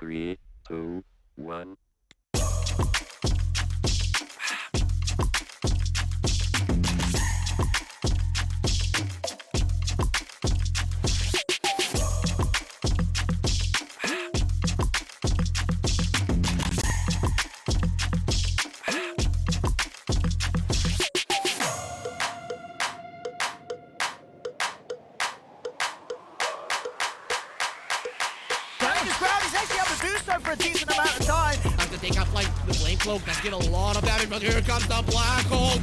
3, 2, 1. For a decent amount of time. Has to take out like the flame cloak. That's get a lot of damage, but here comes the black hole.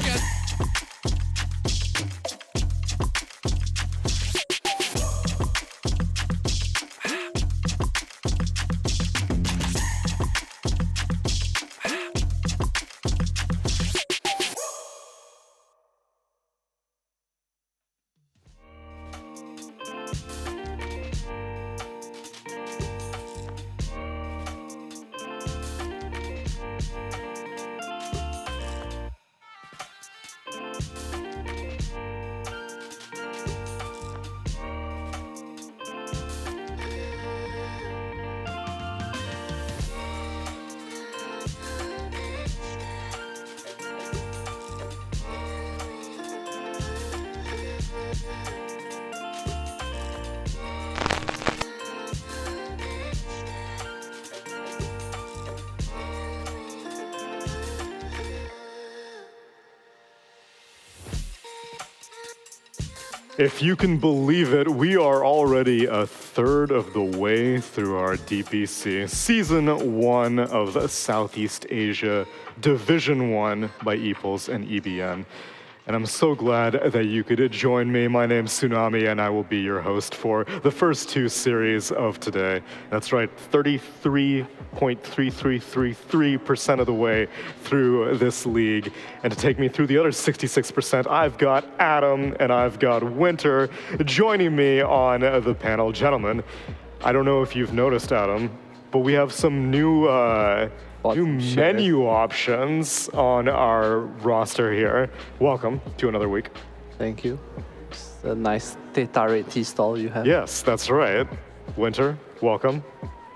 If you can believe it, we are already a third of the way through our DPC, Season 1 of the Southeast Asia, Division 1 by Esports and EBN. And I'm so glad that you could join me. My name's Tsunami, and I will be your host for the first two series of today. That's right, 33.3333% of the way through this league. And to take me through the other 66%, I've got Adam and I've got Winter joining me on the panel. Gentlemen, I don't know if you've noticed, Adam, but we have some new menu options on our roster here. Welcome to another week. Thank you. It's a nice tare tea stall you have. Yes, that's right. Winter, welcome.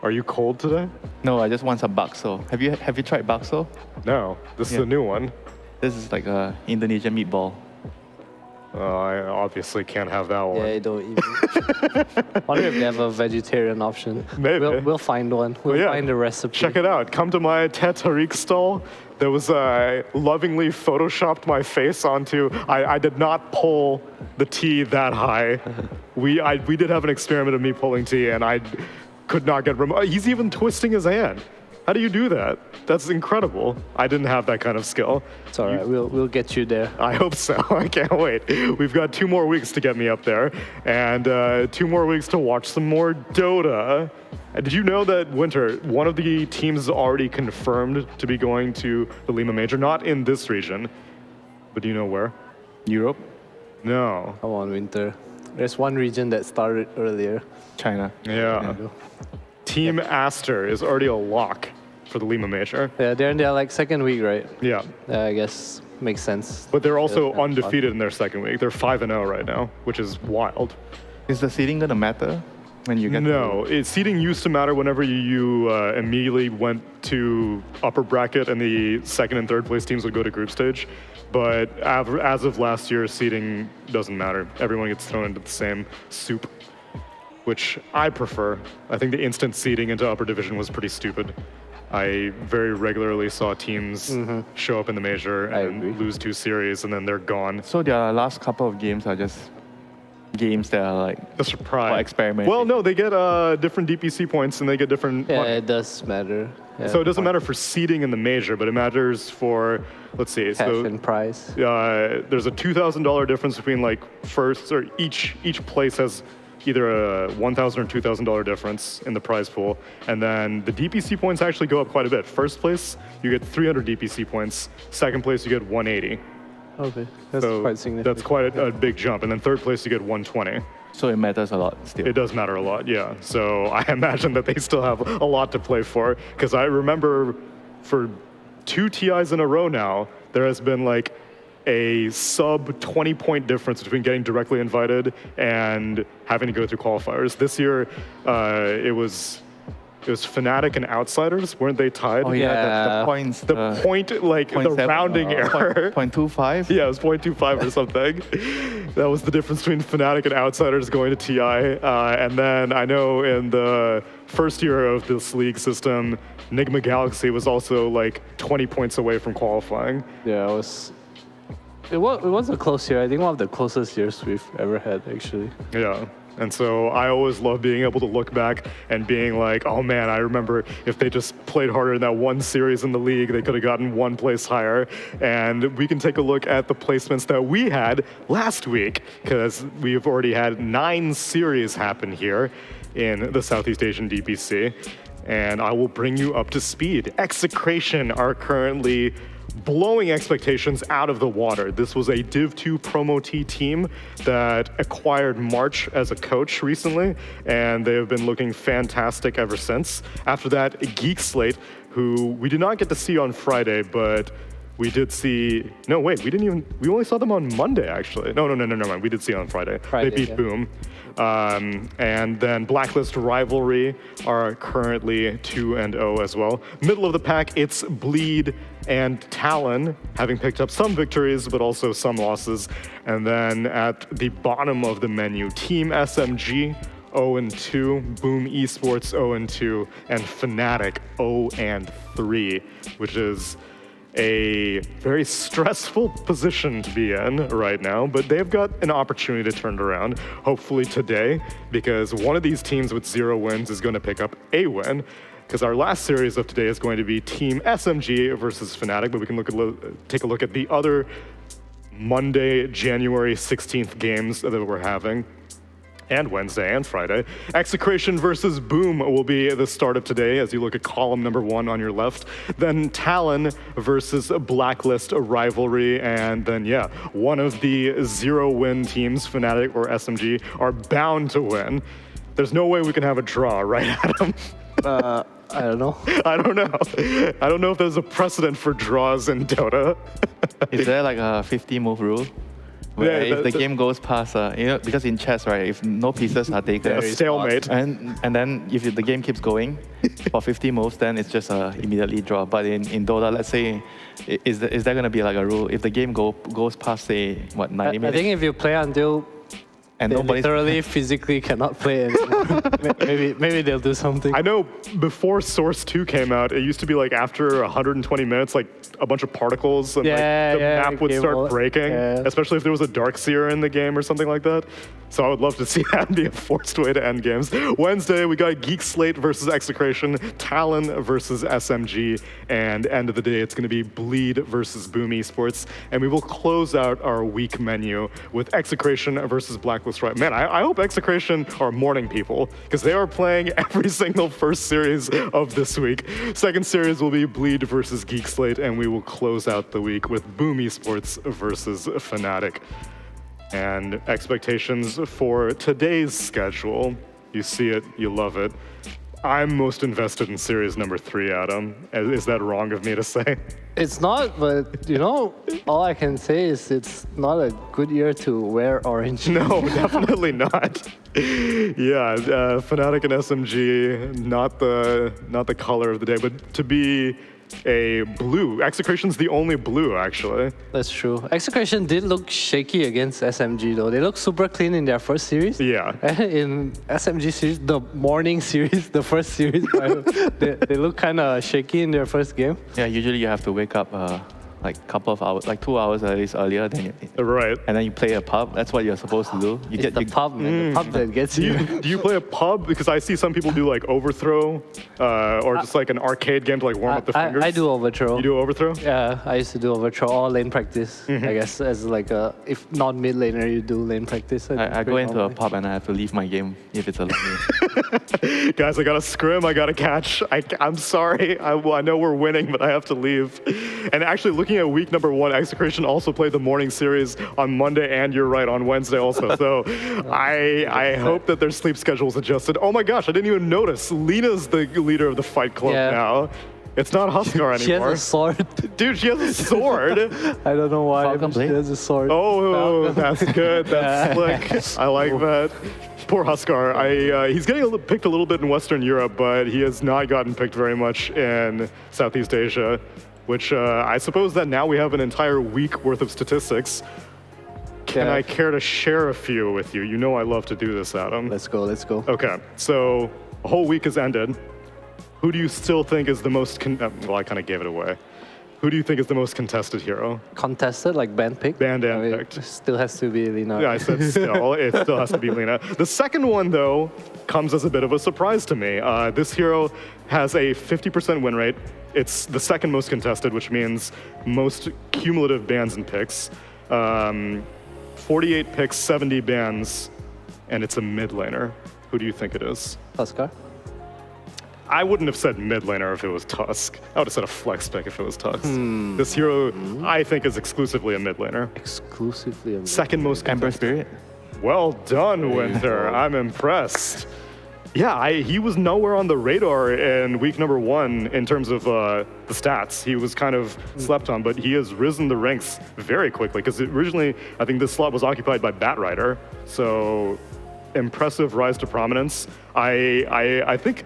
Are you cold today? No, I just want some bakso. Have you tried bakso? No, this is a new one. This is like a Indonesian meatball. I obviously can't have that one. Yeah, don't eat it. I wonder if they have a vegetarian option. Maybe. We'll find one. We'll find a recipe. Check it out. Come to my Tetarik stall. There was lovingly photoshopped my face onto. I did not pull the tea that high. We did have an experiment of me pulling tea, and I could not get remote. He's even twisting his hand. How do you do that? That's incredible. I didn't have that kind of skill. It's all right. We'll get you there. I hope so. I can't wait. We've got 2 more weeks to get me up there, and 2 more weeks to watch some more Dota. Did you know that, Winter, one of the teams is already confirmed to be going to the Lima Major? Not in this region, but do you know where? Europe? No. Come on, Winter. There's one region that started earlier. China. Yeah. Team Aster is already a lock for the Lima Major. Yeah, they're in their second week, right? Yeah. I guess makes sense. But they're also Yeah, undefeated in their second week. They're 5-0 right now, which is wild. Is the seeding gonna matter when you get No, seeding used to matter whenever you immediately went to upper bracket and the second and third place teams would go to group stage. But as of last year, seeding doesn't matter. Everyone gets thrown into the same soup, which I prefer. I think the instant seeding into upper division was pretty stupid. I very regularly saw teams show up in the major and lose 2 series, and then they're gone. So their last couple of games are just games that are like A surprise. for experimenting. Well, no, they get different DPC points, and they get different. Yeah, it does matter. Yeah. So it doesn't matter for seeding in the major, but it matters for, let's see. Cash So and prize. there's a $2,000 difference between first, or each place has either a $1,000 or $2,000 difference in the prize pool, and then the DPC points actually go up quite a bit. First place, you get 300 DPC points. Second place, you get 180. Okay, that's So quite significant. that's quite a big jump. And then third place, you get 120. So it matters a lot still. It does matter a lot, yeah. So I imagine that they still have a lot to play for, because I remember for 2 TIs in a row now, there has been a sub 20-point difference between getting directly invited and having to go through qualifiers. This year, it was Fnatic and Outsiders, weren't they tied? Oh yeah, Yeah. the points. The point, the 0.7, rounding error. 0.25? Yeah, it was 0.25 or something. That was the difference between Fnatic and Outsiders going to TI. And then I know in the first year of this league system, Nigma Galaxy was also 20 points away from qualifying. Yeah, it was a close year. I think one of the closest years we've ever had, actually. Yeah. And so I always love being able to look back and being like, oh man, I remember if they just played harder in that one series in the league, they could have gotten 1 place higher. And we can take a look at the placements that we had last week, because we've already had 9 series happen here in the Southeast Asian DPC. And I will bring you up to speed. Execration are currently blowing expectations out of the water. This was a Div 2 Promo T team that acquired March as a coach recently, and they have been looking fantastic ever since. After that, Geek Slate, who we did not get to see on Friday, but we did see. No, wait, we only saw them on Monday, actually. No, mind. We did see it on Friday. They beat yeah. Boom. And then Blacklist Rivalry are currently 2-0 as well. Middle of the pack, it's Bleed and Talon, having picked up some victories, but also some losses. And then at the bottom of the menu, Team SMG, 0-2, Boom Esports 0-2, and Fnatic 0-3, which is a very stressful position to be in right now, but they've got an opportunity to turn it around, hopefully today, because one of these teams with 0 wins is going to pick up a win. Because our last series of today is going to be Team SMG versus Fnatic, but we can take a look at the other Monday, January 16th games that we're having, and Wednesday and Friday. Execration versus Boom will be the start of today as you look at column number 1 on your left. Then Talon versus Blacklist Rivalry, and then yeah, one of the 0-win teams, Fnatic or SMG, are bound to win. There's no way we can have a draw, right, Adam? I don't know. I don't know. I don't know if there's a precedent for draws in Dota. Is there like a 50-move rule? Where if the game goes past, because in chess, right, if no pieces are taken, A stalemate. and then if the game keeps going for 50 moves, then it's just immediately draw. But in Dota, let's say, is there going to be like a rule? If the game goes past, say, 90 minutes? I think if you play until and they nobody's literally physically cannot play anymore, maybe they'll do something. I know before Source 2 came out, it used to be like after 120 minutes, like a bunch of particles and like the map would start breaking, especially if there was a Darkseer in the game or something like that. So I would love to see that be a forced way to end games. Wednesday, we got Geek Slate versus Execration, Talon versus SMG, and end of the day, it's going to be Bleed versus Boom Esports. And we will close out our week menu with Execration versus Blacklist. Right, man, I hope Execration are morning people because they are playing every single first series of this week. Second series will be Bleed versus Geek Slate, and we will close out the week with Boom Esports versus Fnatic. And expectations for today's schedule, you see it, you love it. I'm most invested in series number 3, Adam. Is that wrong of me to say? It's not, but all I can say is it's not a good year to wear orange. No, definitely not. Yeah, Fnatic and SMG, not the color of the day, but to be a blue. Execration's the only blue, actually. That's true. Execration did look shaky against SMG, though. They looked super clean in their first series. Yeah. In SMG series, the morning series, the first series, they look kind of shaky in their first game. Yeah, usually you have to wake up like a couple of hours, like 2 hours at least earlier. Right. And then you play a pub. That's what you're supposed to do. It's the pub, man. The pub that gets you. Do you play a pub? Because I see some people do like overthrow or just like an arcade game to like warm up the fingers. I do overthrow. You do overthrow? Yeah, I used to do overthrow or lane practice. I guess as like if not mid laner, you do lane practice. I go into a pub and I have to leave my game if it's a long game. Guys, I got a scrim, I got a catch. I'm sorry. I know we're winning, but I have to leave. And actually, looking at week number 1, Execration also played the morning series on Monday, and you're right, on Wednesday also. So I hope that their sleep schedule is adjusted. Oh my gosh, I didn't even notice. Lena's the leader of the Fight Club now. It's not Huskar anymore. She has a sword. Dude, she has a sword. I don't know why, Falcon but she has a sword. Oh, that's good. That's slick. I like that. Poor Huskar. He's getting picked a little bit in Western Europe, but he has not gotten picked very much in Southeast Asia, which I suppose that now we have an entire week worth of statistics. Can I care to share a few with you? You know I love to do this, Adam. Let's go. Okay, so a whole week has ended. Who do you still think is the most, well, I kind of gave it away. Who do you think is the most contested hero? Contested, like band pick? Banned and picked. Still has to be Lina. Yeah, I said still. It still has to be Lina. The second one, though, comes as a bit of a surprise to me. This hero has a 50% win rate. It's the second most contested, which means most cumulative bans and picks. 48 picks, 70 bans, and it's a mid laner. Who do you think it is? Huskar? I wouldn't have said mid laner if it was Tusk. I would have said a flex pick if it was Tusk. This hero, I think, is exclusively a mid laner. Exclusively a mid. Second most Ember contested. Spirit? Well done, Winter. I'm impressed. Yeah, he was nowhere on the radar in week number 1 in terms of the stats. He was kind of slept on, but he has risen the ranks very quickly because originally I think this slot was occupied by Batrider. So impressive rise to prominence. I think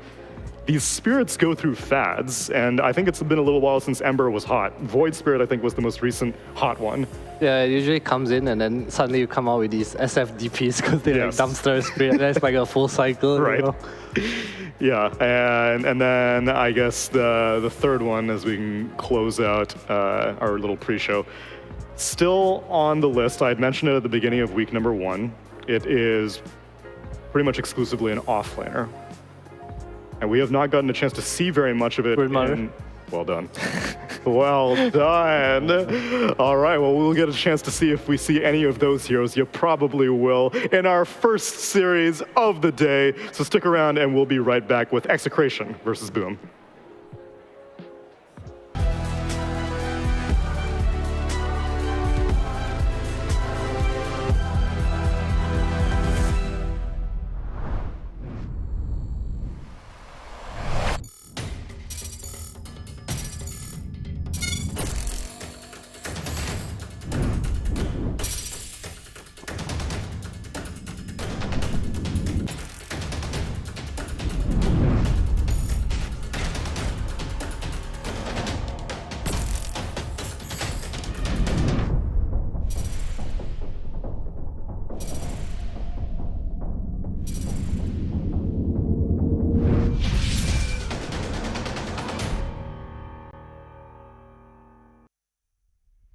these spirits go through fads, and I think it's been a little while since Ember was hot. Void Spirit, I think, was the most recent hot one. Yeah, it usually comes in and then suddenly you come out with these SFDPs because they're Yes. like dumpster spirit. That's like a full cycle. Right. You know? Yeah, and then I guess the third one, as we can close out our little pre-show, still on the list. I had mentioned it at the beginning of week number 1. It is pretty much exclusively an offlaner, and we have not gotten a chance to see very much of it. Well done. Well done. All right, well, we'll get a chance to see if we see any of those heroes. You probably will in our first series of the day. So stick around and we'll be right back with Execration versus Boom.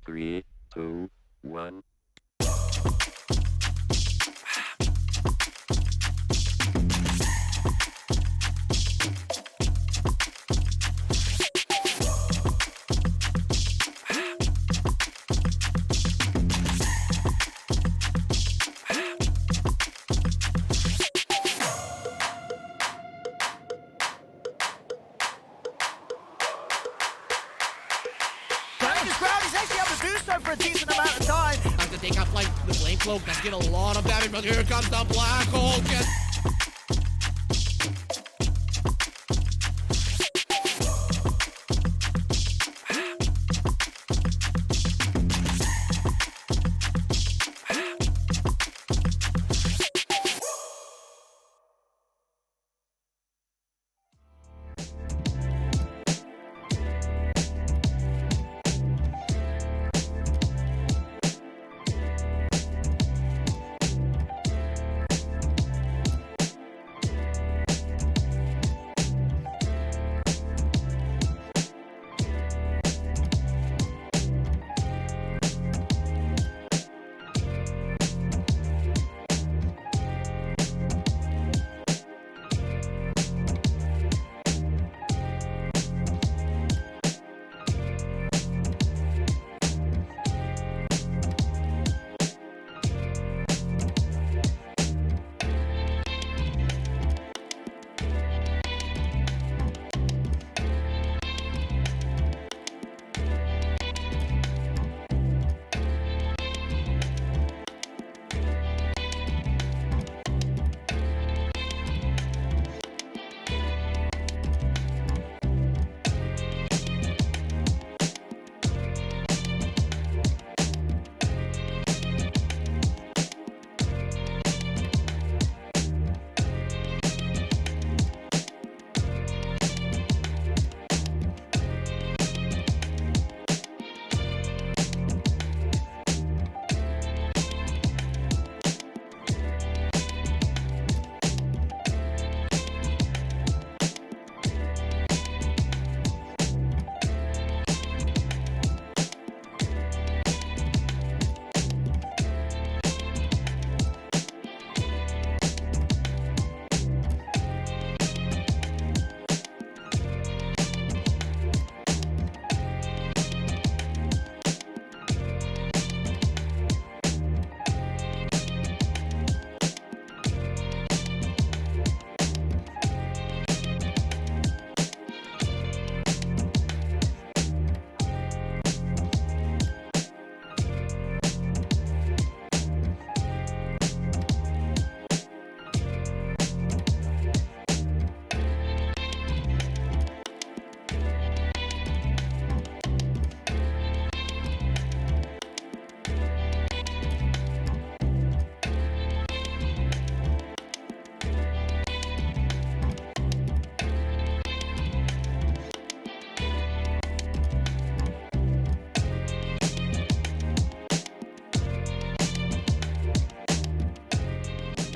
Three, two, one. This crowd is actually able to do so for a decent amount of time. Time to take out like the flame cloak. Does get a lot of damage, but here comes the black hole.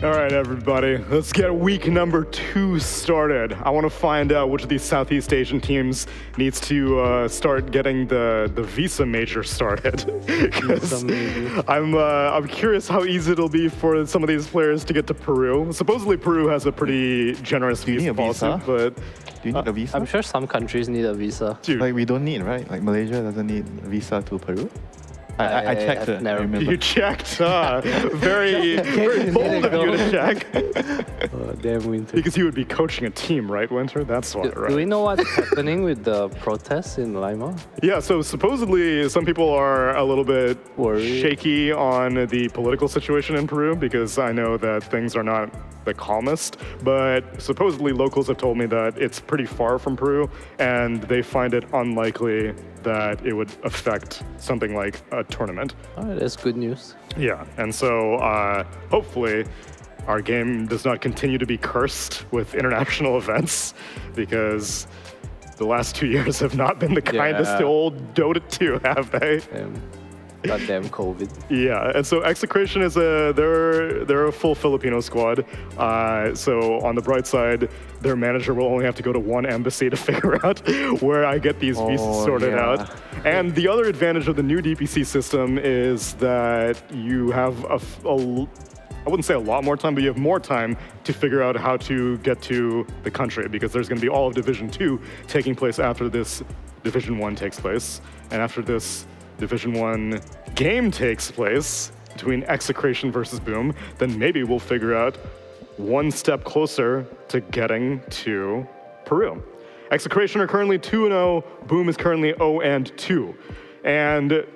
All right, everybody, let's get week number 2 started. I want to find out which of these Southeast Asian teams needs to start getting the visa major started. 'Cause I'm curious how easy it'll be for some of these players to get to Peru. Supposedly Peru has a pretty generous Do you need visa a policy, visa? but Do you need a visa? I'm sure some countries need a visa. dude, Like we don't need, right? Like Malaysia doesn't need a visa to Peru. I checked I've it. never I remember. you checked. Very, very bold of you to check. Damn winter. Because you would be coaching a team, right, Winter? That's why, right? Do we know what's happening with the protests in Lima? Yeah, so supposedly some people are a little bit Worried. shaky on the political situation in Peru because I know that things are not the calmest, but supposedly locals have told me that it's pretty far from Peru and they find it unlikely that it would affect something like a tournament. All right, that's good news. Yeah, and so hopefully our game does not continue to be cursed with international events because the last 2 years have not been the kindest Yeah. to old Dota 2, have they? Goddamn COVID. Yeah, and so Execration is they're a full Filipino squad. So on the bright side, their manager will only have to go to one embassy to figure out where I get these visas sorted yeah. out. And the other advantage of the new DPC system is that you have I wouldn't say a lot more time, but you have more time to figure out how to get to the country because there's going to be all of Division 2 taking place after this Division 1 takes place. And after this Division 1 game takes place between Execration versus Boom, then maybe we'll figure out one step closer to getting to Peru. Execration are currently 2-0, Boom is currently 0-2. And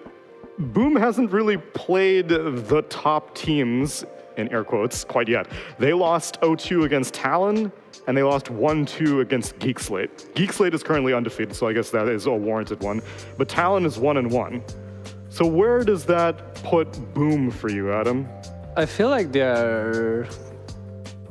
Boom hasn't really played the top teams, in air quotes, quite yet. They lost 0-2 against Talon, and they lost 1-2 against Geek Slate. Geek Slate is currently undefeated, so I guess that is a warranted one. But Talon is 1-1. So where does that put Boom for you, Adam? I feel like they're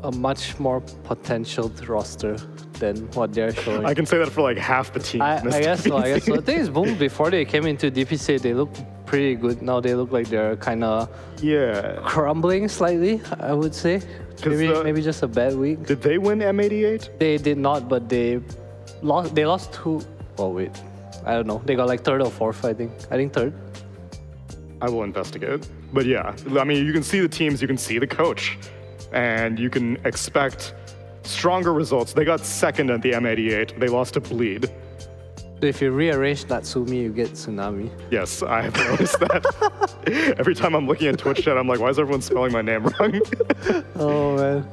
a much more potential roster than what they're showing. I can say that for like half the team. I in this guess so. I guess so. DPC. The thing is, Boom, before they came into DPC, they looked pretty good. Now they look like they're kind of Yeah. crumbling slightly, I would say. Maybe just a bad week. Did they win M88? They did not, but they lost two. Oh, wait. I don't know. They got like third or fourth, I think. I think third. I will investigate. But yeah, I mean, you can see the teams, you can see the coach, and you can expect stronger results. They got second at the M88. They lost to Bleed. If you rearrange Natsumi, you get Tsunami. Yes, I have noticed that. Every time I'm looking at Twitch chat, I'm like, why is everyone spelling my name wrong? Oh, man.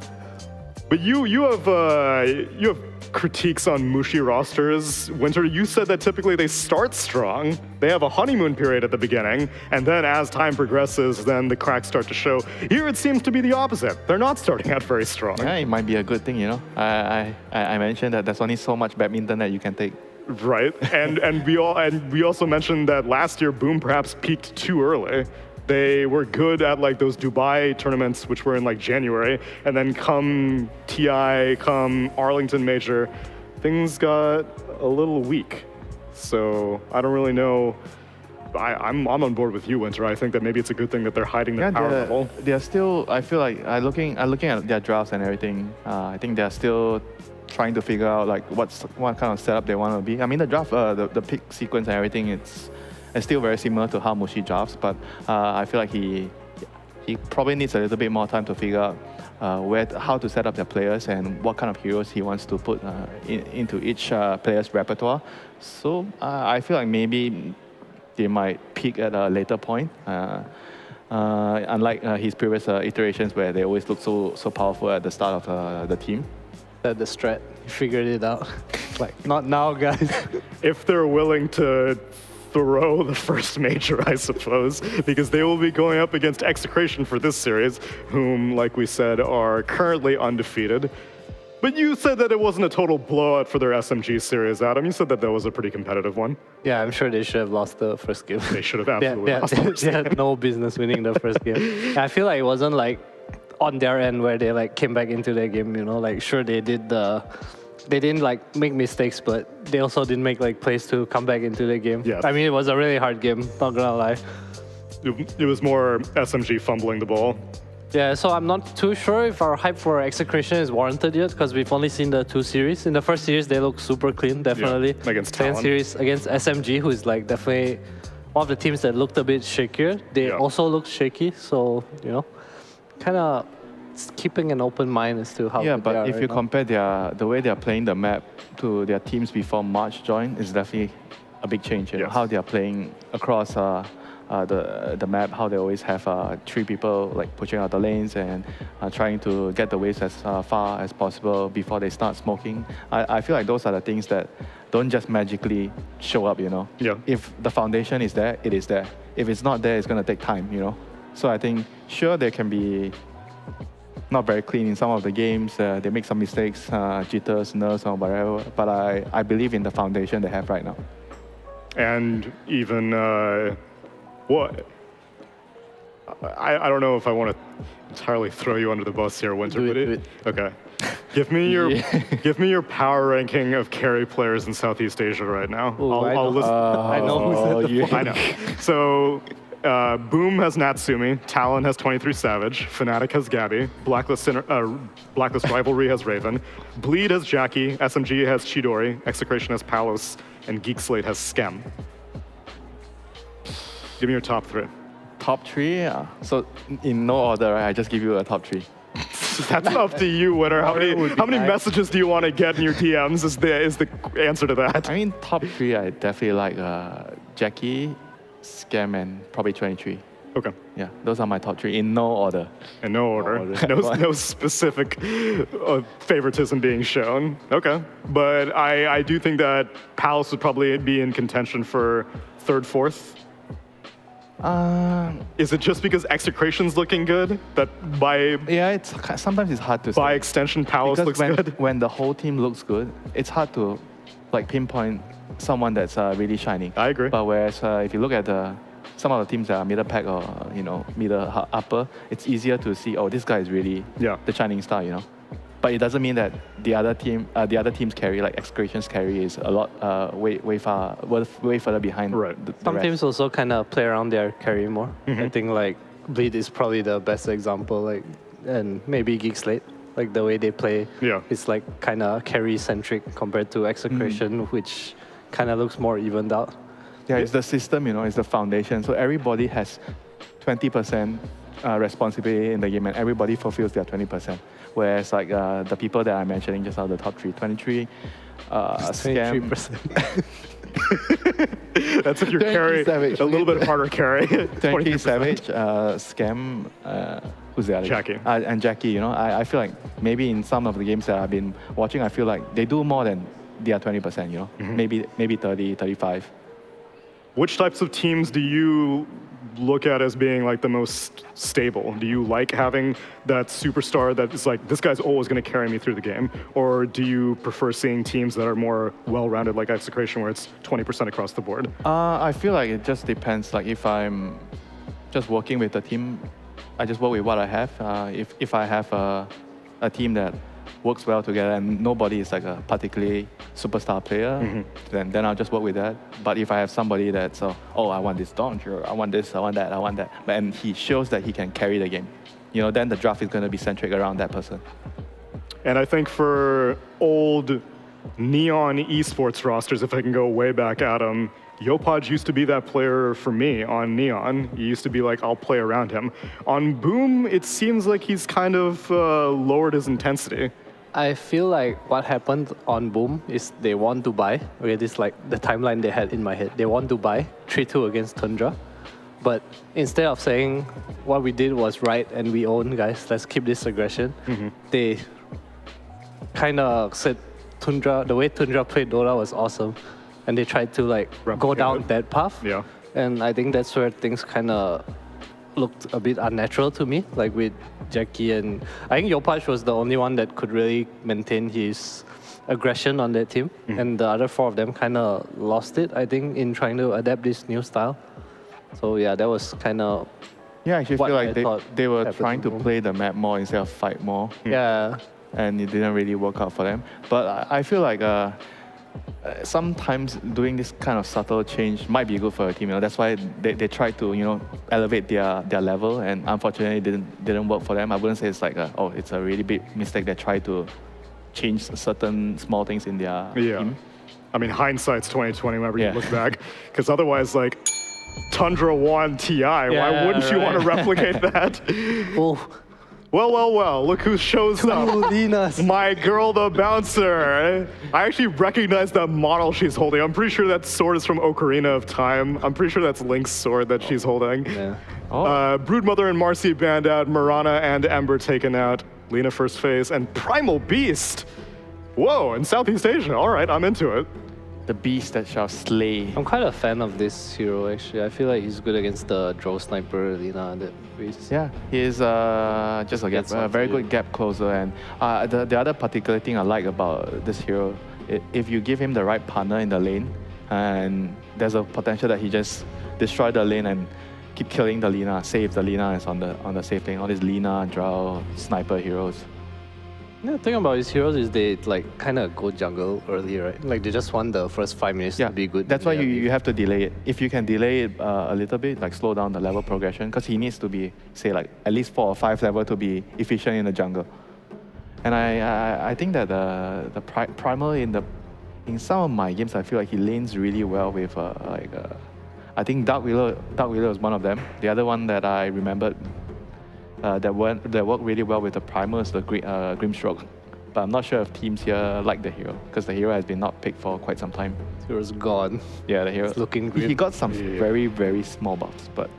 But you have critiques on Mushi rosters. Winter, you said that typically they start strong. They have a honeymoon period at the beginning, and then as time progresses, then the cracks start to show. Here it seems to be the opposite. They're not starting out very strong. Yeah, it might be a good thing, you know. I mentioned that there's only so much badminton that you can take. Right, and we also mentioned that last year Boom perhaps peaked too early. They were good at like those Dubai tournaments, which were in like January, and then come TI, come Arlington Major, things got a little weak. So I don't really know. I'm on board with you, Winter. I think that maybe it's a good thing that they're hiding the power level. They're still. I feel like looking at their drafts and everything. I think they're still trying to figure out like what kind of setup they want to be. I mean, the draft, the pick sequence and everything, it's still very similar to how Mushi drafts, but I feel like he probably needs a little bit more time to figure out how to set up their players and what kind of heroes he wants to put into each player's repertoire. So I feel like maybe they might peak at a later point. Unlike his previous iterations where they always look so powerful at the start of the team. The strat, you figured it out. Like, not now, guys. If they're willing to throw the first major, I suppose, because they will be going up against Execration for this series, whom, like we said, are currently undefeated. But you said that it wasn't a total blowout for their SMG series, Adam. You said that was a pretty competitive one. Yeah, I'm sure they should have lost the first game. They should have absolutely lost the first They had no business winning the first game. I feel like it wasn't like on their end where they like came back into their game, you know, like sure they didn't like make mistakes, but they also didn't make like plays to come back into the game. Yes. I mean, it was a really hard game, not gonna lie. It was more SMG fumbling the ball. Yeah, so I'm not too sure if our hype for Execration is warranted yet, because we've only seen the 2 series. In the first series, they look super clean, definitely. Yeah, against Second Talon. series against SMG, who is like definitely one of the teams that looked a bit shakier. They Yeah. also look shaky, so kind of keeping an open mind as to how. Yeah, good they but are if right you now. compare the way they are playing the map to their teams before March joined, it's definitely a big change. You know, Yes. how they are playing across the map, how they always have 3 people like pushing out the lanes and trying to get the waves as far as possible before they start smoking. I feel like those are the things that don't just magically show up. Yeah. If the foundation is there, it is there. If it's not there, it's gonna take time. So I think sure they can be not very clean in some of the games. They make some mistakes, jitters, nerves, or whatever. But I believe in the foundation they have right now. And even what? I don't know if I want to entirely throw you under the bus here, Winter. Do but it. Okay. Give me your power ranking of carry players in Southeast Asia right now. Ooh, I know. list. I know who's at the I know. So, Boom has Natsumi, Talon has 23 Savage, Fnatic has Gabby, Blacklist Rivalry has Raven, Bleed has Jackie, SMG has Chidori, Execration has Palos, and Geek Slate has Skem. Give me your top 3. Top 3? So in no order, right? I just give you a top 3. That's up to you, Winner. How many messages do you want to get in your DMs is the answer to that. I mean, top 3, I definitely like Jackie, Scam, and probably 23. Okay. Yeah, those are my top 3 in no order. In no order. order. No specific favoritism being shown. Okay. But I do think that Palace would probably be in contention for 3rd, 4th. Is it just because Execration's looking good that Yeah, sometimes it's hard to by say. extension Palace Because looks good? when the whole team looks good, it's hard to like pinpoint someone that's really shining. I agree. But whereas if you look at some of the teams that are middle pack or middle upper, it's easier to see. Oh, this guy is really the shining star. But it doesn't mean that the other teams carry, like Execration's carry, is a lot way further behind. Right. The Some rest. teams also kind of play around their carry more. Mm-hmm. I think like Bleed is probably the best example, like, and maybe Geek Slate. Like the way they play, it's like kind of carry centric compared to Execration, which kind of looks more evened out. Yeah, it's the system, it's the foundation. So everybody has 20% responsibility in the game, and everybody fulfills their 20%. Whereas like the people that I'm mentioning just now, the top 3, 23, Scam. 23%. That's if you carry Savage. a little bit harder carry. 20 Savage, Scam, who's the other? Jackie. And Jackie, I feel like maybe in some of the games that I've been watching, I feel like they do more than their 20%, maybe 30, 35. Which types of teams do you look at as being like the most stable? Do you like having that superstar that is like, this guy's always going to carry me through the game? Or do you prefer seeing teams that are more well-rounded like Execration where it's 20% across the board? I feel like it just depends. Like if I'm just working with the team, I just work with what I have. If I have a team that works well together and nobody is like a particularly superstar player, then I'll just work with that. But if I have somebody that's, I want this dodge, or I want this, I want that, and he shows that he can carry the game, then the draft is going to be centric around that person. And I think for old Neon Esports rosters, if I can go way back at them, Yopaj used to be that player for me on Neon. He used to be like, I'll play around him. On Boom, it seems like he's kind of lowered his intensity. I feel like what happened on Boom is they want to buy. Okay, this is like the timeline they had in my head. They want to buy 3-2 against Tundra. But instead of saying what we did was right and we own, guys, let's keep this aggression, they kind of said Tundra, the way Tundra played Dota was awesome. And they tried to like go down that path. Yeah. And I think that's where things kind of looked a bit unnatural to me, like with Jackie, and I think Yopaj was the only one that could really maintain his aggression on that team, and the other 4 of them kind of lost it, I think, in trying to adapt this new style. So yeah, that was kind of Yeah, I actually what feel I like thought they were happened trying to to Boom. play the map more instead of fight more. yeah. And it didn't really work out for them. But I feel like sometimes doing this kind of subtle change might be good for a team. That's why they try to elevate their level, and unfortunately it didn't work for them. I wouldn't say it's like it's a really big mistake. They try to change certain small things in their team. I mean, hindsight's 2020 whenever you look back, because otherwise, like, Tundra won TI. Why wouldn't you want to replicate that? Oh, Well, look who shows up. Linas. My girl, the bouncer. I actually recognize that model she's holding. I'm pretty sure that sword is from Ocarina of Time. I'm pretty sure that's Link's sword that she's holding. Yeah. Broodmother and Marcy banned out. Mirana and Ember taken out. Lina first phase. And Primal Beast. Whoa, in Southeast Asia. All right, I'm into it. The beast that shall slay. I'm quite a fan of this hero, actually. I feel like he's good against the Drow Sniper, Lina, and that beast. Yeah, he is just a very good gap closer. And the other particular thing I like about this hero, if you give him the right partner in the lane, and there's a potential that he just destroy the lane and keep killing the Lina, save the Lina is on the safe lane. All these Lina, Drow, Sniper heroes. Yeah, the thing about his heroes is they like kind of go jungle early, right? Like they just want the first 5 minutes to be good. That's why you have to delay it. If you can delay it a little bit, like slow down the level progression, because he needs to be, say, like at least 4 or 5 level to be efficient in the jungle. And I think that the Primal in some of my games, I feel like he lanes really well with I think Dark Wheeler is one of them. The other one that I remembered that worked really well with the Primal is the Grimstroke. But I'm not sure if teams here like the hero, because the hero has been not picked for quite some time. Hero's gone. Yeah, the hero. It's looking grim. He got some very, very small buffs, but...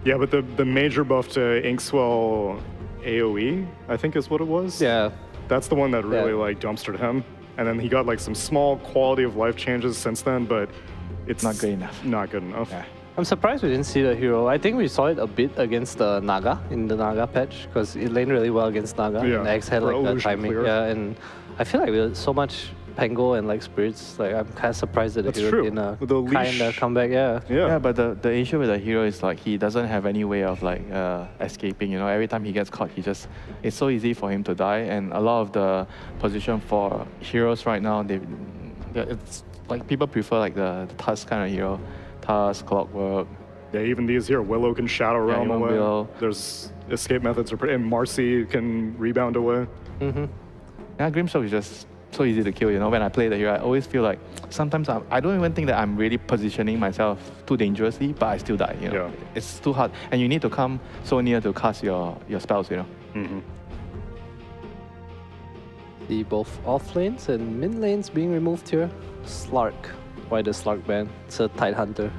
Yeah, but the major buff to Inkswell AoE, I think is what it was. Yeah. That's the one that really like dumpstered him. And then he got like some small quality of life changes since then, but it's not good enough. Not good enough. Yeah. I'm surprised we didn't see the hero. I think we saw it a bit against the Naga in the Naga patch, because it laned really well against Naga. Yeah, And X had like the illusion timing. clear. Yeah, and I feel like with so much Pango and like spirits, like I'm kind of surprised that the That's hero true. didn't With the kind of leash. come back. Yeah. Yeah, but the issue with the hero is like he doesn't have any way of like escaping. Every time he gets caught, it's so easy for him to die. And a lot of the position for heroes right now, it's like people prefer like the Tusk kind of hero, Tusk, Clockwork. Yeah, even these here, Willow can Shadow Realm even away. Willow. There's escape methods, and Marcy can rebound away. Mm-hmm. Yeah, Grimstroke is just so easy to kill. When I play the hero, I always feel like sometimes I don't even think that I'm really positioning myself too dangerously, but I still die. Yeah. It's too hard, and you need to come so near to cast your spells. Mm-hmm. See both off lanes and mid lanes being removed here. Slark. Why the Slark ban? It's a Tide Hunter.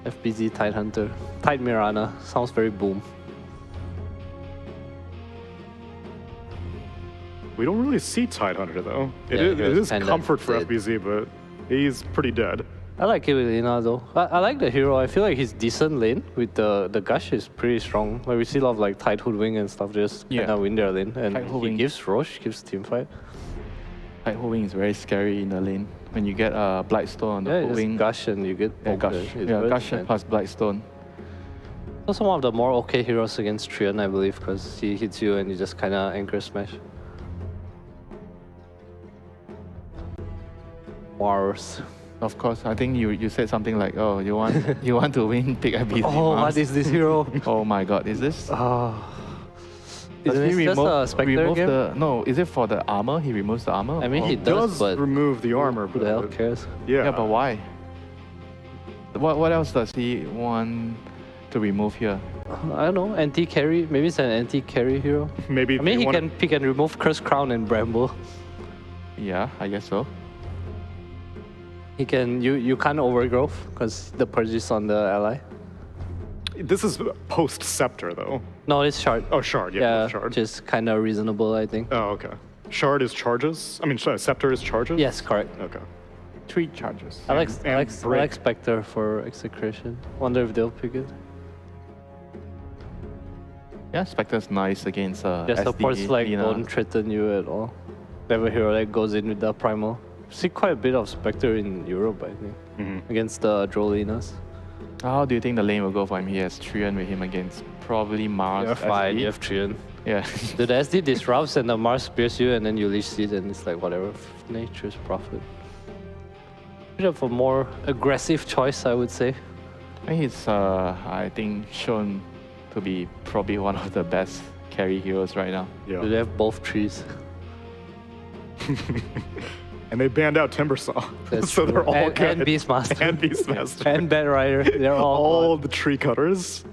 FBZ Tide Hunter. Tide Mirana. Sounds very boom. We don't really see Tide Hunter though. It Yeah, is kinda comfort for dead. FBZ, but he's pretty dead. I like it with Lina though. I like the hero. I feel like he's decent lane with the Gush is pretty strong. Like we see a lot of like Tide Hoodwing and stuff just kind of win their lane. And Tide he Hoodwing. gives Roche, gives team fight. Like Holdwing is very scary in the lane. When you get Blightstone on the Yeah, you Holdwing. just Gush and you get Yeah, poked. Gush. It's Yeah, very Gush bad. plus Blightstone. Also one of the more okay heroes against Trian, I believe, because he hits you and you just kind of anchor smash. Mars. Of course, I think you said something like, oh, you want to win, pick a BZ. Oh, what is this hero? Oh my god, is this? Is Does he this just a Spectre remove game? No, is it for the armor? He removes the armor? I mean, he It does, but remove the armor, who but the hell cares? yeah, Yeah, but why? What else does he want to remove here? I don't know, anti-carry? Maybe it's an anti-carry hero? maybe I mean, they he can remove Curse Crown and Bramble. Yeah, I guess so. He can, you can't overgrowth, because the purge is on the ally. This is post Scepter though. No, it's Shard. Oh, Shard, yeah, Yeah, Shard. just kind of reasonable, I think. Oh, okay. Shard is charges. I mean, sorry, Scepter is charges. Yes, correct. Okay. 3 charges. I like and break. Spectre for Execration. Wonder if they'll pick it. Yeah, Spectre's nice against Just SD, supports like Lina. don't threaten you at all. Never hero that goes in with the primal. See quite a bit of Spectre in Europe, I think, Mm-hmm. against the Drolinas. How do you think the lane will go for him? He has Trian with him against probably Mars. You have Fine, SD. you have Trian. Yeah. The SD disrupts and the Mars spears you and then you leash seed and it's like whatever, nature's prophet. Bit of a more aggressive choice, I would say. He's, I think, shown to be probably one of the best carry heroes right now. Yeah. Do they have both trees? And they banned out Timbersaw. That's so they're true. all good. And Beastmaster. And Beastmaster. And Bad Rider. They're all the tree cutters.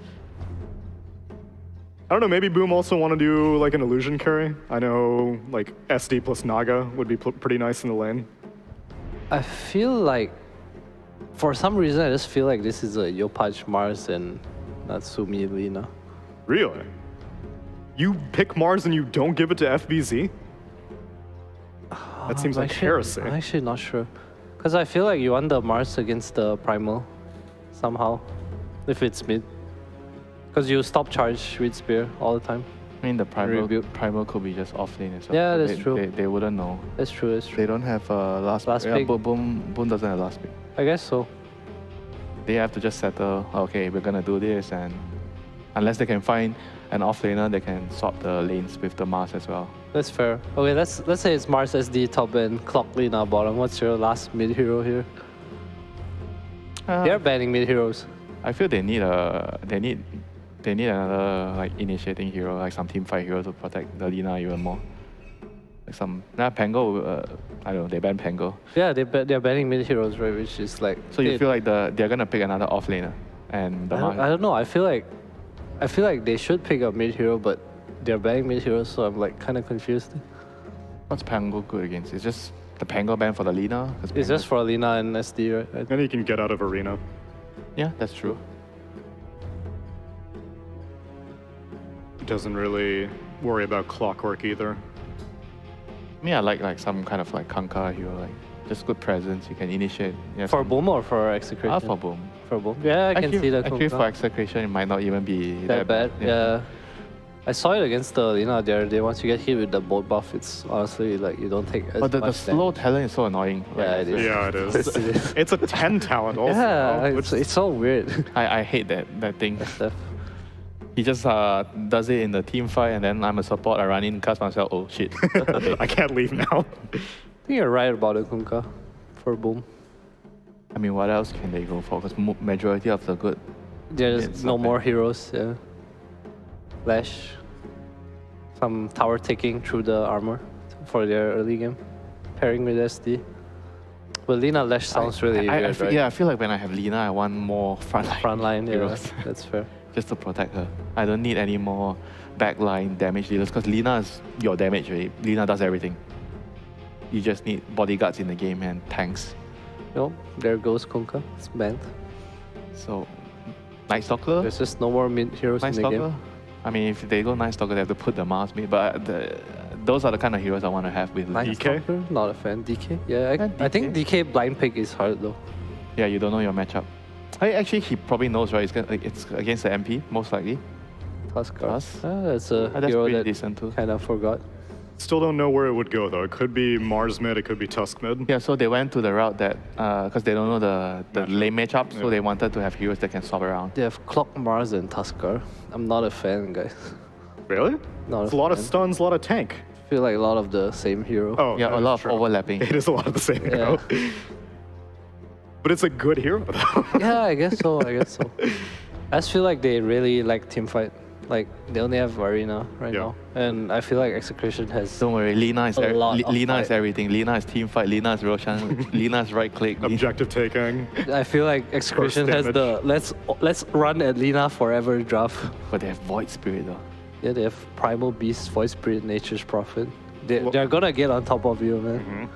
I don't know, maybe Boom also want to do like an illusion carry. I know like SD plus Naga would be pretty nice in the lane. I feel like, for some reason, I just feel like this is a Yopaj Mars and Natsumi Lina. Really? You pick Mars and you don't give it to FBZ? That seems like heresy. I'm actually not sure. Because I feel like you want the Mars against the Primal somehow, if it's mid. Because you stop charge with Spear all the time. I mean, the Rebuild. primal could be just off lane as well. Yeah, so that's true. They wouldn't know. That's true, that's They true. don't have last pick. Boom doesn't have last pick. I guess so. They have to just settle, okay, we're gonna do this, and unless they can find an off laner, they can swap the lanes with the Mars as well. That's fair. Okay, let's say it's Mars SD top and Clock Lina bottom. What's your last mid hero here? They're banning mid heroes. I feel they need another like initiating hero, like some team fight hero to protect the Lina even more. Like some Pango, I don't know, they ban Pango. Yeah, they're banning mid heroes, right? Which is like. So you feel like they're gonna pick another off laner, and the I don't know. I feel like they should pick up mid hero, but they're banning mid heroes, so I'm like kind of confused. what's Pango good against? It's just the Pango ban for the Lina. It's just for Lina and SD, right? And you can get out of arena. Yeah, that's true. Doesn't really worry about clockwork either. Me, I like some kind of like Kanka hero, like just good presence. You can initiate. Yeah, For Boom or for Execration? for Boom. For Boom. Yeah, I can see the Actually, Kunkka. for Execration, it might not even be that bad. Yeah. I saw it against the Lina there. Once you get hit with the bolt buff, it's honestly like you don't take as But the much slow Talon is so annoying. Yeah, Like, it is. Yeah, it is. It's a 10 talent also. Yeah, which it's so weird. I hate that thing. Stuff. He just does it in the team fight, and then I'm a support. I run in, cast myself. Oh shit! I can't leave now. I think you're right about it, Kunkka. For Boom. I mean, what else can they go for? Because majority of the good. There's It's no not more bad. heroes, yeah. Flash. Some tower taking through the armor for their early game. Pairing with SD. But Lina Lash sounds really weird, right? Yeah, I feel like when I have Lina, I want more frontline. Frontline, yeah, heroes. that's fair. Just to protect her. I don't need any more backline damage dealers because Lina is your damage, right? Lina does everything. You just need bodyguards in the game and tanks. No, there goes Kunkka. It's banned. So, Night Stalker? There's just no more mid heroes Night in the Stalker? game. I mean, if they go Night Stalker, they have to put the Mars mid, but those are the kind of heroes I want to have with Night Lina. DK? Stalker? Not a fan. DK? Yeah, Yeah, I think DK. DK blind pick is hard though. Yeah, you don't know your matchup. Actually, he probably knows, right? It's against the MP, most likely. Tuskar. Tusk? That's a That's hero pretty that decent too. kind of forgot. Still don't know where it would go though. It could be Mars mid, it could be Tusk mid. Yeah, so they went to the route that, because they don't know the Matchup. lane matchup, so Yeah. they wanted to have heroes that can swap around. They have Clock Mars and Tuskar. I'm not a fan, guys. Really? Not It's a lot of fan. stuns, a lot of tank. Feel like a lot of the same hero. Oh, Yeah, that a is lot of true. overlapping. It is a lot of the same hero. But it's a good hero though. Yeah, I guess so. I guess so. I just feel like they really like teamfight. Like they only have Arena right Yeah. now, and I feel like Execration has. Don't worry, Lina is, A lot of Lina is fight. everything. Lina is team fight, Lina is Roshan, Lina is right click. Objective taking. I feel like Execration has the let's run at Lina forever draft. But they have Void Spirit though. Yeah, they have Primal Beast, Voice Spirit, Nature's Prophet. Well- They're gonna get on top of you, man.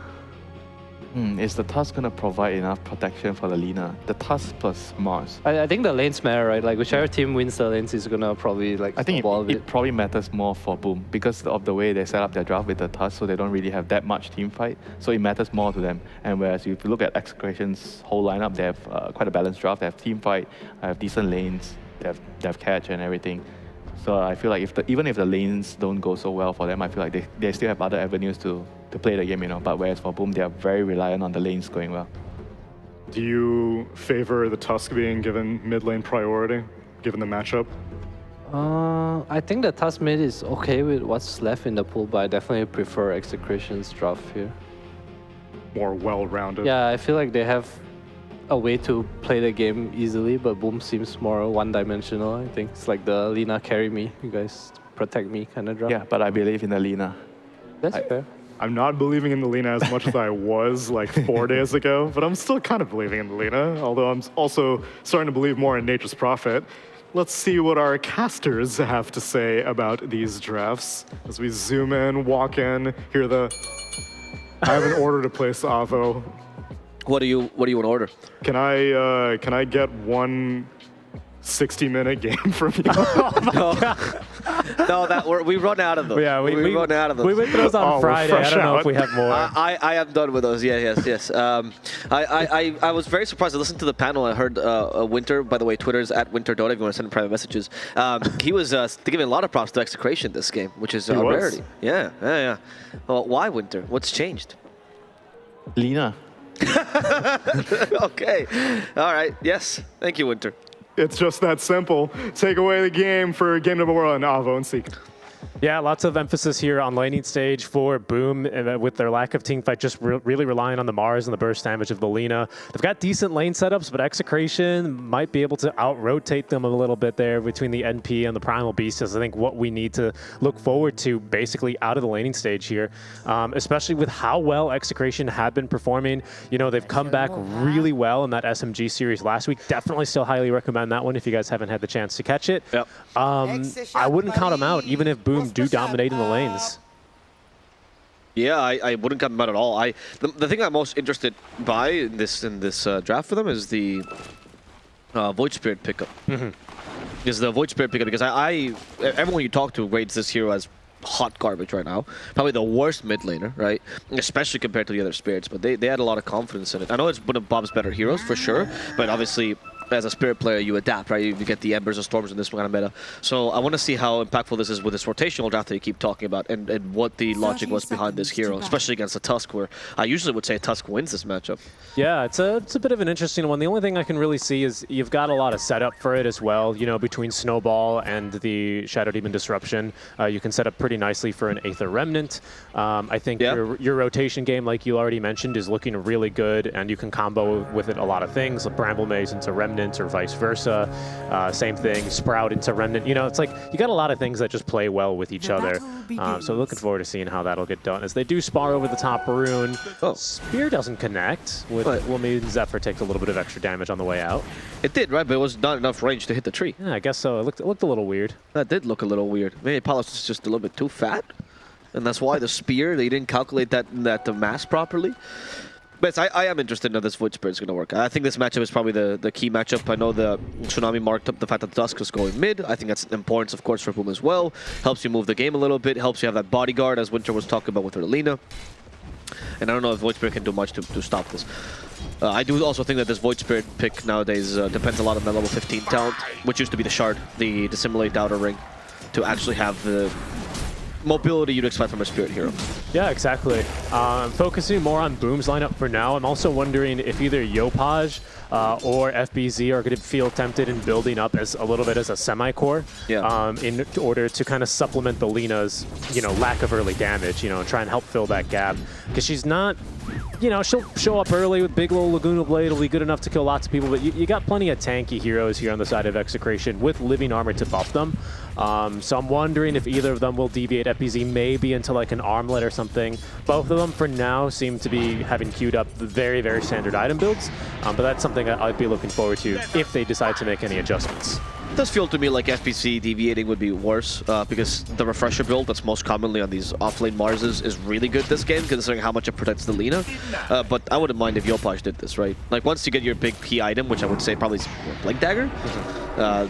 Is the Tusk gonna provide enough protection for the Lina? The Tusk plus Mars. I think the lanes matter, right? Like whichever team wins the lanes is gonna probably like I think snowball a it bit. probably matters more for Boom because of the way they set up their draft with the Tusk, so they don't really have that much team fight. So it matters more to them. And whereas if you look at Execration's whole lineup, they have quite a balanced draft. They have team fight, they have decent lanes, they have catch and everything. So I feel like even if the lanes don't go so well for them, I feel like they still have other avenues to play the game, you know. But whereas for Boom, they are very reliant on the lanes going well. Do you favor the Tusk being given mid lane priority, given the matchup? I think the Tusk mid is okay with what's left in the pool, but I definitely prefer Execration's draft here. More well-rounded. Yeah, I feel like they have a way to play the game easily, but Boom seems more one-dimensional. I think it's like the Lina carry me, you guys protect me kind of draft. Yeah, but I believe in the Lina. That's fair. I'm not believing in the Lina as much as I was like 4 days ago, but I'm still kind of believing in the Lina, although I'm also starting to believe more in Nature's Prophet. Let's see what our casters have to say about these drafts. As we zoom in, walk in, hear the... I have an order to place, Avo. What do you want to order? Can I get one 60-minute game from you? No, we run out of those. Yeah, we run out of those. We went through those on Friday. I don't know if we have more. I am done with those. Yes. I was very surprised. I listened to the panel. I heard Winter. By the way, Twitter's @WinterDota. If you want to send him private messages, he was giving a lot of props to Execration this game, which is a rarity. Yeah. Well, why Winter? What's changed? Lina. Okay. All right. Yes. Thank you, Winter. It's just that simple. Take away the game for game number 1, Avo and Seek. Yeah, lots of emphasis here on laning stage for Boom with their lack of teamfight, just really relying on the Mars and the burst damage of the Lina. They've got decent lane setups, but Execration might be able to out-rotate them a little bit there between the NP and the Primal Beast is I think what we need to look forward to basically out of the laning stage here, especially with how well Execration had been performing. You know, they've come back really well in that SMG series last week. Definitely still highly recommend that one if you guys haven't had the chance to catch it. Yep. I wouldn't count them out, even if Boom do dominate in the lanes. Yeah, I wouldn't cut them out at all. The thing I'm most interested by in this draft for them is the Void Spirit pickup. Is the Void Spirit pickup because everyone you talk to rates this hero as hot garbage right now. Probably the worst mid laner, right? Especially compared to the other spirits, but they had a lot of confidence in it. I know it's one of Bob's better heroes for sure, but obviously as a spirit player, you adapt, right? You get the Embers and Storms in this kind of meta. So I want to see how impactful this is with this rotational draft that you keep talking about and what the logic was behind this hero, especially against a Tusk, where I usually would say Tusk wins this matchup. Yeah, it's a bit of an interesting one. The only thing I can really see is you've got a lot of setup for it as well. You know, between Snowball and the Shadow Demon Disruption, you can set up pretty nicely for an Aether Remnant. I think your rotation game, like you already mentioned, is looking really good, and you can combo with it a lot of things, like Bramble Maze into Remnant or vice versa. Same thing, Sprout into Remnant. You know, it's like you got a lot of things that just play well with each other. So looking forward to seeing how that'll get done. As they do spar over the top rune. Spear doesn't connect. Well, maybe Zephyr takes a little bit of extra damage on the way out. It did, right? But it was not enough range to hit the tree. Yeah, I guess so. It looked a little weird. That did look a little weird. Maybe Palos is just a little bit too fat. And that's why the spear, they didn't calculate that the mass properly. But I am interested in how this Void Spirit is going to work. I think this matchup is probably the key matchup. I know the Tsunami marked up the fact that Dusk is going mid. I think that's important, of course, for Boom as well. Helps you move the game a little bit. Helps you have that bodyguard, as Winter was talking about with her Lina. And I don't know if Void Spirit can do much to stop this. I do also think that this Void Spirit pick nowadays depends a lot on the level 15 talent, which used to be the Shard, the Dissimulate Outer Ring, to actually have the mobility you'd expect from a Spirit hero. Yeah, exactly. Focusing more on Boom's lineup for now. I'm also wondering if either Yopaj or FBZ are going to feel tempted in building up as a little bit as a semi-core in order to kind of supplement the Lina's, lack of early damage, and try and help fill that gap. Because she's not, she'll show up early with big little Laguna Blade. It'll be good enough to kill lots of people, but you got plenty of tanky heroes here on the side of Execration with living armor to buff them. So I'm wondering if either of them will deviate FBZ maybe into like an armlet or something. Both of them for now seem to be having queued up the very, very standard item builds, but that's something I'd be looking forward to if they decide to make any adjustments. It does feel to me like FBC deviating would be worse because the refresher build that's most commonly on these offlane Marses is really good this game considering how much it protects the Lina. But I wouldn't mind if Yopaj did this, right? Like once you get your big key item, which I would say probably is Blink Dagger,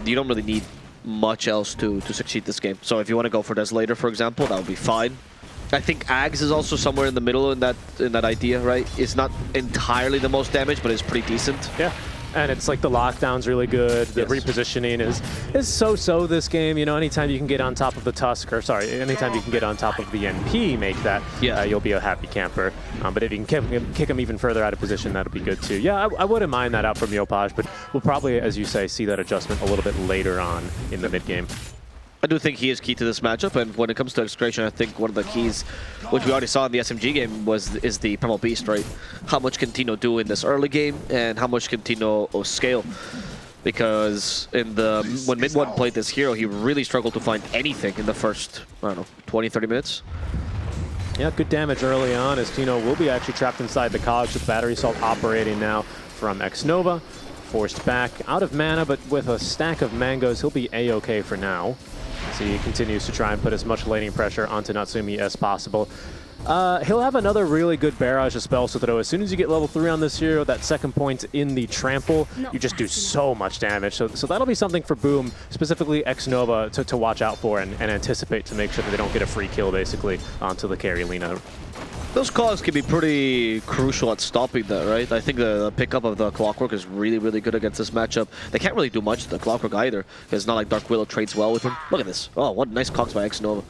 you don't really need much else to succeed this game. So if you want to go for Desolator, for example, that would be fine. I think Ags is also somewhere in the middle in that idea, right? It's not entirely the most damage, but it's pretty decent. Yeah. And it's like the lockdown's really good. The repositioning is so-so this game. Anytime you can get on top of the Tusk, or sorry, anytime you can get on top of the NP, make that, you'll be a happy camper. But if you can kick him even further out of position, that'll be good too. Yeah, I wouldn't mind that out from Yopaj, but we'll probably, as you say, see that adjustment a little bit later on in the mid game. I do think he is key to this matchup, and when it comes to Execration, I think one of the keys, which we already saw in the SMG game, is the Primal Beast, right? How much can Tino do in this early game, and how much can Tino scale? Because when Mid-1 played this hero, he really struggled to find anything in the first, I don't know, 20, 30 minutes. Yeah, good damage early on as Tino will be actually trapped inside the cogs with Battery Assault operating now from Xnova. Forced back out of mana, but with a stack of mangoes, he'll be A-okay for now. So he continues to try and put as much laning pressure onto Natsumi as possible. He'll have another really good barrage of spells to throw. As soon as you get level 3 on this hero, that second point in the trample, you just do so much damage. So that'll be something for Boom, specifically Xnova, to watch out for and anticipate to make sure that they don't get a free kill, basically, onto the carry Lina. Those cogs can be pretty crucial at stopping that, right? I think the pickup of the Clockwork is really, really good against this matchup. They can't really do much to the Clockwork either, because it's not like Dark Willow trades well with him. Look at this. Oh, what nice cogs by Xnova.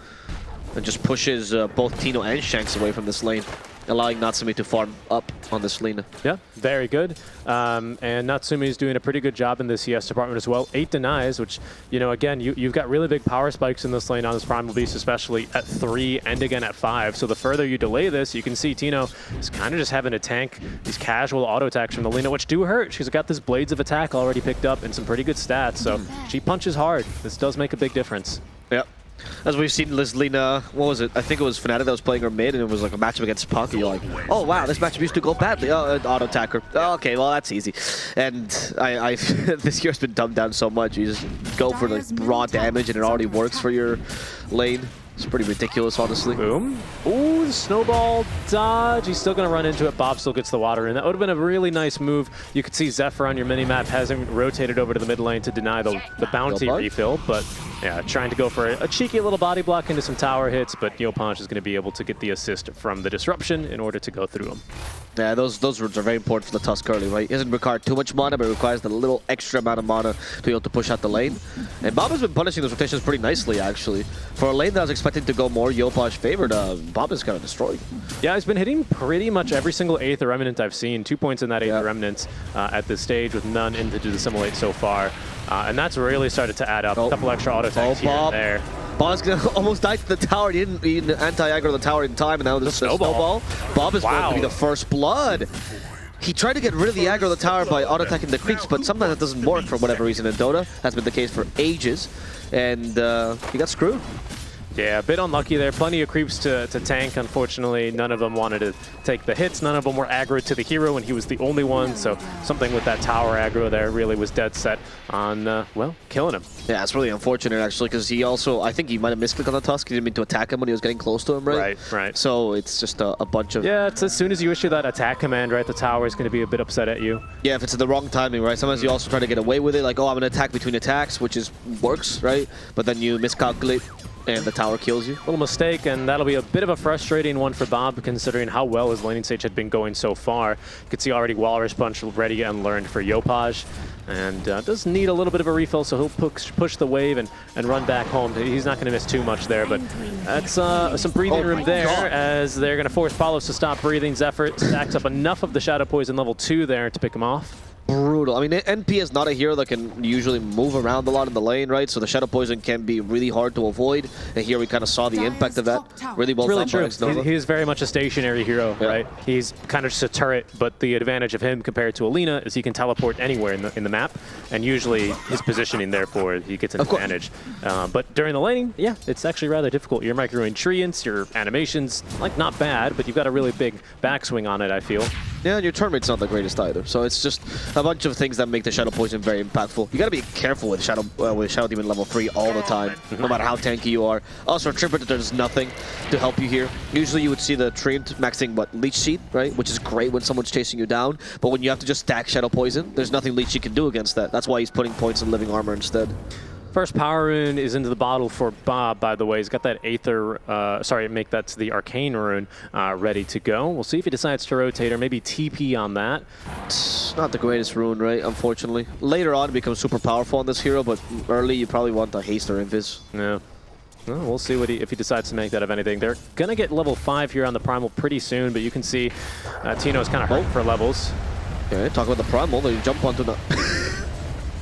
And just pushes both Tino and Shanks away from this lane, allowing Natsumi to farm up on this lane. Yeah, very good. And Natsumi is doing a pretty good job in the CS department as well. 8 denies, which, you know, again, you've got really big power spikes in this lane on this Primal Beast, especially at 3 and again at 5. So the further you delay this, you can see Tino is kind of just having to tank these casual auto attacks from the Lina, which do hurt. She's got this Blades of Attack already picked up and some pretty good stats. So she punches hard. This does make a big difference. Yep. As we've seen Liz Lina, what was it? I think it was Fnatic that was playing her mid, and it was like a matchup against Puck, and you're like, oh wow, this matchup used to go badly. Oh, auto attacker. Oh, okay, well that's easy. And I this year's been dumbed down so much. You just go for the raw damage, and it already works for your lane. It's pretty ridiculous, honestly. Boom. Ooh, the snowball dodge. He's still going to run into it. Bob still gets the water in. That would have been a really nice move. You could see Zephyr on your mini-map hasn't rotated over to the mid lane to deny the bounty refill, but yeah, trying to go for a cheeky little body block into some tower hits, but Yopanj is going to be able to get the assist from the disruption in order to go through him. Yeah, those roots are very important for the Tusk early, right? It doesn't require too much mana, but it requires the little extra amount of mana to be able to push out the lane. And Bob has been punishing those rotations pretty nicely, actually. For a lane that was expected to go more Yopanj favored, Bob is kind of destroying. Yeah, he's been hitting pretty much every single Aether Remnant I've seen. 2 points in that Aether Remnant at this stage with none into the Assimilate so far. And that's really started to add up. A couple extra auto attacks here and there. Bob's gonna almost die to the tower. He didn't anti-aggro the tower in time, and now there's a snowball. Bob is going to be the first blood. He tried to get rid of the aggro of the tower by auto-attacking the creeps, but sometimes that doesn't work for whatever reason in Dota. That's been the case for ages, and he got screwed. Yeah, a bit unlucky there. Plenty of creeps to tank. Unfortunately, none of them wanted to take the hits. None of them were aggroed to the hero, and he was the only one. So something with that tower aggro there really was dead set on, well, killing him. Yeah, it's really unfortunate, actually, because he also, I think he might have misclicked on the Tusk. He didn't mean to attack him when he was getting close to him, right? Right, right. So it's just a bunch of... Yeah, it's as soon as you issue that attack command, right, the tower is going to be a bit upset at you. Yeah, if it's in the wrong timing, right? Sometimes you also try to get away with it, like, oh, I'm going to attack between attacks, which works, right? But then you miscalculate, and the tower kills you. Little mistake, and that'll be a bit of a frustrating one for Bob, considering how well his laning stage had been going so far. You can see already Walrus Punch ready and learned for Yopanj, and does need a little bit of a refill, so he'll push the wave and run back home. He's not going to miss too much there, but that's some breathing room there as they're going to force Palos to stop breathing. Zephyr stacks up enough of the Shadow Poison level 2 there to pick him off. Brutal. I mean, NP is not a hero that can usually move around a lot in the lane, right? So the Shadow Poison can be really hard to avoid. And here we kind of saw the impact of that. Really well done by Xnova. He's very much a stationary hero, right? He's kind of just a turret, but the advantage of him compared to Alina is he can teleport anywhere in the map. And usually his positioning, therefore, he gets an advantage. But during the laning, yeah, it's actually rather difficult. Your microwave treants, your animations, like, not bad, but you've got a really big backswing on it, I feel. Yeah, and your turn rate's not the greatest either. So it's just a bunch of things that make the Shadow Poison very impactful. You gotta be careful with Shadow Demon level 3 all the time, no matter how tanky you are. Also, Trippet does nothing to help you here. Usually you would see the Treant maxing, Leech Seed, right? Which is great when someone's chasing you down. But when you have to just stack Shadow Poison, there's nothing Leech Seed can do against that. That's why he's putting points in Living Armor instead. First power rune is into the bottle for Bob, by the way. He's got that Aether, that's the Arcane rune ready to go. We'll see if he decides to rotate or maybe TP on that. It's not the greatest rune, right, unfortunately. Later on, it becomes super powerful on this hero, but early, you probably want the haste or invis. Yeah. Well, we'll see if he decides to make that of anything. They're going to get level 5 here on the Primal pretty soon, but you can see Tino's kind of hurt for levels. Okay, talk about the Primal, they jump onto the...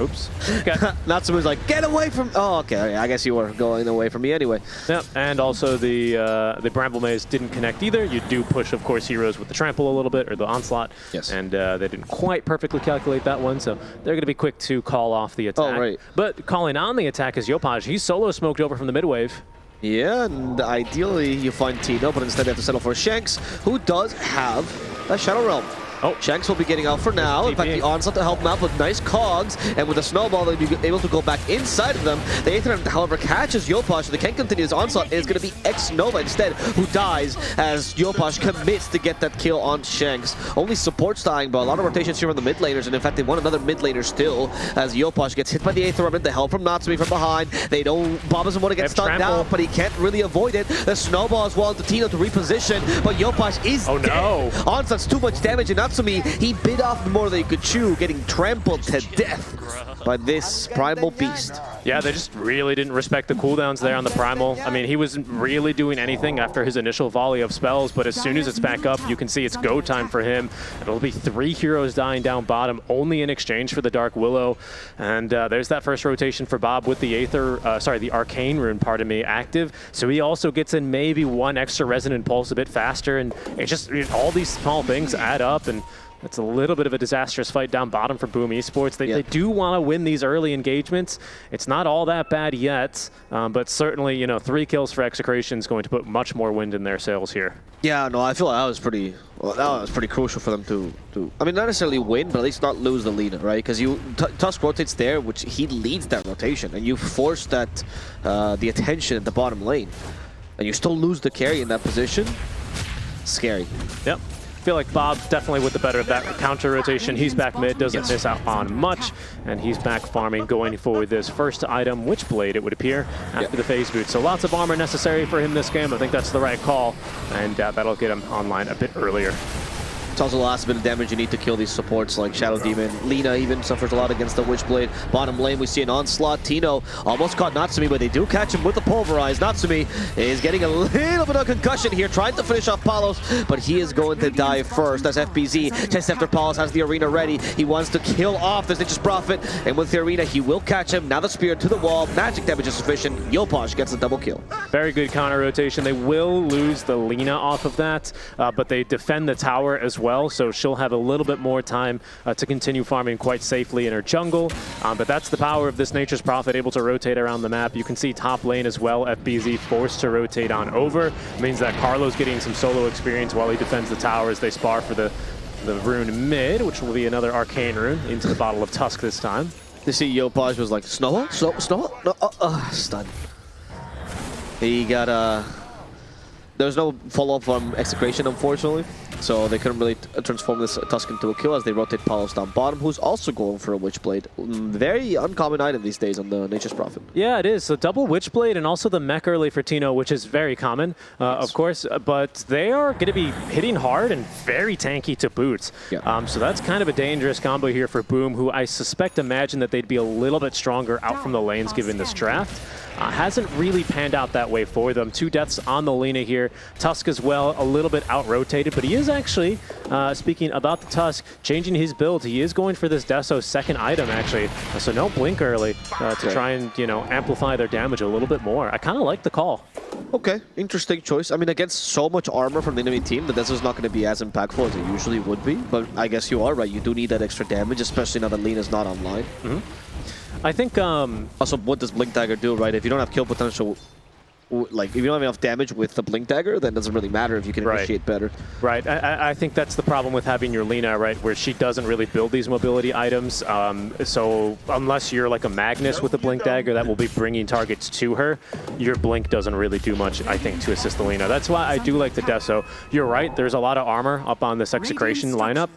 Oops. Okay. Natsume's like, get away from... Oh, okay. I guess you were going away from me anyway. Yep, and also the Bramble Maze didn't connect either. You do push, of course, heroes with the trample a little bit, or the onslaught. Yes. And they didn't quite perfectly calculate that one, so they're going to be quick to call off the attack. Oh, right. But calling on the attack is Yopaj. He's solo smoked over from the mid wave. Yeah, and ideally you find Tino, but instead they have to settle for Shanks, who does have a Shadow Realm. Oh. Shanks will be getting out for now. In fact, the onslaught to help him out with nice cogs, and with the snowball, they'll be able to go back inside of them. The Aether, however, catches Yopaj, so they can't continue his onslaught. It's going to be X-Nova instead, who dies as Yopaj commits to get that kill on Shanks. Only supports dying, but a lot of rotations here on the mid laners, and in fact, they want another mid laner still, as Yopaj gets hit by the Aether Remnant, the help from Natsumi from behind. They don't... Bob doesn't want to get stunned down, but he can't really avoid it. The snowball as well into Tino to reposition, but Yopaj is dead. No. Onslaught's too much damage, and Natsumi, he bit off more than he could chew, getting trampled to death by this primal beast. Yeah, they just really didn't respect the cooldowns there on the primal. I mean, he wasn't really doing anything after his initial volley of spells, but as soon as it's back up, you can see it's go time for him. It'll be 3 heroes dying down bottom, only in exchange for the Dark Willow. And there's that first rotation for Bob with the the Arcane Rune, pardon me, active. So he also gets in maybe 1 extra Resonant Pulse a bit faster, and it's just all these small things add up, and it's a little bit of a disastrous fight down bottom for Boom Esports. They do want to win these early engagements. It's not all that bad yet, but certainly, you know, 3 kills for Execration is going to put much more wind in their sails here. Yeah, no, I feel like that was pretty crucial for them to I mean, not necessarily win, but at least not lose the lead, right? Because Tusk rotates there, which he leads that rotation, and you force that the attention at the bottom lane, and you still lose the carry in that position. Scary. Yep. I feel like Bob definitely with the better of that counter rotation. He's back mid, doesn't miss out on much, and he's back farming, going for this first item, Witchblade, it would appear, after the phase boot. So lots of armor necessary for him this game. I think that's the right call, and that'll get him online a bit earlier. It's also the last bit of damage you need to kill these supports like Shadow Demon. Lina even suffers a lot against the Witchblade. Bottom lane, we see an onslaught. Tino almost caught Natsumi, but they do catch him with the Pulverize. Natsumi is getting a little bit of concussion here, trying to finish off Palos, but he is going to die first. As FBZ, just after Palos has the arena ready, he wants to kill off the Nature's Prophet, and with the arena, he will catch him. Now the spear to the wall. Magic damage is sufficient. Yopaj gets a double kill. Very good counter rotation. They will lose the Lina off of that, but they defend the tower as well, so she'll have a little bit more time to continue farming quite safely in her jungle. But that's the power of this Nature's Prophet, able to rotate around the map. You can see top lane as well, FBZ forced to rotate on over. It means that Carlo's getting some solo experience while he defends the tower as they spar for the rune mid, which will be another Arcane Rune into the Bottle of Tusk this time. You see Yopaj was like, Snowball? Snowball? No, stun. He got there's no follow-up from Execration, unfortunately, so they couldn't really transform this Tusk into a kill as they rotate Palos down bottom, who's also going for a Witchblade. Very uncommon item these days on the Nature's Prophet. Yeah, it is. So double Witchblade and also the mech early for Tino, which is very common, of course, but they are going to be hitting hard and very tanky to boot. Yeah. So that's kind of a dangerous combo here for Boom, who I imagine that they'd be a little bit stronger out from the lanes given this draft. Hasn't really panned out that way for them. 2 deaths on the Lina here. Tusk as well, a little bit out-rotated, but he is actually, speaking about the Tusk, changing his build. He is going for this Deso's second item, actually. So no blink early to try and, you know, amplify their damage a little bit more. I kind of like the call. Okay, interesting choice. I mean, against so much armor from the enemy team, the Deso's not going to be as impactful as it usually would be, but I guess you are right. You do need that extra damage, especially now that Lina's not online. I think... Also, what does Blink Dagger do, right? If you don't have kill potential, like, if you don't have enough damage with the Blink Dagger, then it doesn't really matter if you can initiate better. Right. I think that's the problem with having your Lina, right, where she doesn't really build these mobility items. So unless you're like a Magnus with a Blink Dagger that will be bringing targets to her, your Blink doesn't really do much, I think, to assist the Lina. That's why I do like the Deso. You're right, there's a lot of armor up on this Execration lineup,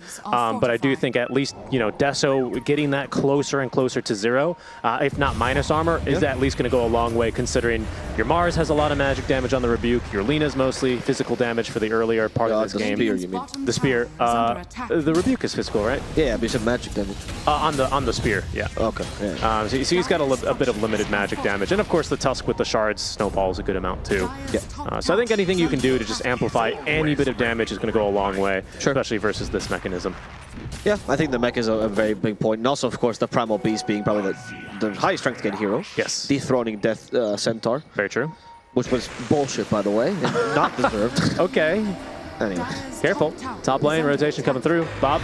but I do think at least, you know, Deso getting that closer and closer to 0, if not minus armor, is at least going to go a long way, considering your Mars has a lot of magic damage on the Rebuke. Your Lina's mostly physical damage for the earlier part of this game. The spear, you mean? The spear. The Rebuke is physical, right? Yeah, but you said magic damage. On the spear, yeah. Okay. Yeah. So he's got a bit of limited magic damage, and of course the Tusk with the shards snowballs a good amount too. Yeah. So I think anything you can do to just amplify any bit of damage is going to go a long way, especially versus this mechanism. Yeah, I think the mech is a very big point. And also, of course, the Primal Beast being probably the highest strength gain hero. Yes. Dethroning Death Centaur. Very true. Which was bullshit, by the way. And not deserved. Okay. Anyway. Careful. Top lane, rotation coming through. Bob.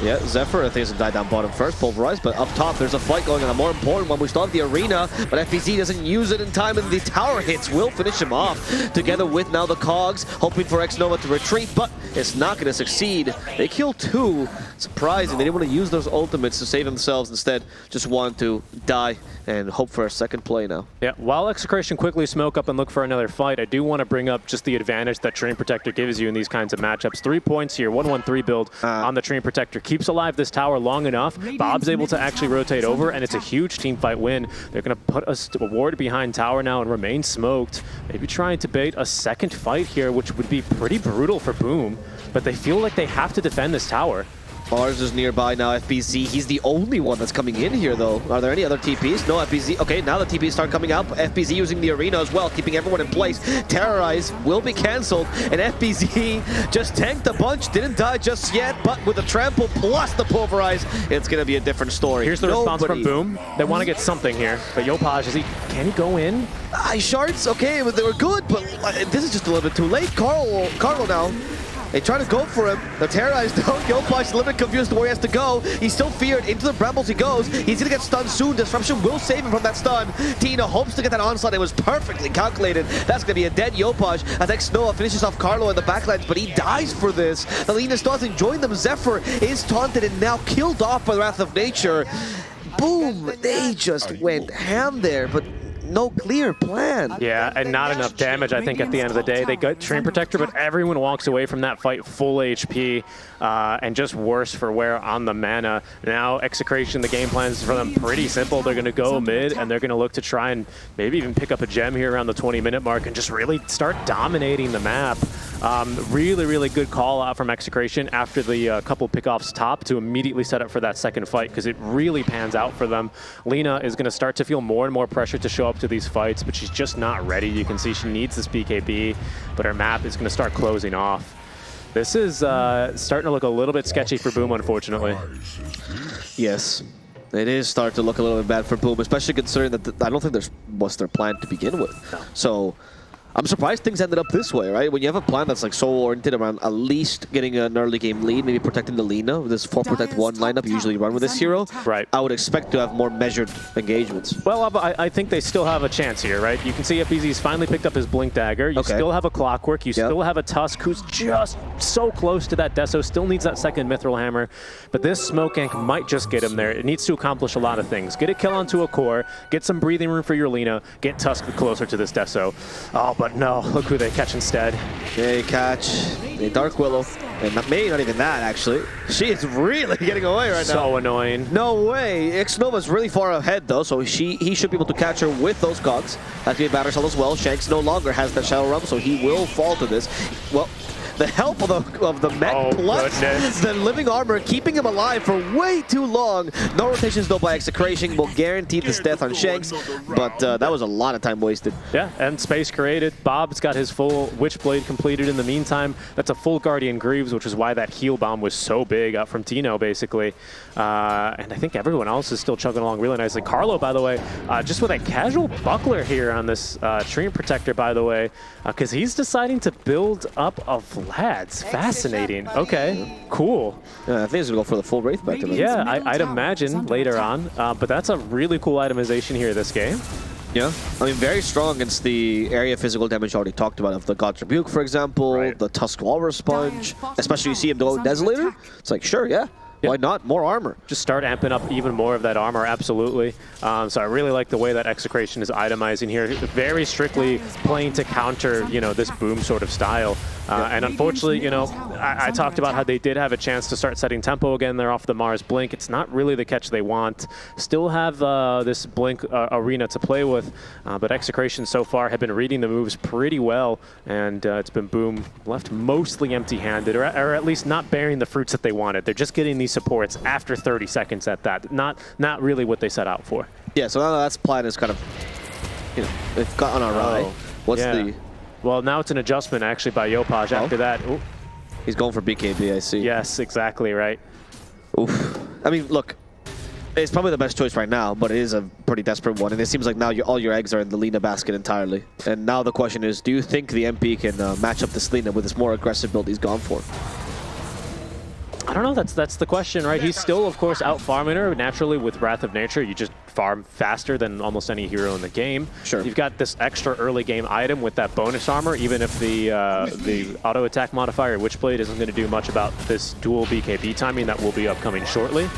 Yeah, Zephyr, I think, is going to die down bottom first, pulverized, but up top, there's a fight going on, a more important one. We still have the arena, but FBZ doesn't use it in time, and the tower hits will finish him off, together with now the Cogs, hoping for X-Nova to retreat, but it's not going to succeed. They kill 2, surprising. They didn't want to use those ultimates to save themselves, instead just want to die and hope for a second play now. Yeah, while Execration quickly smoke up and look for another fight, I do want to bring up just the advantage that Treant Protector gives you in these kinds of matchups. 3 points here, 1-1-3 build on the Treant Protector. Keeps alive this tower long enough. Bob's able to actually rotate over, and it's a huge team fight win. They're going to put a ward behind tower now and remain smoked. Maybe trying to bait a second fight here, which would be pretty brutal for Boom, but they feel like they have to defend this tower. Mars is nearby now, FBZ. He's the only one that's coming in here, though. Are there any other TPs? No, FBZ. Okay, now the TPs start coming up. FBZ using the arena as well, keeping everyone in place. Terrorize will be cancelled, and FBZ just tanked a bunch. Didn't die just yet, but with the trample plus the pulverize, it's going to be a different story. Here's the response from Boom. They want to get something here, but Yopaj, can he go in? Shards, okay, they were good, but this is just a little bit too late. Carlo now. They try to go for him. The terrorized don't. Yopaj's a little bit confused where he has to go. He's still feared. Into the brambles he goes. He's going to get stunned soon. Disruption will save him from that stun. Tina hopes to get that onslaught. It was perfectly calculated. That's going to be a dead Yopaj as X-Noah finishes off Carlo in the backlines, but he dies for this. The Lina doesn't join them. Zephyr is taunted and now killed off by the Wrath of Nature. Boom! They just went ham there, but no clear plan. Yeah, and not enough damage, I think, at the end of the day. They got Treant Protector, but everyone walks away from that fight full HP, and just worse for wear on the mana. Now, Execration, the game plans for them pretty simple. They're going to go mid, and they're going to look to try and maybe even pick up a gem here around the 20-minute mark and just really start dominating the map. Really, really good call out from Execration after the couple pickoffs top to immediately set up for that second fight, because it really pans out for them. Lina is going to start to feel more and more pressure to show up to these fights, but she's just not ready. You can see she needs this BKB, but her map is going to start closing off. This is starting to look a little bit sketchy for Boom, unfortunately. Yes, it is starting to look a little bit bad for Boom, especially considering that I don't think there's what's their plan to begin with. So I'm surprised things ended up this way, right? When you have a plan that's like so oriented around at least getting an early game lead, maybe protecting the Lina, this 4 protect 1 lineup you usually run with this hero, right? I would expect to have more measured engagements. Well, I think they still have a chance here, right? You can see FBZ's finally picked up his Blink Dagger. You still have a Clockwork. You still have a Tusk who's just so close to that Deso, still needs that second Mithril Hammer. But this Smoke Ink might just get him there. It needs to accomplish a lot of things. Get a kill onto a core, get some breathing room for your Lina, get Tusk closer to this Deso. Oh, but no, look who they catch instead. They catch a Dark Willow. And maybe not even that, actually. She is really getting away right now. So annoying. No way. X-Nova's really far ahead, though, so he should be able to catch her with those cogs. That's going to be Batter Cell as well. Shanks no longer has that Shadow Realm, so he will fall to this. Well, the help of the mech plus the living armor, keeping him alive for way too long. No rotations though by Execration will guarantee this death on Shanks, but that was a lot of time wasted. Yeah, and space created. Bob's got his full Witchblade completed in the meantime. That's a full Guardian Greaves, which is why that heal bomb was so big out from Tino, basically. And I think everyone else is still chugging along really nicely. Carlo, by the way, just with a casual buckler here on this Treant Protector, by the way, because he's deciding to build up a Vlad's. Fascinating. Okay, cool. Yeah, I think he's going to go for the full Wraith back to them. Yeah, I'd imagine later on, but that's a really cool itemization here this game. Yeah, I mean, very strong against the area physical damage already talked about of the God's Rebuke, for example, the Tusk Walrus Sponge, especially you see him go Desolator. It's like, sure, yeah. Why not? More armor. Just start amping up even more of that armor, absolutely. So I really like the way that Execration is itemizing here. Very strictly playing to counter, you know, this Boom sort of style. And unfortunately, you know, I talked about how they did have a chance to start setting tempo again. They're off the Mars Blink. It's not really the catch they want. Still have this Blink arena to play with, but Execration so far have been reading the moves pretty well, and it's been Boom left mostly empty-handed, or at least not bearing the fruits that they wanted. They're just getting these supports after 30 seconds at that. Not really what they set out for. Yeah, so now that's plan is kind of, you know, they've got on our ride. What's the... Well, now it's an adjustment actually by Yopaj after that. Ooh. He's going for BKB, I see. Yes, exactly right. Oof. I mean, look, it's probably the best choice right now, but it is a pretty desperate one. And it seems like now all your eggs are in the Lina basket entirely. And now the question is, do you think the MP can match up this Lina with this more aggressive build he's gone for? I don't know, that's the question, right? He's still, of course, out farming her. Naturally, with Wrath of Nature, you just farm faster than almost any hero in the game. Sure. You've got this extra early game item with that bonus armor, even if the auto attack modifier Witchblade isn't going to do much about this dual BKB timing that will be upcoming shortly.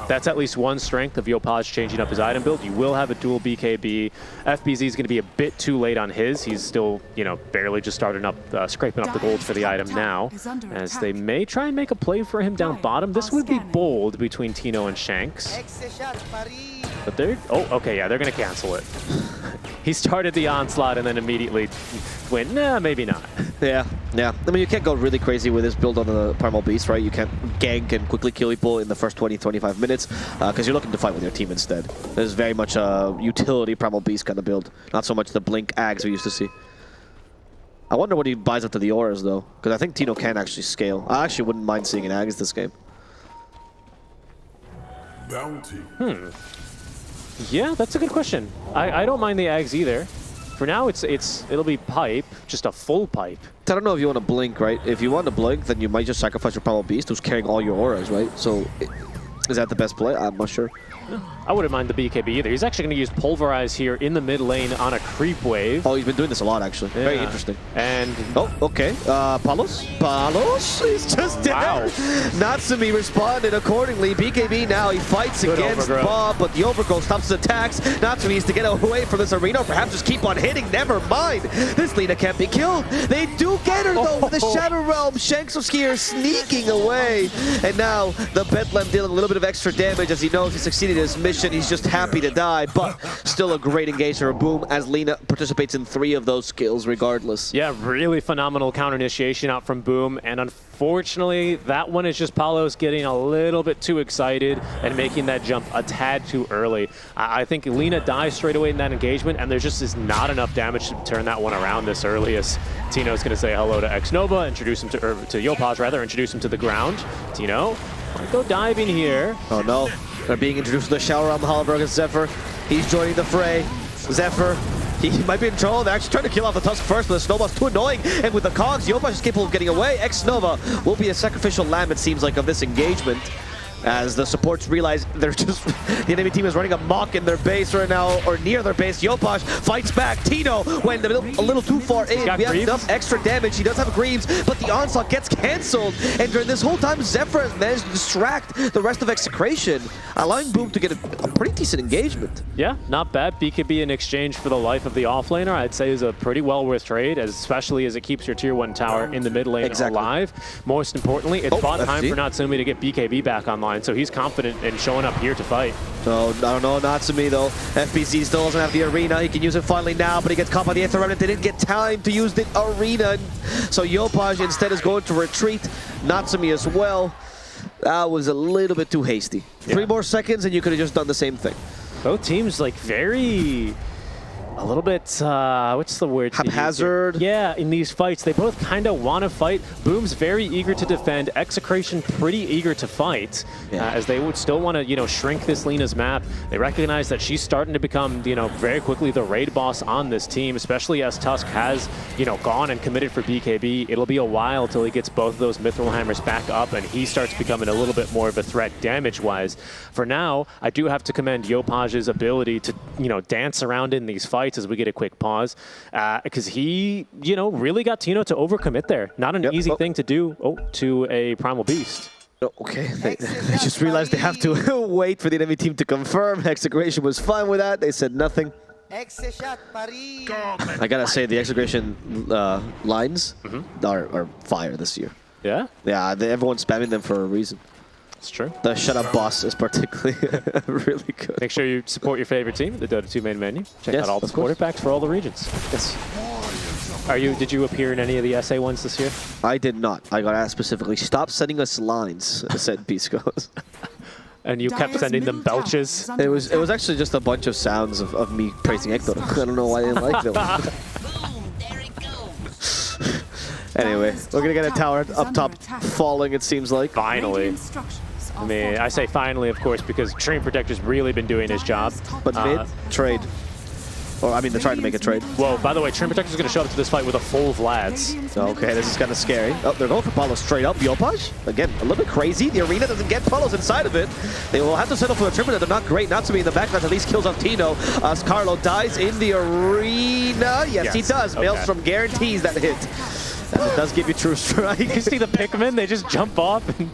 That's at least one strength of Yopaj changing up his item build. You will have a dual BKB. FBZ is going to be a bit too late on his. He's still, you know, barely just starting up, scraping up the gold for the item now, as they may try and make a play for him down bottom. This would be bold between Tino and Shanks. But they're, oh, okay, yeah, they're going to cancel it. He started the onslaught and then immediately went, nah, maybe not. Yeah. I mean, you can't go really crazy with this build on the Primal Beast, right? You can't gank and quickly kill people in the first 20-25 minutes because you're looking to fight with your team instead. This is very much a utility Primal Beast kind of build, not so much the blink Ags we used to see. I wonder what he buys up to the auras, though, because I think Tino can actually scale. I actually wouldn't mind seeing an Ags this game. Bounty. Yeah, that's a good question. I don't mind the Ags either. For now, it'll be pipe, just a full pipe. I don't know if you want to blink, right? If you want to blink, then you might just sacrifice your Primal Beast, who's carrying all your auras, right? So, is that the best play? I'm not sure. I wouldn't mind the BKB either. He's actually going to use Pulverize here in the mid lane on a creep wave. Oh, he's been doing this a lot, actually. Yeah. Very interesting. And oh, okay. Palos is just dead. Wow. Natsumi responded accordingly. BKB now, he fights Good against overgrowth. Bob, but the overgrowth stops his attacks. Natsumi needs to get away from this arena, or perhaps just keep on hitting. Never mind. This Lina can't be killed. They do get her, though, with the Shadow Realm. Shanks of Skier sneaking away. And now the Bedlam dealing a little bit of extra damage as he knows he succeeded in his mission. He's just happy to die, but still a great engagement for Boom as Lina participates in 3 of those skills regardless. yeah, really phenomenal counter initiation out from Boom, and unfortunately, that one is just Palos getting a little bit too excited and making that jump a tad too early. I think Lina dies straight away in that engagement, and there just is not enough damage to turn that one around this early, as Tino's going to say hello to Xnova, introduce him to Yopaj rather, introduce him to the ground. Tino might go diving here. Oh no, they're being introduced to the Shower Realm, however, against Zephyr. He's joining the fray. Zephyr, he might be in trouble. They're actually trying to kill off the Tusk first, but the Snowball's too annoying. And with the Cogs, Yopaj is capable of getting away. Xnova will be a sacrificial lamb, it seems like, of this engagement. As the supports realize they're just, the enemy team is running amok in their base right now, or near their base. Yopaj fights back. Tino went a little too far in. We have enough extra damage. He does have Greaves, but the onslaught gets cancelled. And during this whole time, Zephyr has managed to distract the rest of Execration, allowing Boom to get a pretty decent engagement. Yeah, not bad. BKB in exchange for the life of the offlaner, I'd say, is a pretty well worth trade, especially as it keeps your tier 1 tower in the mid lane alive. Most importantly, it's bought time for Natsumi to get BKB back online, so he's confident in showing up here to fight. So, I don't know, Natsumi though. FBC still doesn't have the arena. He can use it finally now, but he gets caught by the Aether Remnant. They didn't get time to use the arena. So Yopaj instead is going to retreat. Natsumi as well. That was a little bit too hasty. Yeah. 3 more seconds and you could have just done the same thing. Both teams like very... a little bit, what's the word? Haphazard. Yeah, in these fights, they both kind of want to fight. Boom's very eager to defend. Execration pretty eager to fight, as they would still want to, you know, shrink this Lina's map. They recognize that she's starting to become, you know, very quickly the raid boss on this team, especially as Tusk has, you know, gone and committed for BKB. It'll be a while till he gets both of those Mithril Hammers back up and he starts becoming a little bit more of a threat damage-wise. For now, I do have to commend Yopaj's ability to, you know, dance around in these fights as we get a quick pause, because he, you know, really got Tino to overcommit there. Not an easy thing to do to a Primal Beast. Okay, they just realized they have to wait for the enemy team to confirm. Execration was fine with that. They said nothing. I gotta say, the Execration lines are fire this year. Yeah? Yeah, everyone's spamming them for a reason. It's true. The Shut Up Boss is particularly really good. Make sure you support your favorite team, the Dota 2 main menu. Check out all the supporter packs for all the regions. Yes. Did you appear in any of the SA ones this year? I did not. I got asked specifically, stop sending us lines, said Piscos. And you kept sending them belches? It was actually just a bunch of sounds of me praising Hector. I don't know why I didn't like them. Anyway, we're gonna get a tower up top falling, it seems like. Finally. I mean, I say finally, of course, because Train Protector's really been doing his job. But mid, trade. Or, I mean, they're trying to make a trade. Whoa, by the way, Train Protector's going to show up to this fight with a full Vlads. Okay, this is kind of scary. Oh, they're going for Palos straight up. Yopaj, again, a little bit crazy. The arena doesn't get Palos inside of it. They will have to settle for a triple. They're not great. Not to be in the backline, at least kills off Tino. As Carlo dies in the arena. Yes, he does. Okay. Maelstrom guarantees that hit. And it does give you true strike. You see the Pikmin, they just jump off. And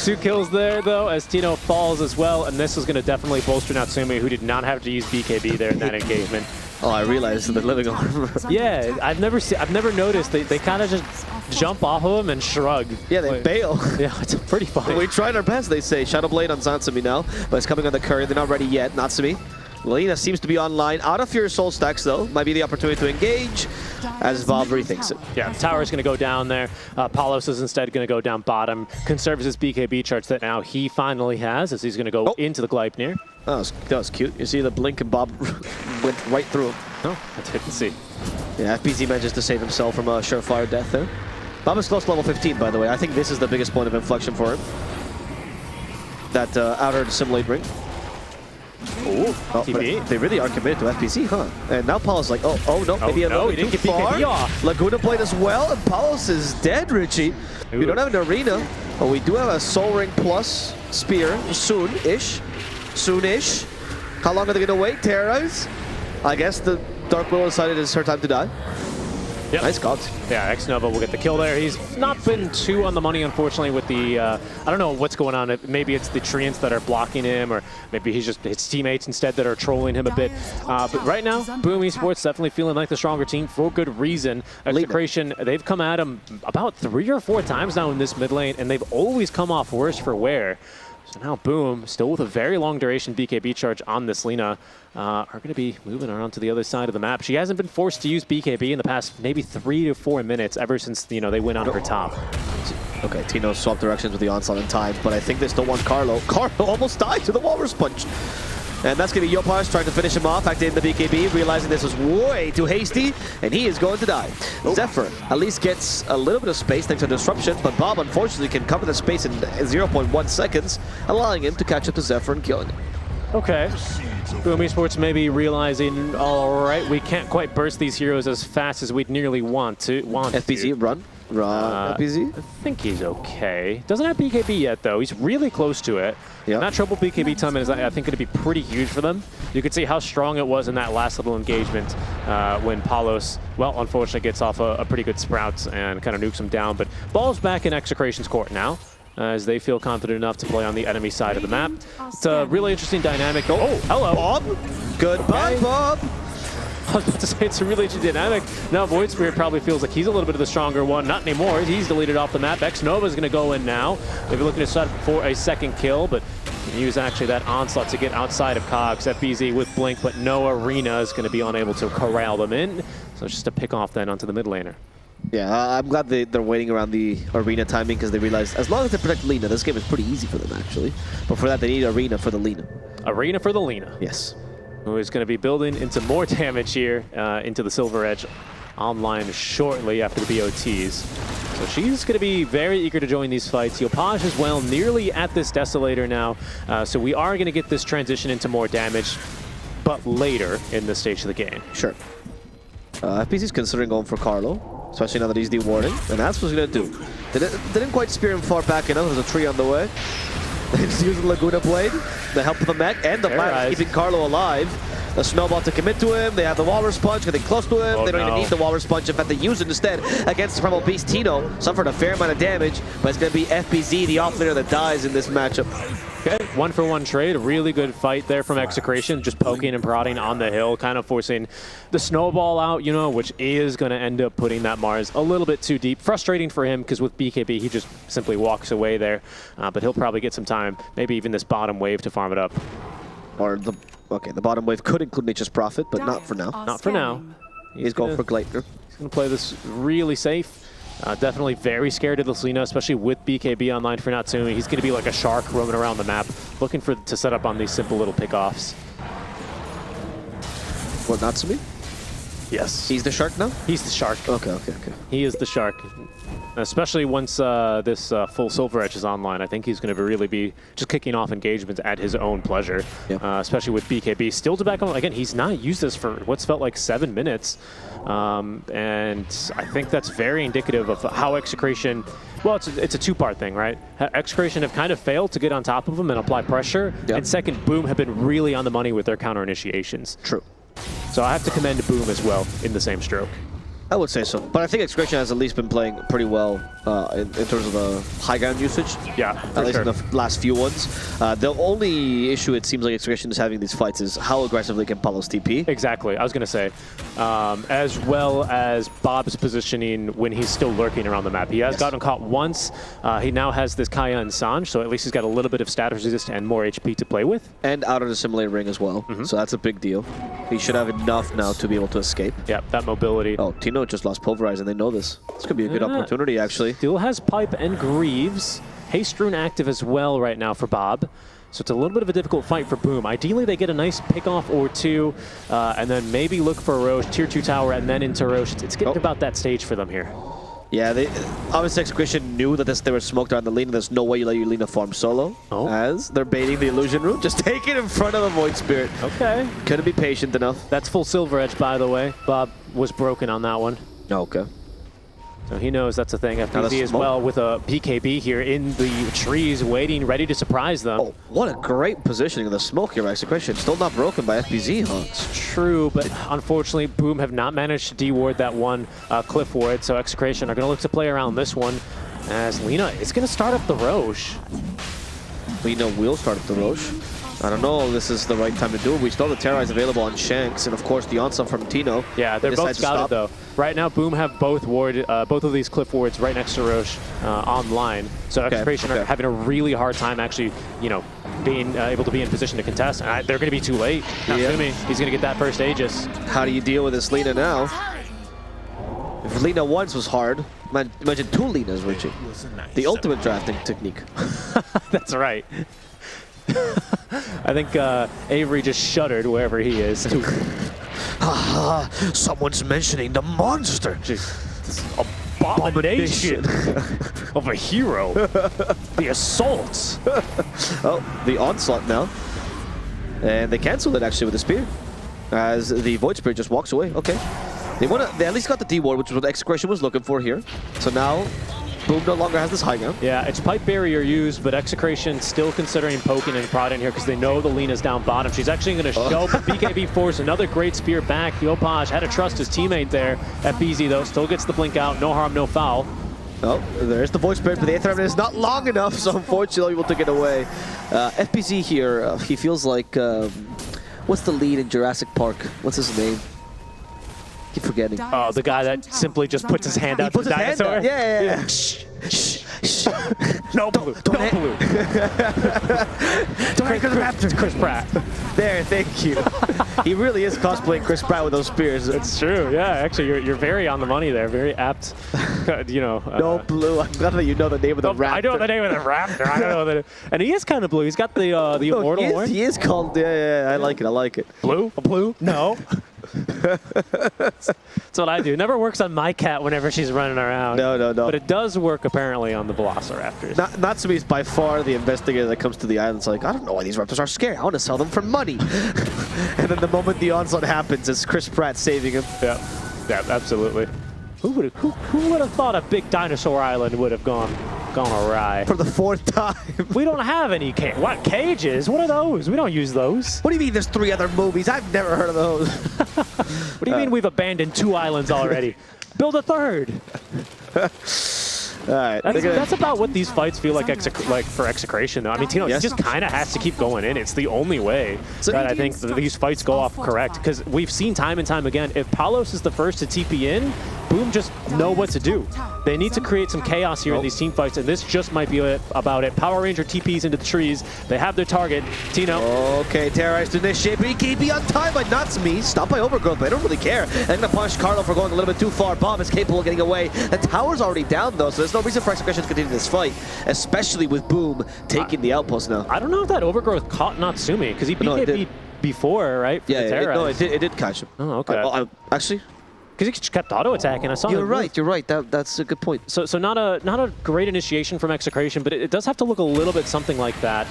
2 kills there, though, as Tino falls as well. And this is going to definitely bolster Natsumi, who did not have to use BKB there in that engagement. Oh, I realized the living armor. Yeah, I've never noticed. They kind of just jump off of him and shrug. Yeah, they bail. Yeah, it's pretty funny. We tried our best, they say. Shadow Blade on Natsumi now, but it's coming on the curry. They're not ready yet. Natsumi. Lina seems to be online. Out of your soul stacks, though. Might be the opportunity to engage as Bob rethinks it. Yeah, Tower's going to go down there. Palos is instead going to go down bottom. Conserves his BKB charts that now he finally has, as he's going to go into the Gleipnir. That was cute. You see the blink and Bob went right through him. Oh, I didn't see. Yeah, FPZ manages to save himself from a surefire death there. Bob is close to level 15, by the way. I think this is the biggest point of inflection for him. That outer dissimulate ring. Oh, TP. They really are committed to FPC, huh? And now Palos like, oh no, maybe a little he bit didn't too get far. BKB off. Laguna played as well, and Palos is dead, Richie. We don't have an arena, but we do have a Soul Ring plus Spear soon-ish. Soon-ish. How long are they going to wait? Terrorize? I guess the Dark Willow decided it's her time to die. Yep. Nice gods. Yeah, X-Nova will get the kill there. He's not been too on the money, unfortunately, with the... I don't know what's going on. Maybe it's the Treants that are blocking him, or maybe he's just his teammates instead that are trolling him a bit. But right now, Boom Esports definitely feeling like the stronger team for good reason. Execration, they've come at him about 3 or 4 times now in this mid lane, and they've always come off worse for wear. So now Boom, still with a very long duration BKB charge on this Lina, are going to be moving around to the other side of the map. She hasn't been forced to use BKB in the past maybe 3 to 4 minutes ever since, they went on her top. Okay, Tino swapped directions with the onslaught in time, but I think they still want Carlo. Carlo almost died to the Walrus Punch. And that's going to be Yopaj trying to finish him off, activating the BKB, realizing this was way too hasty, and he is going to die. Zephyr at least gets a little bit of space thanks to Disruption, but Bob unfortunately can cover the space in 0.1 seconds, allowing him to catch up to Zephyr and killing him. Okay. Boom Esports may be realizing, all right, we can't quite burst these heroes as fast as we'd nearly want to. FPZ, run. FPZ? I think he's okay. Doesn't have BKB yet, though. He's really close to it. Yep. That triple BKB time is, I think, going to be pretty huge for them. You could see how strong it was in that last little engagement when Palos, well, unfortunately gets off a pretty good Sprouts and kind of nukes him down. But ball's back in Execration's court now, as they feel confident enough to play on the enemy side of the map. It's a really interesting dynamic. Oh, hello. Bob? Goodbye, Bob. I was about to say, it's a really interesting dynamic. Now Void Spirit probably feels like he's a little bit of the stronger one. Not anymore. He's deleted off the map. X-Nova is going to go in now. Maybe looking to set for a second kill, but can use actually that onslaught to get outside of Cogs. FBZ with Blink, but no Arena is going to be unable to corral them in. So it's just a pick off then onto the mid laner. Yeah, I'm glad they're waiting around the Arena timing because they realized as long as they protect Lina, this game is pretty easy for them actually. But for that, they need Arena for the Lina. Arena for the Lina. Yes. Who is going to be building into more damage here into the Silver Edge online shortly after the BOTs. So she's going to be very eager to join these fights. Yopaj as well, nearly at this Desolator now. So we are going to get this transition into more damage, but later in this stage of the game. Sure. FPC's considering going for Carlo, especially now that he's dewarding, and that's what he's going to do. They didn't quite spear him far back enough. There's a tree on the way. He's using Laguna Blade, the help of the mech, and the Blast keeping Carlo alive. The Snowball to commit to him. They have the Walrus Punch getting close to him. They don't even need the Walrus Punch. In fact, they use it instead against the Primal Beast. Tino suffered a fair amount of damage, but it's going to be FBZ, the offlaner, that dies in this matchup. Okay, 1-for-1 trade. A really good fight there from Execration, just poking and prodding on the hill, kind of forcing the Snowball out, which is going to end up putting that Mars a little bit too deep. Frustrating for him because with BKB, he just simply walks away there. But he'll probably get some time, maybe even this bottom wave to farm it up. Or the bottom wave could include Nature's Prophet, but not for now. Not for now. He's going for Gleipnir. He's going to play this really safe. Definitely very scared of the Lina, especially with BKB online for Natsumi. He's going to be like a shark roaming around the map, looking to set up on these simple little pickoffs. What, Natsumi? Yes. He's the shark now? He's the shark. Okay. He is the shark. Especially once this full Silver Edge is online, I think he's going to really be just kicking off engagements at his own pleasure, especially with BKB. Still to back on, again, he's not used this for what's felt like 7 minutes. And I think that's very indicative of how Execration, well, it's a two-part thing, right? Execration have kind of failed to get on top of him and apply pressure. And second, Boom have been really on the money with their counter initiations. True. So I have to commend Boom as well in the same stroke. I would say so, but I think Execration has at least been playing pretty well in terms of the high ground usage. Yeah, at least in the last few ones. The only issue it seems like Execration is having these fights is how aggressively can Palos TP. Exactly, I was going to say, as well as Bob's positioning when he's still lurking around the map. He has gotten caught once. He now has this Kaya and Sanj, so at least he's got a little bit of status resist and more HP to play with. And out of the simulator ring as well, so that's a big deal. He should have enough now to be able to escape. Yeah, that mobility. Oh, Tino just lost Pulverize and they know this. This could be a good opportunity actually. Still has Pipe and Greaves. Haste Rune active as well right now for Bob. So it's a little bit of a difficult fight for Boom. Ideally they get a nice pick-off or two, and then maybe look for a Roche, tier 2 tower, and then into Roche. It's getting about that stage for them here. Yeah, obviously Execration knew that they were smoked around the Lina. There's no way you let your Lina farm solo. As they're baiting the illusion room. Just take it in front of the Void Spirit. Okay. Couldn't be patient enough. That's full Silver Edge, by the way. Bob was broken on that one. Okay. So he knows that's a thing. FPZ as well with a BKB here in the trees, waiting, ready to surprise them. Oh, what a great positioning of the smoke here by Execration. Still not broken by FPZ, huh? It's true, but unfortunately, Boom have not managed to de-ward that one cliff ward, so Execration are going to look to play around this one as Lina is going to start up the Roche. Lina will start up the Roche. I don't know if this is the right time to do it. We still have the Terrorize available on Shanks, and of course the onslaught from Tino. Yeah, they're both scouted though. Right now, Boom have both of these cliff wards right next to Roche online. So Execration are having a really hard time actually, you know, being able to be in position to contest. And they're going to be too late. Assuming he's going to get that first Aegis. How do you deal with this Lina now? If Lina once was hard, imagine 2 Linas, Richie. The ultimate drafting technique. That's right. I think Avery just shuddered wherever he is. Someone's mentioning the monster. This abomination of a hero. The assaults. Oh, the onslaught now. And they canceled it actually with the spear. As the Void Spirit just walks away. Okay. They at least got the D-ward, which is what Execration was looking for here. So now Boom no longer has this high ground. Yeah, it's Pipe Barrier used, but Execration still considering poking and prodding here because they know the Lina's down bottom. She's actually going to show BKB force another great spear back. Yopaj had to trust his teammate there. FBZ though still gets the blink out. No harm, no foul. Oh, there's the Void Spirit, but the Aether is not long enough, so unfortunately we'll take it away. FBZ here, he feels like, what's the lead in Jurassic Park? What's his name? Keep forgetting. Oh, the guy that simply just puts his hand out to the dinosaur? Yeah. No blue. No blue. Chris Pratt. There, thank you. He really is cosplaying Chris Pratt with those spears. It's true. Yeah, actually, you're very on the money there. Very apt. You know. No blue. I'm glad that you know the name of the raptor. I know the name of the raptor. I don't know and he is kind of blue. He's got the immortal horn. He is called. Yeah. I like it. Blue? A blue? No. That's what I do. Never works on my cat whenever she's running around. No. But it does work apparently on the Velociraptors. Natsumi is by far the investigator that comes to the island. It's like, I don't know why these raptors are scary. I want to sell them for money. And then the moment the onslaught happens, it's Chris Pratt saving him. Yeah, absolutely. Who would have thought a big dinosaur island would have gone awry? For the 4th time. We don't have any cages? What are those? We don't use those. What do you mean there's 3 other movies? I've never heard of those. What do you mean we've abandoned 2 islands already? Build a 3rd. All right. That's about what these fights feel like for Execration, though. I mean, Tino just kind of has to keep going in. It's the only way that I think these fights go off correct. Because we've seen time and time again, if Palos is the first to TP in, Boom just know what to do. They need to create some chaos here in these team fights, and this just might be about it. Power Ranger TPs into the trees. They have their target. Tino. Okay, terrorized to initiate, but BKB on time by Natsumi. Stopped by Overgrowth, but I don't really care. They're going to punish Carlo for going a little bit too far. Bob is capable of getting away. The tower's already down, though, so there's no reason for Execration to continue this fight, especially with Boom taking the outpost now. I don't know if that Overgrowth caught Natsumi, because he BKB'd before, right? Yeah, it did catch him. Oh, okay. Actually, because he just kept auto attacking. I saw. You're right. You're right. That's a good point. So not a great initiation from Execration, but it does have to look a little bit something like that.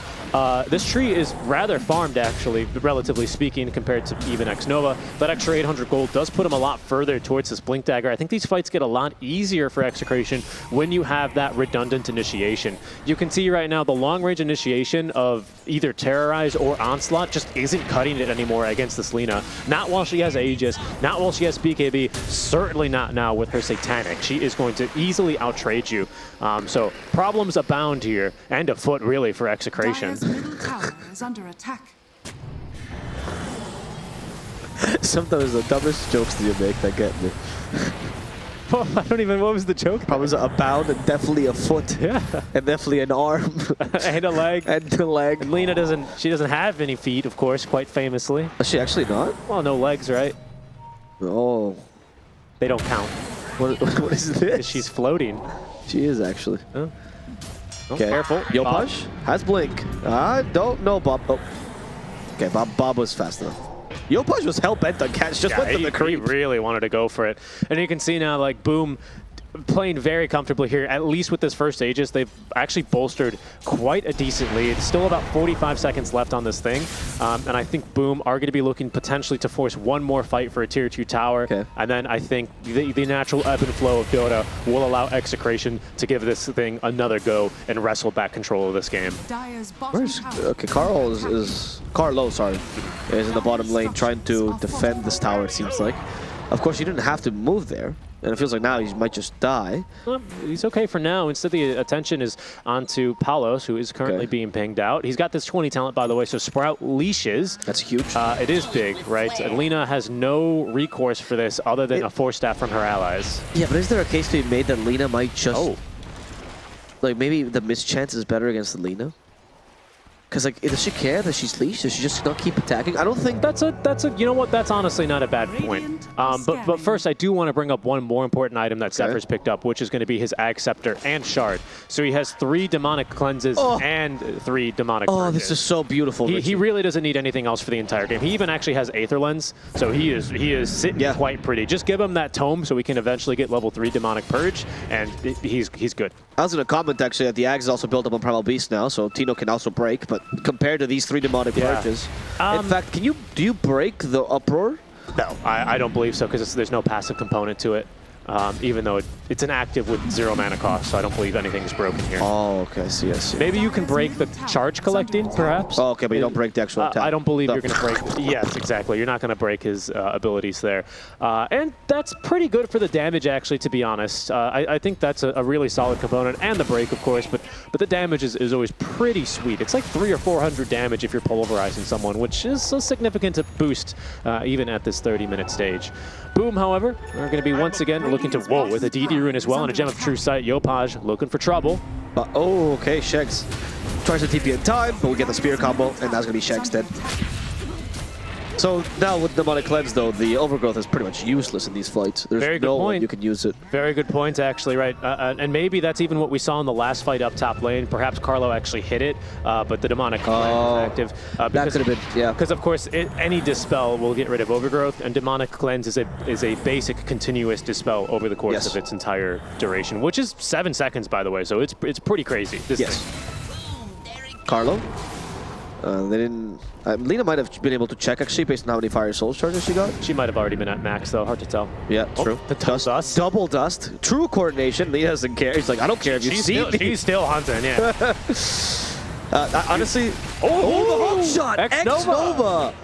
This tree is rather farmed, actually, relatively speaking, compared to even X-Nova. That extra 800 gold does put him a lot further towards this Blink Dagger. I think these fights get a lot easier for Execration when you have that redundant initiation. You can see right now the long-range initiation of either Terrorize or Onslaught just isn't cutting it anymore against this Lina. Not while she has Aegis, not while she has BKB, certainly not now with her Satanic. She is going to easily outtrade you. So problems abound here, and afoot really for Execration. Dire's middle tower is under attack. Sometimes the dumbest jokes that you make that get me. Oh, I don't even, what was the joke? Probably a bound and definitely a foot. Yeah. And definitely an arm. And a leg. And a leg. And Lina doesn't have any feet, of course, quite famously. Is she actually not? Well, no legs, right? Oh. They don't count. What is this? She's floating. She is actually. Oh. Oh, Okay. careful. Yopaj has Blink. I don't know, Bob. Oh. Okay, Bob was fast enough. Yopaj was hell-bent on catch, just went to the he creep. really wanted to go for it. And you can see now, like, Boom playing very comfortably here, at least with this first Aegis. They've actually bolstered quite a decent lead. Still about 45 seconds left on this thing. And I think Boom are going to be looking potentially to force one more fight for a tier 2 tower. Okay. And then I think the natural ebb and flow of Dota will allow Execration to give this thing another go and wrestle back control of this game. Where's... Okay, Carlo is in the bottom lane trying to defend this tower, it seems like. Of course, he didn't have to move there. And it feels like now he might just die. Well, he's okay for now. Instead, the attention is onto Palos, who is currently being pinged out. He's got this 20 talent, by the way, so Sprout leashes. That's huge. It is big, right? Lina has no recourse for this other than a force staff from her allies. Yeah, but is there a case to be made that Lina might just... Oh. Like, maybe the mischance is better against the Lina? Because, like, does she care that she's leashed? Does she just not keep attacking? I don't think... That's a you know what? That's honestly not a bad point. But first, I do want to bring up one more important item that Zephyr's picked up, which is going to be his Ag Scepter and Shard. So he has 3 demonic cleanses and 3 demonic purges. This is so beautiful. He really doesn't need anything else for the entire game. He even actually has Aether Lens, so he is sitting quite pretty. Just give him that tome so we can eventually get level 3 demonic purge, and he's good. I was going to comment actually that the Ags is also built up on Primal Beast now, so Tino can also break, but compared to these 3 demonic purges, in fact, do you break the Uproar? No, I don't believe so, because there's no passive component to it. Even though it's an active with 0 mana cost, so I don't believe anything is broken here. Oh, okay, I see. Maybe you can break the charge collecting, perhaps? Oh, okay, but you don't break the actual attack. I don't believe you're going to break... Yes, exactly. You're not going to break his abilities there. And that's pretty good for the damage, actually, to be honest. I think that's a really solid component, and the break, of course, but the damage is always pretty sweet. It's like 300 or 400 damage if you're pulverizing someone, which is a significant boost, even at this 30-minute stage. Boom, however, are going to be once again looking to, with a DD rune as well and a Gem of True Sight. Yopaj looking for trouble. Okay, Shegs tries to TP in time, but we get the spear combo, and that's going to be Shegs dead. So now with Demonic Cleanse, though, the Overgrowth is pretty much useless in these fights. There's no way you can use it. Very good point, actually, right? And maybe that's even what we saw in the last fight up top lane. Perhaps Carlo actually hit it, but the Demonic Cleanse is active. That could have been, yeah. Because, of course, any Dispel will get rid of Overgrowth, and Demonic Cleanse is a basic continuous Dispel over the course of its entire duration, which is 7 seconds, by the way, so it's pretty crazy. This thing. Carlo? They didn't... Lina might have been able to check, actually, based on how many Fire Soul charges she got. She might have already been at max, though. Hard to tell. Yeah, true. The dust. Double dust. True coordination. Lina doesn't care. He's like, I don't care if you see me. She's still hunting, yeah. Honestly... Oh, the hook shot! X-Nova!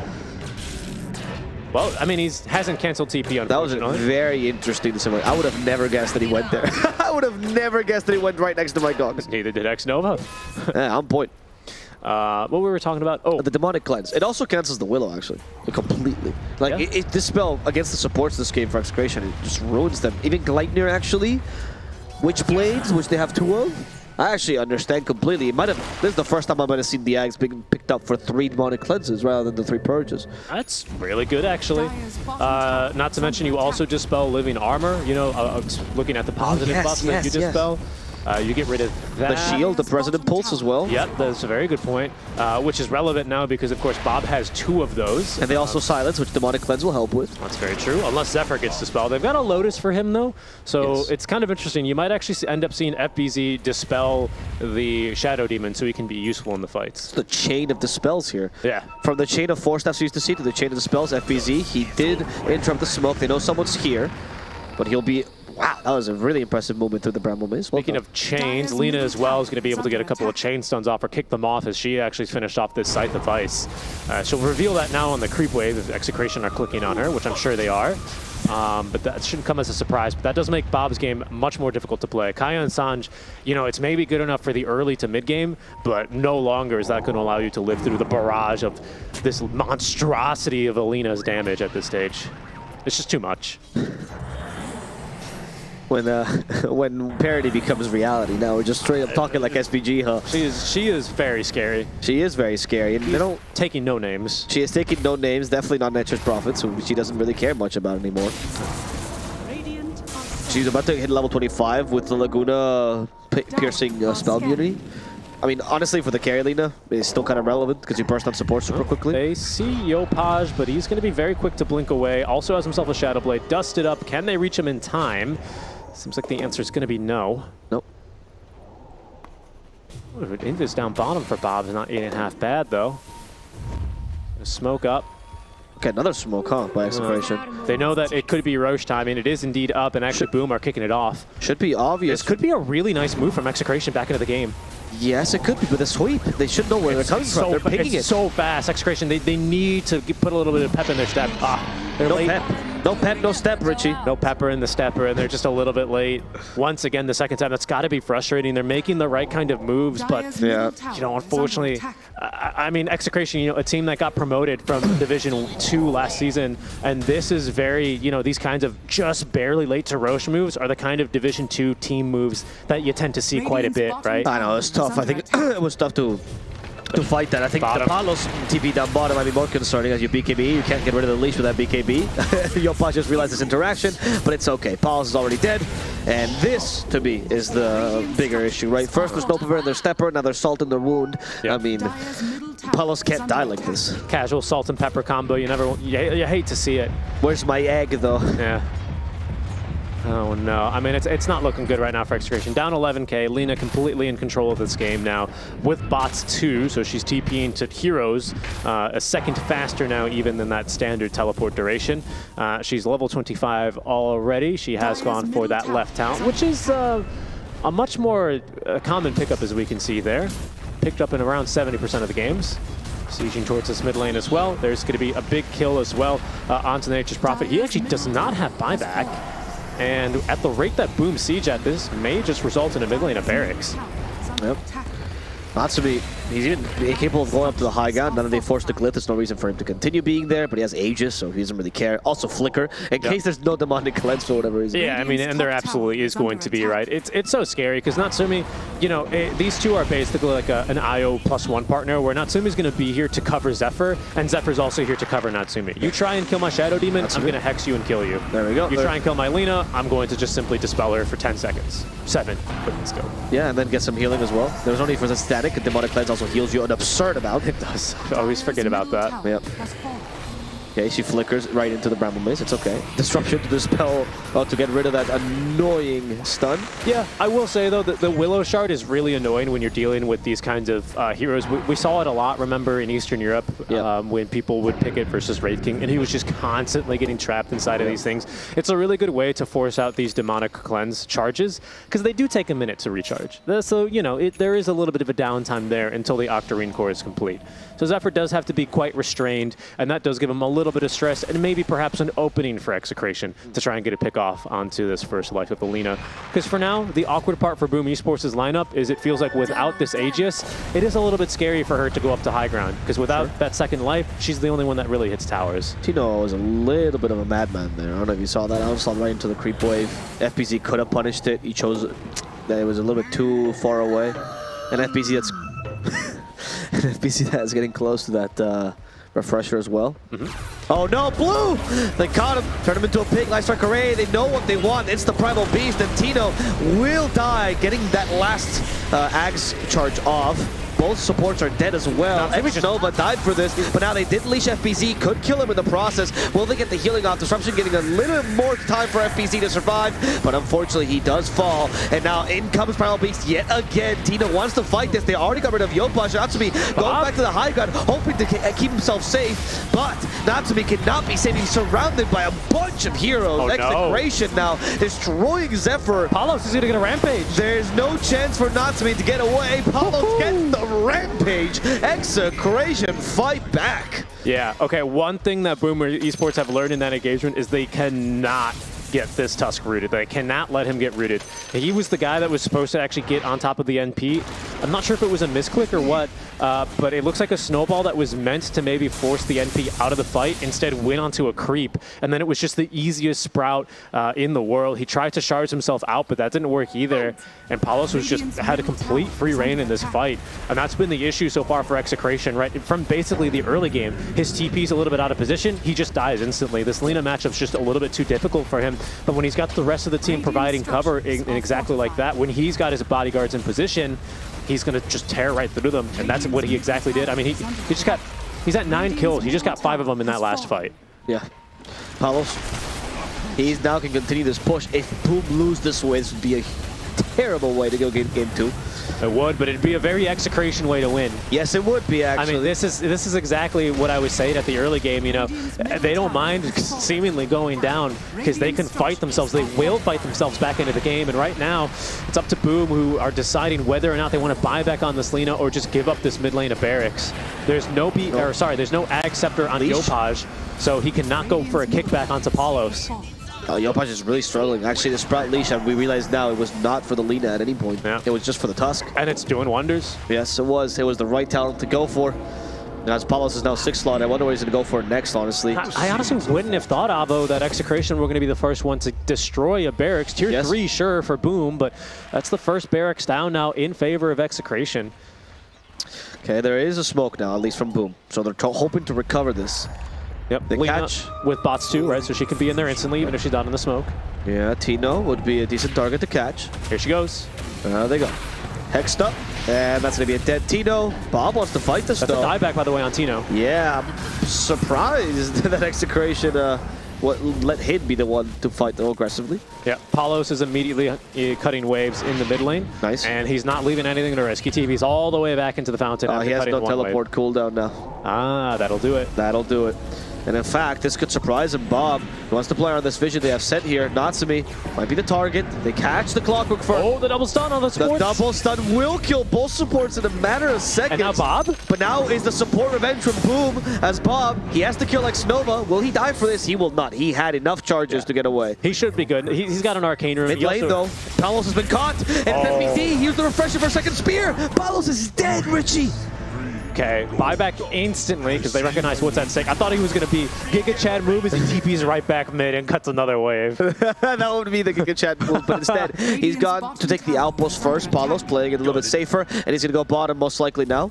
Well, I mean, he hasn't canceled TP, That was very interesting to say. I would have never guessed that he went there. I would have never guessed that he went right next to my dogs. Neither did X-Nova. Yeah, on point. What we were talking about? Oh, the Demonic Cleanse. It also cancels the Willow, actually, completely. Like, this spell against the supports this game for Execration, it just ruins them. Even Gleipnir, actually, Witchblades, which they have 2 of. I actually understand completely. It might have. This is the first time I might have seen the Ags being picked up for 3 Demonic Cleanses rather than the 3 Purges. That's really good, actually. Not to mention, you also dispel Living Armor. You know, looking at the positive buffs that you dispel. You get rid of that. The shield, the President Pulse as well. Yep, that's a very good point, which is relevant now because, of course, Bob has 2 of those. And they also silence, which Demonic Cleanse will help with. That's very true, unless Zephyr gets Dispel. They've got a Lotus for him, though, so Yes. it's kind of interesting. You might actually end up seeing FBZ Dispel the Shadow Demon so he can be useful in the fights. The chain of Dispels here. Yeah. From the chain of 4 steps we used to see to the chain of Dispels, FBZ, he did interrupt the smoke. They know someone's here, but he'll be... Wow, that was a really impressive movement through the Bramble Maze. Well Speaking done. of chains, Lina as well is going to be able to get a couple of chain stuns off or kick them off as she actually finished off this Scythe of Ice. She'll reveal that now on the creep wave if Execration are clicking on her, which I'm sure they are. But that shouldn't come as a surprise. But that does make Bob's game much more difficult to play. Kaya and Sanj, you know, it's maybe good enough for the early to mid game, but no longer is that going to allow you to live through the barrage of this monstrosity of Alina's damage at this stage. It's just too much. When parody becomes reality, now we're just straight up talking like SPG, huh? She is very scary. She is very scary, and they don't. Taking no names. She is taking no names, definitely not Nature's Prophets, who she doesn't really care much about anymore. She's about to hit level 25 with the Laguna piercing spell immunity. I mean, honestly, for the carry Lina, it's still kind of relevant because you burst on support super quickly. They see Yopaj, but he's going to be very quick to blink away. Also has himself a Shadow Blade, dusted up. Can they reach him in time? Seems like the answer is going to be no. Nope. Invis down bottom for Bob is not 8.5 bad, though. Smoke up. Okay, another smoke, huh, by Execration. They know that it could be Roche time, and it is indeed up, and actually Boom are kicking it off. Should be obvious. This could be a really nice move from Execration back into the game. Yes, it could be, but the sweep, they should know where they're coming from. They're picking it. It's so fast. Execration, they need to put a little bit of pep in their step. They're No late. pep. No pep, no step, Richie. No pepper in the stepper, and they're just a little bit late. Once again, the second time, that's got to be frustrating. They're making the right kind of moves, but Yeah. you know, unfortunately, I mean, Execration, you know, a team that got promoted from Division 2 last season, and this is very, you know, these kinds of just barely late to Roche moves are the kind of Division 2 team moves that you tend to see quite a bit, right? I know, it's tough. I think it was tough to fight that. I think the Palos TP down bottom might be more concerning as you BKB. You can't get rid of the leash with that BKB. Yopaj just realized this interaction, but it's okay. Palos is already dead, and this, to me, is the bigger issue, right? First there's no Pavir in their stepper, now there's Salt in their wound. Yep. I mean, Palos can't die like this. Casual salt and pepper combo, you hate to see it. Where's my egg, though? Yeah. Oh no, I mean, it's not looking good right now for Execration. Down 11k, Lina completely in control of this game now with bots 2, so she's TPing to heroes a second faster now even than that standard teleport duration. She's level 25 already. She has gone for that left talent, which is a much more common pickup as we can see there. Picked up in around 70% of the games. Sieging towards this mid lane as well. There's going to be a big kill as well onto the Nature's Prophet. He actually does not have buyback. And at the rate that Boom siege at this may just result in a mid lane of barracks. Yep. Natsumi, he's even capable of going up to the high ground. Now that they forced the glyph, there's no reason for him to continue being there, but he has Aegis, so he doesn't really care. Also Flicker, in case there's no demonic cleanse for whatever reason. Yeah, I mean, and there absolutely is going to be, right? It's so scary, because Natsumi, you know, these two are basically like an IO +1 partner, where Natsumi's going to be here to cover Zephyr, and Zephyr's also here to cover Natsumi. You try and kill my Shadow Demon, I'm going to hex you and kill you. There we go. You try and kill my Lina, I'm going to just simply dispel her for 10 seconds. 7, but let's go. Yeah, and then get some healing as well. There's only for the static, and demonic cleanse also heals you an absurd amount. It does. I always forget about that. Yep. Okay, she flickers right into the Bramble Maze. It's okay. Disruption to dispel, to get rid of that annoying stun. Yeah, I will say, though, that the Willow Shard is really annoying when you're dealing with these kinds of heroes. We saw it a lot, remember, in Eastern Europe, when people would pick it versus Wraith King, and he was just constantly getting trapped inside of these things. It's a really good way to force out these demonic cleanse charges, because they do take a minute to recharge. So, you know, there is a little bit of a downtime there until the Octarine core is complete. So Zephyr does have to be quite restrained, and that does give him a little bit of stress and maybe perhaps an opening for Execration to try and get a pick off onto this first life of Alina. Because for now, the awkward part for Boom Esports' lineup is it feels like without this Aegis, it is a little bit scary for her to go up to high ground. Because without that second life, she's the only one that really hits towers. Tino was a little bit of a madman there. I don't know if you saw that. I was right into the creep wave. FBZ could have punished it. He chose that it was a little bit too far away. And FBZ that's... FBZ that is getting close to that Refresher as well. Oh no, Blue! They caught him, turned him into a pig, Light Strike Array. They know what they want. It's the Primal Beast, and Tino will die, getting that last Ags charge off. Both supports are dead as well. Nova died for this, but now they did leash FBZ, could kill him in the process. Will they get the healing off? Disruption getting a little more time for FBZ to survive, but unfortunately he does fall. And now in comes Primal Beast yet again. Tina wants to fight this. They already got rid of Yopaj. Natsumi going back to the high ground, hoping to keep himself safe, but Natsumi cannot be safe. He's surrounded by a bunch of heroes. Execration now destroying Zephyr. Palos is gonna get a rampage. There's no chance for Natsumi to get away. Palos gets the rampage. Execration fight back. Yeah, okay, one thing that Boomer Esports have learned in that engagement is they cannot get this Tusk rooted. They cannot let him get rooted. He was the guy that was supposed to actually get on top of the NP. I'm not sure if it was a misclick or what, but it looks like a snowball that was meant to maybe force the NP out of the fight, instead went onto a creep, and then it was just the easiest sprout in the world. He tried to charge himself out, but that didn't work either, and Palos was just had a complete free reign in this fight, and that's been the issue so far for Execration, right? From basically the early game, his TP's a little bit out of position, he just dies instantly. This Lina matchup's just a little bit too difficult for him, but when he's got the rest of the team providing cover in exactly like that, when he's got his bodyguards in position, he's going to just tear right through them, and that's what he exactly did. I mean, he's at 9 kills. He just got 5 of them in that last fight. Yeah. Palos, he's now can continue this push. If Boom lose this way, this would be a terrible way to go game 2. It would, but it'd be a very Execration way to win. Yes, it would be, actually. I mean, this is exactly what I was saying at the early game, you know. They don't mind seemingly going down because they can fight themselves. They will fight themselves back into the game, and right now, it's up to Boom, who are deciding whether or not they want to buy back on this Lina or just give up this mid lane of Barracks. There's there's no Ag Scepter on Yopaj, so he cannot go for a kickback onto Palos. Yopaj is really struggling. Actually, the Sprout Leash, and we realize now it was not for the Lina at any point. Yeah. It was just for the Tusk. And it's doing wonders. Yes, it was. It was the right talent to go for. Now, as Palos is now 6th slot, I wonder what he's going to go for next, honestly. I honestly wouldn't have thought, Avo, that Execration were going to be the first one to destroy a Barracks. Tier 3, sure, for Boom, but that's the first Barracks down now in favor of Execration. Okay, there is a smoke now, at least from Boom. So they're hoping to recover this. Yep, the catch with bots too, right? So she can be in there instantly, even if she's not in the smoke. Yeah, Tino would be a decent target to catch. Here she goes. There they go. Hexed up, and that's going to be a dead Tino. Bob wants to fight this, That's a dieback, by the way, on Tino. Yeah, I'm surprised that Execration let him be the one to fight though aggressively. Yeah, Palos is immediately cutting waves in the mid lane. Nice. And he's not leaving anything to rescue TV. He's all the way back into the fountain. He has no teleport cooldown now. Ah, that'll do it. That'll do it. And in fact, this could surprise him. Bob wants to play on this vision they have set here. Natsumi might be the target. They catch the Clockwork first. Oh, the double stun on the supports. The double stun will kill both supports in a matter of seconds. And now Bob? But now is the support revenge from Boom as Bob, he has to kill like Nova. Will he die for this? He will not. He had enough charges to get away. He should be good. He's got an arcane room. Mid lane though, Palos has been caught. And FBZ, he used the refresher for a second spear. Palos is dead, Richie. Okay, buyback instantly because they recognize what's at stake. I thought he was going to be Giga Chad move as he TPs right back mid and cuts another wave. That would be the Giga Chad move, but instead he's gone to take the outpost first. Palos playing it a little bit safer, and he's going to go bottom most likely now.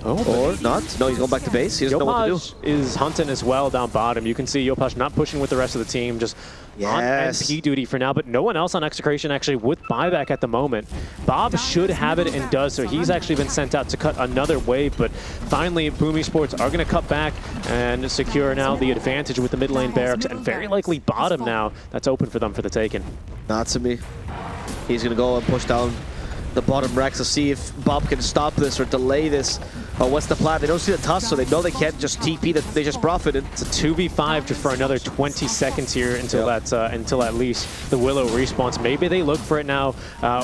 Oh, or not. No, he's going back to base. He doesn't know what to do. Is hunting as well down bottom. You can see Yopaj not pushing with the rest of the team, just on NP duty for now, but no one else on Execration actually with buyback at the moment. Bob should have it and does, so he's actually been sent out to cut another wave, but finally Boom Esports are going to cut back and secure now the advantage with the mid lane Barracks, and very likely bottom now. That's open for them for the taking. Natsumi. He's going to go and push down the bottom racks to see if Bob can stop this or delay this. Oh, what's the plan? They don't see the Tusk, so they know they can't just TP. That they just profited. It's a 2v5 just for another 20 seconds here until until at least the Willow respawns. Maybe they look for it now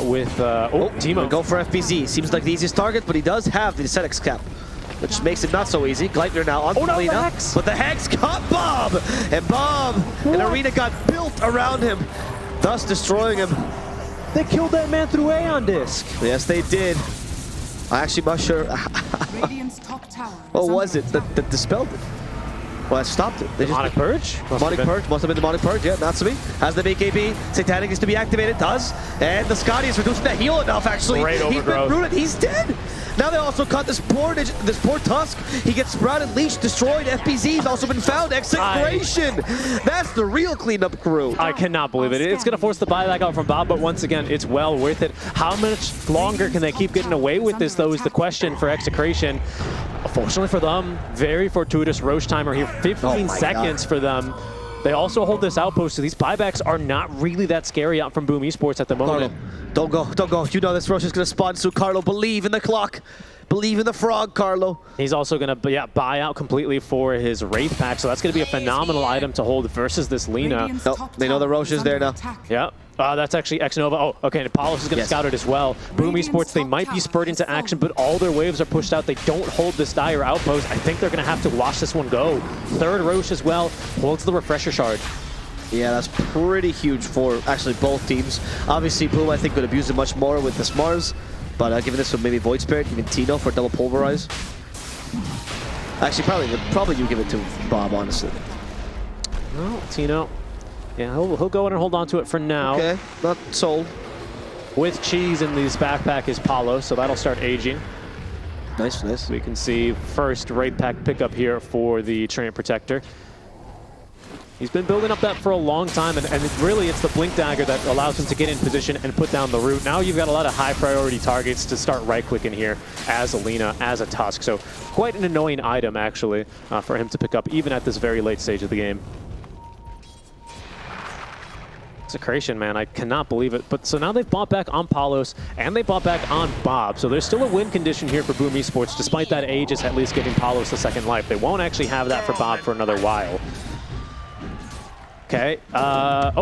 with Timo. Go for FBZ. Seems like the easiest target, but he does have the Sedex cap, which makes it not so easy. Gleipnir now on the Lina, but the Hex caught Bob, and Bob, an arena got built around him, thus destroying him. They killed that man through Aeon Disc. Yes, they did. I actually not sure. What was it that dispelled it? Well, I stopped it. Demonic Purge? Demonic Purge. Must have been Demonic Purge. Yeah, Natsumi has the BKB. Satanic is to be activated. Does. And the Scotty is reducing that heal enough, actually. Great overgrowth. He's been rooted. He's dead. Now they also caught this poor Tusk. He gets sprouted, leashed, destroyed. FBZ's also been found. Execration. That's the real cleanup crew. I cannot believe it. It's going to force the buyback out from Bob, but once again, it's well worth it. How much longer can they keep getting away with this, though, is the question for Execration. Fortunately for them, very fortuitous Roche timer here. 15 seconds for them. They also hold this outpost, so these buybacks are not really that scary out from Boom Esports at the moment. Carlo, don't go. You know this Roche is going to spawn soon. Carlo, believe in the clock. Believe in the frog, Carlo. He's also going to buy out completely for his Wraith pack, so that's going to be a phenomenal item to hold versus this Lina. Oh, they know the Roche is there now. Yeah. That's actually X-Nova. Oh, okay, and Apollos is going to scout it as well. Boom Esports, they might be spurred into action, but all their waves are pushed out. They don't hold this dire outpost. I think they're going to have to watch this one go. Third Roche as well, holds the Refresher Shard. Yeah, that's pretty huge for actually both teams. Obviously, Boom, I think, could abuse it much more with this Mars, but giving this to maybe Void Spirit, even Tino for double Pulverize. Actually, probably you give it to Bob, honestly. No, Tino. Yeah, he'll go in and hold on to it for now. Okay, not sold. With Cheese in this backpack is Paulo, so that'll start aging. Nice, nice. We can see first Wraith pack pickup here for the Treant Protector. He's been building up that for a long time, and really it's the Blink Dagger that allows him to get in position and put down the root. Now you've got a lot of high priority targets to start right-clicking here as a Lina, as a Tusk. So quite an annoying item, actually, for him to pick up, even at this very late stage of the game. Execration, man, I cannot believe it. But so now they've bought back on Paulos and they bought back on Bob. So there's still a win condition here for Boom Esports, despite that Aegis at least giving Paulos the second life. They won't actually have that for Bob for another while. Okay. I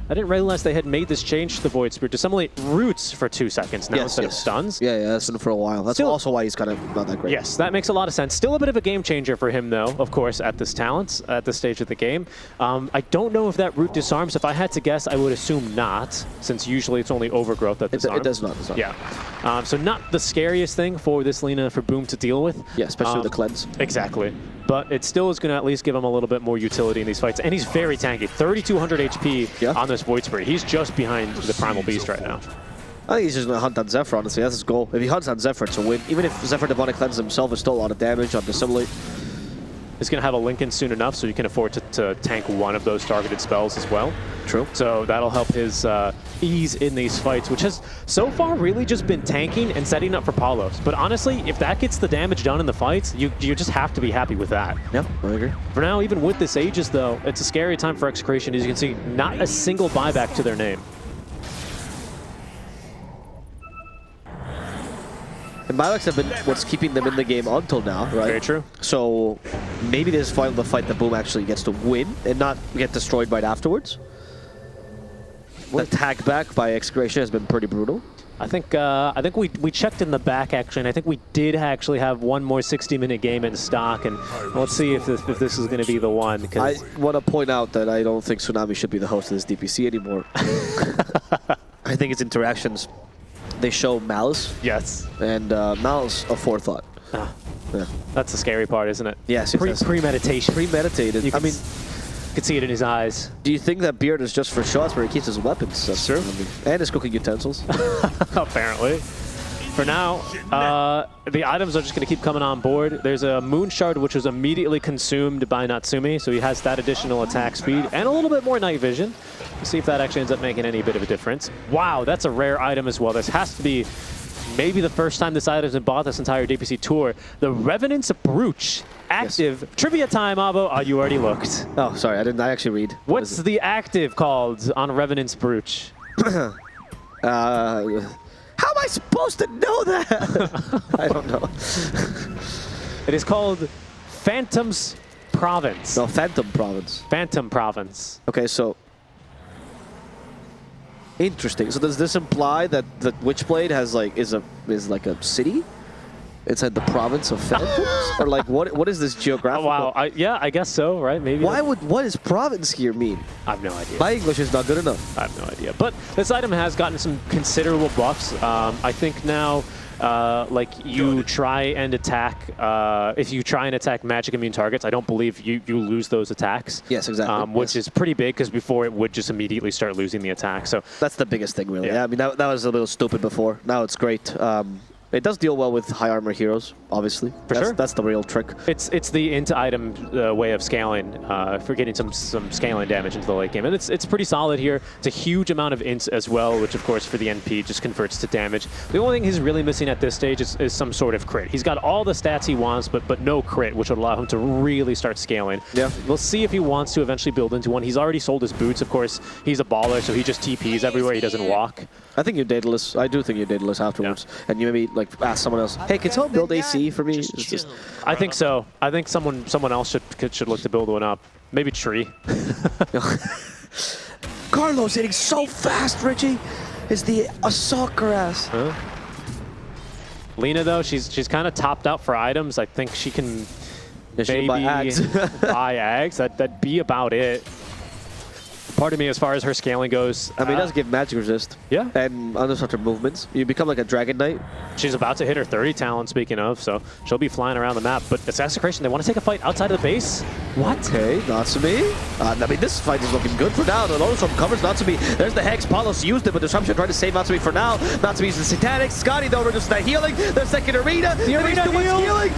didn't realize they had made this change to the Void Spirit to assimilate roots for 2 seconds now instead of stuns. Yeah, that's been for a while. That's also why he's kind of not that great. Yes, that makes a lot of sense. Still a bit of a game changer for him, though, of course, at this stage of the game. I don't know if that root disarms. If I had to guess, I would assume not, since usually it's only overgrowth that disarms. It does not disarm. Yeah. So not the scariest thing for this Lina for Boom to deal with. Yeah, especially with the cleanse. Exactly. But it still is going to at least give him a little bit more utility in these fights. And he's very tanky. 3,200 HP on this Void Spirit. He's just behind the Primal Beast right now. I think he's just going to hunt on Zephyr, honestly. That's his goal. If he hunts on Zephyr, it's a win. Even if Zephyr Demonic Cleanse himself is still a lot of damage on Dissimulate. He's going to have a Lincoln soon enough, so you can afford to tank one of those targeted spells as well. True. So that'll help his ease in these fights, which has so far really just been tanking and setting up for Paulos. But honestly, if that gets the damage done in the fights, you just have to be happy with that. Yeah, I agree. For now, even with this Aegis, though, it's a scary time for Execration. As you can see, not a single buyback to their name. And buybacks have been what's keeping them in the game until now, right? Very true. So maybe this is finally the fight that Boom actually gets to win and not get destroyed right afterwards. The tag back by Execration has been pretty brutal. I think we checked in the back, actually, and I think we did actually have one more 60-minute game in stock, and let's see if this is going to be the one. I want to point out that I don't think Tsunami should be the host of this DPC anymore. I think its interactions, they show malice. Yes. And malice of forethought. Ah. Yeah. That's the scary part, isn't it? Yes. Premeditation. Premeditated. I mean, you can see it in his eyes. Do you think that beard is just for shots where he keeps his weapons? That's true. And his cooking utensils. Apparently. For now, the items are just going to keep coming on board. There's a Moon Shard, which was immediately consumed by Natsumi, so he has that additional attack speed and a little bit more night vision. We'll see if that actually ends up making any bit of a difference. Wow, that's a rare item as well. This has to be maybe the first time this item's been bought this entire DPC tour. The Revenant's Brooch. Active. Yes. Trivia time, Abo. Oh, you already looked. Oh, sorry. I actually read. What's the active called on Revenant's Brooch? How am I supposed to know that? I don't know. It is called Phantom's Province. No, Phantom Province. Phantom Province. Okay, so interesting. So does this imply that the Witchblade has is like a city inside the province of Phantoms, or like what is this geographical? Oh, wow. Yeah, I guess so. Right? Maybe. What does province here mean? I have no idea. My English is not good enough. I have no idea. But this item has gotten some considerable buffs. I think now, like you try and attack, if you try and attack magic immune targets, I don't believe you lose those attacks. Yes, exactly. Which is pretty big because before it would just immediately start losing the attack. So that's the biggest thing, really. Yeah, I mean that was a little stupid before. Now it's great. It does deal well with high armor heroes, obviously. Sure. That's the real trick. It's the into item way of scaling for getting some scaling damage into the late game, and it's pretty solid here. It's a huge amount of ints as well, which of course for the NP just converts to damage. The only thing he's really missing at this stage is some sort of crit. He's got all the stats he wants, but no crit, which would allow him to really start scaling. Yeah, we'll see if he wants to eventually build into one. He's already sold his boots, of course. He's a baller, so he just TPs everywhere. He doesn't walk. I think you're Daedalus. I do think you're Daedalus afterwards, and you maybe like ask someone else, hey, can someone build AC for me? It's just, I think so. I think someone else should look to build one up. Maybe Tree. Carlos hitting so fast, Richie. Is the soccer ass. Huh? Lena though, she's kind of topped out for items. I think she can maybe buy Ags. buy Ags. That'd be about it. Part of me, as far as her scaling goes, I mean, it does give magic resist. Yeah. And other sorts of movements. You become like a Dragon Knight. She's about to hit her 30 Talon, speaking of, so she'll be flying around the map. But it's Execration. They want to take a fight outside of the base. What? Okay, Natsumi. I mean, this fight is looking good for now. The Lotus Storm covers Natsumi. There's the Hex. Palos used it, but Disruption trying to save Natsumi for now. Natsumi uses the Satanic. Scotty, though, reduces that healing. The second arena. The arena healing.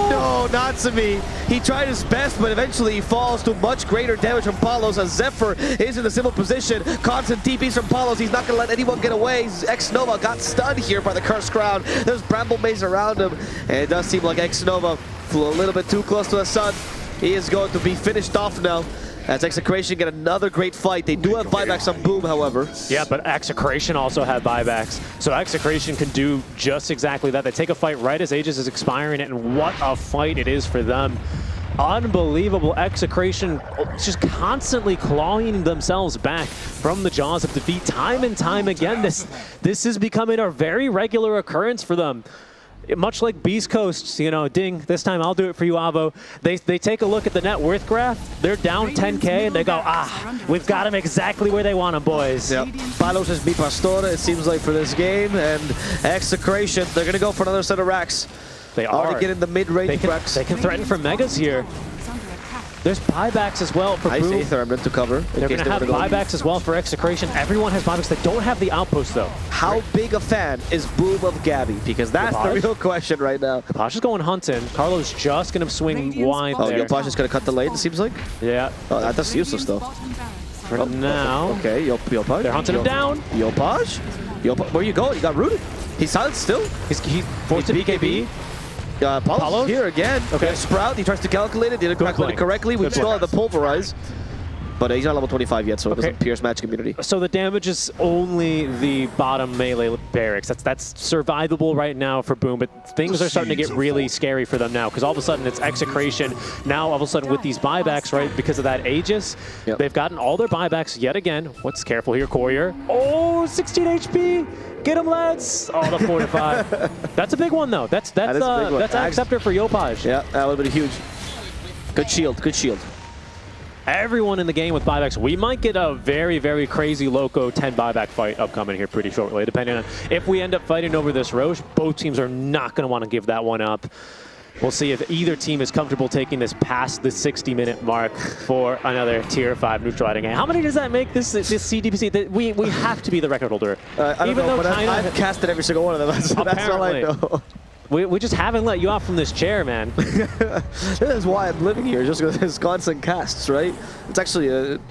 No, Natsumi. He tried his best, but eventually he falls to much greater damage from Palos as Zephyr is in a similar position. Constant TPs from Palos. He's not going to let anyone get away. X-Nova got stunned here by the Cursed Crown. There's Bramble Maze around him, and it does seem like X-Nova flew a little bit too close to the sun. He is going to be finished off now. As Execration get another great fight. They do have buybacks on Boom, however. Yeah, but Execration also had buybacks. So Execration can do just exactly that. They take a fight right as Aegis is expiring, and what a fight it is for them. Unbelievable. Execration just constantly clawing themselves back from the jaws of defeat time and time again. This is becoming a very regular occurrence for them. Much like Beast Coast, you know, ding, this time I'll do it for you, Avo. They take a look at the net worth graph. They're down 10K, and they go, we've got them exactly where they want them, boys. Yep. Palos is Mi Pastora, it seems like, for this game, and Execration, they're going to go for another set of racks. They already getting the mid-range racks. They can threaten for megas here. There's buybacks as well for Boom. Ice Aether to cover. They're going to have buybacks as well for Execration. Everyone has buybacks. They don't have the outpost, though. How big a fan is Boom of Gabby? Because that's the real question right now. Yopaj is going hunting. Carlo's just going to swing wide there. Yopaj is going to cut the lane, it seems like? Yeah. Oh, that's useless, though. For now. Okay, Yopaj. They're hunting him down. Yopaj? Where you go? You got rooted. He's silent still. He forced a BKB. Palos here again. Okay, Sprout, he tries to calculate it, didn't calculate it correctly. We still have the Pulverize. But he's not level 25 yet, so it doesn't pierce match immunity. So the damage is only the bottom melee barracks. That's survivable right now for Boom, but things are starting to get really scary for them now, because all of a sudden it's Execration. Now all of a sudden with these buybacks, right, because of that Aegis, they've gotten all their buybacks yet again. What's careful here, Courier? Oh, 16 HP! Get him, lads! Oh, the 4 to 5. That's a big one, though. That's Acceptor for Yopaj. Yeah, that would have been huge. Good shield, good shield. Everyone in the game with buybacks. We might get a very, very crazy Loco 10 buyback fight upcoming here pretty shortly, depending on if we end up fighting over this Roche. Both teams are not going to want to give that one up. We'll see if either team is comfortable taking this past the 60-minute mark for another Tier 5 neutral riding. How many does that make this CDPC? We have to be the record holder. I don't know, but I've casted every single one of them. That's all I know. We just haven't let you out from this chair, man. This is why I'm living here, just because there's constant casts, right? It's actually,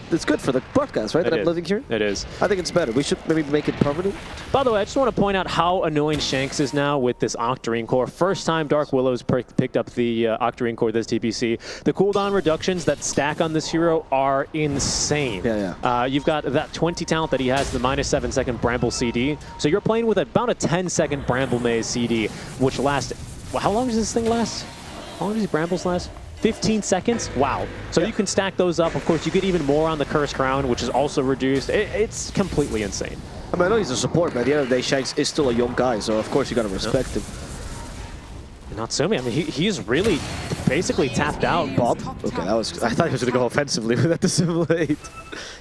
it's good for the broadcast, right, that I'm living here? It is. I think it's better. We should maybe make it permanent. By the way, I just want to point out how annoying Shanks is now with this Octarine core. First time Dark Willow's picked up the Octarine core this DPC. The cooldown reductions that stack on this hero are insane. Yeah. You've got that 20 talent that he has, the -7 second Bramble CD. So you're playing with about a 10-second Bramble Maze CD, which lasts, how long does this thing last? How long does these Brambles last? 15 seconds? Wow. So you can stack those up. Of course, you get even more on the Cursed Crown, which is also reduced. It's completely insane. I mean, I know he's a support, but at the end of the day, Shanks is still a young guy, so of course you got to respect him. Natsumi, I mean, he's really basically tapped out. Bob? Okay, I thought he was going to go offensively with that dissimulate.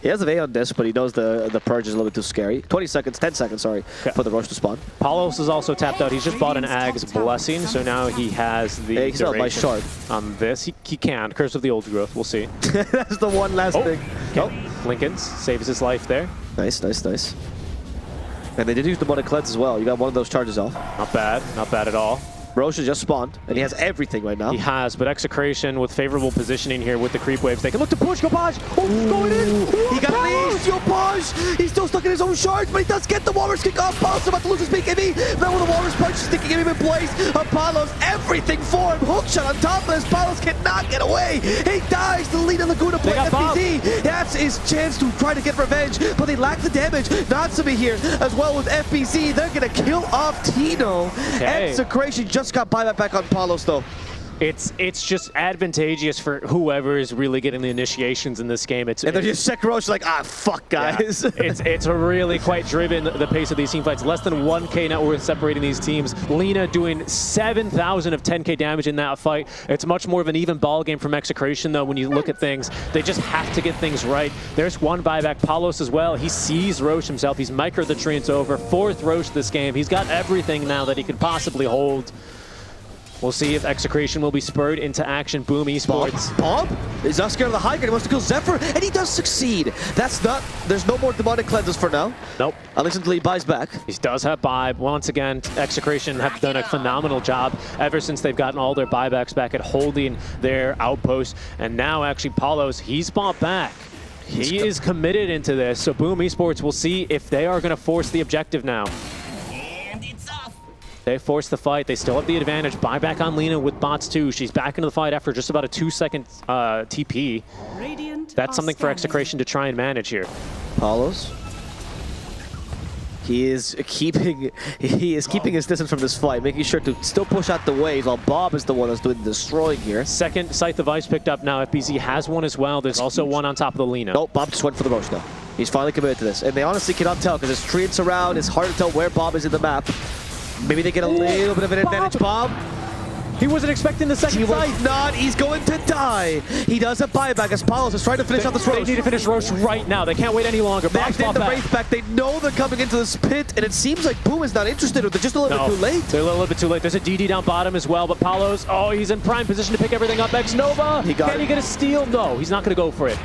He has an A on this, but he knows the purge is a little bit too scary. 10 seconds, sorry, for the rush to spawn. Palos is also tapped out. He's just bought an Ag's Blessing, so now he has the he's not by shard. On this. He can. Curse of the Old Growth, we'll see. That's the one last thing. Okay. Lincoln's saves his life there. Nice. And they did use the Demonic Cleanse as well. You got one of those charges off. Not bad at all. Roche has just spawned, and he has everything right now. He has, but Execration with favorable positioning here with the creep waves. They can look to push Yopaj. Oh, he's going in. He got leashed, Yopaj! He's still stuck in his own shards, but he does get the Walrus kick off. Palos about to lose his BKB. Now with the Walrus punch sticking him in place. Palos, everything for him. Hookshot on top of this. Palos cannot get away. He dies. The lead of Laguna play FBZ. That's his chance to try to get revenge, but they lack the damage. Natsumi here, as well with FBZ. They're going to kill off Tino. Okay. Execration just got buyback back on Palos, though. It's just advantageous for whoever is really getting the initiations in this game. And they're just Sekiro, like, fuck, guys. Yeah. it's really quite driven, the pace of these team fights. Less than 1K net worth separating these teams. Lina doing 7,000 of 10K damage in that fight. It's much more of an even ball game from Execration, though, when you look at things. They just have to get things right. There's one buyback. Palos as well. He sees Roche himself. He's microed the treants over. 4th Roche this game. He's got everything now that he could possibly hold. We'll see if Execration will be spurred into action. Boom Esports. Bob is not scared of the high ground. He wants to kill Zephyr, and he does succeed. There's no more demonic cleanses for now. Nope. At least until he buys back. He does have buy. Once again, Execration have done a phenomenal job ever since they've gotten all their buybacks back at holding their outpost. And now actually Palos, he's bought back. He is committed into this. So Boom Esports will see if they are going to force the objective now. They force the fight. They still have the advantage. Buyback on Lina with bots too. She's back into the fight after just about a 2-second TP. That's something for Execration to try and manage here. Palos. He is keeping his distance from this fight, making sure to still push out the waves while Bob is the one that's doing the destroying here. Second Scythe of Ice picked up now. FBZ has one as well. There's also one on top of the Lina. Nope, Bob just went for the Roche now. He's finally committed to this. And they honestly cannot tell because there's treants around. It's hard to tell where Bob is in the map. Maybe they get a little bit of an advantage. Bob. He wasn't expecting the second Scythe. He was not. He's going to die. He does a buyback as Palos is trying to finish off this Roche. They need to finish Roche right now. They can't wait any longer. They activate the Wraith back. They know they're coming into this pit, and it seems like Boom is not interested, or they're just a little bit too late. They're a little bit too late. There's a DD down bottom as well, but Palos, he's in prime position to pick everything up. X-Nova, can he get a steal? No, he's not going to go for it.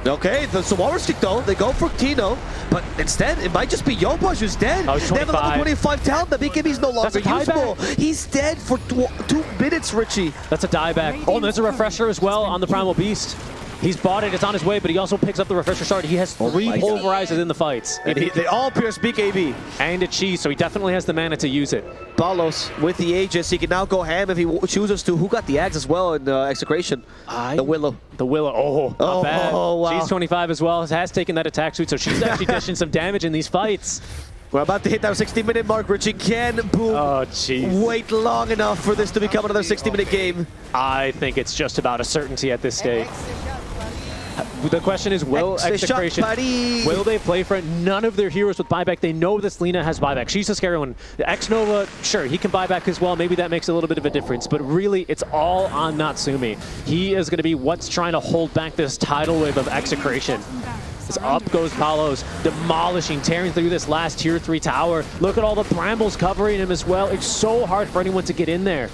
Okay, the Walrus kick though, they go for Tino, but instead it might just be Yopaj who's dead. Oh, he's 25. They have a level 25 Talon, the BKB's no longer useful. He's dead for 2 minutes, Richie. That's a dieback. Oh, and there's a refresher as well on the Primal Beast. He's bought it, it's on his way, but he also picks up the refresher shard. He has 3 pulverizers in the fights. And they all pierce BKB. And a cheese, so he definitely has the mana to use it. Palos with the Aegis, he can now go ham if he chooses to. Who got the Ags as well in Execration? The Willow. The Willow, not bad. Wow. She's 25 as well, has taken that attack suit, so she's actually dishing some damage in these fights. We're about to hit that 60-minute mark, Richie. Can Boom wait long enough for this to become another 60-minute game? I think it's just about a certainty at this stage. The question is, will Execration, will they play for it? None of their heroes with buyback. They know this Lina has buyback. She's a scary one. The X-Nova, sure, he can buyback as well. Maybe that makes a little bit of a difference. But really, it's all on Natsumi. He is going to be what's trying to hold back this tidal wave of Execration. As up goes Palos, demolishing, tearing through this last tier 3 tower. Look at all the brambles covering him as well. It's so hard for anyone to get in there.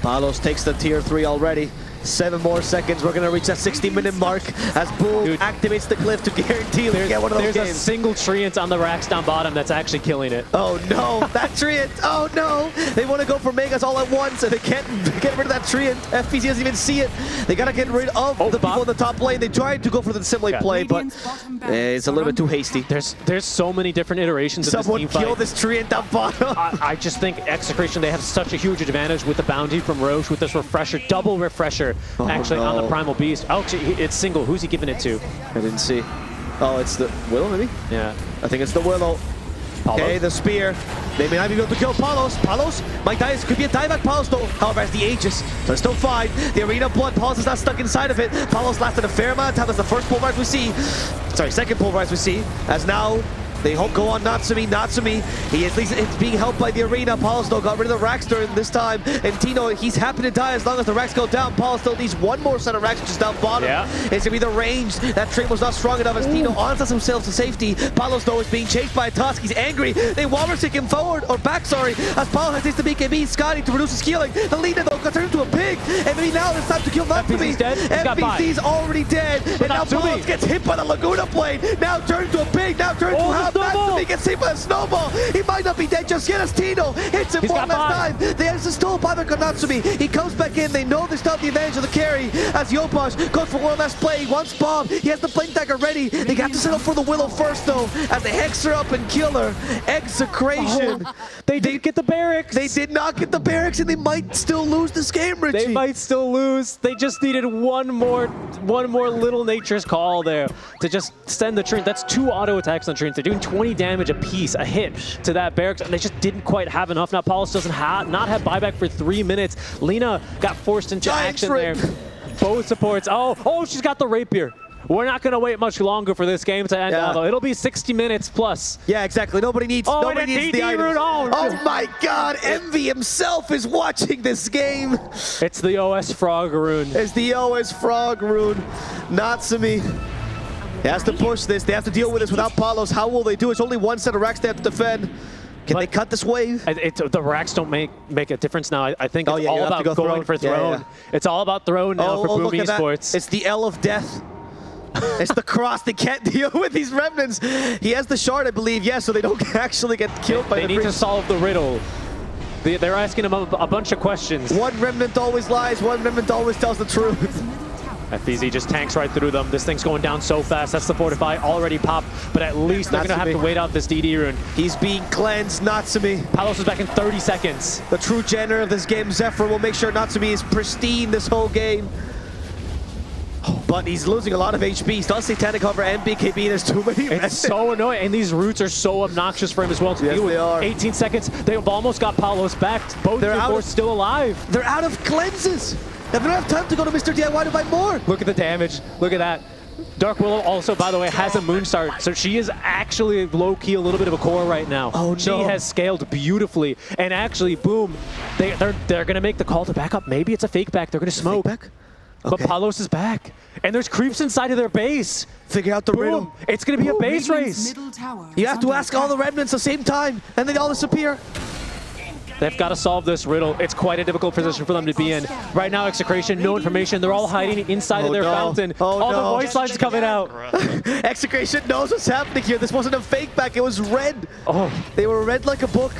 Palos takes the tier 3 already. 7 more seconds, we're going to reach that 60-minute mark as Boom activates the cliff to guarantee they get one of those games. There's a single treant on the racks down bottom that's actually killing it. Oh no, that treant, oh no! They want to go for Megas all at once and they can't get rid of that treant. FPC doesn't even see it. They got to get rid of the people in the top lane. They tried to go for the simulate play, but it's a little bit too hasty. There's so many different iterations of this team fight. Someone kill this treant down bottom. I just think Execration, they have such a huge advantage with the bounty from Roche, with this refresher, double refresher. Actually, on the Primal Beast. Oh, it's single. Who's he giving it to? I didn't see. Oh, it's the Willow, maybe? Yeah. I think it's the Willow. Palos? Okay, the spear. They may not be able to kill Palos. Palos might die. It could be a dieback Palos, though. However, as the Aegis, they're still fine. The Arena Blood, Palos is not stuck inside of it. Palos lasted a fair amount of time. That's the first pulverize we see. Sorry, second pulverize we see. As now they go on Natsumi. Natsumi, he at least is being helped by the Arena. Palos though got rid of the racks during this time. And Tino, he's happy to die as long as the racks go down. Palos still needs one more set of racks, which is down bottom. Yeah. It's gonna be the range. That trait was not strong enough as Tino onslaughts himself to safety. Palos though is being chased by a Tusk. He's angry. They Walrus kick him forward, or back, sorry, as Palos takes the BKB. Scotty to reduce his healing. The leader though got turned into a pig. And maybe now it's time to kill Natsumi. FBC's already dead. And now Palos gets hit by the Laguna blade. Now turned into a pig. Now turned into a house. Matsumi gets hit by a snowball. He might not be dead just yet as Tino hits him one last time. The answer is still by the Natsumi. He comes back in. They know they still have the advantage of the carry as Yopaj goes for one last play. He wants Bomb. He has the Blink Dagger ready. They have to set up for the Willow first, though, as they hex her up and kill her. Execration. They didn't get the barracks. They did not get the barracks, and they might still lose this game, Richie. They might still lose. They just needed one more little nature's call there to just send the Treant. That's 2 auto attacks on Treant. They're doing 20 damage a piece, a hit to that barracks, and they just didn't quite have enough. Now Paulus doesn't not have buyback for 3 minutes. Lena got forced into action there. Both supports. Oh, she's got the rapier. We're not going to wait much longer for this game to end, although it'll be 60 minutes plus. Yeah, exactly. Nobody needs the items. Oh my God, Envy himself is watching this game. It's the OS Frog rune. It's the OS Frog rune. Natsumi. He has to push this. They have to deal with this without Palos. How will they do it? It's only 1 set of racks they have to defend. Can they cut this wave? The racks don't make a difference now. I think it's all about going for Throne. Yeah. It's all about Throne now for Boom Esports. It's the L of death. It's the cross. They can't deal with these remnants. He has the shard, I believe, so they don't actually get killed by the They need to solve the riddle. They're asking him a bunch of questions. One remnant always lies. One remnant always tells the truth. FBZ just tanks right through them. This thing's going down so fast. That's the Fortify already popped, but at least they're going to have to wait out this DD rune. He's being cleansed, Natsumi. Palos is back in 30 seconds. The true janitor of this game, Zephyr, will make sure Natsumi is pristine this whole game. But he's losing a lot of HP. He still Satanic Hover and BKB. There's too many. It's so annoying, and these roots are so obnoxious for him as well to deal with. They are. 18 seconds. They've almost got Palos back. Both are still alive. They're out of cleanses. They don't have time to go to Mr. DIY to buy more. Look at the damage. Look at that. Dark Willow also, by the way, has a Moonstart, so she is actually low-key a little bit of a core right now. Oh, no. She has scaled beautifully, and actually, boom, they're going to make the call to back up. Maybe it's a fake back. They're going to smoke. Back? Okay. But Palos is back, and there's creeps inside of their base. Figure out the riddle. It's going to be a base race. You have to ask all the remnants at the same time, and they all disappear. They've got to solve this riddle. It's quite a difficult position for them to be in. Right now, Execration, no information. They're all hiding inside of their fountain. All the voice lines coming out. Execration knows what's happening here. This wasn't a fake back. It was red. They were red like a book.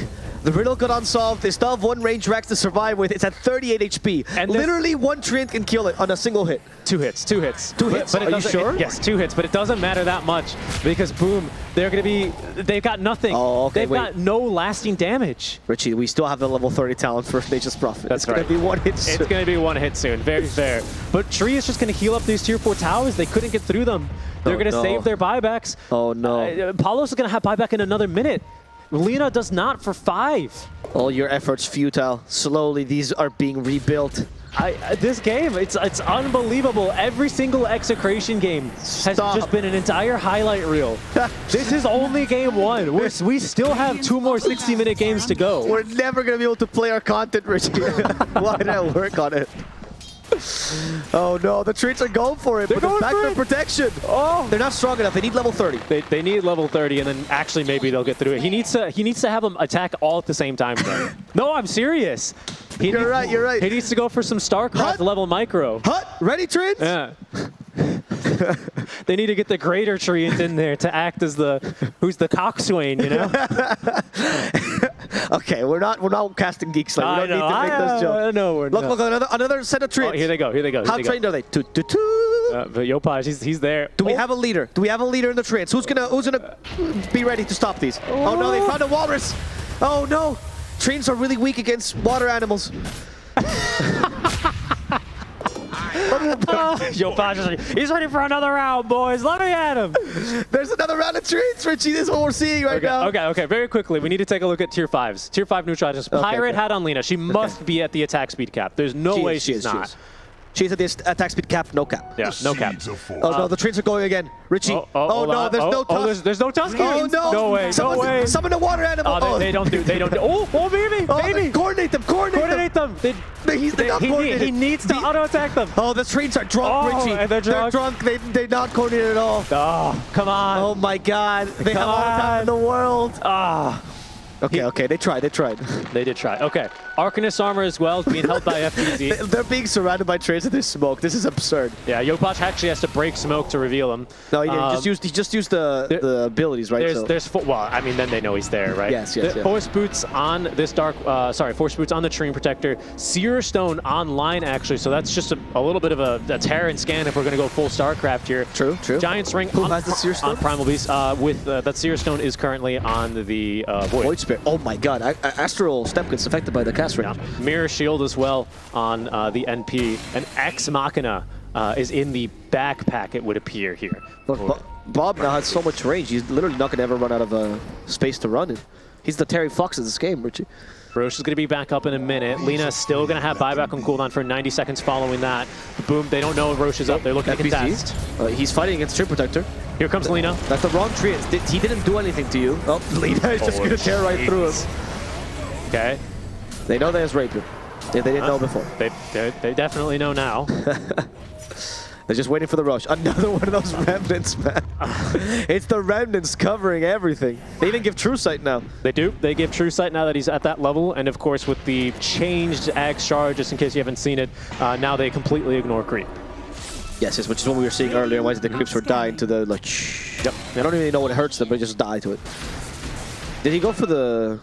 The riddle got unsolved. They still have 1 range Rex to survive with. It's at 38 HP. And literally 1 Treant can kill it on a single hit. 2 hits. 2 hits. 2 hits? But Are you sure? Yes, 2 hits, but it doesn't matter that much because, boom, they're going to be... They've got nothing. They've got no lasting damage. Richie, we still have the level 30 talent for Nature's Prophet. That's It's going to be 1 hit soon. It's going to be 1 hit soon. Very fair. But Tree is just going to heal up these tier 4 towers. They couldn't get through them. They're going to save their buybacks. Oh, no. Palos is going to have buyback in another minute. Lena does not for 5. All your efforts futile. Slowly, these are being rebuilt. This game, it's unbelievable. Every single Execration game has just been an entire highlight reel. This is only game 1. We still have 2 more 60-minute games to go. We're never going to be able to play our content, Richie. Why did I work on it? Oh no, the Treants are going for it. They're going back for to protection. They're not strong enough. They need level 30. They need level 30, and then actually maybe they'll get through it. He needs to have them attack all at the same time. No, I'm serious. You're right. He needs to go for some StarCraft level micro. Ready, Treants? Yeah. They need to get the greater Treant in there to act as who's the coxswain, you know? Okay, we're not casting Geek Slay. We don't need to make those jokes. No, we're not. Look, another set of Treants. Oh, here they go. How trained are they? But Yopaj, he's there. Do we have a leader? Do we have a leader in the Treants? Who's gonna be ready to stop these? Oh no, they found a walrus. Oh no, Treants are really weak against water animals. Yopaj, he's ready for another round, boys. Let me at him. There's another round of Treants, Richie. This is what we're seeing right now. Okay. Very quickly, we need to take a look at tier 5s. Tier 5 neutralizers. Pirate hat on Lena. She must be at the attack speed cap. There's no way she's not. She's at this attack speed cap, no cap. Yeah, no cap. Oh no, the Treants are going again. Richie. Oh no, there's no tusk. There's no tusk here. Oh no. No way. Summon a water animal. They don't do. Oh, baby. Coordinate them. He needs to auto attack them. Oh, the Treants are drunk, Richie. And they're drunk. They're not coordinated at all. Oh, come on. Oh my God. They have all the time in the world. Ah. Okay. They tried. They did try. Okay. Arcanist armor as well is being held by FPZ. They're being surrounded by trains of this smoke. This is absurd. Yeah, Yopaj actually has to break smoke to reveal him. No, he just used the abilities, right? Well, I mean, then they know he's there, right? Yes. Force boots on this Force boots on the Treant Protector. Seer Stone online, actually, so that's just a little bit of a tear and scan if we're going to go full StarCraft here. True. Giant's Ring Who has the Seer Stone? On Primal Beast. With that Seer Stone is currently on the Void Spirit. Oh my god, Astral Step gets affected by the cast range. Yeah. Mirror Shield as well on the NP. And Ex Machina is in the backpack, it would appear here. Look, Bob now has so much range, he's literally not going to ever run out of space to run in. He's the Terry Fox of this game, Richie. Roche is going to be back up in a minute. Lina is still going to have buyback on cooldown for 90 seconds following that. Boom, they don't know Roche is up. They're looking to contest. He's fighting against Treant Protector. Here comes Lina. That's the wrong Treant. He didn't do anything to you. Oh, Lina is just going to tear right through him. Okay. They know there's Rapier. They didn't know before. They definitely know now. They're just waiting for the rush. Another one of those remnants, man. It's the remnants covering everything. They even give True Sight now. They do. They give True Sight now that he's at that level. And of course, with the changed Axe Shard, just in case you haven't seen it, now they completely ignore creep. Yes, which is what we were seeing earlier. Why the creeps were dying to the, like, Yep. They don't even know what hurts them, but they just die to it. Did he go for the...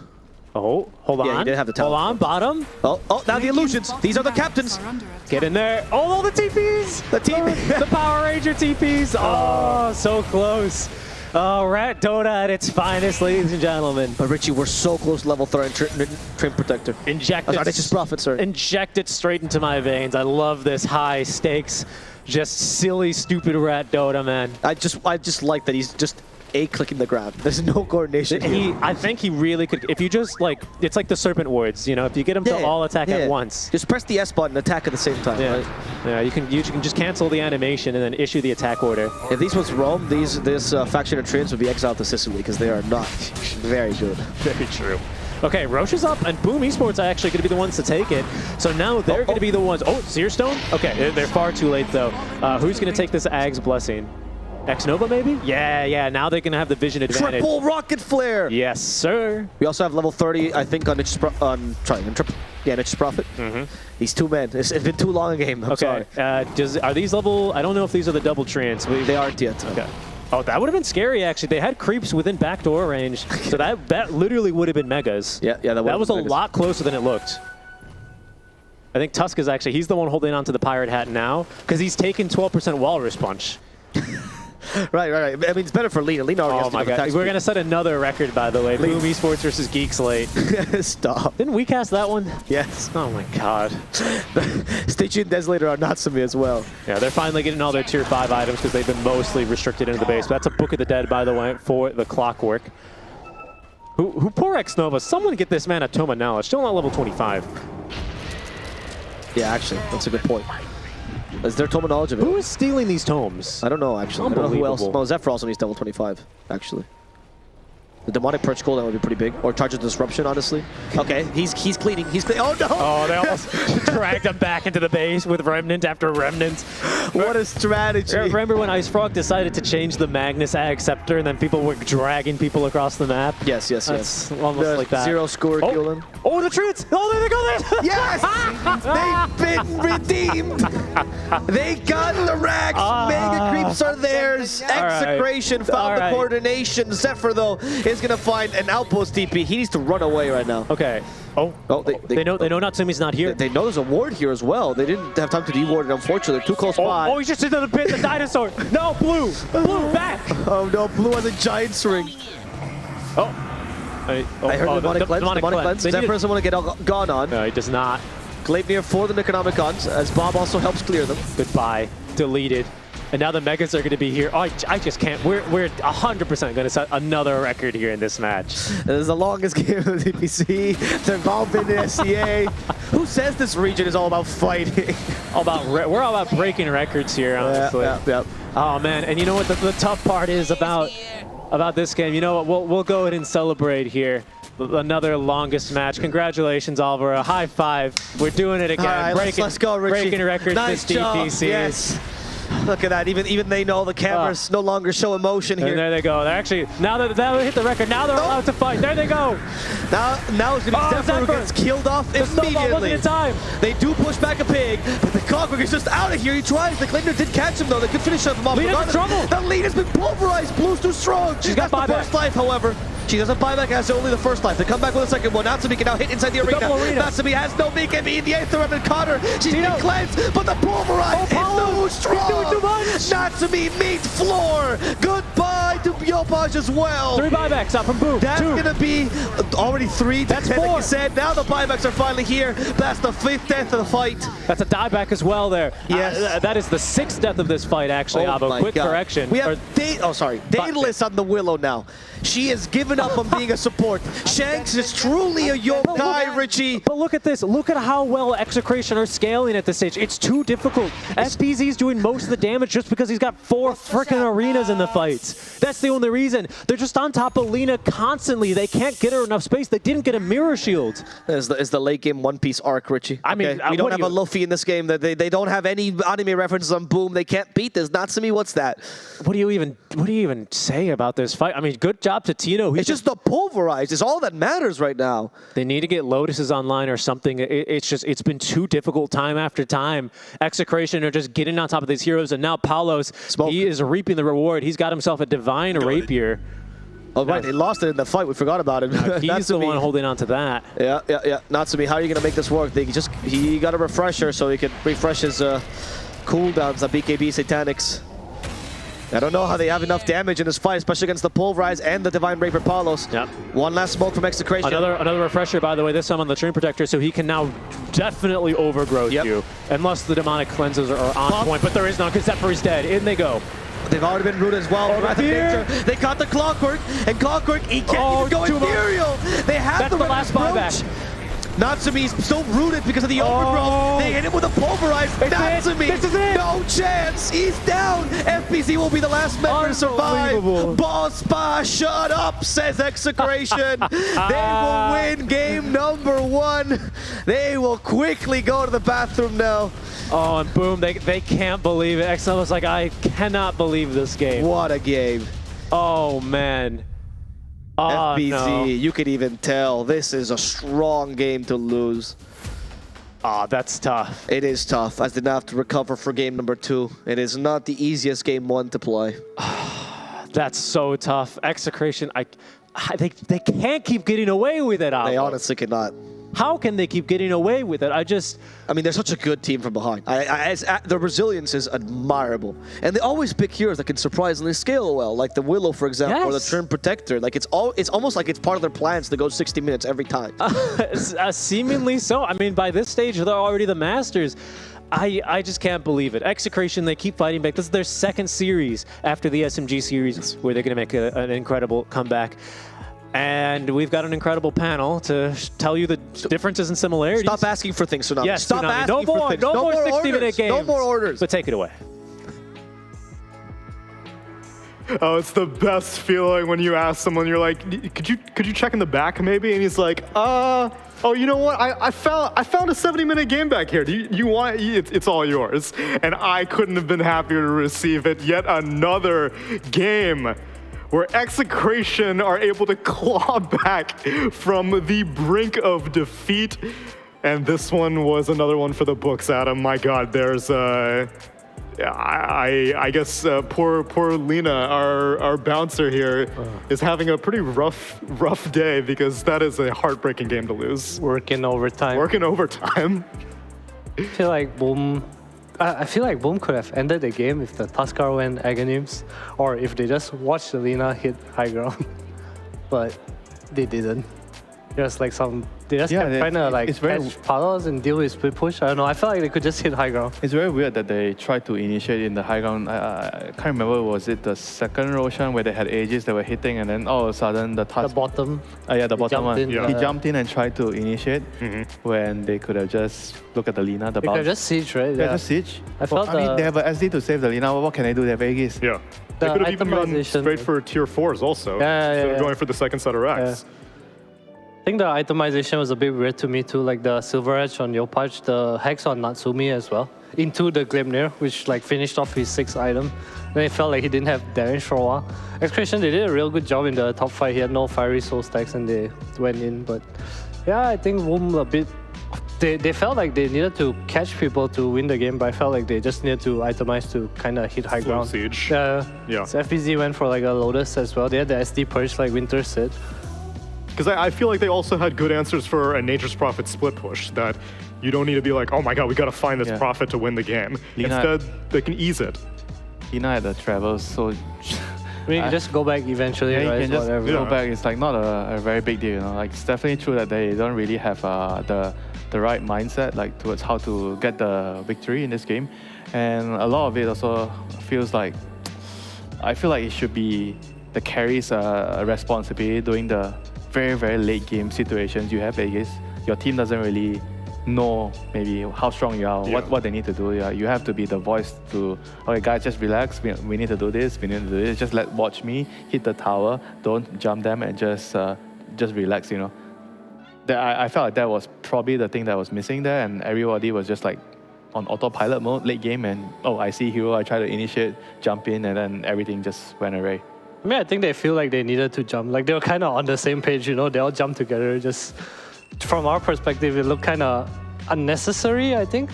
Oh, hold on. Yeah, he did have the Talon. Hold on, bottom. Oh, now the illusions. These are the captains. Get in there. Oh, the TPs. The Power Ranger TPs. Oh, so close. Oh, Rat Dota at its finest, ladies and gentlemen. But Richie, we're so close to level 3 Treant Protector. Inject it. That's just profit, sir. Inject it straight into my veins. I love this high stakes, just silly, stupid Rat Dota, man. I just like that he's just clicking the grab. There's no coordination. I think he really could. If you just it's like the Serpent Wards, you know. If you get him to all attack at once, just press the S button, attack at the same time. Yeah, right? yeah. You can just cancel the animation and then issue the attack order. If these ones roam, this faction of Treants would be exiled to Sicily because they are not very good. Very true. Okay, Roche is up, and Boom Esports are actually going to be the ones to take it. So now they're going to be the ones. Oh, Seer Stone? Okay, they're far too late though. Who's going to take this Ag's Blessing? X-Nova, maybe? Yeah. Now they're going to have the vision advantage. Triple Rocket Flare! Yes, sir. We also have level 30, I think, on Niches Prophet. These two men. It's been too long a game. I'm sorry. Are these level... I don't know if these are the double Treants. They aren't yet. Okay. Oh, that would have been scary, actually. They had creeps within backdoor range. So that literally would have been megas. Yeah, that was a lot closer than it looked. I think Tusk is actually... He's the one holding onto the Pirate Hat now because he's taken 12% Walrus Punch. Right. I mean, it's better for Lina. Lina already has my god. We're going to set another record, by the way. Boom Esports versus Geek Slate. Stop. Didn't we cast that one? Yes. Oh my god. Stygian and Desolator are Natsumi as well. Yeah, they're finally getting all their tier 5 items because they've been mostly restricted into the base. But that's a Book of the Dead, by the way, for the Clockwork. Who poor X-Nova. Someone get this man a Tome of Knowledge. Still not level 25. Yeah, actually. That's a good point. Is there Tome of Knowledge of it? Who is stealing these tomes? I don't know, actually. I don't know who else. Well, Zephyr also needs level 25, actually. The Demonic Perch cooldown would be pretty big. Or Charge of Disruption, honestly. Okay, he's cleaning. Oh, no! Oh, they almost dragged him back into the base with Remnant after Remnant. What a strategy. Remember when Ice Frog decided to change the Magnus Ag Scepter and then people were dragging people across the map? Yes. That's almost like that. Zero score killing. Oh, the Treants! Oh, there they go! Yes! They've been redeemed! They got the racks! Mega creeps are theirs! Execration found the coordination. Zephyr, though, is going to find an outpost TP. He needs to run away right now. Okay. They know Natsumi's not here. They know there's a ward here as well. They didn't have time to deward it, unfortunately. They're too close by. Oh, he's just into the pit, the dinosaur! No, Blue! Blue, back! Oh no, Blue has a giant's ring. I heard the Demonic Cleanse. Zephyr doesn't want to get gone on. No, he does not. Gleipnir for the Necronomicons, as Bob also helps clear them. Goodbye. Deleted. And now the Megas are going to be here. Oh, I just can't. We're 100% going to set another record here in this match. This is the longest game of the DPC. They've all been in SCA. Who says this region is all about fighting? We're all about breaking records here, honestly. Yeah. Oh, man. And you know what the tough part is about this game? You know what? We'll go ahead and celebrate here. Another longest match. Congratulations, Oliver. A high five. We're doing it again. All right, let's go, Richie. Breaking records nice this DPC. Yes. Look at that. Even they know the cameras no longer show emotion And here. there they go. They're actually, now that they hit the record, now they're allowed to fight. There they go. Now it's going to be Zephyr who gets killed off The snowball wasn't immediately. in time. They do push back a pig, but the Clockwork is just out of here. He tries. The Claimer did catch him, though. They could finish him off. Lead in trouble. The lead has been pulverized. Blue's too strong. She's got That's the buyback. first life, however. She doesn't buy back as only the first life. They come back with a second one. Natsumi can now hit inside the arena. double arena. Natsumi has no BKB. The eighth round and caught her. She's been Tino. cleansed, but the pulverize Paolo, is too strong. he's doing too much. Natsumi meets floor. Goodbye to Yopaj as well. 3 buybacks out from Boom. That's 2. gonna be already 3. That's like 4. you said. Now the buybacks are finally here. That's the 5th death of the fight. That's a dieback as well there. Yes. That is the 6th death of this fight, actually, Abo. my Quick God. correction. We have Daedalus on the Willow now. She has given up on being a support. Shanks is truly a yokai, Richie. But look at this. Look at how well Execration are scaling at this stage. It's too difficult. SPZ's doing most of the damage just because he's got 4 freaking arenas in the fights. That's the only reason. They're just on top of Lina constantly. They can't get her enough space. They didn't get a mirror shield. Is the late game One Piece arc, Richie. I mean, we don't have a Luffy in this game. They don't have any anime references on Boom. They can't beat this. Natsumi, what's that? What do you even say about this fight? I mean, good job to Tino. It's just the pulverized. It's all that matters right now. They need to get Lotuses online or something. It's been too difficult time after time. Execration are just getting on top of these heroes, and now Paulos, he is reaping the reward. He's got himself a divine rapier. Oh, right. They lost it in the fight. We forgot about it. He's the one holding on to that. Yeah. Natsumi, how are you going to make this work? He got a refresher so he could refresh his cooldowns on BKB Satanics. I don't know how they have enough damage in this fight, especially against the Pulverize and the Divine Raper Paulos. Yep. One last smoke from Execration. Another refresher, by the way, this time on the Dream Protector, so he can now definitely overgrowth you. Unless the Demonic Cleanses are on point, but there is none because Zephyr is dead. In they go. They've already been rooted as well. They caught the Clockwork, and Clockwork, he can't even go Ethereal. They have the last buyback. Natsumi's still rooted because of the overgrowth. They hit him with a Pulverize. Natsumi, this is it. No chance. He's down. FPC will be the last member to survive. Boss Spa, shut up, says Execration. They will win game number 1. They will quickly go to the bathroom now. Oh, and boom, they can't believe it. XL was like, I cannot believe this game. What a game. Oh, man. Oh, FBZ, no. you could even tell this is a strong game to lose. Oh, that's tough. It is tough, as they now have to recover for game number 2. It is not the easiest game 1 to play. That's so tough. Execration, they can't keep getting away with it, Abo. They honestly cannot. How can they keep getting away with it? I mean, they're such a good team from behind. Their resilience is admirable. And they always pick heroes that can surprisingly scale well, like the Willow, for example, or the Trim Protector. Like, it's almost like it's part of their plans to go 60 minutes every time. Seemingly so. I mean, by this stage, they're already the masters. I just can't believe it. Execration, they keep fighting back. This is their 2nd series after the SMG series, where they're going to make an incredible comeback. And we've got an incredible panel to tell you the differences and similarities. Stop asking for things, Tsunami. Yes, Stop Tsunami. asking for things. No more orders. 60-minute games. No more orders. But take it away. Oh, it's the best feeling when you ask someone, you're like, could you check in the back maybe? And he's like, oh, you know what? I found a 70-minute game back here. Do you want it? It's all yours. And I couldn't have been happier to receive it. Yet another game where Execration are able to claw back from the brink of defeat. And this one was another one for the books, Adam. My God, there's I guess poor Lina, our bouncer here, is having a pretty rough day because that is a heartbreaking game to lose. Working overtime. I feel like Boom. I feel like Boom could have ended the game if the Tuskar went Aghanim's, or if they just watched Lina hit high ground. But they didn't. Just like they just kept trying to like catch Palos and deal with split push. I don't know. I felt like they could just hit high ground. It's very weird that they tried to initiate in the high ground. I can't remember, was it the second Roshan where they had Aegis that were hitting, and then all of a sudden the bottom. The bottom one. Yeah. He jumped in and tried to initiate when they could have just looked at the Lina. They could have just siege, right? Yeah, just siege. I mean, they have an SD to save the Lina. What can they do? They have Aegis. Yeah. They could have even gone straight for tier 4s also, instead of going for the second set of racks. think the itemization was a bit weird to me too, like the Silver Edge on Yopaj, the Hex on Natsumi as well, into the Gleipnir, which like finished off his 6th item. Then it felt like he didn't have damage for a while. Execration, they did a real good job in the top 5. He had no fiery soul stacks and they went in. But yeah, I think WOM a bit, they felt like they needed to catch people to win the game, but I felt like they just needed to itemize to kind of hit high Slow ground. siege. Yeah. Yeah. So FBZ went for like a Lotus as well. They had the SD purge like Winter said. Because I feel like they also had good answers for a Nature's Prophet split push, that you don't need to be like, oh my god, we got to find this Prophet to win the game. Lina- Instead, they can ease it. Lina had the travels, so I mean, you can just go back eventually, yeah, right? you can just Whatever. go back. It's like not a very big deal, you know. Like it's definitely true that they don't really have the right mindset like towards how to get the victory in this game, and a lot of it also feels like I feel like it should be the carries responsibility during the very late game situations you have. I guess your team doesn't really know maybe how strong you are, what they need to do. Yeah, you have to be the voice to, okay guys, just relax, we need to do this, we need to do this, just watch me hit the tower, don't jump them, and just relax, you know. I felt like that was probably the thing that was missing there, and everybody was just like on autopilot mode late game, and oh, I see hero, I try to initiate, jump in, and then everything just went away. I mean, I think they feel like they needed to jump. Like they were kind of on the same page, you know. They all jumped together. Just from our perspective, it looked kind of unnecessary, I think.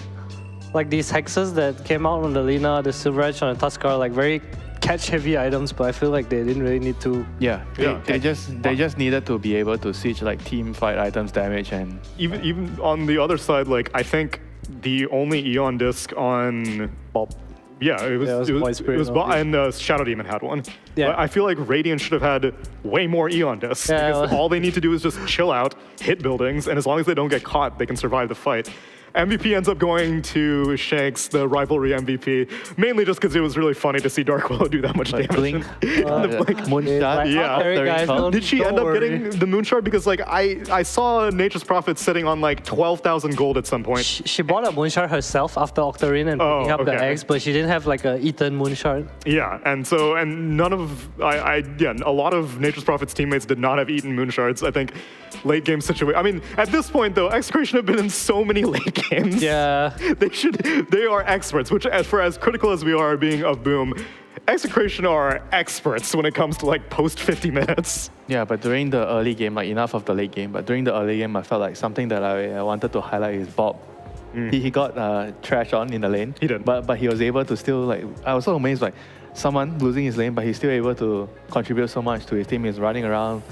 Like these hexes that came out on the Lina, the Silver Edge on the Tuskar, like very catch-heavy items. But I feel like they didn't really need to. Yeah, they just needed to be able to siege like team fight items damage, and Even on the other side, like I think the only Eon disc on Bob. Yeah, it was and Shadow Demon had one. Yeah. But I feel like Radiant should have had way more Eon discs. Yeah, because well- all they need to do is just chill out, hit buildings, and as long as they don't get caught, they can survive the fight. MVP ends up going to Shanks, the Rivalry MVP, mainly just because it was really funny to see Dark Willow do that much damage. Blink. The Blink. Moonshot. Yeah. Guys, Did she end up getting the Moonshard? Because like I saw Nature's Prophet sitting on like 12,000 gold at some point. She bought a Moonshard herself after Octarine and picking up the okay. eggs, but she didn't have like a Eaton Moonshard. Yeah, and none of a lot of Nature's Prophet's teammates did not have eaten Moonshards. I think late game situation. I mean, at this point though, Execration have been in so many late games. Yeah. They are experts, which as critical as we are being of Boom, Execration are experts when it comes to like post 50 minutes. Yeah, but during the early game, like enough of the late game, but during the early game, I felt like something that I wanted to highlight is Bob. He got trash on in the lane. He did. But he was able to still, like, I was so amazed, like, someone losing his lane, but he's still able to contribute so much to his team. He's running around,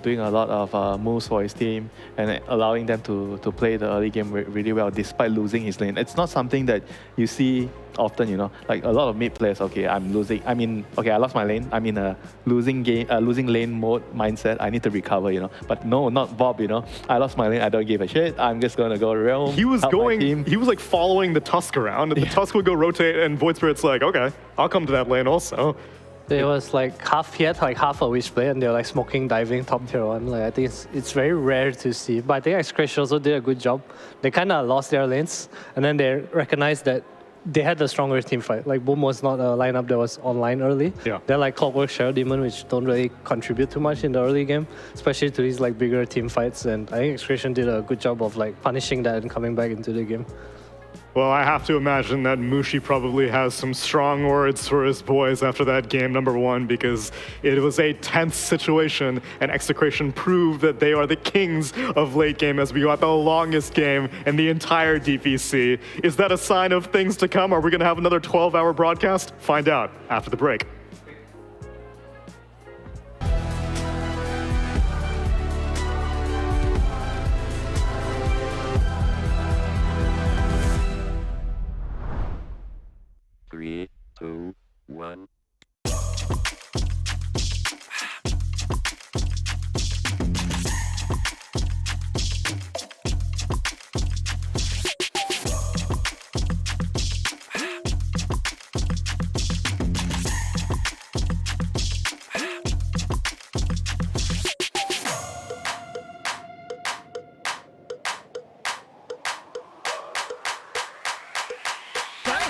doing a lot of moves for his team, and allowing them to play the early game really well despite losing his lane. It's not something that you see often, you know. Like a lot of mid players, okay, I lost my lane. I'm in a losing lane mode mindset. I need to recover, you know. But no, not Bob, you know. I lost my lane. I don't give a shit. I'm just gonna go realm. He was help my team. he was like following the Tusk around. The Tusk would go rotate, and Void Spirit's like, okay, I'll come to that lane also. There was like he had like half a Witchblade and they were like smoking, diving top tier 1. Like I think it's very rare to see. But I think Execration also did a good job. They kind of lost their lanes and then they recognized that they had the stronger team fight. Like Boom was not a lineup that was online early. Yeah. They're like Clockwork Shadow Demon, which don't really contribute too much in the early game, especially to these like bigger team fights. And I think Execration did a good job of like punishing that and coming back into the game. Well, I have to imagine that Mushi probably has some strong words for his boys after that game number 1, because it was a tense situation and Execration proved that they are the kings of late game as we got the longest game in the entire DPC. Is that a sign of things to come? Are we going to have another 12-hour broadcast? Find out after the break. Three, two, one.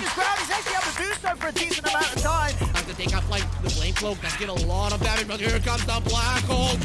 This crowd is actually able to do so for a decent amount of time. Has to take up like the flame cloak. Does get a lot of damage, but here comes the black hole.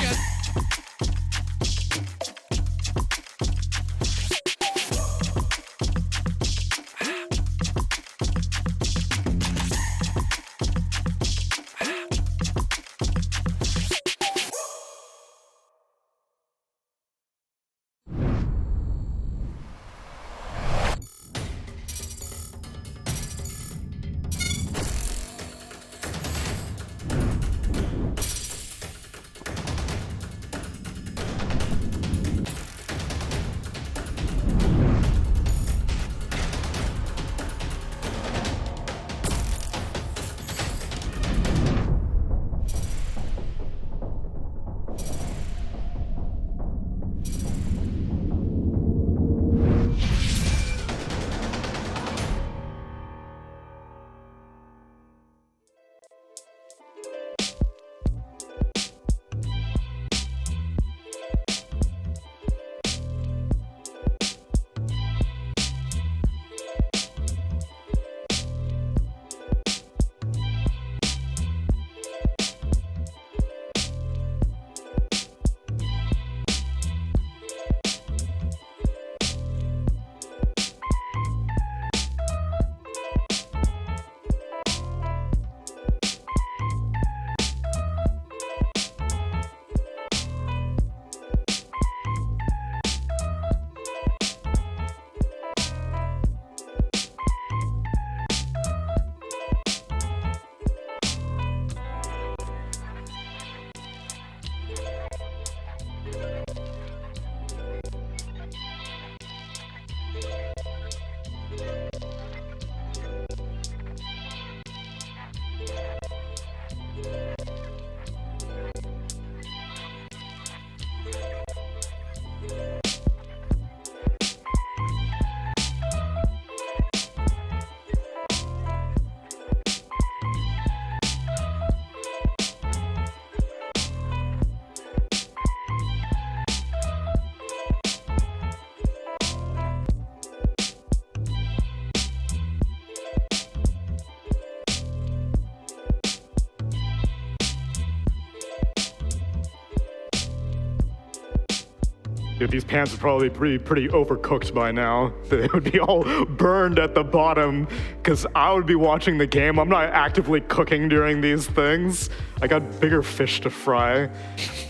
Dude, these pans would probably be pretty overcooked by now. They would be all burned at the bottom, because I would be watching the game. I'm not actively cooking during these things. I got bigger fish to fry.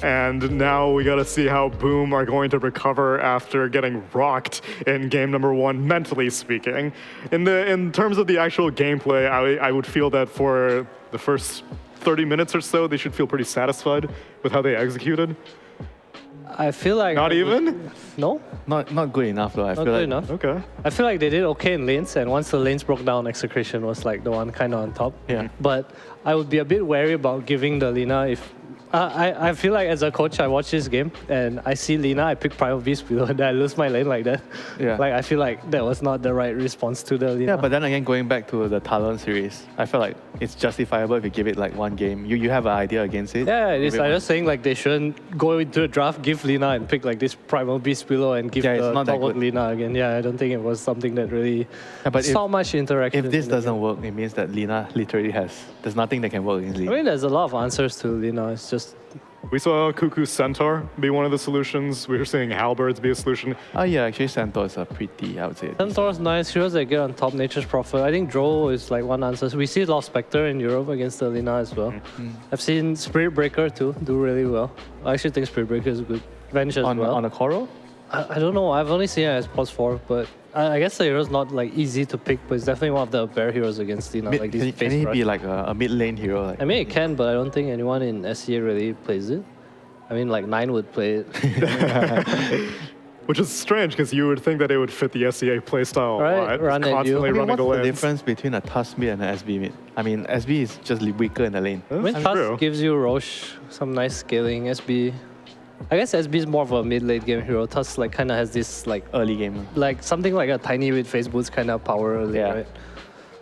And now we gotta see how Boom are going to recover after getting rocked in game number 1, mentally speaking. In terms of the actual gameplay, I would feel that for the first 30 minutes or so, they should feel pretty satisfied with how they executed. I feel like Not even? No, Not good enough though. I not feel good like enough. Okay. I feel like they did okay in lanes, and once the lanes broke down, Execration was like the one kind of on top. Yeah. But I would be a bit wary about giving the Lina if. I feel like as a coach, I watch this game and I see Lina, I pick Primal Beast below, and then I lose my lane like that. Yeah. Like I feel like that was not the right response to the Lina. Yeah, but then again, going back to the Talon series, I feel like it's justifiable if you give it like one game. You have an idea against it. Yeah, it is. Give it I'm one- just saying like they shouldn't go into the draft, give Lina and pick like this Primal Beast below and give Yeah, it's the not that top work good. Lina again. Yeah, I don't think it was something that really Yeah, but saw much interaction. if this in the doesn't game. work, it means that Lina literally there's nothing that can work against I Lina. mean, there's a lot of answers to Lina. It's just We saw Cuckoo Centaur be one of the solutions. We were seeing Halberds be a solution. Oh yeah, actually Centaur is a pretty, I would say. Centaur's nice. Heroes that get on top, Nature's Prophet. I think Drow is like one answer. We see a lot of Spectre in Europe against the Lina as well. I've seen Spirit Breaker too do really well. I actually think Spirit Breaker is good. Venge as well. On a Coral? I don't know. I've only seen it as plus 4, but I guess the hero's not like easy to pick, but it's definitely one of the bear heroes against Lina. Like these Can face he rush. be like a mid lane hero? Like, I mean, it can, but I don't think anyone in SEA really plays it. I mean, like 9 would play it. Which is strange, because you would think that it would fit the SEA playstyle Right, a lot. run at you. Constantly I mean, running what's the the lanes. difference between a Tusk mid and an SB mid? I mean, SB is just weaker in the lane. I mean, That's Tusk true. gives you Roche, some nice scaling. SB, I guess SB is more of a mid-late game hero. Tusk like kind of has this Early game. like something like a tiny with face boots kind of power early, Yeah. right?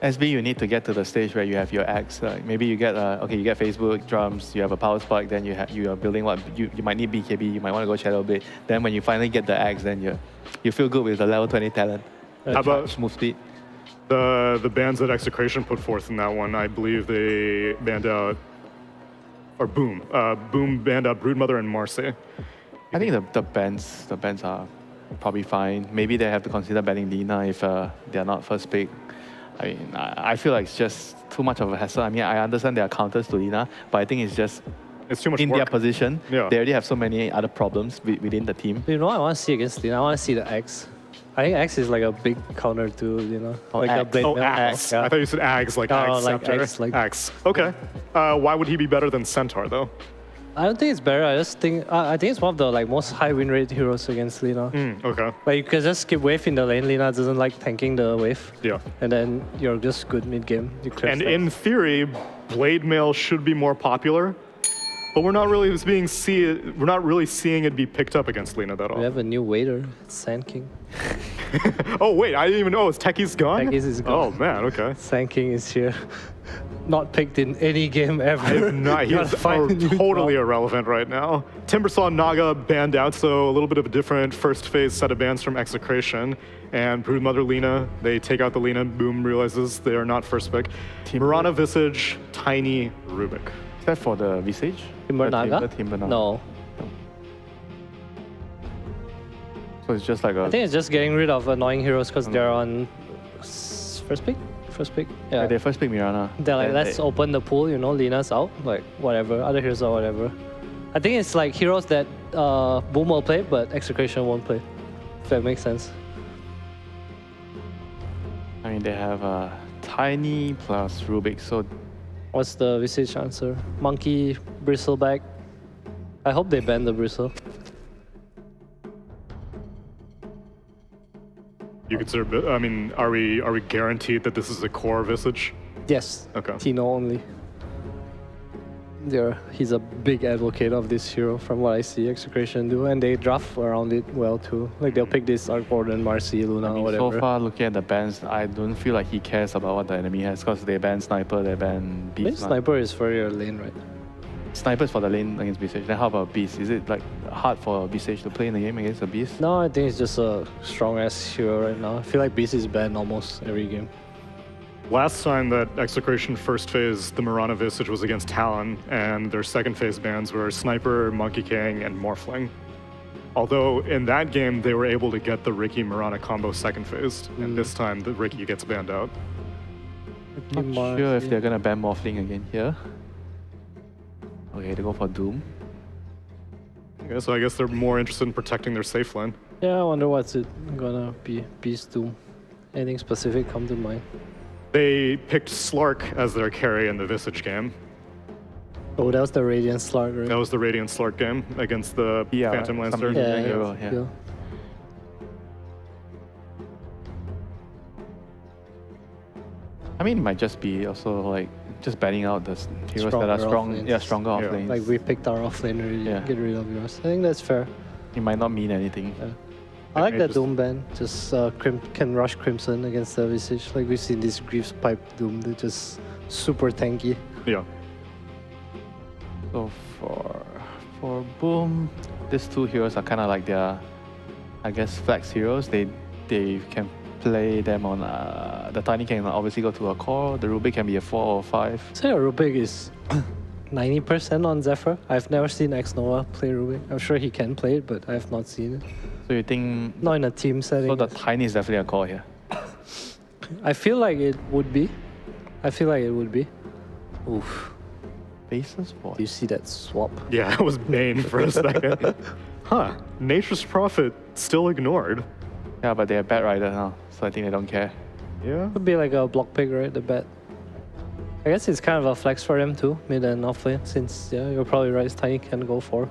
SB, you need to get to the stage where you have your axe. Maybe you get you get Facebook drums, you have a power spike, then you are building what you might need BKB, you might want to go Shadow Blade. Then when you finally get the axe, then you feel good with the level 20 talent. How about Smooth speed? the bans that Execration put forth in that one? I believe they banned out, or Boom. Boom banned out Broodmother and Marcy. I think the bans are probably fine. Maybe they have to consider banning Lina if they're not first pick. I mean, I feel like it's just too much of a hassle. I mean, I understand there are counters to Lina, but I think it's just It's too much in work. their position. Yeah. They already have so many other problems within the team. You know what I want to see against Lina? I want to see the Axe. I think Axe is like a big counter to Lina. Oh, like a Axe. blade Oh, mail. Axe. Yeah. I thought you said Ags, like No, Axe like Scepter. Axe, like- Axe. Okay. Why would he be better than Centaur, though? I don't think it's better. I just think I think it's one of the like most high win rate heroes against Lina. Okay. Like you can just skip wave in the lane. Lina doesn't like tanking the wave. Yeah. And then you're just good mid game. You clear And stacks. in theory, Blade Mail should be more popular, but we're not really seeing it be picked up against Lina that we often. have a new waiter, Sand King. Oh wait, I didn't even know. Is Techie's gone? Techie's is Oh gone. man, okay. Sand King is here. Not picked in any game ever. He's Gotta find a new totally job. irrelevant right now. Timbersaw Naga banned out, so a little bit of a different first phase set of bans from Execration. And Broodmother Lina, they take out the Lina. Boom realizes they are not first pick. Mirana Visage, Tiny Rubik. Is that for the Visage? Timber The Naga? Timber Naga. No. So it's just like a. I think it's just getting rid of annoying heroes because they're on first pick? First pick? Yeah. They first pick Mirana. They're like, Then let's open the pool, you know, Lina's out, like whatever, other heroes or whatever. I think it's like heroes that Boom will play, but Execration won't play. If that makes sense. I mean, they have Tiny plus Rubik, so What's the Visage answer? Monkey, Bristleback. I hope they ban the Bristle. You consider? I mean, are we guaranteed that this is a core Visage? Yes. Okay. Tino only. he's a big advocate of this hero from what I see Execration do, and they draft around it well too. Like they'll pick this Arc Warden, Marcy, Luna, I mean, whatever. so far, looking at the bans, I don't feel like he cares about what the enemy has because they ban Sniper, they ban I think Beast. Sniper is for your lane, right? Sniper's for the lane against Beast. Then how about Beast? Is it like hard for Beast to play in the game against a Beast? No, I think it's just a strong ass hero right now. I feel like Beast is banned almost every game. Last time that Execration first phase, the Mirana Visage was against Talon, and their second phase bans were Sniper, Monkey King, and Morphling. Although in that game, they were able to get the Ricky Mirana combo second phased, and this time the Ricky gets banned out. Not sure if they're gonna ban Morphling again here. Okay, they go for Doom. Okay, so I guess they're more interested in protecting their safe lane. Yeah, I wonder what's it gonna be. Beast Doom. Anything specific come to mind? They picked Slark as their carry in the Visage game. Oh, that was the Radiant Slark, right? That was the Radiant Slark game against the Yeah, Phantom Lancer. something- yeah, hero, yeah. yeah. I mean, it might just be also like just banning out the heroes that are Stronger strong, offlanes. yeah, stronger Yeah. offlanes. Like we picked our offlane already. Yeah. Get rid of yours. I think that's fair. It might not mean anything. I like may that just- Doom ban. Just can rush Crimson against the Visage. Like we've seen these Greaves pipe Doom. They're just super tanky. Yeah. So for Boom, these two heroes are kind of like their, I guess, flex heroes. They can play them on the Tiny can obviously go to a core. The Rubik can be a 4 or 5. So yeah, Rubik is 90% on Zephyr. I've never seen Xnova play Rubik. I'm sure he can play it, but I have not seen it. So you think? Not in a team setting. So the Tiny is definitely a core here. I feel like it would be. Oof. Basis for Do you see that swap? Yeah, I was Bane for a second. Huh. Nature's Prophet still ignored. yeah, but they're Bat Rider now, so I think they don't care. Yeah. Could be like a block pick, right? The bet. I guess it's kind of a flex for them too, mid and off lane, since yeah, you're probably right. Tiny can go for.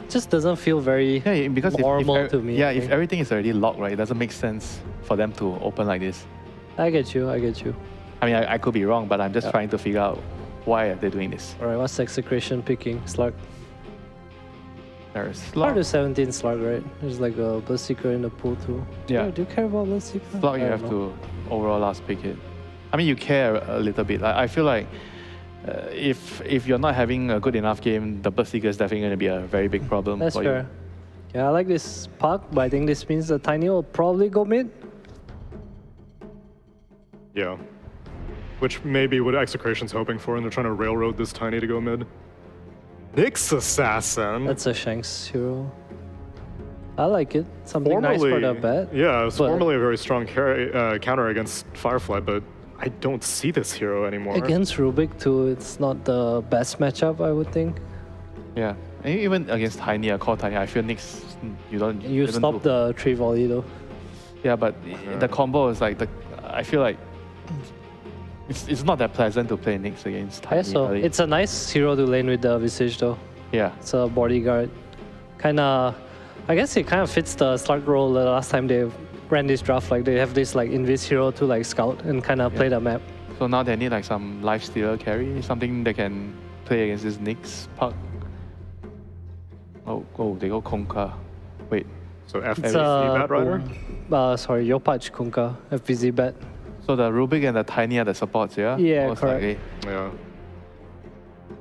It just doesn't feel very Yeah, because normal to me. Yeah, I if think. everything is already locked, right, it doesn't make sense for them to open like this. I get you. I mean, I could be wrong, but I'm just trying to figure out why are they doing this. Alright, what's Execration picking? Slug. There's Slug to 17 Slug, right? There's like a Bloodseeker in the pool too. Yeah. Do you care about Bloodseeker? Slot, you I have don't know. to overall last pick it. I mean, you care a little bit. I feel like if you're not having a good enough game, the Bloodseeker is definitely going to be a very big problem That's for fair. you. Yeah, I like this puck, but I think this means the Tiny will probably go mid. Yeah. Which maybe what Execration's hoping for, and they're trying to railroad this Tiny to go mid. Nyx Assassin. That's a Shanks hero. I like it. Something nice for the bet. Yeah, it's but- formerly a very strong counter against Firefly, but I don't see this hero anymore. Against Rubik too, it's not the best matchup, I would think. Yeah. And even against Tiny, a core Tiny, I feel Nyx, you don't... You don't stop do- the tree volley though. Yeah, but the combo is like... I feel like... It's not that pleasant to play Nyx against Tiny. Yeah, so early. it's a nice hero to lane with the Visage though. Yeah. It's a bodyguard. Kinda, I guess it kind of fits the Slug role the last time they ran this draft. Like they have this like Invis hero to like scout and kind of play the map. So now they need like some lifestealer carry, something they can play against this Nyx puck. Oh, they go Konka. Wait, So It's FBC Bat Rider? sorry, Yopaj Kunka, FPZ bet. so the Rubik and the Tiny are the supports, yeah? Yeah, Most correct. likely. Yeah.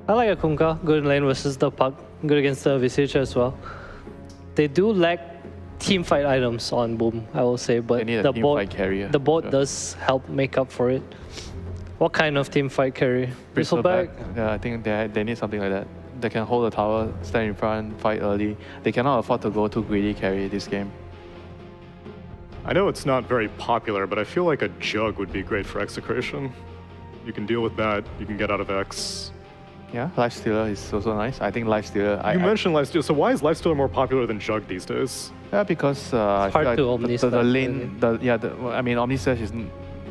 I like a Kunka, good in lane versus the puck, good against the Visage as well. They do lack team fight items on Boom, I will say, but They need a the team board, fight carrier. the board Sure. does help make up for it. What kind of team fight carry? Bristleback? Yeah, I think they need something like that. They can hold the tower, stand in front, fight early. They cannot afford to go too greedy carry this game. I know it's not very popular, but I feel like a Jug would be great for Execration. You can deal with that, you can get out of X. Yeah, Lifestealer is also nice. I think Lifestealer... You mentioned Lifestealer, so why is Lifestealer more popular than Jug these days? Yeah, because I feel hard like to the omni-stack, lane... I mean, omni-stash is...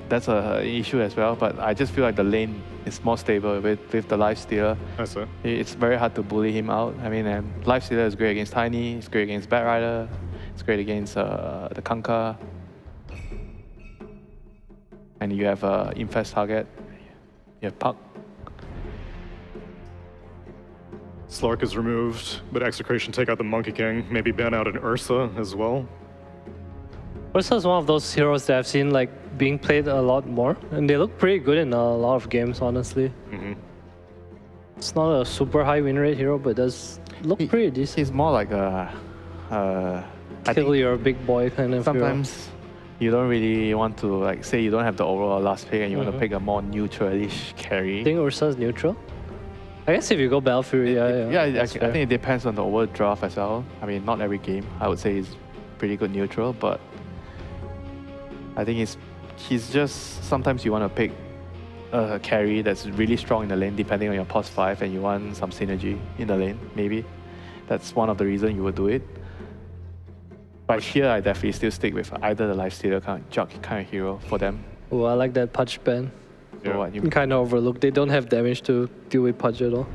That's an issue as well, but I just feel like the lane is more stable with the Lifestealer. I see. It's very hard to bully him out. I mean, Lifestealer is great against Tiny, it's great against Bat Rider, it's great against the Kanka. And you have Infest target, you have Puck. Slark is removed, but Execration take out the Monkey King, maybe ban out an Ursa as well. Ursa is one of those heroes that I've seen like being played a lot more, and they look pretty good in a lot of games, honestly. It's not a super high win rate hero, but does look pretty decent. He's more like a. I Kill think your big boy kind of sometimes you don't really want to like say you don't have the overall last pick and you want to pick a more neutral-ish carry. I think Ursa's neutral. I guess if you go Battlefield, Yeah, I that's think it depends on the overall draft as well. I mean, not every game I would say is pretty good neutral, but I think he's just sometimes you want to pick a carry that's really strong in the lane depending on your pos 5 and you want some synergy in the lane, maybe. That's one of the reasons you would do it. But here I definitely still stick with either the lifestealer kind of hero for them. Oh, I like that Pudge ban. So what, you, Kind of overlooked. They don't have damage to deal with Pudge at all.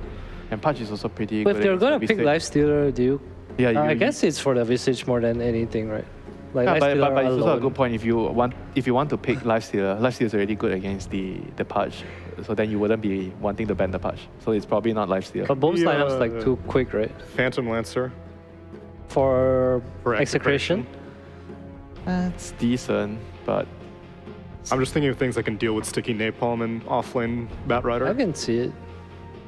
and Pudge is also pretty But good. if they're against gonna the pick Visage. lifestealer, do you? Yeah, I guess it's for the Visage more than anything, right? Like Yeah, but lifestealer it's also a alone. good point if you want to pick lifestealer is already good against the Pudge, so then you wouldn't be wanting to ban the Pudge. So it's probably not lifestealer. But Boom's Yeah. lineup's like too quick, right? Phantom Lancer. For For Execration. It's decent, but I'm just thinking of things that can deal with sticky napalm and offlane Bat Rider. I can see it.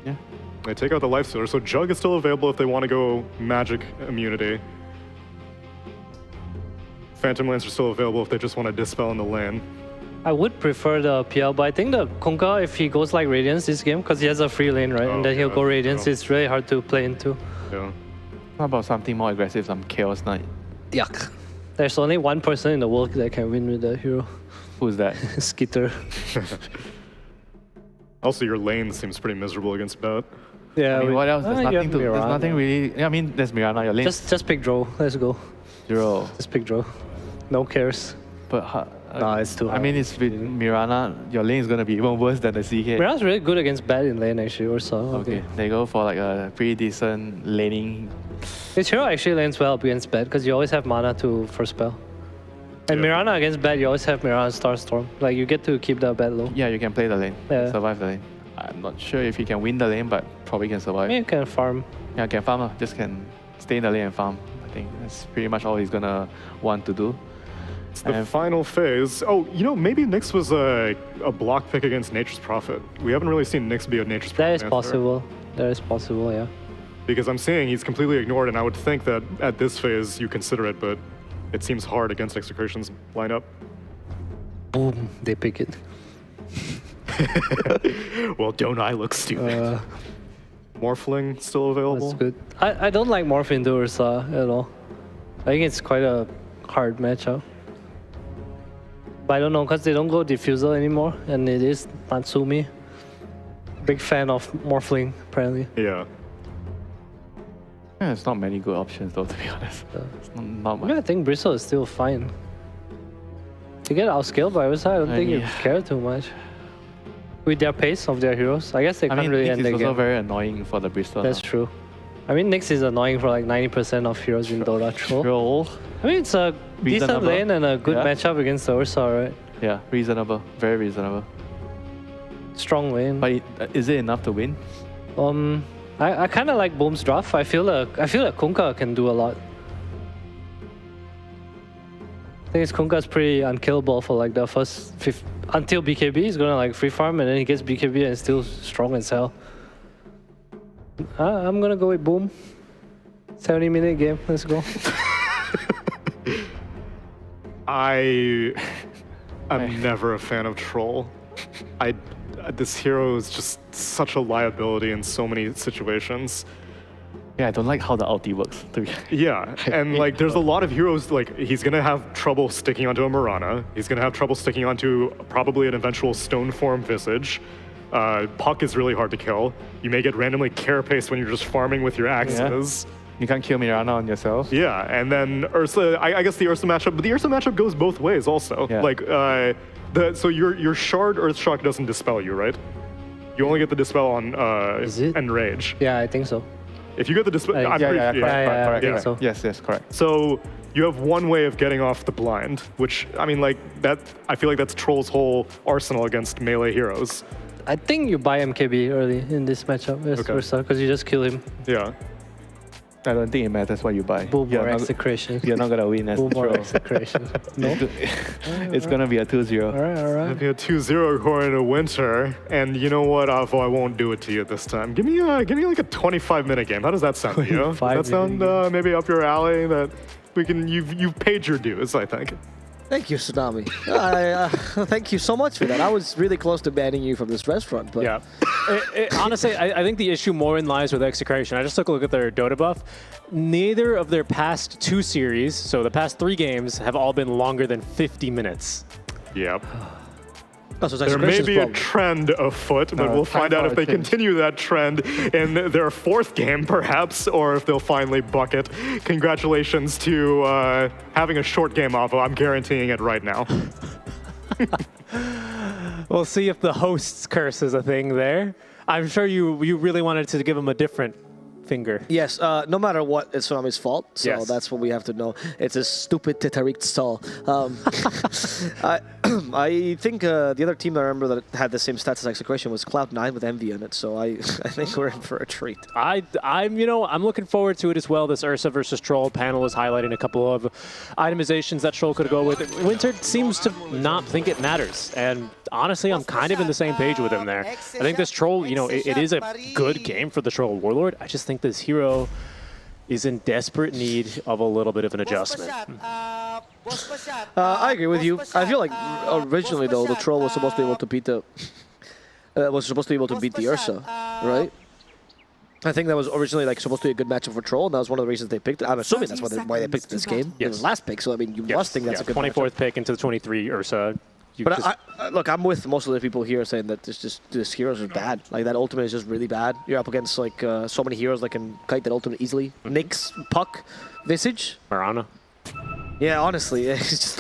yeah. They take out the Lifestealer, so Jug is still available if they want to go magic immunity. Phantom Lancer is still available if they just want to dispel in the lane. I would prefer the PL, but I think the Kunkka, if he goes like Radiance this game, because he has a free lane, right? Oh, and then he'll yeah, go Radiance, true. it's really hard to play into. Yeah. How about something more aggressive, some Chaos Knight? Yuck. There's only one person in the world that can win with that hero. Who's that? Skitter. Also, your lane seems pretty miserable against Bat. Yeah. I mean, what else? you have There's Mirana. nothing really. Yeah, I mean, there's Mirana. Your lane Just pick Drow. Let's go. 0. Just pick Drow. No cares. But Nah, it's too I hard. mean, it's with Mirana. Your lane is gonna be even worse than the CK. Mirana's really good against bad in lane actually, or so. Okay, they go for like a pretty decent laning. This hero actually lanes well against bad because you always have mana to first spell. And Yeah. Mirana against bad, you always have Mirana Starstorm. Like you get to keep the bad low. Yeah, you can play the lane, Yeah. survive the lane. I'm not sure if he can win the lane, but probably can survive. I mean, you can farm. Yeah, can farm. Just can stay in the lane and farm. I think that's pretty much all he's gonna want to do. It's the And- final phase. Oh, you know, maybe Nyx was a block pick against Nature's Prophet. We haven't really seen Nyx be a Nature's Prophet. That is answer. possible. That is possible, yeah. Because I'm seeing he's completely ignored, and I would think that at this phase you consider it, but it seems hard against Execration's lineup. Boom, they pick it. Well, don't I look stupid? Morphling still available? That's good. I don't like Morph into Ursa at all. I think it's quite a hard matchup. But I don't know, because they don't go Diffusal anymore, and it is Natsumi. Big fan of Morphling, apparently. Yeah. Yeah, there's not many good options though, to be honest. It's not much. Yeah, I think Bristle is still fine. To get outscaled by Ursa, I don't think you Yeah. care too much. With their pace of their heroes, I guess they I can't mean, really Nyx end is the also game. very annoying for the Bristol. That's true. I mean, Nyx is annoying for like 90% of heroes in Dota Troll. Troll. I mean, it's a decent Reasonable. lane and a good Yeah. matchup against the Ursa, right? Yeah, reasonable. Very reasonable. Strong lane. But is it enough to win? I kind of like Boom's draft. I feel like Kunkka can do a lot. I think his Kunkka's pretty unkillable for like the first until BKB. He's gonna like free farm and then he gets BKB and still strong as hell. I'm gonna go with Boom. 70-minute game. Let's go. I'm never a fan of Troll. This hero is just such a liability in so many situations. Yeah, I don't like how the ulti works. To be Yeah, and like there's a lot of heroes, like he's gonna have trouble sticking onto a Mirana. He's gonna have trouble sticking onto probably an eventual stone form Visage. Puck is really hard to kill. You may get randomly carapace when you're just farming with your axes. You can't kill Mirana on yourself. Yeah, and then Ursa, I guess the Ursa matchup, but the Ursa matchup goes both ways also. Yeah. Like, so your Shard Earthshock doesn't dispel you, right? You only get the dispel on Is it? Enrage. Yeah, I think so. If you get the dispel, I'm pretty, correct, I think yeah. so. Yes, correct. So you have one way of getting off the blind, which I mean, like that. I feel like that's Troll's whole arsenal against melee heroes. I think you buy MKB early in this matchup as Okay. Ursa, because you just kill him. Yeah. I don't think it matters what you buy. Boom You're or not- Execration. You're not gonna win as Boom or Troll. Execration. No? It's gonna be a 2-0. Alright, alright. It'll be a 2-0 according to Winter, and you know what, Avo, I won't do it to you this time. Give me like a 25-minute game. How does that sound to you? Does that 25-minute sound maybe up your alley? That we can. You've paid your dues, I think. Thank you, Tsunami. Thank you so much for that. I was really close to banning you from this restaurant, but Yeah. Honestly, I think the issue more in lies with Execration. I just took a look at their Dota buff. Neither of their past 2 series, so the past 3 games, have all been longer than 50 minutes. Yep. oh, so it's There may Execration's be a problem. trend afoot, but we'll find out if they continue that trend in their 4th game, perhaps, or if they'll finally buck it. Congratulations to having a short game, Avo. I'm guaranteeing it right now. We'll see if the host's curse is a thing there. I'm sure you really wanted to give him a different finger. Yes, no matter what, it's Tsunami's fault. So Yes. that's what we have to know. It's a stupid Tetarik stall. I think the other team I remember that had the same stats as Execration was Cloud9 with Envy in it. So I think we're in for a treat. I'm looking forward to it as well. This Ursa versus Troll panel is highlighting a couple of itemizations that Troll could go with. Winter seems to not think it matters, and honestly, I'm kind of in the same page with him there. I think this Troll, it is a good game for the Troll Warlord. I just think this hero is in desperate need of a little bit of an adjustment. I agree with you. I feel like originally though the Troll was supposed to be able to beat the Ursa, right? I think that was originally like supposed to be a good matchup for Troll, and that was one of the reasons they picked it. I'm assuming that's why they picked this game. It was last pick, so I mean you must think that's a good 24th matchup. pick into the 23 Ursa. But look, I'm with most of the people here saying that this heroes is bad. Like that ultimate is just really bad. You're up against like so many heroes that can kite that ultimate easily. Nyx, Puck, Visage. Marana. Yeah, honestly, it's just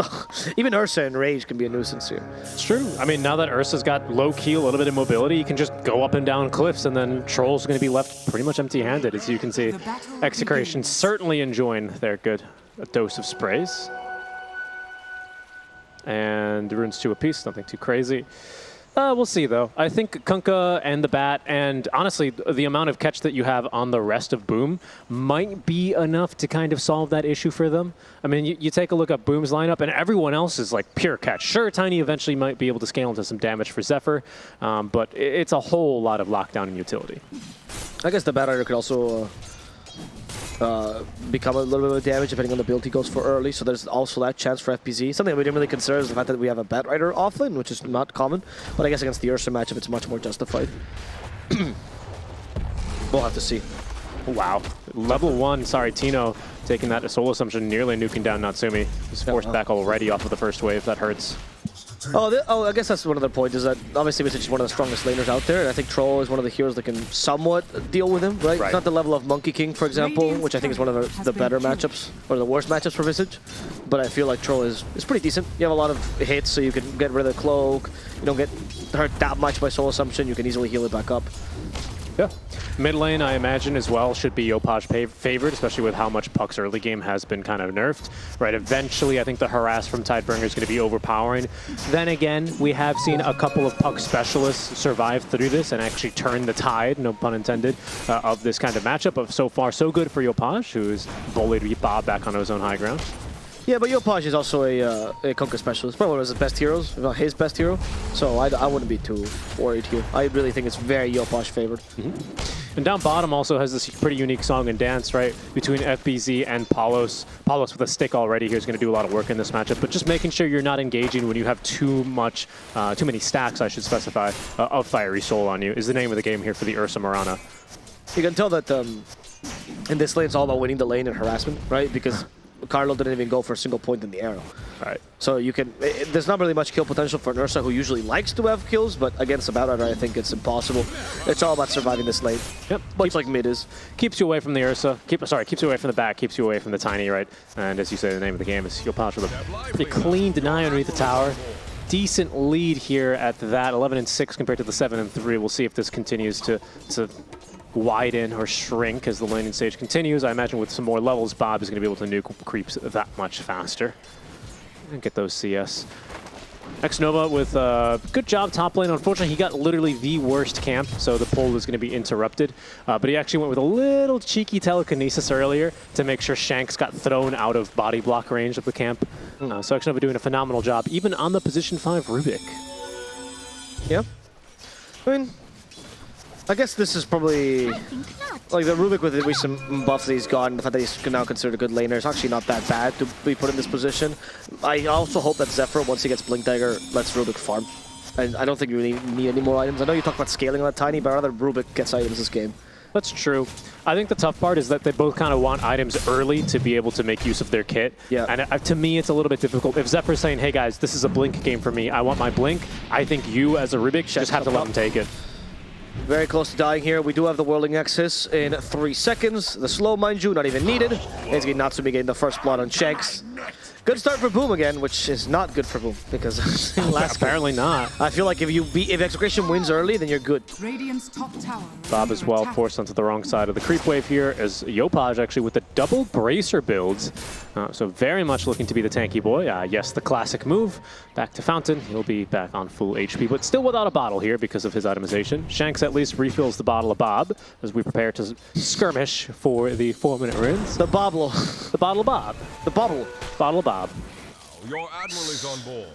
even Ursa and Rage can be a nuisance here. It's true. I mean, now that Ursa's got low key, a little bit of mobility, you can just go up and down cliffs, and then Troll's going to be left pretty much empty-handed, as you can see. Execration certainly enjoying their good dose of sprays. And runes 2 apiece, nothing too crazy. We'll see, though. I think Kunkka and the Bat, and honestly, the amount of catch that you have on the rest of Boom might be enough to kind of solve that issue for them. I mean, you take a look at Boom's lineup, and everyone else is like pure catch. Sure, Tiny eventually might be able to scale into some damage for Zephyr, but it's a whole lot of lockdown and utility. I guess the Bat Rider could also become a little bit of damage depending on the build he goes for early, so there's also that chance for FPZ. Something that we didn't really consider is the fact that we have a Bat Rider offlane, which is not common, but I guess against the Ursa matchup it's much more justified. We'll have to see. Wow. Level 1, sorry, Tino taking that Soul Assumption, nearly nuking down Natsumi. He's forced back already off of the first wave. That hurts. I guess that's one of the points, is that obviously Visage is one of the strongest laners out there, and I think Troll is one of the heroes that can somewhat deal with him, right? It's not the level of Monkey King, for example, which I think is one of the better matchups, or the worst matchups for Visage, but I feel like Troll is pretty decent. You have a lot of hits, so you can get rid of the Cloak, you don't get hurt that much by Soul Assumption, you can easily heal it back up. Yeah. Mid lane, I imagine, as well, should be Yopaj favored, especially with how much Puck's early game has been kind of nerfed. Right, eventually, I think the harass from Tidebringer is going to be overpowering. Then again, we have seen a couple of Puck specialists survive through this and actually turn the tide, no pun intended, of this kind of matchup. But so far, so good for Yopaj, who's bullied Bob back onto his own high ground. Yeah, but Yopaj is also a Kunkka specialist. Probably one of his best heroes, if not his best hero. So I wouldn't be too worried here. I really think it's very Yopaj favored. And down bottom also has this pretty unique song and dance, right, between FBZ and Palos. Palos with a stick already here is going to do a lot of work in this matchup, but just making sure you're not engaging when you have too many stacks, I should specify, of Fiery Soul on you is the name of the game here for the Ursa Marana. You can tell that in this lane it's all about winning the lane and harassment, right? Because Carlo didn't even go for a single point in the arrow. Right. So you can, there's not really much kill potential for an Ursa who usually likes to have kills, but against a Battle Rider I think it's impossible. It's all about surviving this lane. Yep. Much like mid is. Keeps you away from the Ursa, keeps you away from the back, keeps you away from the Tiny, right? And as you say, the name of the game is Yopaj with a pretty clean deny underneath the tower. Decent lead here at that, 11-6 compared to the 7-3. We'll see if this continues to widen or shrink as the laning stage continues. I imagine with some more levels, Bob is going to be able to nuke creeps that much faster and get those CS. Xnova with a good job top lane. Unfortunately, he got literally the worst camp, so the pull was going to be interrupted. But he actually went with a little cheeky telekinesis earlier to make sure Shanks got thrown out of body block range of the camp. So Xnova doing a phenomenal job, even on the position 5 Rubik. Yeah. I mean, I guess this is probably like the Rubik with the recent buffs that he's gotten, the fact that he's now considered a good laner. It's actually not that bad to be put in this position. I also hope that Zephyr, once he gets Blink Dagger, lets Rubik farm. And I don't think you really need any more items. I know you talk about scaling on that Tiny, but rather Rubik gets items this game. That's true. I think the tough part is that they both kind of want items early to be able to make use of their kit. Yeah. And to me, it's a little bit difficult. If Zephyr's saying, hey guys, this is a Blink game for me, I want my Blink, I think you as a Rubik just have to let him take it. Very close to dying here. We do have the Whirling Nexus in 3 seconds. The slow, mind you, not even needed. It's Natsumi getting the first blood on Shanks. Good start for Boom again, which is not good for Boom because last apparently not. I feel like if Execration wins early, then you're good. Radiant's top tower. Bob as well forced onto the wrong side of the creep wave here as Yopaj actually with the double bracer builds. So very much looking to be the tanky boy. Yes, the classic move. Back to Fountain. He'll be back on full HP, but still without a bottle here because of his itemization. Shanks at least refills the bottle of Bob as we prepare to skirmish for the 4-minute runes. The bobble. The bottle of Bob. The bobble. Bottle of Bob. Your admiral is on board.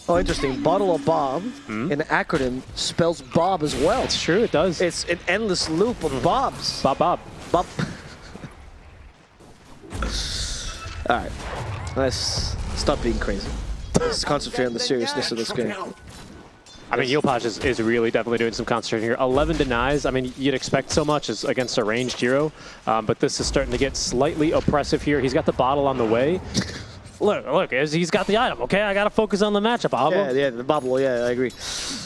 Oh, interesting. Bottle of Bob, an acronym, spells Bob as well. It's true, it does. It's an endless loop of Bobs. Bob, Bob. Bob. All right, let's stop being crazy. Let's concentrate on the seriousness of this game. I mean, Yopaj is really definitely doing some concentrating here. 11 denies. I mean, you'd expect so much as against a ranged hero, but this is starting to get slightly oppressive here. He's got the bottle on the way. Look, he's got the item, okay? I gotta focus on the matchup, Abba. Yeah, the bobble, yeah, I agree.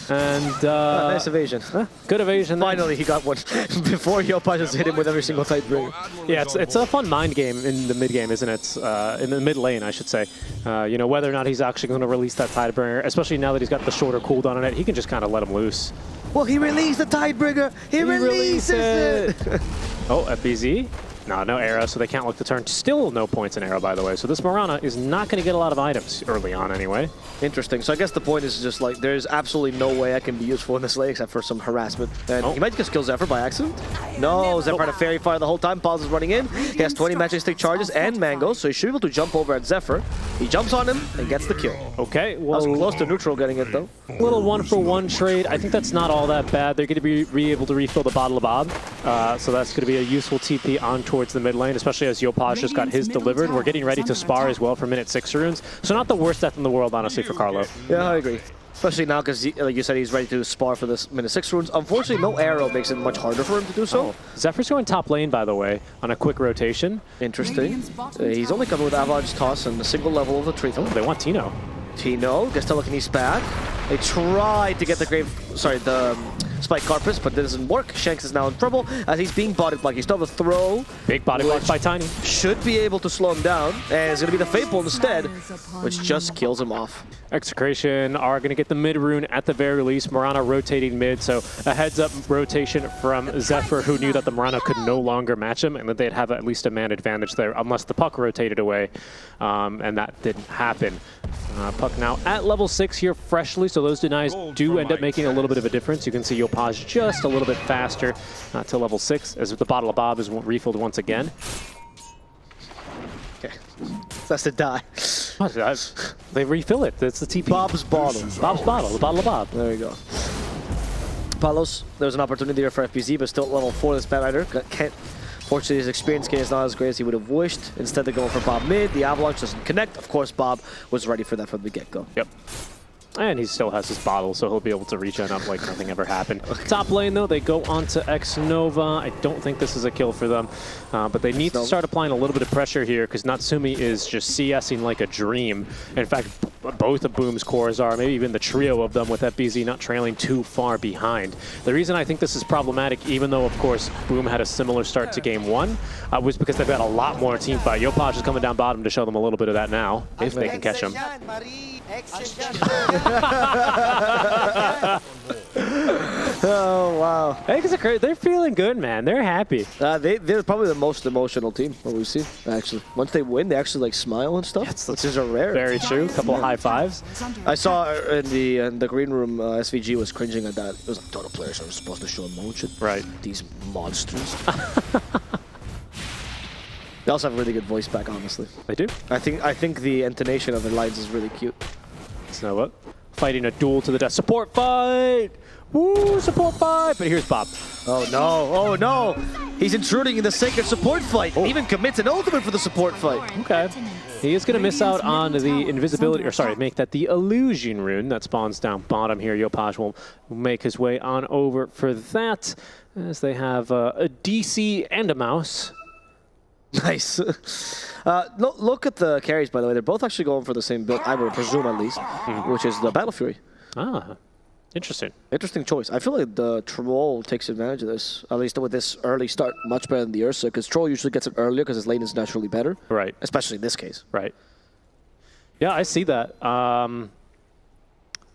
And, nice evasion. Good evasion. Finally, he got one. Before Yopaj just hit him with every single tight break. Yeah, it's a fun mind game in the mid game, isn't it? In the mid lane, I should say. You know, whether or not he's actually going to release that Tidebringer, especially now that he's got the shorter cooldown on it, he can just kind of let him loose. Well, he released the Tidebringer. He releases it. Oh, FBZ. No arrow, so they can't look to turn. Still no points in arrow, by the way. So this Mirana is not going to get a lot of items early on anyway. Interesting. So I guess the point is just like, there's absolutely no way I can be useful in this lane except for some harassment. And he might just kill Zephyr by accident. No, Zephyr had a fairy fire the whole time. Pause is running in. He has 20 magic stick charges and mangoes, so he should be able to jump over at Zephyr. He jumps on him and gets the kill. Okay, well, I was close to neutral getting it though. Little 1-for-1 trade. I think that's not all that bad. They're going to be able to refill the bottle of Bob. So that's going to be a useful TP on towards the mid lane, especially as Yopaj just got his delivered. We're getting ready to spar as well for minute 6 runes. So not the worst death in the world, honestly, for Carlo. Yeah, I agree. Especially now because, like you said, he's ready to spar for this minute 6 runes. Unfortunately, no arrow makes it much harder for him to do so. Zephyr's going top lane, by the way, on a quick rotation. Interesting. He's only coming with Avalanche Toss and a single level of the tree. Oh, they want Tino. Tino gets telekinesis back. They tried to get the Spike Carpus, but that doesn't work. Shanks is now in trouble as he's being body blocked. He still have a throw. Big body block by Tiny. Should be able to slow him down. And it's going to be the Fateful instead, which just kills him off. Execration are going to get the mid rune at the very least. Mirana rotating mid, so a heads-up rotation from Zephyr, who knew that the Mirana could no longer match him and that they'd have at least a man advantage there unless the puck rotated away, and that didn't happen. Puck now at level 6 here freshly, so those denies do end up making a little bit of a difference. You can see Yopaj just a little bit faster to level 6 as the bottle of Bob is refilled once again. Okay, that's to die. They refill it. That's the TP. Bob's bottle. Bob's bottle. The bottle of Bob. There we go. Palos, there's an opportunity there for FPZ, but still at level 4 this bad rider. Fortunately, his experience gain is not as great as he would have wished. Instead, they're going for Bob mid. The Avalanche doesn't connect. Of course, Bob was ready for that from the get-go. Yep. And he still has his bottle, so he'll be able to regen up like nothing ever happened. Top lane, though, they go on to Xnova. I don't think this is a kill for them, but they need to start applying a little bit of pressure here because Natsumi is just CSing like a dream. In fact, both of Boom's cores are, maybe even the trio of them with FBZ not trailing too far behind. The reason I think this is problematic, even though, of course, Boom had a similar start to Game 1, was because they've got a lot more team fight. Yopaj is coming down bottom to show them a little bit of that now, if they can catch him. Oh, wow. Execration, they're feeling good, man. They're happy. They're probably the most emotional team that we've seen, actually. Once they win, they actually like smile and stuff, which is a rare. Very true. A couple of high fives. I saw in the green room, SVG was cringing at that. It was like, total players are supposed to show emotion. Right. These monsters. They also have a really good voice back, honestly. They do. I think the intonation of their lines is really cute. So what? Fighting a duel to the death. Support fight! Woo, support fight! But here's Bob. Oh no, oh no! He's intruding in the sacred support fight. Oh. Even commits an ultimate for the support fight. Okay. He is going to miss out on the invisibility, or sorry, make that the illusion rune that spawns down bottom here. Yopaj will make his way on over for that, as they have a DC and a mouse. Nice. Look at the carries, by the way. They're both actually going for the same build, I would presume at least, which is the Battle Fury. Ah, interesting. Interesting choice. I feel like the Troll takes advantage of this, at least with this early start, much better than the Ursa, because Troll usually gets it earlier because his lane is naturally better. Right. Especially in this case. Right. Yeah, I see that.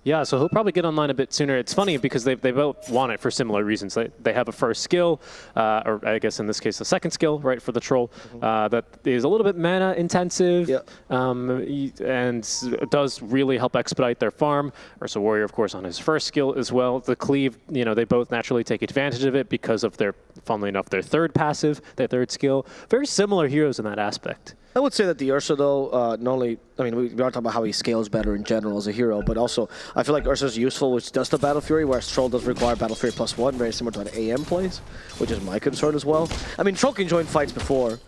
Yeah, so he'll probably get online a bit sooner. It's funny because they both want it for similar reasons. They have a first skill, or I guess in this case the second skill, right, for the Troll, that is a little bit mana intensive, and does really help expedite their farm. Ursa Warrior, of course, on his first skill as well. The Cleave, you know, they both naturally take advantage of it because of their, funnily enough, their third passive, their third skill. Very similar heroes in that aspect. I would say that the Ursa, though, not only, I mean, we are talking about how he scales better in general as a hero, but also I feel like Ursa is useful with just the Battle Fury, whereas Troll does require Battle Fury +1, very similar to what AM plays, which is my concern as well. I mean, Troll can join fights before.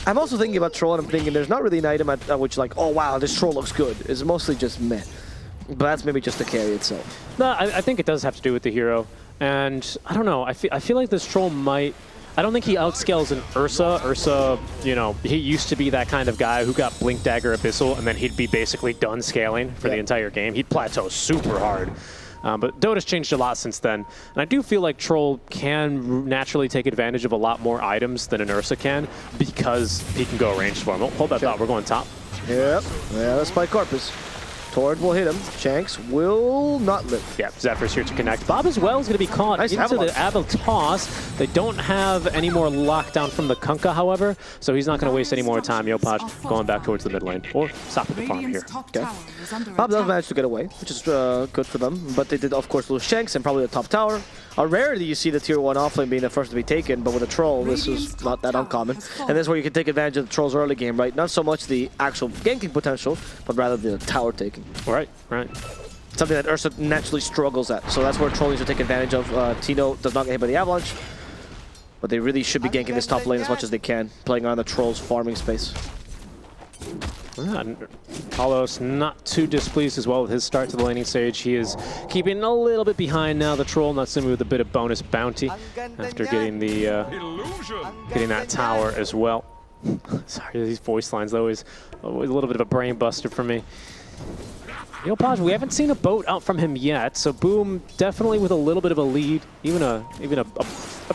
I'm also thinking about Troll, and I'm thinking there's not really an item at which, like, oh wow, this Troll looks good. It's mostly just meh. But that's maybe just the carry itself. No, I think it does have to do with the hero, and I don't know. I feel like this Troll might. I don't think he outscales an Ursa. Ursa, you know, he used to be that kind of guy who got Blink Dagger Abyssal, and then he'd be basically done scaling for the entire game. He'd plateau super hard. But Dota's changed a lot since then. And I do feel like Troll can naturally take advantage of a lot more items than an Ursa can because he can go ranged for him. Oh, hold that thought, we're going top. Yep, yeah, that's by Corpus. Tord will hit him. Shanks will not live. Yeah, Zephyr's here to connect. Bob as well is going to be caught into the Abel toss. They don't have any more lockdown from the Kunkka, however, so he's not going to waste any more time. Yopaj going back towards the mid lane, or stop at the farm here. Okay. Bob does manage to get away, which is good for them, but they did, of course, lose Shanks and probably the top tower. A rarity you see the tier 1 offlane being the first to be taken, but with a Troll, this is not that uncommon. And this is where you can take advantage of the Troll's early game, right? Not so much the actual ganking potential, but rather the tower taking. Right, right. Something that Ursa naturally struggles at. So that's where Troll needs to take advantage of. Tino does not get hit by the Avalanche, but they really should be ganking this top lane as much as they can, playing on the Troll's farming space. Palos not too displeased as well with his start to the laning stage. He is keeping a little bit behind now. The Troll not simply with a bit of bonus bounty after getting the getting that tower as well. Sorry, these voice lines always a little bit of a brain buster for me. Yopaj, we haven't seen a boat out from him yet, so Boom definitely with a little bit of a lead, even a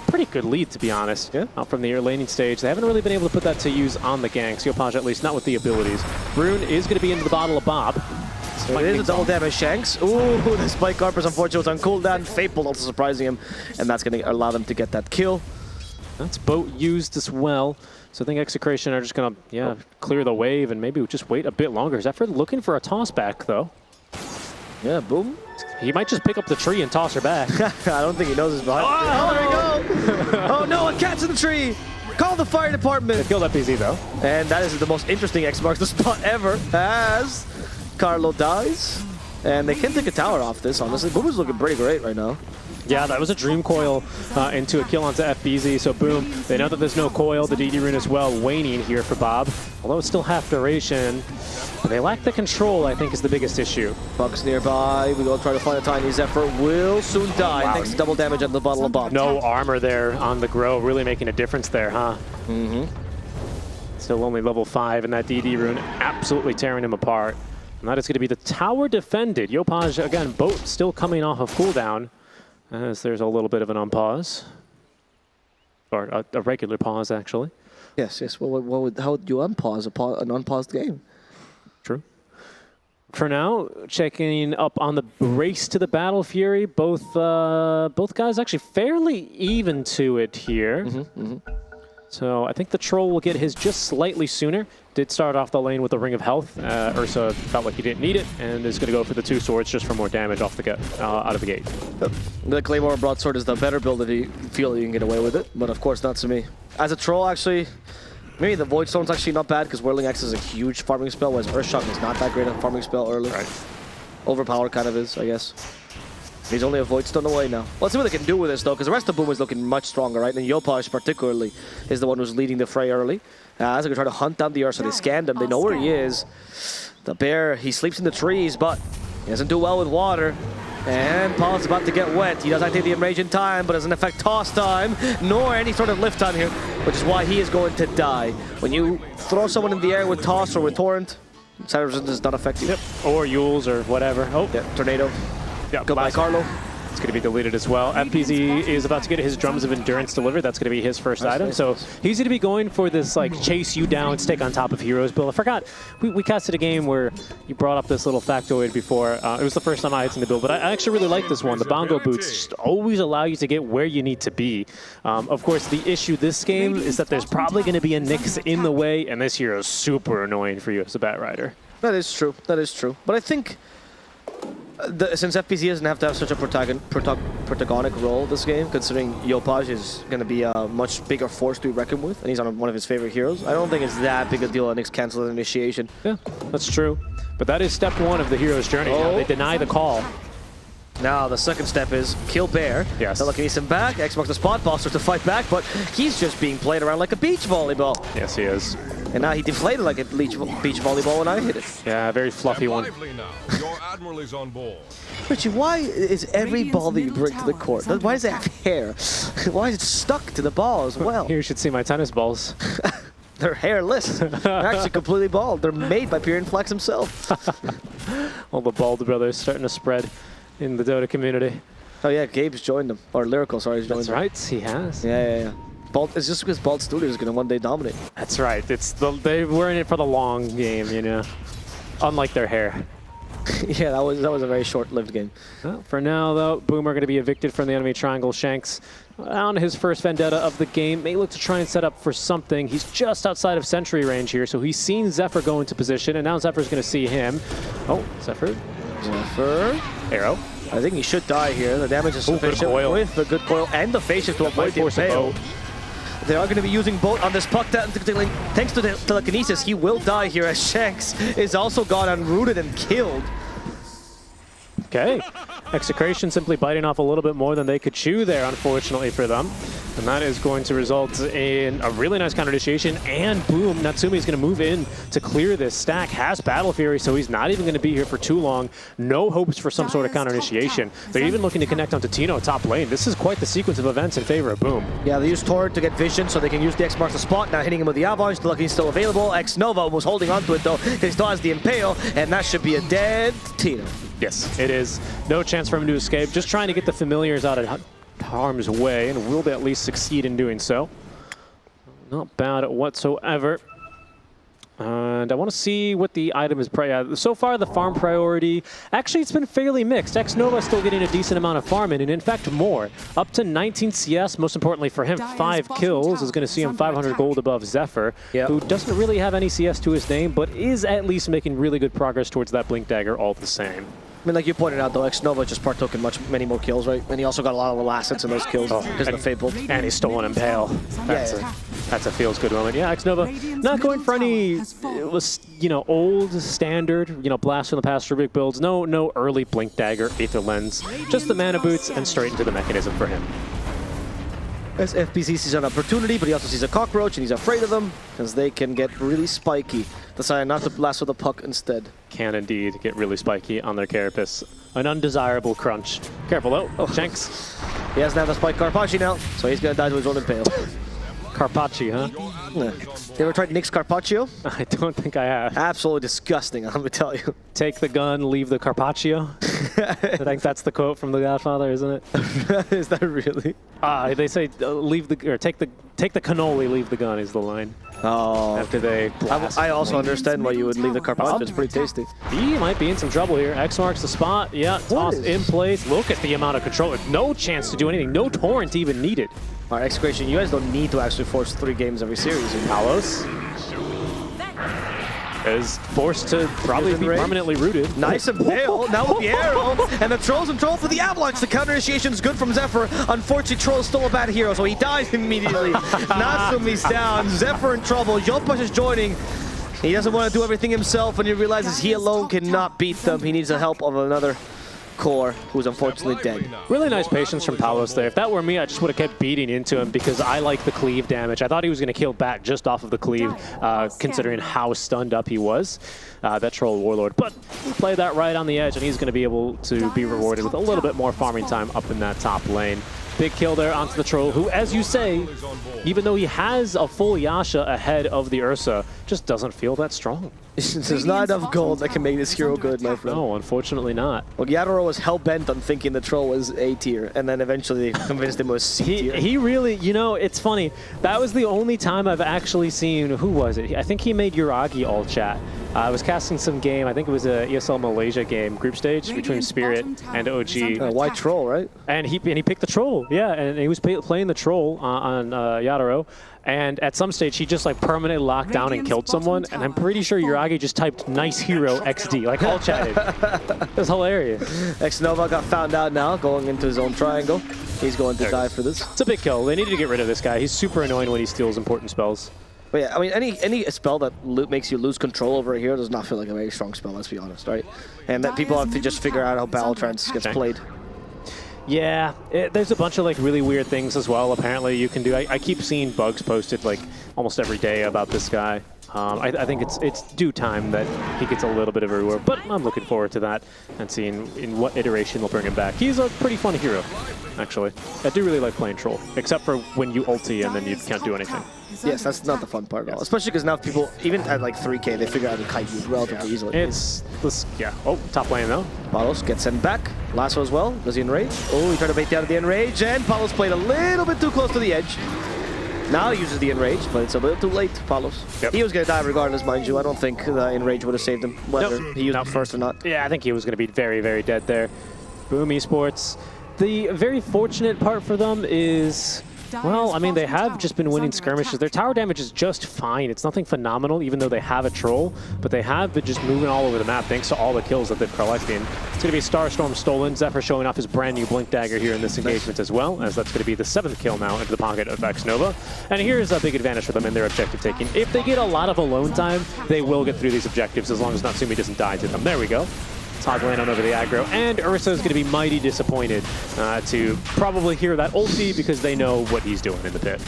pretty good lead, to be honest, out from the early laning stage. They haven't really been able to put that to use on the ganks. Yopaj, at least, not with the abilities. Rune is going to be into the bottle of Bob. So it is a double damage Shanks. Ooh, the Spike Carpers unfortunately was on cooldown. Fapel also surprising him, and that's going to allow them to get that kill. That's boat used as well. So I think Execration are just going to, clear the wave and maybe just wait a bit longer. Zephyr looking for a toss back, though. Yeah, Boom. He might just pick up the tree and toss her back. I don't think he knows his behind. Oh, there we go. Oh, no, a cat's in the tree. Call the fire department. They killed FBZ, though. And that is the most interesting X marks the spot ever, as Carlo dies. And they can take a tower off this, honestly. Boom is looking pretty great right now. Yeah, that was a Dream Coil into a kill onto FBZ, so Boom, they know that there's no coil, the DD rune as well, waning here for Bob, although it's still half duration. They lack the control, I think, is the biggest issue. Bucks nearby, we go try to find a tiny Zephyr, will soon die, thanks to double damage on the bottle of Bob. No armor there on the Grow, really making a difference there, huh? Mm-hmm. Still only level 5, and that DD rune absolutely tearing him apart. And that is going to be the tower defended. Yopaj, again, boat still coming off of cooldown. As there's a little bit of an unpause, or a regular pause, actually. Yes, yes. Well, how would you unpause an unpaused game? True. for now, checking up on the race to the Battle Fury. Both guys actually fairly even to it here. So I think the Troll will get his just slightly sooner. Did start off the lane with a Ring of Health. Ursa felt like he didn't need it, and is going to go for the 2 swords just for more damage off the out of the gate. The Claymore Broadsword is the better build if you feel you can get away with it, but of course not to me. As a Troll, actually, maybe the Void Stone's actually not bad because Whirling Axe is a huge farming spell, whereas Earthshock is not that great a farming spell early. Right. Overpower kind of is, I guess. He's only a Void Stone away now. Let's see what they can do with this, though, because the rest of Boom is looking much stronger, right? And Yopaj, particularly, is the one who's leading the fray early. As they try to hunt down the Ursa, they scanned him. They know where he is. The bear, he sleeps in the trees, but he doesn't do well with water. And Paul's about to get wet. He does activate the Enrage in time, but doesn't affect toss time, nor any sort of lift time here, which is why he is going to die. When you throw someone in the air with toss or with torrent, Cyberson does not affect you. Yep. Or Yules or whatever. Oh, yeah, Tornado. Yeah, Goodbye, Carlo. It's going to be deleted as well. FPZ is about to get his Drums of Endurance delivered. That's going to be his first item. So he's going to be going for this like chase you down, stick on top of heroes build. I forgot, we casted a game where you brought up this little factoid before. It was the first time I had seen the build, but I actually really like this one. The bongo boots just always allow you to get where you need to be. Of course, the issue this game is that there's probably going to be a Nyx in the way, and this hero is super annoying for you as a Bat Rider. That is true. That is true. But I think since FPZ doesn't have to have such a protagonic role this game, considering Yopaj is going to be a much bigger force to be reckoned with, and he's on one of his favorite heroes, I don't think it's that big a deal that Nyx cancels initiation. Yeah, that's true. But that is step 1 of the hero's journey. Now they deny the call. Now the second step is kill Bear. Yes. Telekinesis him back, X marks the spot, Buster to fight back, but he's just being played around like a beach volleyball. Yes, he is. And now he deflated like a beach volleyball when I hit it. Yeah, a very fluffy one. Your admiral is on board. Richie, why is every ball that you bring to the court, why does it have hair? Why is it stuck to the ball as well? Here you should see my tennis balls. They're hairless. They're actually completely bald. They're made by Pyrian Flex himself. All the bald brothers starting to spread in the Dota community. Oh yeah, Gabe's joined them. Or Lyrical, sorry, he's joined them. That's right, he has. Yeah. It's just because Bald Studios is going to one day dominate. That's right. They were in it for the long game, you know. Unlike their hair. Yeah, that was a very short-lived game. Well, for now, though, Boomer going to be evicted from the enemy triangle. Shanks on his first vendetta of the game. May look to try and set up for something. He's just outside of sentry range here, so he's seen Zephyr go into position, and now Zephyr's going to see him. Oh, Zephyr. Arrow. I think he should die here. The damage is sufficient with the good coil and the phase shift to avoid the impale. They are going to be using boat on this puck. Thanks to the telekinesis, he will die here as Shanks is also got unrooted and killed. Okay. Execration simply biting off a little bit more than they could chew there, unfortunately for them. And that is going to result in a really nice counter initiation. And boom, Natsumi is going to move in to clear this stack. Has Battle Fury, so he's not even going to be here for too long. No hopes for some sort of counter initiation. They're even looking to connect onto Tino top lane. This is quite the sequence of events in favor of Boom. Yeah, they use Torrent to get vision so they can use the X marks the spot. Now hitting him with the Avalanche. The Lucky is still available. X Nova was holding onto it though. He still has the Impale, and that should be a dead Tino. Yes, it is. No chance for him to escape. Just trying to get the familiars out of harm's way, and will they at least succeed in doing so? Not bad whatsoever. And I want to see what the item is. So far, the farm priority, actually, it's been fairly mixed. X-Nova still getting a decent amount of farming, and in fact, more. Up to 19 CS, most importantly for him, 5 kills is going to see him 500 gold above Zephyr, who doesn't really have any CS to his name, but is at least making really good progress towards that Blink Dagger all the same. I mean, like you pointed out, though, X-Nova just partook in many more kills, right? And he also got a lot of little assets in those kills because of the Fable. And he's stolen Impale. That's a feels-good moment. Yeah, X-Nova not going for any, old, standard, blast from the past Rubik builds. No early Blink Dagger, Aether Lens. Just the mana boots and straight into the mechanism for him. As FPZ sees an opportunity, but he also sees a cockroach, and he's afraid of them, because they can get really spiky. Decided not to blast with a puck instead. Can indeed get really spiky on their carapace. An undesirable crunch. Careful though. Oh, Shanks. He doesn't have the spike Carpacci now, so he's going to die to his own Impale. Carpacci, huh? You ever tried Nyx Carpaccio? I don't think I have. Absolutely disgusting, I'm going to tell you. Take the gun, leave the Carpaccio. I think that's the quote from The Godfather, isn't it? Is that really? They say take the cannoli, leave the gun is the line. Oh, after they blast. I also understand why you would leave the carpet. It's pretty tasty. He might be in some trouble here. X marks the spot. Yeah, toss in place. Look at the amount of control. No chance to do anything. No torrent even needed. All right, Execration, you guys don't need to actually force 3 games every series. Palos is forced to probably be permanently rooted. Nice impale, now with the arrow, and the Troll's in trouble for the Avalanche. The counter initiation is good from Zephyr. Unfortunately, Troll's still a bad hero, so he dies immediately. Natsumi's down, Zephyr in trouble, Yopash is joining. He doesn't want to do everything himself, and he realizes he alone cannot beat them. He needs the help of another core, who's unfortunately dead. Really nice patience from Palos there. If that were me, I just would have kept beating into him because I like the cleave damage. I thought he was going to kill back just off of the cleave, considering how stunned up he was, that Troll Warlord. But he played that right on the edge, and he's going to be able to be rewarded with a little bit more farming time up in that top lane. Big kill there onto the Troll, who, as you say, even though he has a full Yasha ahead of the Ursa, just doesn't feel that strong. There's not enough gold that can make this hero good, my friend. No, unfortunately not. Well, Yadoro was hell-bent on thinking the Troll was A tier, and then eventually they convinced him it was C tier. He really, you know, it's funny. That was the only time I've actually seen, who was it? I think he made Yuragi all chat. I was casting some game, I think it was a ESL Malaysia game, group stage between Spirit and OG. White Troll, right? And he picked the Troll, yeah, and he was playing the Troll on Yadoro. And at some stage, he just like permanently locked down and killed someone. And I'm pretty sure Yuragi just typed "nice hero XD," like all chatted. It was hilarious. X-Nova got found out now, going into his own triangle. He's going to die for this. It's a big kill. They needed to get rid of this guy. He's super annoying when he steals important spells. But yeah, I mean, any spell that makes you lose control over a hero does not feel like a very strong spell, let's be honest, right? And that people have to just figure out how Battle Trance gets played. Yeah, there's a bunch of like really weird things as well. Apparently you can do. I keep seeing bugs posted like almost every day about this guy. I think it's due time that he gets a little bit of a reward, but I'm looking forward to that and seeing in what iteration they'll bring him back. He's a pretty fun hero, actually. I do really like playing Troll, except for when you ulti and then you can't do anything. Yes, that's not the fun part at all. Especially because now people, even at like 3K, they figure out to kite you relatively easily. It's this, yeah. Oh, top lane though. Palos gets sent back. Lasso as well. Does he enrage? Oh, he tried to bait down the enrage, and Palos played a little bit too close to the edge. Now he uses the enrage, but it's a little too late, Palos. Yep. He was going to die regardless, mind you. I don't think the enrage would have saved him, whether he used it first or not. Yeah, I think he was going to be very, very dead there. Boom Esports. The very fortunate part for them is, well, I mean, they have just been winning skirmishes. Their tower damage is just fine. It's nothing phenomenal, even though they have a Troll, but they have been just moving all over the map thanks to all the kills that they've collected. It's going to be Starstorm stolen. Zephyr showing off his brand new Blink Dagger here in this engagement as well, as that's going to be the 7th kill now into the pocket of X-Nova. And here's a big advantage for them in their objective taking. If they get a lot of alone time, they will get through these objectives as long as Natsumi doesn't die to them. There we go. Toggling on over the aggro, and Ursa is going to be mighty disappointed to probably hear that ulti because they know what he's doing in the pit.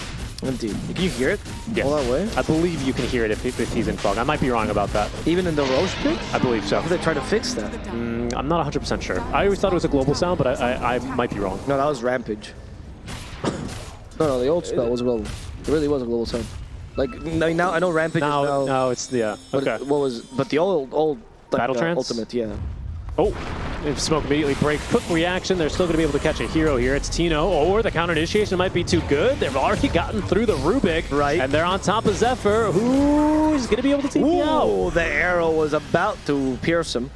Indeed. Can you hear it? Yes. All that way? I believe you can hear it if he's in fog. I might be wrong about that. Even in the Roche pit? I believe so. How did they try to fix that? I'm not 100% sure. I always thought it was a global sound, but I might be wrong. No, that was Rampage. No, the old spell was global. It really was a global sound. Like, now I know Rampage is now... No, it's, yeah, okay. But the old like, Battle Trance? Ultimate, yeah. Oh, if Smoke immediately break. Quick reaction. They're still going to be able to catch a hero here. It's Tino, or the counter initiation might be too good. They've already gotten through the Rubik, right? And they're on top of Zephyr, who's going to be able to TP out. The arrow was about to pierce him,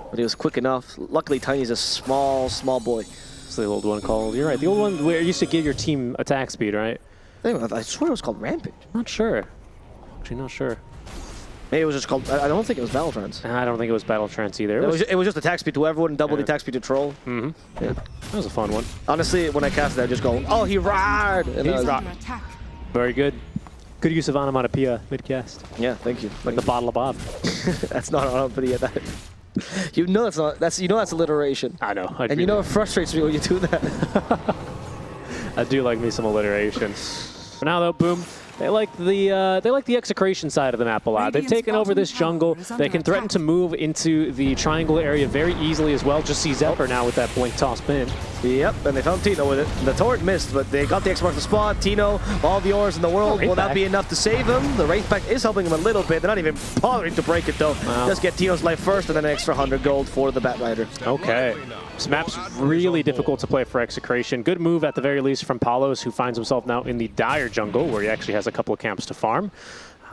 but he was quick enough. Luckily, Tiny's a small boy. It's the old one called. You're right. The old one where it used to give your team attack speed, right? I swear it was called Rampage. Not sure. Actually, not sure. Maybe it was just called. I don't think it was Battle Trance. I don't think it was Battle Trance either. It was just attack speed to everyone and double the attack speed to Troll. Mm-hmm. Yeah. That was a fun one. Honestly, when I cast that, I just go, oh, he roared! He's rocked. Very good. Good use of onomatopoeia mid-cast. Yeah, thank you. Like the bottle of Bob. That's not onomatopoeia. That. You know that's not. That's that's alliteration. I know. And you know it frustrates me when you do that. I do like me some alliteration. For now, though, boom. They like the Execration side of the map a lot. They've taken over this jungle. They can threaten to move into the triangle area very easily as well. Just see Zephyr now with that blink toss pin. Yep, and they found Tino with it. The torrent missed, but they got the X mark the spot. Tino, all the ores in the world will not be enough to save him. The Wraith Pack is helping him a little bit. They're not even bothering to break it though. Wow. Just get Tino's life first and then an extra 100 gold for the Bat Rider. Okay. This map's really difficult to play for Execration. Good move at the very least from Palos, who finds himself now in the dire jungle where he actually has a a couple of camps to farm.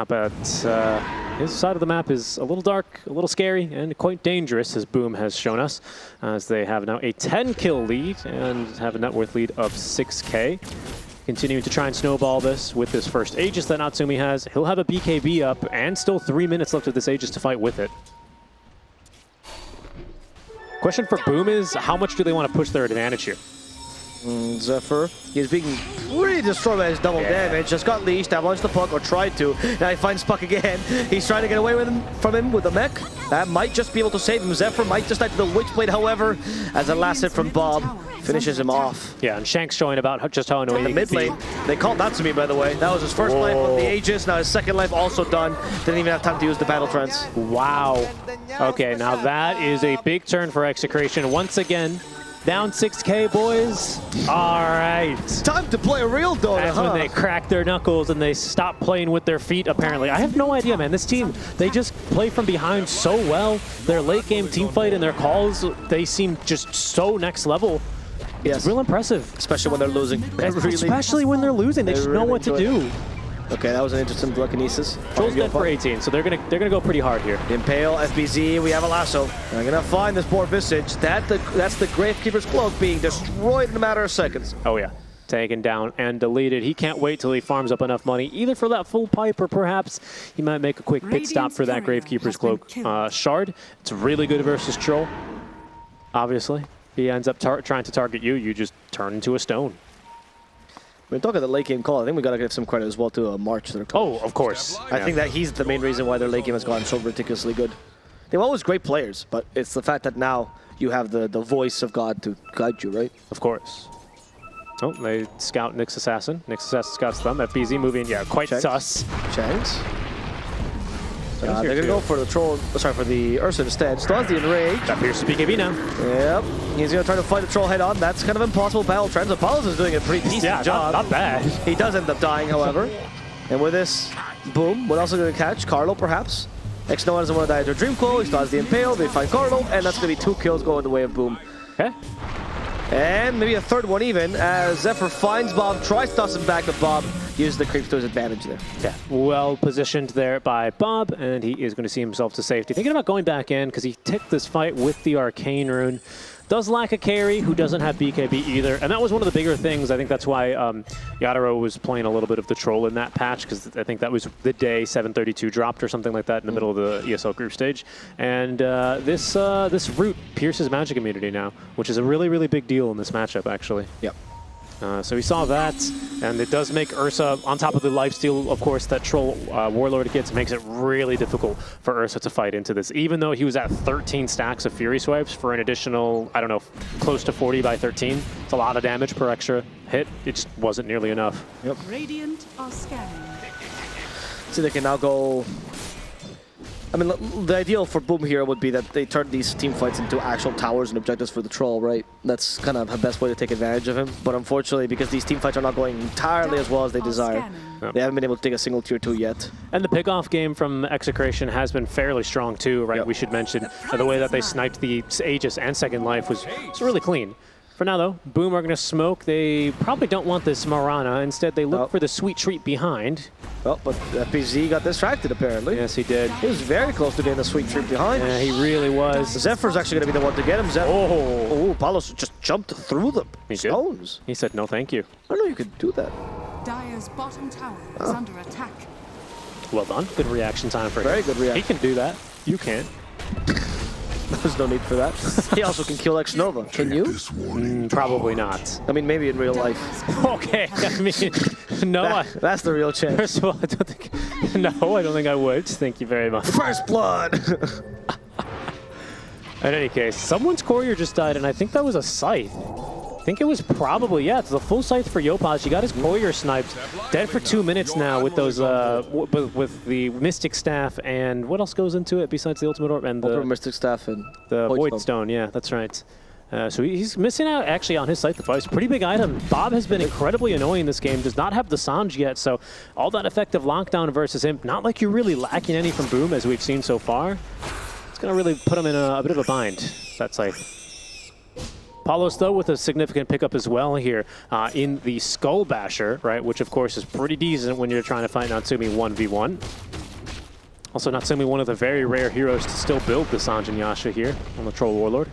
But his side of the map is a little dark, a little scary, and quite dangerous, as Boom has shown us, as they have now a 10-kill lead and have a net worth lead of 6K. Continuing to try and snowball this with this first Aegis that Natsumi has. He'll have a BKB up and still 3 minutes left of this Aegis to fight with it. Question for Boom is, how much do they want to push their advantage here? Zephyr, he's being really destroyed by his double damage. Just got leashed, avalanche the puck, or tried to. Now he finds Puck again. He's trying to get away from him with the mech. That might just be able to save him. Zephyr might just die to the Witchblade, however, as a last hit from Bob finishes him off. Yeah, and Shank's showing about just how annoying in the mid lane. They called Natsumi, by the way. That was his first life on the Aegis. Now his second life also done. Didn't even have time to use the battle trance. Wow. Okay, now that is a big turn for Execration. Once again, down 6K, boys. All right. Time to play a real Dota, That's when they crack their knuckles and they stop playing with their feet, apparently. I have no idea, man. This team, they just play from behind so well. Their late game team fight and their calls, they seem just so next level. It's real impressive. Especially when they're losing. Especially when they're losing. They just know what to do. Okay, that was an interesting telekinesis. Troll's dead for 18, so they're gonna go pretty hard here. Impale, FBZ, we have a lasso. They're gonna find this poor Visage. That's the Gravekeeper's Cloak being destroyed in a matter of seconds. Oh yeah, taken down and deleted. He can't wait till he farms up enough money, either for that full pipe or perhaps he might make a quick pit stop for that Gravekeeper's Cloak shard. It's really good versus Troll. Obviously, he ends up trying to target you. You just turn into a stone. When we talk about the late game call, I think we gotta give some credit as well to March. Oh, of course. I think that he's the main reason why their late game has gotten so ridiculously good. They're always great players, but it's the fact that now you have the voice of God to guide you, right? Of course. Oh, they scout Nyx Assassin. Nyx Assassin scouts them. FBZ moving, yeah, quite sus. Shanks. They're gonna go for the Troll, sorry, for the Ursa instead. Still has the Enrage. That appears to be BKB now. Yep. He's gonna try to fight the Troll head on. That's kind of impossible battle trends. Apollos is doing a pretty decent job. Not bad. He does end up dying, however. And with this, Boom, what else are they gonna catch? Carlo, perhaps? X-Noah doesn't want to die to Dreamcoil. He still has the Impale. They find Carlo, and that's gonna be 2 kills going the way of Boom. Okay. And maybe a third one even, as Zephyr finds Bob, tries to toss him back, but Bob uses the creeps to his advantage there. Yeah, well positioned there by Bob, and he is going to see himself to safety. Thinking about going back in, because he took this fight with the Arcane Rune. Does lack a carry, who doesn't have BKB either, and that was one of the bigger things. I think that's why Yadaro was playing a little bit of the Troll in that patch, because I think that was the day 732 dropped or something like that in the middle of the ESL group stage. And this root pierces magic immunity now, which is a really, really big deal in this matchup, actually. Yep. So we saw that, and it does make Ursa, on top of the lifesteal, of course, that Troll Warlord gets, makes it really difficult for Ursa to fight into this. Even though he was at 13 stacks of Fury Swipes for an additional, I don't know, close to 40 by 13. It's a lot of damage per extra hit. It just wasn't nearly enough. Yep. Radiant are scanning. So they can now go... I mean, the ideal for Boom here would be that they turn these team fights into actual towers and objectives for the Troll, right? That's kind of the best way to take advantage of him. But unfortunately, because these team fights are not going entirely as well as they desire, they haven't been able to take a single tier 2 yet. And the pickoff game from Execration has been fairly strong too, right? Yep. We should mention the way that they sniped the Aegis and Second Life was really clean. For now, though, Boom are going to smoke. They probably don't want this Marana. Instead, they look for the sweet treat behind. Well, but FPZ got distracted, apparently. Yes, he did. He was very close to getting the sweet treat behind. Yeah, he really was. Zephyr's actually going to be the one to get him. Zephyr. Oh, Palos just jumped through the stones. He said, no, thank you. I don't know you could do that. Dire's bottom tower is under attack. Well done. Good reaction time for him. Very good reaction. He can do that. You can't. There's no need for that. He also can kill X-Nova. Can you? Probably not. I mean, maybe in real life. Okay, I mean, no. That's the real chance. First of all, I don't think... No, I don't think I would. Thank you very much. First blood! In any case, someone's courier just died, and I think that was a scythe. I think it was probably, yeah, it's a full scythe for Yopaj. He got his courier sniped. Dead for 2 minutes now with those, with the Mystic Staff, and what else goes into it besides the Ultimate Orb and the Mystic Staff and the Void Stone. Yeah, that's right. So he's missing out actually on his scythe device. Pretty big item. Bob has been incredibly annoying this game. Does not have the Sanj yet, so all that effective lockdown versus him. Not like you're really lacking any from Boom as we've seen so far. It's gonna really put him in a bit of a bind. That scythe. Palos, though, with a significant pickup as well here in the Skull Basher, right? Which, of course, is pretty decent when you're trying to fight Natsumi 1v1. Also, Natsumi, one of the very rare heroes to still build the Sanjin Yasha here on the Troll Warlord.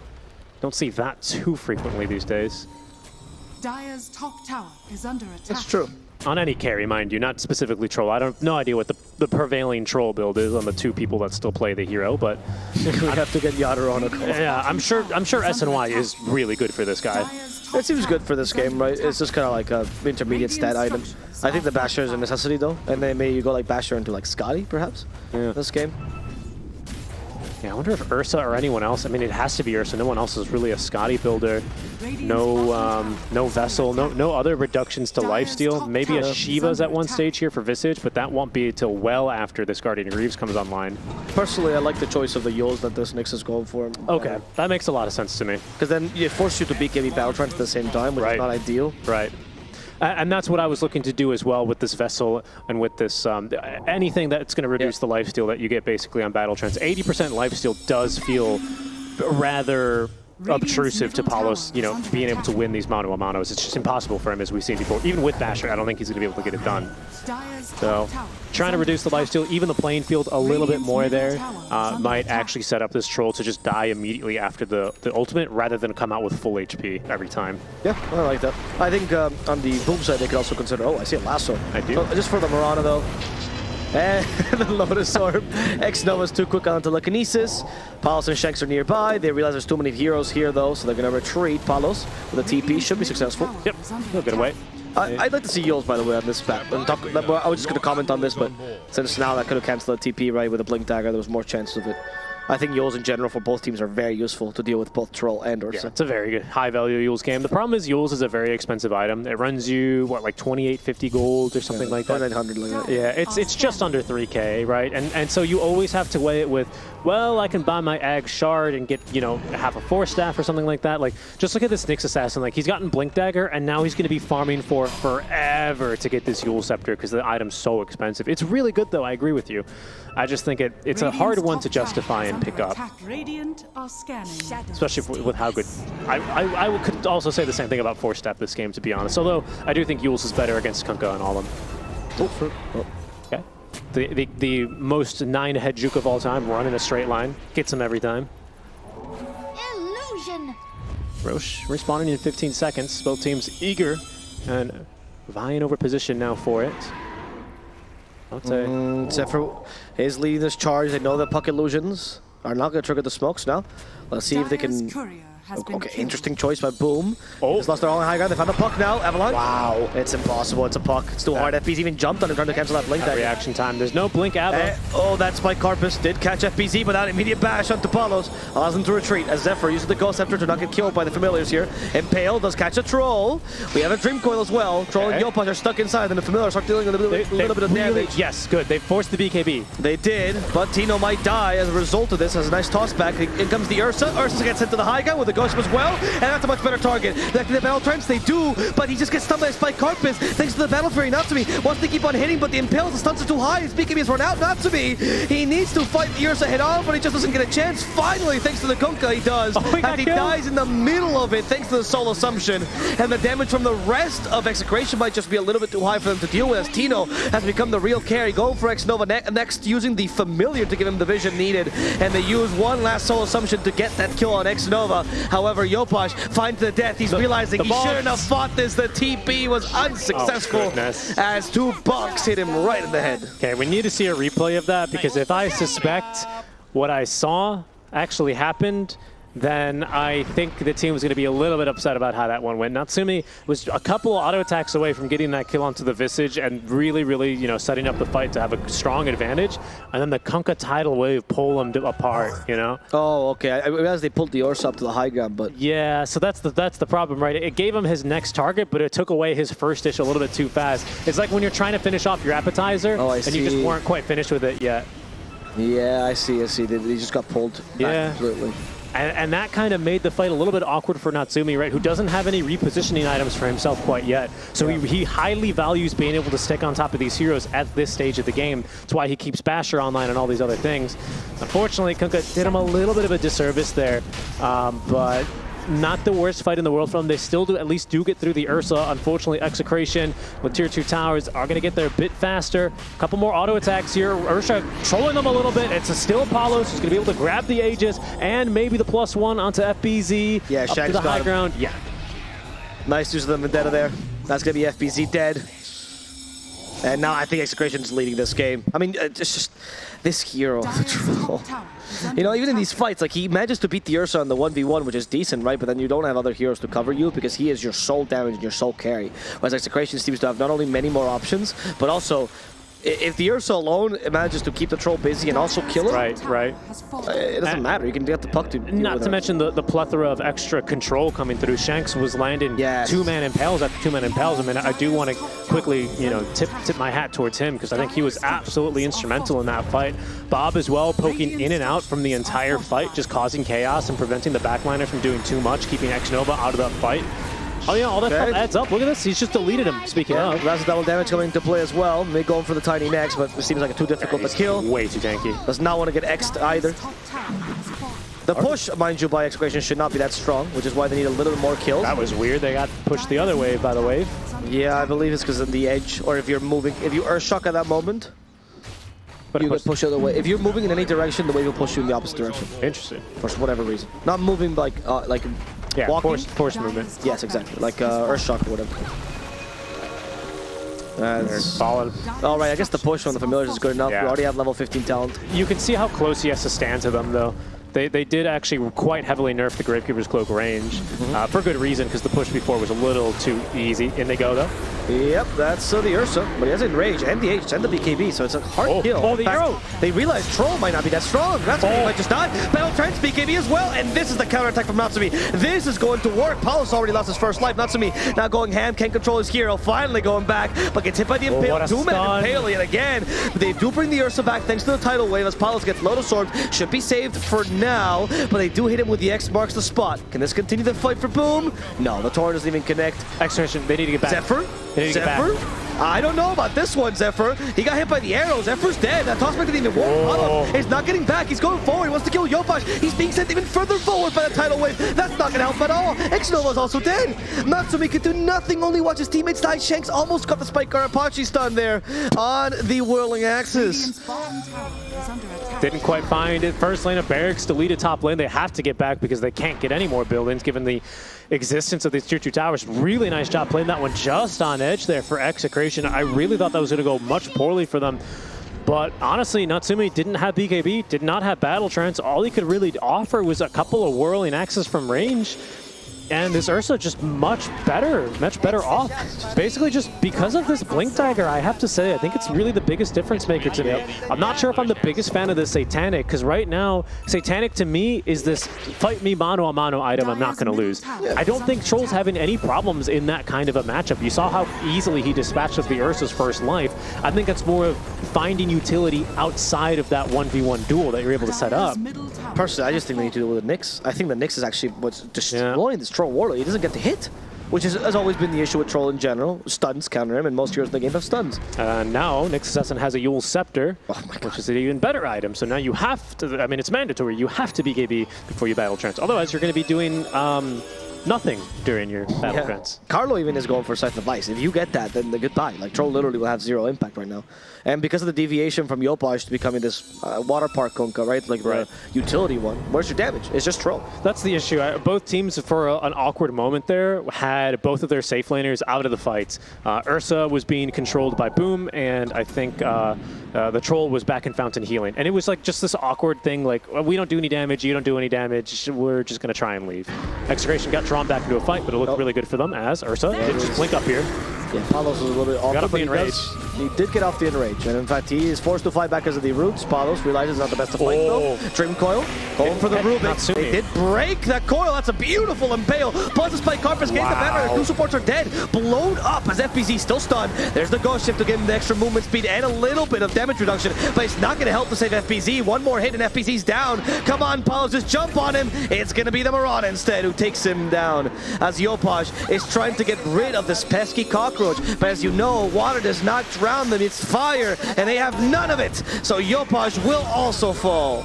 Don't see that too frequently these days. Dire's top tower is under attack. That's true. On any carry, mind you, not specifically Troll. I don't no idea what the prevailing Troll build is on the 2 people that still play the hero, but we have to get Yadro on a call. yeah, I'm sure SNY is really good for this guy. It seems good for this game, right? It's just kind of like a intermediate stat item. I think the Basher is a necessity though, and then maybe you go like Basher into like Scotty, perhaps, this game. Yeah, I wonder if Ursa or anyone else. I mean, it has to be Ursa. No one else is really a Scotty builder. No Vessel, no other reductions to lifesteal. Maybe a Shiva's at one stage here for Visage, but that won't be until well after this Guardian Greaves comes online. Personally, I like the choice of the Yules that this Nyx is going for. Okay, that makes a lot of sense to me. Because then it forces you to BKB Battle Trance at the same time, which is not ideal. Right. And that's what I was looking to do as well with this Vessel and with this anything that's going to reduce the lifesteal that you get basically on Battle Trance. 80% lifesteal does feel rather obtrusive to Palos, you know, being able to win these mano-a-manos. It's just impossible for him, as we've seen before. Even with Basher, I don't think he's going to be able to get it done. So, trying to reduce the lifesteal, even the playing field a little bit more there, might actually set up this Troll to just die immediately after the ultimate, rather than come out with full HP every time. Yeah, I like that. I think on the boom side, they could also consider, oh, I see a lasso. I do. So, just for the Mirana, though. And the Lotus Orb. X-Nova's too quick on telekinesis. Palos and Shanks are nearby. They realize there's too many heroes here, though, so they're going to retreat. Palos with a TP should be successful. Yep, he'll get away. I'd like to see Yules, by the way, on this back. I was just going to comment on this, but since now that could have cancelled the TP, right, with a Blink Dagger, there was more chance of it. I think Yules in general for both teams are very useful to deal with both Troll and Ursa. Yeah, it's a very good high-value Yules game. The problem is Yules is a very expensive item. It runs you, what, like 2850 gold or something like that? 900 like that. Yeah, it's just under 3k, right? And so you always have to weigh it with, well, I can buy my Ag Shard and get, you know, half a 4-staff or something like that. Like, just look at this Nyx Assassin. Like, he's gotten Blink Dagger, and now he's going to be farming for forever to get this Yule Scepter because the item's so expensive. It's really good, though. I agree with you. I just think it's a hard one to justify and pick up. Radiant are scanning. Especially with how good... I could also say the same thing about 4-step this game, to be honest. Although, I do think Yules is better against Kunkka and all them. Okay. The most 9-head juke of all time, running a straight line. Gets him every time. Illusion. Roche respawning in 15 seconds. Both teams eager and vying over position now for it. Zephyr is leading this charge. They know the puck illusions are not going to trigger the smokes now. Let's see if they can... Okay, interesting choice by Boom. Oh. He's lost their only high ground. They found the puck now. Avalanche. Wow. It's impossible. It's a puck. It's too hard. FBZ even jumped on it trying to cancel that blink. That reaction time. There's no blink Ava. Oh, that Spike Carpus did catch FBZ, but that immediate bash onto Palos allows them to retreat as Zephyr uses the Ghost Scepter to not get killed by the familiars here. Impale does catch a Troll. We have a Dream Coil as well. Troll and Yopash are stuck inside, and the familiars start dealing a little bit of damage. Yes, good. They forced the BKB. They did, but Tino might die as a result of this. Has a nice toss back. In comes the Ursa. Ursa gets sent to the high ground with the Ghost as well. And that's a much better target. Back to the Battle Trance, they do, but he just gets stunned by Spike Carpus. Thanks to the Battle Fury, Natsumi wants to keep on hitting, but the Impale, the stunts are too high. His BKB is run out. Natsumi, he needs to fight the Ursa head on, but he just doesn't get a chance. Finally, thanks to the Kunkka, he does. And he dies in the middle of it, thanks to the Soul Assumption. And the damage from the rest of Execration might just be a little bit too high for them to deal with, as Tino has become the real carry. Going for X-Nova next, using the Familiar to give him the vision needed. And they use one last Soul Assumption to get that kill on X-Nova. However, Yopash finds the death. He's realizing he shouldn't have fought this. The TP was unsuccessful as 2 bucks hit him right in the head. Okay, we need to see a replay of that, because if I suspect what I saw actually happened, then I think the team was going to be a little bit upset about how that one went. Natsumi was a couple auto attacks away from getting that kill onto the Visage and really, you know, setting up the fight to have a strong advantage. And then the Kunkka tidal wave pull them apart, you know? Oh, okay. I realized they pulled the Ursa up to the high ground, but... Yeah, so that's the problem, right? It gave him his next target, but it took away his first dish a little bit too fast. It's like when you're trying to finish off your appetizer, and you just weren't quite finished with it yet. Yeah, I see. They just got pulled back completely. And that kind of made the fight a little bit awkward for Natsumi, right? Who doesn't have any repositioning items for himself quite yet. So he highly values being able to stick on top of these heroes at this stage of the game. That's why he keeps Basher online and all these other things. Unfortunately, Kunkka did him a little bit of a disservice there. But not the worst fight in the world for them. They still do at least get through the Ursa. Unfortunately, Execration with tier 2 towers are going to get there a bit faster. A couple more auto attacks here. Ursa trolling them a little bit. It's still Apollos who's going to be able to grab the Aegis and maybe the +1 onto FBZ. Yeah, up to Shank's the high got him. ground. Yeah. Nice use of the Vendetta there. That's going to be FBZ dead. And now I think Execration's leading this game. I mean, it's just this hero, the troll. You know, even in these fights, like he manages to beat the Ursa on the 1v1, which is decent, right? But then you don't have other heroes to cover you because he is your sole damage and your sole carry. Whereas Execration seems to have not only many more options, but also if the Ursa alone manages to keep the troll busy and also kill him, Right. It doesn't matter. You can get the puck to deal Not with to her. mention the plethora of extra control coming through. Shanks was landing Yes. two-man impales after two-man impales. I mean, I do want to quickly, you know, tip my hat towards him because I think he was absolutely instrumental in that fight. Bob as well, poking in and out from the entire fight, just causing chaos and preventing the backliner from doing too much, keeping X-Nova out of that fight. Oh yeah, all that stuff adds up. Look at this. He's just deleted him, speaking of. That's double damage coming into play as well. May going for the tiny next, but it seems like it's too difficult to kill. Way too tanky. Does not want to get X'd either. The push, mind you, by Execration should not be that strong, which is why they need a little bit more kills. That was weird. They got pushed the other way by the wave. Yeah, I believe it's because of the edge, or if you're moving, if you Earthshock at that moment, But you get pushed the other way. If you're moving in any direction, the wave will push you in the opposite direction. Interesting. For whatever reason. Not moving like Yeah, walking. forced movement. Yes, exactly. Like Earthshock or whatever. Solid. All right, I guess the push on the familiars is good enough. Yeah. We already have level 15 talent. You can see how close he has to stand to them, though. They did actually quite heavily nerf the Gravekeeper's Cloak range, for good reason, because the push before was a little too easy. In they go, though. Yep, that's the Ursa, but he has Enrage and the H and the BKB, so it's a hard kill. Oh, the In fact, arrow! They realize Troll might not be that strong. Natsumi might just die. Battle Trance, BKB as well, and this is the counterattack from Natsumi. This is going to work. Paulus already lost his first life. Natsumi now going ham, can't control his hero, finally going back, but gets hit by the Impale. what a Two-man stun. Impale yet again. They do bring the Ursa back thanks to the tidal wave as Paulus gets Lotus Orb. Should be saved for now, but they do hit him with the X marks the spot. Can this continue the fight for Boom? No, the Torrent doesn't even connect. Execution, they need to get back. Zephyr? They need to get back. Zephyr? I don't know about this one, Zephyr. He got hit by the arrow. Zephyr's dead. That tossback didn't even work. Apollo is not getting back. He's going forward. He wants to kill Yopash. He's being sent even further forward by the tidal wave. That's not going to help at all. X-Nova's also dead. Natsumi could do nothing, only watch his teammates die. Shanks almost got the Spike Guard Apache stun there on the whirling axis. Didn't quite find it. First lane of Barracks deleted top lane. They have to get back because they can't get any more buildings given the existence of these tier 2 towers. Really nice job playing that one just on edge there for Execration. I really thought that was going to go much poorly for them. But honestly, Natsumi didn't have BKB, did not have Battle Trance. All he could really offer was a couple of whirling axes from range. And this Ursa just much better off. Basically just because of this Blink Dagger, I have to say, I think it's really the biggest difference maker to me. I'm not sure if I'm the biggest fan of this Satanic, because right now, Satanic to me is this fight me mano a mano item I'm not going to lose. I don't think Troll's having any problems in that kind of a matchup. You saw how easily he dispatched with the Ursa's first life. I think it's more of finding utility outside of that 1v1 duel that you're able to set up. Personally, I just think they need to do it with Nyx. I think the Nyx is actually what's destroying this Troll Warlord. He doesn't get the hit, which has always been the issue with Troll in general. Stuns counter him, and most heroes in the game have stuns. Now, Nyx Assassin has a Yule Scepter, which is an even better item. So now you have to, I mean, it's mandatory. You have to BKB before you Battle Trance. Otherwise, you're going to be doing nothing during your Battle Trance. Carlo even is going for Scythe of Ice. If you get that, then goodbye. Like, Troll literally will have zero impact right now. And because of the deviation from Yopash to becoming this water park Kunkka, right? Like the utility one, where's your damage? It's just Troll. That's the issue. Both teams, for an awkward moment there, had both of their safe laners out of the fights. Ursa was being controlled by Boom, and I think the Troll was back in Fountain healing. And it was like just this awkward thing, like, well, we don't do any damage, you don't do any damage, we're just going to try and leave. Execration got drawn back into a fight, but it looked really good for them as Ursa did just blink up here. Yeah, Palos was a little bit off, Got off the enrage. He did get off the enrage, and in fact, he is forced to fight back because of the roots. Palos realizes not the best to fight though. Dream Coil, going for the Rubik. They did break that coil. That's a beautiful impale. Plus the Spike Carpus gains the banner. Two supports are dead, blown up as FBZ still stunned. There's the Ghost Shift to give him the extra movement speed and a little bit of damage reduction, but it's not going to help to save FBZ. One more hit and FBZ's down. Come on, Palos, just jump on him. It's going to be the Marauder instead who takes him down as Yopash is trying to get rid of this pesky cockroach. But as you know, water does not drown them, it's fire, and they have none of it. So Yopash will also fall.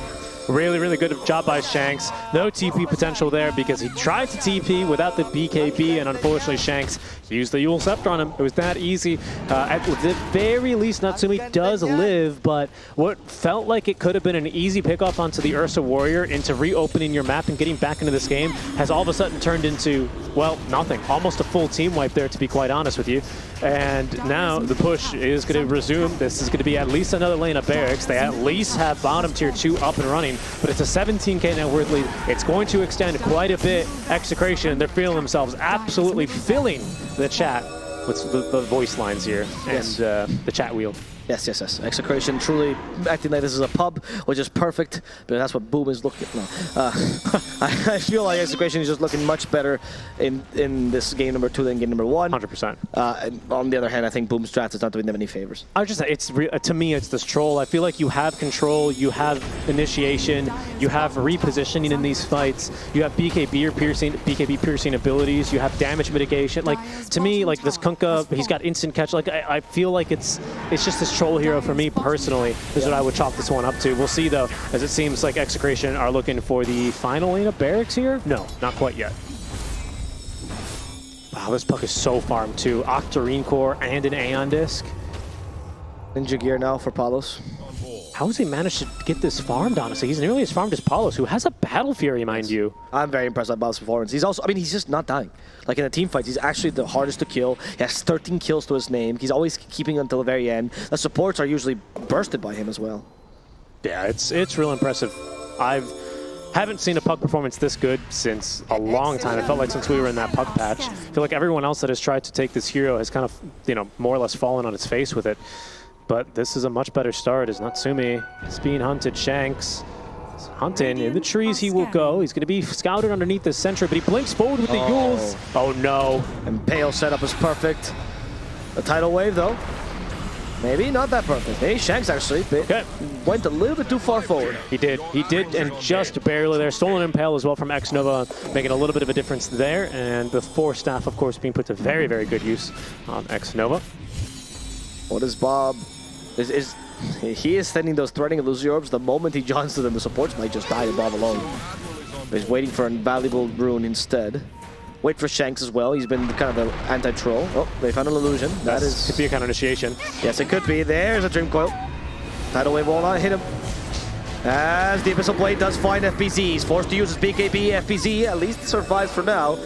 Really, really good job by Shanks. No TP potential there because he tried to TP without the BKB, and unfortunately Shanks used the Yule Scepter on him. It was that easy. At the very least, Natsumi does live, but what felt like it could have been an easy pickoff onto the Ursa Warrior into reopening your map and getting back into this game has all of a sudden turned into, well, nothing. Almost a full team wipe there, to be quite honest with you. And now the push is going to resume. This is going to be at least another lane of barracks. They at least have bottom tier 2 up and running, but it's a 17k net worth lead. It's going to extend quite a bit. Execration, they're feeling themselves absolutely filling the chat with the voice lines here and the chat wheel. Yes. Execration truly acting like this is a pub, which is perfect, but that's what Boom is looking. No. I feel like Execration is just looking much better in this game number 2 than game number 1. 100%. And on the other hand, I think Boom's draft is not doing them any favors. I was just to me, it's this troll. I feel like you have control, you have initiation, you have repositioning in these fights, you have BKB piercing abilities, you have damage mitigation. Like, to me, like this Kunkka, he's got instant catch. Like, I feel like it's just this troll hero for me personally is what I would chalk this one up to. We'll see though, as it seems like Execration are looking for the final lane of barracks here. No, not quite yet. Wow, this puck is so farmed too. Octarine core and an Aeon disc. Ninja gear now for Palos. How has he managed to get this farmed, honestly? He's nearly as farmed as Palos, who has a Battle Fury, mind you. I'm very impressed by Palos' performance. He's also, I mean, he's just not dying. Like in the team fights, he's actually the hardest to kill. He has 13 kills to his name. He's always keeping until the very end. The supports are usually bursted by him as well. Yeah, it's real impressive. Haven't seen a puck performance this good since a long time. It felt like since we were in that puck patch. I feel like everyone else that has tried to take this hero has kind of, you know, more or less fallen on its face with it. But this is a much better start as Natsumi is being hunted. Shanks is hunting. In the trees he will go. He's going to be scouted underneath the sentry, but he blinks forward with the Yules. Oh no. And Pale setup is perfect. The tidal wave though, maybe not that perfect. Hey, Shanks actually went a little bit too far forward. He did, and just barely there. Stolen Impale as well from X-Nova, making a little bit of a difference there. And the Force Staff, of course, being put to very, very good use on X-Nova. What is Bob? He is sending those threatening illusory orbs. The moment he joins to them, the supports might just die to Bob alone. But he's waiting for a valuable rune instead. Wait for Shanks as well. He's been kind of an anti-troll. Oh, they found an illusion. That could be a kind of initiation. Yes, it could be. There's a Dream Coil. Tidal Wave will not hit him. As the Abyssal Blade does find FBZ. He's forced to use his BKB. FBZ at least survives for now.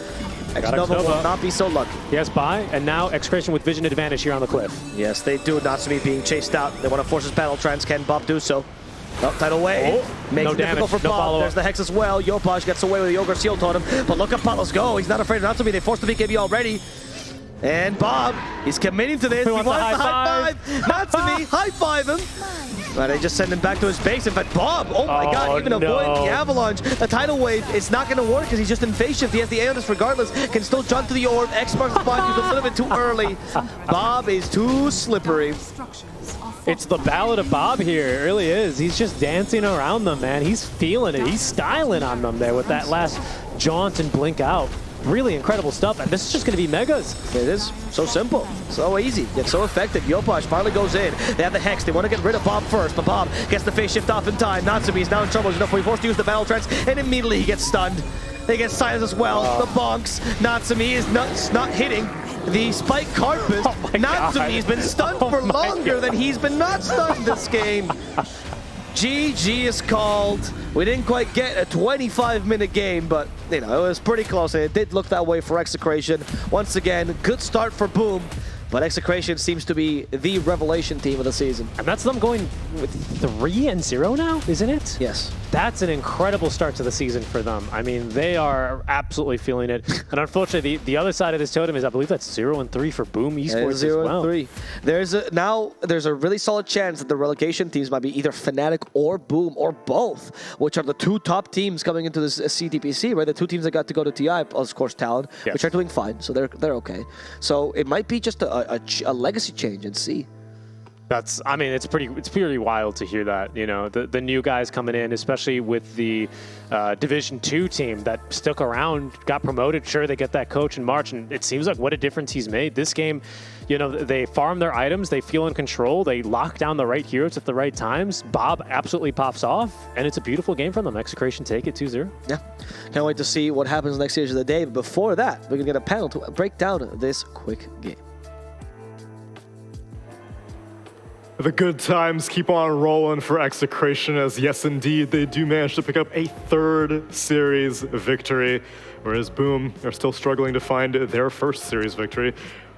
X-Nova will not be so lucky. Yes, bye. And now Execration with vision advantage here on the cliff. Yes, they do. Natsumi being chased out. They want to force his battle trance. Can Bob do so? Oh, tidal wave. Makes it difficult for Bob. There's the Hex as well. Yopaj gets away with the Ogre Seal Totem. But look at Palos go. He's not afraid of Natsumi. They forced the BKB already. And Bob, he's committing to this. He wants the high five. Natsumi, high five him. But they just send him back to his base. In fact, Bob, oh my god, even avoiding the avalanche. The tidal wave is not going to work because he's just in phase shift. He has the Aeonus regardless. Can still jump to the orb. X marks the spot. He's a little bit too early. Bob is too slippery. It's the Ballad of Bob here. It really is. He's just dancing around them, man. He's feeling it. He's styling on them there with that last jaunt and blink out. Really incredible stuff, and this is just going to be megas. It is so simple, so easy, yet so effective. Yopaj finally goes in. They have the Hex. They want to get rid of Bob first, but Bob gets the phase shift off in time. Natsumi is now in trouble. He's enough for forced to use the battle trance, and immediately he gets stunned. They get silenced as well. The bonks. Natsumi is not hitting the spike carpet. Natsumi has been stunned for longer than he's been not stunned this game. GG is called. We didn't quite get a 25-minute game, but you know, it was pretty close, and it did look that way for Execration. Once again, good start for Boom, but Execration seems to be the revelation team of the season. And that's them going with 3-0 now, isn't it? Yes. That's an incredible start to the season for them. I mean, they are absolutely feeling it. And unfortunately, the other side of this totem is, I believe that's 0-3 for Boom Esports as well. 0-3. There's a really solid chance that the relegation teams might be either Fnatic or Boom or both, which are the two top teams coming into this CDPC, right? The two teams that got to go to TI, of course, Talon, which are doing fine, so they're okay. So it might be just a legacy change and see. I mean, it's pretty wild to hear that, you know, the new guys coming in, especially with the Division 2 team that stuck around, got promoted. Sure, they get that coach in March, and it seems like what a difference he's made. This game, you know, they farm their items, they feel in control, they lock down the right heroes at the right times. Bob absolutely pops off, and it's a beautiful game from them. Execration take it 2-0. Yeah, can't wait to see what happens next stage of the day. But before that, we're gonna get a panel to break down this quick game. The good times keep on rolling for Execration, as yes, indeed, they do manage to pick up a third series victory, whereas Boom are still struggling to find their first series victory.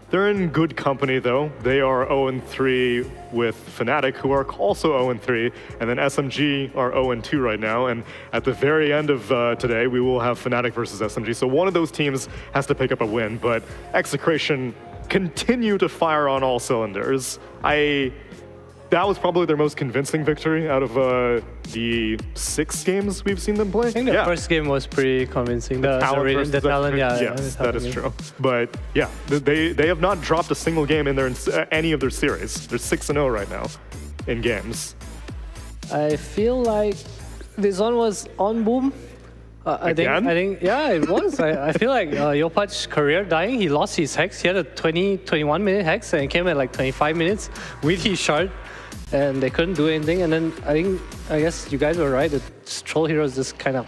They're in good company, though. They are 0-3 with Fnatic, who are also 0-3, and then SMG are 0-2 right now. And at the very end of today, we will have Fnatic versus SMG. So one of those teams has to pick up a win, but Execration continue to fire on all cylinders. That was probably their most convincing victory out of the 6 games we've seen them play. I think the first game was pretty convincing. The Talon, yeah. Yes, that is true. But yeah, they have not dropped a single game in any of their series. They're 6-0 right now in games. I feel like this one was on Boom. I think, yeah, it was. I feel like Yopaj's career dying. He lost his hex. He had a 21 minute hex and it came at like 25 minutes with his shard. And they couldn't do anything. And then I guess you guys were right. The troll heroes just kind of.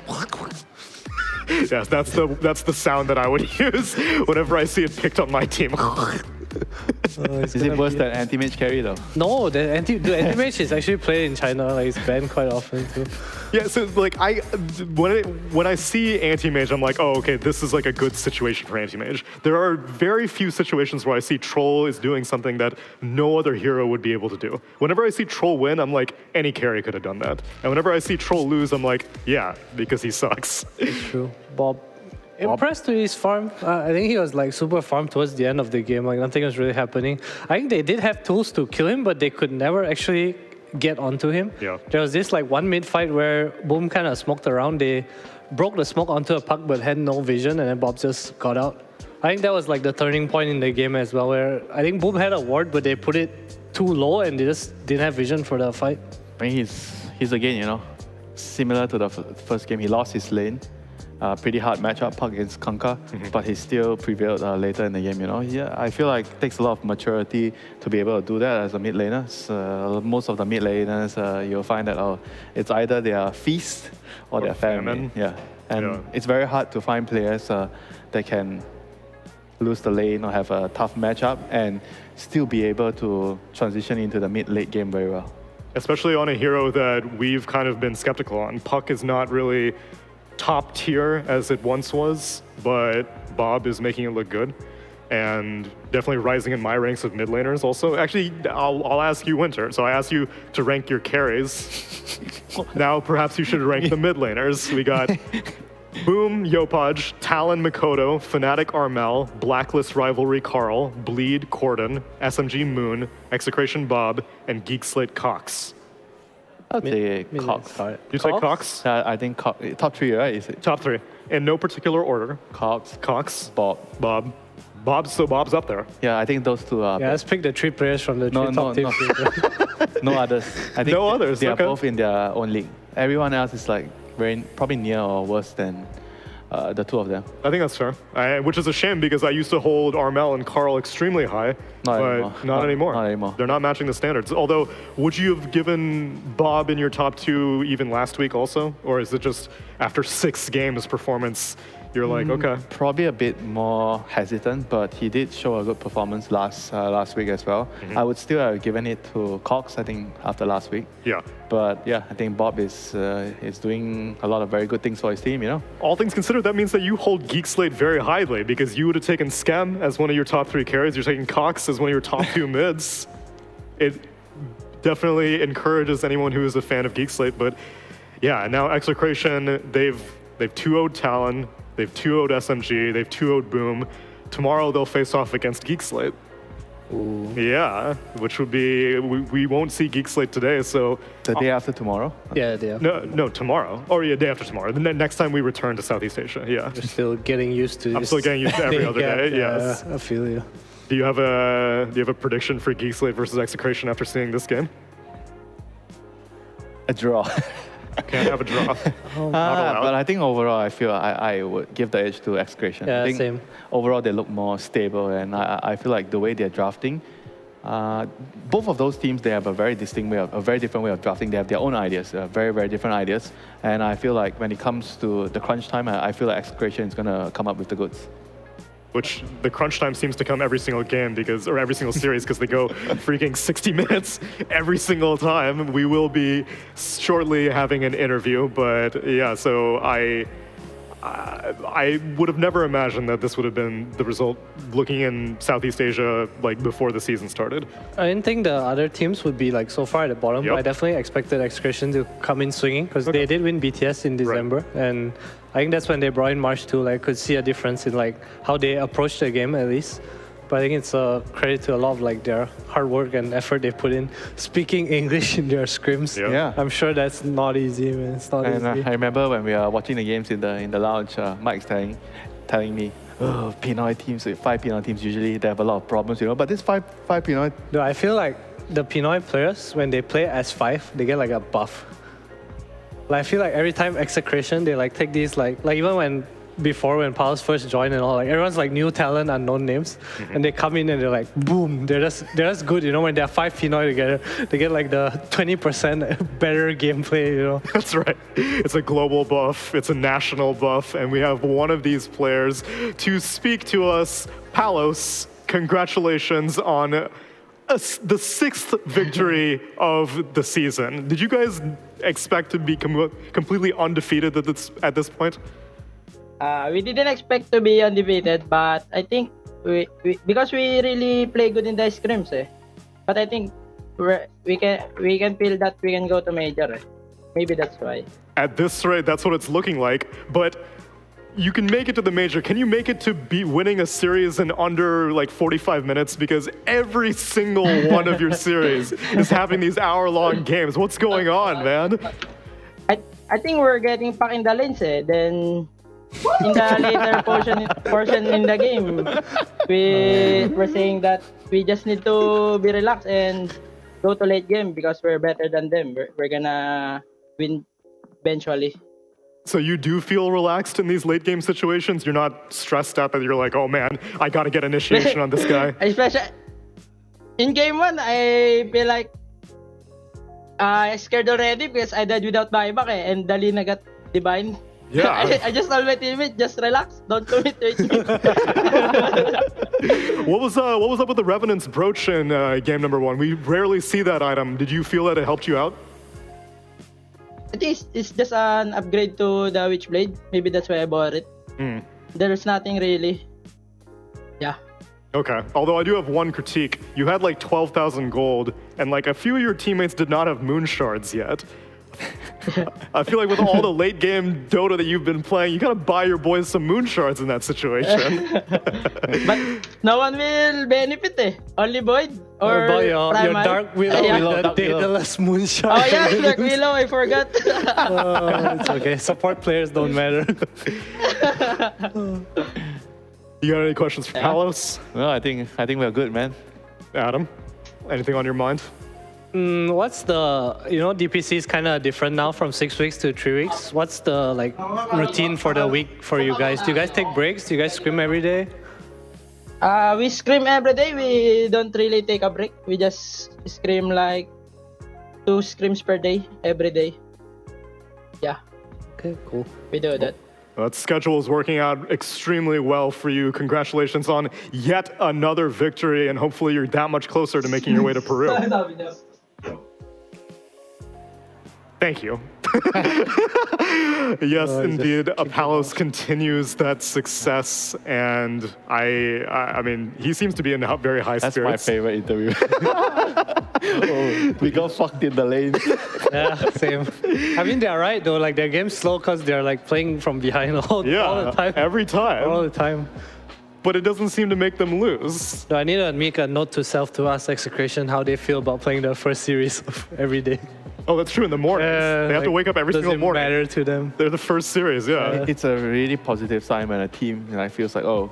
Yes, that's the sound that I would use whenever I see it picked on my team. Is it worse than anti-mage carry though? No, the anti-mage is actually played in China. Like it's banned quite often too. Yeah, so like when I see anti-mage, I'm like, oh, okay, this is like a good situation for anti-mage. There are very few situations where I see troll is doing something that no other hero would be able to do. Whenever I see troll win, I'm like, any carry could have done that. And whenever I see troll lose, I'm like, yeah, because he sucks. It's true. Bob. Impressed with his farm. I think he was like super farm towards the end of the game. Like nothing was really happening. I think they did have tools to kill him, but they could never actually get onto him. Yeah. There was this like one mid fight where Boom kind of smoked around. They broke the smoke onto a puck but had no vision, and then Bob just got out. I think that was like the turning point in the game as well, where I think Boom had a ward, but they put it too low and they just didn't have vision for the fight. I mean, he's again, you know, similar to the first game. He lost his lane. Pretty hard matchup puck against Kanka, but he still prevailed later in the game, you know. Yeah, I feel like it takes a lot of maturity to be able to do that as a mid laner. Most of the mid laners, you'll find that it's either they are feast or they're famine. Yeah, and it's very hard to find players that can lose the lane or have a tough matchup and still be able to transition into the mid-late game very well. Especially on a hero that we've kind of been skeptical on. Puck is not really top tier as it once was, but Bob is making it look good and definitely rising in my ranks of mid laners also. Actually, I'll ask you, Winter. So I asked you to rank your carries. Now perhaps you should rank the mid laners. We got Boom, Yopaj, Talon, Mikoto, Fnatic, Armel, Blacklist, Rivalry, Carl, Bleed, Corden, SMG, Moon, Execration, Bob, and Geek Slate, Cox. I'd say Cox. You say Cox? I think top 3, right? Is it? Top 3. In no particular order. Cox. Bob. So Bob's up there. Yeah, I think those two are. Yeah, let's pick the 3 players from the top teams. No others. I think no others. They are both in their own league. Everyone else is like probably near or worse than the 2 of them. I think that's fair, which is a shame because I used to hold Armel and Carl extremely high, but not anymore. Not anymore. They're not matching the standards. Although, would you have given Bob in your top 2 even last week also? Or is it just after 6 games performance, you're like, okay? Probably a bit more hesitant, but he did show a good performance last week as well. I would still have given it to Cox, I think, after last week. Yeah. But yeah, I think Bob is doing a lot of very good things for his team, you know? All things considered, that means that you hold Geek Slate very highly because you would have taken Scam as one of your top 3 carries. You're taking Cox as one of your top 2 mids. It definitely encourages anyone who is a fan of Geek Slate. But yeah, now Execration, they've 2-0'd Talon, they've 2-0'd SMG, they've 2-0'd Boom. Tomorrow they'll face off against Geek Slate. Ooh. Yeah, which would be, we won't see Geek Slate today, so... The day after tomorrow? Yeah, the day after. No, tomorrow. Or yeah, day after tomorrow. The next time we return to Southeast Asia, yeah. You're still getting used to this. I'm still getting used to every other day, yes. I feel you. Do you have a prediction for Geek Slate versus Execration after seeing this game? A draw. Can't have a draw. But I think overall, I feel I would give the edge to Execration. Yeah, I think same. overall they look more stable, and I feel like the way they're drafting, both of those teams, they have a very distinct way, a very different way of drafting. They have their own ideas, very, very different ideas. And I feel like when it comes to the crunch time, I feel like Execration is going to come up with the goods. Which the crunch time seems to come every single game or every single series because they go freaking 60 minutes every single time. We will be shortly having an interview, but yeah, so I would have never imagined that this would have been the result looking in Southeast Asia like before the season started. I didn't think the other teams would be like so far at the bottom. Yep. I definitely expected Execration to come in swinging because they did win BTS in December, and I think that's when they brought in March too. Like, could see a difference in like how they approach the game at least. But I think it's a credit to a lot of like their hard work and effort they put in speaking English in their scrims. Yeah. I'm sure that's not easy, man. It's not And easy. I remember when we were watching the games in the lounge, Mike's telling me, oh, Pinoy teams, 5 Pinoy teams usually they have a lot of problems, But this five Pinoy, No, I feel like the Pinoy players, when they play as 5, they get like a buff. Like, I feel like every time Execration, they like take these like even when Palos first joined and all, like everyone's like new talent, unknown names, and they come in and they're like, boom, they're just good, When they're 5 Pinoy together, they get like the 20% better gameplay, That's right. It's a global buff. It's a national buff. And we have one of these players to speak to us. Palos, congratulations on the 6th victory of the season. Did you guys expect to be completely undefeated at this point? We didn't expect to be undefeated, but I think because we really play good in the scrims, But I think we can feel that we can go to major. Maybe that's why. At this rate, that's what it's looking like. But you can make it to the major. Can you make it to be winning a series in under like 45 minutes? Because every single one of your series is having these hour-long games. What's going on, man? I think we're getting back in the lanes, Then in the later portion in the game, we're saying that we just need to be relaxed and go to late game because we're better than them. We're gonna win eventually. So you do feel relaxed in these late game situations? You're not stressed out that you're like, oh man, I gotta get initiation on this guy? Especially in game 1, I feel like scared already because I died without buyback and Dalina got divine. Yeah. I just told my teammate, just relax, don't commit to it. What was up with the Revenant's brooch in game number 1? We rarely see that item. Did you feel that it helped you out? I think it's just an upgrade to the Witchblade. Maybe that's why I bought it. There's nothing really. Yeah. Okay. Although I do have one critique. You had like 12,000 gold, and like a few of your teammates did not have moon shards yet. I feel like with all the late game Dota that you've been playing, you gotta buy your boys some moon shards in that situation. But no one will benefit, Only Void or about your Dark Willow, the Daedalus Moonshot. Oh yeah, Dark Willow, I forgot. It's okay. Support players don't matter. You got any questions for Palos? No, I think we're good, man. Adam, anything on your mind? What's the, DPC is kind of different now from 6 weeks to 3 weeks. What's the routine for the week for you guys? Do you guys take breaks? Do you guys scrim every day? We scrim every day. We don't really take a break. We just scrim like 2 scrims per day, every day. Yeah. Okay, cool. We do that. That schedule is working out extremely well for you. Congratulations on yet another victory, and hopefully you're that much closer to making your way to Peru. Thank you. Yes, indeed. Palos continues that success, and I mean, he seems to be in very high spirits. That's my favorite interview. We got fucked in the lane. Yeah, same. I mean, they're right though. Like their game's slow because they're like playing from behind all the time. Every time. All the time. But it doesn't seem to make them lose. No, I need to make a note to self to ask Execration how they feel about playing the first series of every day. Oh, that's true. In the mornings, they have to wake up every single morning. Doesn't matter to them. They're the first series, yeah. It's a really positive sign when a team feels like, oh,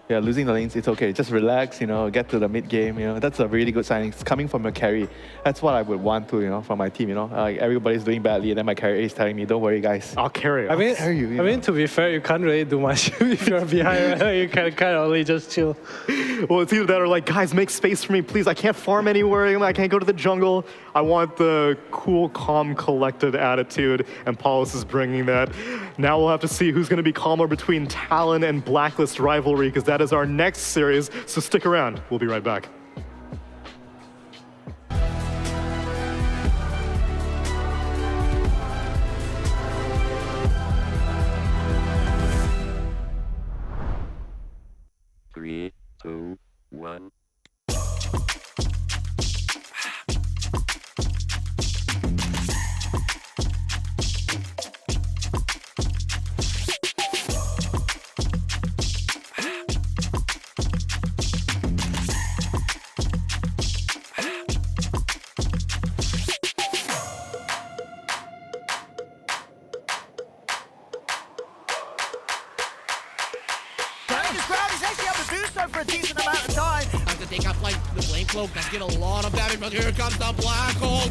Yeah, losing the lanes, it's okay. Just relax, you know, get to the mid game, you know. That's a really good signing. It's coming from a carry. That's what I would want to, you know, from my team, you know. Like everybody's doing badly, and then my carry is telling me, don't worry, guys. I'll carry. I mean, carry you, you I mean, know. to be fair, you can't really do much if you're behind. Right? You can kind of only just chill. Well, it's either that or like, guys, make space for me, please. I can't farm anywhere. I can't go to the jungle. I want the cool, calm, collected attitude, and Paulus is bringing that. Now we'll have to see who's going to be calmer between Talon and Blacklist rivalry, because that is our next series. So stick around. We'll be right back. Three, two, one. This crowd is actually able to do so for a decent amount of time. Time to take out like the flame cloak. Does get a lot of damage, but here comes the Black Hole.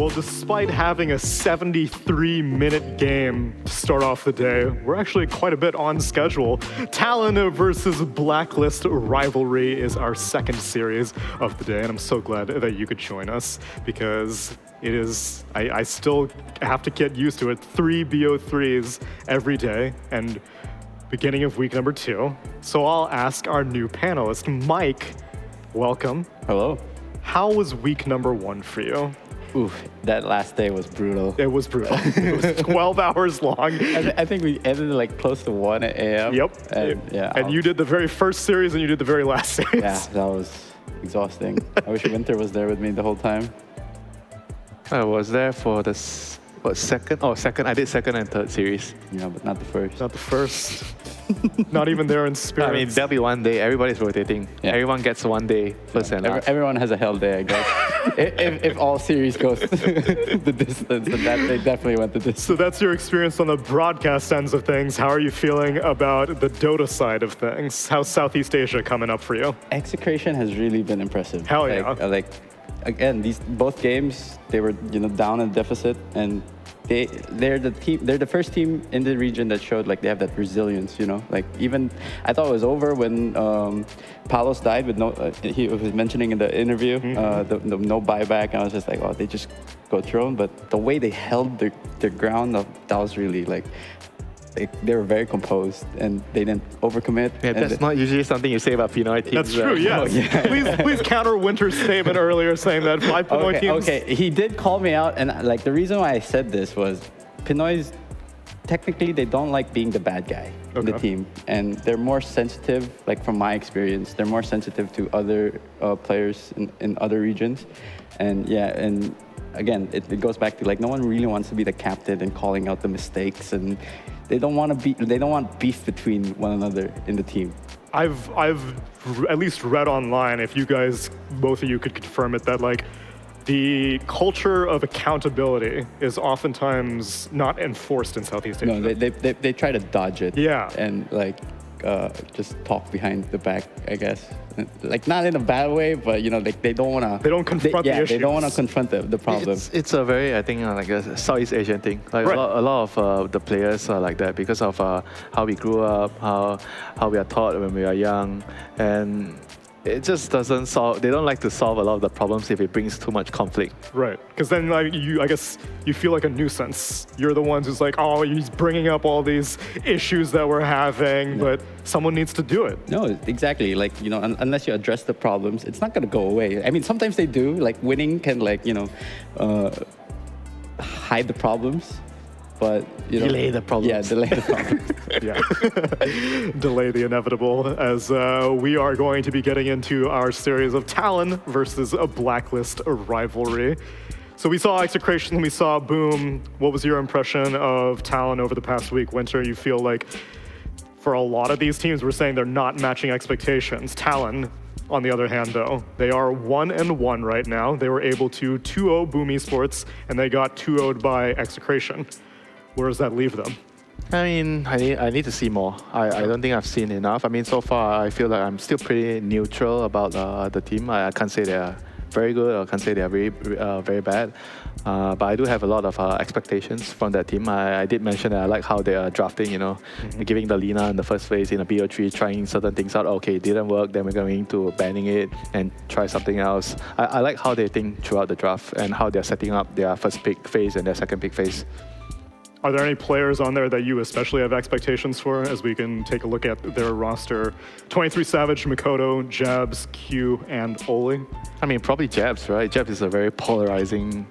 Well, despite having a 73-minute game to start off the day, we're actually quite a bit on schedule. Talon versus Blacklist Rivalry is our second series of the day, and I'm so glad that you could join us because it is, I still have to get used to it. 3 BO3s every day, and beginning of week number 2. So I'll ask our new panelist, Mike, welcome. Hello. How was week number 1 for you? Oof, that last day was brutal. It was brutal. It was 12 hours long. I think we ended like close to 1 a.m. Yep. And you did the very first series and you did the very last series. Yeah, that was exhausting. I wish Winter was there with me the whole time. I was there for the second? Oh, second. I did second and third series. Yeah, but not the first. Not the first. Not even there in spirit. I mean, there'll be one day. Everybody's rotating. Yeah. Everyone gets one day, first and last. Everyone has a hell day, I guess. if all series goes the distance, then they definitely went the distance. So that's your experience on the broadcast ends of things. How are you feeling about the Dota side of things? How's Southeast Asia coming up for you? Execration has really been impressive. Hell yeah. Again, both games, they were dedown in deficit, and they're the first team in the region that showed like they have that resilience, like even I thought it was over when Palos died with no he was mentioning in the interview the no buyback, and I was just like, oh, they just go throne. But the way they held their ground, that was really like they were very composed and they didn't overcommit. Yeah, that's not usually something you say about Pinoy teams. That's true, yes. Oh, yeah. Please counter Winter's statement earlier saying that 5 Pinoy teams... Okay, he did call me out, and like the reason why I said this was Pinoy's, technically they don't like being the bad guy in the team, and they're more sensitive, like from my experience, they're more sensitive to other players in other regions. And yeah, and again, it goes back to like no one really wants to be the captain and calling out the mistakes, and they don't want beef between one another in the team. I've at least read online, if you guys, both of you could confirm it, that like the culture of accountability is oftentimes not enforced in Southeast Asia. No, they try to dodge it. Yeah. And like just talk behind the back, I guess. Like not in a bad way, but like they don't want to. They don't confront the issues. They don't want to confront the problem. It's a very, I think, like a Southeast Asian thing. Like a lot of the players are like that because of how we grew up, how we are taught when we are young, and it just doesn't solve. They don't like to solve a lot of the problems if it brings too much conflict. Right, because then like I guess you feel like a nuisance. You're the ones who's like, oh, he's bringing up all these issues that we're having, but someone needs to do it. No, exactly. Like unless you address the problems, it's not gonna go away. I mean, sometimes they do. Like winning can hide the problems. But delay the problems. Yeah, delay the problems. Yeah, delay the inevitable. As we are going to be getting into our series of Talon versus a Blacklist rivalry. So we saw Execration, we saw Boom. What was your impression of Talon over the past week, Winter? You feel like for a lot of these teams, we're saying they're not matching expectations. Talon, on the other hand, though, they are 1-1 right now. They were able to 2-0 Boom Esports, and they got 2-0'd by Execration. Where does that leave them? I mean, I need to see more. I don't think I've seen enough. I mean, so far, I feel like I'm still pretty neutral about the team. I can't say they're very good or can't say they're very bad. But I do have a lot of expectations from that team. I did mention that I like how they are drafting, giving the Lina in the first phase in a BO3, trying certain things out. Okay, it didn't work, then we're going to banning it and try something else. I like how they think throughout the draft and how they're setting up their first pick phase and their second pick phase. Are there any players on there that you especially have expectations for, as we can take a look at their roster? 23 Savage, Mikoto, Jabs, Q, and Oli. I mean, probably Jabs, right? Jabs is a very polarizing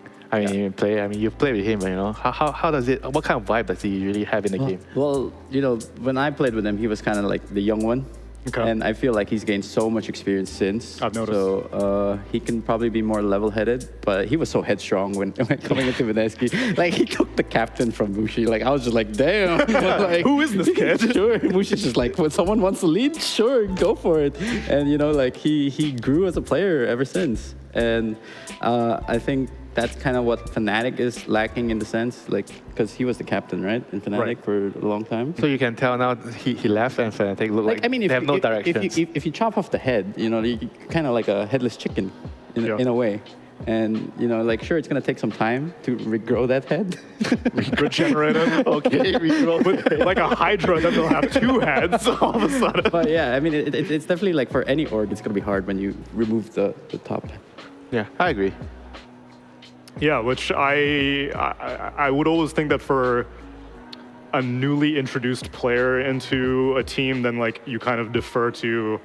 player. I mean, you've played with him, How does it, what kind of vibe does he usually have in the game? Well, when I played with him, he was kind of like the young one. Okay. And I feel like he's gained so much experience since. I've noticed. So he can probably be more level-headed, but he was so headstrong when coming into Vineski. Like, he took the captain from Mushi. Like, I was just like, damn. Like, who is this kid? Sure. Mushi's just like, when someone wants to lead, sure, go for it. And, like, he grew as a player ever since. And I think that's kind of what Fnatic is lacking in the sense, like, because he was the captain, right, in Fnatic for a long time. So you can tell now he left and Fnatic look like they have no direction. If you chop off the head, you're kind of like a headless chicken in a way. And, you know, like, sure, it's going to take some time to regrow that head. Regenerate it. Okay, regrow. Like a Hydra, then they'll have 2 heads all of a sudden. But yeah, I mean, it's definitely like for any org, it's going to be hard when you remove the top. Yeah, I agree. Yeah, which I would always think that for a newly introduced player into a team, then like you kind of defer to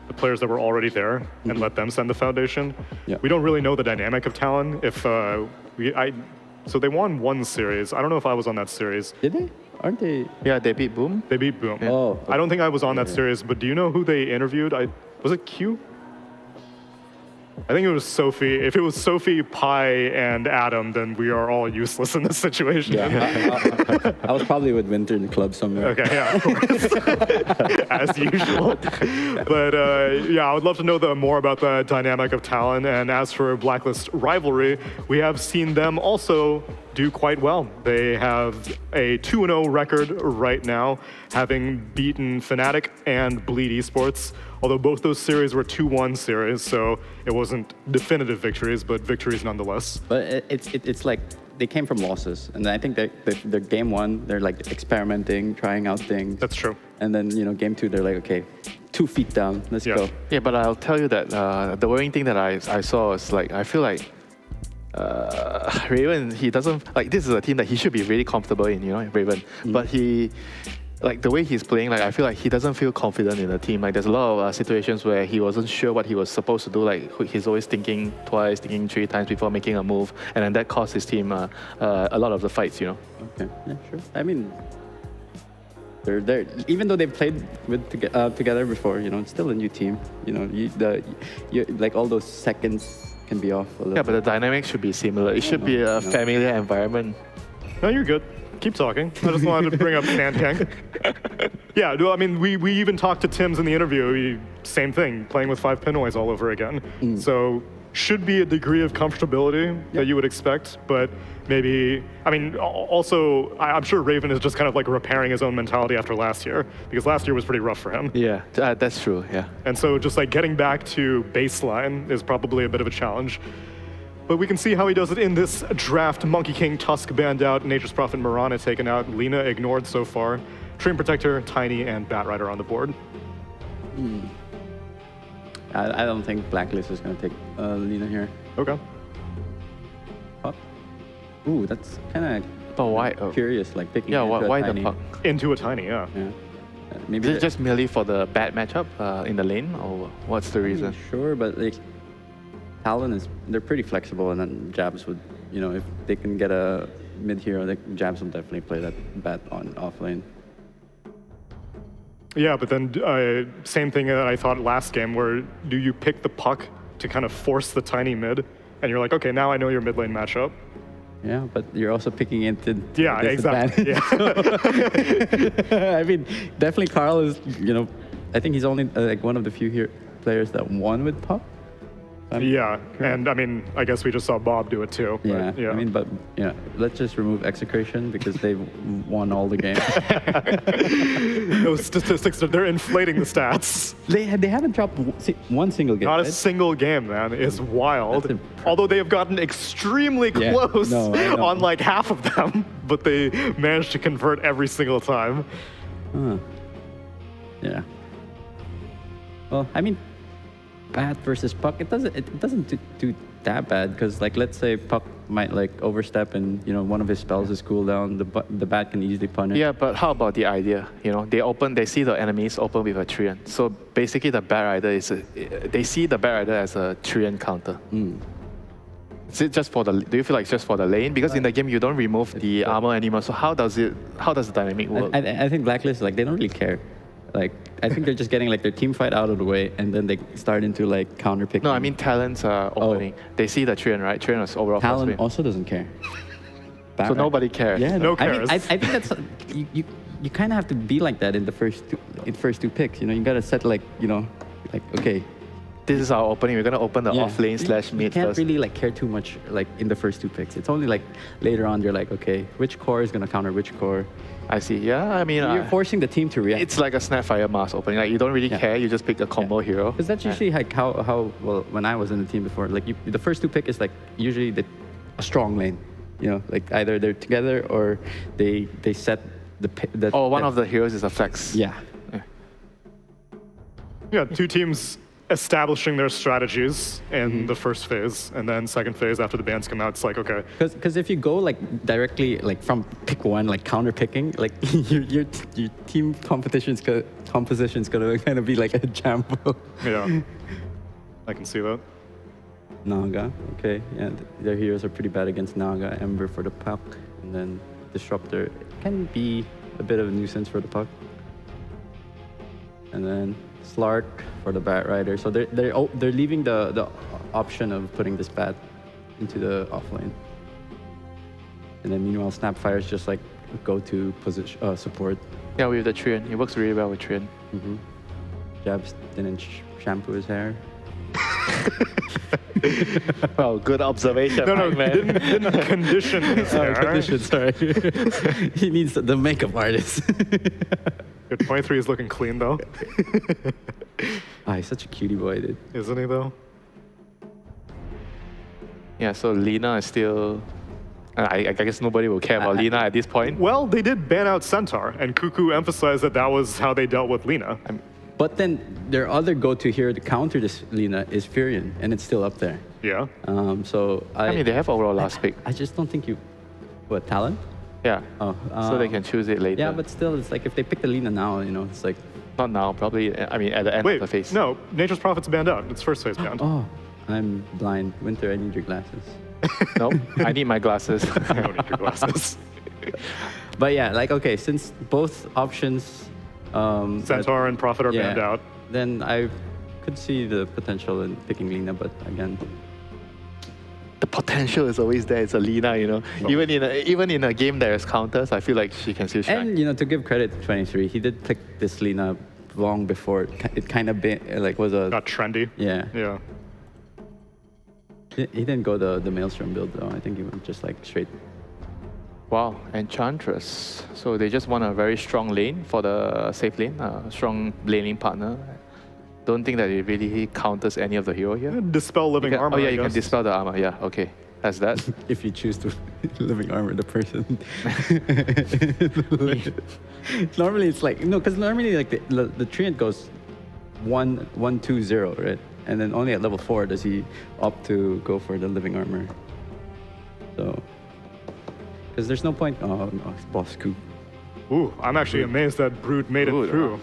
the players that were already there and let them send the foundation. Yeah. We don't really know the dynamic of Talon. So they won 1 series. I don't know if I was on that series. Did they? Aren't they? Yeah, they beat Boom. They beat Boom. Yeah. Oh. I don't think I was on that series, but do you know who they interviewed? Was it Q? I think it was Sophie. If it was Sophie, Pi, and Adam, then we are all useless in this situation. Yeah, I was probably with Winter in the club somewhere. Okay, yeah, of course. As usual. But yeah, I would love to know more about the dynamic of Talon. And as for Blacklist Rivalry, we have seen them also do quite well. They have a 2-0 record right now, having beaten Fnatic and Bleed Esports. Although both those series were 2-1 series, so it wasn't definitive victories, but victories nonetheless. But it's like they came from losses, and I think that their game 1, they're like experimenting, trying out things. That's true. And then, you know, game 2, they're like, okay, 2 feet down, let's go. Yeah, but I'll tell you that the worrying thing that I saw is like, I feel like Raven, he doesn't, like, this is a team that he should be really comfortable in, you know, Raven. But he, like, the way he's playing, like, I feel like he doesn't feel confident in the team. Like, there's a lot of situations where he wasn't sure what he was supposed to do. Like, he's always thinking twice, thinking 3 times before making a move. And then that cost his team a lot of the fights, you know. Okay, yeah, sure. I mean, they're even though they've played together before, you know, it's still a new team. You know, like all those seconds can be off a little. Yeah, but the dynamics should be similar. It should be a familiar environment. No, you're good. Keep talking. I just wanted to bring up Sandtank. Yeah, I mean, we even talked to Tim's in the interview. Same thing, playing with 5 Pinoys all over again. So should be a degree of comfortability that you would expect, but maybe, I mean, also, I'm sure Raven is just kind of like repairing his own mentality after last year, because last year was pretty rough for him. Yeah, that's true, yeah. And so just like getting back to baseline is probably a bit of a challenge. But we can see how he does it in this draft. Monkey King, Tusk banned out, Nature's Prophet, Mirana taken out, Lina ignored so far, Treant Protector, Tiny, and Batrider on the board. I don't think Blacklist is going to take Lina here. Okay. Puck? Ooh, that's kind But why? curious, like picking why Tiny. the Puck? Into a Tiny, yeah. Maybe Is it just merely for the bad matchup in the lane, or what's the reason? Sure, but like Talon they're pretty flexible, and then Jabs would, you know, if they can get a mid hero, Jabs will definitely play that bat on off lane. Yeah, but then same thing that I thought last game, where do you pick the Puck to kind of force the Tiny mid, and you're like, okay, now I know your mid lane matchup. Yeah, but you're also picking into yeah, exactly. Yeah. I mean, definitely Carl is, you know, I think he's only like one of the few players that won with Puck. Yeah, and I mean, I guess we just saw Bob do it too. Yeah, but, yeah. I mean, but yeah, let's just remove Execration because they've won all the games. Those statistics, they're inflating the stats. They haven't dropped one single game. Not right? a single game, man. It's wild. Although they have gotten extremely close on like half of them, but they managed to convert every single time. Huh. Yeah. Well, I mean, Bat versus Puck, it doesn't do that bad, because like, let's say Puck might like overstep and, you know, one of his spells is cooldown, the Bat can easily punish. Yeah, but how about the idea? You know, they see the enemies open with a Treant. So basically the Batrider they see the Batrider as a Treant counter. Is it just for do you feel like it's just for the lane? Because in the game you don't remove the armor anymore, so how does the dynamic work? I think Blacklist, like, they don't really care. Like, I think they're just getting like their team fight out of the way, and then they start into like counter picking. No, I mean Talon's opening. They see the Treant, right? Treant was overall Talon first also doesn't care. So nobody cares. Yeah, no I cares. mean, I think that's you kind of have to be like that in the first two picks. You know, you gotta set like, you know, like, okay, this is our opening. We're gonna open the off lane slash You mid can't first. really like care too much like in the first two picks. It's only like later on you're like, okay, which core is gonna counter which core? I see. Yeah, I mean, You're forcing the team to react. it's like a Snapfire mask opening. Like you don't really care. You just pick a combo hero. Because that's usually like how well when I was in the team before, like the first two pick is like usually a strong lane, you know, like either they're together or they set the Oh, one of the heroes is a flex. yeah. Yeah, two teams establishing their strategies in the first phase, and then second phase after the bans come out, it's like, okay. Because if you go like directly like from pick one, like counter picking, like your team composition's gonna kind of be like a jambo. Yeah, I can see that. Naga, okay, yeah, their heroes are pretty bad against Naga. Ember for the puck, and then Disruptor can be a bit of a nuisance for the puck, and then Slark for the Bat Rider. So they're leaving the option of putting this Bat into the offlane, and then meanwhile Snapfire is just like go-to position support. Yeah, with the Trian. It works really well with Trian. Jabs didn't shampoo his hair. Well, good observation. No, man. didn't condition his hair. Condition, sorry. He needs the makeup artist. Your 23 is looking clean, though. He's such a cutie boy, dude. Isn't he, though? Yeah, so Lina is still. I guess nobody will care about Lina at this point. Well, they did ban out Centaur, and Cuckoo emphasized that was how they dealt with Lina. But then their other go-to hero to counter this Lina is Furion, and it's still up there. Yeah. So I mean, they have overall last pick. I just don't think you. What, Talon? Yeah. Oh. So they can choose it later. Yeah, but still, it's like if they pick the Lina now, you know, it's like. Not now, probably. I mean, at the end Wait, of the phase. no, Nature's Prophet's banned out. It's first phase banned. Oh, I'm blind. Winter, I need your glasses. Nope. I need my glasses. I don't need your glasses. But yeah, like, okay, since both options. Centaur and Prophet are banned out. Then I could see the potential in picking Lina, but again. The potential is always there. It's a Lina, you know. Oh. Even in a game there is counters, I feel like she can still shine. And, you know, to give credit to 23, he did pick this Lina long before it kind of was a. Got trendy. Yeah. Yeah. He didn't go the Maelstrom build, though. I think he went just like straight. Wow, Enchantress. So they just want a very strong lane for the safe lane, a strong laning partner. Don't think that it really counters any of the hero here. Dispel living armor. Oh yeah, I you can guess. dispel the armor. Yeah, okay, that's that. If you choose to living armor the person. Normally it's like, no, because normally like the treant goes 1-1-2-0, right? And then only at level 4 does he opt to go for the living armor. So, because there's no point. Oh no, it's boss coup. Ooh, I'm actually amazed that Brood made it through.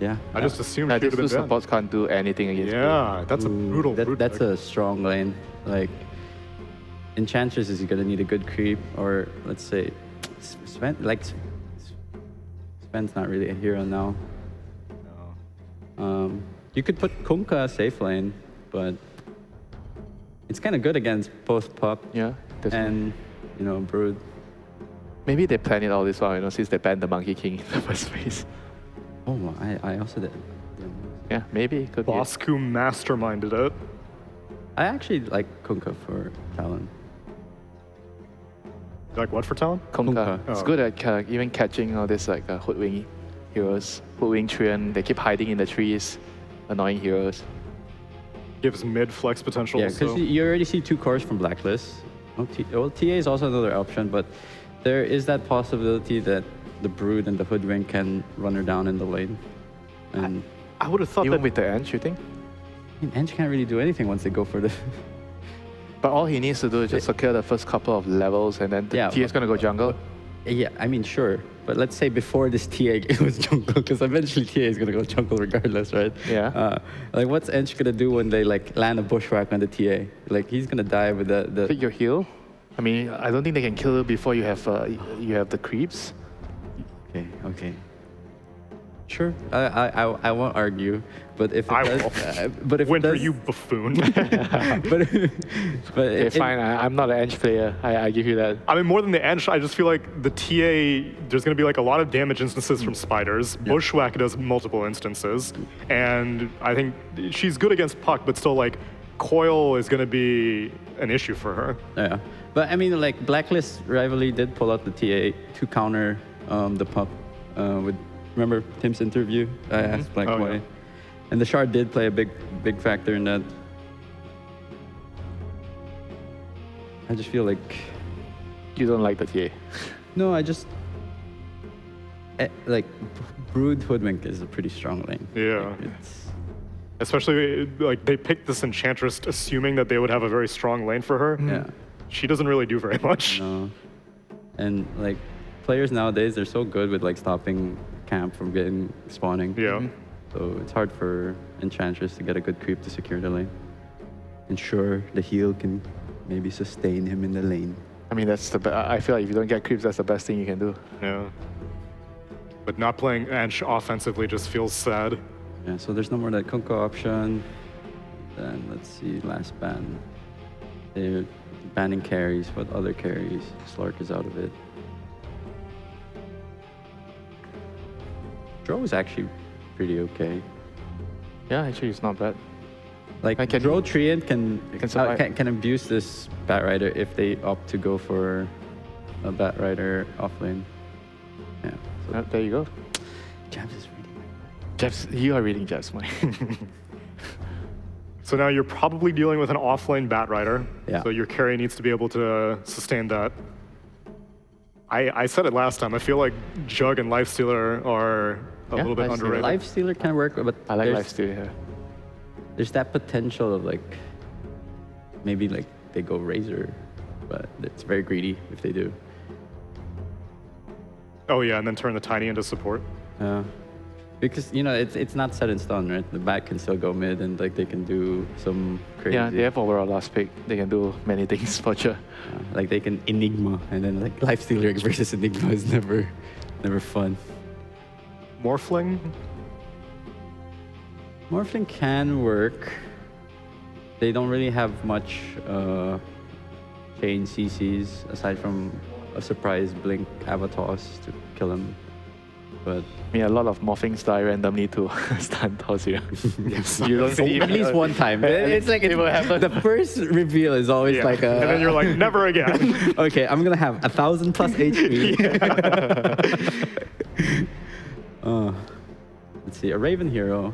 Yeah. I just assumed Nah, he would these two have been banned. supports can't do anything against Yeah, that's a brutal Brood That's pick. a strong lane. Like, Enchantress is gonna need a good creep, or let's say, Sven. Like, Sven's not really a hero now. You could put Kunkka safe lane, but it's kind of good against both Puck Yeah, and you know Brood. maybe they planned it all this while, you know, since they banned the Monkey King in the first place. Oh, I also did. Yeah, maybe it could be. Bosku masterminded it. I actually like Kunkka for Talon. Like what for Talon? Kunkka. It's Oh. good at even catching all this like hoodwing heroes, hoodwing Trian. They keep hiding in the trees, annoying heroes. Gives mid flex potential. Yeah, because so. you already see 2 cores from Blacklist. Well, TA is also another option, but there is that possibility that the Brood and the Hoodwink can run her down in the lane. And I would have thought Even that with the Eng, you think? Ench can't really do anything once they go for the. But all he needs to do is just secure the first couple of levels, and then Yeah, TA's gonna go jungle. Yeah, I mean, sure. But let's say before this TA it was jungle, because eventually TA is gonna go jungle regardless, right? Yeah. Like, what's Ench gonna do when they like land a bushwhack on the TA? Like, he's gonna die with the. Take your heal. I mean, I don't think they can kill it before you have the creeps. Okay. Sure, I won't argue, but if it I does, will. but if Win it does, for you, buffoon. but Okay, fine. I'm not an ENG player. I give you that. I mean, more than the edge, I just feel like the TA, there's going to be like a lot of damage instances from spiders. Bushwhack does multiple instances. And I think she's good against Puck, but still, like, Coil is going to be an issue for her. Yeah, but I mean, like Blacklist Rivalry did pull out the TA to counter the Puck with. Remember Tim's interview? I asked Black why. Yeah. And the shard did play a big factor in that. I just feel like... You don't like the TA? No, I just... like, Brood Hoodwink is a pretty strong lane. Yeah. Like, it's... Especially, like, they picked this Enchantress assuming that they would have a very strong lane for her. Yeah. She doesn't really do very much. No. And, like, players nowadays, they're so good with, like, stopping camp from getting spawning. Yeah. So it's hard for Enchantress to get a good creep to secure the lane. And sure, the heal can maybe sustain him in the lane. I mean, that's the. I feel like if you don't get creeps, that's the best thing you can do. Yeah. But not playing Ench offensively just feels sad. Yeah, so there's no more that Kunko option. Then let's see, last ban. They're banning carries. What other carries? Slark is out of it. Dro is actually pretty okay. Yeah, actually, it's not bad. Like, Dro Treant can abuse this Batrider if they opt to go for a Batrider offlane. Yeah. So there you go. Jabs is reading. Jabs, you are reading Jabs, Mike. So now you're probably dealing with an offlane Batrider. Yeah. So your carry needs to be able to sustain that. I said it last time. I feel like Jug and Lifestealer are a little bit underrated. Lifestealer can work, but I like Lifestealer. Yeah. There's that potential of like maybe like they go Razor, but it's very greedy if they do. Oh yeah, and then turn the Tiny into support. Because you know it's not set in stone, right? The back can still go mid, and like they can do some crazy. Yeah, they have overall last pick. They can do many things for sure. Like they can Enigma, and then like Lifestealer versus Enigma is never fun. Morphling? Morphling can work. They don't really have much chain CCs aside from a surprise blink Avatos to kill him. But I mean, a lot of morphings die randomly to stun Tosia. Yes. You don't see at least one time. It's like it will happen. The first reveal is always like a... And then you're like, never again. Okay, I'm gonna have 1,000 plus HP. Let's see, a Raven Hero.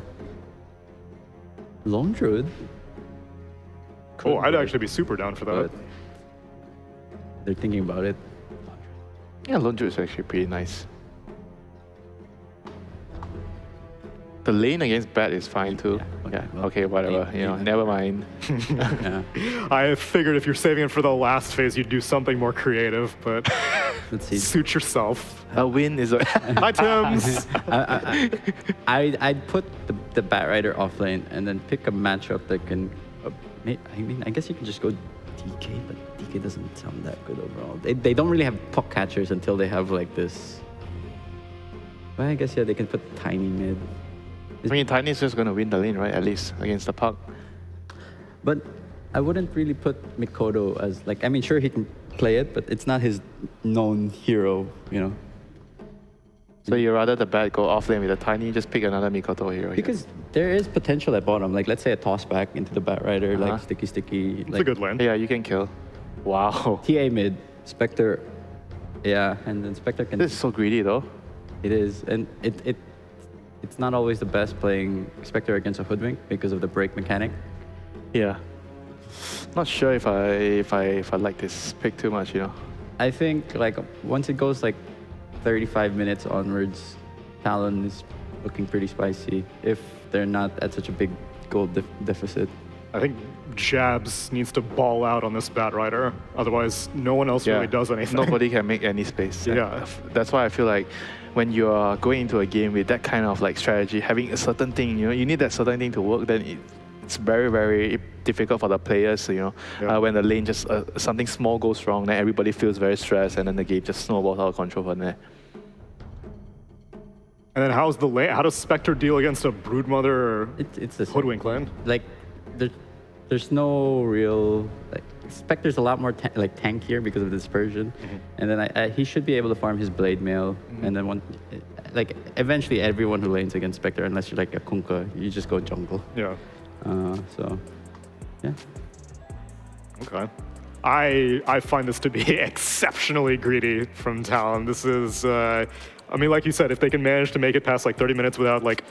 Lone Druid. Cool, I'd actually be super down for that. They're thinking about it. Yeah, Lone Druid is actually pretty nice. The lane against Bat is fine too. Yeah, okay, whatever. You know, never mind. Yeah. I figured if you're saving it for the last phase, you'd do something more creative, but let's see. Suit yourself. A win is a... Hi, Tims! I'd put the Batrider offlane and then pick a matchup that can... I mean, I guess you can just go DK, but DK doesn't sound that good overall. They don't really have puck catchers until they have like this... Well, I guess, yeah, they can put Tiny mid. I mean, Tiny is just going to win the lane, right? At least against the Puck. But I wouldn't really put Mikoto as like, I mean, sure he can play it, but it's not his known hero, you know. So you rather the Bat go off lane with the Tiny, just pick another Mikoto hero. Because there is potential at bottom. Like, let's say a toss back into the Batrider, like sticky. It's like, a good lane. Yeah, you can kill. Wow. TA mid, Spectre. Yeah, and then Spectre can... This is so greedy though. It is, and it's not always the best playing Spectre against a Hoodwink because of the break mechanic. Yeah. Not sure if I like this pick too much, you know. I think like once it goes like 35 minutes onwards, Talon is looking pretty spicy if they're not at such a big gold deficit. I think Jabs needs to ball out on this Batrider. Otherwise, no one else really does anything. Nobody can make any space. Yeah. That's why I feel like when you are going into a game with that kind of like strategy, having a certain thing, you know, you need that certain thing to work, then it's very, very difficult for the players, you know. When the lane just, something small goes wrong, then everybody feels very stressed and then the game just snowballs out of control from there. And then how's the lane? How does Spectre deal against a Broodmother or It's the Hoodwink lane? Like, there's no real like Spectre's a lot more tankier because of dispersion, and then he should be able to farm his blade mail, and then eventually everyone who lanes against Spectre, unless you're like a Kunkka, you just go jungle. Yeah. So, yeah. Okay. I find this to be exceptionally greedy from Talon. This is, I mean, like you said, if they can manage to make it past like 30 minutes without like,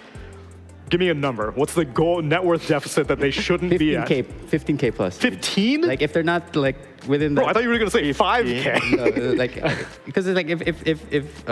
give me a number. What's the goal net worth deficit that they shouldn't be at? 15K plus. 15? Like if they're not like within. Bro, I thought you were gonna say 5K. Because like if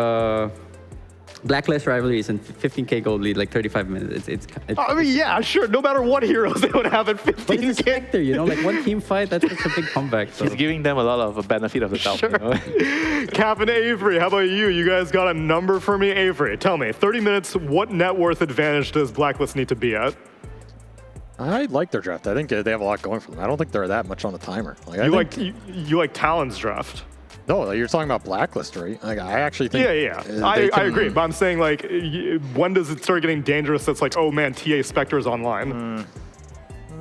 Blacklist Rivalry is in 15K gold lead, like 35 minutes. It's I mean, yeah, sure. No matter what heroes they would have at 15K. But it's a Spectre, you know, like one team fight, that's such a big comeback. So. He's giving them a lot of benefit of the doubt. Sure. You know? Cap and Avery, how about you? You guys got a number for me? Avery, tell me, 30 minutes, what net worth advantage does Blacklist need to be at? I like their draft. I think they have a lot going for them. I don't think they're that much on the timer. You like Talon's draft? No, you're talking about Blacklist, right? Like, I actually think... Yeah. I agree, but I'm saying, like, when does it start getting dangerous that's like, oh man, TA Spectre is online?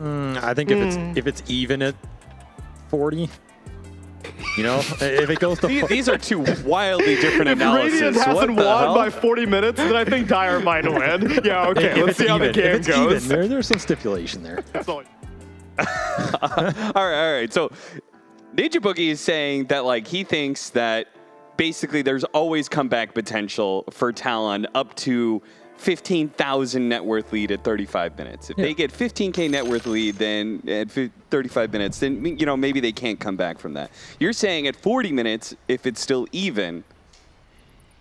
I think if it's even at 40, you know, if it goes to... These are two wildly different analyses. If Radiant hasn't won by 40 minutes, then I think Dire might win. Yeah, okay, let's see how the game goes. There's some stipulation there. That's all. All right. So Ninja Boogie is saying that like he thinks that basically there's always comeback potential for Talon up to 15,000 net worth lead at 35 minutes. If they get 15K net worth lead, then at 35 minutes, then you know maybe they can't come back from that. You're saying at 40 minutes, if it's still even,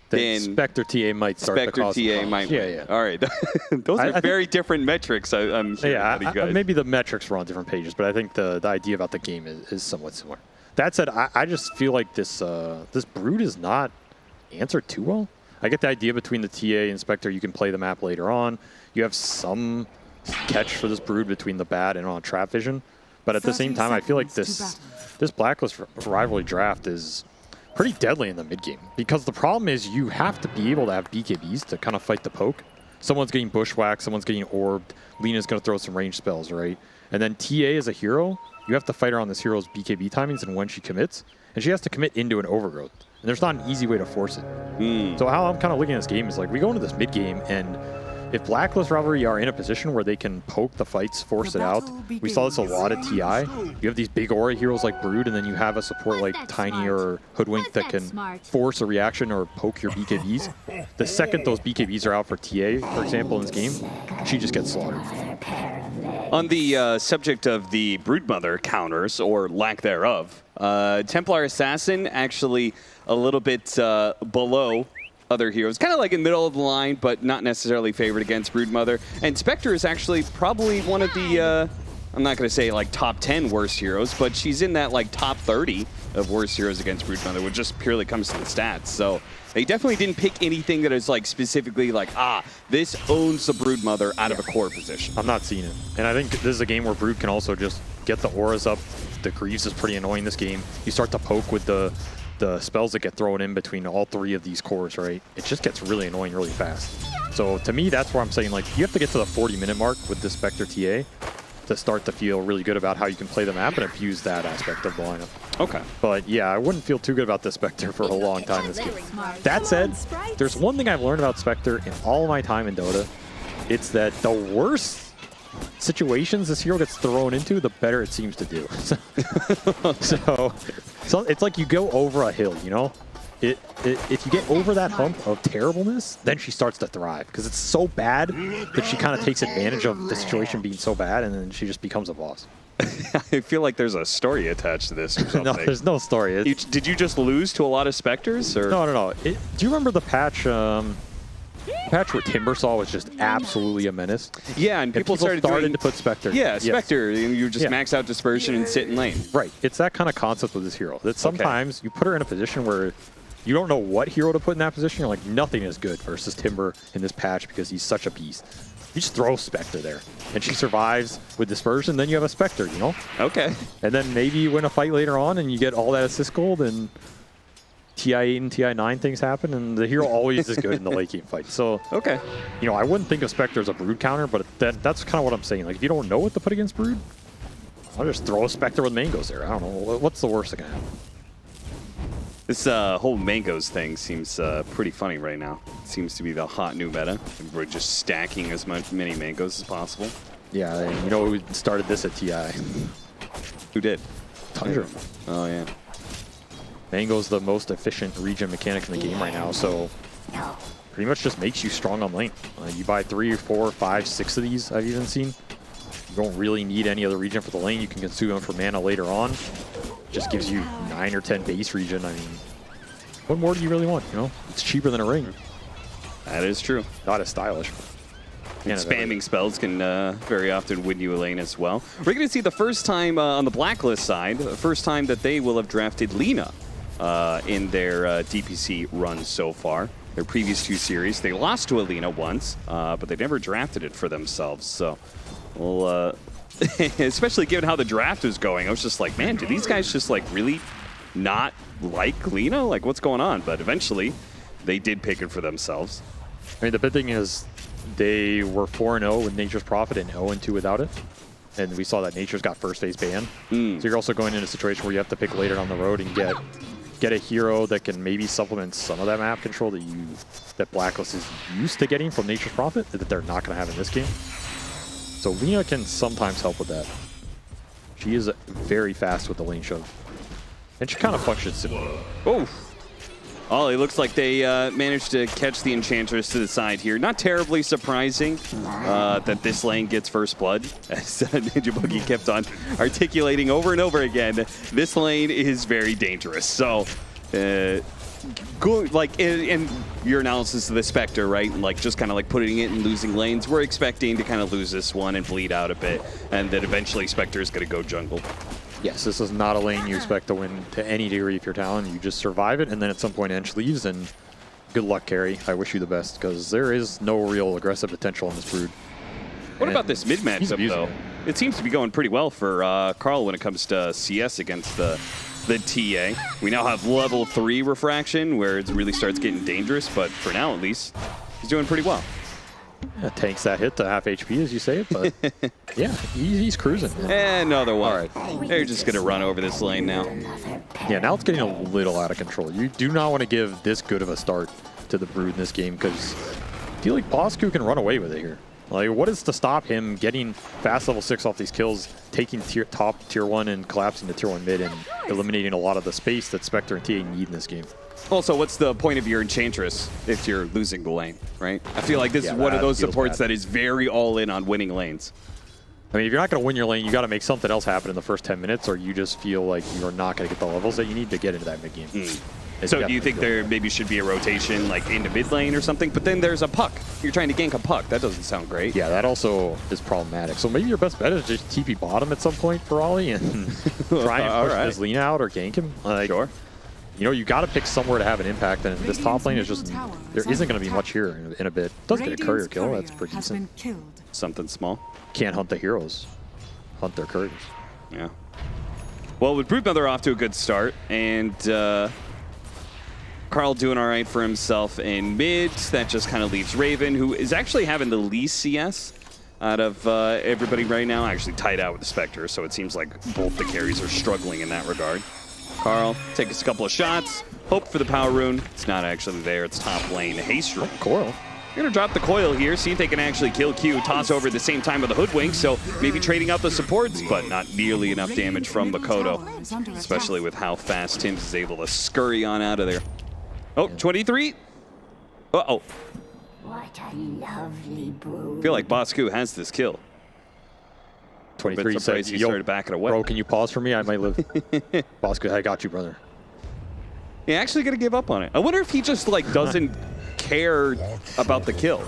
then Spectre TA might start Spectre TA might win. Yeah. All right. Those are very different metrics. I'm hearing out of you guys. Maybe the metrics were on different pages, but I think the idea about the game is somewhat similar. That said, I just feel like this Brood is not answered too well. I get the idea between the TA and Spectre, you can play the map later on. You have some catch for this Brood between the bat and on trap vision. But at the same time, I feel like this Blacklist Rivalry draft is pretty deadly in the mid game, because the problem is you have to be able to have BKBs to kind of fight the poke. Someone's getting bushwhacked, someone's getting orbed, Lena's going to throw some range spells, right? And then TA as a hero, you have to fight her on this hero's BKB timings and when she commits, and she has to commit into an overgrowth. And there's not an easy way to force it. So how I'm kind of looking at this game is like, we go into this mid game, and if Blacklist Rivalry are in a position where they can poke the fights, force it out, we saw this a lot at TI. You have these big aura heroes like Brood, and then you have a support like Tiny or Hoodwink that can force a reaction or poke your BKBs. The second those BKBs are out for TA, for example, in this game, she just gets slaughtered. On the subject of the Broodmother counters, or lack thereof, Templar Assassin actually a little bit below other heroes, kind of like in middle of the line, but not necessarily favored against Broodmother. And Spectre is actually probably one of the, I'm not going to say like top 10 worst heroes, but she's in that like top 30 of worst heroes against Broodmother, which just purely comes to the stats. So they definitely didn't pick anything that is like specifically like, this owns the Broodmother out of a core position. I'm not seeing it. And I think this is a game where Brood can also just get the auras up. The Greaves is pretty annoying this game. You start to poke with the spells that get thrown in between all three of these cores, right? It just gets really annoying really fast. So to me, that's where I'm saying, like, you have to get to the 40-minute mark with this Spectre TA to start to feel really good about how you can play the map and abuse that aspect of the lineup. Okay. But yeah, I wouldn't feel too good about this Spectre for a long time in this game. That said, there's one thing I've learned about Spectre in all of my time in Dota. It's that the worst situations this hero gets thrown into, the better it seems to do. So it's like you go over a hill, you know? If you get over that hump of terribleness, then she starts to thrive, because it's so bad that she kind of takes advantage of the situation being so bad, and then she just becomes a boss. I feel like there's a story attached to this or something. No, there's no story. Did you just lose to a lot of Spectres? Or? No. Do you remember the patch? Patch where Timbersaw was just absolutely a menace. Yeah, and people started to put Spectre. Yeah, Spectre, and you just max out dispersion and sit in lane. Right. It's that kind of concept with this hero. That sometimes you put her in a position where you don't know what hero to put in that position. You're like, nothing is good versus Timber in this patch because he's such a beast. You just throw Spectre there, and she survives with dispersion. Then you have a Spectre, you know? Okay. And then maybe you win a fight later on, and you get all that assist gold, and TI8 and TI9 things happen, and the hero always is good in the late game fight. So, okay, you know, I wouldn't think of Spectre as a Brood counter, but that's kind of what I'm saying. Like, if you don't know what to put against Brood, I'll just throw a Spectre with Mangoes there. I don't know. What's the worst that can happen? This whole Mangoes thing seems pretty funny right now. It seems to be the hot new meta. We're just stacking as many Mangoes as possible. Yeah, and you know who started this at TI? Who did? Tundra. Oh, yeah. Mango's the most efficient regen mechanic in the game right now, so pretty much just makes you strong on lane. You buy 3, 4, 5, 6 of these, I've even seen. You don't really need any other regen for the lane. You can consume them for mana later on. Just gives you 9 or 10 base regen. I mean, what more do you really want, you know? It's cheaper than a ring. That is true. Not as stylish. And spamming spells can very often win you a lane as well. We're going to see the first time on the Blacklist side, the first time that they will have drafted Lina in their DPC run so far. Their previous 2 series, they lost to Alina once, but they never drafted it for themselves. So, we'll, especially given how the draft was going, I was just like, man, do these guys just like really not like Lina? Like, what's going on? But eventually, they did pick it for themselves. I mean, the big thing is they were 4-0 with Nature's Prophet and 0-2 without it. And we saw that Nature's got first phase ban. So you're also going in a situation where you have to pick later down the road and get a hero that can maybe supplement some of that map control that Blacklist is used to getting from Nature's Prophet that they're not going to have in this game. So Lina can sometimes help with that. She is very fast with the lane shove. And she kind of functions similar. Oh, it looks like they managed to catch the Enchantress to the side here. Not terribly surprising that this lane gets first blood, as Ninja Boogie kept on articulating over and over again. This lane is very dangerous. So, in your analysis of the Spectre, right? Like just kind of like putting it in losing lanes, we're expecting to kind of lose this one and bleed out a bit, and that eventually Spectre is going to go jungle. Yes, this is not a lane you expect to win to any degree if you're Talon. You just survive it, and then at some point Ench leaves, and good luck, Carry. I wish you the best, because there is no real aggressive potential in this Brood. What about this mid matchup, though? It seems to be going pretty well for Carl when it comes to CS against the TA. We now have level 3 refraction, where it really starts getting dangerous, but for now, at least, he's doing pretty well. Yeah, tanks that hit to half HP, as you say, but yeah, he's cruising. And another one. All right. They're just going to run over this lane now. Yeah, now it's getting a little out of control. You do not want to give this good of a start to the Brood in this game, because I feel like Bosku can run away with it here. Like, what is to stop him getting fast level 6 off these kills, taking top tier 1 and collapsing to tier 1 mid and eliminating a lot of the space that Spectre and TA need in this game? Also, what's the point of your Enchantress if you're losing the lane, right? I feel like this is one of those supports that is very all in on winning lanes. I mean, if you're not going to win your lane, you got to make something else happen in the first 10 minutes, or you just feel like you're not going to get the levels that you need to get into that mid game. So do you think there maybe should be a rotation like into mid lane or something? But then there's a puck. You're trying to gank a puck. That doesn't sound great. Yeah, that also is problematic. So maybe your best bet is just TP bottom at some point for Ollie and try and push this Lina out or gank him. Like, sure. You know, you got to pick somewhere to have an impact, and this top lane is just, there isn't going to be much here in a bit. Does get a courier kill, that's pretty decent. Something small. Can't hunt the heroes, hunt their couriers. Yeah. Well, with Broodmother off to a good start, and Carl doing all right for himself in mid, that just kind of leaves Raven, who is actually having the least CS out of everybody right now, actually tied out with the Spectre, so it seems like both the carries are struggling in that regard. Carl takes a couple of shots, hope for the power rune. It's not actually there, it's top lane. Haste rune. Coil. They're gonna drop the coil here, see if they can actually kill Q, toss over at the same time with the Hoodwink, so maybe trading out the supports, but not nearly enough damage from Makoto, especially with how fast Tim's is able to scurry on out of there. Oh, 23. Uh-oh. What a lovely brew. I feel like Bosku has this kill. 23 says, he started backing away. Bro, can you pause for me? I might live. Bosku, I got you, brother. He actually gonna give up on it. I wonder if he just like doesn't care about the kill.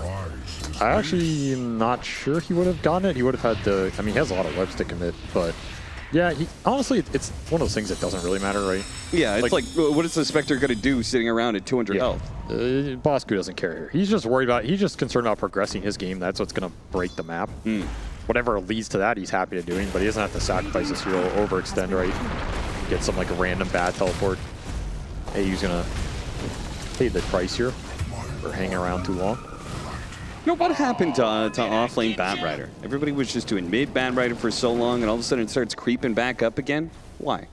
I actually am not sure he would have gotten it. He would have had to, I mean, he has a lot of webs to commit, but yeah, honestly, it's one of those things that doesn't really matter, right? Yeah, it's like what is the Spectre gonna do sitting around at 200 health? Bosku doesn't care here. He's just worried about, he's just concerned about progressing his game. That's what's gonna break the map. Whatever leads to that, he's happy to doing, but he doesn't have to sacrifice his hero, overextend, right? Get some like a random bad teleport. Hey, he's gonna paid the price here for hanging around too long. You know, what happened to offlane Batrider? Everybody was just doing mid Batrider for so long, and all of a sudden it starts creeping back up again. Why?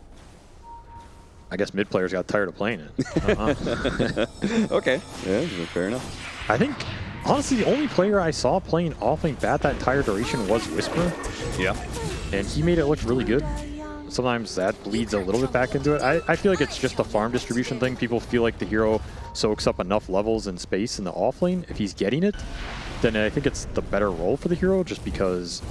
I guess mid players got tired of playing it. Okay, yeah, fair enough. I think, honestly, the only player I saw playing offlane Bat that entire duration was Whisper. Yeah. And he made it look really good. Sometimes that bleeds a little bit back into it. I feel like it's just a farm distribution thing. People feel like the hero soaks up enough levels and space in the offlane. If he's getting it, then I think it's the better role for the hero, just because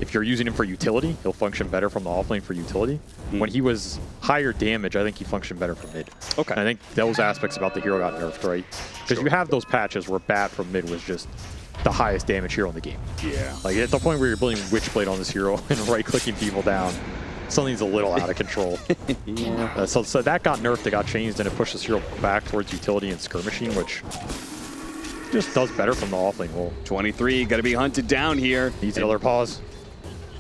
if you're using him for utility, he'll function better from the offlane for utility. When he was higher damage, I think he functioned better from mid. Okay. And I think those aspects about the hero got nerfed, right? Because you have those patches where Bat from mid was just the highest damage hero in the game. Yeah. Like at the point where you're building Witchblade on this hero and right-clicking people down, something's a little out of control. Yeah. So that got nerfed, it got changed, and it pushed this hero back towards utility and skirmishing, which just does better from the offlane role. 23, got to be hunted down here. Needs another pause.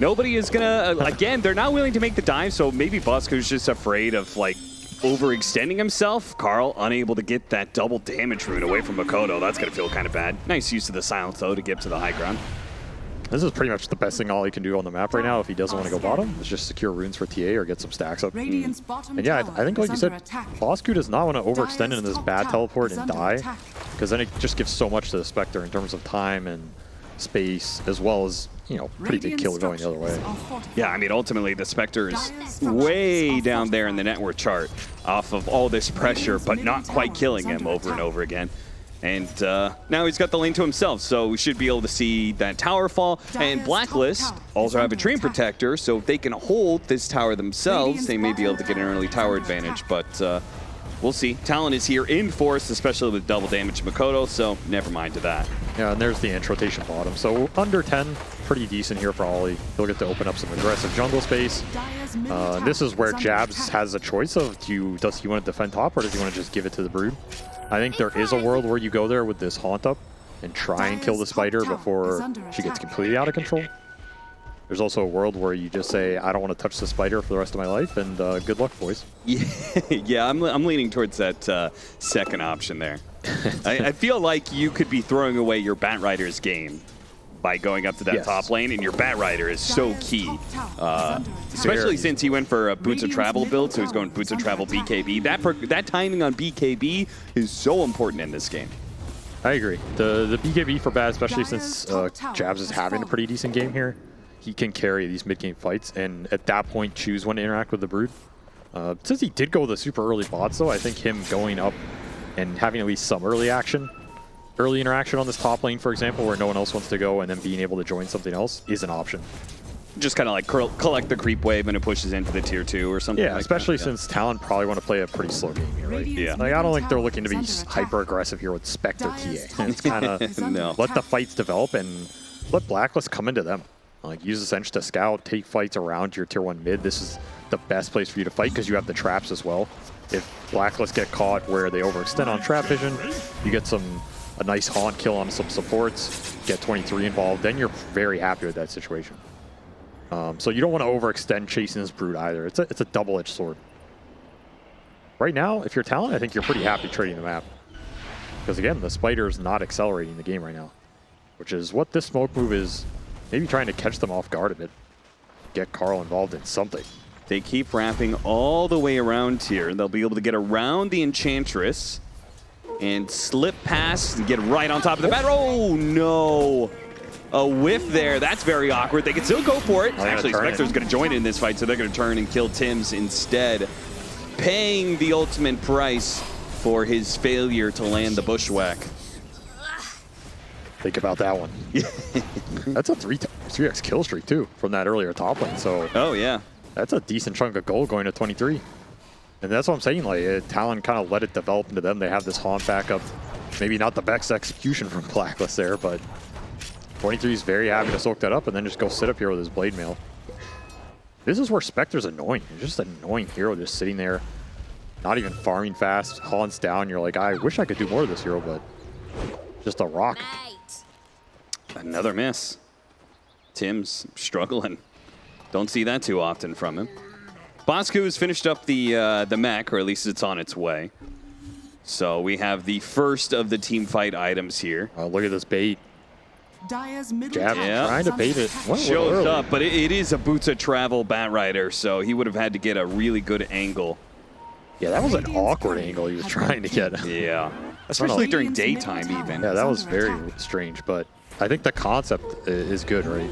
Nobody is gonna, again, they're not willing to make the dive, so maybe Bosco's just afraid of, like, overextending himself. Carl unable to get that double damage rune away from Makoto. That's gonna feel kind of bad. Nice use of the silence, though, to get to the high ground. This is pretty much the best thing Ollie can do on the map right now if he doesn't want to go bottom, is just secure runes for TA or get some stacks up. Radiant's bottom And yeah, tower I think like you is said, under attack. Bosco does not want to overextend Dire's into this top bad tower teleport is and under die, attack. because then it just gives so much to the Spectre in terms of time and space, as well as, you know, pretty big kill going the other way. Yeah, I mean, ultimately, the Spectre is way down there in the network chart off of all this pressure, but not quite killing him over and over again. And now he's got the lane to himself, so we should be able to see that tower fall. And Blacklist also have a Dream Protector, so if they can hold this tower themselves, they may be able to get an early tower advantage, but we'll see. Talon is here in force, especially with double damage Makoto, so never mind to that. Yeah, and there's the Ant rotation bottom. So under 10, pretty decent here for Ollie. He'll get to open up some aggressive jungle space. This is where Jabs has a choice of, does he want to defend top or does he want to just give it to the Brood? I think there is a world where you go there with this Haunt up and try and kill the Spider before she gets completely out of control. There's also a world where you just say, I don't want to touch the Spider for the rest of my life, and good luck, boys. Yeah, I'm leaning towards that second option there. I feel like you could be throwing away your Batrider's game by going up to that top lane, and your Batrider is so key. Especially since he went for a Boots of Travel build, so he's going Boots of Travel BKB. That timing on BKB is so important in this game. I agree. The BKB for Bat, especially since Jabs is having a pretty decent game here, he can carry these mid-game fights, and at that point choose when to interact with the Brood. Since he did go the super early bots, though, I think him going up and having at least some early interaction on this top lane, for example, where no one else wants to go, and then being able to join something else is an option. Just kind of like collect the creep wave and it pushes into the tier 2 or something. Yeah, like especially that. since Talon probably want to play a pretty slow game here, right? Yeah. Like, I don't think they're looking to be hyper aggressive here with Spectre TA. It's kind of let the fights develop and let Blacklist come into them. Like, use Ascension to scout, take fights around your tier 1 mid. This is the best place for you to fight because you have the traps as well. If Blacklist get caught where they overextend on trap vision, you get a nice Haunt kill on some supports, get 23 involved, then you're very happy with that situation. So you don't want to overextend chasing this Brood either. It's a double-edged sword. Right now, if you're Talon, I think you're pretty happy trading the map. Because again, the Spider's not accelerating the game right now, which is what this smoke move is, maybe trying to catch them off guard a bit. Get Carl involved in something. They keep wrapping all the way around here. They'll be able to get around the Enchantress and slip past and get right on top of the bat. Oh, no. A whiff there. That's very awkward. They can still go for it. Actually, Spectre's going to join in this fight, so they're going to turn and kill Tims instead, paying the ultimate price for his failure to land the bushwhack. Think about that one. That's a 3x kill streak, too, from that earlier top lane. So, oh, yeah. That's a decent chunk of gold going to 23. And that's what I'm saying. Like, Talon kind of let it develop into them. They have this Haunt backup. Maybe not the best execution from Blacklist there, but 23 is very happy to soak that up and then just go sit up here with his Blade Mail. This is where Spectre's annoying. He's just an annoying hero just sitting there, not even farming fast, Haunts down. You're like, I wish I could do more of this hero, but just a rock. Another miss. Tim's struggling. Don't see that too often from him. Bosco has finished up the mech, or at least it's on its way. So we have the first of the team fight items here. Oh, look at this bait. Dire's middle Jab tower trying to bait it. Well, Shows early. up, but it is a boots of travel Bat Rider, so he would have had to get a really good angle. Yeah, that was an awkward angle he was trying to get. Yeah, especially during daytime even. Yeah, that was very strange, but I think the concept is good, right?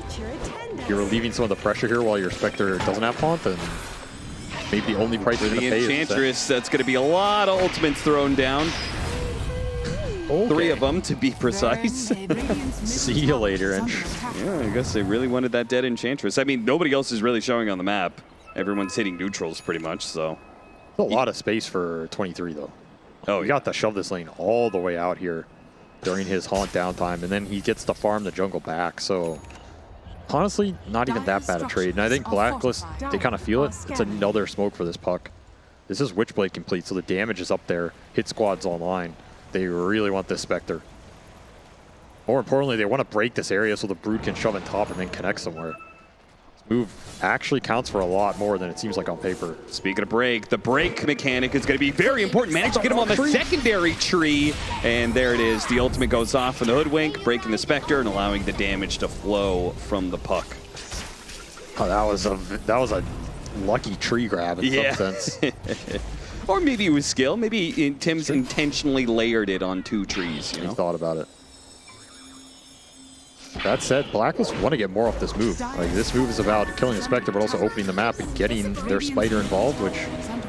You're relieving some of the pressure here while your Spectre doesn't have Taunt, and maybe the only price you're going to The pay is Enchantress, that's going to be a lot of ultimates thrown down. Okay. 3 of them, to be precise. See you later, Inch. Yeah, I guess they really wanted that dead Enchantress. I mean, nobody else is really showing on the map. Everyone's hitting neutrals pretty much, so. A lot of space for 23, though. Oh, he got to shove this lane all the way out here during his Haunt downtime, and then he gets to farm the jungle back, so honestly, not even that bad a trade. And I think Blacklist, they kind of feel it. It's another smoke for this puck. This is Witchblade complete, so the damage is up there. Hit squad's online. They really want this Spectre. More importantly, they want to break this area so the Brood can shove in top and then connect somewhere. This move actually counts for a lot more than it seems like on paper. Speaking of break, the break mechanic is going to be very important. Managed to get him on the secondary tree, and there it is. The ultimate goes off from the Hoodwink, breaking the Spectre and allowing the damage to flow from the puck. Oh, that was a lucky tree grab in some sense. Or maybe it was skill. Maybe Tim's intentionally layered it on 2 trees. You know? He thought about it. That said, Blacklist want to get more off this move. Like, this move is about killing the Spectre, but also opening the map and getting their Spider involved, which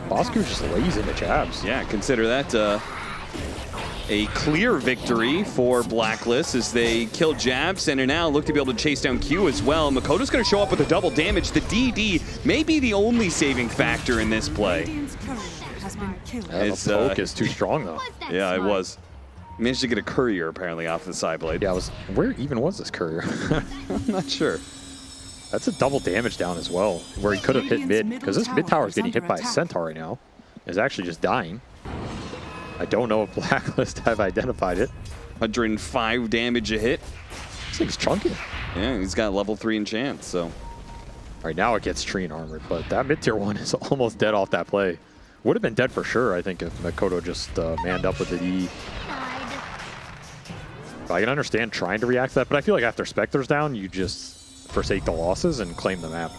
Bosku just lays into jabs. Yeah, consider that a clear victory for Blacklist as they kill Jabs and are now look to be able to chase down Q as well. Makoto's going to show up with a double damage. The DD may be the only saving factor in this play. The poke is too strong, though. Yeah, it was. Managed to get a courier, apparently, off the side blade. Yeah, where even was this courier? I'm not sure. That's a double damage down as well, where he could have hit mid, because this mid tower is getting hit by a Centaur right now. Is actually just dying. I don't know if Blacklist have identified it. 105 damage a hit. This thing's chunky. Yeah, he's got level 3 enchant, so. All right, now it gets tree and armored, but that mid tier 1 is almost dead off that play. Would have been dead for sure, I think, if Makoto just manned up with the E. I can understand trying to react to that, but I feel like after Spectre's down, you just forsake the losses and claim the map.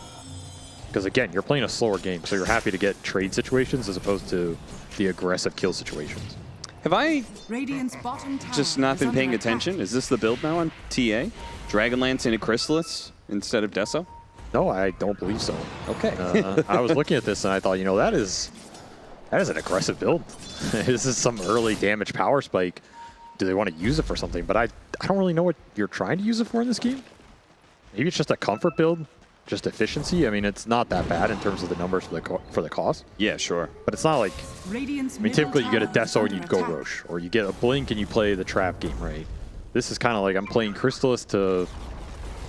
Because again, you're playing a slower game, so you're happy to get trade situations as opposed to the aggressive kill situations. Have I just not been paying attention? Is this the build now on TA? Dragonlance into Chrysalis instead of Deso? No, I don't believe so. Okay. I was looking at this and I thought, you know, that is an aggressive build. This is some early damage power spike. Do they want to use it for something? But I don't really know what you're trying to use it for in this game. Maybe it's just a comfort build, just efficiency. I mean, it's not that bad in terms of the numbers for the cost. Yeah, sure. But it's not like, I mean, typically you get a Deso and you go Roche, or you get a Blink and you play the trap game, right? This is kind of like I'm playing Chrysalis to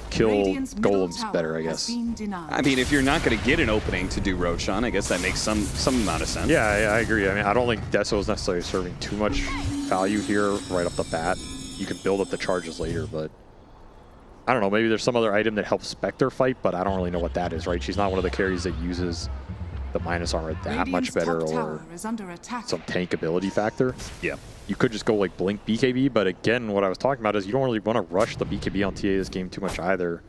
kill golems better, I guess. I mean, if you're not going to get an opening to do Roshan, I guess that makes some amount of sense. Yeah, I agree. I mean, I don't think Deso is necessarily serving too much value here right off the bat. You can build up the charges later, but I don't know. Maybe there's some other item that helps Spectre fight, but I don't really know what that is, right? She's not one of the carries that uses the minus armor that much better or some tank ability factor. Yeah. You could just go like Blink BKB, but again, what I was talking about is you don't really want to rush the BKB on TA this game too much either.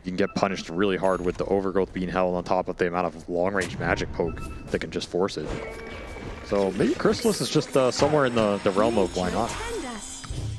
You can get punished really hard with the Overgrowth being held on top of the amount of long-range magic poke that can just force it. So maybe Chrysalis is just somewhere in the realm of why not.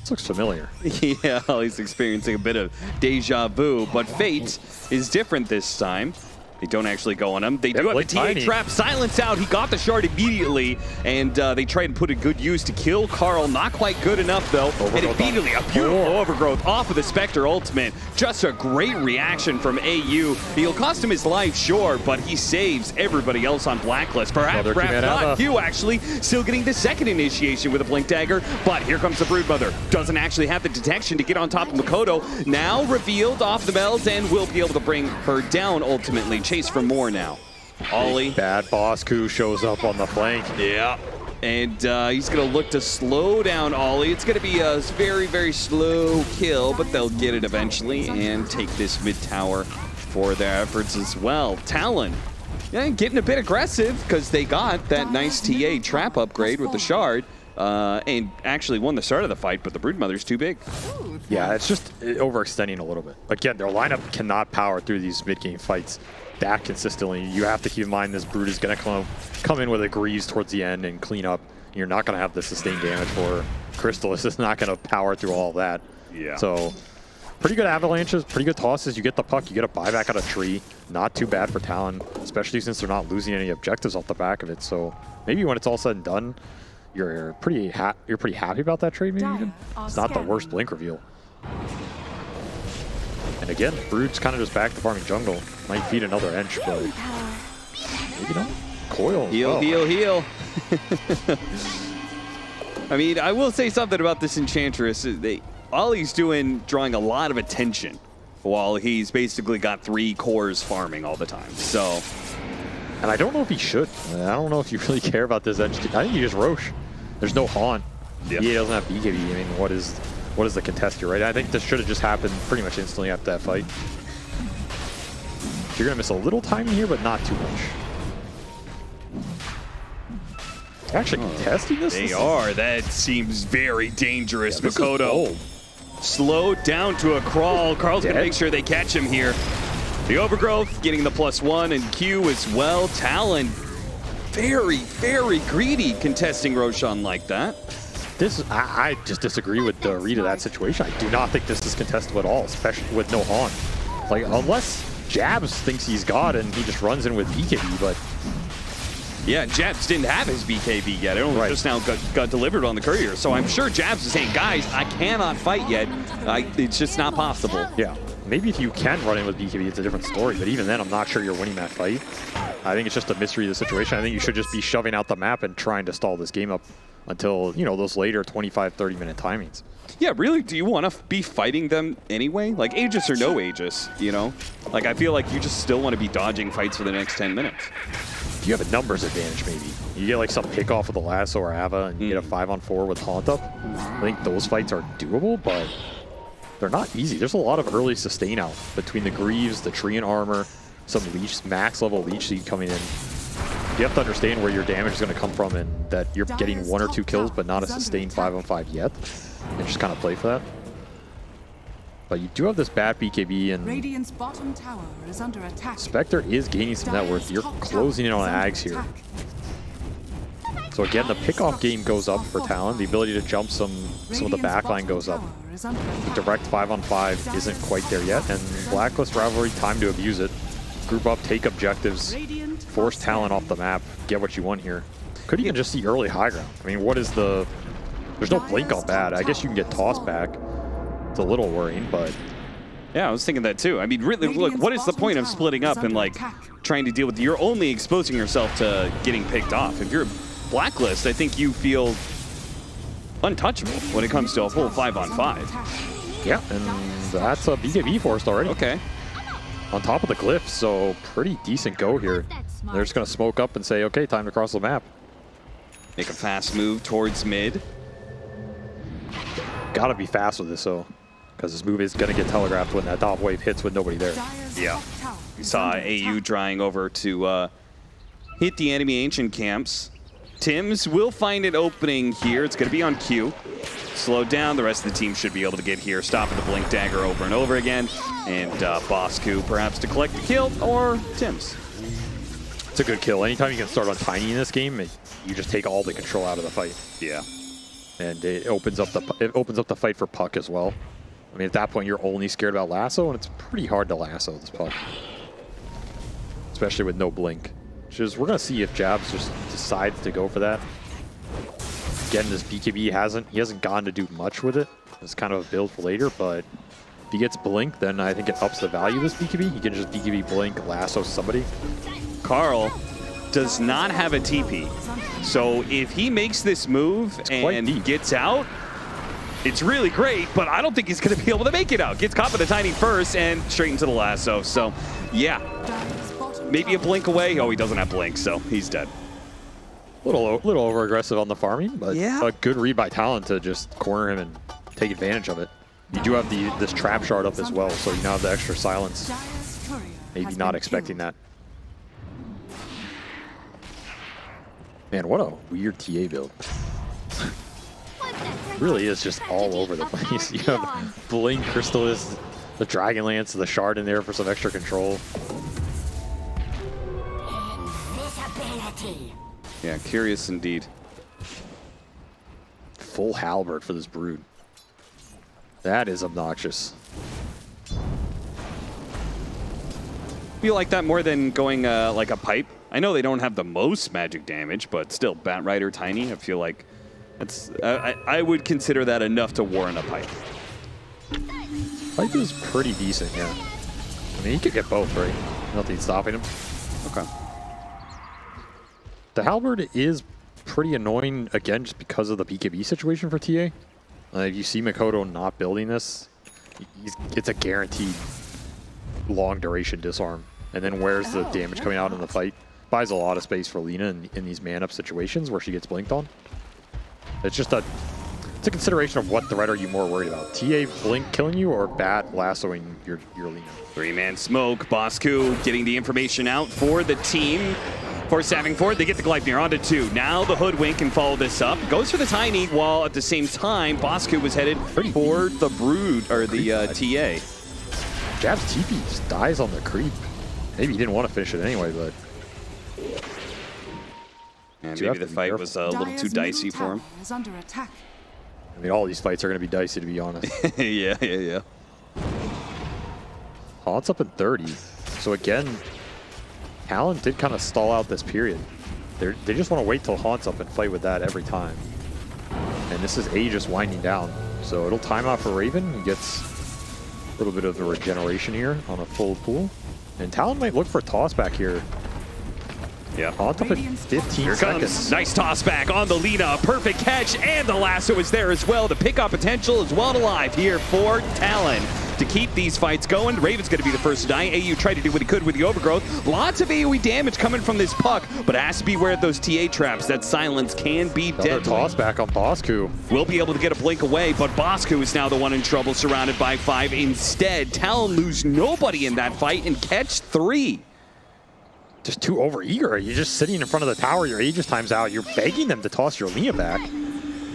This looks familiar. Yeah, he's experiencing a bit of deja vu, but Fate is different this time. They don't actually go on him. They do have a TA trap silence out. He got the shard immediately, and they tried and put a good use to kill Carl. Not quite good enough, though. And immediately a beautiful Overgrowth off of the Spectre ultimate. Just a great reaction from AU. He'll cost him his life, sure, but he saves everybody else on Blacklist. Perhaps not. Q actually still getting the second initiation with a Blink Dagger, but here comes the Broodmother. Doesn't actually have the detection to get on top of Makoto. Now revealed off the bells and will be able to bring her down ultimately. Chase for more now. Ollie. Bad Bosku shows up on the flank. Yeah. And he's going to look to slow down Ollie. It's going to be a very, very slow kill, but they'll get it eventually and take this mid tower for their efforts as well. Talon yeah, getting a bit aggressive because they got that nice TA trap upgrade with the shard. And actually won the start of the fight, but the Broodmother's too big. Yeah, it's just overextending a little bit. Again, their lineup cannot power through these mid-game fights that consistently. You have to keep in mind this Brood is going to come in with a Greaves towards the end and clean up. You're not going to have the sustained damage for Crystallis. It's not going to power through all of that. Yeah. So, pretty good avalanches, pretty good tosses. You get the puck, you get a buyback out of tree. Not too bad for Talon, especially since they're not losing any objectives off the back of it. So, maybe when it's all said and done, you're pretty happy about that trade, maybe even? It's not the worst Blink reveal. And again, Brood's kind of just back to farming jungle. Might feed another Ench, but maybe not. Coil. Heal. I mean, I will say something about this Enchantress. All he's doing, drawing a lot of attention while he's basically got 3 cores farming all the time. So, and I don't know if he should. I don't know if you really care about this Ench. I think you just Roche. There's no Haunt. Yep. He doesn't have BKB. I mean, what is the contest here, right? I think this should have just happened pretty much instantly after that fight. You're going to miss a little timing here, but not too much. Actually contesting this? They are. That seems very dangerous. Makoto slowed down to a crawl. Carl's going to make sure they catch him here. The Overgrowth getting the +1 and Q as well. Talon very, very greedy contesting Roshan like that. I just disagree with the read of that situation. I do not think this is contestable at all, especially with no Haunt. Like, unless Jabs thinks he's God and he just runs in with BKB, but... Yeah, Jabs didn't have his BKB yet. It only just now got delivered on the courier. So I'm sure Jabs is saying, guys, I cannot fight yet. It's just not possible. Yeah. Maybe if you can run in with BKB, it's a different story. But even then, I'm not sure you're winning that fight. I think it's just a mystery of the situation. I think you should just be shoving out the map and trying to stall this game up until, you know, those later 25, 30-minute timings. Yeah, really, do you want to be fighting them anyway? Like, Aegis or no Aegis, you know? Like, I feel like you just still want to be dodging fights for the next 10 minutes. You have a numbers advantage, maybe. You get, like, some pick-off with the Lasso or Ava, and you get a 5-on-4 with Haunt up. I think those fights are doable, but they're not easy. There's a lot of early sustain out between the Greaves, the Treant armor, some leech, max-level leech seed coming in. You have to understand where your damage is going to come from and that you're getting 1 or 2 kills, but not a sustained 5-on-5 yet. And just kind of play for that. But you do have this bad BKB, and Radiant's bottom tower is under attack. Spectre is gaining some net worth. You're closing in on Ags here. So again, the pickoff game goes up for Talon. The ability to jump some of the backline goes up. The direct 5-on-5 isn't quite there yet, and Blacklist Rivalry, time to abuse it. Group up, take objectives, force Talon off the map, get what you want here. Could even just see early high ground. I mean, what is the... There's no blink on bad. I guess you can get tossed back. It's a little worrying, but... Yeah, I was thinking that too. I mean, really, look, what is the point of splitting up and, like, trying to deal with... You're only exposing yourself to getting picked off. If you're Blacklist, I think you feel untouchable when it comes to a full 5-on-5. Yeah, and that's a BKB forced already. Okay. On top of the glyph, so pretty decent go here. They're just going to smoke up and say, okay, time to cross the map. Make a fast move towards mid. Gotta be fast with this, though, because this move is going to get telegraphed when that top wave hits with nobody there. Yeah. We saw AU drying over to hit the enemy ancient camps. Tims will find an opening here. It's going to be on Q. Slow down. The rest of the team should be able to get here. Stopping the Blink Dagger over and over again. And Bosku perhaps to collect the kill, or Tims. It's a good kill. Anytime you can start on Tiny in this game, you just take all the control out of the fight. Yeah. And it opens up the fight for Puck as well. I mean, at that point, you're only scared about Lasso, and it's pretty hard to Lasso this Puck. Especially with no Blink. Which is, we're going to see if Jabs just decides to go for that. Again, this BKB, he hasn't gone to do much with it. It's kind of a build for later, but if he gets Blink, then I think it ups the value of this BKB. He can just BKB Blink, Lasso somebody. Carl does not have a TP. So if he makes this move and gets out, it's really great, but I don't think he's going to be able to make it out. Gets caught by the Tiny first and straight into the Lasso. So, yeah. Maybe a Blink away. Oh, he doesn't have Blink, so he's dead. A little over-aggressive on the farming, but a good read by Talon to just corner him and take advantage of it. You do have this trap shard up as well, so you now have the extra silence. Maybe not expecting that. Man, what a weird TA build. Really is just all over the place. You have Blink, Crystallis, the Dragonlance, the Shard in there for some extra control. Invisibility. Yeah, curious indeed. Full halberd for this Brood. That is obnoxious. Feel like that more than going like a pipe. I know they don't have the most magic damage, but still, Bat Rider Tiny, I feel like it's. I would consider that enough to warrant a pipe. Pipe is pretty decent, yeah. I mean, he could get both, right? Nothing stopping him. Okay. The halberd is pretty annoying, again, just because of the BKB situation for TA. If you see Mikoto not building this, it's a guaranteed long duration disarm. And then where's the damage coming out in the fight? Buys a lot of space for Lina in these man-up situations where she gets blinked on. It's just a consideration of what threat are you more worried about. TA blink killing you or Bat lassoing your Lina? 3-man smoke. Bosku getting the information out for the team. For Saving Ford, they get the Gleipnir onto 2. Now the Hoodwink can follow this up. Goes for the Tiny, while at the same time, Bosku was headed for the Brood, or the TA. Jab's TP just dies on the creep. Maybe he didn't want to finish it anyway, but... And maybe the fight was a little too dicey for him. Is under attack. I mean, all these fights are going to be dicey, to be honest. Yeah. Haunt's up in 30. So again, Talon did kind of stall out this period. They just want to wait till Haunt's up and fight with that every time. And this is A just winding down. So it'll time out for Raven. He gets a little bit of a regeneration here on a full pool. And Talon might look for a toss back here. Yeah. Haunt up at 15 Here seconds. comes. Nice toss back on the Lina. Perfect catch, and the lasso is there as well. The pickup potential is well alive here for Talon to keep these fights going. Raven's going to be the first to die. AU tried to do what he could with the overgrowth. Lots of AoE damage coming from this puck, but it has to beware of those TA traps. That silence can be deadly. Toss back on Bosku. Will be able to get a blink away, but Bosku is now the one in trouble, surrounded by 5. Instead, Talon lose nobody in that fight and catch 3. Just too over-eager. You're just sitting in front of the tower, your Aegis time's out, you're begging them to toss your Lina back.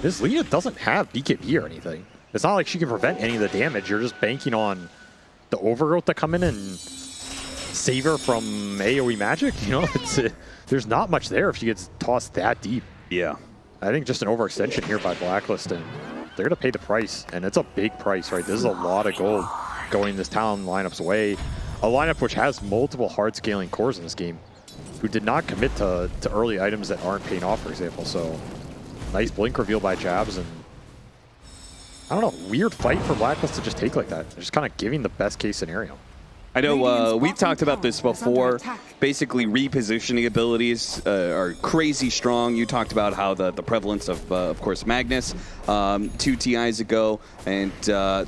This Lina doesn't have BKB or anything. It's not like she can prevent any of the damage. You're just banking on the overgrowth to come in and save her from AoE magic. You know, there's not much there if she gets tossed that deep. Yeah. I think just an overextension here by Blacklist, and they're going to pay the price, and it's a big price, right? This is a lot of gold going this Talon lineup's way. A lineup which has multiple hard-scaling cores in this game, who did not commit to early items that aren't paying off, for example. So, nice blink reveal by Jabs, and I don't know, weird fight for Blacklist to just take like that. They're just kind of giving the best-case scenario. I know we talked about this before. Basically, repositioning abilities are crazy strong. You talked about how the prevalence of course, Magnus 2 TIs ago, and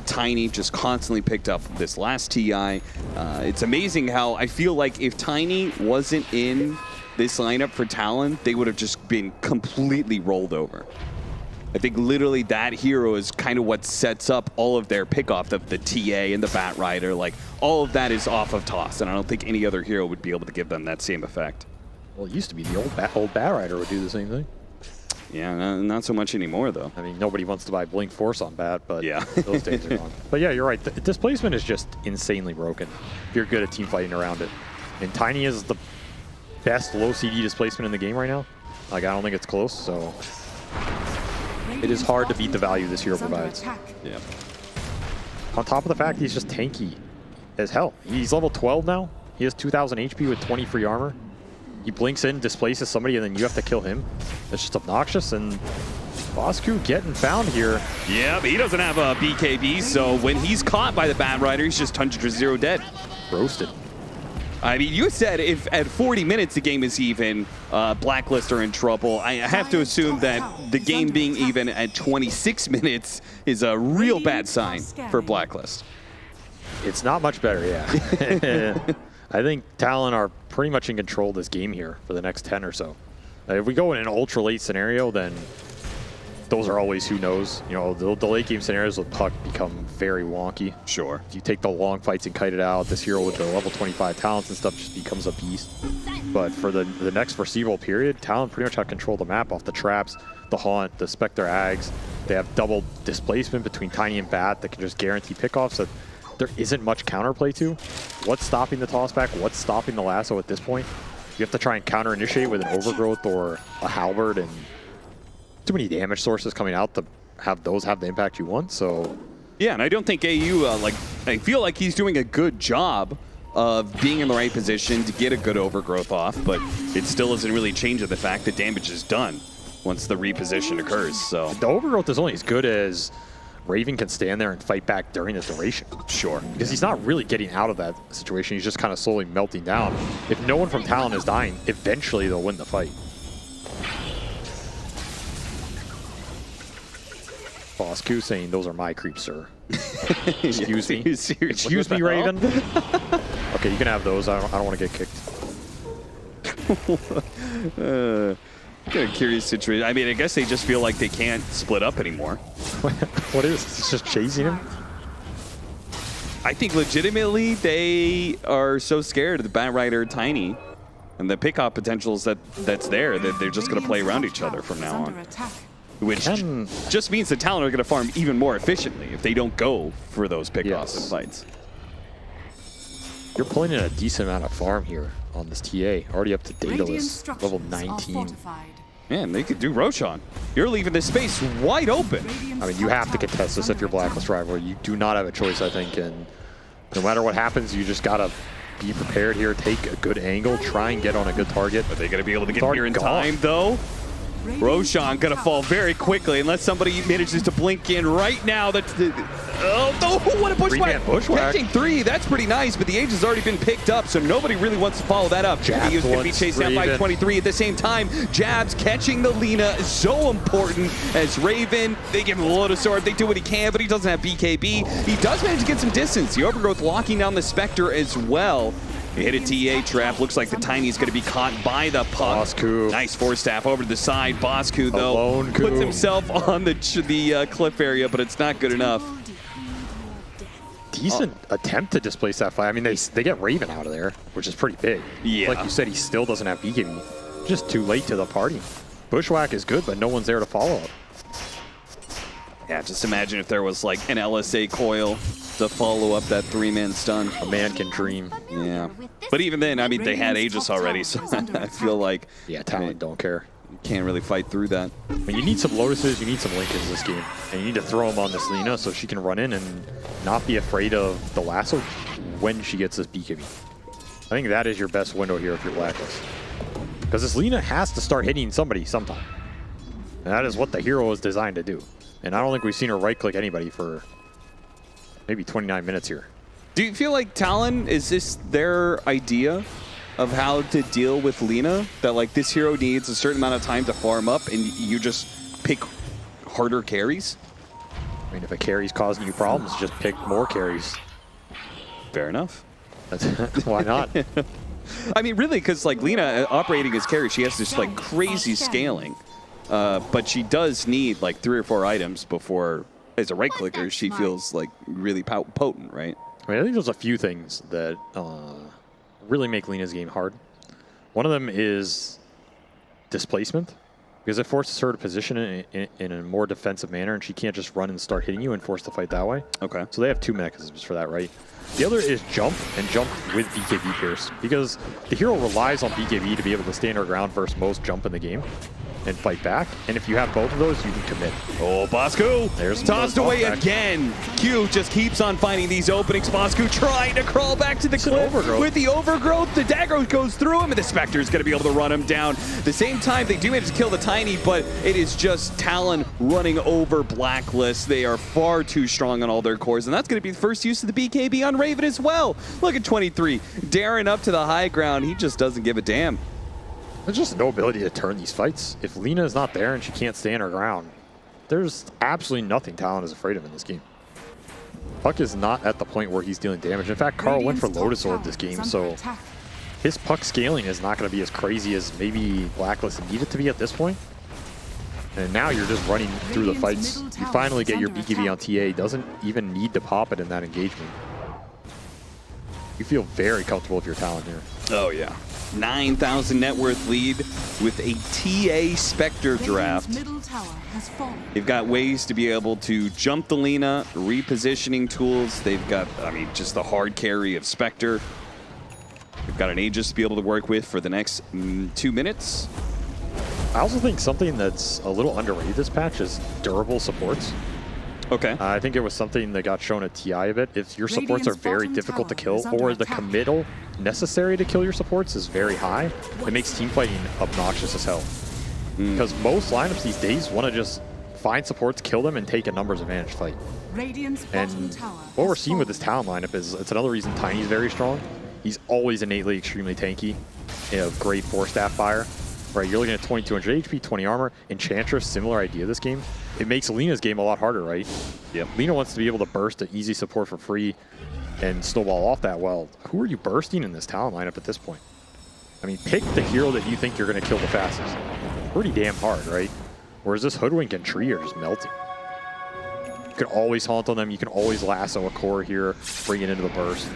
Tiny just constantly picked up this last TI. It's amazing how I feel like if Tiny wasn't in this lineup for Talon, they would have just been completely rolled over. I think literally that hero is kind of what sets up all of their pickoff of the TA and the Bat Rider. Like, all of that is off of toss, and I don't think any other hero would be able to give them that same effect. Well, it used to be the old Bat Rider would do the same thing. Yeah, not so much anymore, though. I mean, nobody wants to buy Blink Force on Bat, but yeah. Those days are gone. But yeah, you're right. The displacement is just insanely broken if you're good at team fighting around it. And Tiny is the best low CD displacement in the game right now. Like, I don't think it's close, so... It is hard to beat the value this hero provides. Yeah. On top of the fact he's just tanky as hell. He's level 12 now. He has 2,000 HP with 20 free armor. He blinks in, displaces somebody, and then you have to kill him. It's just obnoxious, and Bosku getting found here. Yeah, but he doesn't have a BKB, so when he's caught by the Bat Rider, he's just 100-0 dead. Roasted. I mean, you said if at 40 minutes the game is even, Blacklist are in trouble. I have to assume that the game being even at 26 minutes is a real bad sign for Blacklist. It's not much better, yeah. I think Talon are pretty much in control of this game here for the next 10 or so. If we go in an ultra late scenario, then those are always who knows. You know, the late game scenarios with Puck become very wonky. Sure. If you take the long fights and kite it out, this hero with the level 25 talents and stuff just becomes a beast. But for the next foreseeable period, Talon pretty much have control of the map off the traps, the Haunt, the Spectre Ags. They have double displacement between Tiny and Bat that can just guarantee pickoffs. So there isn't much counterplay to. What's stopping the toss back? What's stopping the lasso at this point? You have to try and counter initiate with an Overgrowth or a Halberd, and too many damage sources coming out to have those have the impact you want. So yeah, and I don't think AU I feel like he's doing a good job of being in the right position to get a good Overgrowth off, but it still doesn't really change the fact that damage is done once the reposition occurs. So the Overgrowth is only as good as Raven can stand there and fight back during the duration. Sure. Because he's not really getting out of that situation. He's just kind of slowly melting down. If no one from Talon is dying, eventually they'll win the fight. Boss Q saying, "Those are my creeps, sir." Excuse me. Excuse me, Raven. Okay, you can have those. I don't want to get kicked. Kind of curious situation. I mean, I guess they just feel like they can't split up anymore. What is this? It's just chasing him? I think legitimately they are so scared of the Bat Rider Tiny and the pickoff potentials that's there that they're just going to play around each other from now on. Which just means the Talon are going to farm even more efficiently if they don't go for those pickoffs and fights. You're pulling in a decent amount of farm here on this TA. Already up to Daedalus, level 19. Man, they could do Roshan. You're leaving this space wide open. I mean, you have to contest this if you're Blacklist Rivalry. You do not have a choice, I think. And no matter what happens, you just got to be prepared here. Take a good angle. Try and get on a good target. Are they going to be able to get here in time, though? Roshan gonna fall very quickly unless somebody manages to blink in right now. That's the what a bushwhack! Catching 3, that's pretty nice, but the age has already been picked up, so nobody really wants to follow that up. He was going to be chased down by 23 at the same time. Jabs catching the Lina is so important as Raven. They give him a load of sword. They do what he can, but he doesn't have BKB. He does manage to get some distance. The Overgrowth locking down the Spectre as well. They hit a TA trap. Looks like the Tiny's going to be caught by the Puck. Bosku. Nice force staff over to the side. Bosku, though, puts himself on the cliff area, but it's not good enough. Decent attempt to displace that fight. I mean, they get Raven out of there, which is pretty big. Yeah. Like you said, he still doesn't have BKB. Just too late to the party. Bushwhack is good, but no one's there to follow up. Yeah, just imagine if there was like an LSA coil to follow up that 3-man stun. A man can dream. Yeah. But even then, I mean, they had Aegis already, so I feel like... Yeah, Talon don't care. You can't really fight through that. When you need some Lotuses, you need some Lincolns this game. And you need to throw them on this Lina so she can run in and not be afraid of the lasso when she gets this BKB. I think that is your best window here if you're Blacklist. Because this Lina has to start hitting somebody sometime. And that is what the hero is designed to do. And I don't think we've seen her right-click anybody for maybe 29 minutes here. Do you feel like Talon, is this their idea of how to deal with Lina? That like this hero needs a certain amount of time to farm up and you just pick harder carries? I mean, if a carry's causing you problems, just pick more carries. Fair enough. Why not? I mean, really, because like Lina operating as carry, she has this like crazy scaling. But she does need like 3 or 4 items before, as a right clicker, she feels like really potent, right? I mean, I think there's a few things that really make Lina's game hard. One of them is displacement, because it forces her to position in a more defensive manner, and she can't just run and start hitting you and force the fight that way. Okay. So they have 2 mechanisms for that, right? The other is jump, and jump with BKB Pierce, because the hero relies on BKB to be able to stand her ground versus most jump in the game and fight back. And if you have both of those, you can commit. Oh, Bosku! There's tossed away again. Q just keeps on finding these openings. Bosku trying to crawl back to the cliff with the Overgrowth. The dagger goes through him, and the Spectre is going to be able to run him down. At the same time, they do manage to kill the Tiny, but it is just Talon running over Blacklist. They are far too strong on all their cores, and that's going to be the first use of the BKB on Raven as well. Look at 23. Daring up to the high ground. He just doesn't give a damn. There's just no ability to turn these fights. If Lina is not there and she can't stand her ground, there's absolutely nothing Talon is afraid of in this game. Puck is not at the point where he's dealing damage. In fact, Carl went for Lotus Orb this game, so his Puck scaling is not going to be as crazy as maybe Blacklist needed to be at this point. And now you're just running through the fights. You finally get your BKB on TA. Doesn't even need to pop it in that engagement. You feel very comfortable with your Talon here. Oh, yeah. 9,000 net worth lead with a TA Spectre draft. They've got ways to be able to jump the Lina, repositioning tools. They've got, I mean, just the hard carry of Spectre. They've got an Aegis to be able to work with for the next 2 minutes. I also think something that's a little underrated this patch is durable supports. Okay. I think it was something that got shown at TI a bit. If your supports are very difficult to kill, or the committal necessary to kill your supports is very high, it makes team fighting obnoxious as hell. Because most lineups these days want to just find supports, kill them, and take a numbers advantage fight. And what we're seeing with this Talon lineup is it's another reason Tiny's very strong. He's always innately extremely tanky. You know, great 4-staff fire. Right, you're looking at 2200 HP, 20 armor. Enchantress, similar idea this game. It makes Lina's game a lot harder, right? Yep. Lina wants to be able to burst an easy support for free and snowball off that. Well, who are you bursting in this Talon lineup at this point? I mean, pick the hero that you think you're going to kill the fastest. Pretty damn hard, right? Whereas this Hoodwink and Tree are just melting. You can always haunt on them. You can always lasso a core here, bring it into the burst.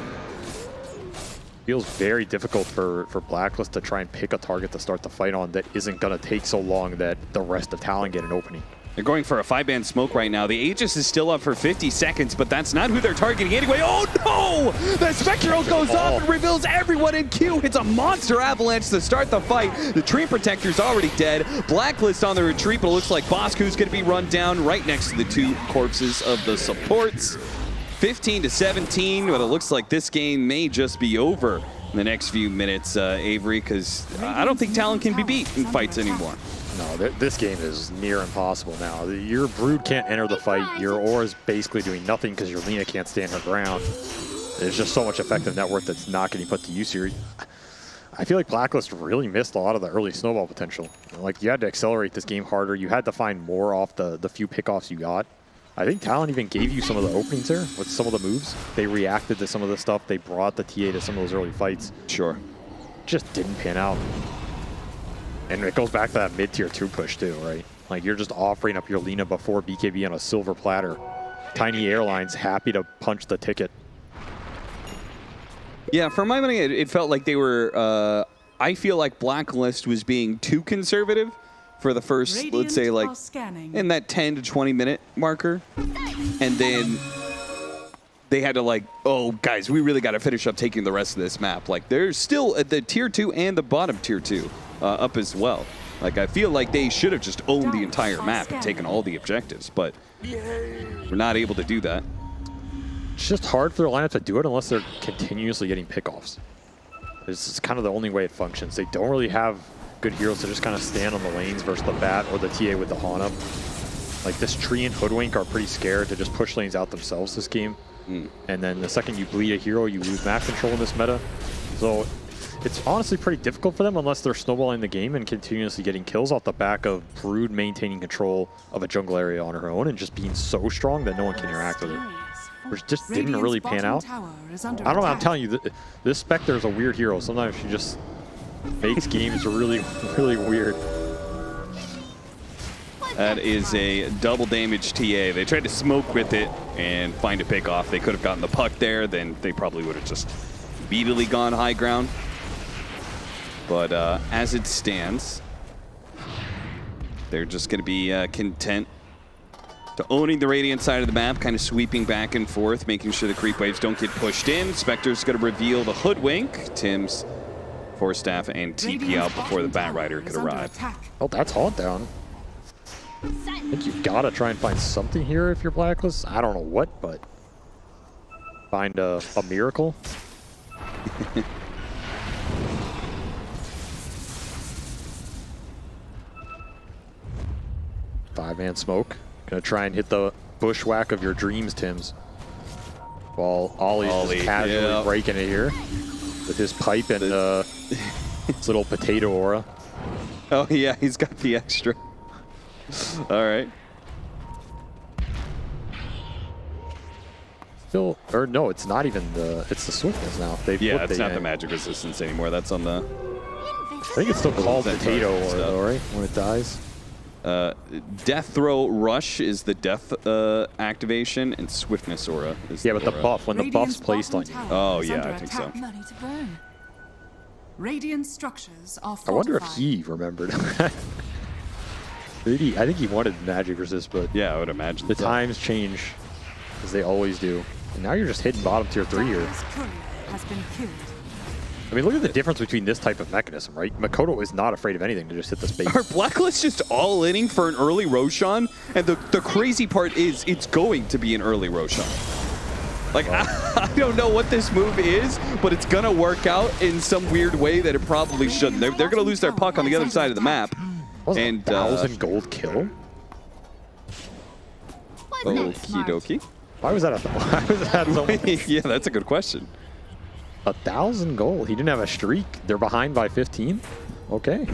Feels very difficult for Blacklist to try and pick a target to start the fight on that isn't going to take so long that the rest of Talon get an opening. They're going for a 5-man smoke right now. The Aegis is still up for 50 seconds, but that's not who they're targeting anyway. Oh no! The Spectral goes off and reveals everyone in queue. It's a monster avalanche to start the fight. The Tree Protector's already dead. Blacklist on the retreat, but it looks like Bosku's going to be run down right next to the 2 corpses of the supports. 15-17, but it looks like this game may just be over in the next few minutes, Avery, because I don't think Talon can be beat in fights anymore. No, this game is near impossible now. Your Brood can't enter the fight. Your Aura is basically doing nothing because your Lina can't stand her ground. There's just so much effective net worth that's not getting put to use here. I feel like Blacklist really missed a lot of the early snowball potential. Like, you had to accelerate this game harder. You had to find more off the few pickoffs you got. I think Talon even gave you some of the openings there with some of the moves. They reacted to some of the stuff. They brought the TA to some of those early fights. Sure. Just didn't pan out. And it goes back to that mid-tier 2 push too, right? Like, you're just offering up your Lina before BKB on a silver platter. Tiny Airlines happy to punch the ticket. Yeah, for my money, it felt like they were... I feel like Blacklist was being too conservative for the first, let's say, like, in that 10 to 20 minute marker. And then they had to, like, oh, guys, we really got to finish up taking the rest of this map. Like, there's still the tier 2 and the bottom tier 2 up as well. Like, I feel like they should have just owned the entire map and taken all the objectives, but we're not able to do that. It's just hard for their lineup to do it unless they're continuously getting pickoffs. It's kind of the only way it functions. They don't really have good heroes to just kind of stand on the lanes versus the bat or the TA with the haunt up. Like, this Tree and Hoodwink are pretty scared to just push lanes out themselves this game. And then the second you bleed a hero, you lose map control in this meta. So it's honestly pretty difficult for them unless they're snowballing the game and continuously getting kills off the back of Brood maintaining control of a jungle area on her own and just being so strong that no one can interact with her. Which just didn't really pan out. I don't know, I'm telling you, this Spectre is a weird hero. Sometimes she just makes games really, really weird. That is a double damage TA. They tried to smoke with it and find a pick off. They could have gotten the puck there, then they probably would have just immediately gone high ground. But as it stands, they're just going to be content to owning the Radiant side of the map, kind of sweeping back and forth, making sure the creep waves don't get pushed in. Spectre's going to reveal the Hoodwink. Tim's 4-staff and TP out before the Bat Rider could arrive. Oh, that's Haunt down. I think you've got to try and find something here if you're Blacklist. I don't know what, but find a miracle. Five-man smoke. Gonna try and hit the bushwhack of your dreams, Tims. While Ollie's just casually breaking it here with his pipe and his little potato aura. Oh yeah, he's got the extra. All right. Still, or no, it's not even it's the swiftness now. Yeah, it's not the magic resistance anymore. That's on the... I think it's still called potato aura though, right? When it dies. Death Throw Rush is the death activation, and Swiftness Aura is but the buff, when the buff's placed on you. Oh, yeah, I think so. Radiant structures are fortified. I wonder if he remembered. I think he wanted magic resist, but yeah, I would imagine the times change, as they always do. And now you're just hitting bottom tier 3 here. Has been killed. I mean, look at the difference between this type of mechanism, right? Makoto is not afraid of anything to just hit the space. Are Blacklist just all-inning for an early Roshan? And the crazy part is it's going to be an early Roshan. Like, I don't know what this move is, but it's going to work out in some weird way that it probably shouldn't. They're going to lose their puck on the other side of the map. And 1,000 gold kill? Okie dokie. Why was that so much? Yeah, that's a good question. 1,000 gold. He didn't have a streak. They're behind by 15. Okay.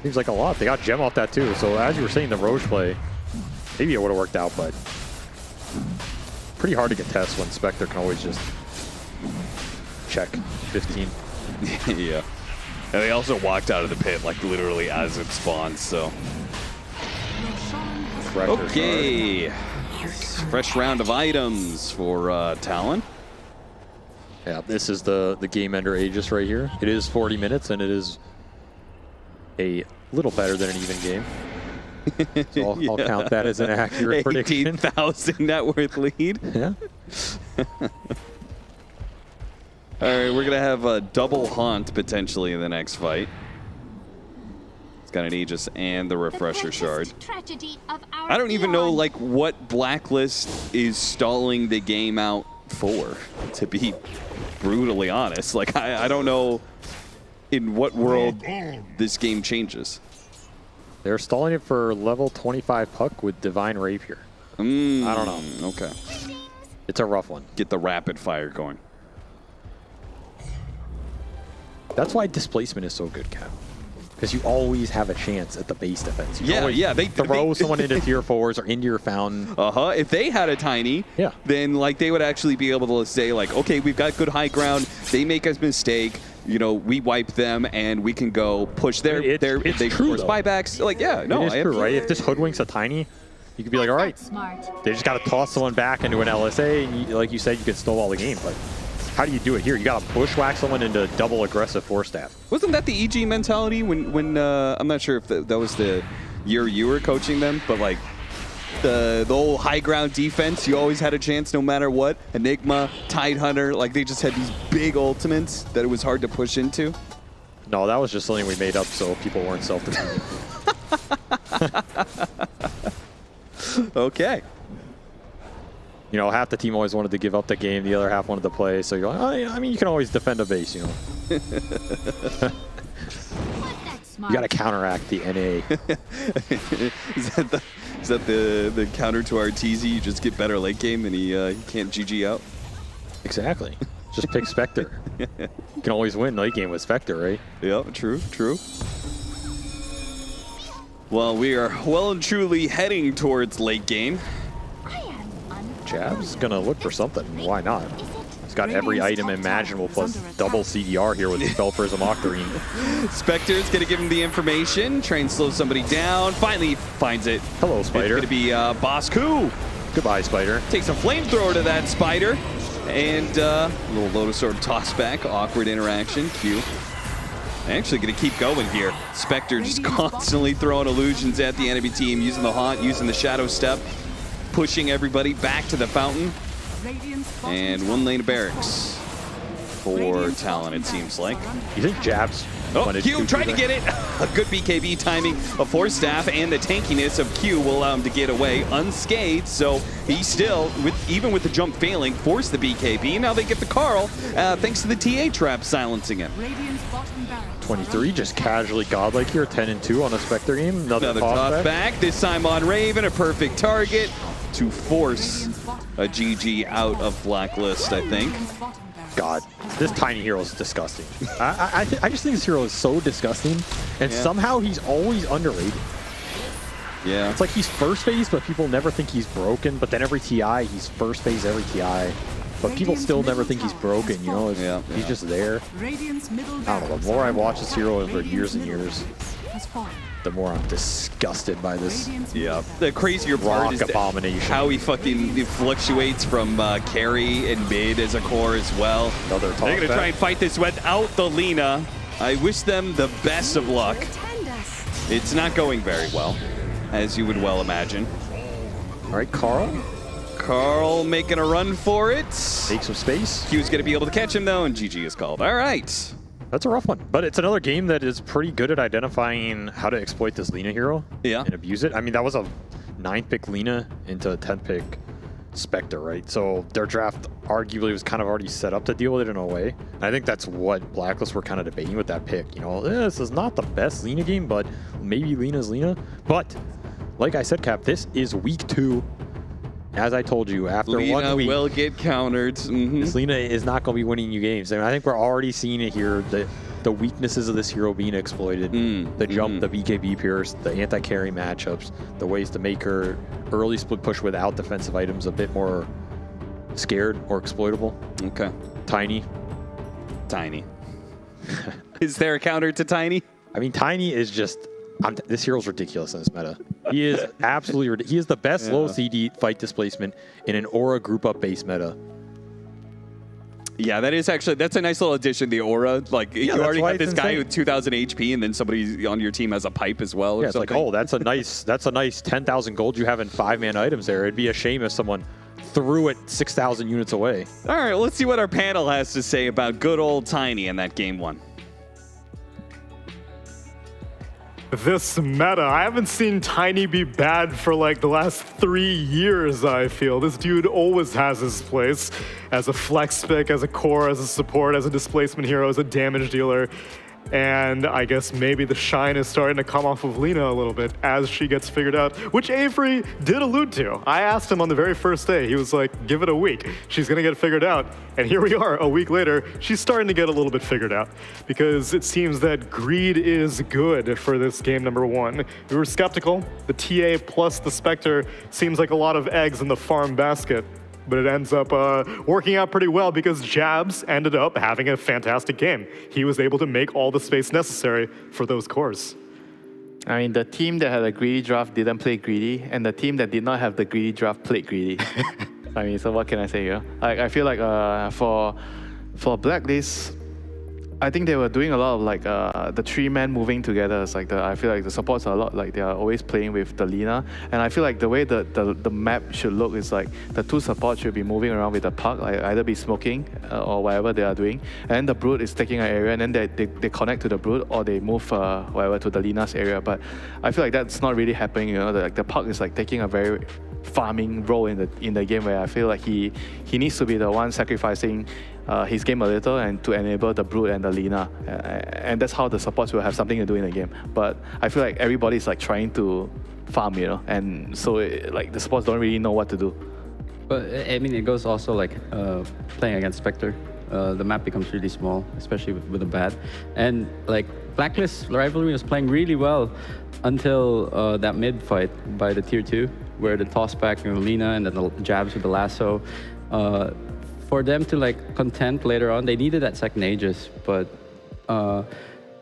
Seems like a lot. They got Gem off that too. So as you were saying, the Roche play, maybe it would have worked out, but pretty hard to contest when Spectre can always just check 15. Yeah. And they also walked out of the pit like literally as it spawned. So. Okay. Fresh round of items for Talon. Yeah, this is the game ender Aegis right here. It is 40 minutes, and it is a little better than an even game. So I'll count that as an accurate prediction. 18,000 net worth lead. Yeah. All right, we're going to have a double haunt potentially in the next fight. It's got an Aegis and the Refresher Shard. I don't even know like what Blacklist is stalling the game out for, to be brutally honest. Like, I don't know in what world this game changes. They're stalling it for level 25 puck with Divine Rapier. I don't know. Okay. It's a rough one. Get the rapid fire going. That's why displacement is so good, Cap. Because you always have a chance at the base defense. You They throw someone into tier 4s or into your fountain. If they had a tiny, then like they would actually be able to say like, okay, we've got good high ground. They make a mistake, you know, we wipe them and we can go push their they force buybacks. Like, yeah, no, it is true, right? If this hoodwinks a tiny, you could be like, all right, they just got to toss someone back into an LSA, and like you said, you can snowball the game, but. How do you do it here? You got to bushwhack someone into double aggressive 4-staff. Wasn't that the EG mentality when I'm not sure if that was the year you were coaching them, but like the whole high ground defense, you always had a chance no matter what. Enigma, Tidehunter, like they just had these big ultimates that it was hard to push into. No, that was just something we made up so people weren't self-defeating. Okay. You know, half the team always wanted to give up the game, the other half wanted to play. So you're like, oh, I mean, you can always defend a base, you know. You got to counteract the NA. Is that the counter to Arteezy? You just get better late game and he can't GG out? Exactly. Just pick Spectre. You can always win late game with Spectre, right? Yeah, true. Well, we are well and truly heading towards late game. Jab's gonna look for something. Why not? He's got every item imaginable plus double CDR here with Spell Prism Octarine. Spectre's gonna give him the information, try and slow somebody down. Finally finds it. Hello, Spider. It's gonna be Boss Coup. Goodbye, Spider. Takes a flamethrower to that Spider. And a little Lotus Orb toss back. Awkward interaction. Q. Actually gonna keep going here. Spectre just constantly throwing illusions at the enemy team, using the Haunt, using the Shadow Step. Pushing everybody back to the fountain. And one lane of barracks for Talon, it seems like. You think Jabs? Oh, Q tried to get it. A good BKB timing of 4-staff, and the tankiness of Q will allow him to get away unscathed. So he still, even with the jump failing, forced the BKB. Now they get the Carl, thanks to the TA trap silencing him. 23, just casually godlike here, 10-2 on a Spectre game. Another toss back, this time on Raven, a perfect target to force a GG out of Blacklist, I think. God, this tiny hero is disgusting. I just think this hero is so disgusting, and somehow he's always underrated. Yeah. It's like he's first phase, but people never think he's broken, but then every TI, he's first phase every TI. But people still never think he's broken, you know? He's just there. I don't know, the more I watch this hero over years and years, has fallen. The more I'm disgusted by this. Yeah. The crazier part is abomination. how he fucking fluctuates from carry and mid as a core as well. Another They're going to try and fight this without the Lina. I wish them the best of luck. It's not going very well, as you would well imagine. All right, Carl. Carl making a run for it. Take some space. Q's going to be able to catch him, though, and GG is called. All right. That's a rough one. But it's another game that is pretty good at identifying how to exploit this Lina hero and abuse it. I mean, that was a 9th pick Lina into a 10th pick Spectre, right? So their draft arguably was kind of already set up to deal with it in a way. And I think that's what Blacklist were kind of debating with that pick. You know, this is not the best Lina game, but maybe Lina's Lina. But like I said, Cap, this is week 2. As I told you, after Lina 1 week, will get countered. This Lina is not going to be winning you games. And I think we're already seeing it here, the weaknesses of this hero being exploited. The jump, the BKB Pierce, the anti-carry matchups, the ways to make her early split push without defensive items a bit more scared or exploitable. Okay. Tiny. Is there a counter to Tiny? I mean, Tiny is just... this hero's ridiculous in this meta. He is absolutely ridiculous. He is the best low CD fight displacement in an Aura group up base meta. Yeah, that's a nice little addition, the Aura. Like, you already have this guy with 2,000 HP, and then somebody on your team has a pipe as well. Yeah, it's like, oh, that's a nice 10,000 gold you have in 5-man items there. It'd be a shame if someone threw it 6,000 units away. All right, let's see what our panel has to say about good old Tiny in that game 1. This meta, I haven't seen Tiny be bad for like the last 3 years, I feel. This dude always has his place as a flex pick, as a core, as a support, as a displacement hero, as a damage dealer. And I guess maybe the shine is starting to come off of Lina a little bit as she gets figured out, which Avery did allude to. I asked him on the very first day, he was like, give it a week. She's gonna get figured out. And here we are, a week later, she's starting to get a little bit figured out because it seems that greed is good for this game number 1. We were skeptical. The TA plus the Spectre seems like a lot of eggs in the farm basket. But it ends up working out pretty well because Jabs ended up having a fantastic game. He was able to make all the space necessary for those cores. I mean, the team that had a greedy draft didn't play greedy, and the team that did not have the greedy draft played greedy. I mean, so what can I say here? I feel like for Blacklist, I think they were doing a lot of like the 3-man moving together. It's like I feel like the supports are a lot like they are always playing with the Lina, and I feel like the way the map should look is like the 2 supports should be moving around with the puck, like either be smoking or whatever they are doing, and the Brood is taking an area, and then they connect to the Brood or they move whatever to the Lina's area. But I feel like that's not really happening. You know, the puck is like taking a very farming role in the game where I feel like he needs to be the one sacrificing his game a little and to enable the Brood and the Lina, and that's how the supports will have something to do in the game. But I feel like everybody's like trying to farm, you know, and so like the supports don't really know what to do. But I mean, it goes also like playing against Spectre. The map becomes really small, especially with the bad. And like Blacklist Rivalry was playing really well until that mid fight by the tier 2, where the toss back Lina and then the jabs with the lasso. For them to like contend later on, they needed that second Aegis, but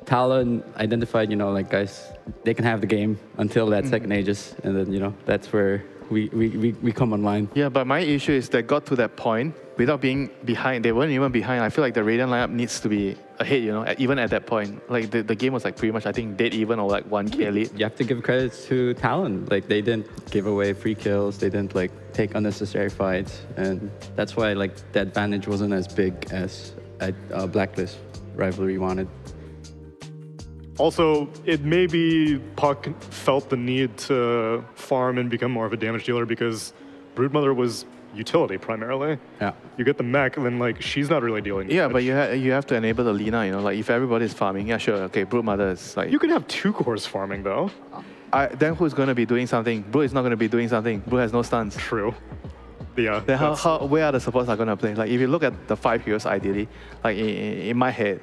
Talon identified, you know, like guys, they can have the game until that second Aegis, and then, you know, that's where we come online. Yeah, but my issue is they got to that point without being behind. They weren't even behind. I feel like the Radiant lineup needs to be ahead, you know, even at that point. Like the game was like pretty much, I think, dead even or like 1k lead. You have to give credit to Talon. Like they didn't give away free kills. They didn't like take unnecessary fights, and that's why like the advantage wasn't as big as at Blacklist Rivalry wanted. Also, it maybe Puck felt the need to farm and become more of a damage dealer because Broodmother was utility primarily. Yeah. You get the mech, and then like she's not really dealing. Yeah, but you have to enable the Lina. You know, like if everybody's farming, yeah, sure, okay, Broodmother is like. You can have 2 cores farming though. Then who's gonna be doing something? Brood is not gonna be doing something. Brood has no stuns. True. Yeah. Then where are the supports are gonna play? Like if you look at the 5 heroes, ideally, like in my head,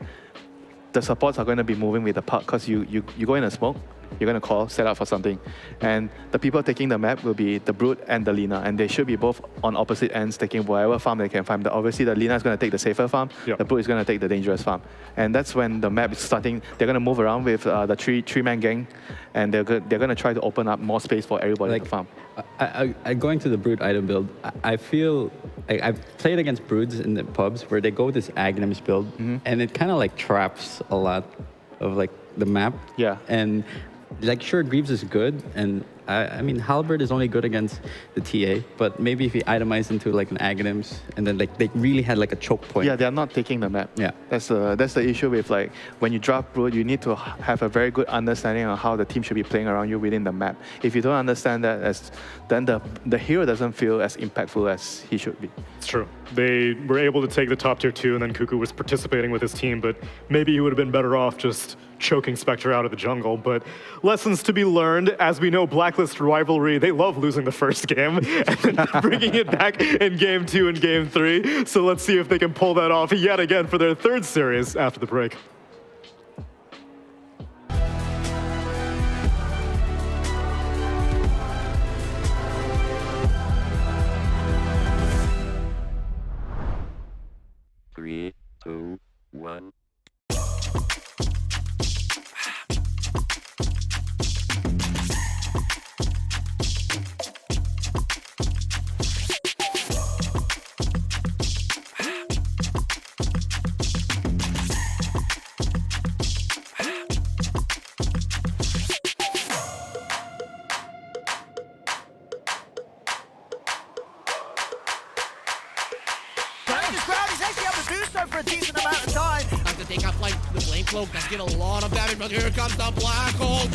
the supports are going to be moving with the puck because you go in and smoke, you're going to call, set up for something. And the people taking the map will be the Brood and the Lina, and they should be both on opposite ends taking whatever farm they can find. Obviously, the Lina is going to take the safer farm, the Brood is going to take the dangerous farm. And that's when the map is starting, they're going to move around with the three-man gang, and they're going to try to open up more space for everybody to farm. Going to the Brood item build, I feel like I've played against Broods in the pubs where they go this Aghanim's build, and it kind of like traps a lot of like the map. Yeah. And like, sure, Greaves is good, and I mean, Halberd is only good against the TA, but maybe if he itemized into like an Aghanim's, and then like they really had like a choke point. Yeah, they're not taking the map. Yeah. That's the issue with like, when you draft Brood, you need to have a very good understanding of how the team should be playing around you within the map. If you don't understand that, then the hero doesn't feel as impactful as he should be. It's true. They were able to take the top tier 2, and then Cuckoo was participating with his team, but maybe he would have been better off just choking Spectre out of the jungle. But lessons to be learned. As we know, Blacklist Rivalry, they love losing the first game and then bringing it back in game 2 and game 3. So let's see if they can pull that off yet again for their third series after the break. Three, two, one. This crowd is actually able to do so for a decent amount of time. Time to take out like the Flame Cloak. Does get a lot of damage, but here comes the Black Hole.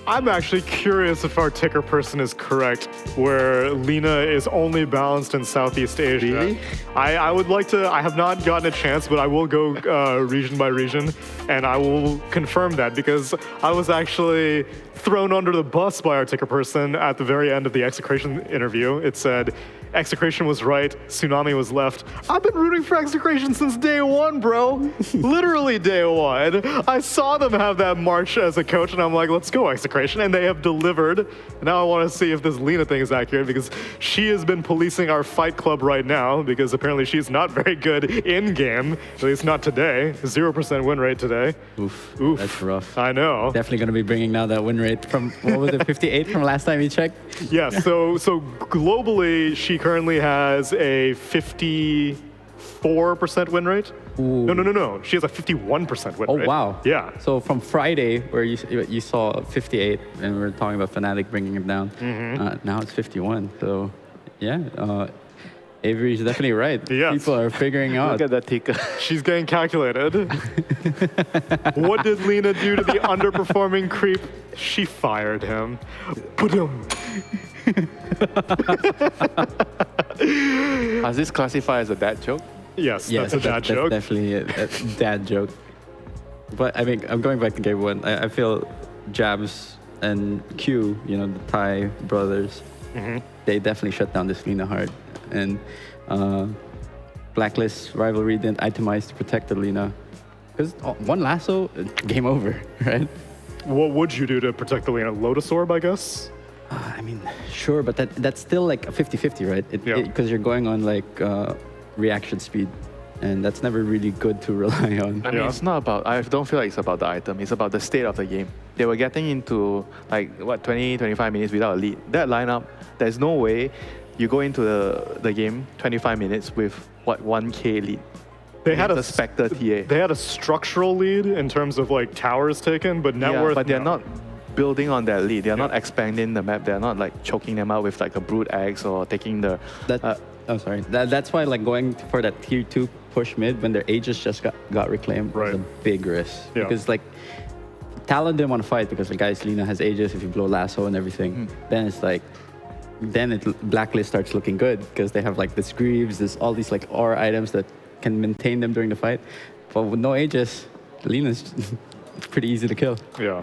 I'm actually curious if our ticker person is correct, where Lina is only balanced in Southeast Asia. Really? I would like to, I have not gotten a chance, but I will go region by region, and I will confirm that, because I was actually thrown under the bus by our ticker person at the very end of the Execration interview. It said, Execration was right, Tsunami was left. I've been rooting for Execration since day one, bro. Literally day one. I saw them have that March as a coach, and I'm like, let's go, Execration, and they have delivered. Now I want to see if this Lina thing is accurate, because she has been policing our fight club right now, because apparently she's not very good in-game, at least not today. 0% win rate today. Oof, Oof. that's rough. I know. Definitely going to be bringing down that win rate from, what was it, 58 from last time you checked? Yeah, so globally, she currently has a 54% win rate. Ooh. No. She has a 51% win rate. Oh, wow. Yeah. So from Friday, where you saw 58, and we were talking about Fnatic bringing it down, now it's 51. So, yeah, Avery's definitely right. Yes. People are figuring out. Look at that Tika. She's getting calculated. What did Lina do to the underperforming creep? She fired him. Ba-dum. Is this classified as a dad joke? Yes, that's a dad joke. That's definitely a dad joke. But I mean, I'm going back to game one. I feel Jabs and Q, the Thai brothers, they definitely shut down this Lina hard. And Blacklist Rivalry didn't itemize to protect the Lina. Because one lasso, game over, right? What would you do to protect the Lina? Lotus Orb, I guess? I mean, sure, but that's still like a 50-50, right? Because you're going on like reaction speed, and that's never really good to rely on. I mean, it's not about, I don't feel like it's about the item, it's about the state of the game. They were getting into 20, 25 minutes without a lead. That lineup, there's no way you go into the game 25 minutes with 1k lead. They had a Spectre TA. They had a structural lead in terms of like towers taken, but net worth. But they're not building on that lead. They're not expanding the map. They're not like choking them out with like a Brood Axe or taking the. That's why like going for that tier 2 push mid when their Aegis just got reclaimed was a big risk. Because like Talon didn't want to fight because the guy's Lina has Aegis if you blow lasso and everything. Then it's like. Then Blacklist starts looking good because they have like this Greaves, all these like aura items that can maintain them during the fight. But with no Aegis, Lina's pretty easy to kill. Yeah.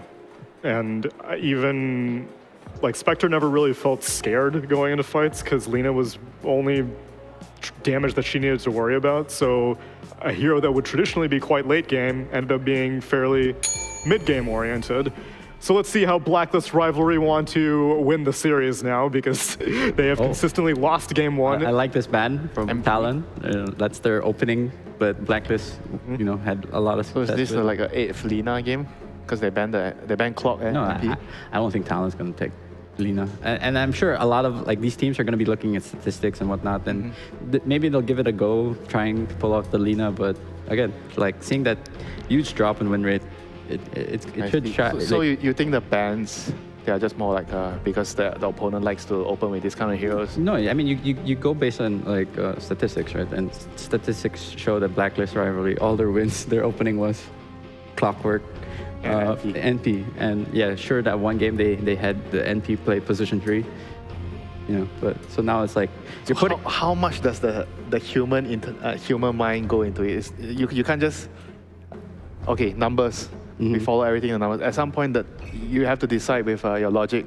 And even like Spectre never really felt scared going into fights because Lina was only damage that she needed to worry about. So a hero that would traditionally be quite late game ended up being fairly mid-game oriented. So let's see how Blacklist Rivalry want to win the series now, because they have consistently lost game one. I like this ban from Talon. That's their opening, but Blacklist, had a lot of success. So is this like an 8th Lina game? Because they banned Clock and MP? I don't think Talon's going to take Lina. And I'm sure a lot of like these teams are going to be looking at statistics and whatnot, and maybe they'll give it a go, trying to pull off the Lina. But again, like seeing that huge drop in win rate, it should try. So you think the bans, they are just more like because the opponent likes to open with these kind of heroes? No, I mean you go based on like statistics, right? And statistics show that Blacklist Rivalry, all their wins, their opening was Clockwork, NP, and yeah, sure that one game they had the NP play position 3. But so now it's like how much does the human mind go into it? You can't just numbers. We follow everything in the numbers. At some point, that you have to decide with your logic,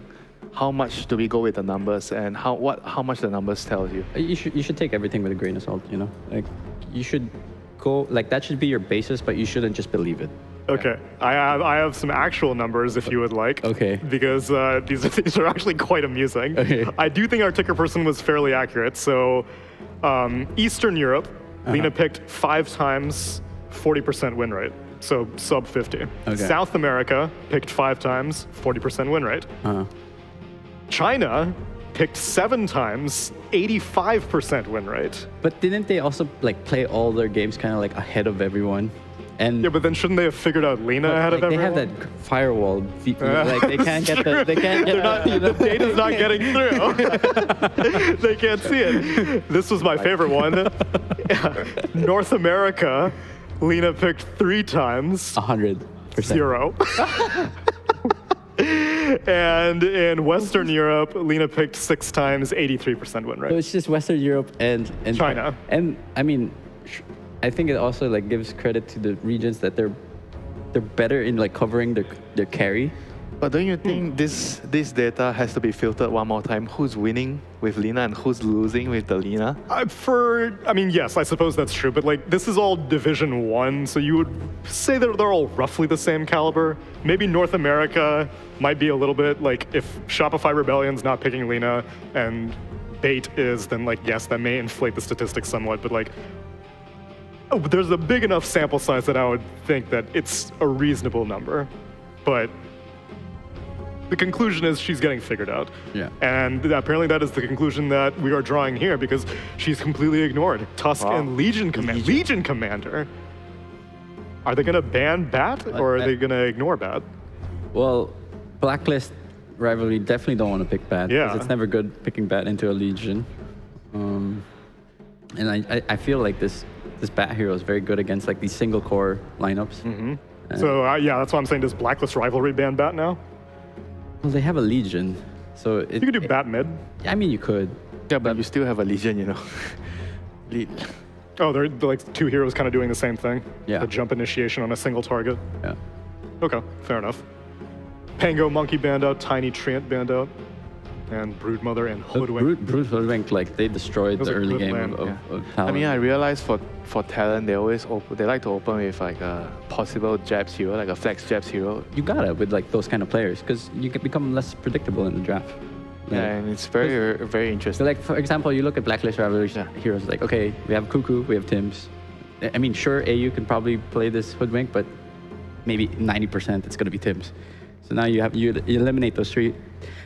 how much do we go with the numbers, and how much the numbers tell you. You should take everything with a grain of salt. Like you should go like that should be your basis, but you shouldn't just believe it. Okay, I have some actual numbers if you would like. Okay. Because these are actually quite amusing. Okay. I do think our ticker person was fairly accurate. So, Eastern Europe, Lina picked 5 times 40% win rate. So sub 50. Okay. South America picked 5 times, 40% win rate. China picked 7 times, 85% win rate. But didn't they also like play all their games kind of like ahead of everyone? And yeah, but then shouldn't they have figured out Lina ahead of everyone? They have that firewall. Like they can't get the. They can't get the data's not getting through. They can't see it. This was my favorite one. North America. Lina picked 3 times. 100%. 0. And in Western Europe, Lina picked 6 times, 83% win rate. So it's just Western Europe and China. And I mean, I think it also like gives credit to the regions that they're better in like covering their carry. But don't you think this data has to be filtered one more time? Who's winning with Lina and who's losing with the Lina? I mean, yes, I suppose that's true, but like this is all Division 1, so you would say that they're all roughly the same caliber. Maybe North America might be a little bit like if Shopify Rebellion's not picking Lina and Bait is, then like yes, that may inflate the statistics somewhat, but like there's a big enough sample size that I would think that it's a reasonable number. But the conclusion is she's getting figured out. Yeah. And apparently that is the conclusion that we are drawing here because she's completely ignored Tusk and Legion Commander. Are they going to ban Bat or are they going to ignore Bat? Well, Blacklist Rivalry definitely don't want to pick Bat. Yeah. Because it's never good picking Bat into a Legion. And I feel like this Bat hero is very good against like these single core lineups. So yeah, that's why I'm saying, does Blacklist Rivalry ban Bat now? Well, they have a Legion, so you could do Bat mid. I mean, you could. Yeah, but you still have a Legion, you know. Oh, they're like two heroes kind of doing the same thing. Yeah. The jump initiation on a single target. Yeah. Okay, fair enough. Pango Monkey banned out, Tiny Treant banned out, and Broodmother and Hoodwink. Hoodwink, like they destroyed the early game of Talon. I mean, I realized for Talon, they like to open with like a possible Jabs hero, like a flex Jabs hero. You gotta with like those kind of players because you can become less predictable in the draft. Yeah, and it's very interesting. So like for example, you look at Blacklist Rivalry heroes. Like okay, we have Cuckoo, we have Tims. I mean, sure, AU can probably play this Hoodwink, but maybe 90% it's gonna be Tims. So now you eliminate those three.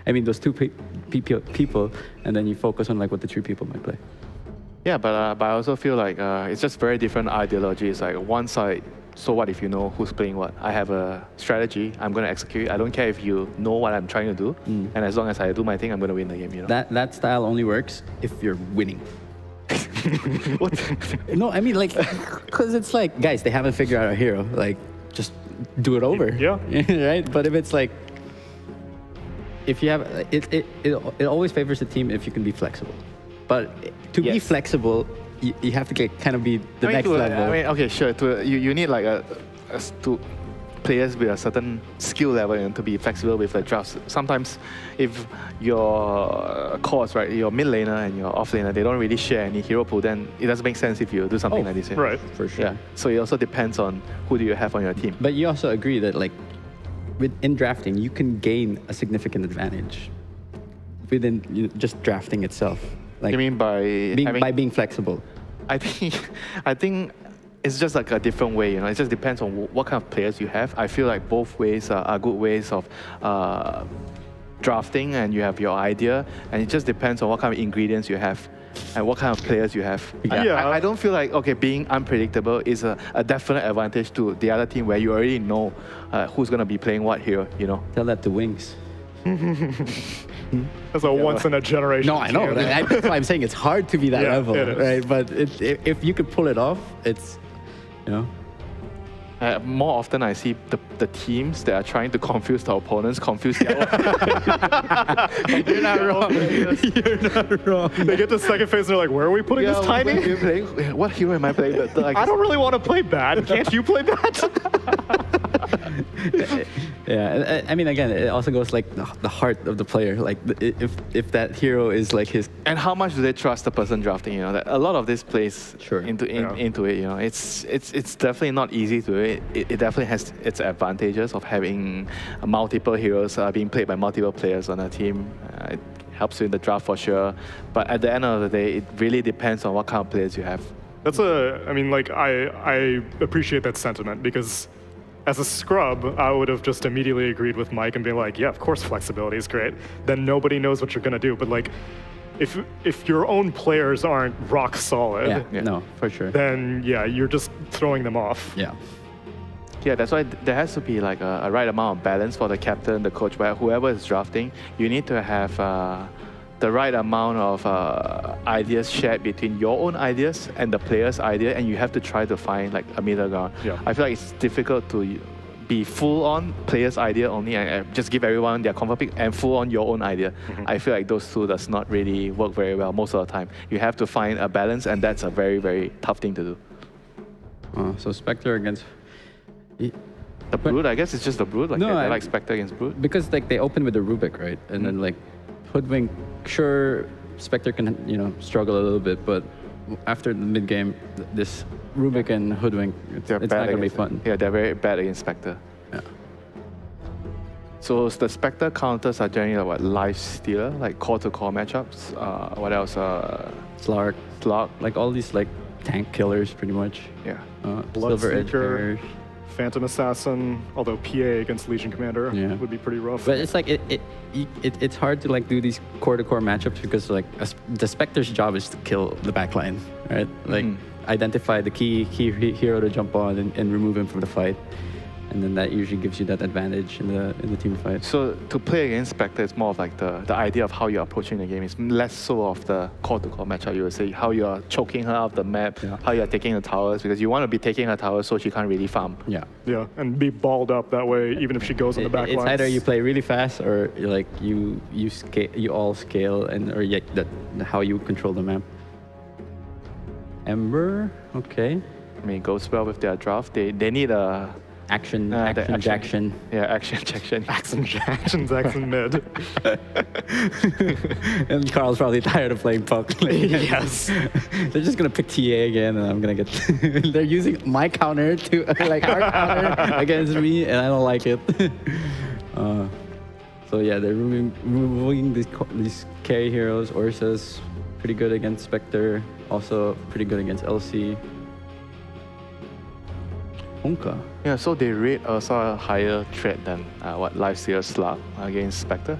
I mean, those two people, and then you focus on like what the three people might play. Yeah, but I also feel like it's just very different ideologies. Like one side, so what if you know who's playing what? I have a strategy, I'm going to execute. I don't care if you know what I'm trying to do, and as long as I do my thing, I'm going to win the game. You know. That style only works if you're winning. No, I mean like, because it's like, guys, they haven't figured out a hero. Like, just do it over. Yeah. Right. But if it's like, if you have it always favors the team if you can be flexible. But to be flexible, you have to kind of be the next level. I mean, okay, sure. You need like to players with a certain skill level and to be flexible with the drafts. Sometimes, if your cores, right, your mid laner and your off laner, they don't really share any hero pool, then it doesn't make sense if you do something like this. Right, for sure. Yeah. So it also depends on who do you have on your team. But you also agree that like, in drafting, you can gain a significant advantage within just drafting itself. Like, you mean by being flexible? I think it's just like a different way. You know, it just depends on what kind of players you have. I feel like both ways are good ways of drafting, and you have your idea, and it just depends on what kind of ingredients you have and what kind of players you have. I don't feel like, okay, being unpredictable is a definite advantage to the other team where you already know who's going to be playing what hero, you know. Tell that to Wings. That's a once in a generation. No, I know. That's why I'm saying it's hard to be that level, right? But if you could pull it off, it's, you know. More often I see the teams that are trying to confuse the opponents, confuse their own. You're not wrong. You're not wrong. They get to second phase and they're like, where are we putting this Tiny? What hero am I playing? Like, I don't really want to play Bat. Can't you play Bat? Yeah, I mean, again, it also goes like the heart of the player. Like, if that hero is like his. And how much do they trust the person drafting? You know, that a lot of this plays into it. You know, it's definitely not easy to do it. It definitely has its advantages of having multiple heroes being played by multiple players on a team. It helps you in the draft for sure. But at the end of the day, it really depends on what kind of players you have. I mean, like, I appreciate that sentiment because as a scrub, I would have just immediately agreed with Mike and been like, yeah, of course flexibility is great. Then nobody knows what you're going to do. But like, if your own players aren't rock solid, no, for sure. Then yeah, you're just throwing them off. Yeah. Yeah, that's why there has to be like a right amount of balance for the captain, the coach, but whoever is drafting, you need to have the right amount of ideas shared between your own ideas and the player's idea, and you have to try to find like a middle ground. Yeah. I feel like it's difficult to be full on player's idea only and just give everyone their comfort pick and full on your own idea. I feel like those two does not really work very well most of the time. You have to find a balance, and that's a very, very tough thing to do. So Spectre against... The Brood, I guess it's just the Brood. Like No, they I- like Spectre against Brood. Because like they open with the Rubik, right? And then like Hoodwink, sure, Spectre can struggle a little bit, but after the mid game, this Rubik and Hoodwink, it's not gonna be fun. Yeah, they're very bad against Spectre. Yeah. So the Spectre counters are generally like what, life stealer, like core-to-core matchups. What else? Slark, Slark. like all these like tank killers, pretty much. Yeah. Silver Edge Bloodseeker, Bearers. Phantom Assassin, although PA against Legion Commander would be pretty rough. But it's like it's hard to like do these core-to-core matchups because like the Spectre's job is to kill the backline, right? Like identify the key hero to jump on and remove him from the fight, and then that usually gives you that advantage in the team fight. So to play against Spectre, it's more of like the idea of how you're approaching the game. It's less so of the core-to-core matchup. You would say how you're choking her off the map, how you're taking the towers, because you want to be taking her towers so she can't really farm. Yeah. Yeah, and be balled up that way, even if she goes on the back It's line. either you play really fast or like you scale, you all scale, and or that how you control the map. Ember, okay. I mean, it goes well with their draft. They need a action Jackson. Yeah, action Jackson. Action Jackson mid. And Carl's probably tired of playing puck. Yes. They're just gonna pick TA again, and I'm gonna get. They're using my counter to like our counter against me, and I don't like it. So yeah, they're removing these carry heroes. Ursa's pretty good against Spectre, also pretty good against LC. Honka. Yeah, so they rate also a higher threat than Lifesteal Slug against Spectre.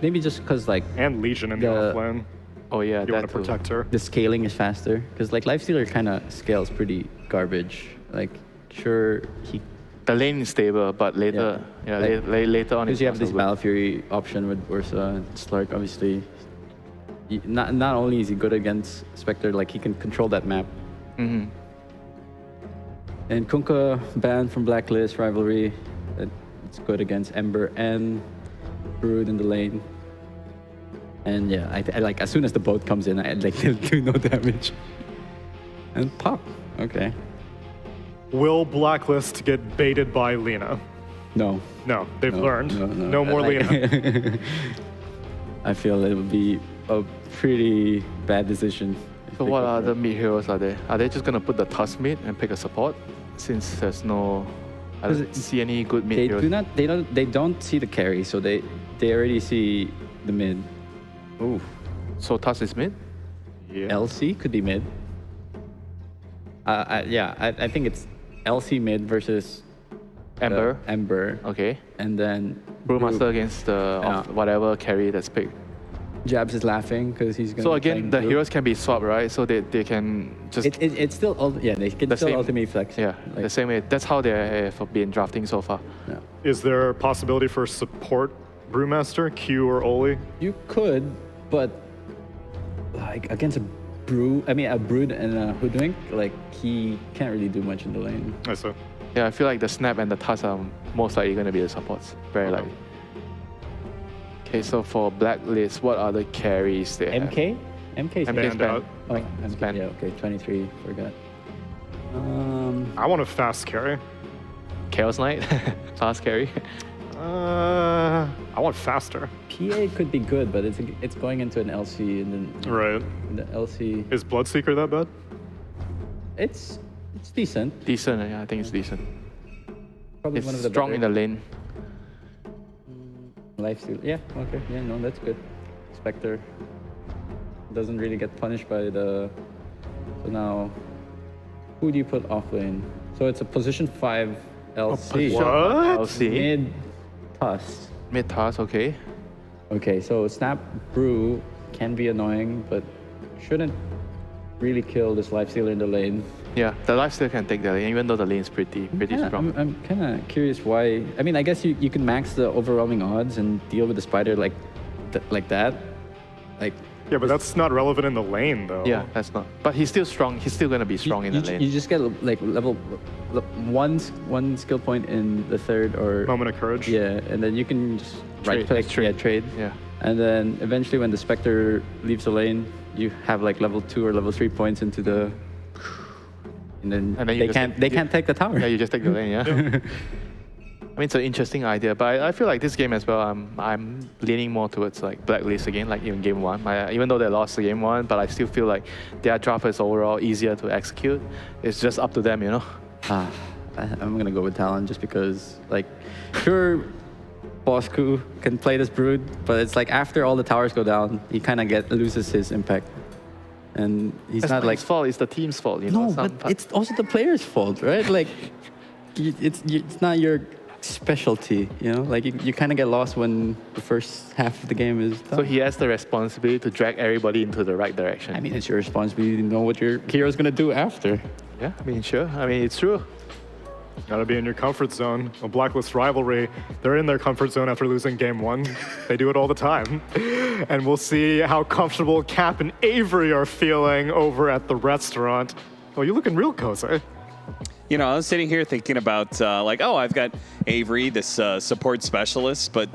Maybe just because like and Legion in the offlane. Oh yeah, you want to protect her. The scaling is faster because like Lifestealer kind of scales pretty garbage. Like sure the lane is stable, but later later on because you have this Battle Fury option with Ursa and Slark. Obviously, not only is he good against Spectre, like he can control that map. Mm-hmm. And Kunkka banned from Blacklist, Rivalry. It's good against Ember and Brood in the lane. And yeah, I like as soon as the boat comes in, I like they'll do no damage. And pop. Okay. Will Blacklist get baited by Lina? No. No, they've learned. No more like, Lina. I feel it would be a pretty bad decision. So what other mid heroes are there? Are they just gonna put the Tusk mid and pick a support? Since there's no, I don't see any good mid heroes. They don't see the carry, so they already see the mid. Ooh. So Tusk is mid? Yeah. LC could be mid. I think it's LC mid versus Ember. Ember. Okay. And then Brewmaster against whatever carry that's picked. Jabs is laughing because he's going to. So again, the heroes can be swapped, right? So they can just. It's still they can still ultimate flex. Yeah, like, the same way. That's how they have been drafting so far. Yeah. Is there a possibility for support Brewmaster, Q or Oli? You could, but like against a Brood and a Hoodwink, like he can't really do much in the lane. I see. Yeah, I feel like the Snap and the Tusk are most likely going to be the supports. Very likely. Okay, so for Blacklist, what other carries they have? MK? MK's banned out. Oh, MK, yeah, okay, 23, forgot. I want a fast carry. Chaos Knight? Fast carry? I want faster. PA could be good, but it's going into an LC and then right. The LC is Bloodseeker that bad? It's decent. Decent, yeah, I think it's decent. Probably it's one of the strong in the lane. Lifesteal, yeah, okay, yeah, no, that's good. Spectre doesn't really get punished by the. So now, who do you put off lane? So it's a position 5 LC. What? LC? Mid Tusk. Mid Tusk, okay. Okay, so Snap Brew can be annoying, but shouldn't really kill this Lifestealer in the lane. Yeah, the Lifestealer can take the lane, even though the lane's pretty strong. I'm kind of curious why. I mean, I guess you can max the overwhelming odds and deal with the spider like that. Like. Yeah, but that's not relevant in the lane, though. Yeah, that's not. But he's still strong. He's still gonna be strong in the lane. You just get like level one skill point in the third or moment of courage. Yeah, and then you can just trade. Yeah. And then eventually, when the Spectre leaves the lane, you have like level 2 or level 3 points into the and then you they can't take the tower. Yeah, you just take the lane. Yeah. I mean, it's an interesting idea, but I feel like this game as well, I'm leaning more towards like Blacklist again, like in game 1. Even though they lost the game 1, but I still feel like their draft is overall easier to execute. It's just up to them, you know? I'm gonna go with Talon just because, like, sure, Bosku can play this Brood, but it's like after all the towers go down, he kind of loses his impact. And he's not like... his fault, it's the team's fault, you know? No, but it's also the player's fault, right? Like, it's not your specialty, you know? Like, you kind of get lost when the first half of the game is done. So he has the responsibility to drag everybody into the right direction. I mean, it's your responsibility to know what your hero's going to do after. Yeah, I mean, sure. I mean, it's true. Gotta be in your comfort zone. A Blacklist rivalry, they're in their comfort zone after losing game 1. They do it all the time. And we'll see how comfortable Cap and Avery are feeling over at the restaurant. Oh, you're looking real cozy. You know, I was sitting here thinking about, like, oh, I've got Avery, this support specialist, but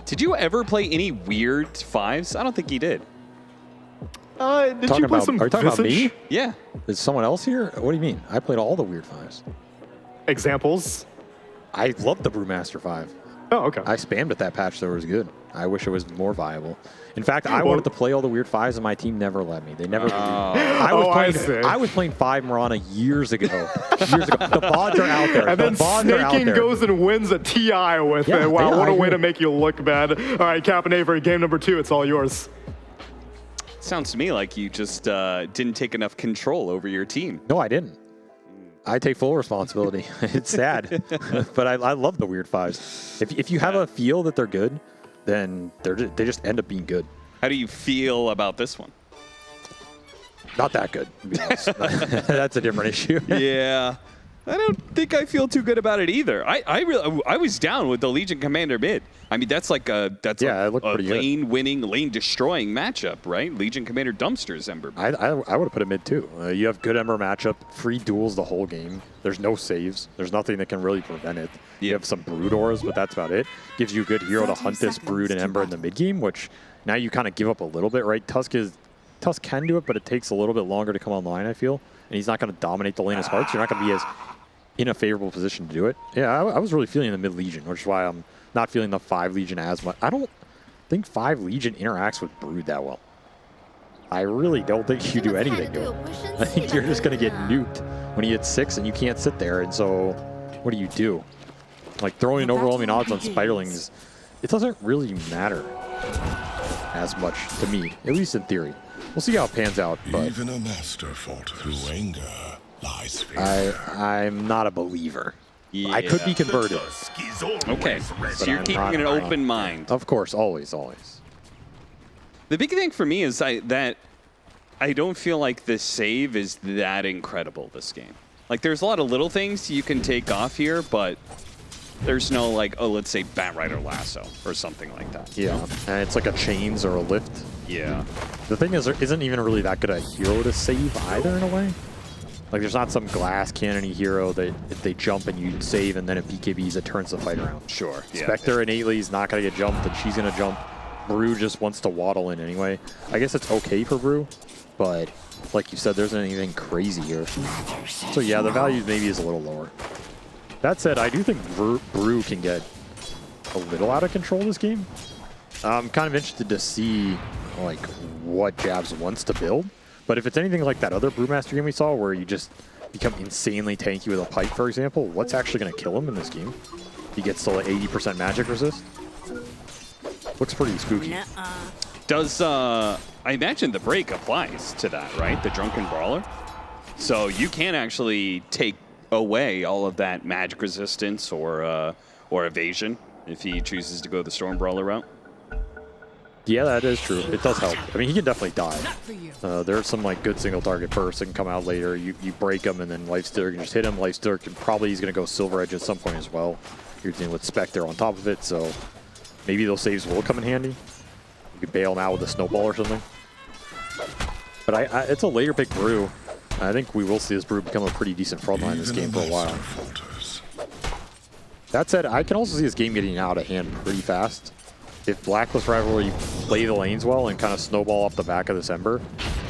did you ever play any weird 5s? I don't think he did. Did you play some Are you talking about me? Yeah. Is someone else here? What do you mean? I played all the weird 5s. Examples? I love the Brewmaster 5. Oh, okay. I spammed at that patch, so it was good. I wish it was more viable. In fact, I wanted to play all the weird 5s, and my team never let me. They never. I was playing 5 Mirana years ago. The VODs are out there. And then Snaking goes and wins a TI with it. Wow, what a way to make you look bad. All right, Cap and Avery, game number 2. It's all yours. Sounds to me like you just didn't take enough control over your team. No, I didn't. I take full responsibility. It's sad, but I love the weird 5s. If you have a feel that they're good, then they just end up being good. How do you feel about this one? Not that good, to be honest. That's a different issue. Yeah. I don't think I feel too good about it either. I was down with the Legion Commander mid. I mean, that's like a lane-winning, lane-destroying matchup, right? Legion Commander dumpsters Ember. I would have put a mid too. You have good Ember matchup, free duels the whole game. There's no saves. There's nothing that can really prevent it. You have some Brood auras, but that's about it. Gives you a good hero to hunt this Brood and Ember in the mid game, which now you kind of give up a little bit, right? Tusk can do it, but it takes a little bit longer to come online, I feel. And he's not going to dominate the lane as hard, so you're not going to be as in a favorable position to do it. Yeah, I was really feeling the mid Legion, which is why I'm not feeling the 5 Legion as much. I don't think 5 Legion interacts with Brood that well. I really don't think you do anything to it. I think you're just going to get nuked when you hit 6 and you can't sit there. And so what do you do? Like throwing overwhelming odds on Spiderlings, it doesn't really matter as much to me, at least in theory. We'll see how it pans out. But even a master fought through anger. I'm not a believer. Yeah. I could be converted. Okay, so you're keeping an open mind. Of course, always. The big thing for me is that I don't feel like the save is that incredible this game. Like, there's a lot of little things you can take off here, but there's no, like, oh, let's say Bat Rider Lasso or something like that. Yeah, and it's like a chains or a lift. Yeah. The thing is, there isn't even really that good a hero to save either, in a way. Like, there's not some glass cannon-y hero that if they jump and you save, and then if BKBs, it turns the fight around. Sure. Yeah. Spectre innately is not going to get jumped, and she's going to jump. Brew just wants to waddle in anyway. I guess it's okay for Brew, but like you said, there isn't anything crazy here. So yeah, the value maybe is a little lower. That said, I do think Brew can get a little out of control this game. I'm kind of interested to see like what Jabs wants to build. But if it's anything like that other Brewmaster game we saw where you just become insanely tanky with a pipe, for example, what's actually going to kill him in this game? He gets to like 80% magic resist. Looks pretty spooky. Does, I imagine the break applies to that, right? The Drunken Brawler? So you can actually take away all of that magic resistance or evasion if he chooses to go the Storm Brawler route. Yeah, that is true. It does help. I mean, he can definitely die. There's some like good single target bursts that can come out later. You break him, and then Lifestealer can just hit him. Lifestealer can probably he's going to go Silver Edge at some point as well. You're dealing with Spectre on top of it, so maybe those saves will come in handy. You can bail him out with a snowball or something. But it's a later pick Brew. I think we will see this Brew become a pretty decent frontline in this game for a while. That said, I can also see this game getting out of hand pretty fast. If Blacklist Rivalry play the lanes well and kind of snowball off the back of this Ember,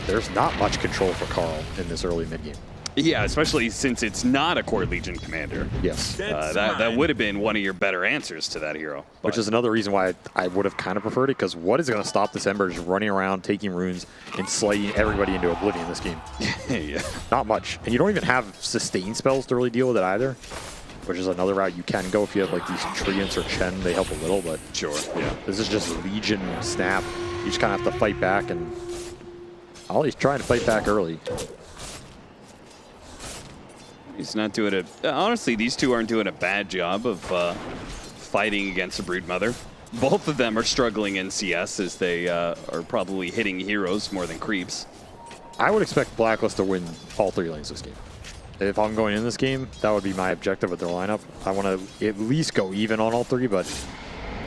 there's not much control for Carl in this early mid game. Yeah, especially since it's not a Core Legion commander. Yes. That would have been one of your better answers to that hero. Which is another reason why I would have kind of preferred it, because what is going to stop this Ember just running around, taking runes, and slaying everybody into oblivion this game? Yeah. Not much. And you don't even have sustain spells to really deal with it either, which is another route you can go if you have like these Treants or Chen. They help a little, but sure. Yeah. This is just Legion snap. You just kind of have to fight back, and Ollie's trying to fight back early. He's not doing it. Honestly, these two aren't doing a bad job of fighting against the Broodmother. Both of them are struggling in CS as they are probably hitting heroes more than creeps. I would expect Blacklist to win all 3 lanes this game. If I'm going in this game, that would be my objective with their lineup. I want to at least go even on all 3, but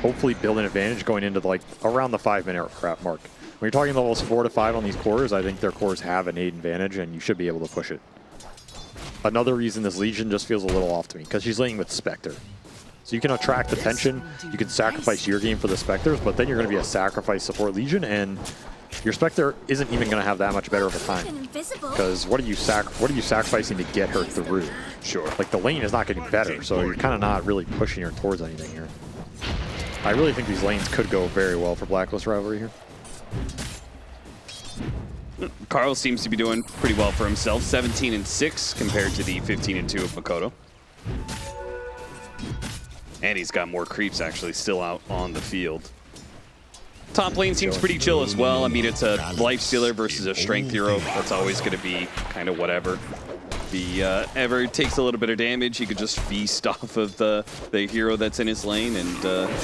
hopefully build an advantage going into like around the 5-minute crap mark. When you're talking levels 4 to 5 on these cores, I think their cores have an 8 advantage, and you should be able to push it. Another reason this Legion just feels a little off to me, because she's laning with Spectre. So you can attract attention, you can sacrifice your game for the Spectres, but then you're going to be a sacrifice support Legion, and your Spectre isn't even going to have that much better of a time. Because what are you sacrificing to get her through? Sure. Like, the lane is not getting better, so you're kind of not really pushing her towards anything here. I really think these lanes could go very well for Blacklist Rivalry here. Carl seems to be doing pretty well for himself, 17-6 compared to the 15-2 of Makoto. And he's got more creeps actually still out on the field. Top lane seems pretty chill as well. I mean, it's a life stealer versus a strength hero. That's always going to be kind of whatever. If he ever takes a little bit of damage, he could just feast off of the hero that's in his lane and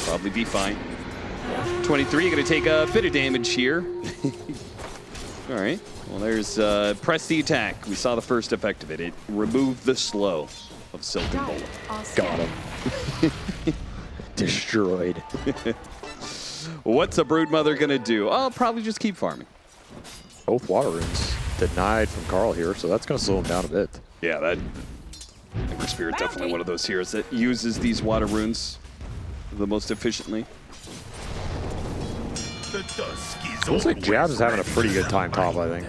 probably be fine. 23 going to take a bit of damage here. All right, well, there's press the attack. We saw the first effect of it. It removed the slow of Silken Bolt. Got him. Destroyed. What's a Broodmother gonna do? Oh, probably just keep farming. Both water runes denied from Carl here, so that's gonna slow him down a bit. Yeah, that Ember Spirit definitely one of those heroes that uses these water runes the most efficiently. Looks like Jabs is having a pretty good time top, I think.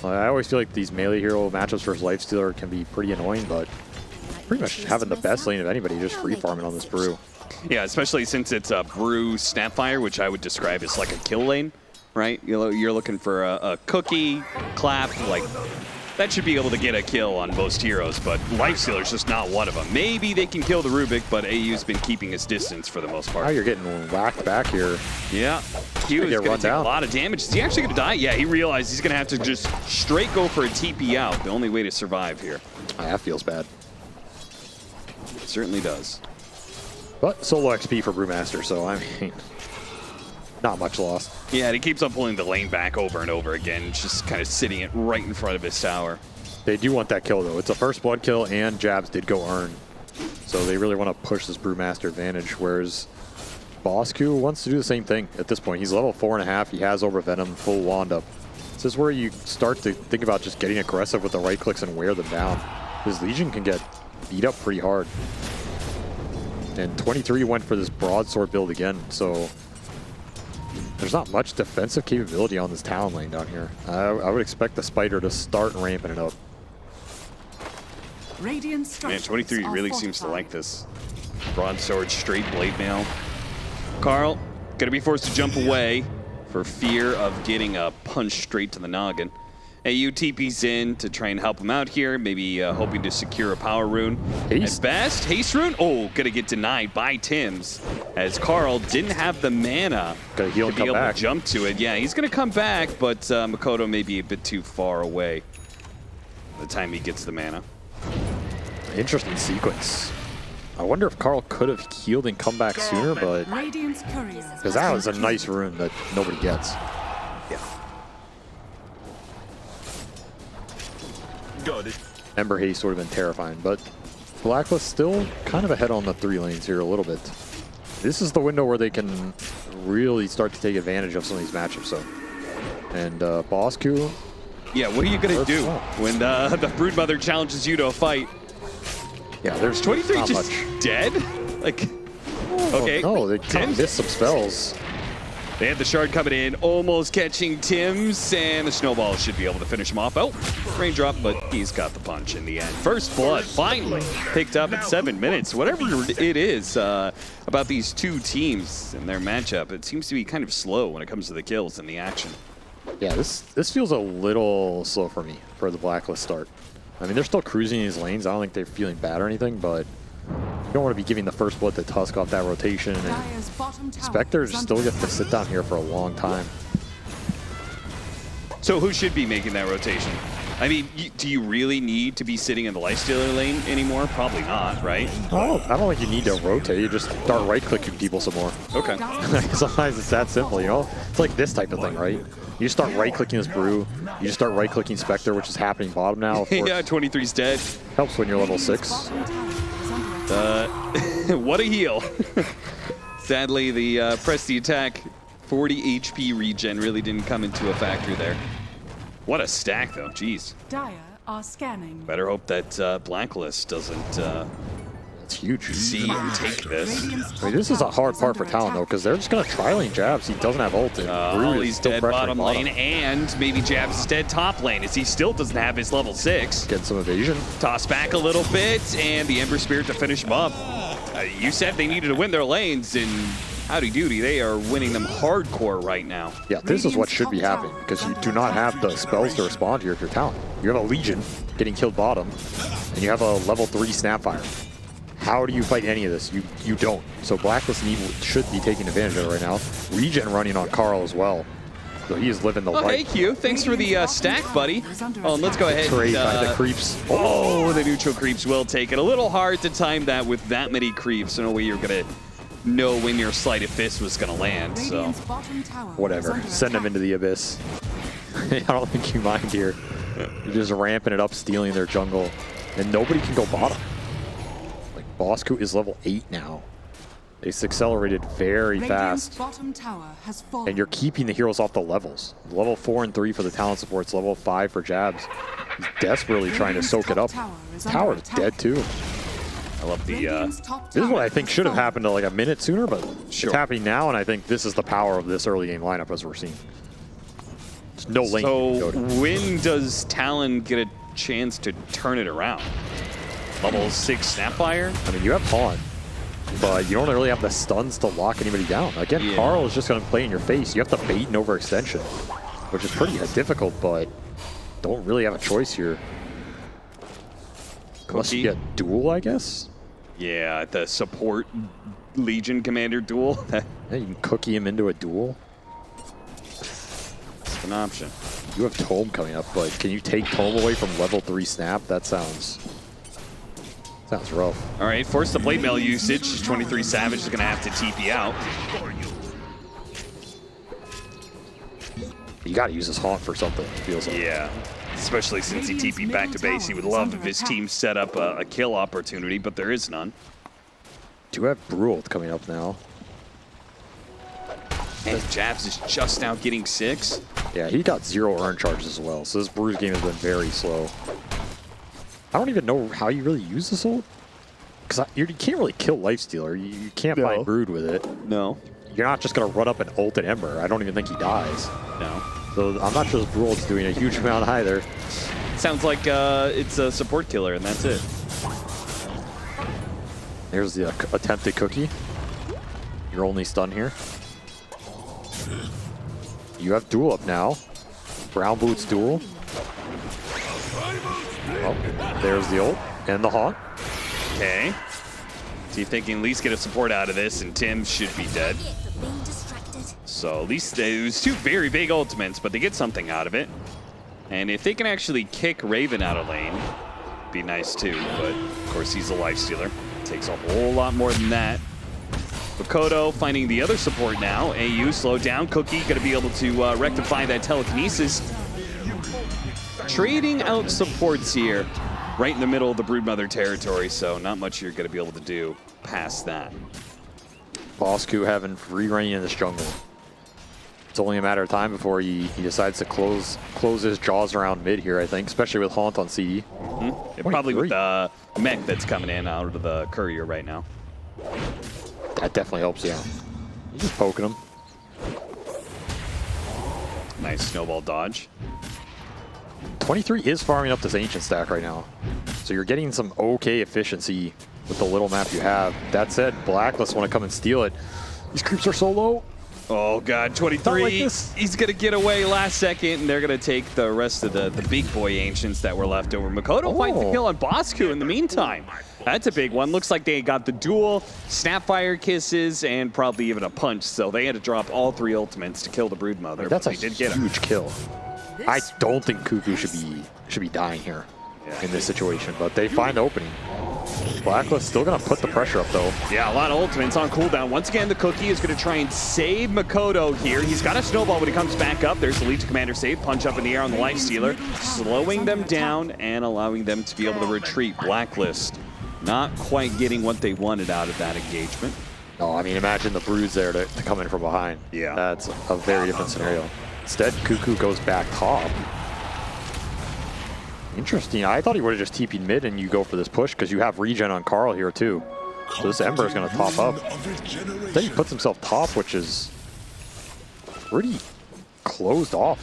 I always feel like these melee hero matchups versus Lifestealer can be pretty annoying, but pretty much having the best lane of anybody, just free farming on this brew. Yeah, especially since it's a brew Snapfire, which I would describe as like a kill lane, right? You're looking for a cookie, clap, like that should be able to get a kill on most heroes, but Lifestealer's just not one of them. Maybe they can kill the Rubik, but AU's been keeping his distance for the most part. Now you're getting whacked back here. Yeah, he was going to take a lot of damage. Is he actually going to die? Yeah, he realized he's going to have to just straight go for a TP out. The only way to survive here. That feels bad. It certainly does. But solo XP for Brewmaster, so I mean, not much lost. Yeah, and he keeps on pulling the lane back over and over again, just kind of sitting it right in front of his tower. They do want that kill, though. It's a first blood kill, and Jabs did go earn. So they really want to push this Brewmaster advantage, whereas Bosku wants to do the same thing at this point. He's level 4.5. He has Overvenom, full wand up. This is where you start to think about just getting aggressive with the right clicks and wear them down. His Legion can get beat up pretty hard. And 23 went for this broadsword build again, so there's not much defensive capability on this Talon lane down here. I would expect the Spider to start ramping it up. Man, 23 really seems to like this. Broadsword, straight blade mail. Carl, gonna be forced to jump away for fear of getting a punch straight to the noggin. AU TP's in to try and help him out here, maybe hoping to secure a power rune. Haste. At best, haste rune? Oh, gonna get denied by Tims, as Carl didn't have the mana to be able to jump to it. Yeah, he's gonna come back, but Makoto may be a bit too far away by the time he gets the mana. Interesting sequence. I wonder if Carl could have healed and come back sooner, but because that was a nice rune that nobody gets. Yeah. Ember Haste would have been terrifying, but Blacklist still kind of ahead on the 3 lanes here a little bit. This is the window where they can really start to take advantage of some of these matchups. So, and Bosku. Yeah, what are you gonna do when the Broodmother challenges you to a fight? Yeah, there's 23 not just much. dead? Like, okay. No, they kind of missed some spells. They had the shard coming in, almost catching Tim's, and the snowball should be able to finish him off. Oh, raindrop, but he's got the punch in the end. First blood finally picked up in 7 minutes. Whatever it is about these two teams and their matchup, it seems to be kind of slow when it comes to the kills and the action. Yeah, this feels a little slow for me for the Blacklist start. I mean, they're still cruising these lanes. I don't think they're feeling bad or anything, but you don't want to be giving the first blood to Tusk off that rotation. And Spectre still gets to sit down here for a long time. So who should be making that rotation? I mean, do you really need to be sitting in the lifestealer lane anymore? Probably not, right? Oh, I don't think you need to rotate. You just start right-clicking people some more. Okay. Sometimes it's that simple, you know? It's like this type of thing, right? You start right-clicking this Brew. You just start right-clicking Spectre, which is happening bottom now. Yeah, 23's dead. Helps when you're level 6. What a heal. Sadly, the press the attack 40 HP regen really didn't come into a factor there. What a stack, though. Jeez. Dire are scanning. Better hope that Blacklist doesn't it's huge. See and take this. I mean, this is a hard part for Talon, though, because they're just going to tri-lane Jabs. He doesn't have ult. He's dead bottom lane, and maybe Jabs is dead top lane, as he still doesn't have his level 6. Get some evasion. Toss back a little bit, and the Ember Spirit to finish him up. You said they needed to win their lanes, and howdy doody, they are winning them hardcore right now. Yeah, this is what should be happening, because you do not have the spells to respond here if you're Talon. You have a Legion getting killed bottom, and you have a level 3 Snapfire. How do you fight any of this? You don't. So Blacklist should be taking advantage of it right now. Regen running on Carl as well. So he is living the life. Hey Q, thanks for the stack, buddy. Oh, and let's go ahead. Trade by the creeps. Oh, the neutral creeps will take it. A little hard to time that with that many creeps. No way you're gonna know when your Sleight of Fist was gonna land. So whatever. Send him into the abyss. I don't think you mind here. You're just ramping it up, stealing their jungle, and nobody can go bottom. Bosku is level 8 now. It's accelerated very fast. And you're keeping the heroes off the levels. Level 4 and 3 for the Talon supports, level 5 for Jabs. He's desperately trying to soak it up. Tower's dead too. I love the... This is what I think should have happened to like a minute sooner, but it's happening now, and I think this is the power of this early game lineup as we're seeing. There's no lane. So when does Talon get a chance to turn it around? Level 6 Snapfire? I mean, you have Haunt, but you don't really have the stuns to lock anybody down. Again, Carl is just going to play in your face. You have to bait and overextension, which is pretty difficult, but don't really have a choice here. Unless you get duel, I guess? Yeah, the support Legion Commander duel. Yeah, you can cookie him into a duel. It's an option. You have Tome coming up, but can you take Tome away from level 3 Snap? That sounds rough. All right, force the plate mail usage. 23 Savage is going to have to TP out. You got to use his Haunt for something, it feels like. Yeah, especially since he TP'd back to base. He would love if his team set up a kill opportunity, but there is none. Do have Brewald coming up now. And Jabs is just now getting 6. Yeah, he got 0 earn charges as well, so this Brew's game has been very slow. I don't even know how you really use this ult. Because you can't really kill Lifestealer. You can't find Brood with it. No. You're not just going to run up and ult at Ember. I don't even think he dies. No. So I'm not sure this Brewald's doing a huge amount either. Sounds like it's a support killer, and that's it. There's the attempted cookie. Your only stun here. You have duel up now. Brown Boots duel. Oh, there's the ult and the Haunt. Okay. See if they can at least get a support out of this, and Tim should be dead. So at least it was 2 very big ultimates, but they get something out of it. And if they can actually kick Raven out of lane, it'd be nice too. But of course, he's a lifestealer. Takes a whole lot more than that. Makoto finding the other support now. AU slow down. Cookie going to be able to rectify that telekinesis. Trading out supports here, right in the middle of the Broodmother territory, so not much you're going to be able to do past that. Bosku having free reign in this jungle. It's only a matter of time before he decides to close his jaws around mid here, I think, especially with Haunt on CE. Yeah, probably with the mech that's coming in out of the courier right now. That definitely helps, yeah. He's just poking him. Nice snowball dodge. 23 is farming up this ancient stack right now. So you're getting some okay efficiency with the little map you have. That said, Blacklist want to come and steal it. These creeps are so low. Oh god, 23, like he's gonna get away last second, and they're gonna take the rest of the big boy ancients that were left over. Makoto finds the kill on Bosku in the meantime. That's a big one. Looks like they got the duel, Snapfire kisses, and probably even a punch, so they had to drop all 3 ultimates to kill the Broodmother. That's a huge kill. I don't think Cuckoo should be dying here in this situation, but they find the opening. Blacklist still gonna put the pressure up though. Yeah, a lot of ultimates on cooldown. Once again, the Cookie is gonna try and save Makoto here. He's got a snowball when he comes back up. There's the Legion Commander save, punch up in the air on the Lifestealer, slowing them down and allowing them to be able to retreat. Blacklist not quite getting what they wanted out of that engagement. No, I mean, imagine the Broods there to come in from behind. Yeah. That's a very different scenario. Instead, Cuckoo goes back top. Interesting. I thought he would have just TP'd mid and you go for this push because you have regen on Carl here too. So this Ember is going to top up. Then he puts himself top, which is pretty closed off.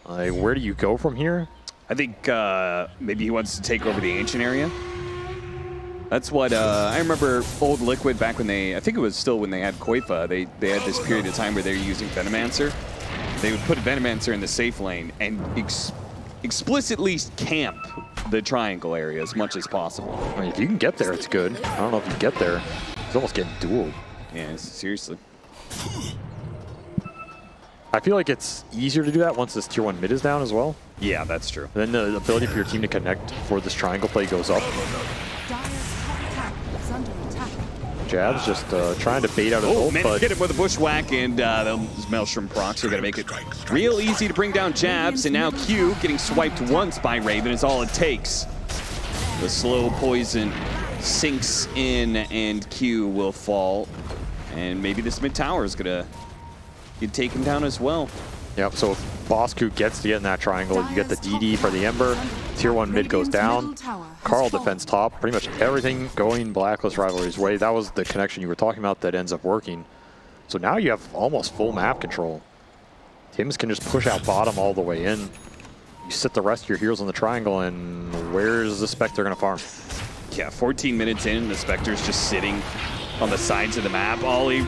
Where do you go from here? I think maybe he wants to take over the Ancient area. That's what I remember old Liquid back when I think it was still when they had Koifa, they had this period of time where they were using Venomancer. They would put a Venomancer in the safe lane and explicitly camp the triangle area as much as possible. I mean, if you can get there, it's good. I don't know if you get there. He's almost getting dueled. Yeah, seriously. I feel like it's easier to do that once this tier 1 mid is down as well. Yeah, that's true. And then the ability for your team to connect for this triangle play goes up. Jab's just trying to bait out his ult, but hit him with a bushwhack, and those Maelstrom procs are going to make it real easy to bring down Jabs, and now Q getting swiped once by Raven is all it takes. The slow poison sinks in, and Q will fall, and maybe this mid tower is going to take him down as well. Yep, so if Bosku gets to get in that triangle, you get the DD for the Ember, tier 1 mid goes down, Carl defends top, pretty much everything going Blacklist Rivalry's way. That was the connection you were talking about that ends up working. So now you have almost full map control. Tims can just push out bottom all the way in. You sit the rest of your heroes on the triangle, and where's the Spectre gonna farm? Yeah, 14 minutes in, the Spectre's just sitting on the sides of the map. Ollie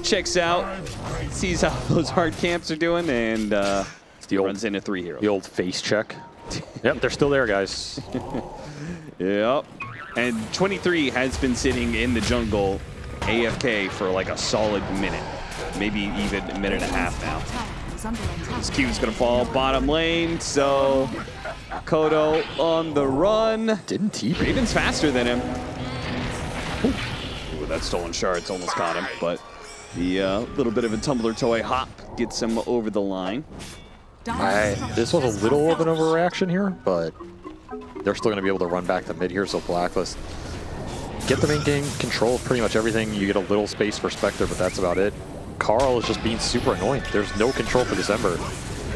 checks out, sees how those hard camps are doing, and runs into 3 heroes. The old face check. Yep, they're still there, guys. Yep. And 23 has been sitting in the jungle AFK for like a solid minute, maybe even a minute and a half now. This Q's gonna fall bottom lane, so Kodo on the run. Didn't TP. Raven's faster than him. Ooh, that stolen shard's almost caught him, but the little bit of a tumbler toy hop gets him over the line. This was a little of an overreaction here, but they're still going to be able to run back to mid here, so Blacklist get the main game, control pretty much everything. You get a little space for Spectre, but that's about it. Carl is just being super annoying. There's no control for this Ember.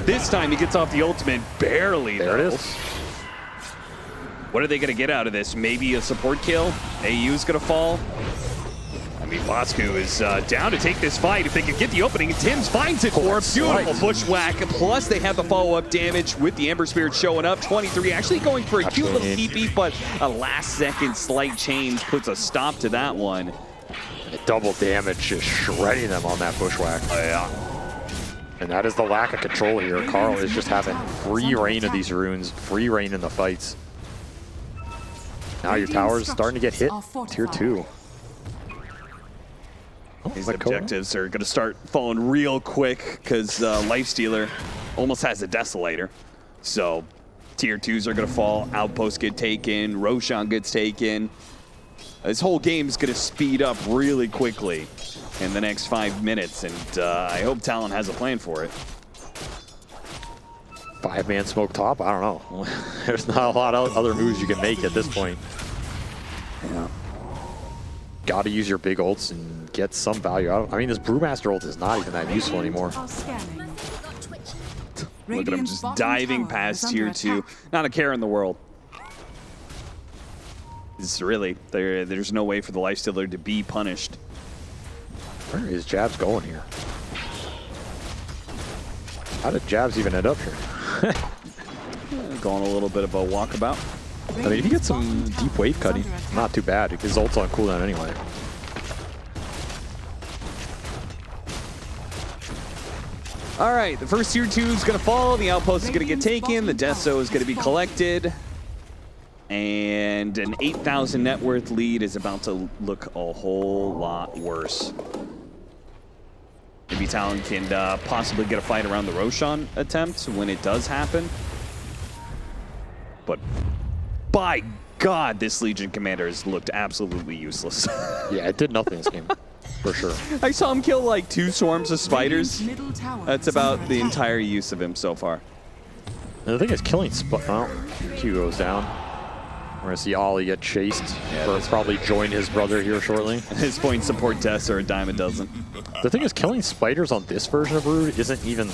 This time he gets off the ultimate barely. There it is. What are they going to get out of this? Maybe a support kill? AU's going to fall? I mean, Bosku is down to take this fight if they can get the opening. Tims finds it for a beautiful bushwhack. Plus, they have the follow-up damage with the Ember Spirit showing up. 23 actually going for a cute little TP, but a last-second slight change puts a stop to that one. Double damage, just shredding them on that bushwhack. Oh, yeah. And that is the lack of control here. Carl is just having free reign of these runes, free reign in the fights. Now your tower's starting to get hit. Tier 2. These objectives are going to start falling real quick because Lifestealer almost has a Desolator. So tier 2s are going to fall, Outposts get taken, Roshan gets taken. This whole game is going to speed up really quickly in the next 5 minutes, and I hope Talon has a plan for it. 5-man smoke top? I don't know. There's not a lot of other moves you can make at this point. Yeah. Got to use your big ults and get some value out of it. I mean, this Brewmaster ult is not even that useful anymore. Look at him just diving past tier 2. Not a care in the world. It's really, there's no way for the Lifestealer to be punished. Where is Jabs going here? How did Jabs even end up here? Going a little bit of a walkabout. I mean, if you get some deep wave cutting, not too bad. His ult's on cooldown anyway. All right, the first tier 2 is going to fall. The outpost is going to get taken. The Deso is going to be collected. And an 8,000 net worth lead is about to look a whole lot worse. Maybe Talon can possibly get a fight around the Roshan attempt when it does happen. But by God, this Legion commander has looked absolutely useless. Yeah, it did nothing this game, for sure. I saw him kill like 2 swarms of spiders. That's about the entire use of him so far. And the thing is, killing oh, Q goes down. We're going to see Ollie get chased. Yeah, or probably join his brother here shortly. At this point, support Death or a dime a dozen. The thing is, killing spiders on this version of Brood isn't even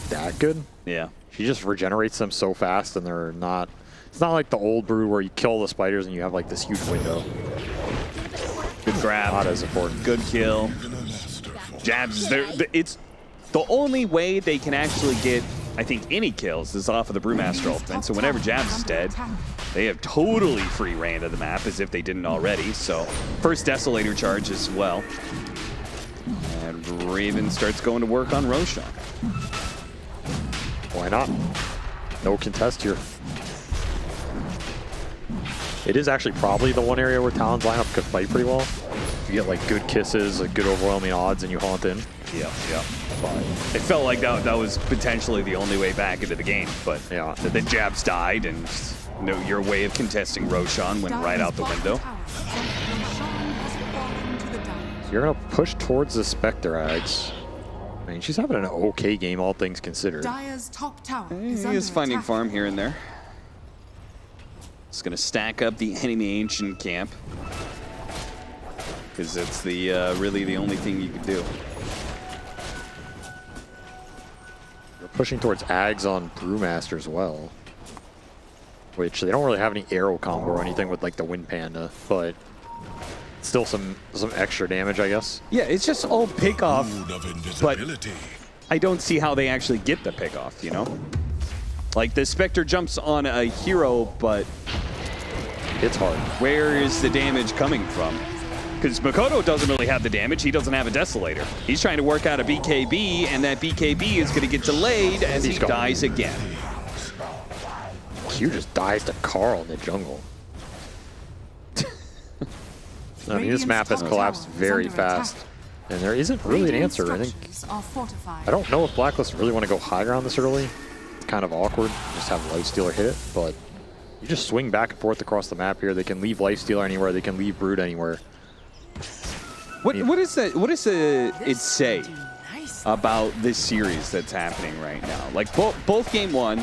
that good. Yeah. She just regenerates them so fast, and they're not... It's not like the old Brood where you kill the spiders and you have like this huge window. Good grab. Not as important. Good kill. Jabs, it's the only way they can actually get, I think, any kills is off of the Brewmaster ult. And so whenever Jabs is dead, they have totally free reign of the map as if they didn't already. So first Desolator charge as well. And Raven starts going to work on Roshan. Why not? No contest here. It is actually probably the one area where Talon's lineup could fight pretty well. You get like good kisses, like good overwhelming odds, and you haunt in. Yeah. But it felt like that was potentially the only way back into the game. But yeah, the Jabs died, and your way of contesting Roshan went right out the window. So you're gonna push towards the Spectre Ags. I mean, she's having an okay game, all things considered. Dire's top tower He is finding farm here and there. It's going to stack up the enemy ancient camp because it's the really the only thing you can do. They're pushing towards Ags on Brewmaster as well, which they don't really have any arrow combo or anything with like the Wind Panda, but still some extra damage, I guess. Yeah, it's just all pick off, but I don't see how they actually get the pick off, you know? Like the Spectre jumps on a hero, but it's hard. Where is the damage coming from? Because Makoto doesn't really have the damage. He doesn't have a Desolator. He's trying to work out a BKB, and that BKB is going to get delayed as he dies again. Q just dies to Carl in the jungle. I mean, this map has collapsed very fast, and there isn't really an answer. I don't know if Blacklist really want to go higher on this early. It's kind of awkward. Just have Lifestealer hit it, but you just swing back and forth across the map here. They can leave Lifestealer anywhere. They can leave Brood anywhere. What does it say about this series that's happening right now? Like both game one.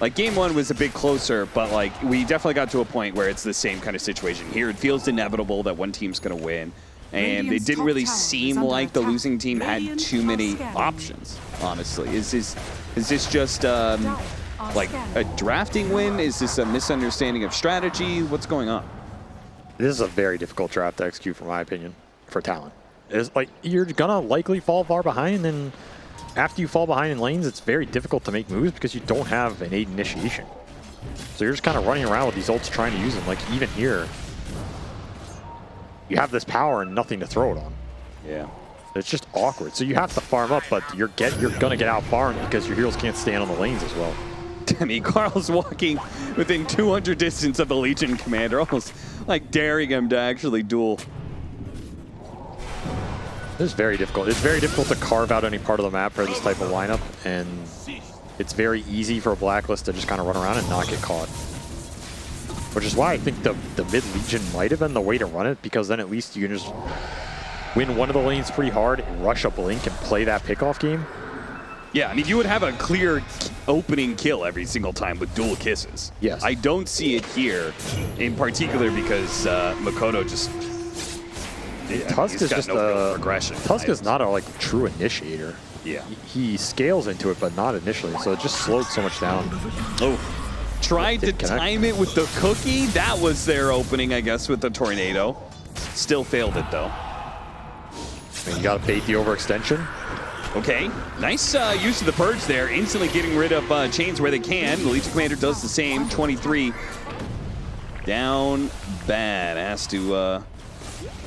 Like, game one was a bit closer, but, like, we definitely got to a point where it's the same kind of situation. Here, it feels inevitable that one team's going to win. And it didn't really seem like the losing team had too many options, honestly. Is this just, like, a drafting win? Is this a misunderstanding of strategy? What's going on? This is a very difficult draft to execute, from my opinion, for Talon. It's like, you're going to likely fall far behind, and after you fall behind in lanes, it's very difficult to make moves because you don't have innate initiation. So you're just kind of running around with these ults trying to use them. Like, even here, you have this power and nothing to throw it on. Yeah. It's just awkward. So you have to farm up, but you're going to get out farmed because your heroes can't stand on the lanes as well. I mean, Carl's walking within 200 distance of the Legion commander, almost like daring him to actually duel. This is very difficult. It's very difficult to carve out any part of the map for this type of lineup, and it's very easy for a Blacklist to just kind of run around and not get caught. Which is why I think the mid-Legion might have been the way to run it, because then at least you can just win one of the lanes pretty hard, and rush a Blink, and play that pickoff game. Yeah, I mean, you would have a clear opening kill every single time with dual kisses. Yes. I don't see it here, in particular because Makoto just... Tusk is just no progression. Tusk is not a true initiator. Yeah. He scales into it, but not initially, so it just slowed so much down. Oh, tried to time it with the cookie. That was their opening, I guess, with the tornado. Still failed it though. I mean, you got to bait the overextension. Okay, nice use of the purge there, instantly getting rid of chains where they can. The Legion Commander does the same, 23. Down bad, has to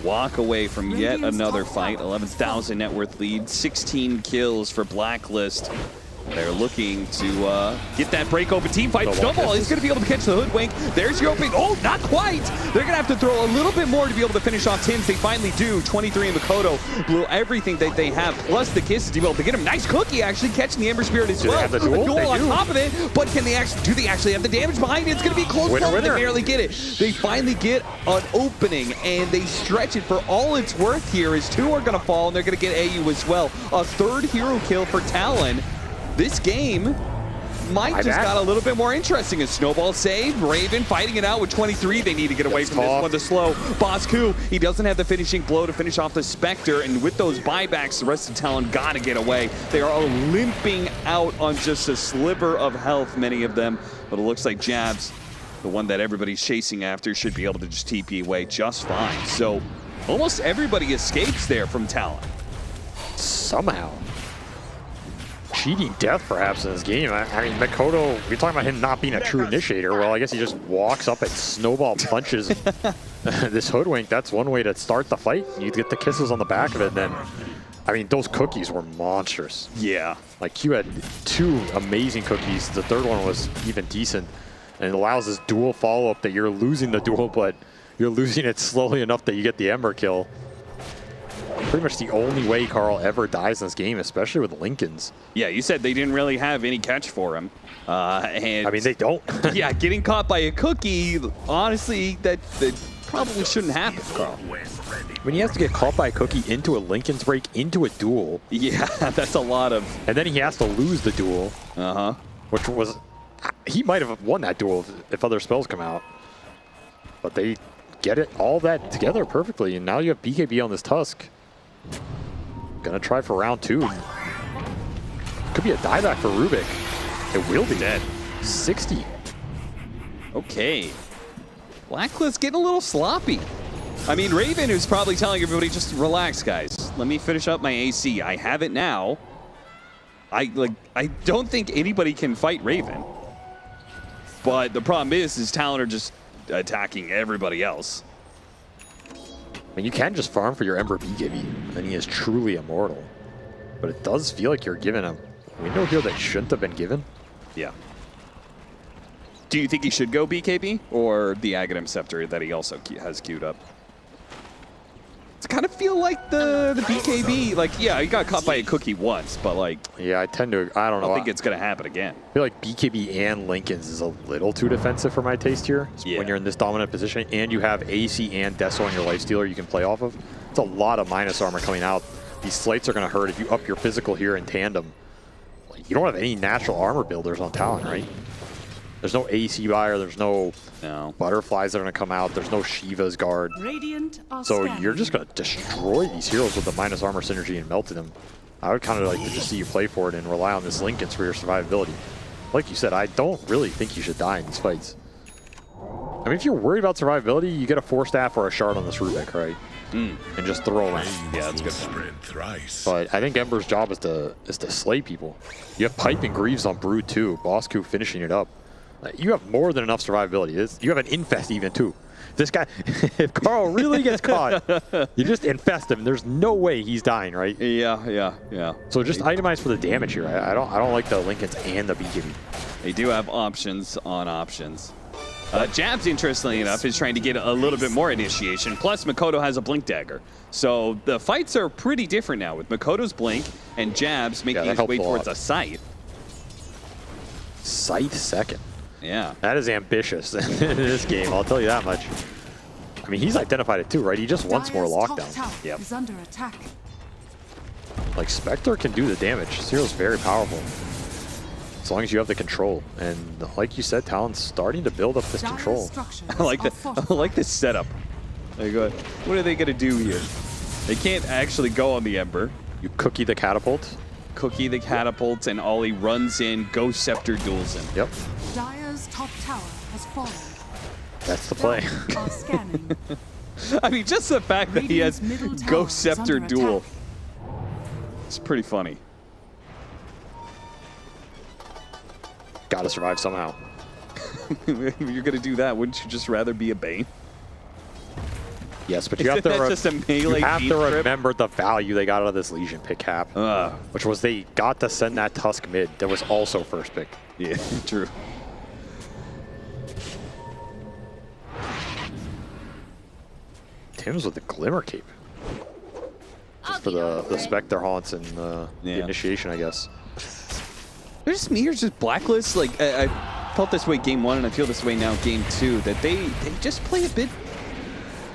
walk away from yet another fight. 11,000 net worth lead, 16 kills for Blacklist. They're looking to get that break open team fight. Snowball is going to be able to catch the hoodwink. There's your opening. Oh, not quite. They're going to have to throw a little bit more to be able to finish off Tims. They finally do. 23 and Makoto blew everything that they have, plus the kisses to be able to get him. Nice cookie, actually, catching the Ember Spirit as well. They have the duel? A duel on top of it, but can they actually, do they actually have the damage behind it? It's going to be close. They barely get it. They finally get an opening, and they stretch it for all it's worth here, as 2 are going to fall, and they're going to get AU as well. A 3rd hero kill for Talon. This game might just got a little bit more interesting. A Snowball save, Raven fighting it out with 23. They need to get away from this one to slow. Bosku, he doesn't have the finishing blow to finish off the Spectre, and with those buybacks, the rest of Talon got to get away. They are all limping out on just a sliver of health, many of them, but it looks like Jabs, the one that everybody's chasing after, should be able to just TP away just fine. So almost everybody escapes there from Talon. Somehow. Cheating death, perhaps, in this game. I mean, Makoto, we're talking about him not being a true initiator. Well, I guess he just walks up and snowball punches this hoodwink. That's one way to start the fight. You get the kisses on the back of it, and then, I mean, those cookies were monstrous. Yeah. Like, Q had 2 amazing cookies. The 3rd one was even decent. And it allows this dual follow-up that you're losing the duel, but you're losing it slowly enough that you get the Ember kill. Pretty much the only way Carl ever dies in this game, especially with Lincolns. Yeah, you said they didn't really have any catch for him. And I mean, they don't. Yeah, getting caught by a cookie, honestly, that probably shouldn't happen, Carl. When he has to get caught by a cookie into a Lincoln's break, into a duel. Yeah, that's a lot of... And then he has to lose the duel. Uh-huh. Which was... He might have won that duel if other spells come out. But they get it all that together perfectly, and now you have BKB on this Tusk. Gonna try for round 2. Could be a dieback for Rubik. It will be. Dead. 60. Okay. Blacklist getting a little sloppy. I mean, Raven is probably telling everybody, just relax, guys. Let me finish up my AC. I have it now. I don't think anybody can fight Raven. But the problem is Talon are just attacking everybody else. I mean, you can just farm for your Ember BKB, and then he is truly immortal. But it does feel like you're given a window here that shouldn't have been given. Yeah. Do you think he should go BKB, or the Aghanim Scepter that he also has queued up? It's kind of feel like the BKB, like, yeah, he got caught by a cookie once, but like... Yeah, I don't know. I don't think it's going to happen again. I feel like BKB and Lincoln's is a little too defensive for my taste here. Yeah. When you're in this dominant position, and you have AC and Deso on your lifestealer you can play off of. It's a lot of minus armor coming out. These slates are going to hurt if you up your physical here in tandem. Like, you don't have any natural armor builders on Talon, right? There's no AC buyer, there's no butterflies that are going to come out, there's no Shiva's guard. So you're just going to destroy these heroes with the minus armor synergy and melting them. I would kind of like to just see you play for it and rely on this Lincoln's for your survivability. Like you said, I don't really think you should die in these fights. I mean, if you're worried about survivability, you get a 4-staff or a shard on this Rubik, right? And just throw around. Yeah, that's good. But I think Ember's job is to slay people. You have Pipe and Greaves on Brood too. Bosku finishing it up. You have more than enough survivability. You have an infest even too. This guy, if Carl really gets caught, you just infest him. There's no way he's dying, right? Yeah. So just itemize for the damage here. I don't like the Lincolns and the BKB. They do have options on options. Jabs, interestingly enough, is trying to get a little bit more initiation. Plus, Makoto has a Blink Dagger. So the fights are pretty different now with Makoto's Blink and Jabs making his way towards a Scythe. Scythe second. Yeah. That is ambitious in this game, I'll tell you that much. I mean, he's identified it too, right? He just wants more lockdown. Yep. Is under attack. Like, Spectre can do the damage. This hero's very powerful. As long as you have the control. And like you said, Talon's starting to build up this control. I like this setup. Like, what are they going to do here? They can't actually go on the Ember. You cookie the catapult. Cookie the catapult, and Ollie runs in, Ghost Scepter duels him. Yep. Dire's top tower has fallen. That's the play. I mean, just the fact that he has Ghost Scepter duel. It's pretty funny. Gotta survive somehow. If you're gonna do that, wouldn't you just rather be a Bane? Yes, but you have to, just a melee you have beat to trip? remember the value they got out of this Legion pick cap, which was they got to send that Tusk mid that was also first pick. Yeah, true. Tim's with the Glimmer Cape. Just for the Spectre haunts and the initiation, I guess. There's me or just Blacklist. Like I felt this way game 1, and I feel this way now game 2. That they just play a bit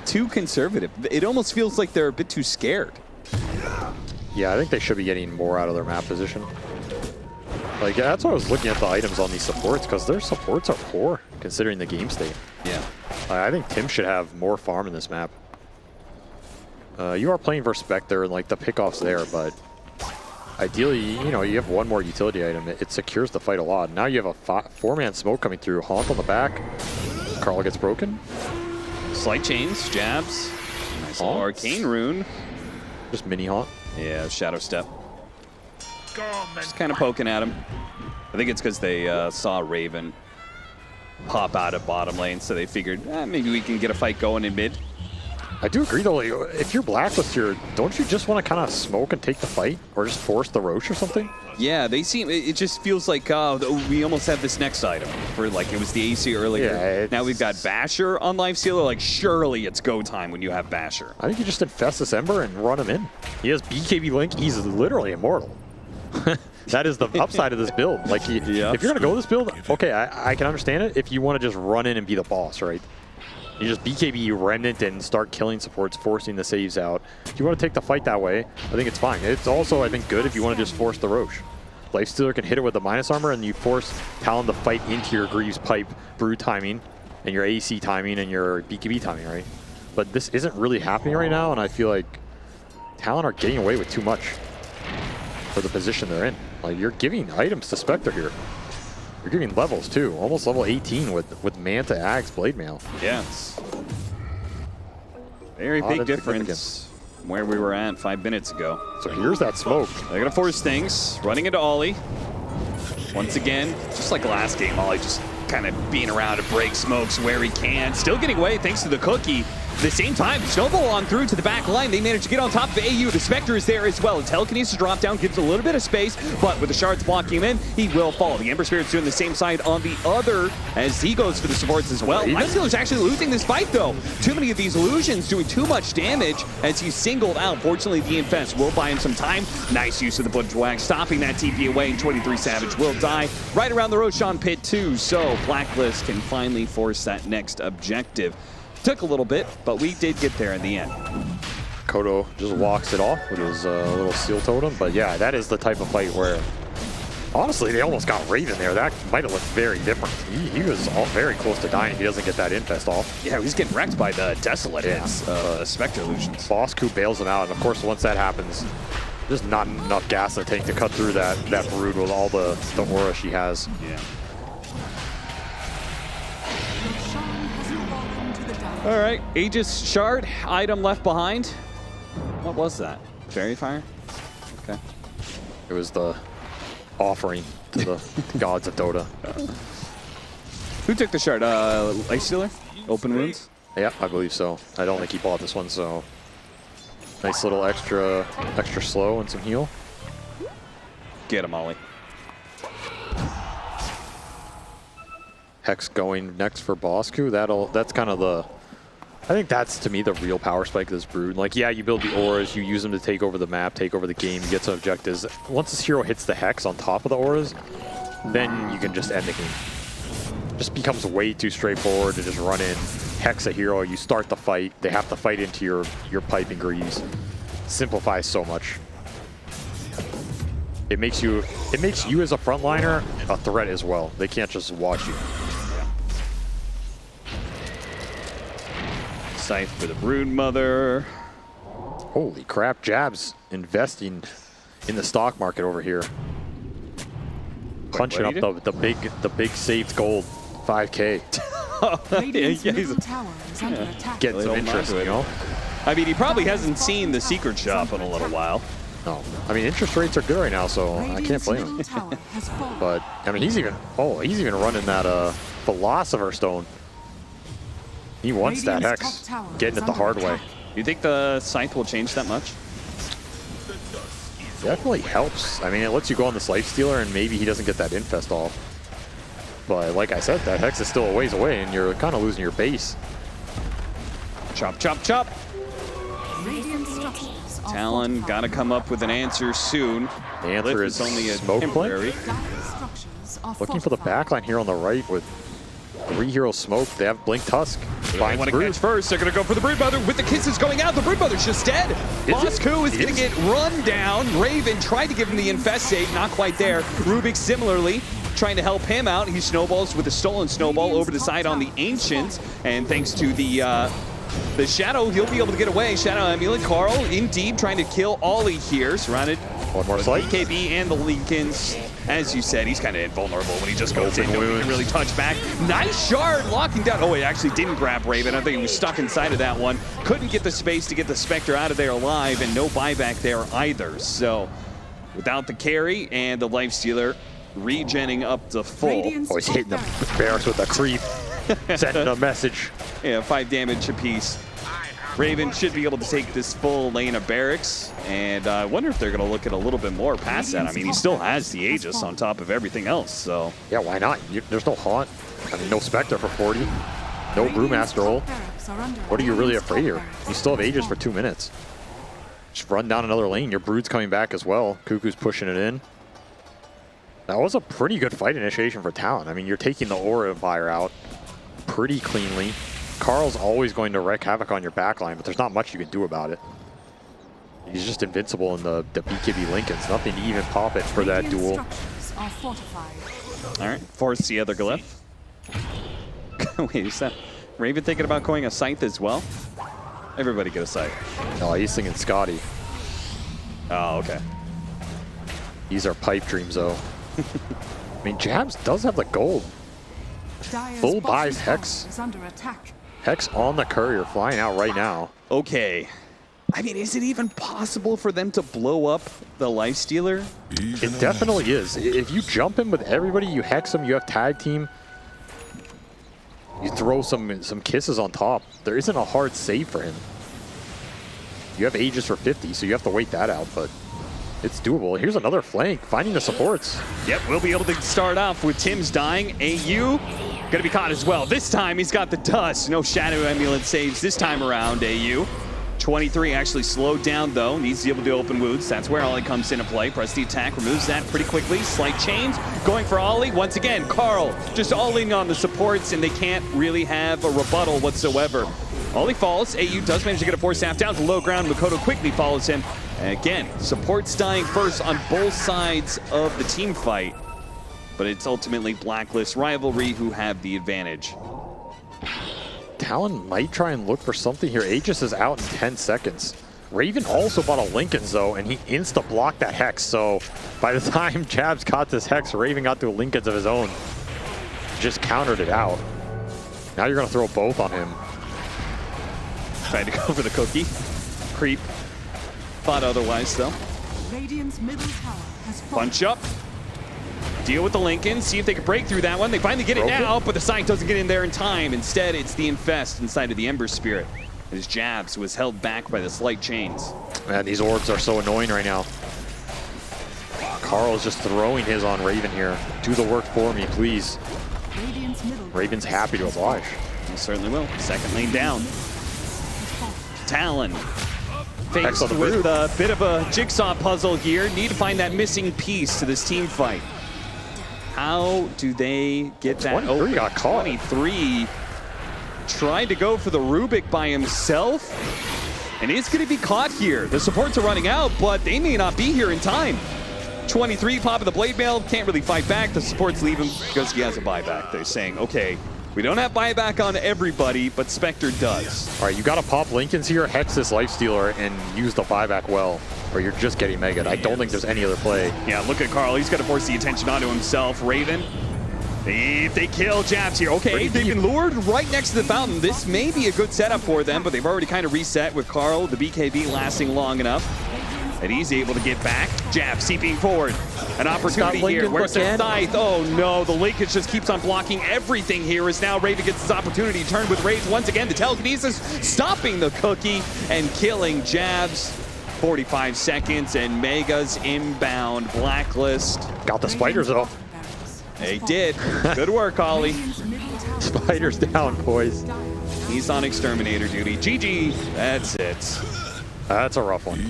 too conservative. It almost feels like they're a bit too scared. Yeah, I think they should be getting more out of their map position. Like that's why I was looking at the items on these supports, because their supports are poor considering the game state. Yeah. I think Tim should have more farm in this map. You are playing for Spectre and like the pickoffs there, but ideally, you know, you have one more utility item. It secures the fight a lot. Now you have a 4-man smoke coming through. Haunt on the back. Carl gets broken. Slight chains, jabs. Nice little arcane rune. Just mini haunt. Yeah, shadow step. Just kind of poking at him. I think it's because they saw Raven pop out of bottom lane, so they figured maybe we can get a fight going in mid. I do agree though, like, if you're Blacklist here, don't you just want to kind of smoke and take the fight? Or just force the Roche or something? Yeah, they seem, it just feels like we almost have this next item. For like, it was the AC earlier. Yeah, now we've got Basher on Lifestealer. Like, surely it's go time when you have Basher. I think you just infest this Ember and run him in. He has BKB Link, he's literally immortal. That is the upside of this build. Like, if you're going to go this build, okay, I can understand it if you want to just run in and be the boss, right? You just BKB Remnant and start killing supports, forcing the saves out. If you want to take the fight that way, I think it's fine. It's also, I think, good if you want to just force the Roche. Lifestealer can hit it with the minus armor, and you force Talon to fight into your Greaves Pipe Brood timing, and your AC timing, and your BKB timing, right? But this isn't really happening right now, and I feel like Talon are getting away with too much for the position they're in. Like, you're giving items to Spectre here. You're giving levels too, almost level 18 with Manta, Axe, Blade Mail. Yeah, it's very big difference from where we were at 5 minutes ago. So here's that smoke. They're gonna force things, running into Ollie. Once again, just like last game, Ollie just kind of being around to break smokes where he can. Still getting away thanks to the cookie. At the same time, Snowball on through to the back line. They manage to get on top of AU. The Spectre is there as well. Telekinesis drop down, gives a little bit of space, but with the shards blocking him in, he will fall. The Ember Spirit's doing the same side on the other as he goes for the supports as well. Lifestealer's actually losing this fight though. Too many of these illusions doing too much damage as he's singled out. Fortunately, the Infest will buy him some time. Nice use of the Bushwhack, stopping that TP away, and 23 Savage will die right around the Roshan pit too. So Blacklist can finally force that next objective. Took a little bit, but we did get there in the end. Kodo just walks it off with his little seal totem. But yeah, that is the type of fight where, honestly, they almost got Raven there. That might have looked very different. He was all very close to dying if he doesn't get that infest off. Yeah, he's getting wrecked by the Desolate hits, Spectre illusions. Bosku bails him out, and of course, once that happens, there's not enough gas in the tank to cut through that Brood with all the aura she has. Yeah. All right, Aegis Shard, item left behind. What was that? Fairy Fire? Okay. It was the offering to the gods of Dota. Who took the shard? Lifestealer? Open wounds? Yeah, I believe so. I don't think he bought this one, so nice little extra slow and some heal. Get him, Ollie. Hex going next for Bosku. That's kind of the, I think that's, to me, the real power spike of this Brood. Like, yeah, you build the auras, you use them to take over the map, take over the game, you get some objectives. Once this hero hits the Hex on top of the auras, then you can just end the game. Just becomes way too straightforward to just run in, Hex a hero, you start the fight, they have to fight into your pipe and Greaves. Simplifies so much. It makes you as a frontliner a threat as well. They can't just watch you. Scythe for the Brood Mother. Holy crap, Jabs investing in the stock market over here. Punching up the big saved gold 5K. Getting some interest, you know? I mean, he probably hasn't seen the secret shop in a little while. No, I mean interest rates are good right now, so I can't blame him. But I mean he's even running that Philosopher Stone. He wants that Hex, getting it the hard way. You think the Scythe will change that much? Definitely helps. I mean, it lets you go on this Lifestealer, and maybe he doesn't get that Infest off. But like I said, that Hex is still a ways away, and you're kind of losing your base. Chop, chop, chop. Talon got to come up with an answer soon. The answer is only a smoke temporary. Looking for the backline here on the right with 3 heroes smoke. They have Blink Tusk. They want to catch first. They're going to go for the Broodmother with the kisses going out. The Broodmother's just dead. Moscow is going to get run down. Raven tried to give him the Infest save. Not quite there. Rubik similarly trying to help him out. He snowballs with a stolen snowball over the side on the Ancients. And thanks to the Shadow, he'll be able to get away. Shadow Amulet. Carl indeed trying to kill Ollie here. Surrounded one more slight. BKB and the Lincolns. As you said, he's kind of invulnerable when he just goes in. Nobody can really touch back. Nice shard locking down. Oh, he actually didn't grab Raven. I think he was stuck inside of that one. Couldn't get the space to get the Spectre out of there alive, and no buyback there either. So without the carry and the Lifestealer regenning up to full. Oh, he's hitting the barracks with a creep. Sending a message. Yeah, 5 damage apiece. Raven should be able to take this full lane of barracks, and I wonder if they're going to look at a little bit more past that. I mean, he still has the Aegis on top of everything else, so. Yeah, why not? There's no Haunt. I mean, no Spectre for 40. No Brewmaster ult. What are you really afraid here? You still have Aegis for 2 minutes. Just run down another lane. Your Brood's coming back as well. Cuckoo's pushing it in. That was a pretty good fight initiation for Talon. I mean, you're taking the Aura Fire out pretty cleanly. Carl's always going to wreak havoc on your backline, but there's not much you can do about it. He's just invincible in the BKB Lincolns. Nothing to even pop it for that duel. All right, force the other glyph. Wait, is that Raven thinking about going a Scythe as well? Everybody get a Scythe. No, he's thinking Scotty. Oh, okay. These are pipe dreams, though. I mean, Jabs does have the gold. Full buys Hex. Hex on the courier, flying out right now. Okay. I mean, is it even possible for them to blow up the Lifestealer? It definitely is. If you jump in with everybody, you Hex them, you have tag team, you throw some kisses on top, there isn't a hard save for him. You have Aegis for 50, so you have to wait that out, but it's doable. Here's another flank, finding the supports. Yep, we'll be able to start off with Tim's dying. AU gonna be caught as well. This time he's got the dust. No Shadow Amulet saves this time around, AU. 23 actually slowed down though. Needs to be able to open wounds. That's where Ollie comes into play. Press the attack, removes that pretty quickly. Slight change, going for Ollie. Once again, Carl just all in on the supports and they can't really have a rebuttal whatsoever. Ollie falls. AU does manage to get a force staff down to low ground. Makoto quickly follows him. And again, supports dying first on both sides of the team fight. But it's ultimately Blacklist Rivalry who have the advantage. Talon might try and look for something here. Aegis is out in 10 seconds. Raven also bought a Lincoln's though, and he insta-blocked that Hex. So by the time Jabs caught this Hex, Raven got to a Lincoln's of his own. Just countered it out. Now you're gonna throw both on him. Tried to go for the cookie. Creep. Thought otherwise though. Punch up. Deal with the Lincoln, see if they can break through that one. They finally get it now, but the Scythe doesn't get in there in time. Instead, it's the Infest inside of the Ember Spirit. His Jabs was held back by the slight chains. Man, these orbs are so annoying right now. Carl's just throwing his on Raven here. Do the work for me, please. Raven's happy to oblige. He certainly will. Second lane down. Talon. Faced with a bit of a jigsaw puzzle here. Need to find that missing piece to this team fight. How do they get that open? Got caught. 23 tried to go for the Rubik by himself, and it's going to be caught here. The supports are running out, but they may not be here in time. 23 popping the blade mail, can't really fight back. The supports leave him because he has a buyback. They're saying, okay, we don't have buyback on everybody, but Spectre does. All right, you got to pop Lincolns here, Hex this Lifestealer, and use the buyback well, or you're just getting Mega'd. I don't think there's any other play. Yeah, look at Carl. He's got to force the attention onto himself. Raven, if they kill Jabs here. Okay, they've been lured right next to the fountain. This may be a good setup for them, but they've already kind of reset with Carl, the BKB lasting long enough. And he's able to get back. Jab seeping forward. An opportunity Link here. in Where's the again. Scythe? Oh no, the linkage just keeps on blocking everything here as now Raven gets his opportunity. Turned with Rage once again. The telekinesis stopping the cookie and killing Jabs. 45 seconds and Mega's inbound. Blacklist. Got the spiders though. They did. Good work, Ollie. Spiders down, boys. He's on exterminator duty. GG. That's it. That's a rough one.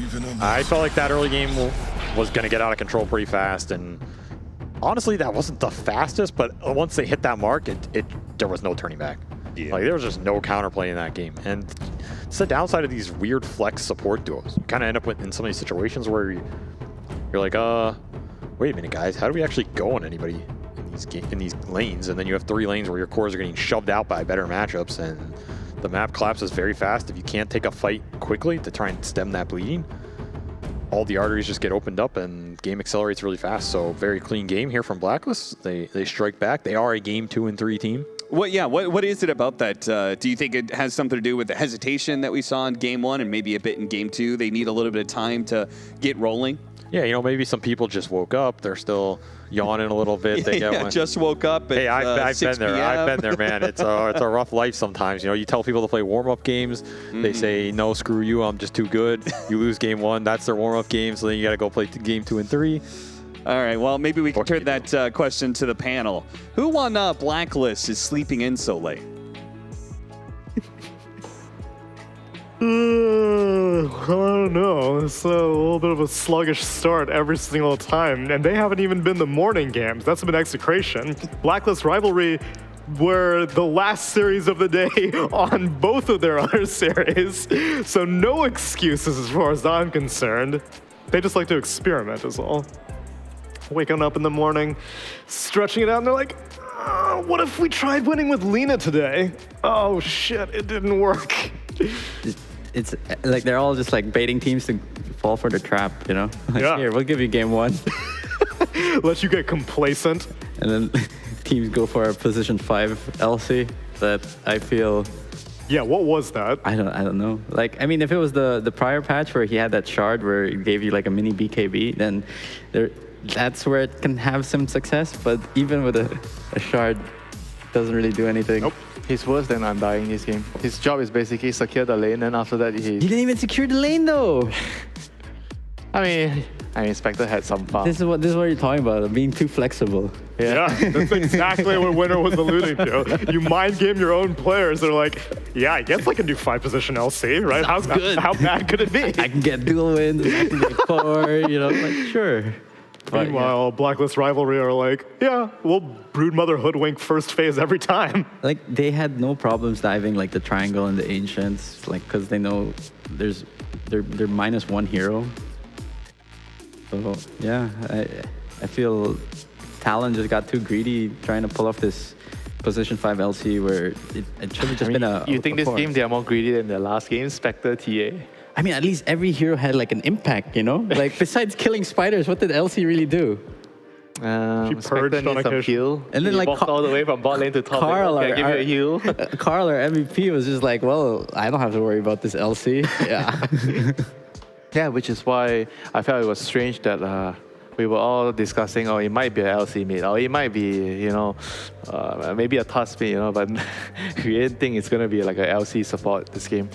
I felt like that early game was going to get out of control pretty fast, and honestly, that wasn't the fastest, but once they hit that mark, there was no turning back. Yeah. Like, there was just no counterplay in that game, and it's the downside of these weird flex support duos. You kind of end up in some of these situations where you're like, wait a minute, guys, how do we actually go on anybody in these lanes? And then you have 3 lanes where your cores are getting shoved out by better matchups, and the map collapses very fast. If you can't take a fight quickly to try and stem that bleeding, all the arteries just get opened up and game accelerates really fast. So very clean game here from Blacklist. They strike back. They are a game 2 and 3 team. What is it about that? Do you think it has something to do with the hesitation that we saw in game 1 and maybe a bit in game 2? They need a little bit of time to get rolling? Yeah, you know, maybe some people just woke up. They're still yawning a little bit. They just woke up. Hey, I've 6 been there. PM. I've been there, man. It's a rough life sometimes. You know, you tell people to play warm-up games. They say, no, screw you. I'm just too good. You lose game 1. That's their warm-up game. So then you got to go play game 2 and 3. All right. Well, maybe we can turn that question to the panel. Who on Blacklist is sleeping in so late? I don't know. It's a little bit of a sluggish start every single time, and they haven't even been the morning games. That's been Execration. Blacklist Rivalry were the last series of the day on both of their other series, so no excuses as far as I'm concerned. They just like to experiment is all. Waking up in the morning, stretching it out, and they're like, oh, what if we tried winning with Lena today? Oh shit, it didn't work. It's like they're all just like baiting teams to fall for the trap, you know? Like, Yeah. Here, we'll give you game 1. Let you get complacent. And then teams go for a position 5 LC that I feel... Yeah, what was that? I don't know. Like, I mean, if it was the prior patch where he had that shard where it gave you like a mini BKB, then that's where it can have some success. But even with a shard, it doesn't really do anything. Nope. He's worse than Undying in this game. His job is basically secure the lane, and after that He didn't even secure the lane though. I mean, Spectre had some fun. This is what you're talking about, being too flexible. Yeah, that's exactly what Winner was alluding to. You mind game your own players. They're like, yeah, I guess I can do 5 position LC, right? How bad could it be? I can get dual wins, I can get core, you know, like sure. Meanwhile, Blacklist Rivalry are like, yeah, we'll Broodmother hoodwink first phase every time. Like, they had no problems diving like the triangle and the Ancients, like, because they know they're -1 hero. So yeah, I feel Talon just got too greedy trying to pull off this position 5 LC where it should have just been a... You think this game they are more greedy than the last game, Spectre TA? I mean, at least every hero had like an impact, you know? Like, besides killing spiders, what did LC really do? She Spectre purged on needs some occasion. heal. And then, He like, walked all the way from bot lane to top lane. Carl, Okay, give you a heal. Carl, our MVP, was just like, well, I don't have to worry about this LC. Yeah. Yeah, which is why I felt it was strange that we were all discussing, oh, it might be an LC mid, or it might be, you know, maybe a Tusk mid, you know, but we didn't think it's going to be like a LC support this game.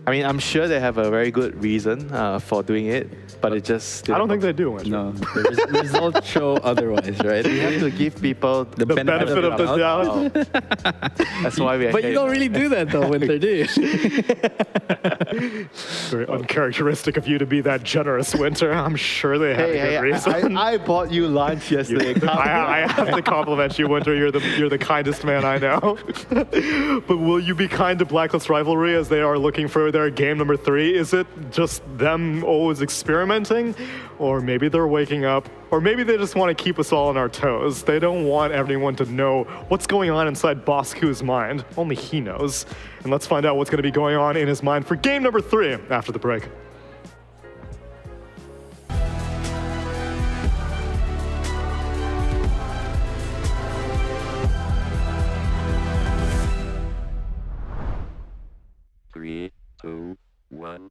I mean, I'm sure they have a very good reason for doing it, but it just... I don't think they do. No, the results show otherwise, right? You have to give people the benefit of the doubt. That's why we. But you don't really do that though, Winter, do you? Very uncharacteristic of you to be that generous, Winter. I'm sure they have a good reason. I bought you lunch yesterday. I have to compliment you, Winter. You're the kindest man I know. But will you be kind to Blacklist Rivalry as they are looking for their game number 3? Is it just them always experimenting? Or maybe they're waking up, or maybe they just want to keep us all on our toes. They don't want everyone to know what's going on inside Boss Q's mind. Only he knows. And let's find out what's going to be going on in his mind for game number 3 after the break. Three, two, one.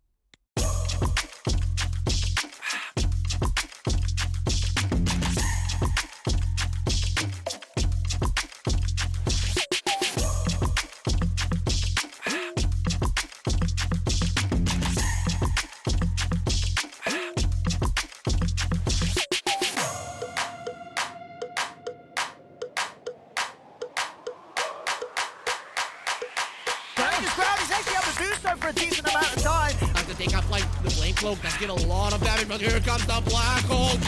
Rangers crowd is actually able to do so for a decent amount of time. Have to take out like the Blade Cloak does get a lot of damage, but here comes the Black Hole.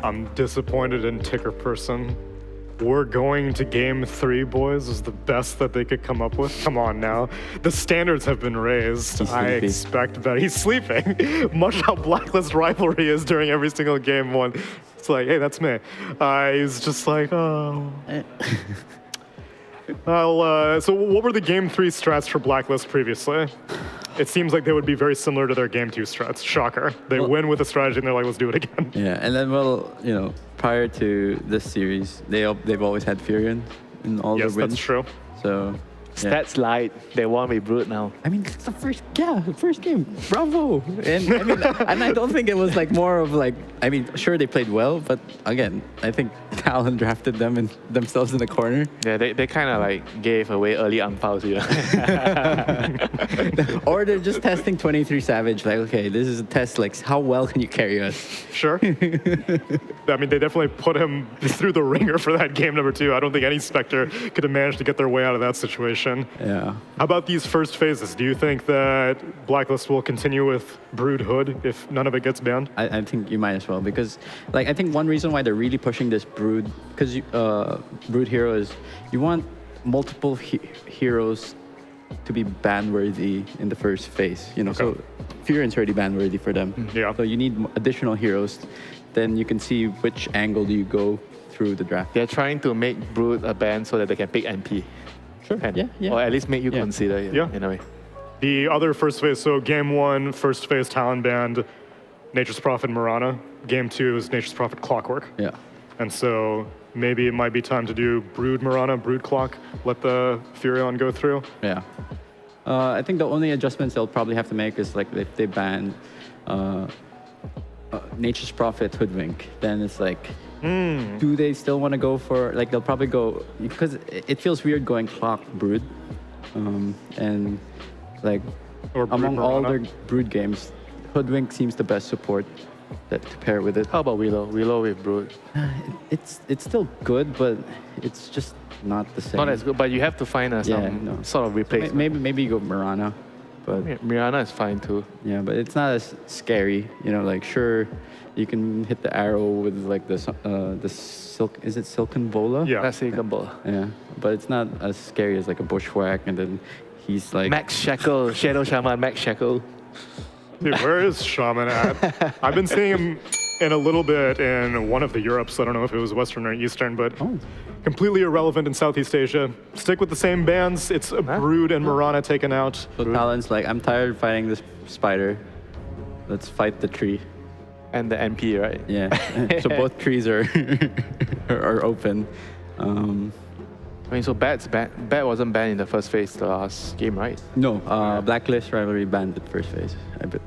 I'm disappointed in Ticker Person. We're going to game 3, boys, is the best that they could come up with. Come on now. The standards have been raised. I expect that he's sleeping. Much how Blacklist Rivalry is during every single game one. It's like, hey, that's me. He's just like, oh. So what were the game 3 strats for Blacklist previously? It seems like they would be very similar to their game 2 strats. Shocker. They win with a strategy and they're like, let's do it again. Yeah, and then, well, you know, prior to this series, they've always had Furion in all their wins. Yes, that's true. So, Stats light. They want me brute now. I mean, it's the first game. Bravo. And I mean, and I don't think it was like more of like, I mean, sure they played well, but again, I think Talon drafted them and themselves in the corner. Yeah, they kind of like gave away early angpaos here. Or they're just testing 23 Savage. Like, okay, this is a test. Like, how well can you carry us? Sure. I mean, they definitely put him through the ringer for that game number 2. I don't think any Spectre could have managed to get their way out of that situation. Yeah. How about these first phases? Do you think that Blacklist will continue with Brood Hood if none of it gets banned? I think you might as well, because like I think one reason why they're really pushing this Brood, because Brood hero is you want multiple heroes to be ban-worthy in the first phase. You know, so Furion's already ban-worthy for them. Yeah. So you need additional heroes. Then you can see which angle do you go through the draft. They're trying to make Brood a ban so that they can pick NP. Sure. Yeah. Or at least make you consider it in a way. The other first phase, so game 1, first phase Talon banned Nature's Prophet Mirana. Game 2 is Nature's Prophet Clockwork. Yeah. And so maybe it might be time to do Brood Mirana, Brood Clock, let the Furion go through. Yeah. I think the only adjustments they'll probably have to make is like if they ban Nature's Prophet Hoodwink, then it's like, do they still want to go for, like they'll probably go, because it feels weird going Clock Brood. And like among all their Brood games, Hoodwink seems the best support that to pair with it. How about Willow? Willow with Brood? It's still good, but it's just not the same. Not as good, but you have to find some sort of replacement. Maybe you go Mirana, but Mirana is fine too. Yeah, but it's not as scary. You know, like sure, you can hit the arrow with like the silk. Is it Silken Bola? Yeah, that's Silken Bola. Yeah, but it's not as scary as like a bushwhack, and then he's like Max Shackle, Shadow Shaman, Max Shackle. Dude, where is Shaman at? I've been seeing him in a little bit in one of the Europes. I don't know if it was Western or Eastern, but completely irrelevant in Southeast Asia. Stick with the same bands. It's Brood and Mirana taken out. So Talon's like, I'm tired of fighting this spider. Let's fight the tree. And the NP, right? Yeah. So both trees are are open. I mean, so Bat wasn't banned in the first phase the last game, right? No, Blacklist Rivalry banned the first phase, I bet.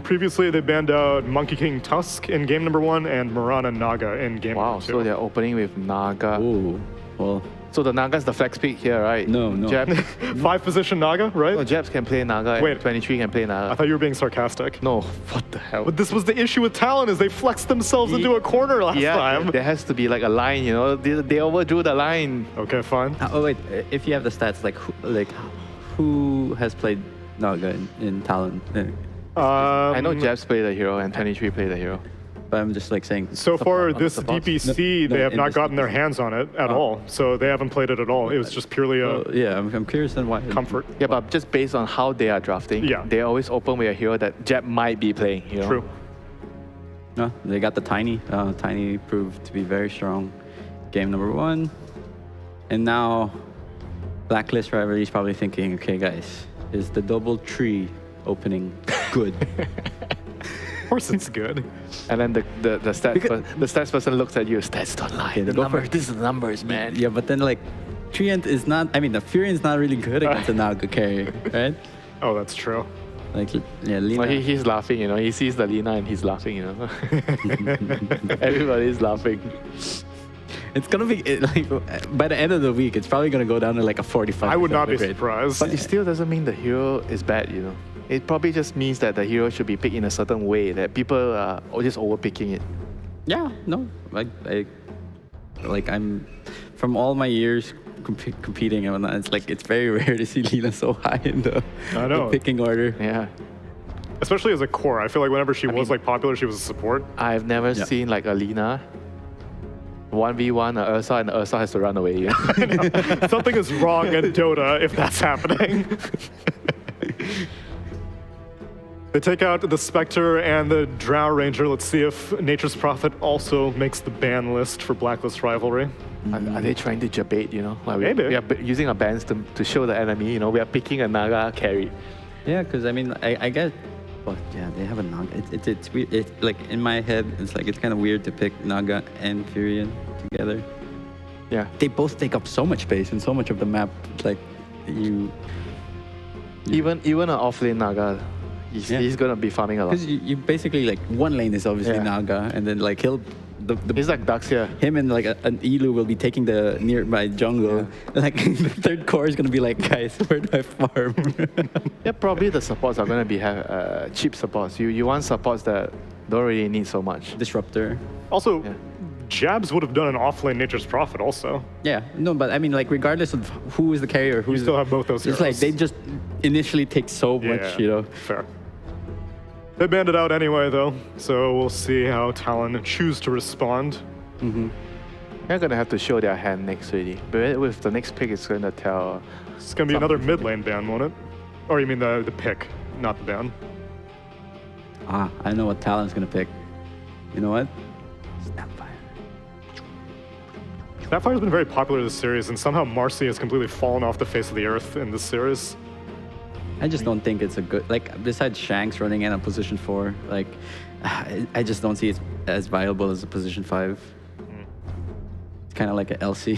Previously, they banned out Monkey King Tusk in game number 1 and Mirana Naga in game number 2. So they're opening with Naga. Oh, well. So the Naga's the flex pick here, right? No. Jab, 5 position Naga, right? No, Jabs can play Naga. Wait, 23 can play Naga. I thought you were being sarcastic. No, what the hell? But this was the issue with Talon, is they flexed themselves into a corner last time. There has to be like a line, you know. They overdrew the line. Okay, fine. Oh wait, if you have the stats, who has played Naga in Talon? I know Jabs played the hero and 23 played the hero. But I'm just like saying. So far, this DPC, they have not gotten their hands on it at all. So they haven't played it at all. It was just purely a I'm curious on why. Comfort. Yeah, but just based on how they are drafting, they always open with a hero that Jab might be playing. You know? True. No, they got the Tiny. Tiny proved to be very strong. Game number 1. And now, Blacklist Rivalry is probably thinking, okay, guys, is the double tree opening good? Of course it's good. And then the stats person looks at you, stats don't lie. Okay, the numbers, this is the numbers, man. Yeah, but then like, Treant is not, I mean, the Furion's not really good against a Naga carry, right? Oh, that's true. Like, yeah, Lina. Well, he's laughing, you know. He sees the Lina and he's laughing, you know. Everybody's laughing. It's gonna be like by the end of the week, it's probably gonna go down to like a 45. I would not be surprised. But it still doesn't mean the hero is bad, you know. It probably just means that the hero should be picked in a certain way, that people are just overpicking it. Yeah, no, I'm from all my years competing and whatnot, it's like it's very rare to see Lina so high in the picking order. Yeah. Especially as a core. I feel like whenever she was like popular, she was a support. I've never seen like a Lina 1v1 Ursa and Ursa has to run away. You know? Something is wrong in Dota if that's happening. They take out the Spectre and the Drow Ranger. Let's see if Nature's Prophet also makes the ban list for Blacklist Rivalry. Are they trying to debate, you know? Like Maybe. We are using our bans to show the enemy, you know, we are picking a Naga carry. Yeah, because I mean, I guess, well, yeah, they have a Naga. It's weird. It's like in my head, it's like it's kind of weird to pick Naga and Furion together. Yeah. They both take up so much space and so much of the map. It's like Even an off-lane Naga, he's gonna be farming a lot. Because you basically like one lane is obviously Naga, and then like he's like Dux here. Him and like an Elu will be taking the nearby jungle. Yeah. Like the third core is gonna be like, guys, where do I farm? Yeah, probably the supports are gonna be cheap supports. You want supports that don't really need so much. Disruptor. Also, Jabs would have done an offlane Nature's Prophet also. Yeah, no, but I mean, like, regardless of who is the carrier, you still have both those heroes. It's like they just initially take so much, you know. Fair. They banned it out anyway, though, so we'll see how Talon choose to respond. They're gonna have to show their hand next, really. But with the next pick, it's gonna tell It's gonna be another mid lane ban, won't it? Or you mean the pick, not the ban? Ah, I know what Talon's gonna pick. You know what? Snapfire. Snapfire's been very popular this series, and somehow Marcy has completely fallen off the face of the earth in this series. I just don't think it's a good, like, besides Shanks running in a position 4, like, I just don't see it as viable as a position 5. It's kind of like an LC.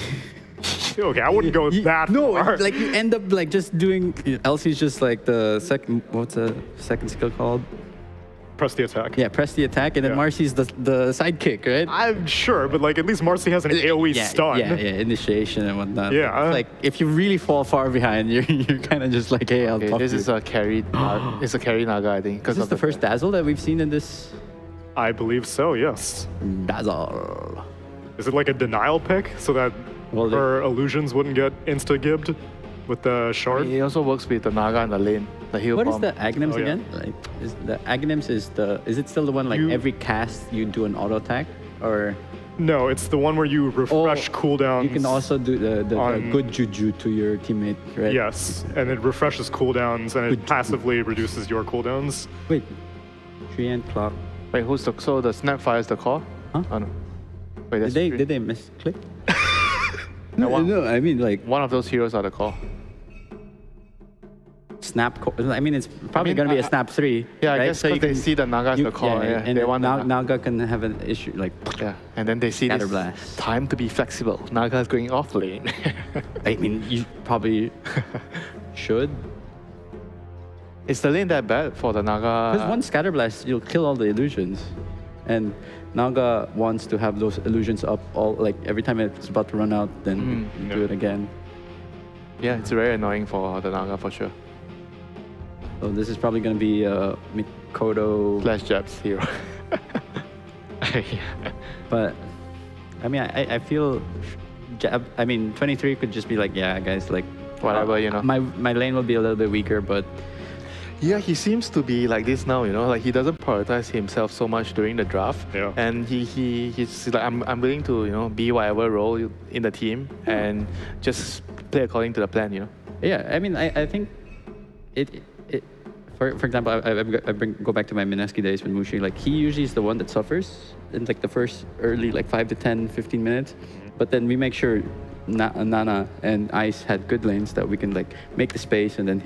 Okay, I wouldn't go that no, far. like you end up like just doing, LC's just like the second, what's the second skill called? Press the attack. Yeah, press the attack, and then Marcy's the sidekick, right? I'm sure, but like at least Marcy has an AoE stun. Yeah, initiation and whatnot. Yeah. It's like if you really fall far behind, you're kind of just like, hey, I'll talk This to is you. a carry. It's a carry Naga, I think. Is this the first dazzle that we've seen in this? I believe so. Yes. Dazzle. Is it like a denial pick so that her illusions wouldn't get insta-gibbed with the shard? It also works with the Naga and the lane, the heal What is bomb. the Aghanims Oh, yeah. again? Like, is the Aghanims is it still the one like every cast you do an auto attack, or? No, it's the one where you refresh cooldowns. You can also do the good juju to your teammate, right? Yes, and it refreshes cooldowns and it passively reduces your cooldowns. Wait, 3 and clock. Wait, so the Snapfire is the core? Huh? Oh, no. Wait, that's Did they misclick? No, no, I mean like one of those heroes are the core. Snap. I mean, it's probably going to be a Snap 3. Yeah, right? I guess so they see the Naga as the core. Yeah, and they want Naga can have an issue like. Yeah, and then they see this Blast. time to be flexible. Naga's going off lane. I mean, you probably should. Is the lane that bad for the Naga? Because one Scatter Blast, you'll kill all the illusions, and Naga wants to have those illusions up all like every time it's about to run out, then you do it again. Yeah, it's very annoying for the Naga for sure. So this is probably going to be Mikoto Flash Jabs hero. But I mean, I feel, I mean, 23 could just be like, yeah, guys, like whatever, you know. My lane will be a little bit weaker, but yeah, he seems to be like this now, you know, like he doesn't prioritize himself so much during the draft. Yeah. And he's like, I'm willing to, you know, be whatever role in the team and just play according to the plan, you know. Yeah, I mean, I think for example, I go back to my Mineski days with Mushi. Like he usually is the one that suffers in like the first early like 5 to 10, 15 minutes, but then we make sure Nana and Ice had good lanes that we can like make the space, and then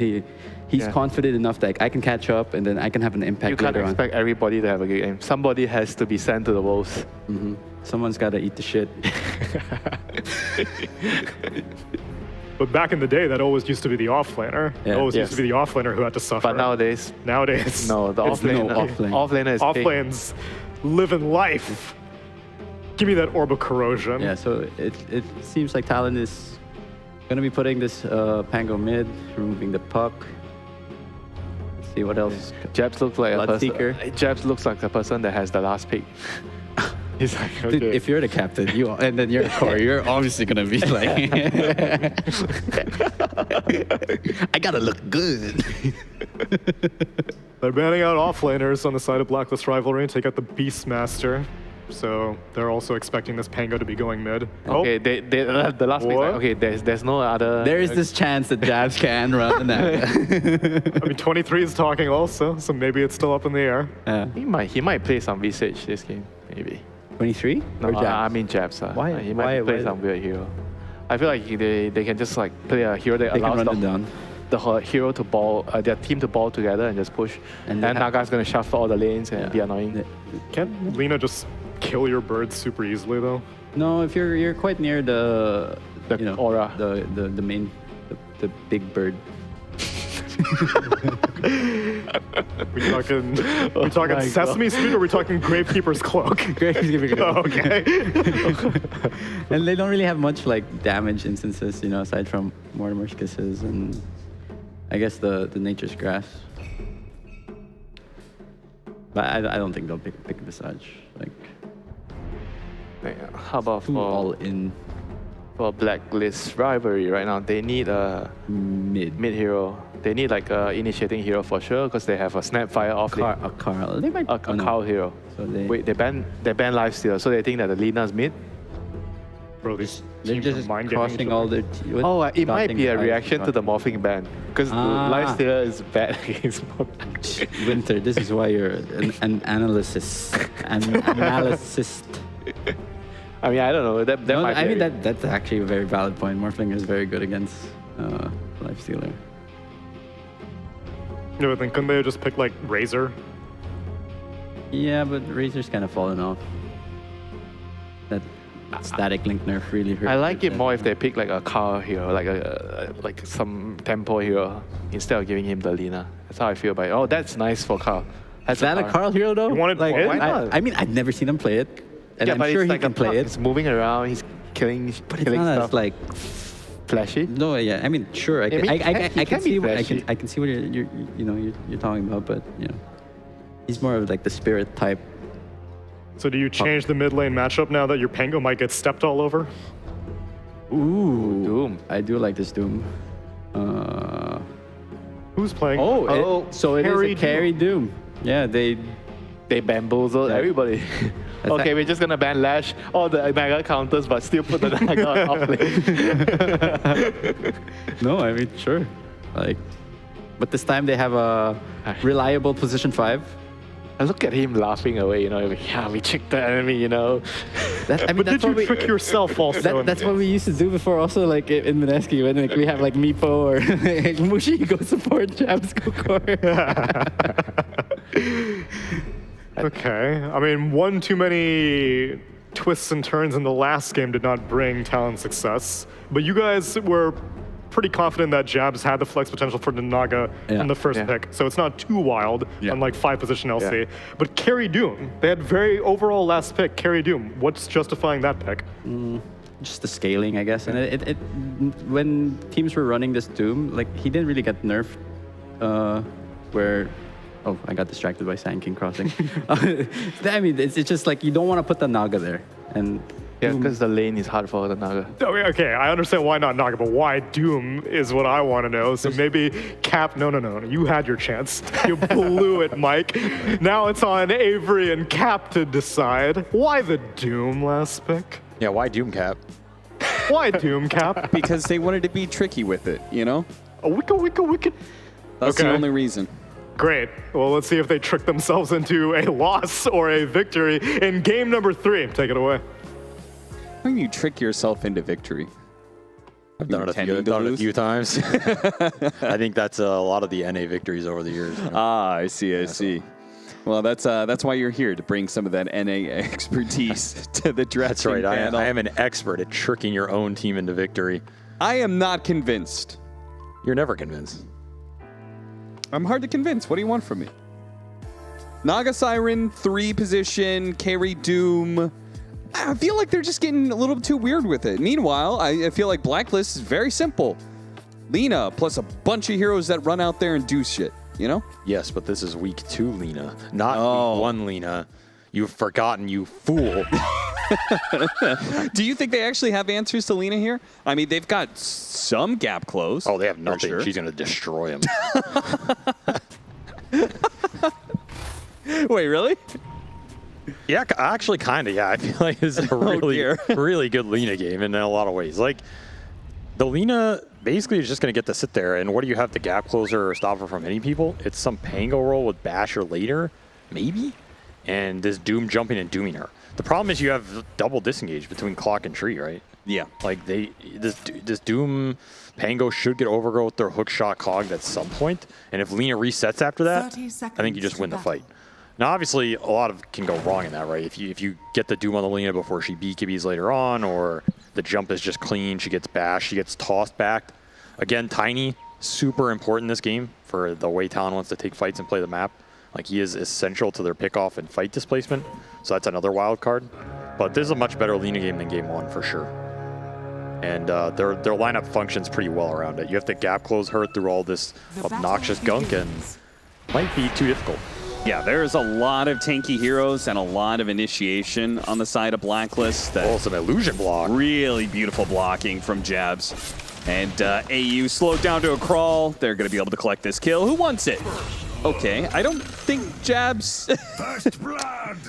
he's confident enough that I can catch up, and then I can have an impact. You can't expect everybody to have a good game. Somebody has to be sent to the wolves. Someone's got to eat the shit. But back in the day, that always used to be the offlaner. Yeah. It always used to be the offlaner who had to suffer. But nowadays, no, the it's offlaner. Offlaner is Offlane's living life. Give me that Orb of Corrosion. Yeah, so it seems like Talon is going to be putting this Pango mid, removing the puck. Let's see what else. Jabs looks like a person. Seeker. Jabs looks like a person that has the last pick. He's like, okay. Dude, if you're the captain, and then you're a core, you're obviously gonna be like, I gotta look good. They're banning out offlaners on the side of Blacklist Rivalry and take out the Beastmaster. So they're also expecting this Pango to be going mid. Okay, the last pick. Okay, there's no other. There is this chance that Jabs can run that. I mean, 23 is talking also, so maybe it's still up in the air. He might play some Visage this game, maybe. 23? No, or Jabs? I mean Jabs. Why? He might play some weird hero. I feel like they can just like play a hero that allows the whole hero to ball, their team to ball together and just push. And Naga's gonna shuffle all the lanes and be annoying. Can't Lina just kill your birds super easily though? No, if you're quite near the aura, the main, the big bird. we talking Sesame Street, or we talking Gravekeeper's Cloak? Gravekeeper's Cloak. Oh, okay. And they don't really have much like damage instances, you know, aside from Mortimer's Kisses and I guess the Nature's Grass. But I don't think they'll pick Visage. Like, how about all in? For Blacklist Rivalry right now, they need a mid hero. They need like a initiating hero for sure because they have a Snapfire off lane. A Carl. They might a Carl hero. So they ban Lifesteal, so they think that the Lina's mid. Bro, these They're teams are just mind gaming each crossing other. all their. Oh, it might be a reaction to the morph. morphing ban. Because Lifestealer is bad against morphing. Winter, this is why you're an analyst. An analyst. I mean, I don't know. That No, might I be mean, that's actually a very valid point. Morphling is very good against Lifestealer. No, but then couldn't they have just picked like Razor? Yeah, but Razor's kind of fallen off. That static link nerf really hurt. I like it more if they pick like a car hero, like some tempo hero, instead of giving him the Lina. That's how I feel about it. Oh, that's nice for Carl. That's Is that a Carl hero though? You wanted like, it? Why not? I mean, I've never seen him play it, and I'm but sure it's he like can a play plug. it. He's moving around. He's killing. But it's killing not stuff. as like Flashy. No, yeah. I mean, sure. I I can, mean, I can be see what flashy. I can see what you're talking about, but you know, he's more of like the spirit type. So do you change the mid lane matchup now that your Pango might get stepped all over? Ooh, Doom. I do like this Doom. Who's playing? So it is Carry a carry Doom. Yeah, they bamboozled everybody. Okay, we're just gonna ban Lash, all the Naga counters, but still put the Naga on off lane. No, I mean sure, like, but this time they have a reliable position 5. I look at him laughing away, you know. Yeah, we tricked the enemy, you know. I mean, But that's did what you trick yourself also? That's what we used to do before, also like in Mineski, when like, we have like Meepo or Mushi go support, Jabs go core. Okay. I mean, one too many twists and turns in the last game did not bring Talon success. But you guys were pretty confident that Jabs had the flex potential for the Naga in the first pick. So it's not too wild, unlike 5-position LC. But Carry Doom, they had very overall last pick, Carry Doom. What's justifying that pick? Just the scaling, I guess. And it when teams were running this Doom, like he didn't really get nerfed. Where, oh, I got distracted by Sand King crossing. I mean, it's just like you don't want to put the Naga there, and yeah, because the lane is hard for the Naga. Okay, I understand why not Naga, but why Doom is what I want to know. So maybe Cap, no, you had your chance. You blew it, Mike. Now it's on Avery and Cap to decide. Why the Doom last pick? Yeah, why Doom Cap? Why Doom Cap? Because they wanted to be tricky with it, you know? A wicked. That's the only reason. Great. Well, let's see if they trick themselves into a loss or a victory in game number 3. Take it away. How can you trick yourself into victory? I've done it a few times. I think that's a lot of the NA victories over the years. You know? I see. Well, that's why you're here, to bring some of that NA expertise to the dressing That's right. panel. I am an expert at tricking your own team into victory. I am not convinced. You're never convinced. I'm hard to convince. What do you want from me? Naga Siren, 3-position, Carry Doom. I feel like they're just getting a little too weird with it. Meanwhile, I feel like Blacklist is very simple. Lina plus a bunch of heroes that run out there and do shit, you know? Yes, but this is week 2 Lina, not week 1 Lina. You've forgotten, you fool. Do you think they actually have answers to Lina here? I mean, they've got some gap close. Oh, they have nothing. Sure. She's going to destroy him. Wait, really? Yeah, actually, kind of, yeah. I feel like this is a really good Lina game in a lot of ways. Like, the Lina basically is just going to get to sit there, and what do you have to gap closer or stop her from hitting people? It's some Pango roll with Basher later, maybe? And this Doom jumping and dooming her. The problem is you have double disengage between Clock and Tree, right? Yeah. Like, this Doom Pango should get overgrowth with their hook shot clogged at some point, and if Lina resets after that, I think you just win the fight. Now, obviously, a lot of can go wrong in that, right? If you get the Doom on the Lina before she BKBs later on, or the jump is just clean, she gets bashed, she gets tossed back. Again, Tiny, super important in this game for the way Talon wants to take fights and play the map. Like, he is essential to their pickoff and fight displacement, so that's another wild card. But this is a much better Lina game than game 1 for sure. And their lineup functions pretty well around it. You have to gap close her through all this obnoxious gunk, and might be too difficult. Yeah, there's a lot of tanky heroes and a lot of initiation on the side of Blacklist. Oh, some illusion block. Really beautiful blocking from Jabs. And AU slowed down to a crawl. They're going to be able to collect this kill. Who wants it? Okay, I don't think Jabs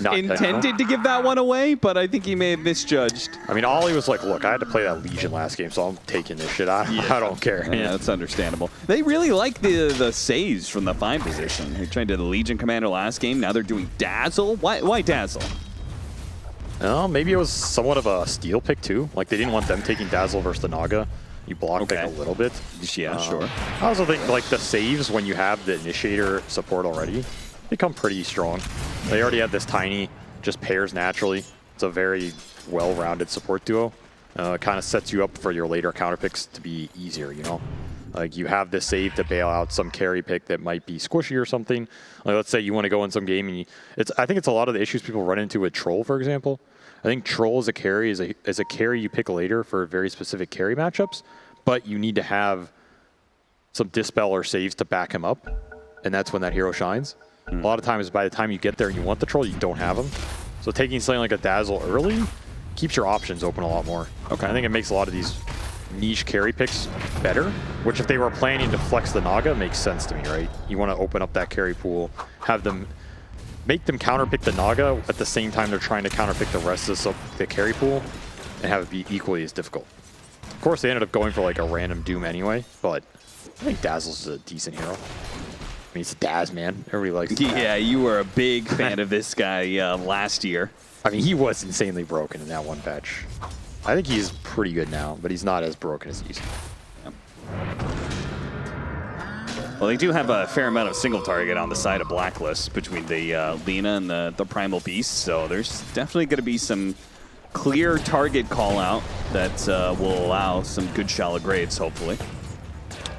Not intended to give that one away, but I think he may have misjudged. I mean, Ollie was like, look, I had to play that Legion last game, so I'm taking this shit. I don't care. Yeah, that's understandable. They really like the saves from the 5 position. They tried to the Legion Commander last game. Now they're doing Dazzle. Why Dazzle? Oh, maybe it was somewhat of a steal pick too. Like they didn't want them taking Dazzle versus the Naga. You block pick a little bit. Yeah, sure. I also think like the saves when you have the initiator support already become pretty strong. They already have this Tiny, just pairs naturally. It's a very well-rounded support duo. Kind of sets you up for your later counter picks to be easier, you know? Like you have this save to bail out some carry pick that might be squishy or something. Like let's say you want to go in some game and I think it's a lot of the issues people run into with Troll, for example. I think Troll as a carry is a carry you pick later for very specific carry matchups, but you need to have some dispel or saves to back him up, and that's when that hero shines. A lot of times by the time you get there and you want the Troll, you don't have them. So taking something like a Dazzle early keeps your options open a lot more. Okay. I think it makes a lot of these niche carry picks better, which if they were planning to flex the Naga makes sense to me, right? You want to open up that carry pool, have them make them counterpick the Naga at the same time they're trying to counterpick the rest of the carry pool and have it be equally as difficult. Of course, they ended up going for like a random Doom anyway, but I think Dazzle's a decent hero. I mean, he's a Daz, man. Everybody likes Daz. Yeah, you were a big fan of this guy last year. I mean, he was insanely broken in that one patch. I think he's pretty good now, but he's not as broken as he used to be. Well, they do have a fair amount of single target on the side of Blacklist between the Lina and the Primal Beast, so there's definitely going to be some clear target call out that will allow some good shallow grades, hopefully.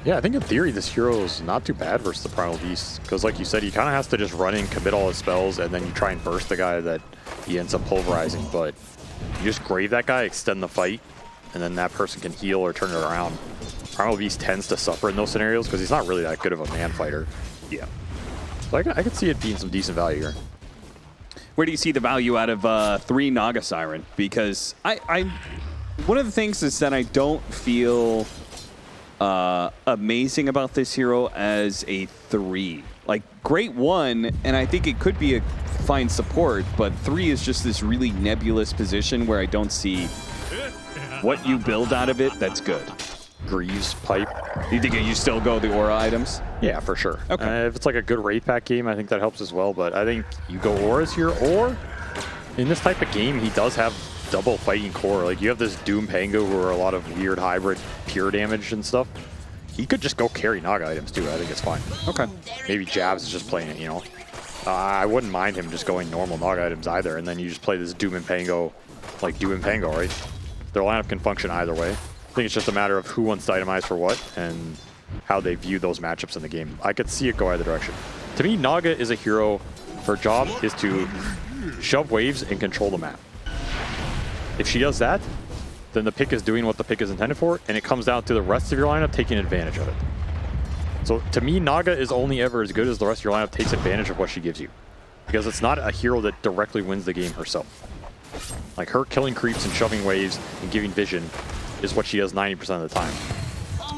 Yeah, I think in theory this hero is not too bad versus the Primal Beast, because like you said, he kind of has to just run in, commit all his spells, and then you try and burst the guy that he ends up pulverizing, but you just grave that guy, extend the fight, and then that person can heal or turn it around. Primal Beast tends to suffer in those scenarios because he's not really that good of a man fighter. Yeah. So I could see it being some decent value here. Where do you see the value out of 3 Naga Siren? Because one of the things is that I don't feel amazing about this hero as a 3. Like, great 1, and I think it could be a fine support, but 3 is just this really nebulous position where I don't see what you build out of it that's good. Greaves, Pipe. You think you still go the Aura items? Yeah, for sure. Okay. If it's like a good Wraith Pack game, I think that helps as well, but I think you go Auras here, or in this type of game, he does have double fighting core. Like, you have this Doom Pango who are a lot of weird hybrid pure damage and stuff. He could just go carry Naga items too. I think it's fine. Okay. Maybe Jabs is just playing it, you know. I wouldn't mind him just going normal Naga items either, and then you just play this Doom and Pango, like Doom and Pango, right? Their lineup can function either way. I think it's just a matter of who wants to itemize for what and how they view those matchups in the game. I could see it go either direction. To me, Naga is a hero. Her job is to shove waves and control the map. If she does that, then the pick is doing what the pick is intended for, and it comes down to the rest of your lineup taking advantage of it. So to me, Naga is only ever as good as the rest of your lineup takes advantage of what she gives you. Because it's not a hero that directly wins the game herself. Like, her killing creeps and shoving waves and giving vision is what she does 90% of the time.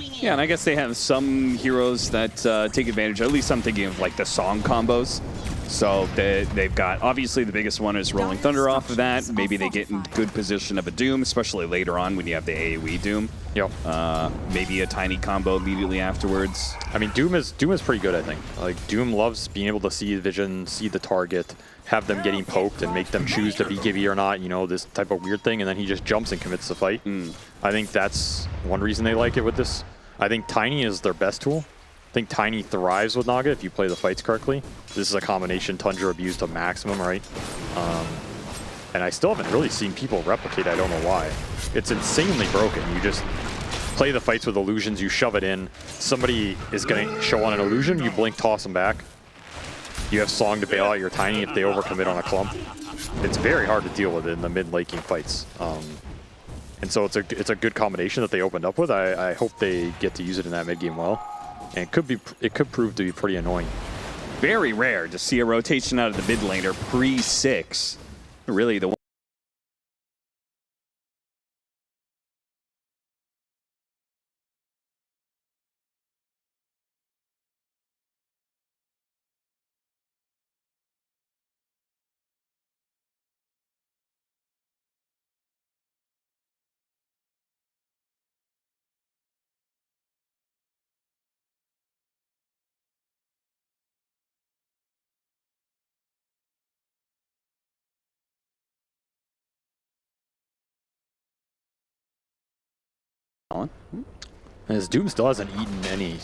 Yeah, and I guess they have some heroes that take advantage, at least I'm thinking of like the song combos. So they've got, obviously the biggest one is Rolling Thunder off of that. Maybe they get in good position of a Doom, especially later on when you have the AoE Doom. Yep. Maybe a tiny combo immediately afterwards. I mean, Doom is pretty good, I think. Like, Doom loves being able to see the vision, see the target, have them getting poked and make them choose to be gibby or not, you know, this type of weird thing, and then he just jumps and commits the fight. I think that's one reason they like it with this. I think Tiny is their best tool. I think Tiny thrives with Naga if you play the fights correctly. This is a combination Tundra abused to maximum, right? And I still haven't really seen people replicate. I don't know why. It's insanely broken. You just play the fights with illusions, you shove it in. Somebody is going to show on an illusion, you blink, toss them back. You have Song to bail out your Tiny if they overcommit on a clump. It's very hard to deal with in the mid-late game fights. And so it's a good combination that they opened up with. I hope they get to use it in that mid game well. And it could prove to be pretty annoying. Very rare to see a rotation out of the mid laner pre-6. Really, the Talon. And his Doom still hasn't eaten any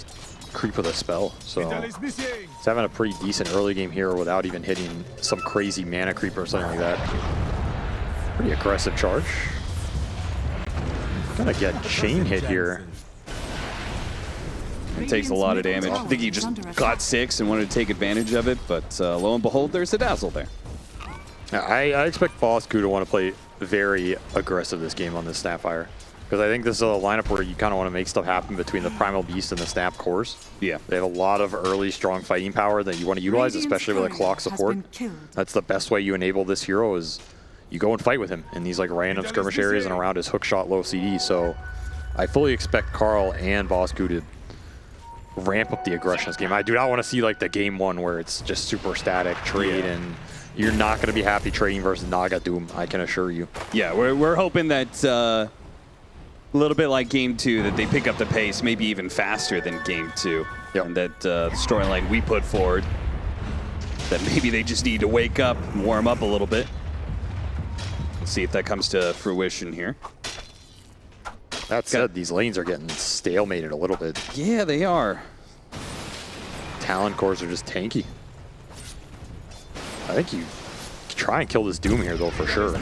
creep with a spell, so he's having a pretty decent early game here without even hitting some crazy mana creep or something like that. Pretty aggressive charge. Gonna get chain hit here. It takes a lot of damage. I think he just got 6 and wanted to take advantage of it, but lo and behold, there's a dazzle there. I expect Bosku to want to play very aggressive this game on this Snapfire. Because I think this is a lineup where you kind of want to make stuff happen between the Primal Beast and the Snap cores. Yeah. They have a lot of early, strong fighting power that you want to utilize, especially with a clock support. That's the best way you enable this hero is you go and fight with him in these like random skirmish areas and around his hookshot low CD. So I fully expect Carl and Bosku to ramp up the aggression in this game. I do not want to see like the game 1 where it's just super static trade and you're not going to be happy trading versus Naga Doom, I can assure you. Yeah, we're hoping that a little bit like game 2, that they pick up the pace maybe even faster than game 2. Yep. And that the storyline we put forward, that maybe they just need to wake up and warm up a little bit. Let's see if that comes to fruition here. That said, these lanes are getting stalemated a little bit. Yeah, they are. Talon cores are just tanky. I think you try and kill this Doom here, though, for sure.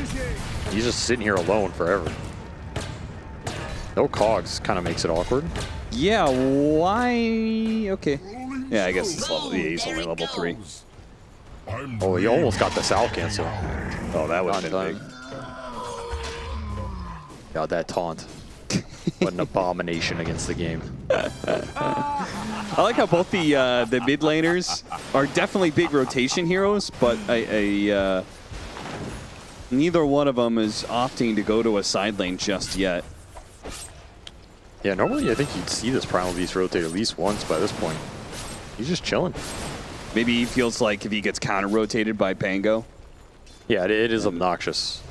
He's just sitting here alone forever. No cogs kind of makes it awkward. Yeah, why? Okay. Yeah, I guess it's level. Yeah, he's only level 3. Oh, he almost got the Sal cancel. Oh, that would have been big. God, that taunt. What an abomination against the game. I like how both the mid laners are definitely big rotation heroes, but neither one of them is opting to go to a side lane just yet. Yeah, normally I think you'd see this Primal Beast rotate at least once by this point. He's just chilling. Maybe he feels like if he gets counter-rotated by Pango. Yeah, it is obnoxious.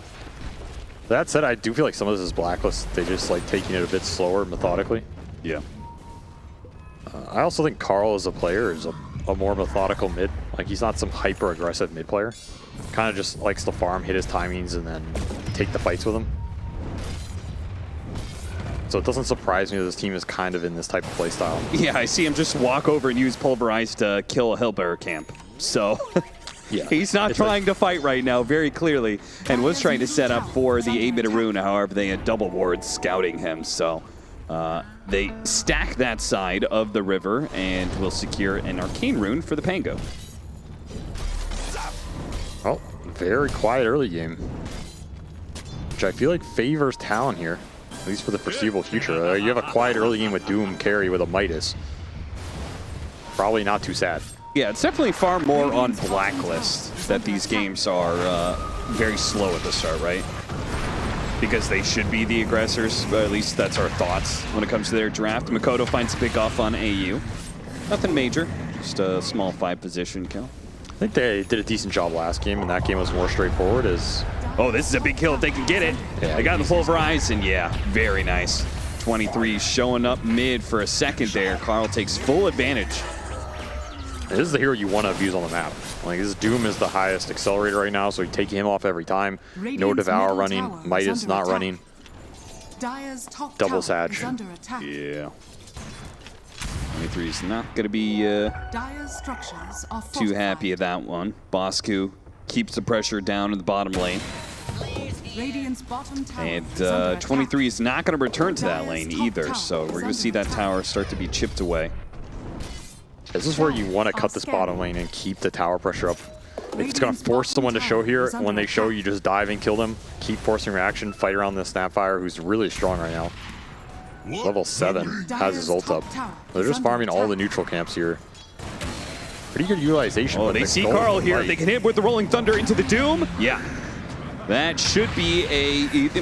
That said, I do feel like some of this is Blacklist. They just like taking it a bit slower, methodically. Yeah. I also think Carl as a player is a more methodical mid. Like, he's not some hyper-aggressive mid player. Kind of just likes to farm, hit his timings, and then take the fights with him. So it doesn't surprise me that this team is kind of in this type of playstyle. Yeah, I see him just walk over and use Pulverize to kill a Hillbearer camp. So yeah, he's not trying to fight right now, very clearly, and was trying to set up for the 8-minute rune. However, they had double wards scouting him. So they stack that side of the river and will secure an arcane rune for the Pango. Oh, very quiet early game, which I feel like favors Talon here. At least for the foreseeable future. You have a quiet early game with Doom carry with a Midas. Probably not too sad. Yeah, it's definitely far more on Blacklist that these games are very slow at the start, right? Because they should be the aggressors, but at least that's our thoughts when it comes to their draft. Makoto finds a pick off on AU. Nothing major, just a small 5 position kill. I think they did a decent job last game, and that game was more straightforward. Oh, this is a big kill if they can get it. Yeah, they got the Pulverize, and yeah, very nice. 23 showing up mid for a second there. Carl takes full advantage. This is the hero you want to abuse on the map. Like, this Doom is the highest accelerator right now, so you take him off every time. No Devour running, Midas not running. Double Sag. Yeah. 23 is not going to be too happy at that one. Bosku keeps the pressure down in the bottom lane. And 23 is not going to return to that lane either, so we're going to see that tower start to be chipped away. This is where you want to cut this bottom lane and keep the tower pressure up. If it's going to force someone to show here, when they show, you just dive and kill them. Keep forcing reaction, fight around the Snapfire, who's really strong right now. Level 7, has his ult up. They're just farming all the neutral camps here. Pretty good utilization. Oh, they see Carl here. They can hit with the Rolling Thunder into the Doom. Yeah. That should be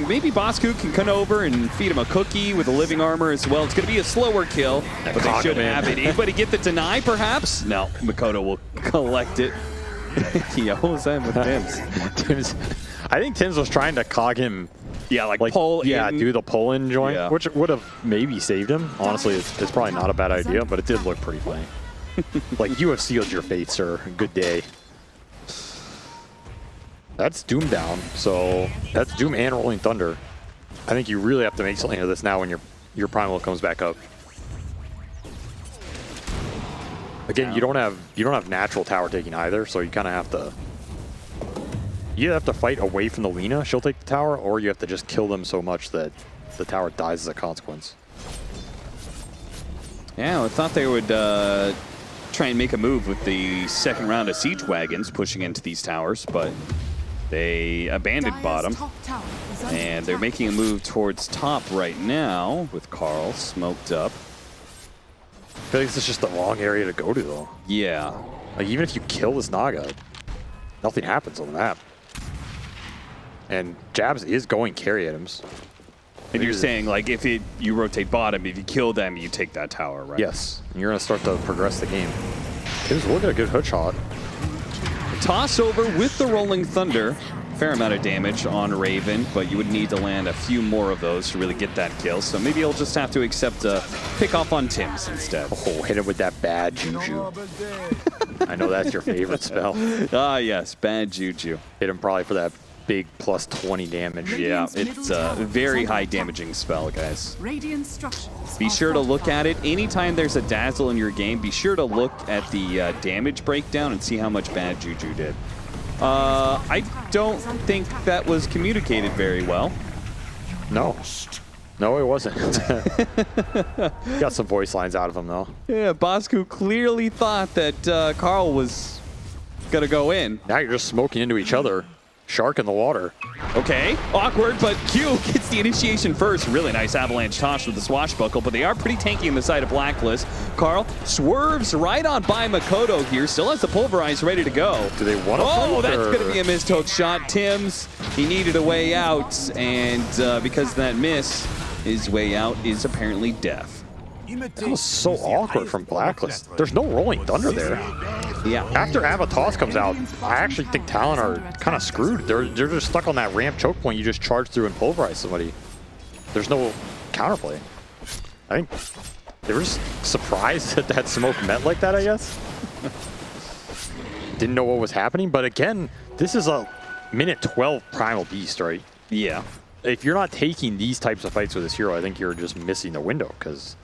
maybe Bosku can come over and feed him a cookie with a living armor as well. It's going to be a slower kill, but they should have it. Anybody get the deny, perhaps? No, Makoto will collect it. Yeah, what was that with Tims? I think Tims was trying to cog him. Yeah, like pull yeah, in. do the pull-in joint, Yeah. which would have maybe saved him. Honestly, it's probably not a bad idea, but it did look pretty funny. Like, you have sealed your fate, sir. Good day. That's Doom down, so that's Doom and Rolling Thunder. I think you really have to make something of this now when you're your primal comes back up. Again, you don't have natural tower taking either, so you kind of have to. You either have to fight away from the Lina, she'll take the tower, or you have to just kill them so much that the tower dies as a consequence. Yeah, I thought they would try and make a move with the second round of siege wagons pushing into these towers, but they abandoned bottom. And they're making a move towards top right now with Carl smoked up. I feel like this is just the wrong area to go to, though. Yeah. Like, even if you kill this Naga, nothing happens on the map. And Jabs is going carry items. And you're saying, like, if you rotate bottom, if you kill them, you take that tower, right? Yes. And you're going to start to progress the game. Tim's looking at a good hook shot. Toss over with the Rolling Thunder. Fair amount of damage on Raven, but you would need to land a few more of those to really get that kill. So maybe he'll just have to accept a pick off on Tim's instead. Oh, hit him with that bad juju. I know that's your favorite spell. Ah, yes, bad juju. Hit him probably for that big plus 20 damage. Yeah, it's a very high damaging spell, guys. Be sure to look at it. Anytime there's a dazzle in your game, be sure to look at the damage breakdown and see how much bad juju did. I don't think that was communicated very well. No. No, it wasn't. Got some voice lines out of him, though. Yeah, Bosku clearly thought that Carl was going to go in. Now you're just smoking into each other. Shark in the water. Okay, awkward, but Q gets the initiation first. Really nice avalanche toss with the swashbuckle, but they are pretty tanky in the side of Blacklist. Carl swerves right on by Makoto here. Still has the pulverize ready to go. Do they want to Oh, that's going to be a missed hook shot. Tim's, he needed a way out, and because of that miss, his way out is apparently death. That was so awkward from Blacklist. There's no rolling thunder there. Yeah. After Avatos comes out, I actually think Talon are kind of screwed. They're just stuck on that ramp choke point. You just charge through and pulverize somebody. There's no counterplay. I think they were just surprised that that smoke met like that, I guess. Didn't know what was happening, but again, this is a minute 12 Primal Beast, right? Yeah. If you're not taking these types of fights with this hero, I think you're just missing the window, because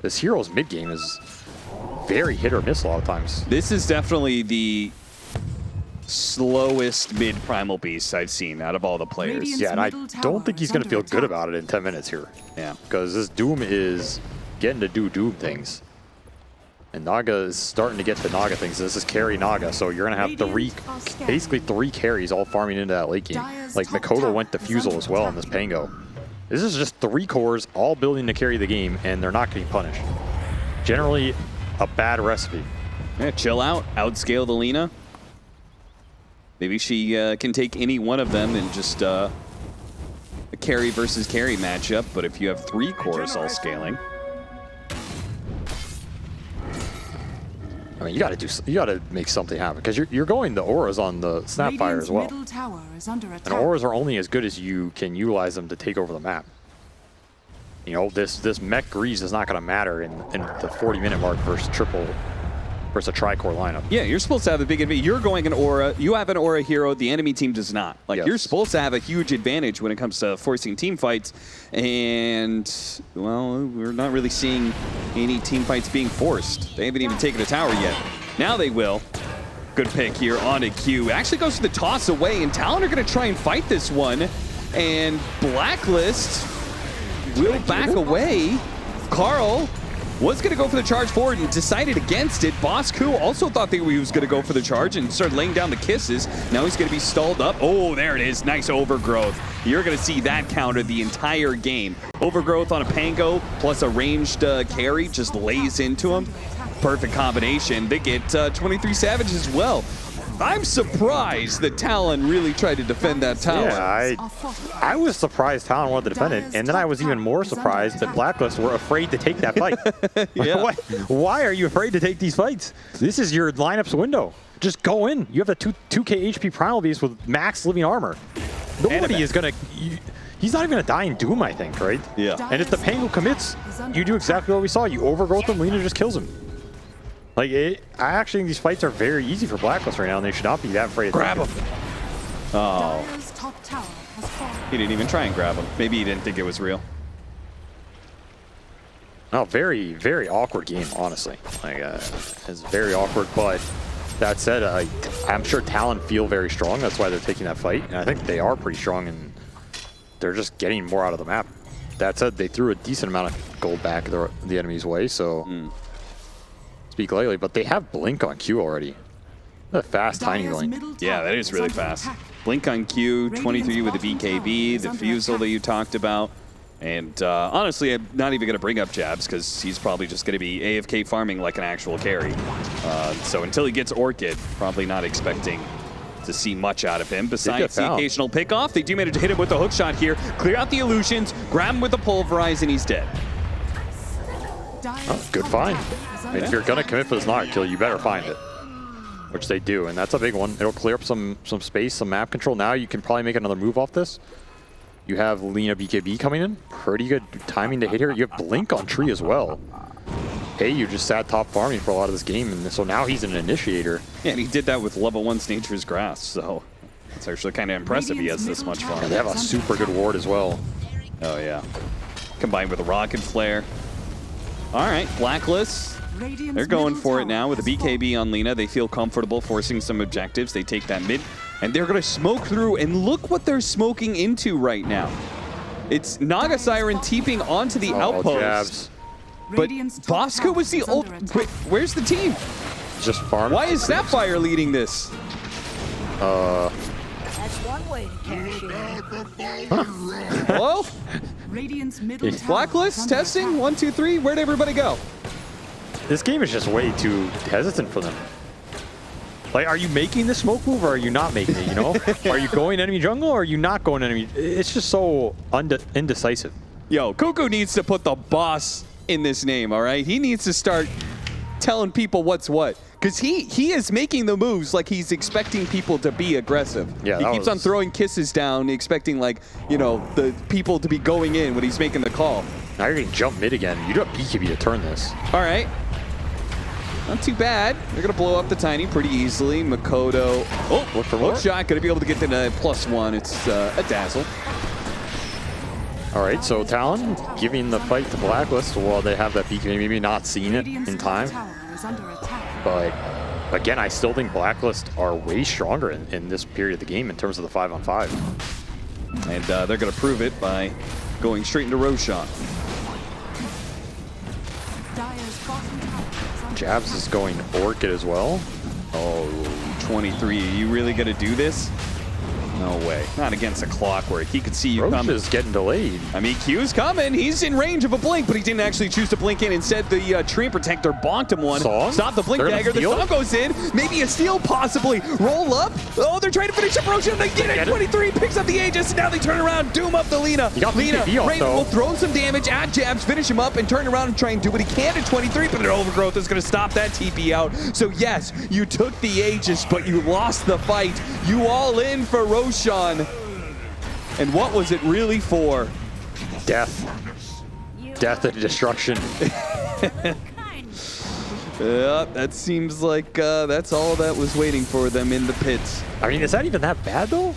this hero's mid game is very hit or miss a lot of times. This is definitely the slowest mid Primal Beast I've seen out of all the players. Yeah, and I don't think he's going to feel good about it in 10 minutes here. Yeah. Because this Doom is getting to do Doom things. And Naga is starting to get the Naga things. This is carry Naga, so you're going to have basically three carries all farming into that late game. Like Makoto went Diffusal as well on this Pango. This is just 3 cores all building to carry the game, and they're not getting punished. Generally, a bad recipe. Yeah, chill out, outscale the Lina. Maybe she can take any one of them in just a carry versus carry matchup, but if you have 3 cores all scaling. I mean, you got to make something happen, because you're going the auras on the Snapfire as well. And auras are only as good as you can utilize them to take over the map. You know, this mech grease is not going to matter in the 40-minute mark versus a tri-core lineup. Yeah, you're supposed to have a big advantage. You're going an aura. You have an aura hero. The enemy team does not. Like, yes. You're supposed to have a huge advantage when it comes to forcing team fights. And, well, we're not really seeing any team fights being forced. They haven't even taken a tower yet. Now they will. Good pick here onto Q. Actually goes to the toss away, and Talon are going to try and fight this one. And Blacklist will back away. Carl was going to go for the charge forward and decided against it. Bosku also thought that he was going to go for the charge and started laying down the kisses. Now he's going to be stalled up. Oh, there it is. Nice overgrowth. You're going to see that counter the entire game. Overgrowth on a Pango plus a ranged carry just lays into him. Perfect combination. They get 23 Savage as well. I'm surprised that Talon really tried to defend that tower. Yeah, I was surprised Talon wanted to defend it, and then I was even more surprised that Blacklist were afraid to take that fight. Yeah. Why are you afraid to take these fights? This is your lineup's window. Just go in. You have a 2k HP Primal Beast with max living armor. Nobody is going to... He's not even going to die in Doom, I think, right? Yeah. And if the Pango commits, you do exactly what we saw. You overgrowth him, Lina just kills him. Like, I actually think these fights are very easy for Blacklist right now, and they should not be that afraid. Grab him. Oh. He didn't even try and grab him. Maybe he didn't think it was real. No, very, very awkward game, honestly. Like, it's very awkward, but that said, I'm sure Talon feel very strong. That's why they're taking that fight. And I think they are pretty strong, and they're just getting more out of the map. That said, they threw a decent amount of gold back the enemy's way, so speak lightly. But they have Blink on Q already. A fast, tiny Blink. Yeah, that is really fast. Blink on Q, 23 with the BKB, the Fusel that you talked about. And honestly, I'm not even going to bring up Jabs because he's probably just going to be AFK farming like an actual carry. So until he gets Orchid, probably not expecting to see much out of him. Besides the occasional pickoff, they do manage to hit him with a hook shot here, clear out the illusions, grab him with the pulverize, and he's dead. Oh, good find. I mean, if you're going to commit for this knock kill, you better find it. Which they do, and that's a big one. It'll clear up some space, some map control. Now you can probably make another move off this. You have Lina BKB coming in. Pretty good timing to hit her. You have Blink on Tree as well. Hey, you just sat top farming for a lot of this game, and so now he's an initiator. Yeah, and he did that with level 1 Nature's Grasp, so it's actually kind of impressive he has this much fun. And they have a super good ward as well. Oh, yeah. Combined with a Rocket Flare. All right, Blacklist. They're going for it now with a BKB on Lina. They feel comfortable forcing some objectives. They take that mid, and they're going to smoke through, and look what they're smoking into right now. It's Naga Siren TPing onto the outpost. Jabs. But Bosco was the old... Wait, where's the team? Just farming. Why is Sapphire leading this? That's one way to cash in. Hello? Radiant's middle tower Blacklist, is under testing, attack. 1, 2, 3. Where'd everybody go? This game is just way too hesitant for them. Like, are you making the smoke move or are you not making it, you know? Are you going enemy jungle or are you not going enemy? It's just so indecisive. Yo, Cuckoo needs to put the boss in this name, all right? He needs to start telling people what's what. Because he is making the moves like he's expecting people to be aggressive. Yeah, he keeps on throwing kisses down, expecting, like, you know, the people to be going in when he's making the call. Now you're going to jump mid again. You do have BKB to turn this. All right. Not too bad. They're going to blow up the Tiny pretty easily. Makoto. Oh, look for hook shot. Going to be able to get to the +1. It's a dazzle. All right, so Talon giving the fight to Blacklist while they have that BKB, maybe not seeing it in time. But again, I still think Blacklist are way stronger in this period of the game in terms of the 5-on-5. And they're going to prove it by going straight into Roshan. Jabs is going Orchid as well. Oh, 23. Are you really going to do this? No way. Not against a Clockwork. He could see you coming. Roche is getting delayed. I mean, Q's coming. He's in range of a blink, but he didn't actually choose to blink in. Instead, the Tree Protector bonked him one. Stop the blink dagger. The song goes in. Maybe a steal, possibly. Roll up. Oh, they're trying to finish up Roche. They get it. 23 picks up the Aegis. And now they turn around. Doom up the Lina. Lina, Raven will throw some damage at Jabs, finish him up, and turn around and try and do what he can to 23, but an Overgrowth is going to stop that TP out. So yes, you took the Aegis, but you lost the fight. You all in for Roshan. And what was it really for? Death. Death and destruction. That seems like that's all that was waiting for them in the pits. I mean, is that even that bad, though?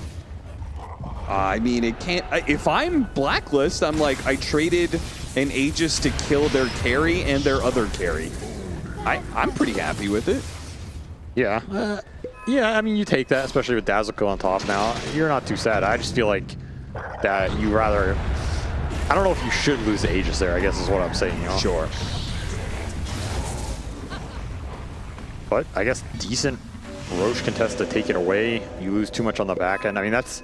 I mean, it can't... If I'm Blacklist, I'm like, I traded an Aegis to kill their carry and their other carry. I'm pretty happy with it. Yeah. Yeah, I mean, you take that, especially with Dazzlekill on top now. You're not too sad. I just feel like that you rather... I don't know if you should lose the Aegis there, I guess is what I'm saying, you know? Sure. But I guess decent Roche contest to take it away. You lose too much on the back end. I mean, that's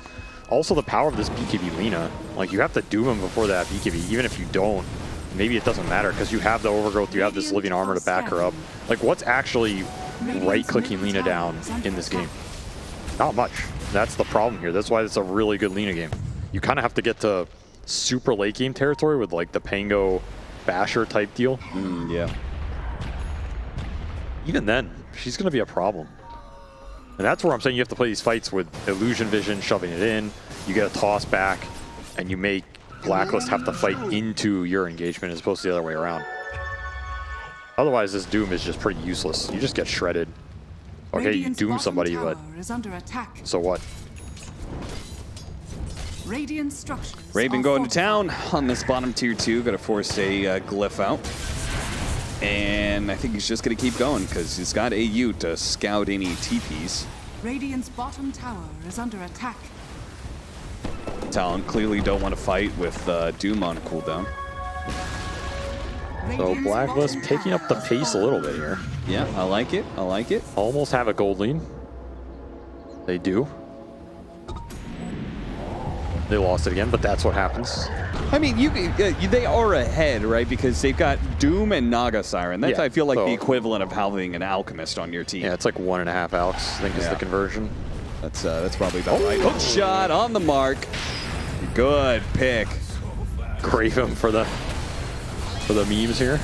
also the power of this BKB Lina. Like, you have to doom him before that BKB. Even if you don't, maybe it doesn't matter because you have the Overgrowth, you have this living armor to back her up. Like, what's actually right-clicking Lina down in this game? Not much. That's the problem here. That's why it's a really good Lina game. You kind of have to get to super late game territory with like the Pango Basher type deal. Yeah. Even then, she's going to be a problem. And that's where I'm saying you have to play these fights with Illusion Vision, shoving it in, you get a toss back, and you make Blacklist have to fight into your engagement as opposed to the other way around. Otherwise, this Doom is just pretty useless. You just get shredded. Okay, you doom somebody, but so what? Radiant structures. Raven are going to fortified. town on this bottom tier 2. Got to force a glyph out. And I think he's just going to keep going because he's got AU to scout any TPs. Radiant's bottom tower is under attack. Talon clearly don't want to fight with Doom on cooldown. So Blacklist picking up the pace a little bit here. Yeah, I like it. I like it. Almost have a gold lead. They do. They lost it again, but that's what happens. I mean, they are ahead, right? Because they've got Doom and Naga Siren. That's, Yeah, I feel like, so the equivalent of having an Alchemist on your team. Yeah, it's like 1.5 Alex, I think is the conversion. That's probably about right. Hook shot on the mark. Good pick. Crave him for the memes here.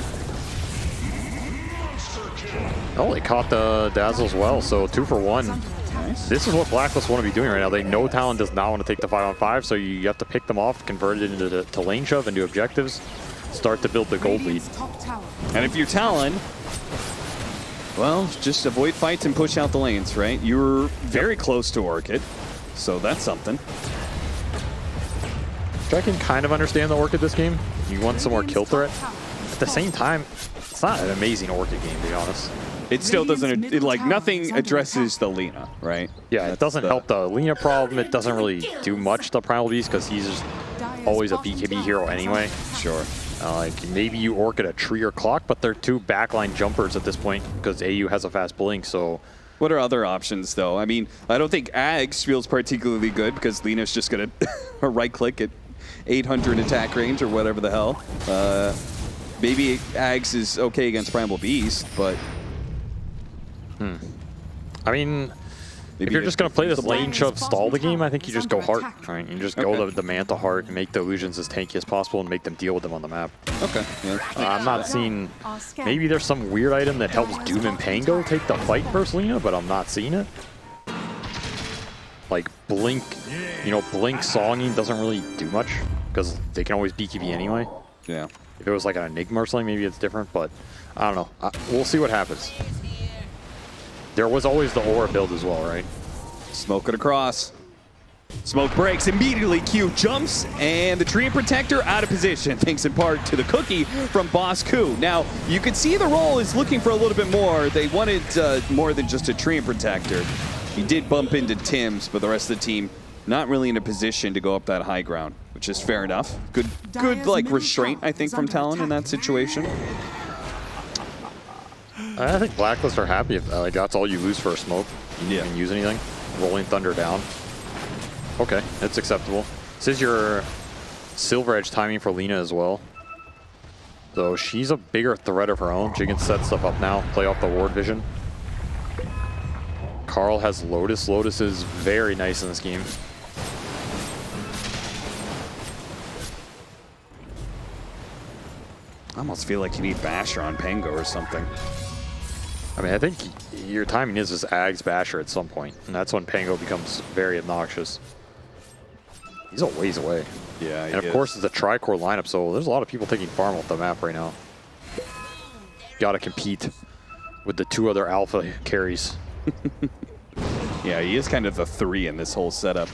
Oh, they caught the Dazzle as well, so 2 for 1. Nice. This is what Blacklist want to be doing right now. They know Talon does not want to take the 5-on-5, so you have to pick them off, convert it into to lane shove, into objectives, start to build the gold lead. And if you're Talon, well, just avoid fights and push out the lanes, right? You're very close to Orchid, so that's something. I can kind of understand the Orchid this game. You want some more kill threat. At the same time, it's not an amazing Orchid game, to be honest. It still doesn't, nothing addresses the Lina, right? Yeah, it doesn't help the Lina problem. It doesn't really do much to Primal Beast because he's just always a BKB hero anyway. Sure. Like maybe you Orchid a tree or clock, but they're 2 backline jumpers at this point because AU has a fast blink, so... What are other options, though? I mean, I don't think Ags feels particularly good because Lina's just going to right-click at 800 attack range or whatever the hell. Maybe Ags is okay against Primal Beast, but... I mean, if you're just going to play this lane shove stall the game, I think you just go hard. Right? You just go the Manta hard and make the illusions as tanky as possible and make them deal with them on the map. Okay. Yeah. I'm not seeing... Maybe there's some weird item that helps Doom and Pango take the fight versus Lina, but I'm not seeing it. Like Blink, Blink songing doesn't really do much because they can always BKB anyway. Yeah. If it was like an Enigma or something, maybe it's different, but I don't know. We'll see what happens. There was always the Aura build as well, right? Smoke it across. Smoke breaks immediately. Q jumps, and the Tree Protector out of position, thanks in part to the cookie from Boss Ku. Now, you can see the role is looking for a little bit more. They wanted more than just a Tree Protector. He did bump into Tim's, but the rest of the team not really in a position to go up that high ground, which is fair enough. Good like restraint, I think, from Talon in that situation. I think Blacklist are happy if like that's all you lose for a smoke. You didn't use anything. Rolling Thunder down. Okay, that's acceptable. This is your Silver Edge timing for Lina as well. So she's a bigger threat of her own. She can set stuff up now, play off the ward vision. Carl has Lotus. Lotus is very nice in this game. I almost feel like you need Basher on Pango or something. I mean, I think your timing is just Ags Basher at some point, and that's when Pango becomes very obnoxious. He's a ways away. Yeah, and of course, it's a tri-core lineup, so there's a lot of people taking farm off the map right now. Got to compete with the 2 other alpha carries. Yeah, he is kind of the 3 in this whole setup.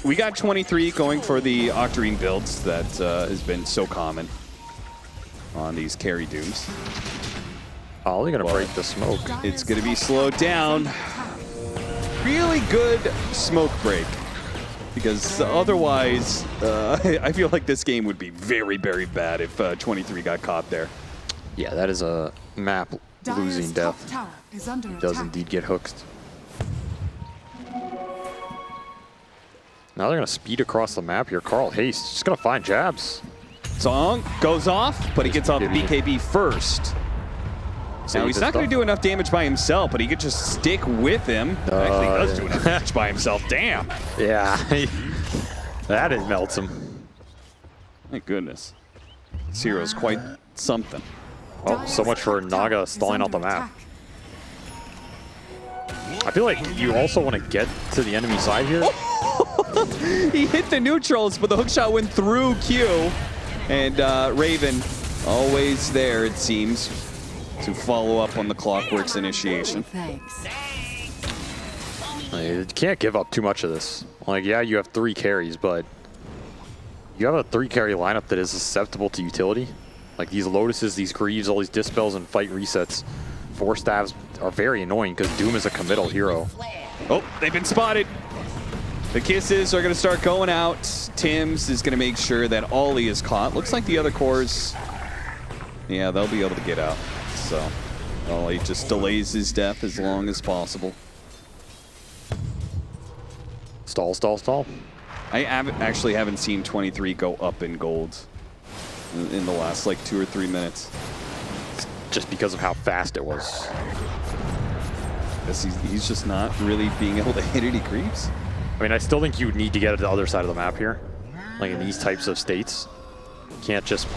We got 23 going for the Octarine builds that has been so common on these carry Dooms. Oh, they're going to break the smoke. It's going to be slowed down. Really good smoke break. Because otherwise, I feel like this game would be very, very bad if 23 got caught there. Yeah, that is a map losing death. He does indeed get hooked. Now they're going to speed across the map here. Carl Haste just going to find jabs. Song goes off, but he gets off the BKB first. Now, he's not going to do enough damage by himself, but he could just stick with him. Actually, he does do enough damage by himself. Damn. Yeah. That melts him. My goodness. This hero is quite something. Oh, so much for Naga stalling out the map. I feel like you also want to get to the enemy side here. He hit the neutrals, but the hookshot went through Q. And Raven, always there, it seems, to follow up on the Clockwork's initiation. You can't give up too much of this. Like, yeah, you have 3 carries, but you have a 3-carry lineup that is susceptible to utility. Like these Lotuses, these Greaves, all these Dispels and fight resets. 4 Staves are very annoying because Doom is a committal hero. Oh, they've been spotted. The kisses are going to start going out. Tims is going to make sure that Ollie is caught. Looks like the other cores, yeah, they'll be able to get out. So Ollie just delays his death as long as possible. Stall, stall, stall. I actually haven't seen 23 go up in gold in the last like 2 or 3 minutes. Just because of how fast it was. He's just not really being able to hit any creeps. I mean, I still think you need to get to the other side of the map here. Like in these types of states. You can't just...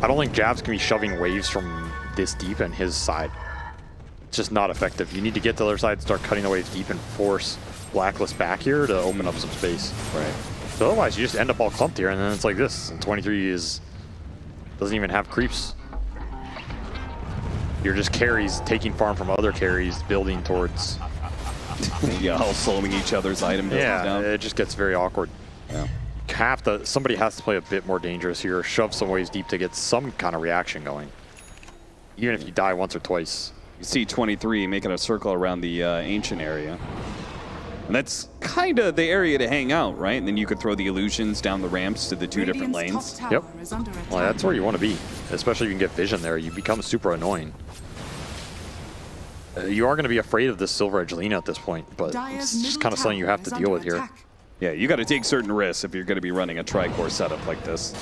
I don't think Jabs can be shoving waves from this deep and his side. It's just not effective. You need to get to the other side, start cutting the waves deep and force Blacklist back here to open up some space. Right. So otherwise you just end up all clumped here and then it's like this. And 23 doesn't even have creeps. You're just carries taking farm from other carries, building towards... yeah, all slowing each other's item builds down. It just gets very awkward. Yeah. Somebody has to play a bit more dangerous here, shove some waves deep to get some kind of reaction going. Even if you die once or twice. You see 23 making a circle around the ancient area. And that's kind of the area to hang out, right? And then you could throw the illusions down the ramps to the 2 different lanes. Yep. Well, that's where you want to be. Especially if you can get vision there. You become super annoying. You are going to be afraid of this Silver Edge Lina at this point, but it's just kind of something you have to deal with here. Yeah, you got to take certain risks if you're going to be running a tri-core setup like this.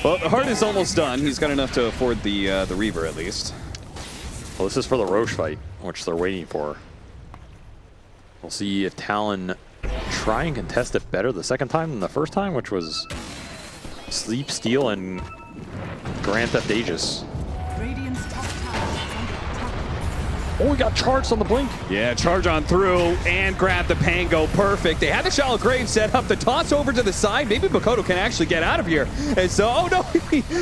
Well, the heart is almost done. He's got enough to afford the Reaver at least. Well, this is for the Roche fight, which they're waiting for. We'll see if Talon try and contest it better the second time than the first time, which was Sleep, Steal, and Grand Theft Aegis. Oh, we got charged on the blink. Yeah, charge on through and grab the Pango. Perfect. They had the Shallow Grave set up. The toss over to the side. Maybe Makoto can actually get out of here. And so, oh no,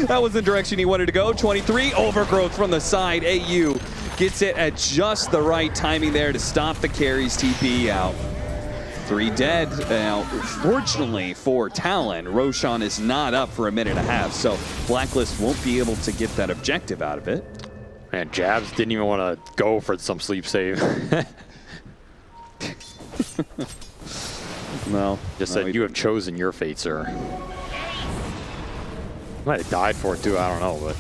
that was the direction he wanted to go. 23, overgrowth from the side. AU gets it at just the right timing there to stop the carries TP out. 3 dead. Now, fortunately for Talon, Roshan is not up for a minute and a half, so Blacklist won't be able to get that objective out of it. Man, Jabs didn't even want to go for some sleep save. No. Just said, you have chosen your fate, sir. Might have died for it too, I don't know, but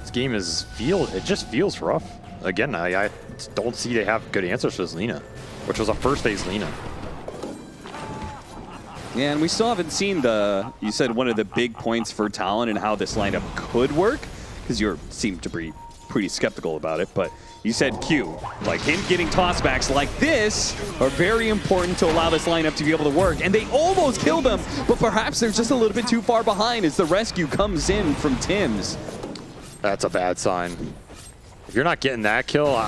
this game it just feels rough. Again, I don't see they have good answers for this Lina, which was a first phase Lina. Yeah, and we still haven't seen you said one of the big points for Talon and how this lineup could work, because you seem to be pretty skeptical about it, but you said Q. Like him getting tossbacks like this are very important to allow this lineup to be able to work, and they almost killed him, but perhaps they're just a little bit too far behind as the rescue comes in from Tims. That's a bad sign. If you're not getting that kill,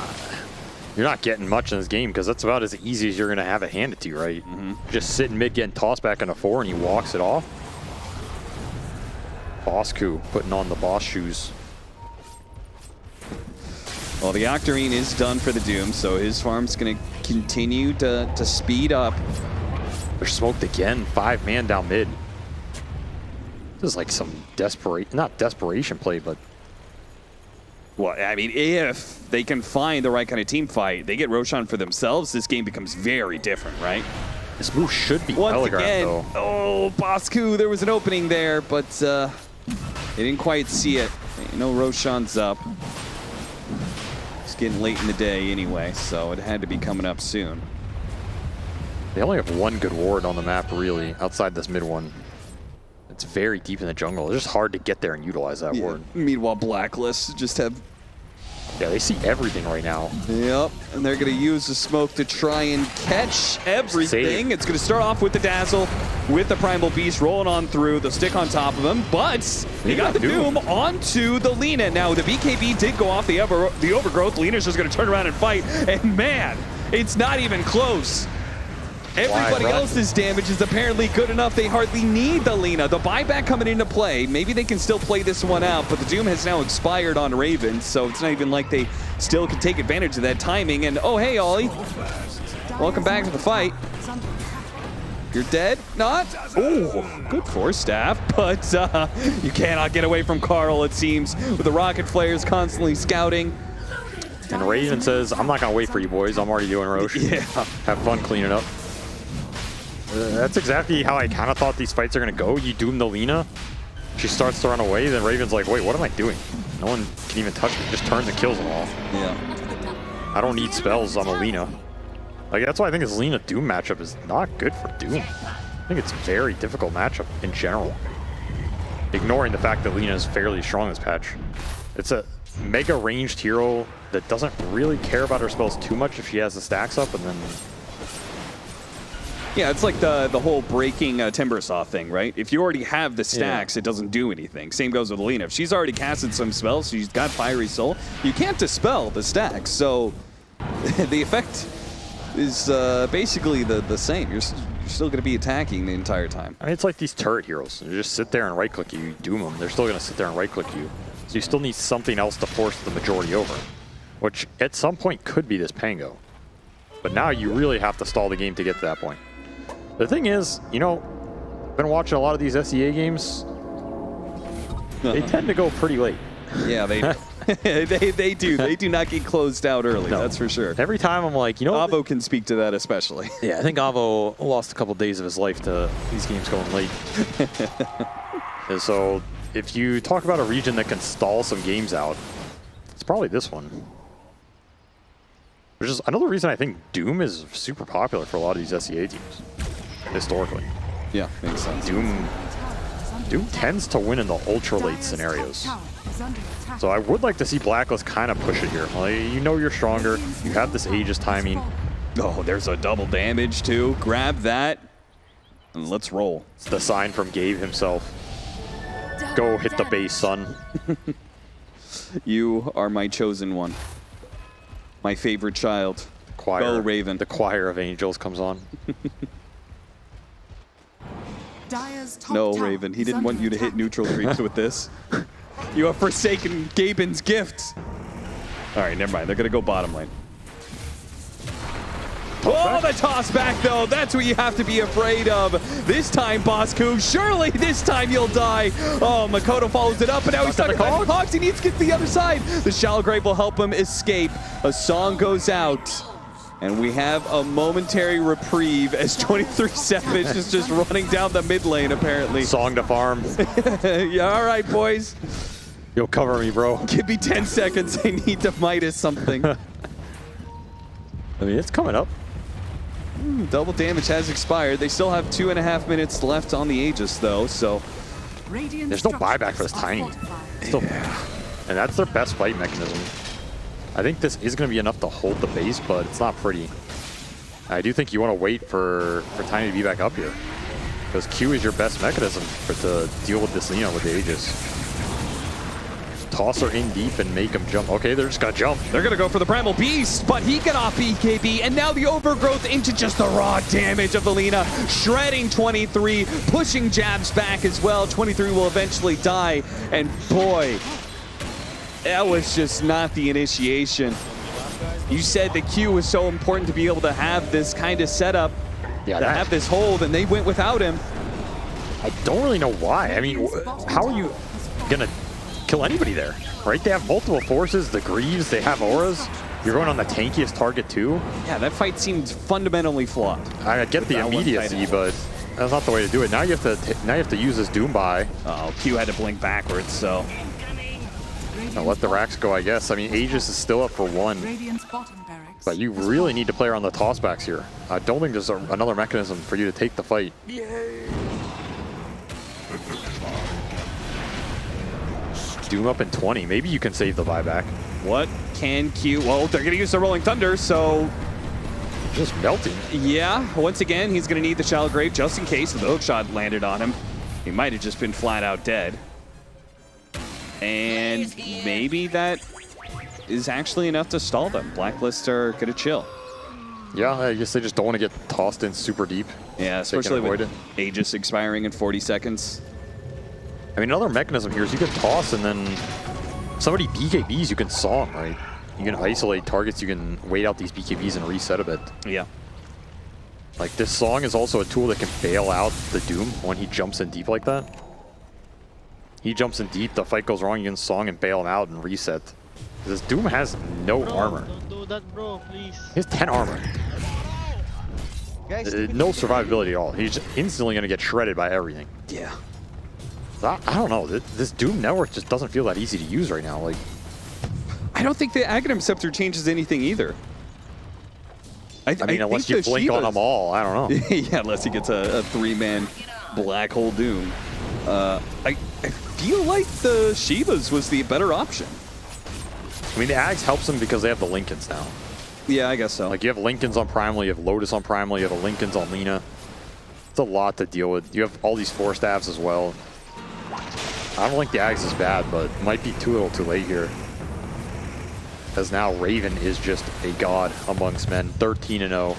you're not getting much in this game, because that's about as easy as you're going to have it handed to you, right? Just sitting mid, getting tossed back on a 4, and he walks it off. Bosku putting on the boss shoes. Well, the Octarine is done for the Doom, so his farm's going to continue to speed up. They're smoked again, 5-man down mid. This is like some not desperation play, but... Well, I mean, if they can find the right kind of team fight, they get Roshan for themselves, this game becomes very different, right? This move should be once telegraphed, again, though. Oh, Bosku, there was an opening there, but they didn't quite see it. You know, Roshan's up. It's getting late in the day anyway, so it had to be coming up soon. They only have one good ward on the map, really, outside this mid one. It's very deep in the jungle. It's just hard to get there and utilize that ward. Meanwhile, Blacklist just have... Yeah, they see everything right now. Yep, and they're going to use the smoke to try and catch everything. It's going to start off with the Dazzle, with the Primal Beast rolling on through. They'll stick on top of him, but they got the Doom onto the Lina. Now, the BKB did go off the Overgrowth. Lina's just going to turn around and fight, and man, it's not even close. Everybody else's damage is apparently good enough. They hardly need the Lina. The buyback coming into play. Maybe they can still play this one out, but the Doom has now expired on Raven, so it's not even like they still can take advantage of that timing. And oh, hey, Ollie. Welcome back to the fight. You're dead? Not? Oh, good force staff, but you cannot get away from Carl, it seems, with the rocket flares constantly scouting. And Raven says, I'm not going to wait for you boys. I'm already doing Roche. Yeah. Have fun cleaning up. That's exactly how I kind of thought these fights are going to go. You doom the Lina. She starts to run away. Then Raven's like, wait, what am I doing? No one can even touch me. Just turns and kills them all. Yeah. I don't need spells. I'm a Lina. Like, that's why I think this Lina Doom matchup is not good for Doom. I think it's a very difficult matchup in general. Ignoring the fact that Lina is fairly strong this patch. It's a mega ranged hero that doesn't really care about her spells too much if she has the stacks up, and then... Yeah, it's like the whole breaking Timbersaw thing, right? If you already have the stacks, it doesn't do anything. Same goes with Lina. If she's already casted some spells, she's got Fiery Soul, you can't dispel the stacks, so the effect is basically the same. You're still going to be attacking the entire time. I mean, it's like these turret heroes. You just sit there and right-click you, doom them. They're still going to sit there and right-click you. So you still need something else to force the majority over, which at some point could be this Pango. But now you really have to stall the game to get to that point. The thing is, you know, I've been watching a lot of these SEA games. They tend to go pretty late. Yeah, they they do. They do not get closed out early, that's for sure. Every time I'm like, you know, Avo can speak to that especially. Yeah, I think Avo lost a couple days of his life to these games going late. And so if you talk about a region that can stall some games out, it's probably this one. Which is another reason I think Doom is super popular for a lot of these SEA teams, historically. Yeah, makes sense. Doom tends to win in the ultra late scenarios. So I would like to see Blacklist kind of push it here. Like, you know you're stronger, you have this Aegis timing. Oh, there's a double damage too. Grab that, and let's roll. It's the sign from Gabe himself. Go hit the base, son. You are my chosen one. My favorite child. Choir, Go, Raven. The choir of angels comes on. No, Raven. He didn't want you to hit neutral creeps with this. You have forsaken Gaben's gift. All right, never mind. They're going to go bottom lane. Oh, the toss back, though. That's what you have to be afraid of. This time, Bosku, surely this time you'll die. Oh, Makoto follows it up, and now he's stuck in the Hogs. He needs to get to the other side. The Shallow Grave will help him escape. A song goes out, and we have a momentary reprieve as 23 Savage is just running down the mid lane, apparently. Song to farm. Yeah, all right, boys. You'll cover me, bro. Give me 10 seconds. I need to Midas something. I mean, it's coming up. Double damage has expired. They still have 2.5 minutes left on the Aegis, though, so... There's no buyback for this Tiny. Still, and that's their best fight mechanism. I think this is going to be enough to hold the base, but it's not pretty. I do think you want to wait for Tiny to be back up here, because Q is your best mechanism to deal with this Lina with the Aegis. Toss her in deep and make him jump. Okay, they're just gonna jump. They're gonna go for the Primal Beast, but he got off BKB, and now the overgrowth into just the raw damage of the Lina, shredding 23, pushing jabs back as well. 23 will eventually die, and boy, that was just not the initiation. You said the Q was so important to be able to have this kind of setup, to have this hold, and they went without him. I don't really know why. I mean, how are you gonna kill anybody there, right? They have multiple forces, the Greaves, they have auras. You're going on the tankiest target too. Yeah, that fight seemed fundamentally flawed. I get the immediacy, but that's not the way to do it. Now you have to use this Doom buy. Oh, Q had to blink backwards, so. I'll let the racks go, I guess. I mean, Aegis is still up for 1. But you really need to play around the tossbacks here. I don't think there's another mechanism for you to take the fight. Doom up in 20. Maybe you can save the buyback. What can Q? Well, they're going to use the Rolling Thunder, so... Just melting. Yeah, once again, he's going to need the Shallow Grave just in case the hook shot landed on him. He might have just been flat out dead. And maybe that is actually enough to stall them. Blacklist are going to chill. Yeah, I guess they just don't want to get tossed in super deep. Yeah, especially with Aegis expiring in 40 seconds. I mean, another mechanism here is you can toss and then somebody BKBs, you can song, right? You can isolate targets, you can wait out these BKBs and reset a bit. Yeah. Like, this song is also a tool that can bail out the Doom when he jumps in deep like that. He jumps in deep, the fight goes wrong, you can song and bail him out and reset. This Doom has no armor. Don't do that, bro, please. He has 10 armor. No survivability at all. He's instantly going to get shredded by everything. Yeah. I don't know. This Doom network just doesn't feel that easy to use right now. Like, I don't think the Aghanim Scepter changes anything either. I mean, unless you blink on them all, I don't know. Yeah, unless he gets a 3-man Black Hole Doom. I feel like the Shivas was the better option. I mean, the Ags helps them because they have the Lincolns now. Yeah, I guess so. Like, you have Lincolns on Primal, you have Lotus on Primal, you have a Lincolns on Lina. It's a lot to deal with. You have all these 4 staffs as well. I don't think the Ags is bad, but it might be too little too late here. Because now Raven is just a god amongst men. 13-0.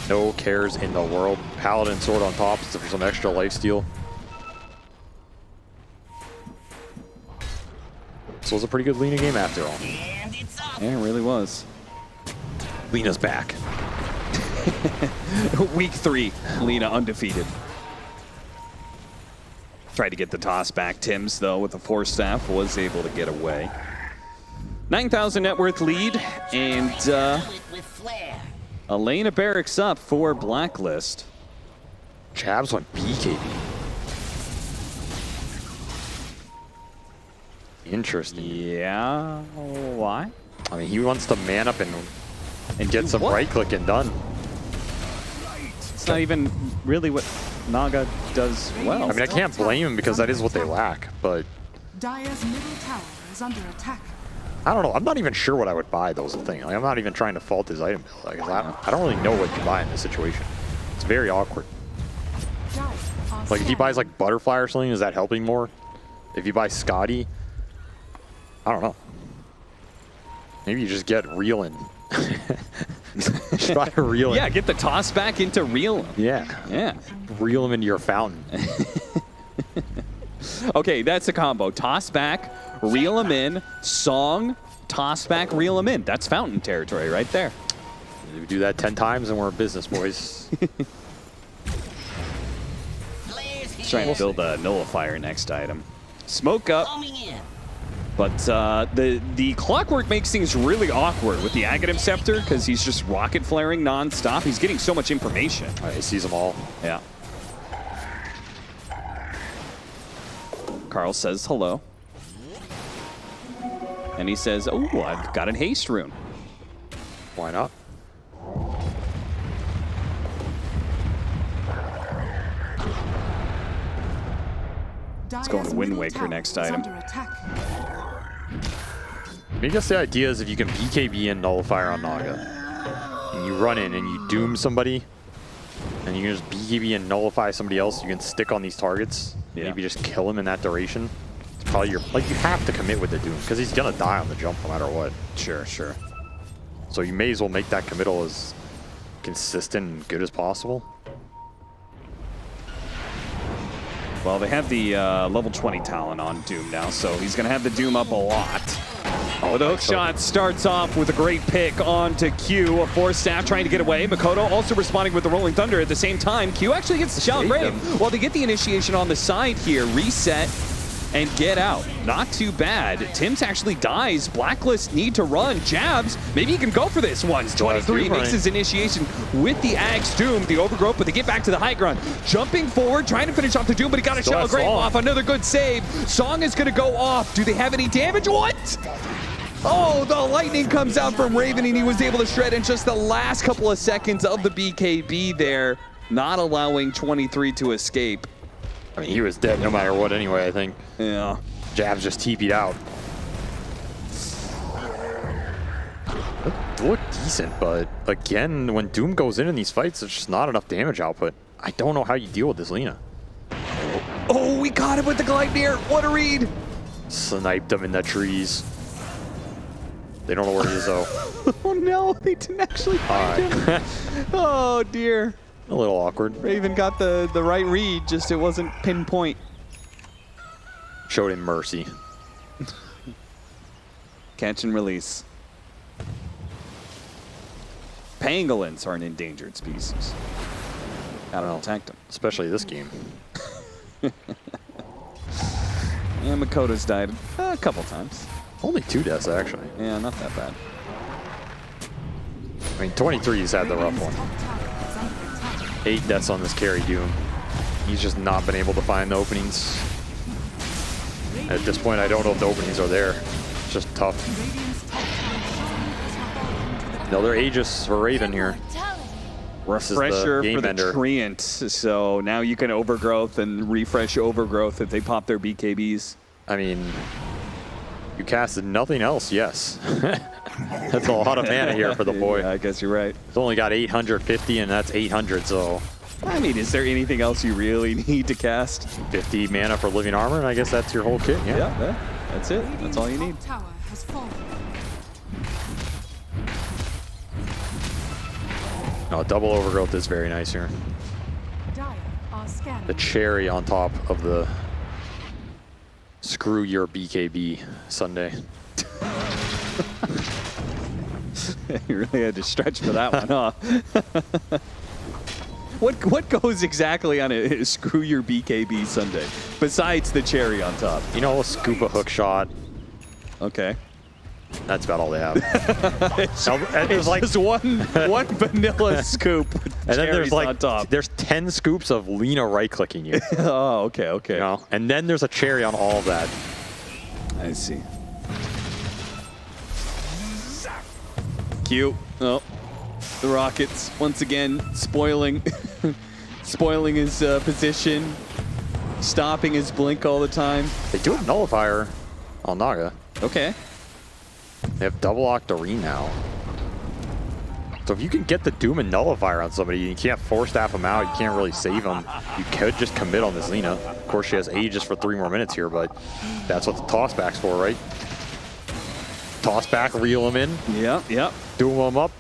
No cares in the world. Paladin sword on top for some extra lifesteal. This was a pretty good Lina game after all. Yeah, it really was. Lina's back. Week 3, Lina undefeated. Tried to get the toss back. Tim's, though, with the 4 staff, was able to get away. 9,000 net worth lead, and Elena Barracks up for Blacklist. Chavs on BKB. Interesting. Yeah, why? I mean, he wants to man up and get some right-click and done. It's not even really what Naga does well. I mean, I can't blame him because that is what they lack, but Dire's middle tower is under attack. I don't know. I'm not even sure what I would buy, though, is the thing. Like, I'm not even trying to fault his item build. Like, I don't really know what to buy in this situation. It's very awkward. Like, if he buys, like, Butterfly or something, is that helping more? If you buy Scotty, I don't know. Maybe you just get Reelin. Just buy a Reelin. Yeah, get the toss back into Reelin. Yeah. Yeah. Reel him into your fountain. Okay, that's a combo. Toss back, reel him in, song, toss back, reel him in. That's fountain territory right there. We do that 10 times and we're a business, boys. Trying to build a nullifier next item. Smoke up. But the clockwork makes things really awkward with the Aghanim Scepter because he's just rocket flaring non-stop. He's getting so much information. He sees them all. Yeah. Carl says hello. And he says, oh, I've got an haste rune. Why not? Let's go into Wind Waker next item. I guess the idea is if you can BKB and Nullifier on Naga, and you run in and you doom somebody, and you can just BKB and nullify somebody else, you can stick on these targets, maybe just kill him in that duration. It's probably your, like, you have to commit with the doom, because he's gonna die on the jump no matter what. Sure, sure. So you may as well make that committal as consistent and good as possible. Well, they have the level 20 Talon on Doom now, so he's going to have the Doom up a lot. Oh, the hook shot starts off with a great pick onto Q. A 4 staff trying to get away. Makoto also responding with the Rolling Thunder at the same time. Q actually gets the shot brave. Well, they get the initiation on the side here. Reset and get out. Not too bad. Tim's actually dies. Blacklist need to run. Jabs, maybe he can go for this one. 23 makes his initiation with the Axe Doom, the overgrowth, but they get back to the high ground. Jumping forward, trying to finish off the Doom, but he got a shell grave off. Another good save. Song is gonna go off. Do they have any damage? What? Oh, the lightning comes out from Raven and he was able to shred in just the last couple of seconds of the BKB there, not allowing 23 to escape. I mean, he was dead no matter what anyway, I think. Yeah. Jabs just TP'd out. It looked decent, but again, when Doom goes in these fights, there's just not enough damage output. I don't know how you deal with this Lina. Oh, we caught him with the Gleipnir. What a read. Sniped him in the trees. They don't know where he is, though. Oh no, they didn't actually find him. Oh dear. A little awkward. Raven got the right read, just it wasn't pinpoint. Showed him mercy. Catch and release. Pangolins are an endangered species. Gotta protect them. Especially this game. Yeah, Makoto's died a couple times. Only 2 deaths, actually. Yeah, not that bad. I mean, 23's had the rough one. 8 deaths on this carry Doom. He's just not been able to find the openings. At this point, I don't know if the openings are there. It's just tough. Another Aegis for Raven here. Refresher the for the Treant. So now you can Overgrowth and refresh Overgrowth if they pop their BKBs. I mean, you casted nothing else, yes. That's a lot of mana here for the boy. Yeah, I guess you're right. He's only got 850, and that's 800, so... I mean, is there anything else you really need to cast? 50 mana for Living Armor, and I guess that's your whole kit, yeah. Yeah, that's it. That's all you need. Tower has fallen. No, double Overgrowth is very nice here. Dire are scanning. The cherry on top of the screw your BKB Sunday. You really had to stretch for that one, huh? What goes exactly on a screw your BKB Sunday besides the cherry on top? You know, scoop a hook shot. Okay. That's about all they have. It's like just one vanilla scoop with and then there's on top. There's 10 scoops of Lina right-clicking you. Oh, okay. You know? And then there's a cherry on all of that. I see. Cute. Oh, the Rockets once again spoiling his position, stopping his blink all the time. They do have Nullifier on Naga. Okay. They have double Octarine now. So if you can get the Doom and Nullifier on somebody, you can't force staff them out, you can't really save them. You could just commit on this Lina. Of course, she has Aegis for 3 more minutes here, but that's what the tossback's for, right? Toss back, reel them in. Yep. Doom them up,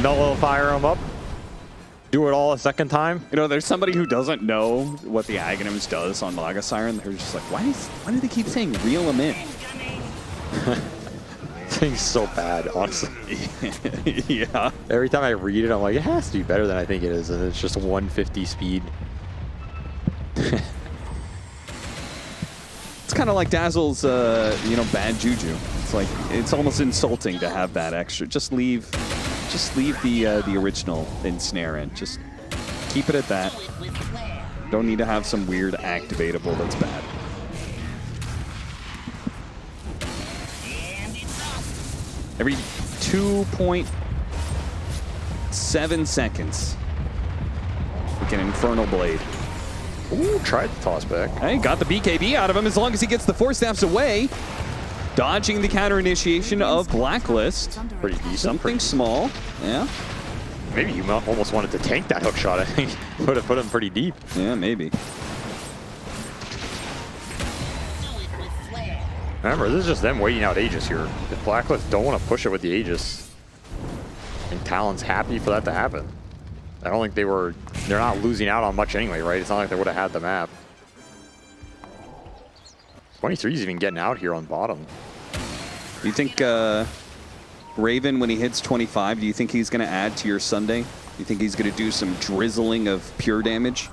Nullifier them up. Do it all a second time. You know, there's somebody who doesn't know what the Aghanims does on Naga Siren. They're just like, why do they keep saying reel them in? Thing's so bad, honestly. Yeah. Every time I read it, I'm like, it has to be better than I think it is, and it's just 150 speed. It's kind of like Dazzle's, bad juju. It's like it's almost insulting to have that extra. Just leave the original ensnare in. Just keep it at that. Don't need to have some weird activatable that's bad. Every 2.7 seconds, we get an Infernal Blade. Ooh, tried the toss back. Hey, got the BKB out of him as long as he gets the 4 steps away. Dodging the counter initiation of Blacklist. Pretty decent. Something small. Yeah. Maybe you almost wanted to tank that hook shot, I think. Would have put him pretty deep. Yeah, maybe. Remember, this is just them waiting out Aegis here. If Blacklist don't want to push it with the Aegis, I think Talon's happy for that to happen. I don't think they're not losing out on much anyway, right? It's not like they would have had the map. 23's even getting out here on bottom. Do you think Raven, when he hits 25, do you think he's going to add to your Sunday? Do you think he's going to do some drizzling of pure damage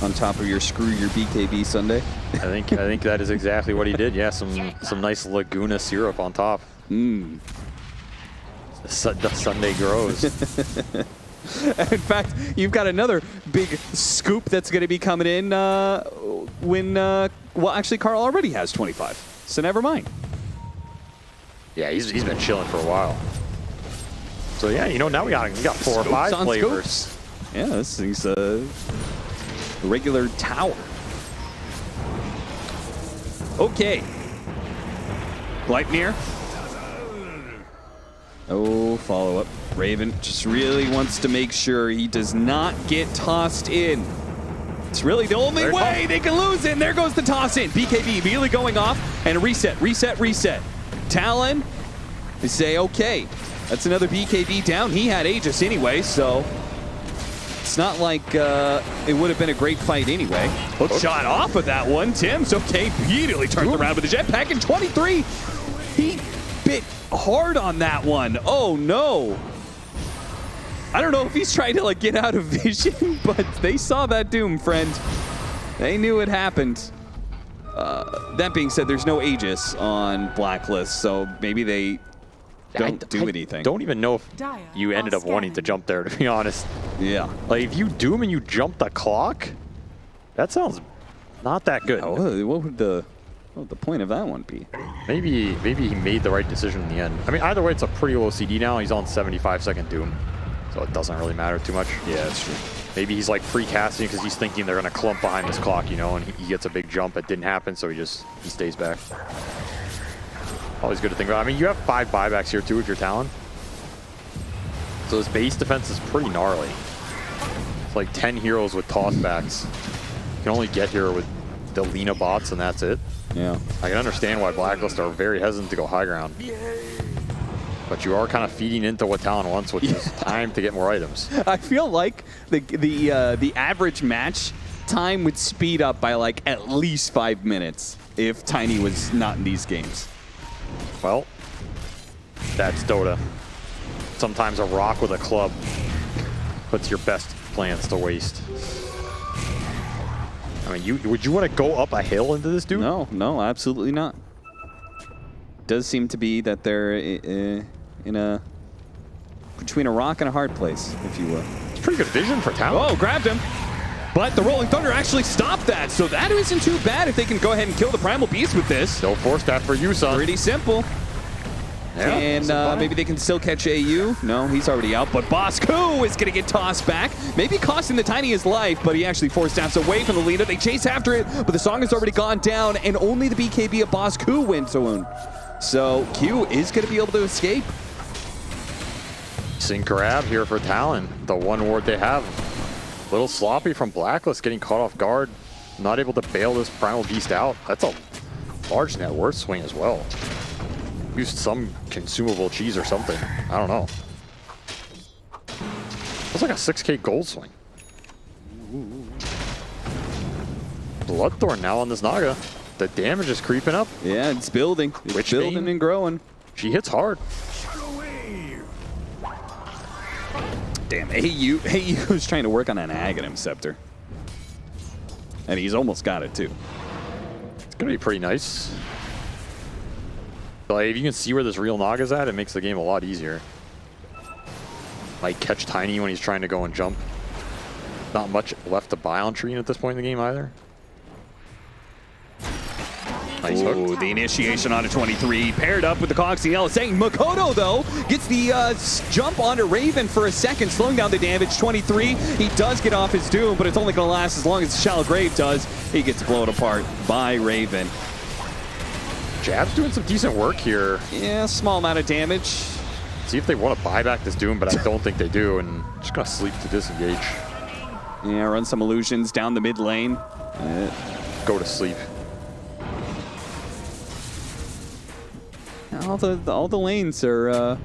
on top of your screw your BKB Sunday? I think that is exactly what he did. Yeah, some nice Laguna syrup on top. Mmm. The Sunday grows. In fact, you've got another big scoop that's going to be coming in when, well, actually, Carl already has 25, so never mind. Yeah, he's been chilling for a while. So yeah, now we got 4 or 5 flavors. Scopes. Yeah, this thing's a regular tower. Okay. Gleipnir. Oh, follow-up. Raven just really wants to make sure he does not get tossed in. It's really the only way they can lose it. And there goes the toss in. BKB immediately going off and reset. Talon They say, okay, that's another BKB down. He had Aegis anyway, so it's not like it would have been a great fight anyway. Hook shot off of that one. Tim's okay, immediately turns around with the jetpack in 23. He bit hard on that one. Oh no. I don't know if he's trying to like get out of vision, but they saw that Doom, friend. They knew it happened. That being said, there's no Aegis on Blacklist, so maybe they don't do anything. Don't even know if you ended up wanting to jump there, to be honest. Yeah. Like, if you Doom and you jump the clock, that sounds not that good. Oh, what would the point of that one be? Maybe he made the right decision in the end. I mean, either way, it's a pretty low CD now. He's on 75-second Doom, so it doesn't really matter too much. Yeah, that's true. Maybe he's like free casting because he's thinking they're going to clump behind this clock, you know, and he gets a big jump. It didn't happen, so he stays back. Always good to think about. I mean, you have 5 buybacks here too if you're Talon. So his base defense is pretty gnarly. It's like 10 heroes with tossbacks. You can only get here with the Lina bots and that's it. Yeah. I can understand why Blacklist are very hesitant to go high ground. But you are kind of feeding into what Talon wants, which is time to get more items. I feel like the average match time would speed up by like at least 5 minutes if Tiny was not in these games. Well, that's Dota. Sometimes a rock with a club puts your best plans to waste. I mean, would you want to go up a hill into this dude? No, absolutely not. Does seem to be that they're between a rock and a hard place, if you will. It's pretty good vision for Talon. Oh, grabbed him. But the Rolling Thunder actually stopped that, so that isn't too bad if they can go ahead and kill the Primal Beast with this. No force that for you, son. Pretty simple. Yeah, and maybe they can still catch AU. No, he's already out. But Bosku is going to get tossed back. Maybe costing the Tiny his life, but he actually force taps away from the Lina. They chase after it, but the song has already gone down, and only the BKB of Bosku wins alone. So Q is going to be able to escape. Sink grab here for Talon. The one ward they have. A little sloppy from Blacklist, getting caught off guard. Not able to bail this Primal Beast out. That's a large net worth swing as well. Used some consumable cheese or something. I don't know. It's like a 6K gold swing. Bloodthorn now on this Naga. The damage is creeping up. Yeah, it's building. It's building and growing. She hits hard. Damn, AU is trying to work on an Aghanim Scepter. And he's almost got it too. It's going to be pretty nice. Like, if you can see where this real Naga's at, it makes the game a lot easier. Might catch Tiny when he's trying to go and jump. Not much left to buy on Trine at this point in the game either. Nice hook. The initiation onto 23, paired up with the Coxiel. Saying Makoto, though, gets the jump onto Raven for a second, slowing down the damage. 23, he does get off his Doom, but it's only going to last as long as Shallow Grave does. He gets blown apart by Raven. Jab's doing some decent work here. Yeah, small amount of damage. See if they want to buy back this Doom, but I don't think they do, and just going to sleep to disengage. Yeah, run some illusions down the mid lane. Go to sleep. All the lanes are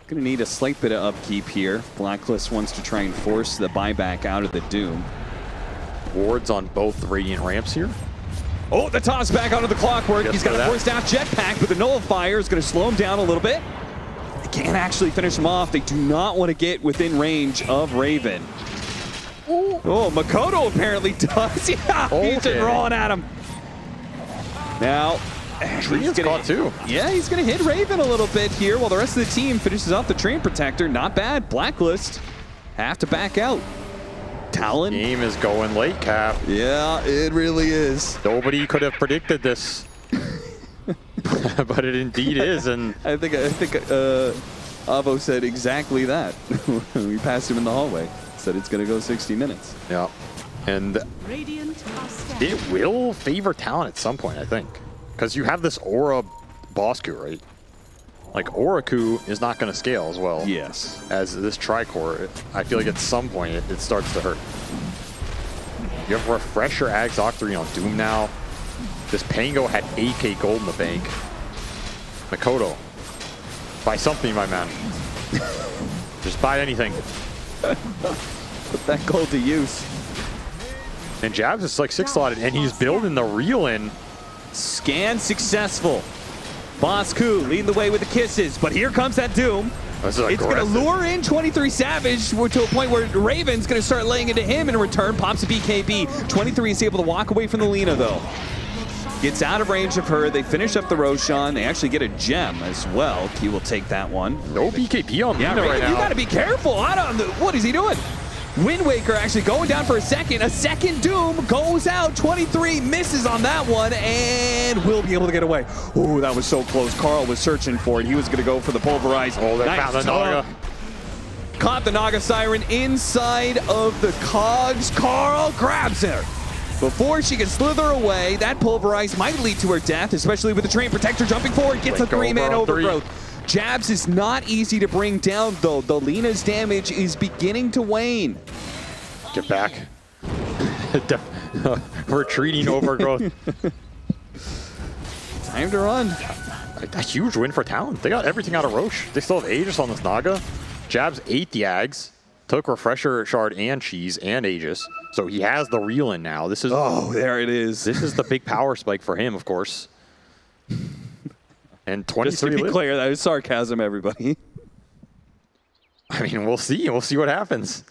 gonna need a slight bit of upkeep here. Blacklist wants to try and force the buyback out of the Doom. Wards on both the Radiant ramps here. Oh, the toss back onto the Clockwork. He's got a forced out jetpack, but the Nullifier is gonna slow him down a little bit. They can't actually finish him off. They do not want to get within range of Raven. Ooh. Oh, Makoto apparently does. Yeah, he's just rolling at him. Now, Trine's caught too. Yeah, he's going to hit Raven a little bit here while the rest of the team finishes off the Train Protector. Not bad. Blacklist have to back out. Talon. Game is going late, Cap. Yeah, it really is. Nobody could have predicted this. But it indeed is. And I think Avo said exactly that. We passed him in the hallway. Said it's going to go 60 minutes. Yeah. And it will favor Talon at some point, I think. Because you have this Aura Bosku, right? Like, Auraku is not going to scale as well. Yes. As this Tricore. I feel like at some point it starts to hurt. You have Refresh your Ags Octarine on Doom now. This Pango had 8K gold in the bank. Makoto. Buy something, my man. Just buy anything. Put that gold to use. And Jabs is like 6-slotted, and he's building the reel in. Scan successful. Bosku leading the way with the kisses, but here comes that Doom. It's going to lure in 23 Savage to a point where Raven's going to start laying into him in return. Pops a BKB. 23 is able to walk away from the Lina, though. Gets out of range of her. They finish up the Roshan. They actually get a gem as well. Key will take that one. No BKB on Lina right now. You got to be careful. What is he doing? Wind Waker actually going down for a second. A second Doom goes out. 23 misses on that one and will be able to get away. Oh, that was so close. Carl was searching for it. He was going to go for the pulverize. Oh, they found the Naga. Caught the Naga Siren inside of the cogs. Carl grabs her. Before she can slither away, that pulverize might lead to her death, especially with the Train Protector jumping forward. Gets a 3-man overgrowth. Jabs is not easy to bring down, though. The Lina's damage is beginning to wane. Get back. Retreating overgrowth. Time to run. A huge win for Talon. They got everything out of Roche. They still have Aegis on this Naga. Jabs ate the Ags, took Refresher Shard and Cheese and Aegis. So he has the reel in now. This is there it is. This is the big power spike for him, of course. And 23 Just to be clear, that was sarcasm, everybody. I mean, we'll see. We'll see what happens.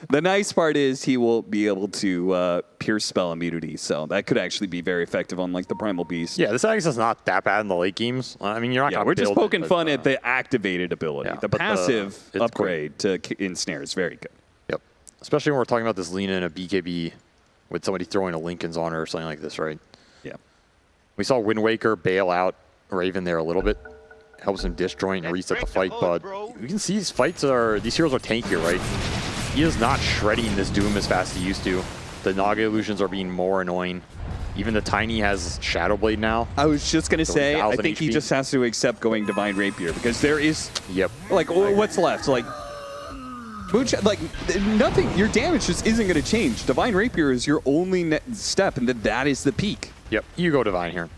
The nice part is he will be able to pierce spell immunity, so that could actually be very effective on like the Primal Beast. Yeah, this Aegis is not that bad in the late games. I mean, you're not going to we're just poking fun at the activated ability. Yeah, the passive upgrade to Ensnare is very good. Yep. Especially when we're talking about this Lina and a BKB with somebody throwing a Lincoln's on her or something like this, right? Yeah. We saw Wind Waker bail out Raven there a little bit. Helps him disjoint and reset the fight, but you can see these heroes are tankier, right? He is not shredding this Doom as fast as he used to. The Naga illusions are being more annoying. Even the Tiny has Shadow Blade now. I was just going to say, I think he just has to accept going Divine Rapier because there is, like, what's left? Like, nothing, your damage just isn't going to change. Divine Rapier is your only step, and that is the peak. Yep, you go Divine here.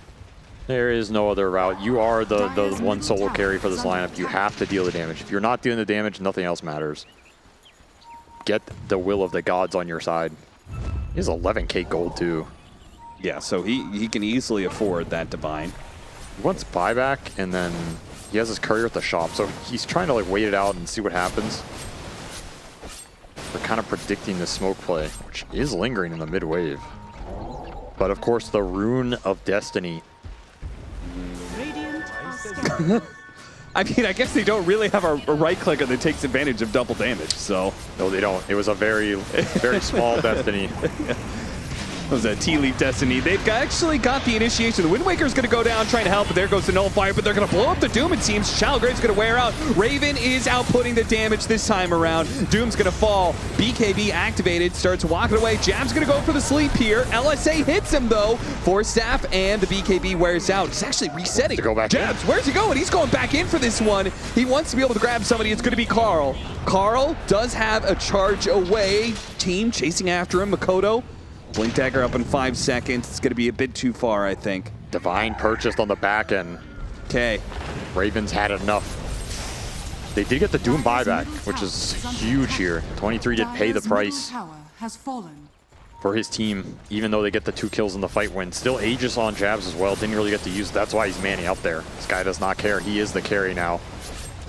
There is no other route. You are the one solo carry for this lineup. You have to deal the damage. If you're not doing the damage, nothing else matters. Get the will of the gods on your side. He has 11k gold too. Yeah, so he can easily afford that Divine. He wants buyback, and then he has his courier at the shop, so he's trying to like wait it out and see what happens. We're kind of predicting the smoke play, which is lingering in the mid wave. But of course, the Rune of Destiny. I mean, I guess they don't really have a right clicker that takes advantage of double damage, so. No, they don't. It was a very, very small Destiny. It was a Tea-Leaf Destiny. They've actually got the initiation. The Wind Waker's going to go down trying to help, but there goes the Nullifier, but they're going to blow up the Doom, it seems. Shadowgrave's going to wear out. Raven is outputting the damage this time around. Doom's going to fall. BKB activated, starts walking away. Jab's going to go for the sleep here. LSA hits him, though. Force Staff, and the BKB wears out. He's actually resetting. To go back Jabs, where's he going? He's going back in for this one. He wants to be able to grab somebody. It's going to be Carl. Carl does have a charge away. Team chasing after him. Makoto. Blink Dagger up in 5 seconds. It's going to be a bit too far, I think. Divine purchased on the back end. Okay. Ravens had enough. They did get the Doom buyback, which is huge here. 23 did pay the price for his team, even though they get the 2 kills in the fight win. Still Aegis on Jabs as well. Didn't really get to use it. That's why he's manning up there. This guy does not care. He is the carry now.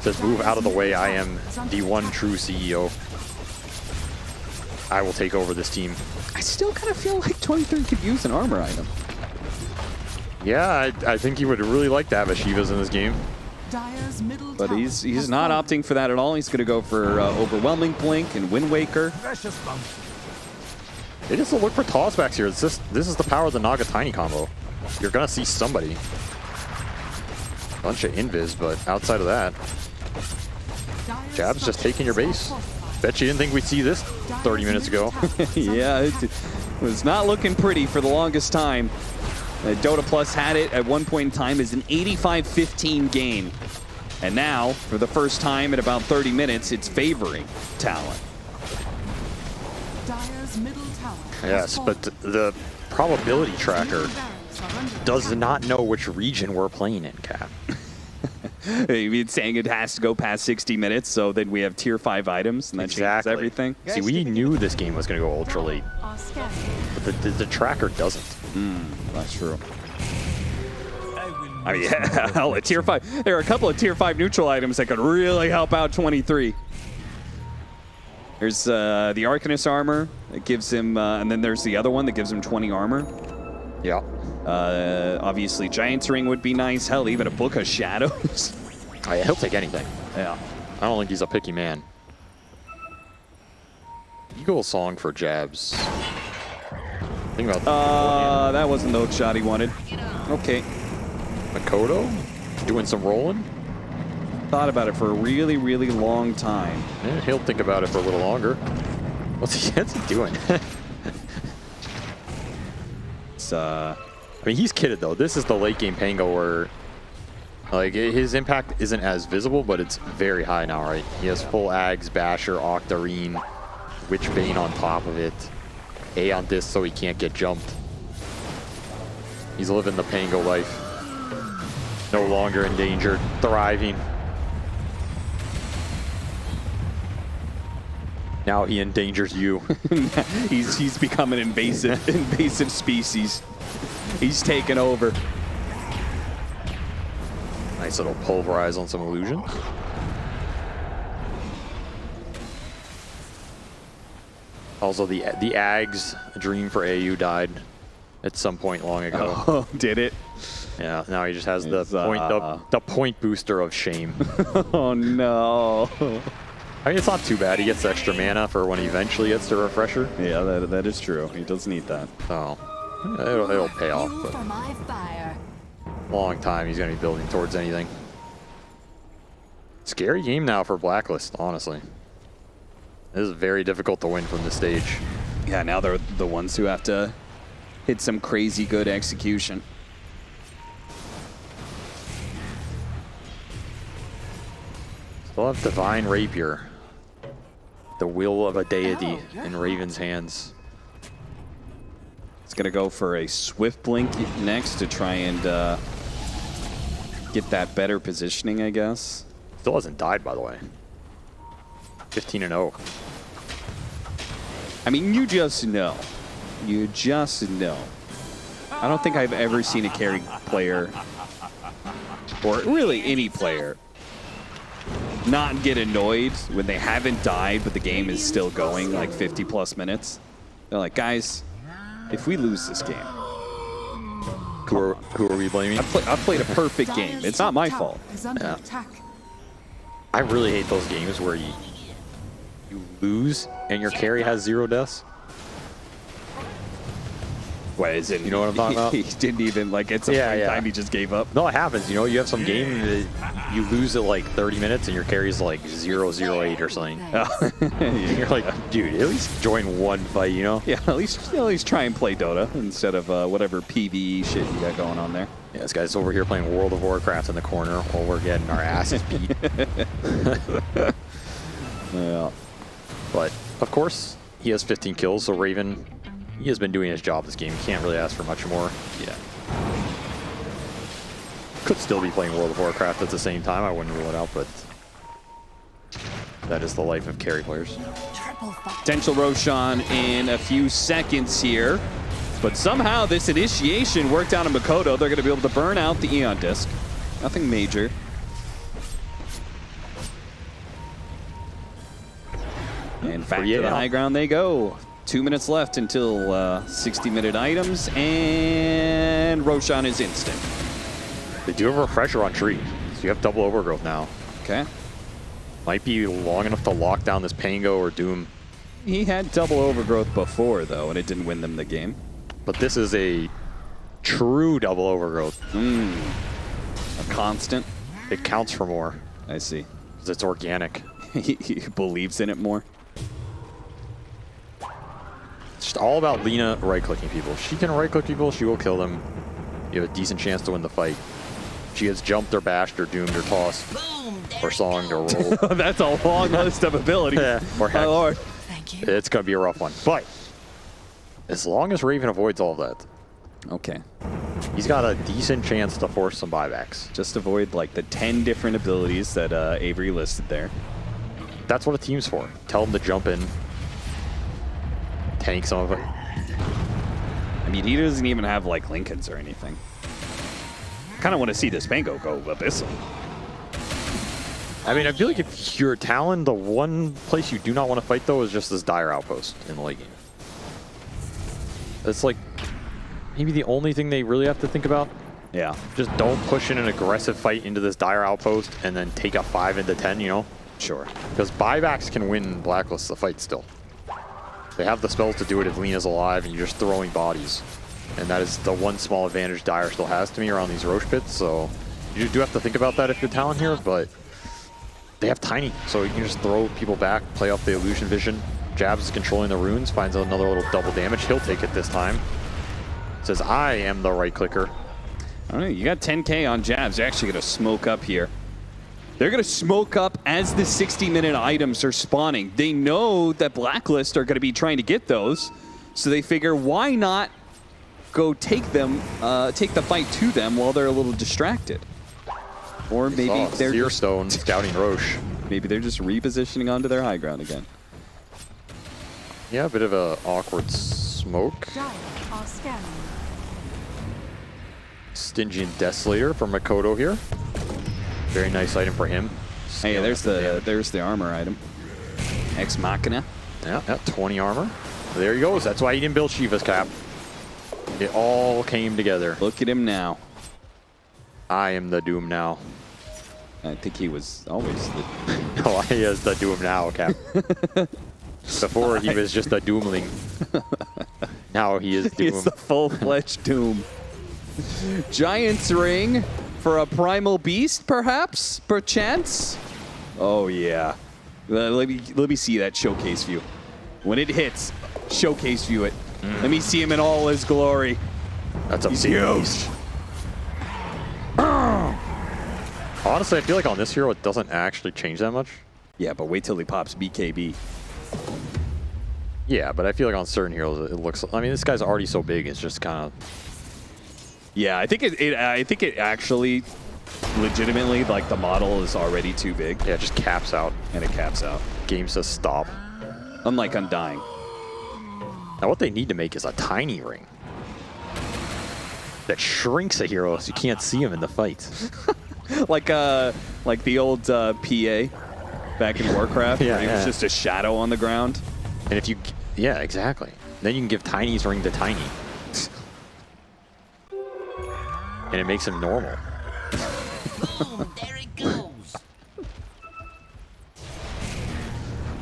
Says, move out of the way. I am the one true CEO. I will take over this team. I still kind of feel like 23 could use an armor item. Yeah, I think he would really like to have a Shivas in this game. But he's not opting for that at all. He's going to go for Overwhelming Blink and Wind Waker. They just look for tossbacks here. This is the power of the Naga Tiny combo. You're going to see somebody. Bunch of invis, but outside of that, Jab's just taking your base. Bet you didn't think we'd see this 30 minutes ago. Yeah, it was not looking pretty for the longest time. Dota Plus had it at one point in time as an 85-15 game. And now, for the first time in about 30 minutes, it's favoring Talon. Yes, but the probability tracker does not know which region we're playing in, Cap. It's saying it has to go past 60 minutes, so then we have tier 5 items, and that changes everything. See, we knew this game was going to go ultra late, but the tracker doesn't. That's true. I mean, yeah, hell, a tier 5. There are a couple of tier 5 neutral items that could really help out 23. There's the Arcanist armor that gives him, and then there's the other one that gives him 20 armor. Yeah. Obviously, Giant's Ring would be nice. Hell, even a Book of Shadows. Oh, yeah, he'll take anything. Yeah. I don't think he's a picky man. Eagle Song for jabs. Think about that wasn't the hook shot he wanted. Okay. Makoto doing some rolling. Thought about it for a really, really long time. Yeah, he'll think about it for a little longer. What's he doing? It's, I mean, he's kitted though. This is the late game Pango where, like, his impact isn't as visible, but it's very high now, right? He has full Ags, Basher, Octarine, Witchbane on top of it, A on this so he can't get jumped. He's living the Pango life. No longer endangered, thriving. Now he endangers you. he's become an invasive species. He's taken over. Nice little pulverize on some illusions. Also, the Ags dream for AU died at some point long ago. Oh, did it? Yeah. Now he just has the point booster of shame. Oh no. I mean, it's not too bad. He gets extra mana for when he eventually gets the refresher. Yeah, that is true. He does need that. Oh, it'll pay off. But long time he's going to be building towards anything. Scary game now for Blacklist, honestly. This is very difficult to win from this stage. Yeah, now they're the ones who have to hit some crazy good execution. Still have Divine Rapier. The will of a deity in Raven's hands. It's going to go for a Swift Blink next to try and get that better positioning, I guess. Still hasn't died, by the way. 15-0. I mean, you just know. You just know. I don't think I've ever seen a carry player, or really any player, not get annoyed when they haven't died, but the game is still going like 50+ minutes. They're like, guys, if we lose this game, who are we blaming? I played a perfect game. It's not my fault. Yeah. I really hate those games where you lose and your carry has 0 deaths. What is it? You know what I'm talking about? He didn't even, like, at some point in time, he just gave up. No, it happens. You know, you have some game that you lose at like 30 minutes and your carry's like 0-0-8 or something. And you're like, dude, at least join one fight, you know? Yeah, at least try and play Dota instead of whatever PvE shit you got going on there. Yeah, this guy's over here playing World of Warcraft in the corner while we're getting our asses beat. Yeah. But, of course, he has 15 kills, so Raven, he has been doing his job this game. Can't really ask for much more. Yeah. Could still be playing World of Warcraft at the same time. I wouldn't rule it out, but that is the life of carry players. Potential Roshan in a few seconds here. But somehow this initiation worked out in Makoto. They're going to be able to burn out the Eon Disc. Nothing major. And back to the high ground they go. 2 minutes left until 60-minute items, and Roshan is instant. They do have a refresher on tree, so you have double overgrowth now. Okay. Might be long enough to lock down this Pango or Doom. He had double overgrowth before, though, and it didn't win them the game. But this is a true double overgrowth. A constant. It counts for more. I see. Because it's organic. He believes in it more. It's just all about Lina right-clicking people. If she can right-click people, she will kill them. You have a decent chance to win the fight. She has jumped or bashed or doomed or tossed or songed or rolled. That's a long list of abilities. Or my lord. Thank you. It's going to be a rough one. But as long as Raven avoids all of that. Okay. He's got a decent chance to force some buybacks. Just avoid like the 10 different abilities that Avery listed there. That's what a team's for. Tell them to jump in, tank some of it. I mean, he doesn't even have like Lincolns or anything. Kind of want to see this Pango go Abyssal. I mean, I feel like if you're Talon, the one place you do not want to fight, though, is just this dire outpost in the late game. It's like maybe the only thing they really have to think about. Yeah. Just don't push in an aggressive fight into this dire outpost and then take a 5 into 10, you know? Sure. Because buybacks can win Blacklist the fight still. They have the spells to do it if Lena's alive and you're just throwing bodies. And that is the one small advantage Dire still has to me around these Roche pits, so you do have to think about that if you're Talon here, but they have Tiny, so you can just throw people back, play off the illusion vision. Jabs is controlling the runes, finds another little double damage. He'll take it this time. Says, I am the right clicker. All right, you got 10K on Jabs. They're actually going to smoke up here. They're going to smoke up as the 60-minute items are spawning. They know that Blacklist are going to be trying to get those, so they figure, why not go take them, take the fight to them while they're a little distracted? Or maybe they're just Stone scouting Roche. Maybe they're just repositioning onto their high ground again. Yeah, a bit of a awkward smoke. Stingy and Desolator from Makoto here. Very nice item for him. Hey, there's the armor item. Ex Machina. Yeah, 20 armor. There he goes. That's why he didn't build Shiva's cap. It all came together. Look at him now. I am the Doom now. I think he was always the... No, he is the Doom now, Cap. Before he was just a Doomling. Now he is Doom. He's the full-fledged Doom. Giant's Ring for a Primal Beast, perhaps? Perchance? Oh, yeah. Let me see that showcase view. When it hits, showcase view it. Let me see him in all his glory. That's a He's huge. Honestly, I feel like on this hero, it doesn't actually change that much. Yeah, but wait till he pops BKB. Yeah, but I feel like on certain heroes, it looks... I mean, this guy's already so big, it's just kind of... Yeah, I think it actually, legitimately, like, the model is already too big. Yeah, it just caps out. And it caps out. Game says stop. Unlike Undying. Now, what they need to make is a tiny ring that shrinks a hero so you can't see him in the fight. like the old PA back in Warcraft, Yeah, where he was just a shadow on the ground. And if you... Yeah, exactly. Then you can give Tiny's ring to Tiny. And it makes him normal. There it goes.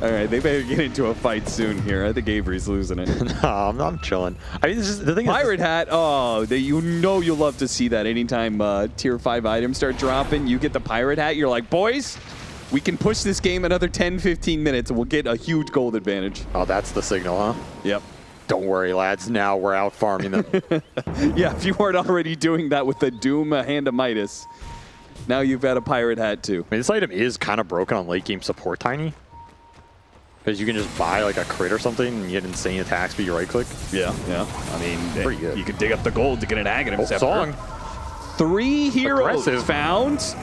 All right, they better get into a fight soon here. I think Avery's losing it. No, I'm chilling. I mean, this is, the thing Pirate Hat, oh, you know you'll love to see that. Anytime tier 5 items start dropping, you get the Pirate Hat, you're like, boys, we can push this game another 10, 15 minutes and we'll get a huge gold advantage. Oh, that's the signal, huh? Yep. Don't worry, lads. Now we're out farming them. Yeah, if you weren't already doing that with the Doom Hand of Midas, now you've got a Pirate Hat too. I mean, this item is kind of broken on late game support, Tiny. Because you can just buy like a crit or something and get insane attacks but you right click. Yeah, yeah. I mean, pretty good. You could dig up the gold to get an Aghanim Scepter. Song. 3 heroes Aggressive. found.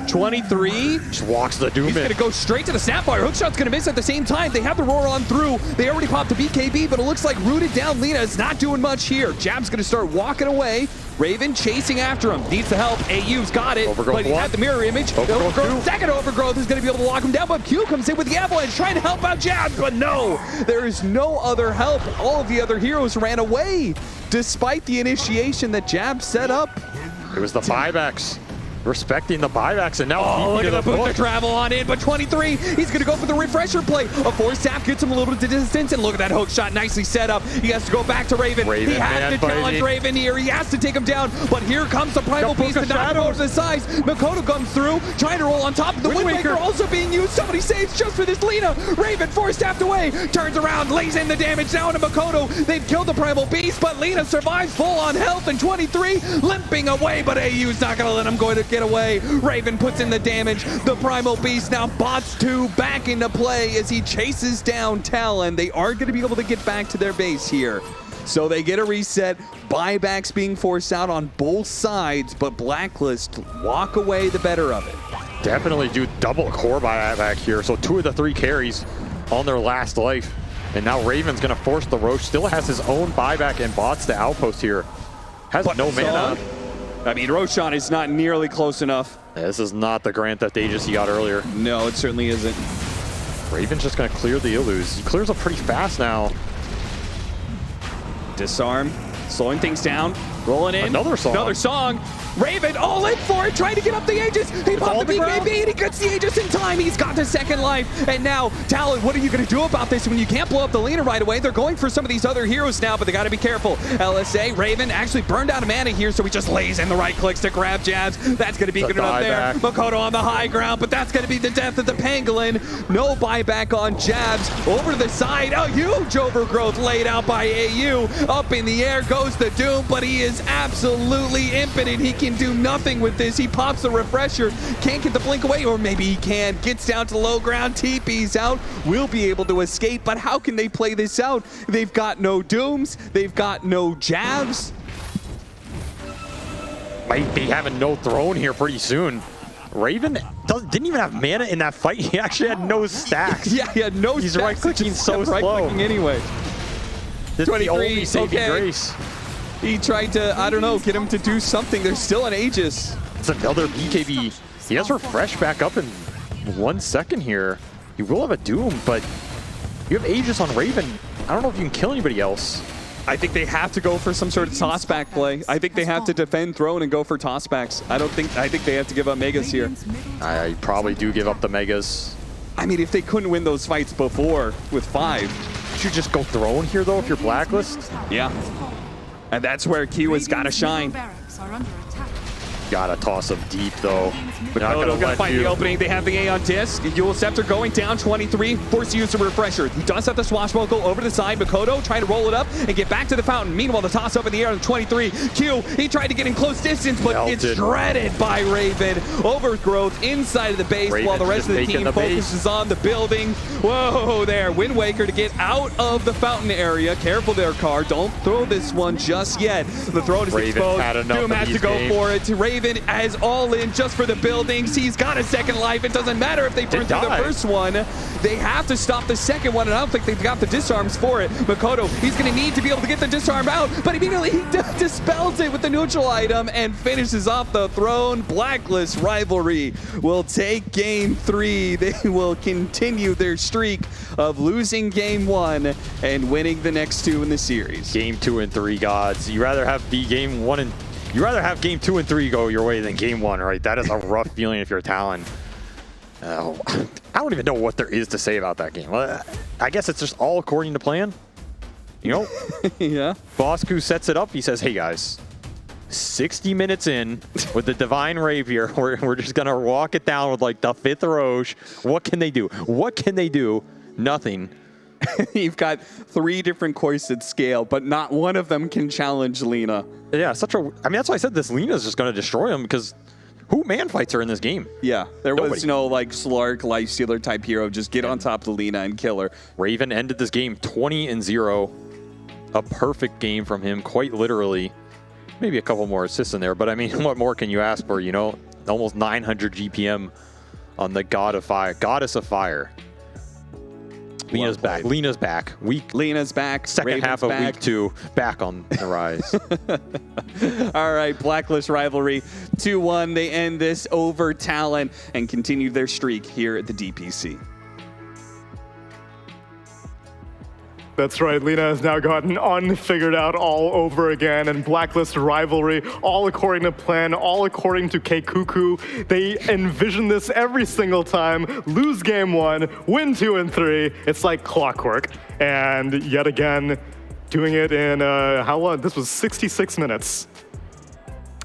23. Just walks the Doom He's in. going to go straight to the Snapfire. Hookshot's going to miss at the same time. They have the roar on through. They already popped the BKB, but it looks like rooted down Lina is not doing much here. Jab's going to start walking away. Raven chasing after him. Needs the help. AU's got it. Overgrowth but he had the mirror image. Overgrowth. Second Overgrowth is going to be able to lock him down, but Q comes in with the avalanche trying to help out Jab, but no. There is no other help. All of the other heroes ran away despite the initiation that Jab set up. It was the buybacks. Respecting the buybacks, and now look at the booster book. travel on in, but 23, he's going to go for the refresher play. A force tap gets him a little bit of distance, and look at that hook shot, nicely set up. He has to go back to Raven. He has to challenge Raven here. He has to take him down, but here comes the Primal Beast, and not go to the sides. Makoto comes through, trying to roll on top of the Windmaker also being used. Somebody saves just for this Lina. Raven force tapped away, turns around, lays in the damage now into Makoto. They've killed the Primal Beast, but Lina survives full on health, and 23 limping away, but AU's not going to let him go to get away. Raven puts in the damage. The Primal Beast now bots 2 back into play as he chases down Talon. They are going to be able to get back to their base here. So they get a reset. Buybacks being forced out on both sides, but Blacklist walk away the better of it. Definitely do double core buyback here. So 2 of the 3 carries on their last life. And now Raven's going to force the Roche. Still has his own buyback and bots the outpost here. Has no mana. I mean, Roshan is not nearly close enough. Yeah, this is not the Grand Theft Aegis he got earlier. No, it certainly isn't. Raven's just going to clear the Illus. He clears up pretty fast now. Disarm, slowing things down, rolling in. Another song. Raven all in for it, trying to get up the Aegis. He popped the BKB and he gets the Aegis in time. He's got the second life. And now, Talon, what are you going to do about this when you can't blow up the Lina right away? They're going for some of these other heroes now, but they got to be careful. LSA, Raven actually burned out of mana here, so he just lays in the right clicks to grab jabs. That's going to be good enough there. Makoto on the high ground, but that's going to be the death of the Pangolin. No buyback on jabs. Over to the side, a huge overgrowth laid out by AU. Up in the air goes the Doom, but he is absolutely impotent. He can do nothing with this. He pops the refresher, can't get the blink away, or maybe he can. Gets down to low ground, TP's out, will be able to escape, but how can they play this out? They've got no Dooms, they've got no jabs. Might be having no throne here pretty soon. Raven didn't even have mana in that fight. He actually had no stacks. Yeah, he had no stacks. He's right-clicking so slow. Right-clicking anyway. This is the only saving grace. He tried to, I don't know, get him to do something. There's still an Aegis. It's another BKB. He has refresh back up in 1 second here. You will have a Doom, but you have Aegis on Raven. I don't know if you can kill anybody else. I think they have to go for some sort of tossback play. I think they have to defend throne and go for tossbacks. I think they have to give up Megas here. I probably do give up the Megas. I mean, if they couldn't win those fights before with 5. You should just go throne here, though, if you're Blacklist. Yeah. And that's where Q has got to shine. Gotta toss him deep, though. But not gonna find the opening. They have the A on disc. Dual Scepter going down 23. Forced to use the refresher. He does have the swashbuckle over the side. Makoto trying to roll it up and get back to the fountain. Meanwhile, the toss up in the air on 23. Q, he tried to get in close distance, but it's shredded by Raven. Overgrowth inside of the base while the rest of the team focuses on the building. Whoa there. Wind Waker to get out of the fountain area. Careful there, Carr. Don't throw this one just yet. The throne is exposed. Doom has to go for it. Raven as all in just for the buildings. He's got a second life. It doesn't matter if they burn through the first one. They have to stop the second one, and I don't think they've got the disarms for it. Makoto, he's going to need to be able to get the disarm out, but immediately he dispels it with the neutral item and finishes off the throne. Blacklist Rivalry will take game 3. They will continue their streak of losing game 1 and winning the next 2 in the series. Game 2 and 3, gods. You rather have game 1 and you rather have game 2 and 3 go your way than game 1, right? That is a rough feeling if you're Talon. I don't even know what there is to say about that game. I guess it's just all according to plan. You know? Yeah. Bosku sets it up. He says, hey guys, 60 minutes in with the Divine Rapier, we're just going to walk it down with like the 5th Roche. What can they do? What can they do? Nothing. You've got 3 different courses at scale, but not one of them can challenge Lina. Yeah, that's why I said this Lina is just going to destroy him, because who man fights her in this game? Yeah, there was no like Slark, Lifestealer type hero. Just get on top of the Lina and kill her. Raven ended this game 20-0. A perfect game from him, quite literally. Maybe a couple more assists in there, but I mean, what more can you ask for, you know? Almost 900 GPM on the Goddess of Fire. Lena's back. Lena's back. Lena's back. Second Raven's half of back. week 2, back on the rise. All right, Blacklist Rivalry 2-1. They end this over Talon and continue their streak here at the DPC. That's right, Lina has now gotten unfigured out all over again, and Blacklist Rivalry, all according to plan, all according to Keikuku. They envision this every single time, lose game 1, win 2 and 3. It's like clockwork. And yet again, doing it in, how long? This was 66 minutes.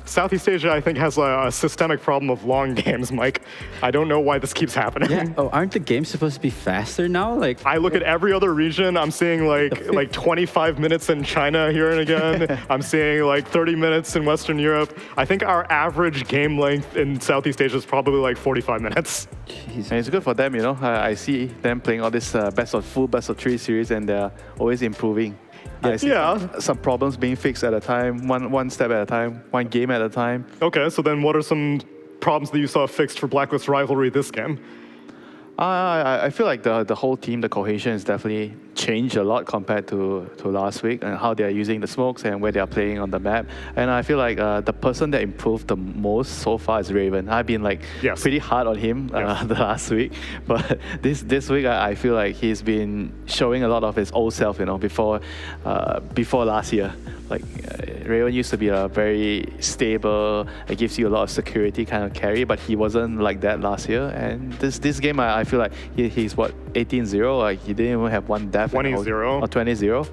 Southeast Asia, I think, has a systemic problem of long games, Mike. I don't know why this keeps happening. Yeah. Oh, aren't the games supposed to be faster now? Like, I look at every other region. I'm seeing like 25 minutes in China here and again. I'm seeing like 30 minutes in Western Europe. I think our average game length in Southeast Asia is probably like 45 minutes. Jeez. And it's good for them, you know. I see them playing all this full best of 3 series, and they're always improving. some problems being fixed at a time, one step at a time, one game at a time. Okay, so then what are some problems that you saw fixed for Blacklist Rivalry this game? I feel like the whole team, the cohesion is definitely changed a lot compared to last week, and how they are using the smokes and where they are playing on the map. And I feel like the person that improved the most so far is Raven. I've been like pretty hard on him the last week, but this week I feel like he's been showing a lot of his old self, you know, before last year. Like Raven used to be a very stable, it gives you a lot of security kind of carry, but he wasn't like that last year. And this game, I feel like he's what, 18-0? Like he didn't even have one death. 20-0. Or 20-0.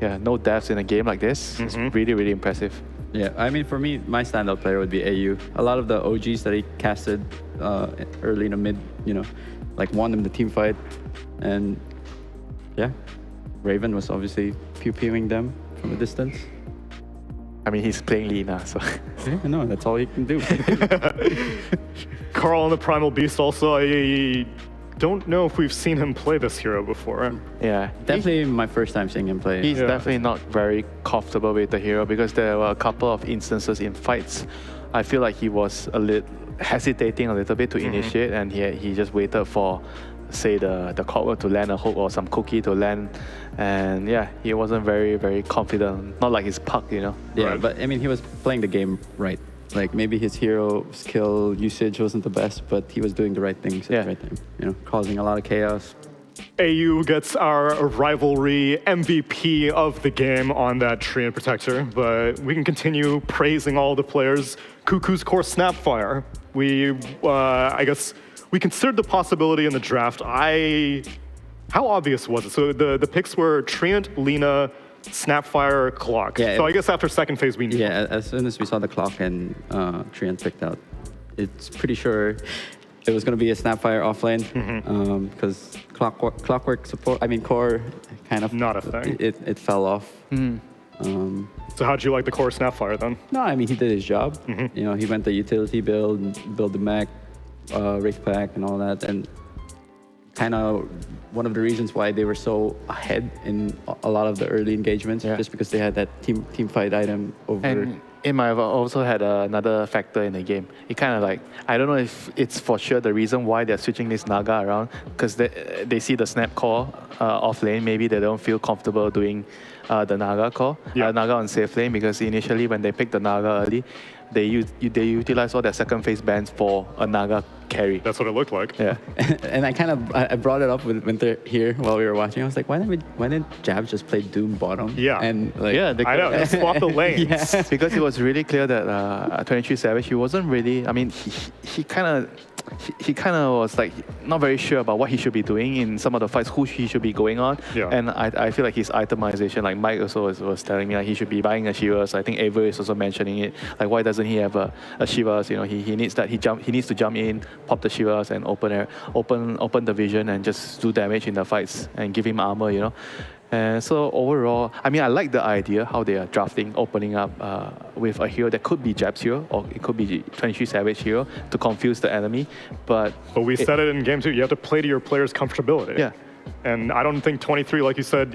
Yeah, no deaths in a game like this. It's really, really impressive. Yeah, I mean, for me, my standout player would be AU. A lot of the OGs that he casted early in the mid, you know, like won him the team fight. And yeah, Raven was obviously pew-pewing them from a distance. I mean, he's playing Lina, so... Yeah, no, that's all he can do. Carl on the Primal Beast also, I don't know if we've seen him play this hero before. Yeah. Definitely my first time seeing him play. He's definitely not very comfortable with the hero because there were a couple of instances in fights. I feel like he was hesitating a little bit to initiate, and he just waited for, say, the clockwork to land a hook or some cookie to land. And yeah, he wasn't very, very confident. Not like his puck, you know. Yeah, but I mean, he was playing the game right. Like maybe his hero skill usage wasn't the best, but he was doing the right things at the right time. You know, causing a lot of chaos. AU gets our Rivalry MVP of the game on that Treant Protector, but we can continue praising all the players. Cuckoo's Core Snapfire. I guess we considered the possibility in the draft. How obvious was it? So the picks were Treant, Lina, Snapfire, Clock. Yeah, so I guess after second phase we knew. Yeah, as soon as we saw the Clock and Treant picked out, it's pretty sure it was going to be a Snapfire offlane because Clockwork support, I mean Core, kind of not a thing. It fell off. So how'd you like the Core Snapfire then? No, I mean he did his job. You know, he went the utility build the mech, rig pack and all that, and kind of one of the reasons why they were so ahead in a lot of the early engagements, just because they had that team fight item over. And it might have also had another factor in the game. It kind of like, I don't know if it's for sure the reason why they're switching this Naga around, because they see the snap core off lane. Maybe they don't feel comfortable doing the Naga core, Naga on safe lane, because initially when they picked the Naga early, they utilized all their second phase bans for a Naga carry. That's what it looked like. Yeah. And I brought it up with Winter here while we were watching. I was like, why didn't Jab just play Doom bottom? Yeah. And like, I know, they swapped the lanes. Because it was really clear that 23 Savage, he wasn't really, I mean, he kind of was like not very sure about what he should be doing in some of the fights, who he should be going on. Yeah. And I feel like his itemization, like Mike also was telling me, like he should be buying a Shivas. I think Avery is also mentioning it. Like, why doesn't he have a Shivas? You know, he needs that. He needs to jump in, pop the Shivas, and open the vision and just do damage in the fights and give him armor. You know. And so overall, I mean, I like the idea how they are drafting, opening up with a hero that could be Jab's hero, or it could be 23 Savage hero to confuse the enemy. But we said it in game 2, you have to play to your player's comfortability. Yeah. And I don't think 23, like you said,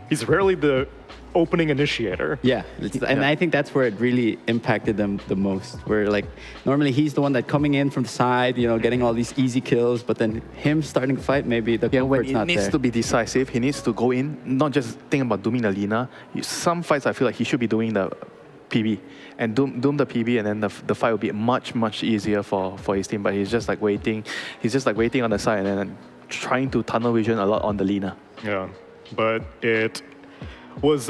he's rarely the opening initiator. Yeah, and I think that's where it really impacted them the most. Where like normally he's the one that coming in from the side, you know, getting all these easy kills, but then him starting to fight, maybe the when he not needs there. to be decisive, he needs to go in, not just think about dooming the Lina. Some fights I feel like he should be doing the PB and doom the PB, and then the fight will be much easier for his team. But he's just like waiting. He's just like waiting on the side and then trying to tunnel vision a lot on the Lina. Yeah, but it was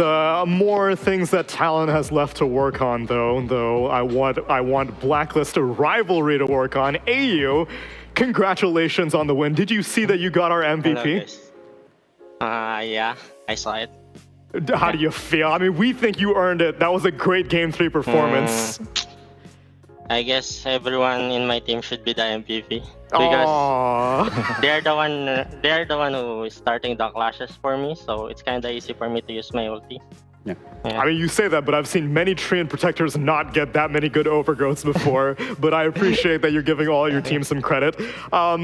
more things that Talon has left to work on, though I want Blacklist Rivalry to work on. AU, congratulations on the win. Did you see that you got our MVP? Yeah, I saw it. How do you feel? I mean, we think you earned it. That was a great Game 3 performance. I guess everyone in my team should be the MVP because they're the one who is starting the clashes for me, so it's kind of easy for me to use my ulti. Yeah. I mean, you say that, but I've seen many Treant protectors not get that many good overgrowths before. But I appreciate that you're giving all your team some credit. I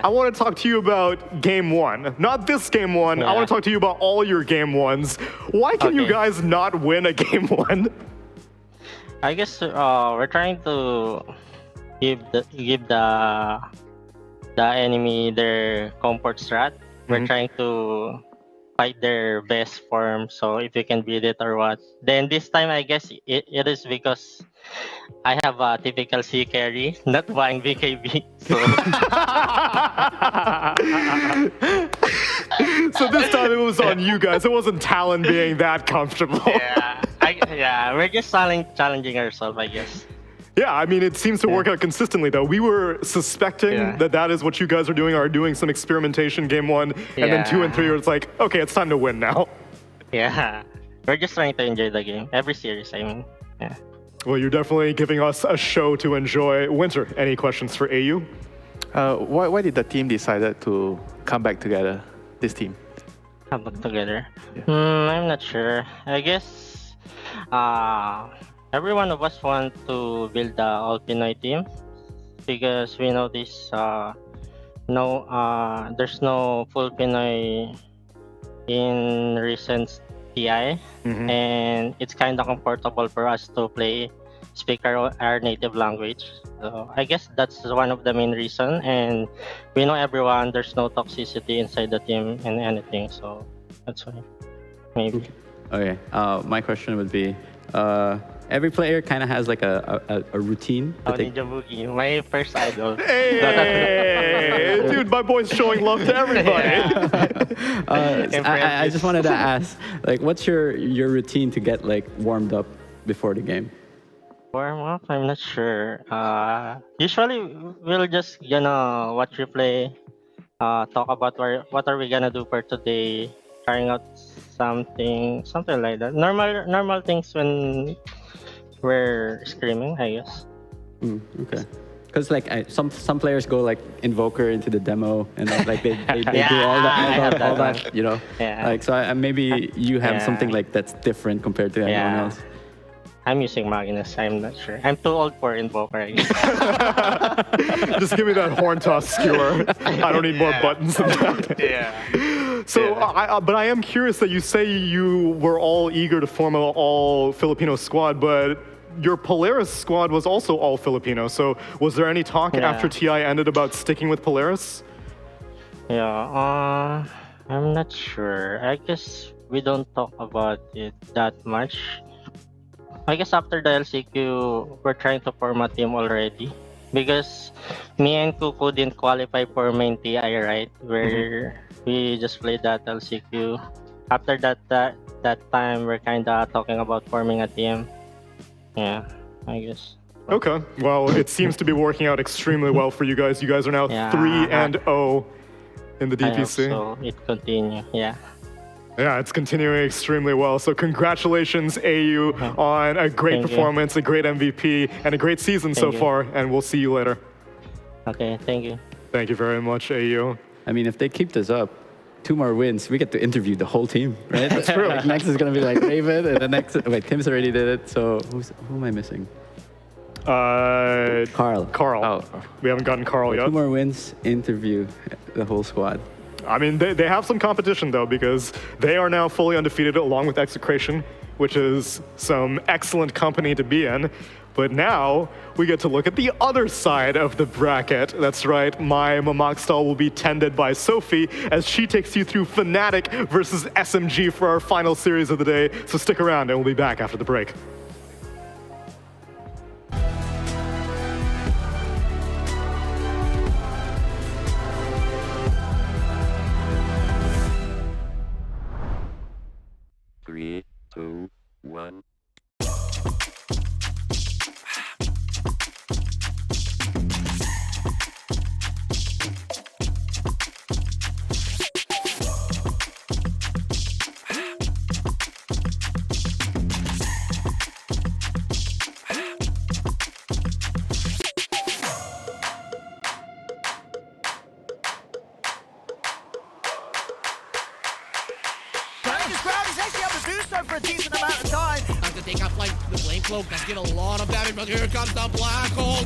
want to talk to you about game one. Not this game one. I want to talk to you about all your game ones. Why can you guys not win a game one? I guess we're trying to give the enemy their comfort strat. We're trying to fight their best form, so if you can beat it or what. Then this time, I guess it is because I have a typical C carry, not buying BKB. So, so this time it was on you guys. It wasn't Talon being that comfortable. we're just challenging ourselves, I guess. Yeah, I mean, it seems to work out consistently, though. We were suspecting that is what you guys are doing some experimentation game one, and then 2 and 3 where it's like, okay, it's time to win now. Yeah, we're just trying to enjoy the game. Every series, I mean. Yeah. Well, you're definitely giving us a show to enjoy. Winter, any questions for AU? Why did the team decided to come back together, this team? Come back together? I'm not sure. I guess every one of us want to build the all Pinoy team because we notice there's no full Pinoy in recent TI, and it's kind of comfortable for us to speak our native language. So I guess that's one of the main reason, and we know everyone. There's no toxicity inside the team and anything, so that's why maybe. Okay. My question would be. Every player kind of has like a routine. Ninja Boogie, my first idol. Hey, dude, my boy's showing love to everybody. I just wanted to ask, like, what's your routine to get like warmed up before the game? Warm up? I'm not sure. Usually we'll just watch replay, talk about what are we gonna do for today, trying out something like that. Normal things when we're screaming, I guess. Okay. Because like some players go like Invoker into the demo and like they do all that, you know. Yeah. Like so, maybe you have something like that's different compared to everyone else. I'm using Magnus. I'm not sure. I'm too old for Invoker, I guess. Just give me that horn toss skewer. I don't need more buttons than that. Yeah. So, but I am curious that you say you were all eager to form an all Filipino squad, but your Polaris squad was also all Filipino. So, was there any talk after TI ended about sticking with Polaris? Yeah. I'm not sure. I guess we don't talk about it that much. I guess after the LCQ, we're trying to form a team already. Because me and Kuku didn't qualify for main TI, right? Where we just played that LCQ. After that time, we're kind of talking about forming a team. Yeah, I guess. Okay. Well, it seems to be working out extremely well for you guys. You guys are now 3-0 in the DPC. So it continue. Yeah. Yeah, it's continuing extremely well. So congratulations, AU, on a great performance, a great MVP, and a great season so far. And we'll see you later. Okay, thank you. Thank you very much, AU. I mean, if they keep this up, 2 more wins, we get to interview the whole team, right? That's true. Like, next is going to be like Raven, and the next, wait, Tim's already did it. So who am I missing? Carl. Oh. We haven't gotten Carl yet. 2 more wins, interview the whole squad. I mean, they have some competition, though, because they are now fully undefeated along with Execration, which is some excellent company to be in. But now we get to look at the other side of the bracket. That's right, my Mamak stall will be tended by Sophie as she takes you through Fnatic versus SMG for our final series of the day. So stick around and we'll be back after the break. Three, two, one. this crowd is actually able to do so for a decent amount of time. Has to take up like the flame cloak. Does get a lot of damage, but here comes the black hole.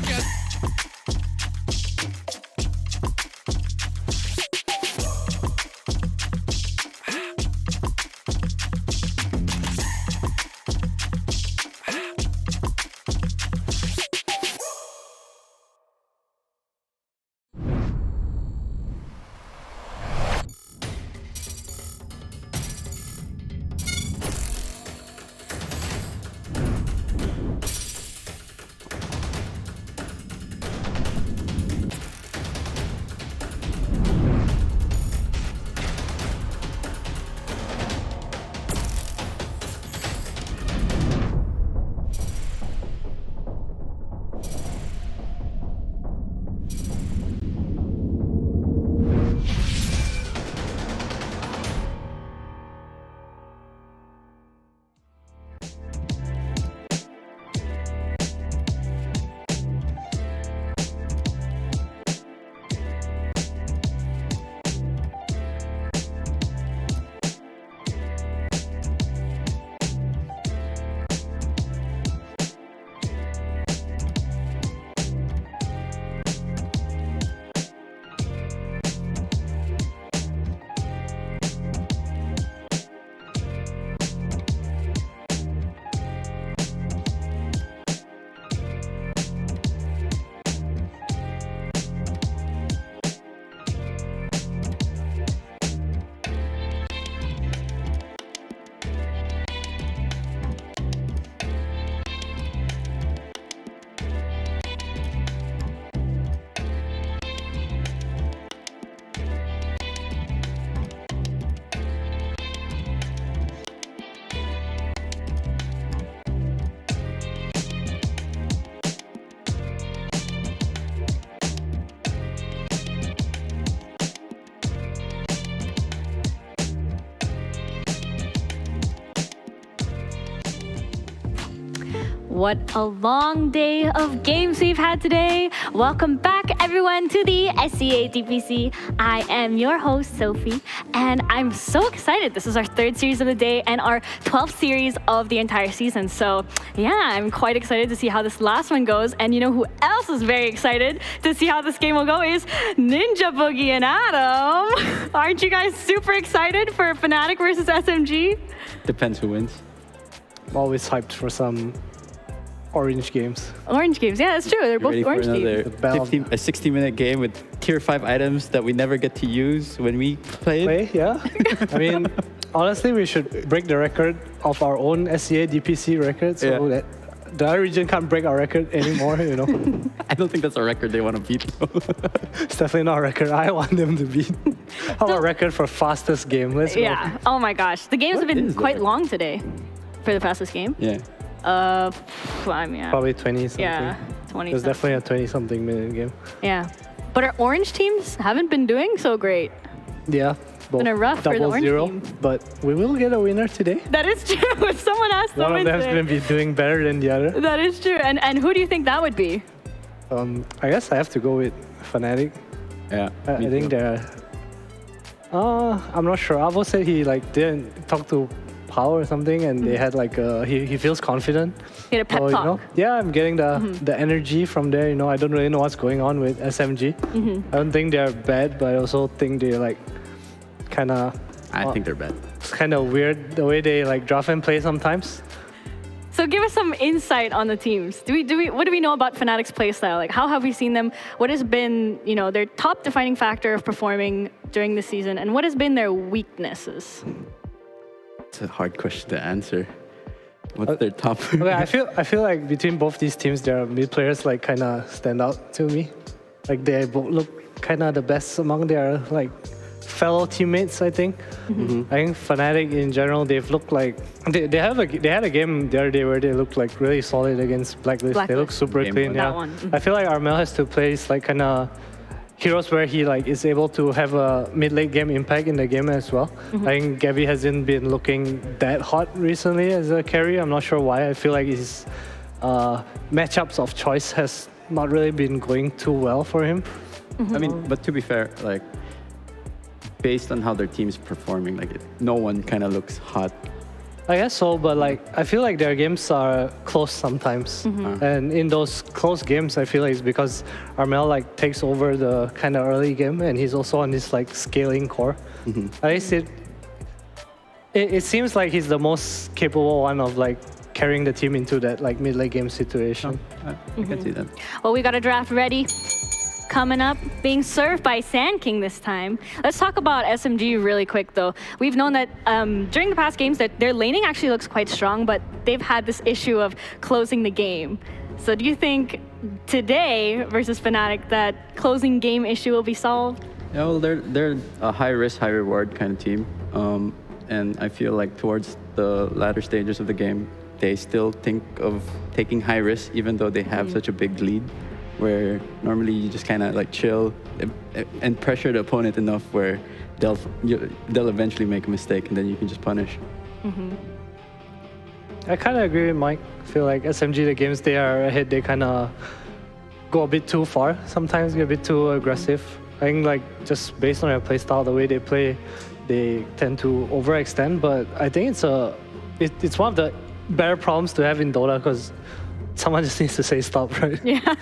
What a long day of games we've had today. Welcome back, everyone, to the SCA DPC. I am your host, Sophie, and I'm so excited. This is our third series of the day and our 12th series of the entire season. So yeah, I'm quite excited to see how this last one goes. And you know who else is very excited to see how this game will go is Ninja Boogie and Adam. Aren't you guys super excited for Fnatic versus SMG? Depends who wins. I'm always hyped for some orange games. Orange games, yeah, that's true. They're both Ready orange for teams. another a 60-minute game with tier 5 items that we never get to use when we play it? Yeah. I mean, honestly, we should break the record of our own SCA DPC record so that the other region can't break our record anymore, you know. I don't think that's a record they want to beat. It's definitely not a record I want them to beat. How about a record for fastest game? Let's go. Oh my gosh. The games have been quite long today for the fastest game. Yeah. I mean, Probably 20 something. Yeah, 20 There's definitely a 20 something minute game. Yeah. But our orange teams haven't been doing so great. Yeah. Been a rough for the orange team. But we will get a winner today. That is true. If someone asked One of them's going to be doing better than the other. That is true. And who do you think that would be? I guess I have to go with Fnatic. Yeah. I think they're... I'm not sure. Avo said he didn't talk to Power or something, and they had he feels confident. He had a pep talk. You know, yeah, I'm getting the energy from there. You know, I don't really know what's going on with SMG. I don't think they're bad, but I also think they're kind of. I think they're bad. It's kind of weird the way they draft and play sometimes. So give us some insight on the teams. What do we know about Fnatic's playstyle? Like, how have we seen them? What has been, their top defining factor of performing during the season, and what has been their weaknesses? It's a hard question to answer. What's their top? Okay, I feel like between both these teams, their mid players kind of stand out to me. They both look kind of the best among their fellow teammates. I think. I think Fnatic in general, they've looked like they had a game the other day where they looked really solid against Blacklist. They look super clean. Yeah, I feel like Armel has to play kind of heroes where he is able to have a mid-late game impact in the game as well. I think Gabby hasn't been looking that hot recently as a carry. I'm not sure why. I feel like his matchups of choice has not really been going too well for him. I mean, but to be fair, based on how their team's performing, like no one kind of looks hot. I guess so, but like I feel like their games are close sometimes, and in those close games, I feel like it's because Armel like takes over the kind of early game, and he's also on this like scaling core. At least it seems like he's the most capable one of like carrying the team into that like mid late game situation. I can see that. Well, we got a draft ready. Coming up, being served by Sand King this time. Let's talk about SMG really quick though. We've known that during the past games that their laning actually looks quite strong, but they've had this issue of closing the game. So do you think today versus Fnatic that closing game issue will be solved? Yeah, well, they're a high risk, high reward kind of team, and I feel like towards the latter stages of the game, they still think of taking high risk, even though they have such a big lead. Where normally you just kind of like chill and pressure the opponent enough where they'll eventually make a mistake and then you can just punish. I kind of agree with Mike. I feel like SMG, the games they are ahead, they kind of go a bit too far. Sometimes get a bit too aggressive. I think like just based on their playstyle, the way they play, they tend to overextend. But I think it's one of the better problems to have in Dota because someone just needs to say stop, right? Yeah.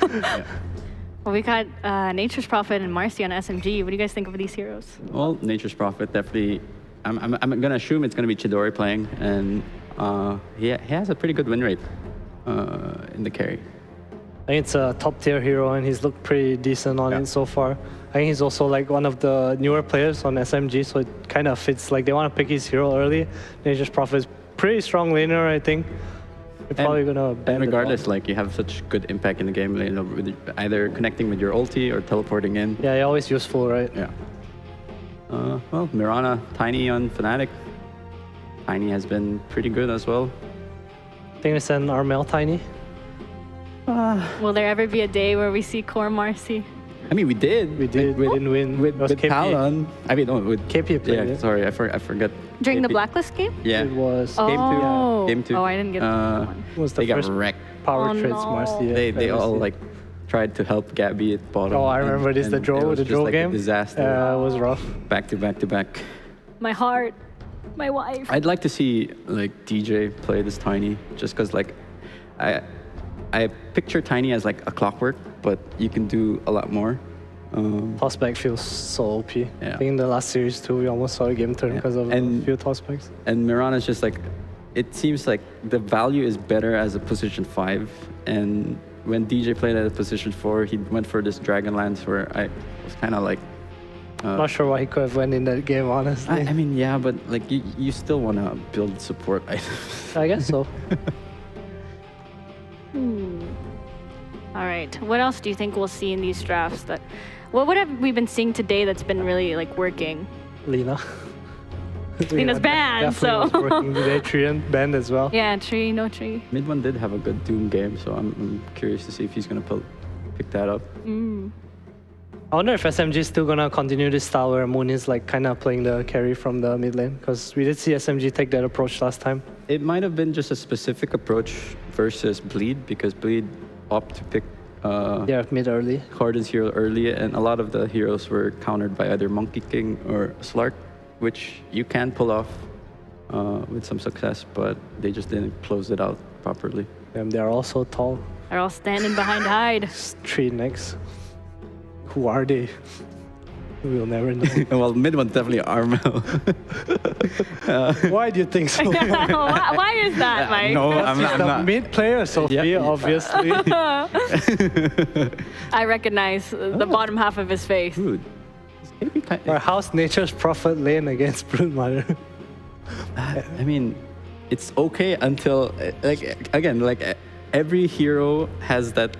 Well, we got Nature's Prophet and Marcy on SMG. What do you guys think of these heroes? Well, Nature's Prophet definitely. I'm gonna assume it's gonna be Chidori playing, and he has a pretty good win rate in the carry. I think it's a top tier hero, and he's looked pretty decent on it so far. I think he's also like one of the newer players on SMG, so it kind of fits. Like they want to pick his hero early. Nature's Prophet is pretty strong laner, I think. You're probably gonna ban. And regardless, like you have such good impact in the game, you know, with either connecting with your ulti or teleporting in. Yeah, you're always useful, right? Yeah. Well, Mirana, Tiny on Fnatic. Tiny has been pretty good as well. I think it's an Armel Tiny. Will there ever be a day where we see Core Marcy? I mean, we did. We didn't win. With Talon. I mean, no, with KP played it. Sorry, I forgot. During KP. the Blacklist game? Yeah. It was. Oh. Game 2. Oh, I didn't get that one. It was the they first got wrecked. power trades Marcy. Yeah, They all like tried to help Gabby at bottom. Oh, I remember this. The draw like game. A disaster. It was rough. Back to back to back. My heart. My wife. I'd like to see like DJ play this Tiny, just because like I picture Tiny as like a clockwork, but you can do a lot more. Tossback feels so OP. Yeah. I think in the last series too, we almost saw a game turn because of a few tossbacks. And Mirana's just like, it seems like the value is better as a position 5. And when DJ played at a position 4, he went for this Dragonlance where I was kind of like... Not sure why he could have went in that game, honestly. I mean, yeah, but like you still want to build support items. I guess so. All right. What else do you think we'll see in these drafts? What have we been seeing today that's been really like working? Lina. Lina's banned, so. Definitely was working today. Tree banned as well. Yeah, Tree, no Tree. Mid one did have a good Doom game, so I'm curious to see if he's gonna pick that up. I wonder if SMG is still gonna continue this style where Moon is like kind of playing the carry from the mid lane, because we did see SMG take that approach last time. It might have been just a specific approach versus Bleed, because Bleed opted to pick mid early. Harden's hero early, and a lot of the heroes were countered by either Monkey King or Slark, which you can pull off with some success, but they just didn't close it out properly. And they're all so tall. They're all standing behind Hyde. 3 next. Who are they? We'll never know. Well, mid one's definitely Armel. Why do you think so? why is that, Mike? No, I'm not. Mid player, Sophia, obviously. I recognize the bottom half of his face. Dude. Or how's Nature's Prophet lane against Broodmother? I mean, it's okay until, like every hero has that.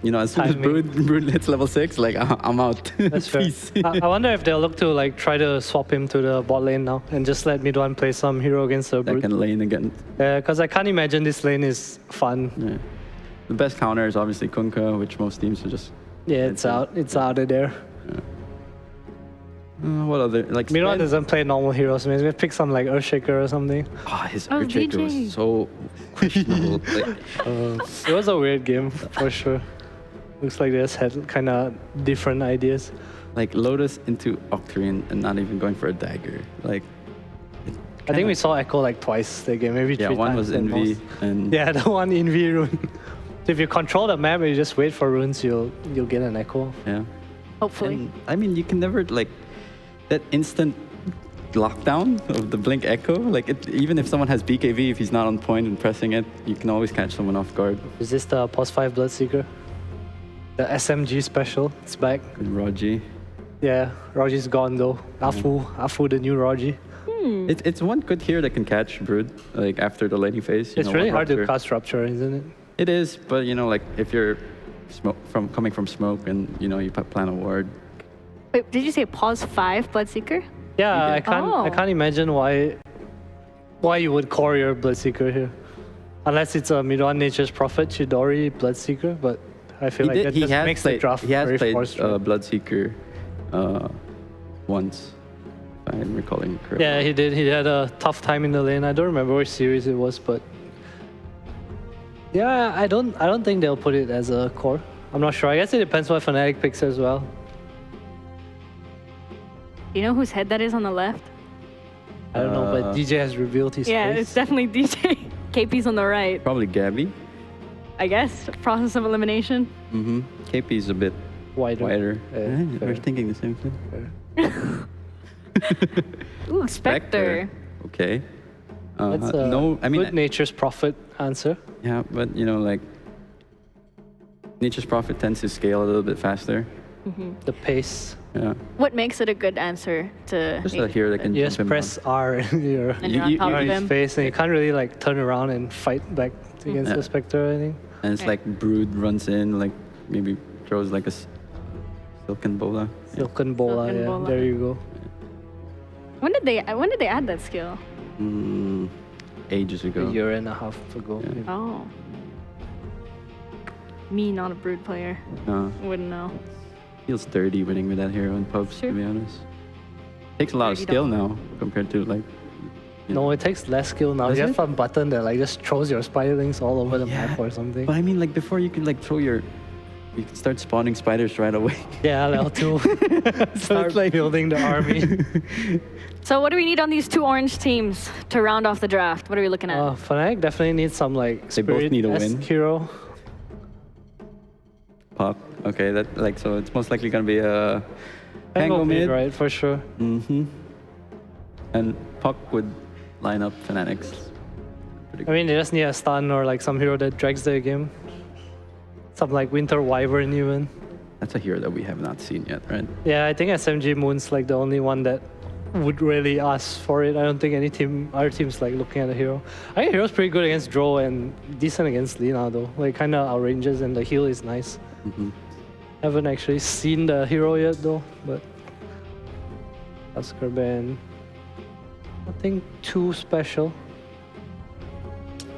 You know, as soon as Brood hits level 6, like I'm out. That's fair. I wonder if they'll look to like try to swap him to the bot lane now and just let mid one play some hero against the Brood. Second lane again. Yeah, because I can't imagine this lane is fun. Yeah. The best counter is obviously Kunkka, which most teams are just. Yeah, it's out. It's out of there. Yeah. What other like? Mid one doesn't play normal heroes. Maybe pick some like Earthshaker or something. Oh, his Earthshaker was so questionable. It was a weird game for sure. Looks like they just had kind of different ideas. like Lotus into Octarine and not even going for a dagger. Like, I think we saw Echo like twice the game, maybe 3 times. Yeah, one was at Envy most. and Yeah, the one Envy rune. So if you control the map and you just wait for runes, you'll get an Echo. yeah. Hopefully. And, I mean, you can never like that instant lockdown of the blink echo. Like even if someone has BKV, if he's not on point and pressing it, you can always catch someone off guard. Is this the Pos 5 Bloodseeker? The SMG special, it's back. With Rogi. Yeah, Rogi's gone though. Afu the new Rogi. It's one good hero that can catch Brood like after the laning phase. It's really hard to cast Rupture, isn't it? It is, but you know, like if you're coming from smoke and you know you plan a ward. Wait, did you say Pause 5 Bloodseeker? Yeah, You I did. can't imagine why you would core your Bloodseeker here. Unless it's a mid-on Nature's Prophet, Chidori, Bloodseeker, but I feel like that just makes the draft He has very played forced. Bloodseeker once, if I'm recalling correctly. Yeah, he did. He had a tough time in the lane. I don't remember which series it was, but yeah, I don't think they'll put it as a core. I'm not sure. I guess it depends what Fnatic picks as well. You know whose head that is on the left? I don't know, but DJ has revealed his Yeah, face. it's definitely DJ. KP's on the right. Probably Gabby. I guess. Process of elimination. Mm-hmm. KP is a bit wider. We're fair. thinking the same thing. Ooh, Spectre. Okay. That's a no, I mean, good Nature's Prophet answer. yeah, but you know, like Nature's Prophet tends to scale a little bit faster. The pace. Yeah. What makes it a good answer to Just a hero that can You jump just him press R and you're And you're on top of his him. face, and you can't really like turn around and fight back against Yeah. the Spectre, I think. And it's like Brood runs in, like maybe throws like a Silken Bola. Silken Bola, Silken yeah. Bola. There you go. When did they add that skill? Ages ago. A year and a half ago. maybe. Oh. Me, not a Brood player. Wouldn't know. Feels dirty winning with that hero in pubs, Sure. to be honest. Takes a lot of skill now compared to like. No, it takes less skill now. Does You have it? some button that like just throws your spiderlings all over the map or something. But I mean, like before you could like throw your, you could start spawning spiders right away. Yeah, level 2. Start like building the army. So what do we need on these two orange teams to round off the draft? What are we looking at? Fnatic definitely needs some like They both need a win. hero. Pop. Okay, that like so it's most likely gonna be a Tango Pango mid, mid. right, for sure. Mm-hmm. And Puck would line up Fanatics. I mean, they just need a stun or like some hero that drags their game. Some like Winter Wyvern even. That's a hero that we have not seen yet, right? Yeah, I think SMG Moon's like the only one that would really ask for it. I don't think other teams like looking at the hero. I think hero's pretty good against Dro and decent against Lina though. Like kind of outranges and the heal is nice. Haven't actually seen the hero yet though, but Husker Band. Nothing too special.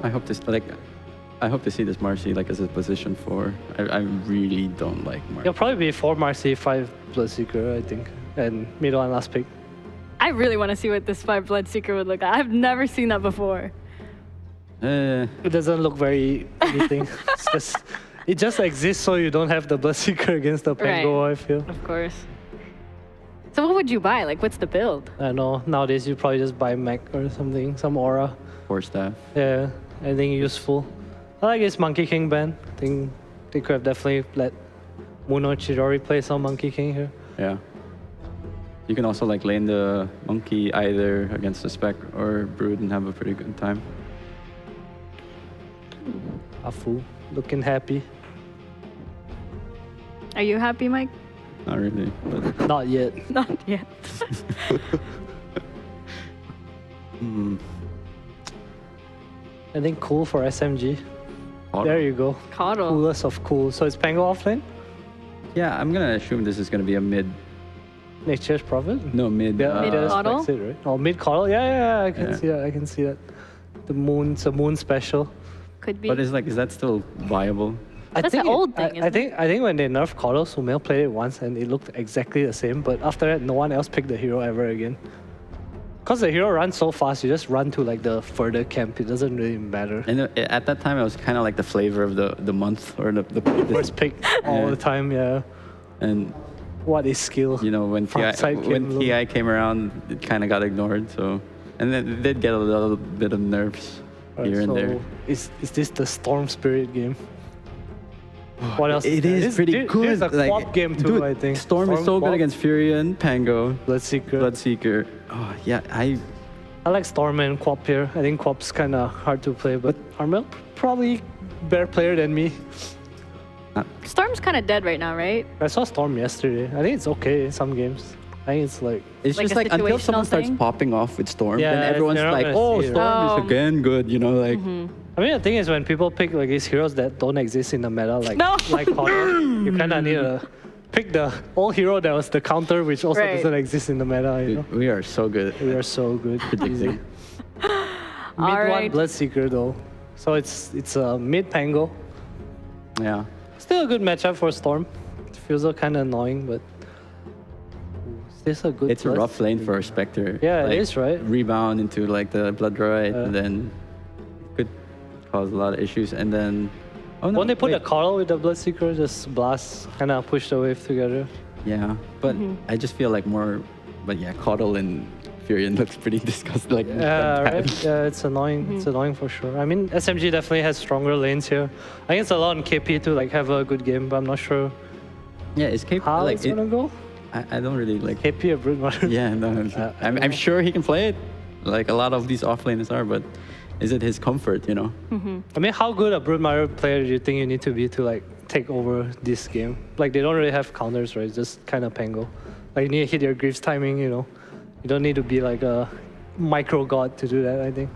I hope to see this Marcy like as a position 4. I really don't like Marcy. It'll probably be 4 Marcy, 5 Bloodseeker, I think, and middle and last pick. I really want to see what this 5 Bloodseeker would look like. I've never seen that before. It doesn't look very anything. It just exists so you don't have the Bloodseeker against the Pango, I feel. Of course. So what would you buy? Like, what's the build? I don't know. Nowadays, you probably just buy mech or something, some aura. 4 staff. Yeah, anything useful. I like this Monkey King ban. I think they could have definitely let Muno Chidori play some Monkey King here. Yeah. You can also like lane the monkey either against the spec or Brood and have a pretty good time. Afu, looking happy. Are you happy, Mike? Not really, but Not yet. Not yet. I think cool for SMG. Coddle. There you go. Coddle. Coolest of cool. So it's Pango offlane? Yeah, I'm gonna assume this is gonna be a mid. Nature's Prophet? No, mid. Mid Coddle? That's it, right? Oh, mid Coddle? Yeah, I can see that. I can see that. It's a moon special. Could be. But is that still viable? That's an old thing, I think when they nerfed Coddle, Sumail played it once and it looked exactly the same. But after that, no one else picked the hero ever again. Because the hero runs so fast, you just run to like the further camp. It doesn't really matter. And at that time, it was kind of like the flavor of the month or the First pick all the time, yeah. And what is skill? You know, when TI came around, it kind of got ignored. So, and then it did get a little bit of nerfs here and there. Is this the Storm Spirit game? What else? It is pretty good. It's a quad game too, dude, I think. Storm is so good against Furion, Pango, Bloodseeker. Oh yeah, I like Storm and Quap here. I think Quap's kind of hard to play, but Armel probably better player than me. Storm's kind of dead right now, right? I saw Storm yesterday. I think it's okay in some games. I think it's like... It's just like until someone starts popping off with Storm, then everyone's like, oh, Storm is again good, you know, like... I mean, the thing is, when people pick like these heroes that don't exist in the meta, like Connor, you kind of need to pick the old hero that was the counter, which also doesn't exist in the meta. You know? We are so good. We are so good. Predicting. Mid one Bloodseeker though, so it's a mid Pango. Yeah. Still a good matchup for Storm. It feels kind of annoying, but it's a good. It's a rough lane for a Spectre. Yeah, like, it is, right? Rebound into like the Blood Droid, and then could cause a lot of issues. And then, when they put a Carl with the Bloodseeker, just blast, kind of push the wave together. Yeah, but I just feel like more. But yeah, Coddle and Furion looks pretty disgusting. Like right? Yeah, it's annoying. It's annoying for sure. I mean, SMG definitely has stronger lanes here. I think it's a lot on KP to like have a good game, but I'm not sure. Yeah, is KP how like it's gonna go? I don't really like KP or Broodmother. Yeah, no. I'm sure he can play it, like a lot of these offlaners are, but is it his comfort, you know? I mean, how good a Broodmother player do you think you need to be to like take over this game? Like they don't really have counters, right? Just kind of Pango. Like you need to hit your Greaves timing, you know. You don't need to be like a micro god to do that, I think.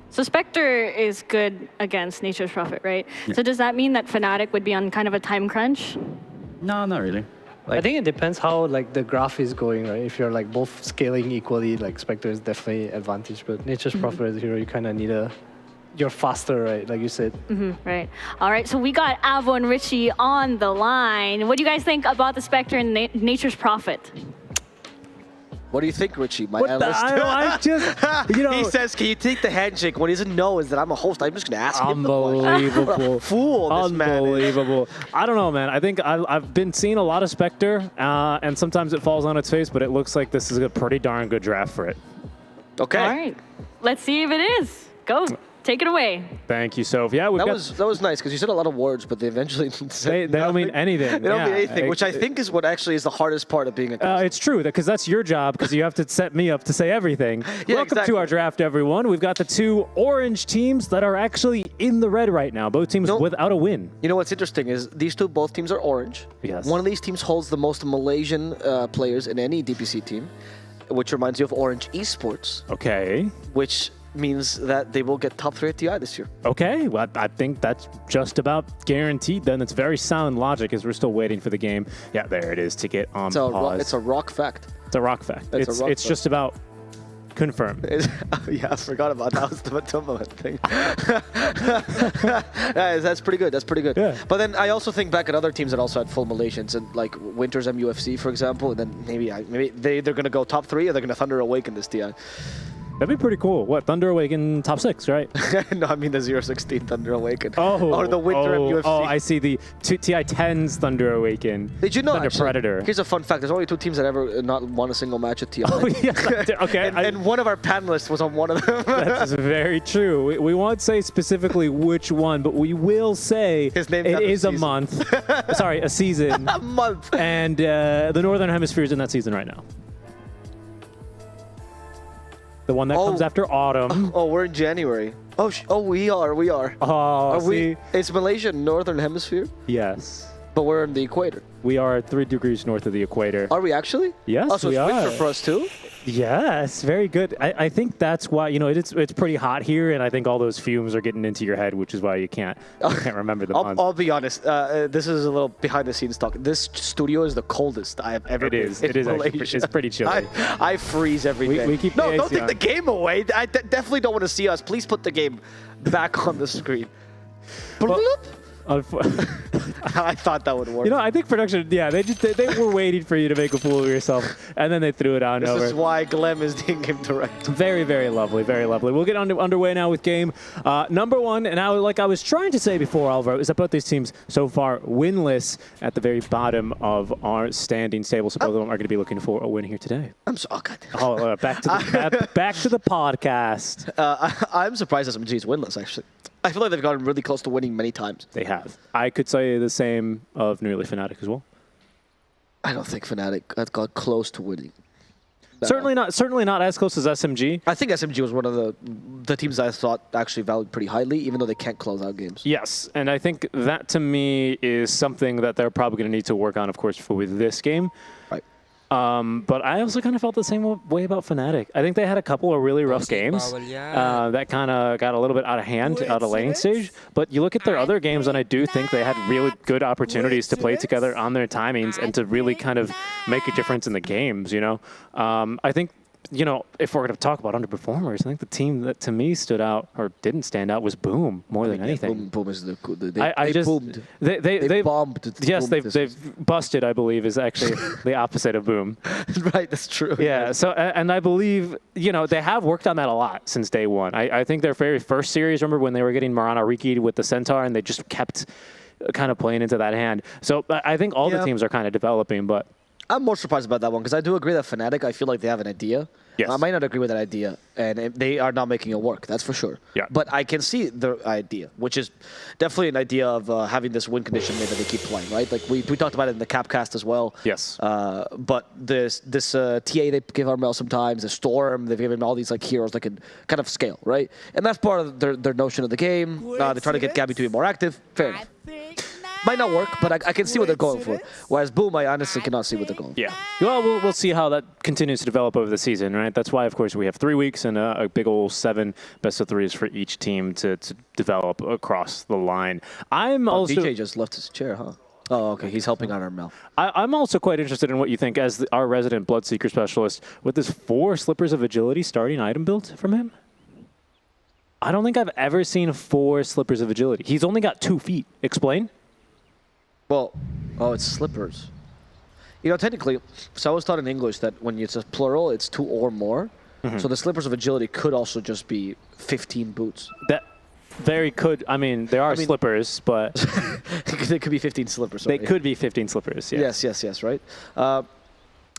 So Spectre is good against Nature's Prophet, right? Yeah. So does that mean that Fnatic would be on kind of a time crunch? No, not really. I think it depends how like the graph is going, right? If you're like both scaling equally, like Spectre is definitely advantage, but Nature's Prophet as a hero, you kind of need you're faster, right? Like you said. Right. All right, so we got Avo and Richie on the line. What do you guys think about the Spectre and Nature's Prophet? What do you think, Richie? My analyst. I just, you know, he says, "Can you take the handshake?" When he doesn't know is that I'm a host. I'm just gonna ask him. Unbelievable, fool! This man is. Unbelievable. I don't know, man. I think I've been seeing a lot of Spectre, and sometimes it falls on its face, but it looks like this is a pretty darn good draft for it. Okay. All right. Let's see if it is. Go. Take it away. Thank you, Soph. Yeah, that was nice because you said a lot of words, but they eventually they don't mean anything. They don't mean anything, which I think is what actually is the hardest part of being a coach. It's true, because that's your job, because you have to set me up to say everything. Welcome to our draft, everyone. We've got the two orange teams that are actually in the red right now. Both teams without a win. You know what's interesting is both teams are orange. Yes. One of these teams holds the most Malaysian players in any DPC team, which reminds you of Orange Esports. Okay. Which means that they will get top 3 at TI this year. Okay, well, I think that's just about guaranteed then. It's very sound logic as we're still waiting for the game. Yeah, there it is to get on pause. It's a rock fact. It's a rock fact. It's just about confirmed. Yeah, I forgot about that. Was the Matuma thing. That's pretty good. That's pretty good. Yeah. But then I also think back at other teams that also had full Malaysians, and like Winter's MUFC, for example, and then maybe they're going to go top 3 or they're going to Thunder Awaken this TI. That'd be pretty cool. What, Thunder Awaken top 6, right? No, I mean the 016 Thunder Awaken. Oh, or the Winter MUFC. Oh, I see the TI-10's Thunder Awaken. Did you know, Thunder actually, Predator. Here's a fun fact. There's only 2 teams that ever not won a single match at TI. Oh, yeah. Okay. and one of our panelists was on one of them. That's very true. We won't say specifically which one, but we will say his name it is a month. Sorry, a season. A month. And the Northern Hemisphere is in that season right now. The one that comes after autumn. Oh, we're in January. We are. Oh, see? It's Malaysia, Northern Hemisphere. Yes. But we're in the equator. We are 3 degrees north of the equator. Are we actually? Yes, oh, so we it's winter are. for us too? Yes, very good. I think that's why, it's pretty hot here, and I think all those fumes are getting into your head, which is why you can't remember the month. I'll be honest. This is a little behind-the-scenes talk. This studio is the coldest I have ever been. It is actually, it's pretty chilly. I freeze every day. We keep no, the don't AC take on. the game away. I definitely don't want to see us. Please put the game back on the screen. I thought that would work. You know, I think production, yeah, they were waiting for you to make a fool of yourself, and then they threw it on over. This is why Glem is the in-game director. Very, very lovely, very lovely. We'll get underway now with game number 1, and like I was trying to say before, Alvaro, is that both these teams so far winless at the very bottom of our standing table, so both of them are going to be looking for a win here today. I'm so God. Back to the back to the podcast. I'm surprised SMG is winless, actually. I feel like they've gotten really close to winning many times. They have. I could say the same of nearly Fnatic as well. I don't think Fnatic has got close to winning. Certainly not as close as SMG. I think SMG was one of the teams I thought actually valued pretty highly, even though they can't close out games. Yes, and I think that to me is something that they're probably going to need to work on, of course, with this game. Right. But I also kind of felt the same way about Fnatic. I think they had a couple of really rough games that kind of got a little bit out of hand out of laning stage. But you look at their other games, and I do think they had really good opportunities to play together on their timings and to really kind of make a difference in the games, you know. I think, you know, if we're going to talk about underperformers, I think the team that to me stood out or didn't stand out was Boom more than anything. Boom is the they boomed. They bombed. Yes, they've busted, I believe, is actually the opposite of Boom. Right, that's true. Yeah, so, and I believe, you know, they have worked on that a lot since day one. I think their very first series, remember when they were getting Marana Riki with the Centaur, and they just kept kind of playing into that hand. So I think all the teams are kind of developing, but I'm more surprised about that one because I do agree that Fnatic, I feel like they have an idea. Yes. I might not agree with that idea, and they are not making it work, that's for sure. Yeah. But I can see the idea, which is definitely an idea of having this win condition made that they keep playing, right? Like we talked about it in the Capcast as well. Yes. But this TA they give Armel sometimes, the Storm, they've given all these like heroes that can kind of scale, right? And that's part of their notion of the game. They're trying to get Gabby to be more active. Fair enough. Might not work, but I can see what they're going for. Whereas Boom, I honestly cannot see what they're going for. Yeah. Well, we'll see how that continues to develop over the season, right? That's why, of course, we have 3 weeks and a big old 7 best-of-3s for each team to develop across the line. I'm also... DJ just left his chair, huh? Oh, okay. He's helping out Armel. I'm also quite interested in what you think as our resident Bloodseeker specialist with this 4 Slippers of Agility starting item build from him. I don't think I've ever seen 4 Slippers of Agility. He's only got 2 feet. Explain? Well, it's slippers. You know, technically, so I was taught in English that when it's a plural, it's 2 or more. So the slippers of agility could also just be 15 boots. That very could. I mean, there are slippers, but they could be 15 slippers. Sorry. They could be 15 slippers. Yeah. Yes. Right. I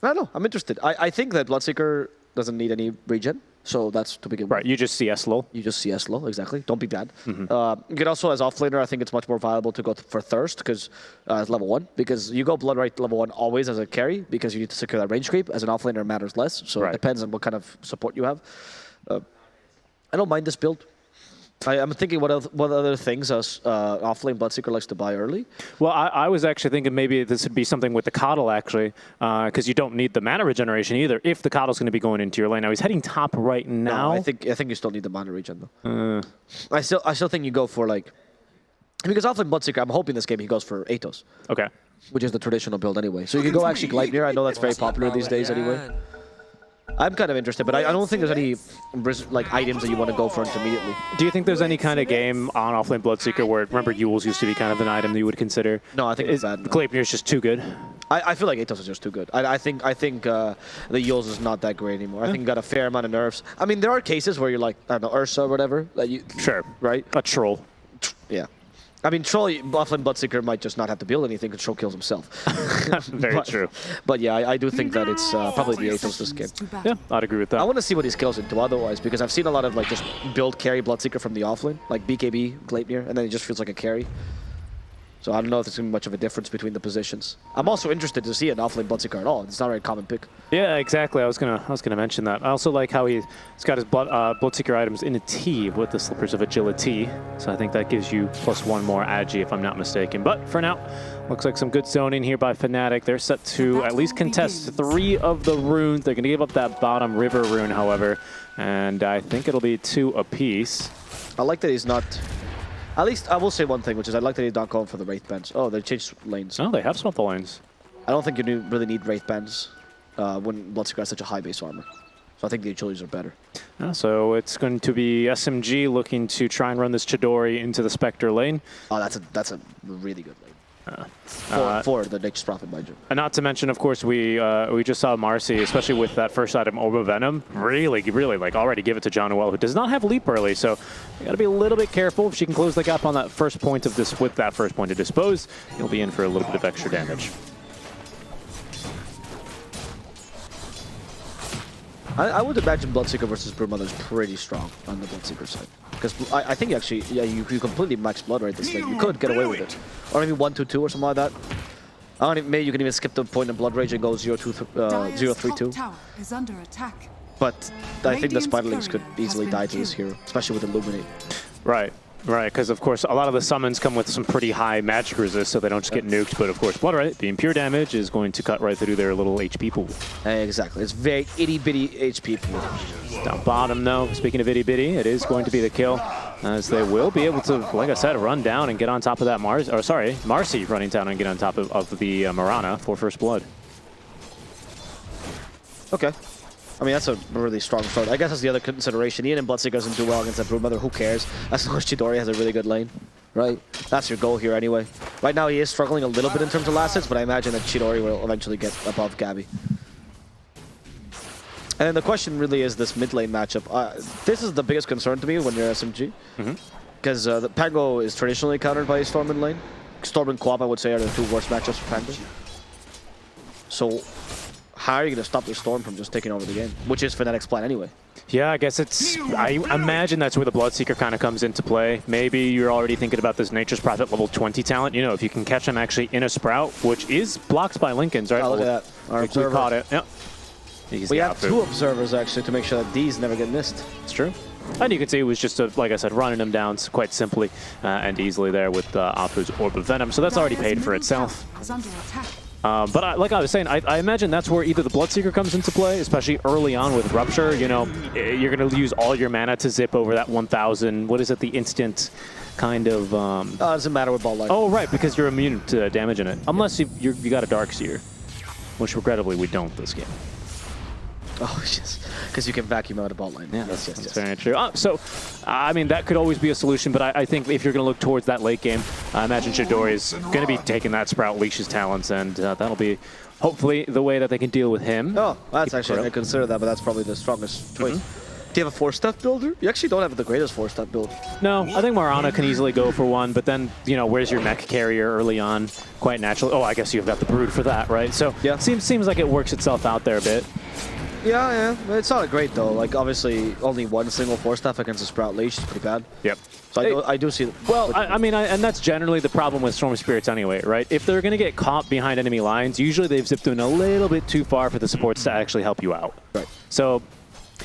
don't know. I'm interested. I think that Bloodseeker doesn't need any regen. So that's to begin with. Right, you just CS low. You just CS low, exactly. Don't be bad. You can also, as offlaner, I think it's much more viable to go for Thirst because as level 1. Because you go Blood Right level 1 always as a carry because you need to secure that range creep. As an offlaner, it matters less. So it depends on what kind of support you have. I don't mind this build. I'm thinking what other things offlane Bloodseeker likes to buy early. Well, I was actually thinking maybe this would be something with the Coddle, actually, because you don't need the mana regeneration either if the Coddle's going to be going into your lane. Now, he's heading top right now. No, I think you still need the mana regen, though. I still think you go for, like... Because offlane Bloodseeker, I'm hoping this game he goes for Atos. Okay. Which is the traditional build anyway. So you can go actually Gleipnir. I know that's very popular these days anyway. I'm kind of interested, but I don't think there's any like items that you want to go for immediately. Do you think there's any kind of game on offlane Bloodseeker where, remember, Yules used to be kind of an item that you would consider? No, I think it's bad. Gleipnir is just too good. I feel like Atos is just too good. I think the Yules is not that great anymore. I think you got a fair amount of nerfs. I mean, there are cases where you're like, I don't know, Ursa or whatever. That you, sure. Right? A troll. Yeah. I mean, Troll, offlane Bloodseeker might just not have to build anything because Troll kills himself. Very true. But yeah, I do think that it's probably the Atos this game. Yeah, I'd agree with that. I want to see what he scales into otherwise because I've seen a lot of like just build carry Bloodseeker from the offlane, like BKB, Gleipnir, and then it just feels like a carry. So I don't know if there's going to be much of a difference between the positions. I'm also interested to see an offlane Bloodseeker at all. It's not a very common pick. Yeah, exactly. I was gonna mention that. I also like how he's got his Bloodseeker items in a T with the Slippers of Agility. So I think that gives you +1 more agi if I'm not mistaken. But for now, looks like some good zoning here by Fnatic. They're set to at least contest 3 of the runes. They're gonna give up that bottom river rune, however, and I think it'll be 2 apiece. I like that he's not. At least I will say one thing, which is I like that he's not going for the Wraith Bands. Oh, they changed lanes. Oh, they have swapped the lanes. I don't think you really need Wraith Bands when Bloodseeker has such a high base armor. So I think the utilities are better. So it's going to be SMG looking to try and run this Chidori into the Spectre lane. Oh, that's a really good lane. For the next profit, mind you. And not to mention, of course, we just saw Marcy, especially with that first item, Orb of Venom, really like already give it to John Noel, who does not have leap early. So you got to be a little bit careful. If she can close the gap on that first point of this with that first point to dispose, you'll be in for a little bit of extra damage. I would imagine Bloodseeker versus Broodmother is pretty strong on the Bloodseeker side. Because I think actually, yeah, you completely max blood rate this lane. You could get away with it. Or maybe 1-2-2 or something like that. I don't even, maybe you can even skip the point in Blood Rage and go 0-3-2. Tower is under attack. But I think the Spiderlings could easily die to this hero, especially with Illuminate. Right. Right, because of course a lot of the summons come with some pretty high magic resist, so they don't just get nuked. But of course, Blood Right, being pure damage, is going to cut right through their little HP pool. Exactly, it's very itty bitty HP pool. Down bottom, though, speaking of itty bitty, it is going to be the kill, as they will be able to, like I said, run down and get on top of that Marcy running down and get on top of the Mirana for first blood. Okay. I mean, that's a really strong start. I guess that's the other consideration. Ian and Bloodseeker doesn't do well against that Broodmother. Who cares? As long as Chidori has a really good lane, right? That's your goal here anyway. Right now, he is struggling a little bit in terms of last hits, but I imagine that Chidori will eventually get above Gabby. And then the question really is this mid lane matchup. This is the biggest concern to me when you're SMG. Because the Pango is traditionally countered by Storm in lane. Storm and Quap, I would say, are the two worst matchups for Pango. So how are you going to stop the Storm from just taking over the game? Which is Fnatic's plan anyway. Yeah, I guess it's... I imagine that's where the Bloodseeker kind of comes into play. Maybe you're already thinking about this Nature's Prophet level 20 talent. You know, if you can catch him actually in a Sprout, which is blocked by Lincoln's, right? Oh, look at that. Our we caught it. Yep. We have two observers, actually, to make sure that these never get missed. It's true. And you can see it was just, like I said, running him down quite simply and easily there with Apu's Orb of Venom. So that's already paid for itself. But like I was saying, I imagine that's where either the Bloodseeker comes into play, especially early on with Rupture. You know, you're going to use all your mana to zip over that 1,000. What is it? The instant kind of... it doesn't matter with ball line. Oh, right, because you're immune to damage in it. Unless you got a Darkseer, which regrettably we don't this game. Oh, yes. Because you can vacuum out a ball line. Yeah, yes. That's very true. So, I mean, that could always be a solution, but I think if you're going to look towards that late game, I imagine Chidori is going to be taking that Sprout, Leash's talents, and that'll be hopefully the way that they can deal with him. Oh, that's actually, I consider that, but that's probably the strongest choice. Do you have a 4-step builder? You actually don't have the greatest 4-step build. No, I think Mirana can easily go for one, but then, you know, where's your mech carrier early on? Quite naturally. Oh, I guess you've got the Brood for that, right? So, yeah, seems like it works itself out there a bit. Yeah, it's not great though. Like obviously, only one single 4-step against a Sprout Leash is pretty bad. Yep. So I do see. Well, I mean, and that's generally the problem with Storm Spirits anyway, right? If they're going to get caught behind enemy lines, usually they've zipped in a little bit too far for the supports to actually help you out. Right. So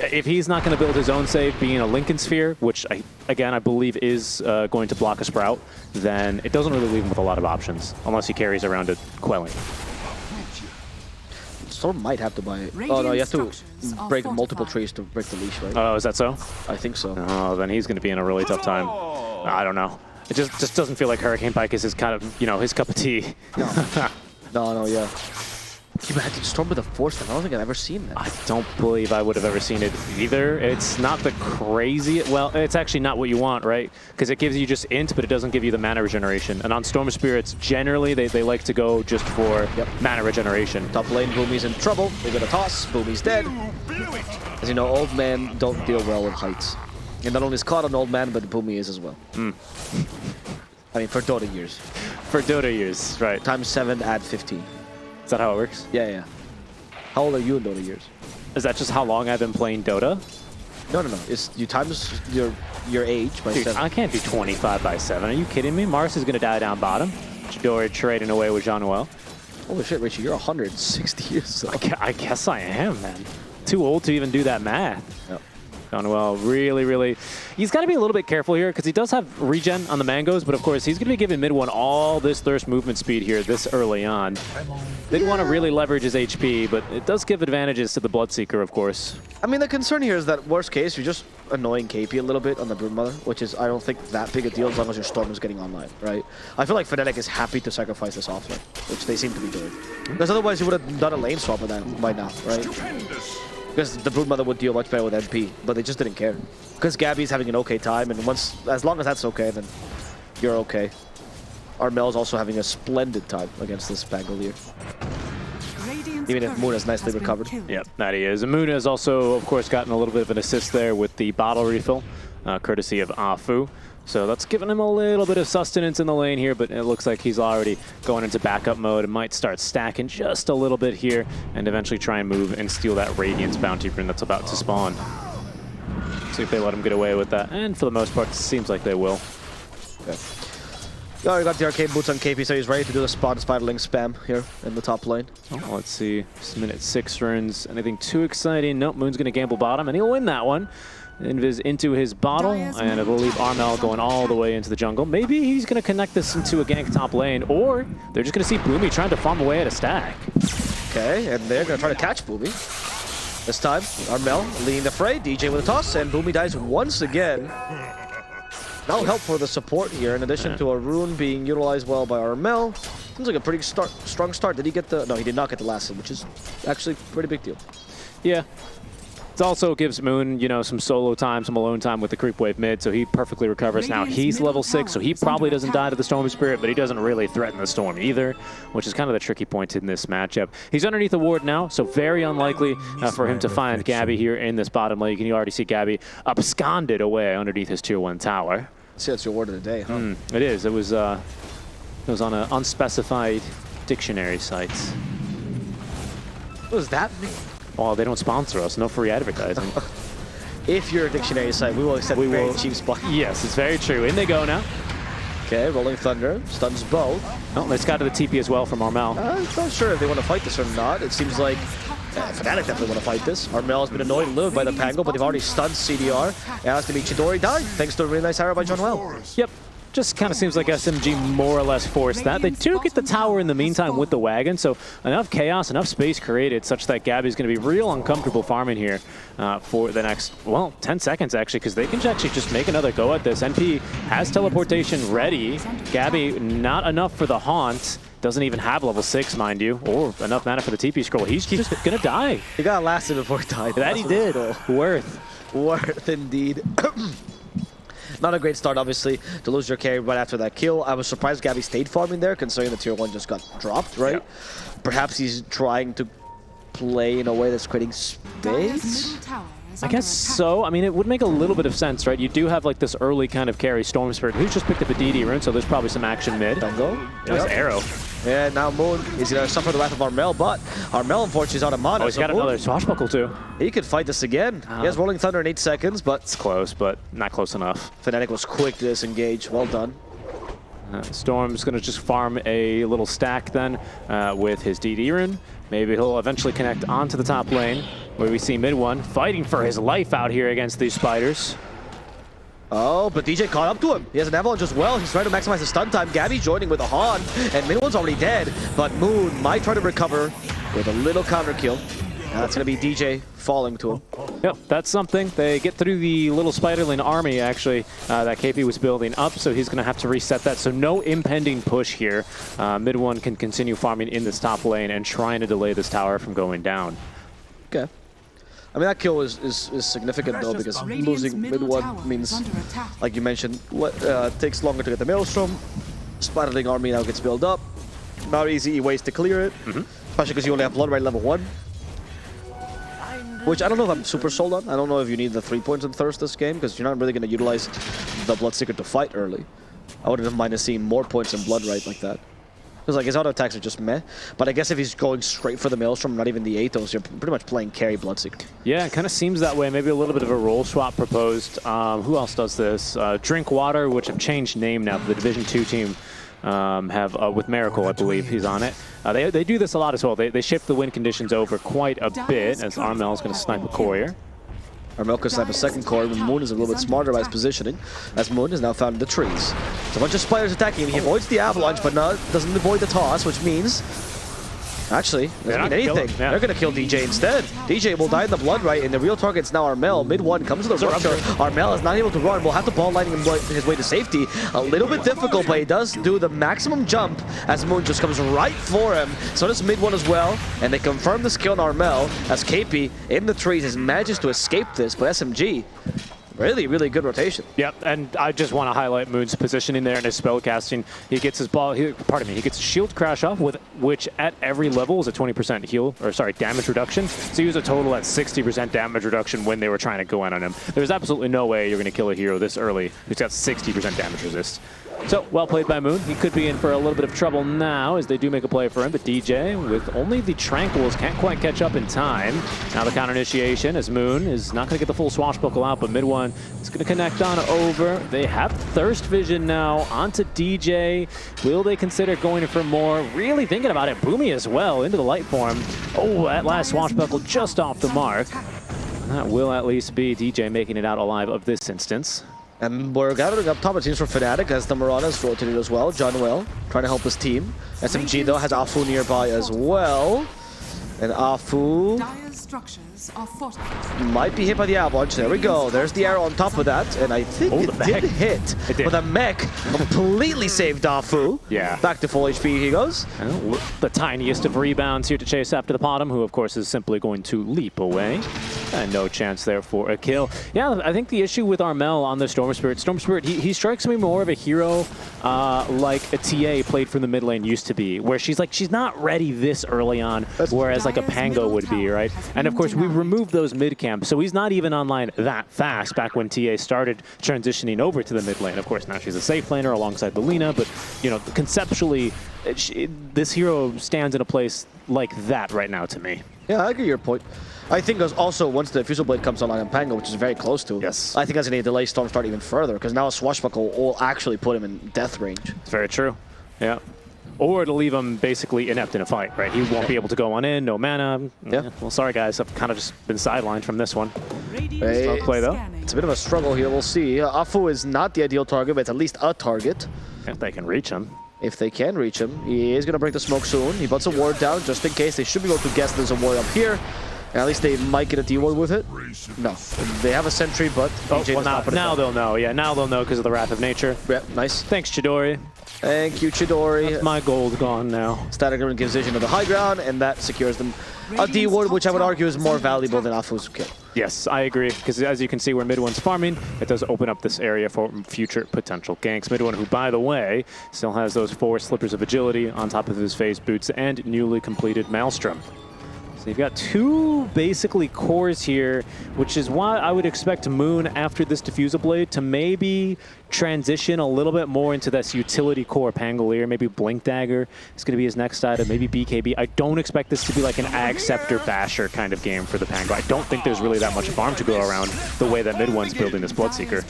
if he's not going to build his own save, being a Lincoln Sphere, which I believe is going to block a Sprout, then it doesn't really leave him with a lot of options unless he carries around a Quelling. Storm might have to buy it. Oh no, you have to break multiple trees to break the leash, right? Oh, is that so? I think so. Oh, then he's going to be in a really tough time. I don't know. It just doesn't feel like Hurricane Pike is his kind of, you know, his cup of tea. No, yeah. You had to Storm with a 4-step. I don't think I've ever seen that. I don't believe I would have ever seen it either. It's not the crazy... Well, it's actually not what you want, right? Because it gives you just int, but it doesn't give you the mana regeneration. And on Storm Spirits, generally, they like to go just for mana regeneration. Top lane, Boomy's in trouble. They got a toss. Boomy's dead. As you know, old men don't deal well with heights. And not only is Caught an old man, but Boomy is as well. I mean, for Dota years. For Dota years, right. Times 7, add 15. Is that how it works? Yeah. How old are you in Dota years? Is that just how long I've been playing Dota? No. It's you times your age by 7. I can't do 25 by 7. Are you kidding me? Mars is going to die down bottom. Chidori trading away with Jean-Noel. Holy shit, Richie, you're 160 years old. I guess I am, man. Too old to even do that math. Yep. Jean-Noel really... He's got to be a little bit careful here because he does have regen on the Mangoes, but of course he's going to be giving mid one all this Thirst movement speed here this early on. Didn't want to really leverage his HP, but it does give advantages to the Bloodseeker, of course. I mean, the concern here is that worst case, you're just annoying KP a little bit on the Broodmother, which is, I don't think, that big a deal as long as your Storm is getting online, right? I feel like Fnatic is happy to sacrifice this offlane, which they seem to be doing. Because otherwise you would have done a lane swap by now, right? Because the Broodmother would deal much better with MP, but they just didn't care. Because Gabby's having an okay time, and as long as that's okay, then you're okay. Armel's also having a splendid time against this Pangolier. Even if Moon has nicely recovered. Yep, that he is. And Moon has also, of course, gotten a little bit of an assist there with the bottle refill, courtesy of Afu. So that's giving him a little bit of sustenance in the lane here, but it looks like he's already going into backup mode and might start stacking just a little bit here and eventually try and move and steal that Radiance bounty rune that's about to spawn. See if they let him get away with that. And for the most part, it seems like they will. Okay. We already got the arcane boots on KP, so he's ready to do the spawn Spiderling spam here in the top lane. Oh, let's see. It's minute 6 runes. Anything too exciting? Nope, Moon's going to gamble bottom, and he'll win that one. Invis into his bottle, and I believe Armel going all the way into the jungle. Maybe he's going to connect this into a gank top lane, or they're just going to see Boomy trying to farm away at a stack. Okay, and they're going to try to catch Boomy. This time, Armel leading the fray, DJ with a toss, and Boomy dies once again. That'll help for the support here, in addition to a rune being utilized well by Armel. Seems like a pretty strong start. Did he get the... No, he did not get the last hit, which is actually a pretty big deal. Yeah. It also gives Moon, you know, some solo time, some alone time with the creep wave mid, so he perfectly recovers. Now he's level 6, so he probably doesn't die to the Storm Spirit, but he doesn't really threaten the Storm either, which is kind of the tricky point in this matchup. He's underneath the ward now, so very unlikely for him to find Gabby here in this bottom lane. You can already see Gabby absconded away underneath his tier 1 tower. See, that's your word of the day, huh? It is. It was on an unspecified dictionary site. What does that mean? Well, they don't sponsor us. No free advertising. If you're a dictionary site, we will accept very cheap spot. Yes, it's very true. In they go now. Okay, Rolling Thunder stuns both. Oh, they got to the TP as well from Armel. I'm not sure if they want to fight this or not. It seems like Fnatic definitely want to fight this. Armel has been annoyed a little by the Pango, but they've already stunned CDR. And that's going to be Chidori die, thanks to a really nice arrow by John Well. Yep. Just kind of seems like SMG more or less forced that. They do get the tower in the meantime with the wagon, so enough chaos, enough space created such that Gabby's going to be real uncomfortable farming here for the next, well, 10 seconds actually, because they can actually just make another go at this. NP has teleportation ready. Gabby, not enough for the haunt. Doesn't even have level 6, mind you, or enough mana for the TP scroll. He's just going to die. He got lasted before he died. That he did. Worth. Worth indeed. Not a great start, obviously, to lose your carry right after that kill. I was surprised Gabby stayed farming there, considering the tier 1 just got dropped, right? Yep. Perhaps he's trying to play in a way that's creating space? I guess so. I mean, it would make a little bit of sense, right? You do have like this early kind of carry Storm Spirit, who's just picked up a DD rune, so there's probably some action mid. Dango. Nice arrow. Yeah, now Moon is going to suffer the wrath of Armel, but Armel, unfortunately, is out of mana. Oh, he's got another swashbuckle, too. He could fight this again. He has Rolling Thunder in 8 seconds, but... It's close, but not close enough. Fnatic was quick to disengage. Well done. Storm's going to just farm a little stack then with his DD rune. Maybe he'll eventually connect onto the top lane, where we see mid one fighting for his life out here against these spiders. Oh, but DJ caught up to him. He has an avalanche as well. He's trying to maximize the stun time. Gabby joining with a haunt, and mid one's already dead. But Moon might try to recover with a little counter kill. That's going to be DJ falling to him. Yep, that's something. They get through the little Spiderling army, actually, that KP was building up, so he's going to have to reset that. So no impending push here. Mid one can continue farming in this top lane and trying to delay this tower from going down. Okay. I mean, that kill is significant, though, because losing mid one means, like you mentioned, takes longer to get the Maelstrom. Spiderling army now gets built up. Not easy ways to clear it, especially because you only have Blood right level 1. Which I don't know if I'm super sold on. I don't know if you need the 3 points in Thirst this game, because you're not really going to utilize the Bloodseeker to fight early. I wouldn't have minded seeing more points in Blood right like that. Because like his auto attacks are just meh. But I guess if he's going straight for the Maelstrom, not even the Athos, you're pretty much playing carry Bloodseeker. Yeah, it kind of seems that way. Maybe a little bit of a role swap proposed. Who else does this? Drink Water, which have changed name now for the Division 2 team. Have with Miracle, I believe he's on it. They do this a lot as well. They shift the win conditions over quite a bit, as Armel's going to snipe a courier. Armel can snipe a second core, but Moon is a little bit smarter by his positioning, as Moon is now found in the trees. There's a bunch of spiders attacking him. He avoids the avalanche, but doesn't avoid the toss, which means Actually, doesn't mean anything. They're going to kill DJ instead. DJ will die in the blood, right? And the real target's now Armel. Mid one comes to the rupture. Armel is not able to run. Will have to ball lightning his way to safety. A little bit difficult, but he does do the maximum jump as Moon just comes right for him. So does mid one as well. And they confirm the skill on Armel as KP in the trees manages to escape this. But SMG, really, really good rotation. Yep, and I just want to highlight Moon's positioning there and his spell casting. He gets his ball, he gets shield crash off, with which at every level is a 20% heal, or sorry, damage reduction. So he was a total at 60% damage reduction when they were trying to go in on him. There's absolutely no way you're going to kill a hero this early who's got 60% damage resist. So, well played by Moon. He could be in for a little bit of trouble now as they do make a play for him, but DJ, with only the Tranquils, can't quite catch up in time. Now the counter initiation as Moon is not going to get the full swashbuckle out, but mid one is going to connect on over. They have Thirst Vision now onto DJ. Will they consider going for more? Really thinking about it. Boomy as well into the light form. Oh, that last swashbuckle just off the mark. That will at least be DJ making it out alive of this instance. And we're gathering up top. It seems for Fnatic as the Marauders rotated as well. John Will trying to help his team. SMG though has Afu nearby as well. And Afu might be hit by the avalanche. There we go. There's the arrow on top of that. And I think it did hit. But the mech completely saved Afu. Yeah. Back to full HP he goes. The tiniest of rebounds here to chase after the bottom, who of course is simply going to leap away. And no chance there for a kill. Yeah, I think the issue with Armel on the Storm Spirit, he strikes me more of a hero like a TA played from the mid lane used to be, where she's not ready this early on, whereas like a Pango would be, right? And of course we removed those mid camps, so he's not even online that fast back when TA started transitioning over to the mid lane. Of course now she's a safe laner alongside the Lina, but you know, conceptually this hero stands in a place like that right now to me. Yeah, I agree your point. I think also once the Fusel Blade comes online on Pango, which is very close to, yes, I think that's going to delay Stormstart even further, because now a Swashbuckle will actually put him in death range. It's very true. Yeah. Or it'll leave him basically inept in a fight, right? He won't be able to go on in, no mana. Yeah. Well, sorry guys, I've kind of just been sidelined from this one. Hey, play though. It's a bit of a struggle here, we'll see. Afu is not the ideal target, but it's at least a target. If they can reach him. If they can reach him. He is going to break the smoke soon. He puts a ward down just in case. They should be able to guess there's a ward up here. And at least they might get a D-ward with it. No. They have a sentry, but now they'll know. Yeah, now they'll know because of the Wrath of Nature. Yeah, nice. Thanks, Chidori. Thank you, Chidori. That's my gold gone now. Static Urban gives vision to the high ground, and that secures them a D-ward, which I would argue is more valuable than Afu's kill. Yes, I agree, because as you can see where mid one's farming, it does open up this area for future potential ganks. Mid one, who by the way, still has those 4 slippers of agility on top of his phase boots and newly completed Maelstrom. So you've got 2 basically cores here, which is why I would expect Moon after this Diffusal Blade to maybe transition a little bit more into this utility core Pangolier. Maybe Blink Dagger is going to be his next item, maybe BKB. I don't expect this to be like an Ag Scepter Basher kind of game for the Pango. I don't think there's really that much farm to go around the way that mid one's building this Bloodseeker.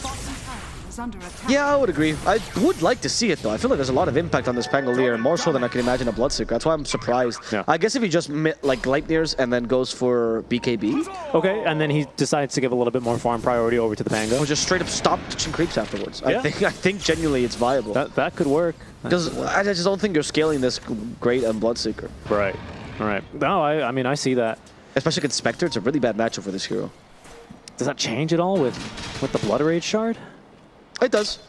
Yeah, I would agree. I would like to see it, though. I feel like there's a lot of impact on this Pangolier, more so than I can imagine a Bloodseeker. That's why I'm surprised. Yeah. I guess if he just like Lightyears and then goes for BKB. Okay, and then he decides to give a little bit more farm priority over to the Pango. Or just straight up stop touching creeps afterwards. Yeah. I think genuinely it's viable. That could work. Because I just don't think you're scaling this great on Bloodseeker. Right. All right. No, I mean, I see that. Especially against Spectre, it's a really bad matchup for this hero. Does that change at all with the Blood Rage Shard? It does.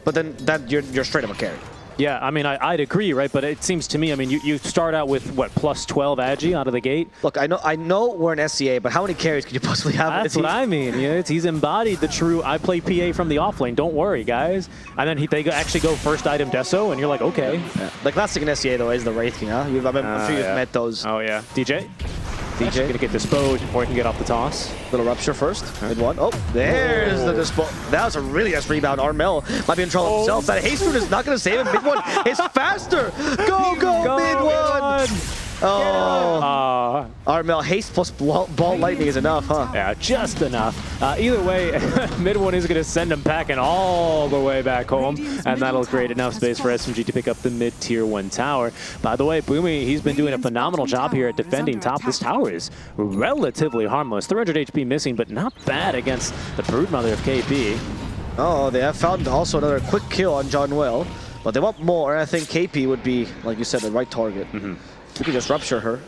But then you're straight up a carry. Yeah, I mean, I'd agree, right? But it seems to me, I mean, you start out with, what, plus 12 Agi out of the gate? Look, I know we're an SCA, but how many carries could you possibly have? That's what I mean. Yeah, he's embodied the true, I play PA from the offlane, don't worry, guys. And then they actually go first item Deso, and you're like, okay. Yeah. The classic in SCA, though, is the Wraith King, huh? I'm sure you've met those. Oh, yeah. DJ gonna get disposed before he can get off the toss. Little rupture first. Mid one. Oh, there's the dispose. That was a really nice rebound. Armel might be in trouble himself. That haste rune is not gonna save him. Mid one is faster. Go mid one. Oh, Armel, haste plus ball lightning is enough, huh? Yeah, just enough. Either way, mid one is going to send him packing all the way back home, and that'll create enough space for SMG to pick up the mid tier 1 tower. By the way, Boomy, he's been doing a phenomenal job here at defending top. This tower is relatively harmless. 300 HP missing, but not bad against the Broodmother of KP. Oh, they have found also another quick kill on John Well, but they want more. I think KP would be, like you said, the right target. We can just rupture her.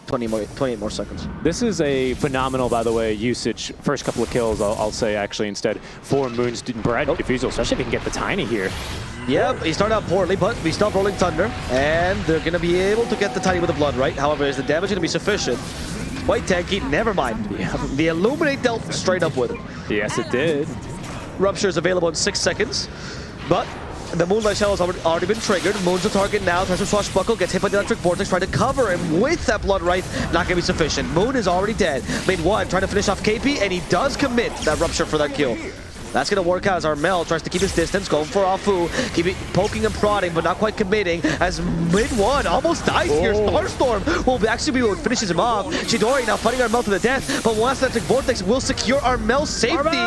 28 more seconds. This is a phenomenal, by the way, usage. First couple of kills, I'll say, actually, instead, for Moon's Bread Defusal, especially if he can get the Tiny here. Yep, he started out poorly, but we stop Rolling Thunder, and they're going to be able to get the Tiny with the blood right. However, is the damage going to be sufficient? Quite tanky, never mind. The Illuminate dealt straight up with it. Yes, it did. Rupture is available in 6 seconds, but the Moonlight Shell has already been triggered. Moon's the target now, tries to swashbuckle, gets hit by the Electric Vortex, trying to cover him with that Blood Right. Not going to be sufficient. Moon is already dead. Made one, trying to finish off KP, and he does commit that Rupture for that kill. That's going to work out as Armel tries to keep his distance, going for Afu, keep it poking and prodding, but not quite committing, as mid-1 almost dies here. Starstorm will actually be what finishes him off. Chidori now fighting Armel to the death, but once Electric Vortex will secure Armel's safety.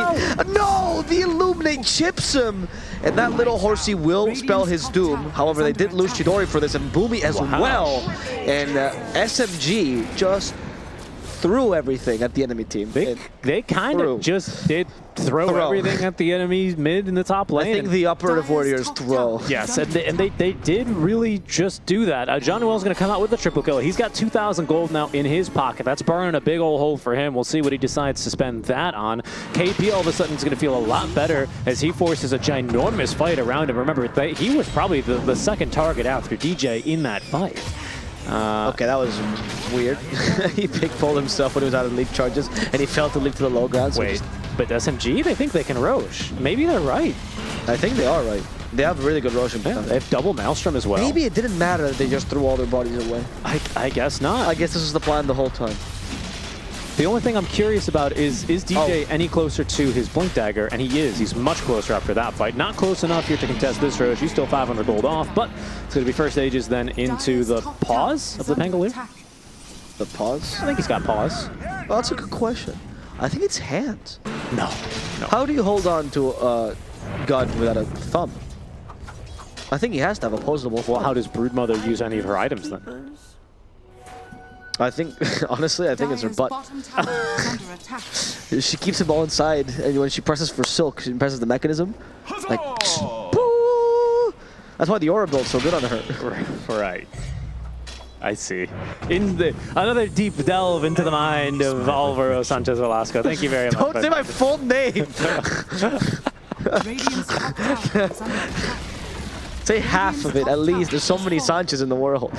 No! The Illuminate chips him! And that little horsey will spell his doom. However, they did lose Chidori for this, and Boomy as well. And SMG just threw everything at the enemy team. They kind of just did throw everything at the enemy's mid in the top lane. I think the operative warriors throw. Yes, and they did really just do that. John Noel's going to come out with the triple kill. He's got 2,000 gold now in his pocket. That's burning a big old hole for him. We'll see what he decides to spend that on. KP all of a sudden is going to feel a lot better as he forces a ginormous fight around him. Remember, he was probably the second target after DJ in that fight. Okay, that was weird. He pick-pulled himself when he was out of leap charges, and he failed to leap to the low ground. So wait, but SMG, they think they can Roche. Maybe they're right. I think they are right. They have really good Roche. Yeah, they have double Maelstrom as well. Maybe it didn't matter that they just threw all their bodies away. I guess not. I guess this was the plan the whole time. The only thing I'm curious about is DJ any closer to his Blink Dagger? And he is. He's much closer after that fight. Not close enough here to contest this Roche. He's still 500 gold off, but it's going to be first stages then into the pause of the Pangolier. The pause? I think he's got pause. Well, that's a good question. I think it's hands. No. How do you hold on to a gun without a thumb? I think he has to have a posable thumb. Well, how does Broodmother use any of her items then? I think, honestly, I think it's her butt. She keeps them all inside, and when she presses for Silk, she presses the mechanism. Like, that's why the aura build's so good on her. Right. I see. Another deep delve into the mind of Alvaro Sanchez Velasco. Thank you very much. Don't say my full name. Say half of it at least. There's so many Sanchez in the world.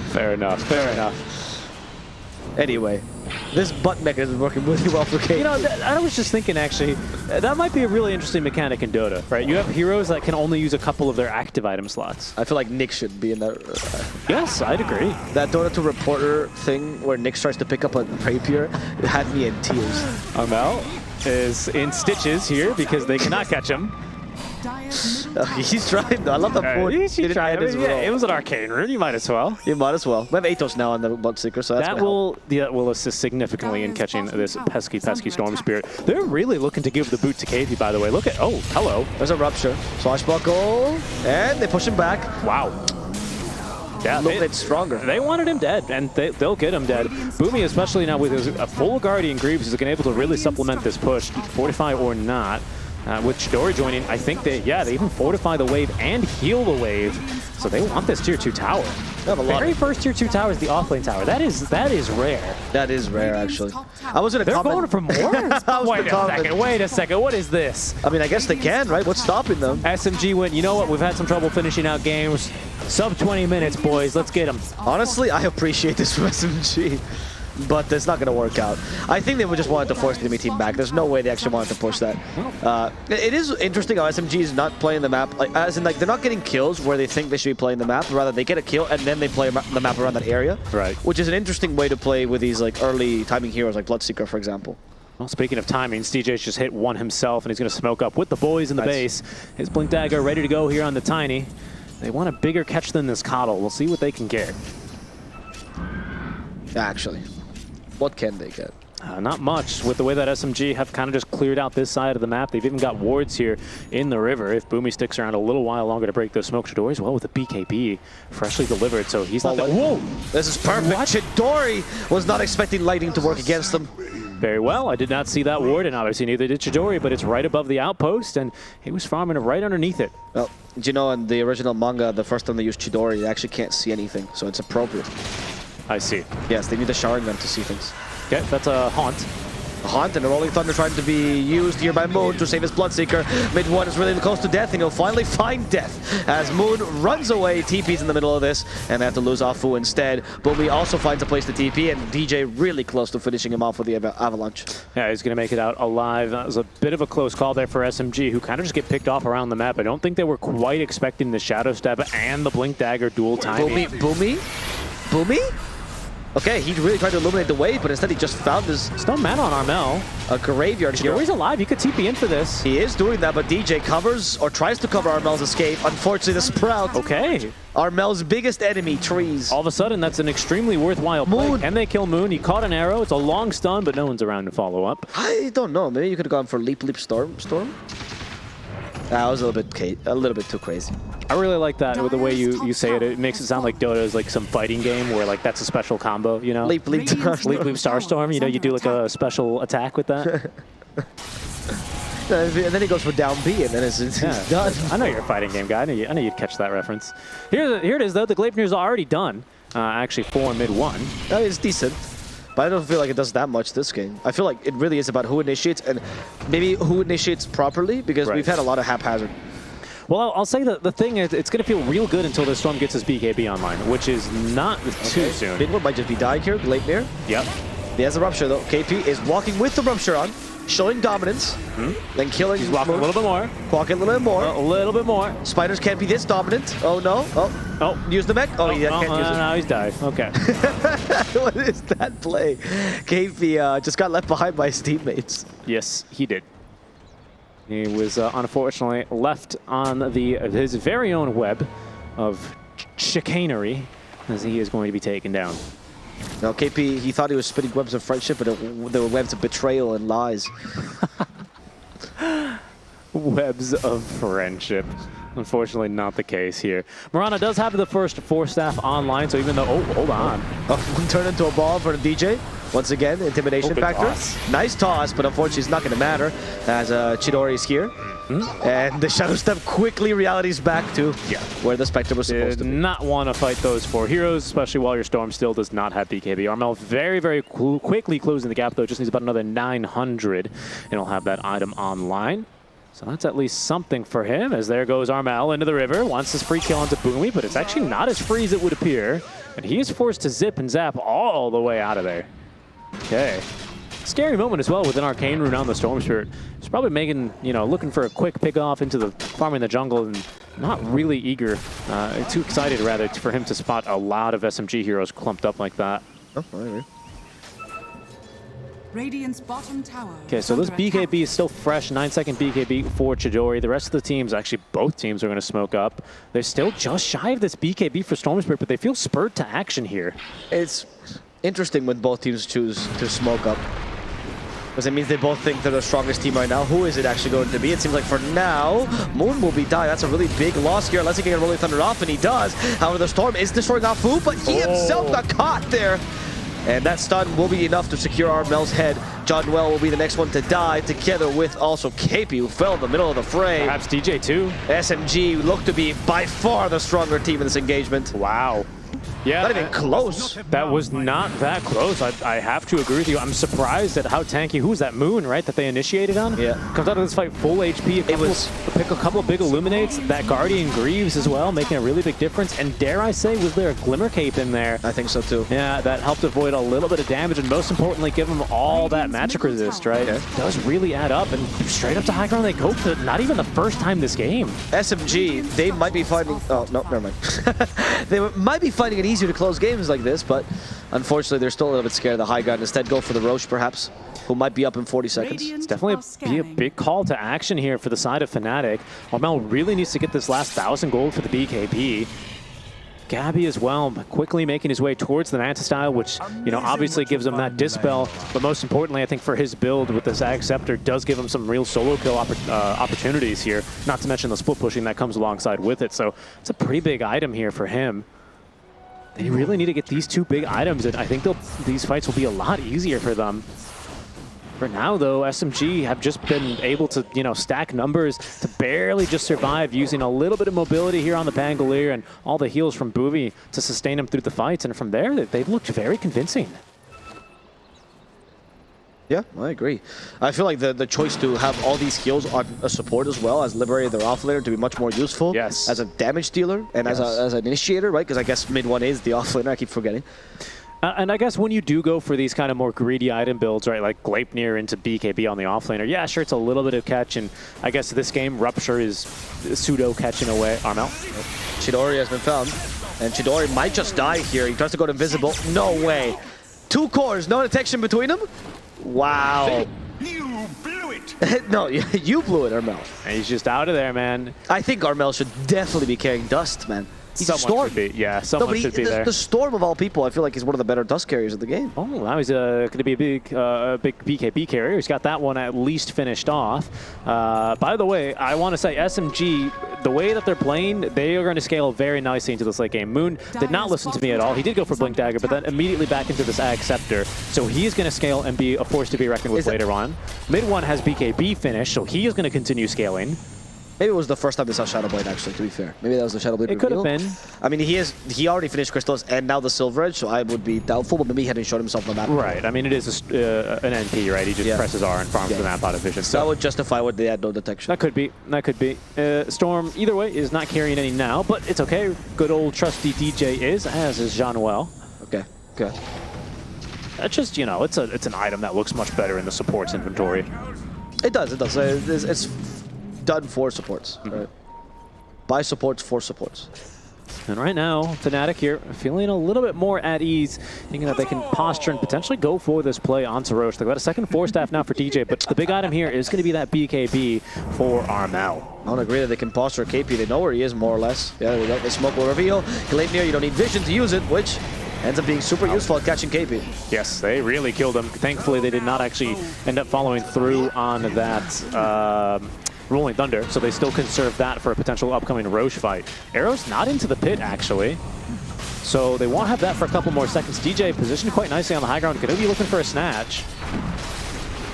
Fair enough. Fair enough. Anyway, this butt mechanism is working really well for KP. You know, I was just thinking, actually, that might be a really interesting mechanic in Dota, right? You have heroes that can only use a couple of their active item slots. I feel like Nick should be in that. Yes, I'd agree. That Dota 2 reporter thing where Nick starts to pick up a rapier, it had me in tears. Armel is in stitches here because they cannot catch him. He's trying though. I love the point. He's trying. It was an arcane rune. You might as well. You might as well. We have Atos now on the Bloodseeker, so that will assist significantly in catching this pesky Storm Spirit. They're really looking to give the boot to KP, by the way. Look at, oh, hello. There's a Rupture. Swashbuckle, and they push him back. Wow. Yeah, it's stronger. They wanted him dead, and they'll get him dead. Boomy, especially now with his full Guardian Greaves, is going to be able to really supplement this push, fortify or not. With Chidori joining, I think they even fortify the wave and heal the wave. So they want this tier 2 tower. The very first tier 2 tower is the offlane tower. That is rare. That is rare, actually. I was gonna They're comment. going for more? Wait a second. What is this? I mean, I guess they can, right? What's stopping them? SMG went, you know what? We've had some trouble finishing out games. Sub 20 minutes, boys. Let's get them. Honestly, I appreciate this from SMG. But it's not going to work out. I think they would just wanted to force the enemy team back. There's no way they actually wanted to push that. It is interesting how SMG is not playing the map, as in they're not getting kills where they think they should be playing the map. Rather, they get a kill and then they play the map around that area. Right. Which is an interesting way to play with these early timing heroes like Bloodseeker, for example. Well, speaking of timing, DJ's just hit one himself, and he's going to smoke up with the boys in the base. His Blink Dagger ready to go here on the Tiny. They want a bigger catch than this Coddle. We'll see what they can get. Actually. What can they get? Not much, with the way that SMG have kind of just cleared out this side of the map. They've even got wards here in the river. If Boomy sticks around a little while longer to break those smoke, Chidori as well with a BKB freshly delivered, so he's not... Whoa! This is perfect. Chidori was not expecting lightning to work against them. Very well. I did not see that ward, and obviously neither did Chidori, but it's right above the outpost, and he was farming it right underneath it. Well, you know, in the original manga, the first time they used Chidori, they actually can't see anything, so it's appropriate. I see. Yes, they need a Sharingan to see things. Okay, that's a Haunt. A Haunt and a Rolling Thunder trying to be used here by Moon to save his Bloodseeker. Mid one is really close to death, and he'll finally find death as Moon runs away. TP's in the middle of this, and they have to lose off Fu instead. Boomy also finds a place to TP, and DJ really close to finishing him off with the Avalanche. Yeah, he's going to make it out alive. That was a bit of a close call there for SMG, who kind of just get picked off around the map. I don't think they were quite expecting the Shadow Step and the Blink Dagger dual timing. Boomy? Okay, he really tried to illuminate the wave, but instead he just found his... Still mana on Armel. A graveyard hero. Chidori's alive, he could TP in for this. He is doing that, but DJ covers, or tries to cover Armel's escape. Unfortunately, the Sprout. Okay. Armel's biggest enemy, trees. All of a sudden, that's an extremely worthwhile play. Can they kill Moon? He caught an arrow. It's a long stun, but no one's around to follow up. I don't know. Maybe you could have gone for Leap Storm? That was a little bit too crazy. I really like that with the way you say it. It makes it sound like Dota is like some fighting game where like that's a special combo, you know? Leap Starstorm, you know, you do like a special attack with that. And then he goes for down B, and then it's done. I know you're a fighting game guy. I know you'd catch that reference. Here it is, though. The Gleipnir's already done. Actually, 4 mid 1. That is decent. But I don't feel like it does that much this game. I feel like it really is about who initiates and maybe who initiates properly, because we've had a lot of haphazard. Well, I'll say that the thing is, it's going to feel real good until the Storm gets his BKB online, which is not too soon. Midwood might just be dying here, Gleipnir. Yep. He has a Rupture, though. KP is walking with the Rupture on, showing dominance, then killing. He's walking a little bit more. Walking a little bit more. A little bit more. Spiders can't be this dominant. Oh, no. Oh, use the mech. Oh, yeah, can't use it. No, he's died. Okay. What is that play? KP just got left behind by his teammates. Yes, he did. He was unfortunately left on his very own web of chicanery, as he is going to be taken down. Now, KP, he thought he was spinning webs of friendship, but they were webs of betrayal and lies. Webs of friendship. Unfortunately, not the case here. Mirana does have the first 4 staff online, so even though... Oh, hold on. Turn into a ball for the DJ. Once again, intimidation factor. Toss. Nice toss, but unfortunately it's not going to matter as Chidori is here. And the Shadow Step quickly realities back to where the Spectre was supposed to be. Not want to fight those 4 heroes, especially while your Storm still does not have BKB. Armel very, very quickly closing the gap, though. Just needs about another 900, and he'll have that item online. So that's at least something for him, as there goes Armel into the river. Wants his free kill onto Boomy, but it's actually not as free as it would appear. And he is forced to zip and zap all the way out of there. Okay. Scary moment as well with an Arcane Rune on the Storm Spirit. He's probably making, looking for a quick pick off into the farming the jungle, and not really eager, too excited rather, for him to spot a lot of SMG heroes clumped up like that. Oh, I agree. Radiant's bottom tower. Okay, so this BKB is still fresh, 9-second BKB for Chidori. The rest of the teams, actually both teams, are going to smoke up. They're still just shy of this BKB for Storm Spirit, but they feel spurred to action here. It's interesting when both teams choose to smoke up, because it means they both think they're the strongest team right now. Who is it actually going to be? It seems like for now, Moon will be dying. That's a really big loss here, unless he can get Rolling Thunder off, and he does. However, the Storm is destroying off Fu, but he himself got caught there. And that stun will be enough to secure Armel's head. John Noel will be the next one to die, together with also KP, who fell in the middle of the fray. Perhaps DJ too. SMG looked to be by far the stronger team in this engagement. Wow. Yeah, not even close. That was not that close. I have to agree with you. I'm surprised at how tanky. Who's that Moon, right? That they initiated on? Yeah. Comes out of this fight full HP. Pick a couple of big Illuminates. That Guardian Greaves as well, making a really big difference. And dare I say, was there a Glimmer Cape in there? I think so too. Yeah, that helped avoid a little bit of damage, and most importantly, give them all that magic resist, right? Yeah. It does really add up, and straight up to high ground they go for not even the first time this game. SMG, they might be finding... Oh, no, never mind. They might be finding it easier to close games like this, but unfortunately they're still a little bit scared of the high ground. Instead, go for the Roche, perhaps, who might be up in 40 seconds. It's definitely a big call to action here for the side of Fnatic. Armel really needs to get this last 1,000 gold for the BKB. Gabby as well, quickly making his way towards the Manta style, which, obviously gives him that dispel. But most importantly, I think for his build with the Zag Scepter does give him some real solo kill opportunities here. Not to mention the split pushing that comes alongside with it. So it's a pretty big item here for him. They really need to get these 2 big items, and I think these fights will be a lot easier for them. For now, though, SMG have just been able to, stack numbers to barely just survive, using a little bit of mobility here on the Pangolier and all the heals from Boovie to sustain him through the fights. And from there, they've looked very convincing. Yeah, I agree. I feel like the choice to have all these heals on a support as well as liberated their offlaner to be much more useful as a damage dealer and as an initiator, right? Because I guess mid one is the offlaner, I keep forgetting. And I guess when you do go for these kind of more greedy item builds, right, like Gleipnir into BKB on the offlaner, yeah, sure, it's a little bit of catch, and I guess this game, Rupture is pseudo catching away Armel. Chidori has been found, and Chidori might just die here. He tries to go to invisible. No way. 2 cores, no detection between them? Wow. You blew it! No, you blew it, Armel. And he's just out of there, man. I think Armel should definitely be carrying Dust, man. He's a Storm. Should be, yeah, someone should be there. The Storm of all people, I feel like he's one of the better Dust carriers of the game. Oh, now he's going to be a big BKB carrier. He's got that one at least finished off. By the way, I want to say SMG, the way that they're playing, they are going to scale very nicely into this late game. Moon did not listen to me at all. He did go for Blink Dagger, but then immediately back into this Ag Scepter. So he is going to scale and be a force to be reckoned with later on. Mid one has BKB finished, so he is going to continue scaling. Maybe it was the first time they saw Shadowblade, actually, to be fair. Maybe that was the Shadowblade It could have been. I mean, he already finished Crystals and now the Silver Edge, so I would be doubtful, but maybe he hadn't shown himself on the map. Right. I mean, it is an NP, right? He just presses R and farms the map out of vision. So that would justify what they had no detection. That could be. That could be. Storm, either way, is not carrying any now, but it's okay. Good old trusty DJ is, as is Jean-Noel. Okay. Okay. That's just, it's an item that looks much better in the supports inventory. It does. It does. It's done for supports, right? By supports, for supports. And right now, Fnatic here feeling a little bit more at ease, thinking that they can posture and potentially go for this play onto Roche. They've got a second 4-staff now for DJ, but the big item here is going to be that BKB for Armel. I don't agree that they can posture KP. They know where he is, more or less. Yeah, there we go. They smoke will reveal. Gleipnir, you don't need vision to use it, which ends up being super useful at catching KP. Yes, they really killed him. Thankfully, they did not actually end up following through on that Rolling Thunder, so they still conserve that for a potential upcoming Roche fight. Arrow's not into the pit, actually, so they won't have that for a couple more seconds. DJ positioned quite nicely on the high ground. Could be looking for a snatch.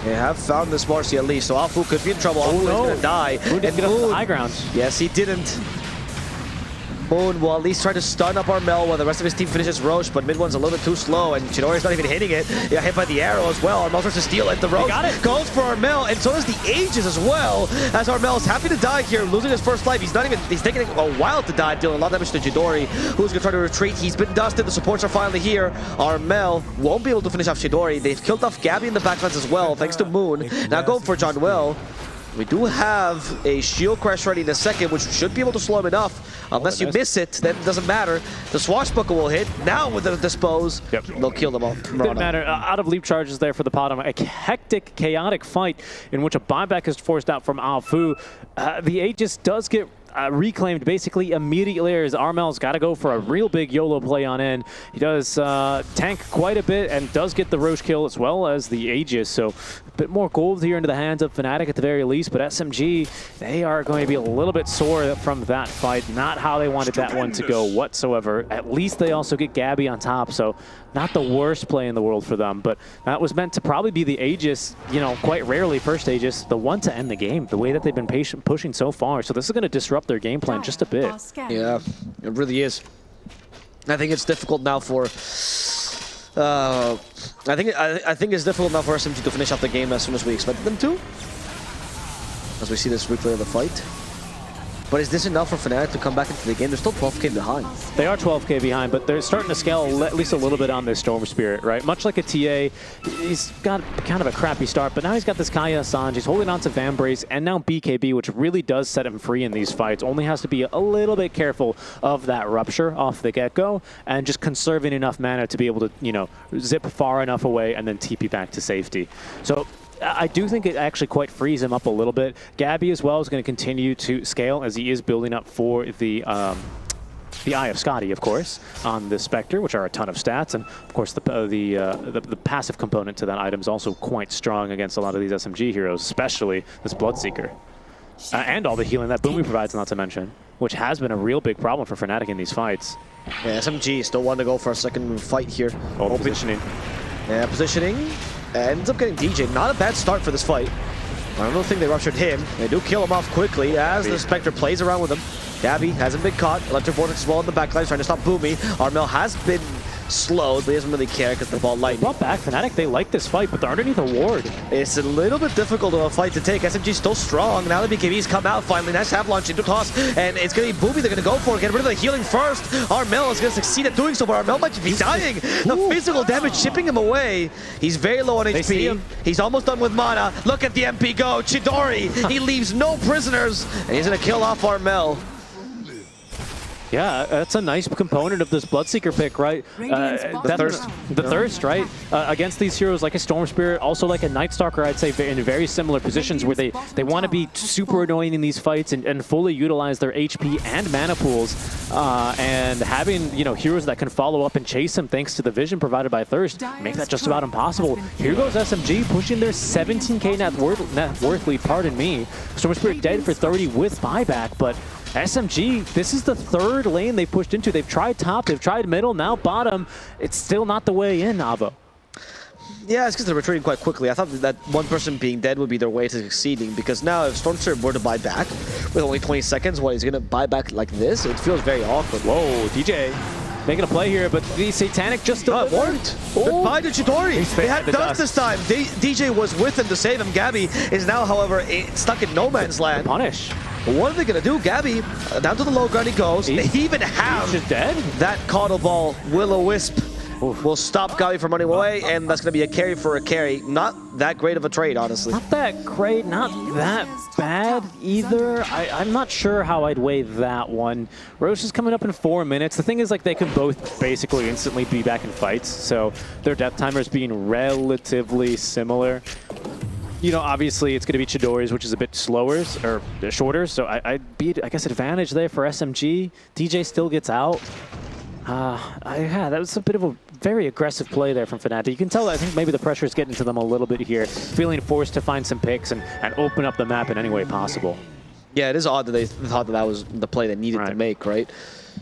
They have found this Marcy at least, so Alfu could be in trouble. Alfu is going to die. Moon didn't get up to the high ground. Yes, he didn't. Moon will at least try to stun up Armel while the rest of his team finishes Roche, but mid one's a little bit too slow, and Chidori's not even hitting it. Yeah, hit by the arrow as well. Armel tries to steal it. The Roche goes for Armel, and so does the Aegis as well, as Armel's happy to die here, losing his first life. He's taking a while to die, dealing a lot of damage to Chidori, who's going to try to retreat. He's been dusted. The supports are finally here. Armel won't be able to finish off Chidori. They've killed off Gabby in the backlines as well, thanks to Moon. Now going for Jean-Noel. We do have a shield crash ready in a second, which should be able to slow him enough. Unless you miss it, then it doesn't matter. The swashbuckle will hit. Now with the dispose, they'll kill them all. Didn't matter. Out of leap charges there for the bottom. A hectic, chaotic fight in which a buyback is forced out from Alfu. The Aegis does get reclaimed basically immediately as Armel's got to go for a real big YOLO play on in. He does tank quite a bit and does get the Roche kill as well as the Aegis, so a bit more gold here into the hands of Fnatic at the very least, but SMG, they are going to be a little bit sore from that fight. Not how they wanted that one to go whatsoever. At least they also get Gabby on top, so not the worst play in the world for them, but that was meant to probably be the Aegis, quite rarely first Aegis, the one to end the game, the way that they've been pushing so far. So this is going to disrupt their game plan just a bit. Yeah, it really is. I think it's difficult now for I think it's difficult now for SMG to finish up the game as soon as we expected them to, as we see this replay of the fight. But is this enough for Fnatic to come back into the game? They're still 12k behind. They are 12k behind, but they're starting to scale at least a little bit on this Storm Spirit, right? Much like a TA, he's got kind of a crappy start, but now he's got this Kaya Assange, he's holding on to Vambrace, and now BKB, which really does set him free in these fights. Only has to be a little bit careful of that Rupture off the get-go, and just conserving enough mana to be able to, zip far enough away and then TP back to safety. So I do think it actually quite frees him up a little bit. Gabby as well is going to continue to scale as he is building up for the Eye of Scotty, of course, on the Spectre, which are a ton of stats, and of course the passive component to that item is also quite strong against a lot of these SMG heroes, especially this Bloodseeker. And all the healing that Boomy provides, not to mention, which has been a real big problem for Fnatic in these fights. Yeah, SMG still want to go for a second fight here. Oh, positioning. Yeah, positioning. ends up getting DJ. Not a bad start for this fight. I don't think they ruptured him. They do kill him off quickly as the Spectre plays around with him. Gabby hasn't been caught. Electric Vortex as well in the backline, trying to stop Boomy. Armel has been slowed, but he doesn't really care because the ball lightning. Brought back Fnatic, they like this fight, but they're underneath a ward. It's a little bit difficult of a fight to take. SMG's still strong. Now the BKB's come out finally. Nice avalanche into toss, and it's going to be Boomy they're going to go for. Get rid of the healing first. Armel is going to succeed at doing so, but Armel might be dying. The physical damage chipping him away. He's very low on HP. He's almost done with mana. Look at the MP go. Chidori, he leaves no prisoners, and he's going to kill off Armel. Yeah, that's a nice component of this Bloodseeker pick, right? The thirst, right? Against these heroes like a Storm Spirit, also like a Night Stalker, I'd say in very similar positions where they want to be super annoying in these fights and fully utilize their HP and mana pools. And having, heroes that can follow up and chase him thanks to the vision provided by Thirst, make that just about impossible. Here goes SMG pushing their 17k net worth lead, pardon me. Storm Spirit dead for 30 with buyback, but SMG, this is the third lane they pushed into. They've tried top, they've tried middle, now bottom. It's still not the way in, Avo. Yeah, it's because they're retreating quite quickly. I thought that one person being dead would be their way to succeeding, because now if Stormster were to buy back with only 20 seconds, he's going to buy back like this? It feels very awkward. Whoa, DJ making a play here, but the Satanic just it worked. Goodbye to Chidori. They had dust this time. DJ was with them to save him. Gabby is now, however, stuck in no man's land. Punish. What are they going to do? Gabby, down to the low ground he goes. They even have that Coddle Ball. Will-O-Wisp will stop Gabby from running away, and that's going to be a carry for a carry. Not that great of a trade, honestly. Not that great, not that bad either. I'm not sure how I'd weigh that one. Roche is coming up in 4 minutes. The thing is, they can both basically instantly be back in fights, so their death timers being relatively similar. Obviously it's going to be Chidori's, which is a bit slower or shorter, so I'd be, I guess, advantage there for SMG. DJ still gets out. Yeah, that was a bit of a very aggressive play there from Fnatic. You can tell, I think maybe the pressure is getting to them a little bit here, feeling forced to find some picks and open up the map in any way possible. Yeah, it is odd that they thought that was the play they needed to make, right?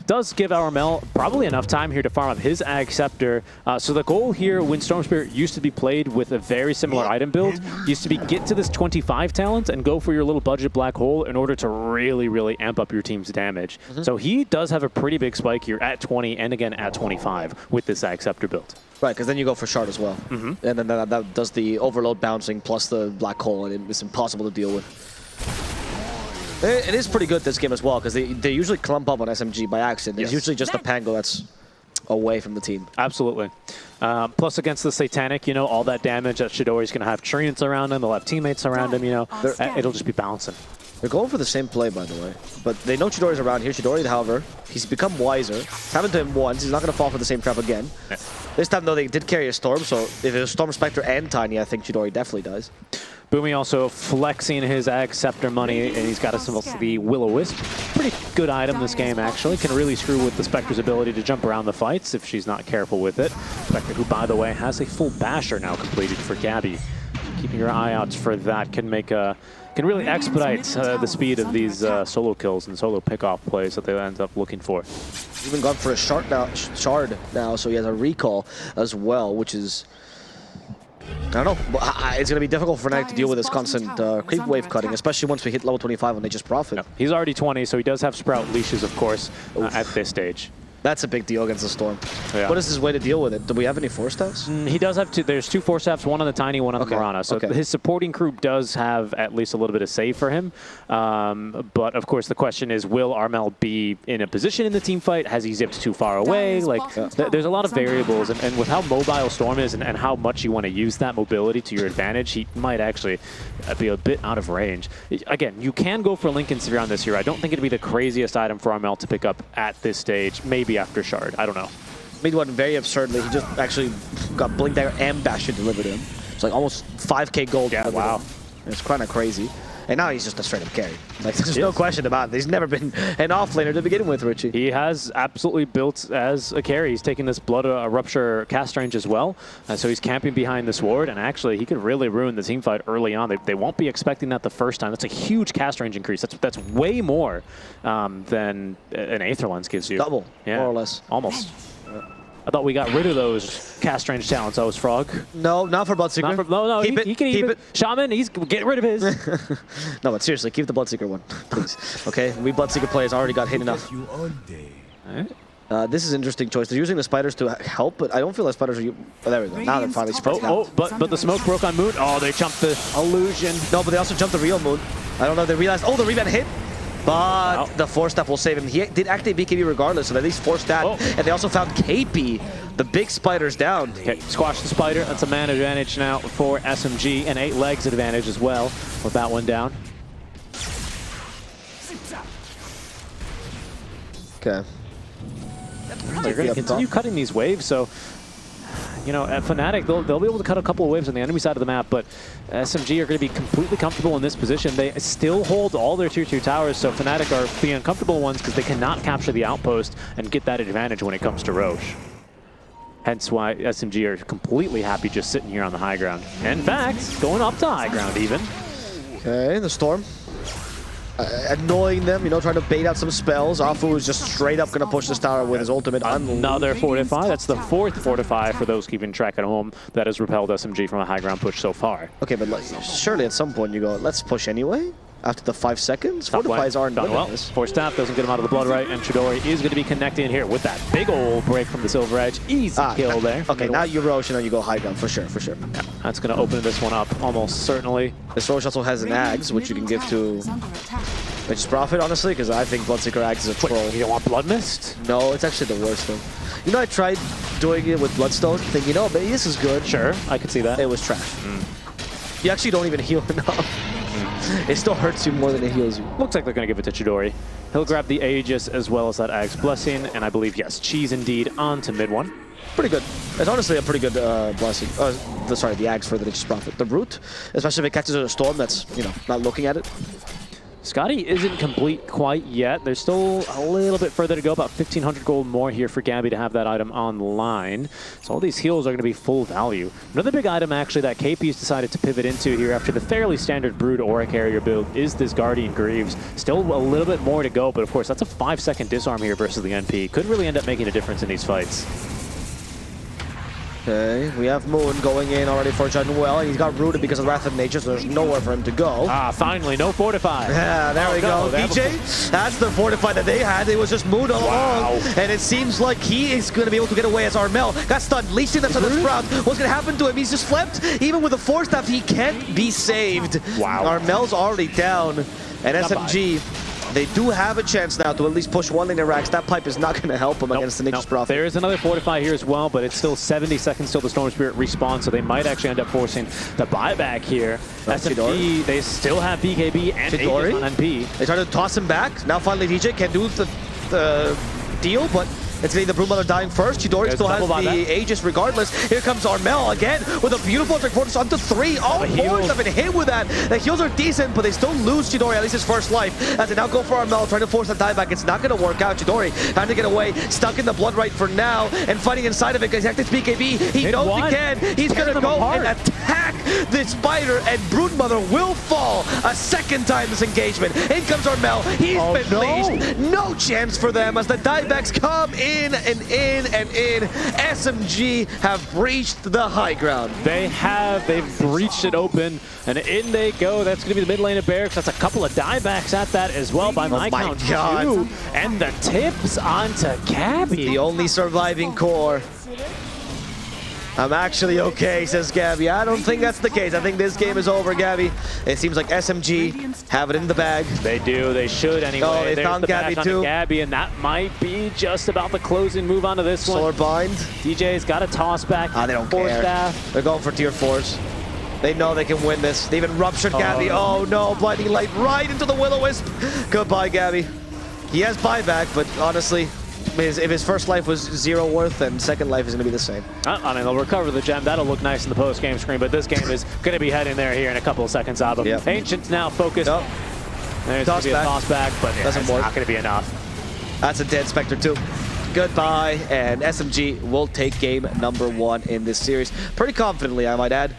Does give Armel probably enough time here to farm up his Ag Scepter. So the goal here, when Storm Spirit used to be played with a very similar item build, used to be get to this 25 talent and go for your little budget black hole in order to really, really amp up your team's damage. So he does have a pretty big spike here at 20 and again at 25 with this Ag Scepter build. Right, because then you go for Shard as well. And then that does the overload bouncing plus the black hole, and it's impossible to deal with. It is pretty good this game as well, because they usually clump up on SMG by accident. It's usually just a Pango that's away from the team. Absolutely. Plus against the Satanic, all that damage that Chidori's going to have treants around him, they'll have teammates around him, it'll just be bouncing. They're going for the same play, by the way. But they know Chidori's around here. Chidori, however, he's become wiser. It's happened to him once. He's not going to fall for the same trap again. Yeah. This time, though, they did carry a Storm, so if it was Storm Spectre and Tiny, I think Chidori definitely does. Boomy also flexing his Ag Scepter money, and he's got himself the Will-O-Wisp. Pretty good item this game, actually. Can really screw with the Spectre's ability to jump around the fights if she's not careful with it. Spectre, who, by the way, has a full Basher now completed for Gabby. Keeping your eye out for that can really expedite the speed of these solo kills and solo pickoff plays that they end up looking for. He's even gone for a shard now, so he has a recall as well, which is... I don't know. It's going to be difficult for Fnatic to deal with this constant creep wave cutting, especially once we hit level 25 when they just profit. Yep. He's already 20, so he does have Sprout leashes, of course, at this stage. That's a big deal against the Storm. Yeah. What is his way to deal with it? Do we have any Force Staffs? He does have two. There's two Force Staffs, one on the Tiny, one on the Mirana. So his supporting crew does have at least a little bit of save for him. But of course, the question is, will Armel be in a position in the team fight? Has he zipped too far away? There's a lot of variables. And with how mobile Storm is and how much you want to use that mobility to your advantage, he might actually be a bit out of range. Again, you can go for Linken's Sphere on this here. I don't think it'd be the craziest item for Armel to pick up at this stage. Maybe after Shard. I don't know. Made one very absurdly. He just actually got Blink Dagger and Bastion delivered to him. It's like almost 5k gold. Yeah, wow. It's kind of crazy. And now he's just a straight up carry. There's no question about it. He's never been an offlaner to begin with, Richie. He has absolutely built as a carry. He's taking this Blood Rupture cast range as well. So he's camping behind this ward, and actually he could really ruin the team fight early on. They won't be expecting that the first time. That's a huge cast range increase. That's way more than an Aether Lens gives you. Double, more or less. Almost. I thought we got rid of those cast range talents. I was Frog. No, not for Bloodseeker. No, he can keep it. Shaman, he's getting rid of his. No, but seriously, keep the Bloodseeker one, please. Okay, we Bloodseeker players already got hit enough. This is an interesting choice. They're using the spiders to help, but I don't feel like spiders are... Oh, there we go. Now they're finally spreading out. But the smoke broke on Moon. Oh, they jumped the illusion. No, but they also jumped the real Moon. I don't know if they realized... Oh, the rebound hit. But the 4-step will save him. He did activate BKB regardless, so at least forced that. And they also found KP. The big spider's down. Okay, squash the spider. That's a man advantage now for SMG, and 8 legs advantage as well with that one down. Okay. They're going to continue cutting these waves, so you know, at Fnatic, they'll be able to cut a couple of waves on the enemy side of the map, but SMG are going to be completely comfortable in this position. They still hold all their tier 2 towers, so Fnatic are the uncomfortable ones because they cannot capture the outpost and get that advantage when it comes to Roche. Hence why SMG are completely happy just sitting here on the high ground. In fact, going up to high ground even. Okay, the Storm. Annoying them, you know, trying to bait out some spells. Afu is just straight up going to push this tower with his ultimate. Another fortify. That's the 4th fortify for those keeping track at home that has repelled SMG from a high ground push so far. Okay, but like, surely at some point you go, let's push anyway? After the 5 seconds? Fortifies aren't done well. Force staff doesn't get him out of the blood right, and Chidori is going to be connecting here with that big old break from the Silver Edge. Easy kill there. Okay, now you Roche and then you go high ground for sure, for sure. Yeah, that's going to open this one up almost certainly. This Roche also has an Ags, which you can give to Witch's Prophet, honestly, because I think Bloodseeker Ags is a troll. You don't want Blood Mist? No, it's actually the worst thing. You know, I tried doing it with Bloodstone, thinking, you know, maybe this is good. Sure, I could see that. It was trash. You actually don't even heal enough. It still hurts you more than it heals you. Looks like they're going to give it to Chidori. He'll grab the Aegis as well as that Ag's Blessing, and I believe, yes, Cheese indeed onto mid one. Pretty good. It's honestly a pretty good blessing. Sorry, the Ags for the Witch's Prophet. The Root, especially if it catches a Storm that's, you know, not looking at it. Scotty isn't complete quite yet. There's still a little bit further to go, about 1,500 gold more here for Gabby to have that item online. So all these heals are going to be full value. Another big item, actually, that KP's decided to pivot into here after the fairly standard Brood Aura Carrier build is this Guardian Greaves. Still a little bit more to go, but of course, that's a 5-second disarm here versus the NP. Could really end up making a difference in these fights. Okay, we have Moon going in already for Junwell, and he's got rooted because of Wrath of Nature, so there's nowhere for him to go. Finally, no Fortify. Yeah, there we go. DJ, that's the Fortify that they had. It was just Moon all along, and it seems like he is going to be able to get away as Armel got stunned. Leashed in, that's on the Sprout. What's going to happen to him? He's just flipped. Even with the Force Staff, he can't be saved. Wow. Armel's already down, and SMG... They do have a chance now to at least push one lane in racks. That pipe is not going to help them against the Nature's Prophet. There is another Fortify here as well, but it's still 70 seconds till the Storm Spirit respawns, so they might actually end up forcing the buyback here. SMG, they still have BKB and Aegis on NP. They try to toss him back. Now finally DJ can do the deal, but it's getting the Broodmother dying first. Chidori still has the Aegis regardless. Here comes Armel again with a beautiful trick force onto 3. All fours have been hit with that. The heals are decent, but they still lose Chidori, at least his first life. As they now go for Armel, trying to force that dieback. It's not going to work out. Chidori trying to get away, stuck in the blood right for now, and fighting inside of it because he activates BKB. He knows he can. He's going to go and attack the spider, and Broodmother will fall a second time this engagement. In comes Armel. He's been leashed. No chance for them as the diebacks come in and in and in. SMG have breached the high ground. They have. They've breached it open, and in they go. That's going to be the mid lane of Barracks. That's a couple of diebacks at that as well by my count. 2. And the tips onto Gabby. The only surviving core. I'm actually okay, says Gabby. I don't think that's the case. I think this game is over, Gabby. It seems like SMG have it in the bag. They do. They should anyway. Oh, they found Gabby too. Gabby, and that might be just about the closing move onto this one. Solar Bind. DJ's got a toss back. They don't care. They're going for tier 4s. They know they can win this. They even ruptured Gabby. Oh no, blinding light right into the Will-O-Wisp. Goodbye, Gabby. He has buyback, but honestly, if his first life was 0 worth, then second life is going to be the same. I mean, they'll recover the gem. That'll look nice in the post-game screen, but this game is going to be heading there here in a couple of seconds, Abba. Yep. Ancient's now focused. There's going to be a toss back, but it's not going to be enough. That's a dead Spectre too. goodbye, and SMG will take game number 1 in this series. Pretty confidently, I might add.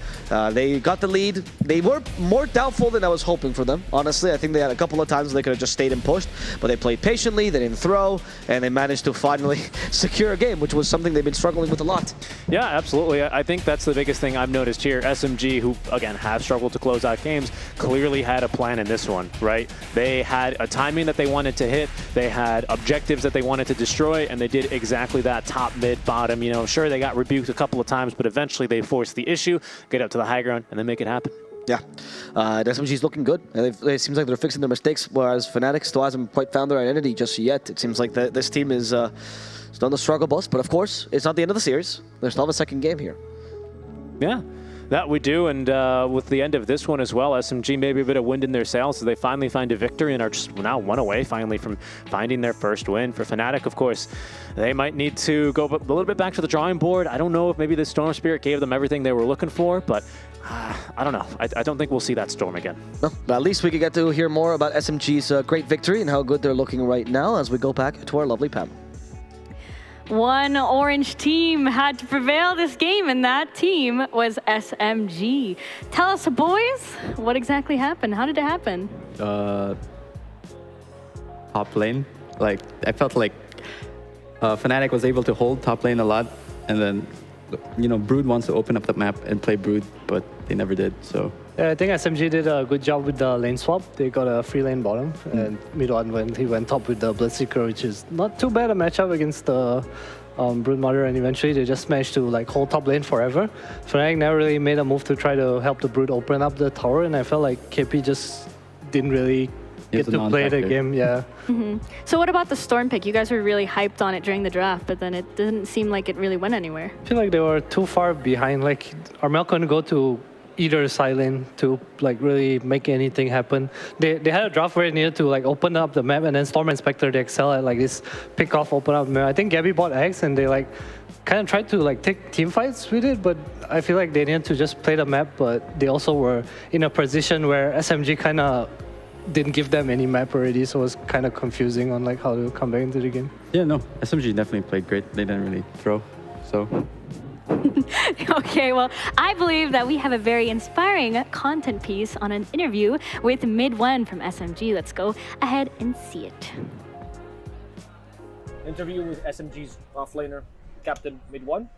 They got the lead. They were more doubtful than I was hoping for them. Honestly, I think they had a couple of times where they could have just stayed and pushed, but they played patiently, they didn't throw, and they managed to finally secure a game, which was something they've been struggling with a lot. Yeah, absolutely. I think that's the biggest thing I've noticed here. SMG, who, again, have struggled to close out games, clearly had a plan in this one, right? They had a timing that they wanted to hit, they had objectives that they wanted to destroy, and they did exactly that. Top, mid, bottom. You know, sure, they got rebuked a couple of times, but eventually they forced the issue, get up to the high ground, and then make it happen. Yeah, SMG's looking good. And it seems like they're fixing their mistakes, whereas Fnatic still hasn't quite found their identity just yet. It seems like this team is still on the struggle bus, but of course, it's not the end of the series. There's still a second game here. Yeah. That we do, and with the end of this one as well, SMG maybe a bit of wind in their sails, so they finally find a victory and are just now one away finally from finding their first win. For Fnatic, of course, they might need to go a little bit back to the drawing board. I don't know if maybe the Storm Spirit gave them everything they were looking for, but I don't know. I don't think we'll see that Storm again. No, but at least we can get to hear more about SMG's great victory and how good they're looking right now as we go back to our lovely panel. One orange team had to prevail this game, and that team was SMG. Tell us, boys, what exactly happened? How did it happen? Top lane. Like, I felt like Fnatic was able to hold top lane a lot, and then, you know, Brood wants to open up the map and play Brood, but they never did, so... Yeah, I think SMG did a good job with the lane swap. They got a free lane bottom, and mid one when he went top with the Bloodseeker, which is not too bad a matchup against the Broodmother, and eventually they just managed to like hold top lane forever. Fnatic never really made a move to try to help the Brood open up the tower, and I felt like KP just didn't really get to play the game. Yeah. So what about the Storm pick? You guys were really hyped on it during the draft, but then it didn't seem like it really went anywhere. I feel like they were too far behind. Like, Armel couldn't go to either side lane to like really make anything happen. They had a draft where they needed to like open up the map, and then Storm and Spectre, they excel at like this pick off, open up the map. I think Gabby bought X, and they like kind of tried to like take team fights with it, but I feel like they needed to just play the map, but they also were in a position where SMG kind of didn't give them any map already, so it was kind of confusing on like how to come back into the game. Yeah, no, SMG definitely played great. They didn't really throw, so... Okay, well, I believe that we have a very inspiring content piece on an interview with Mid One from SMG. Let's go ahead and see it. Interview with SMG's offlaner, Captain Mid One.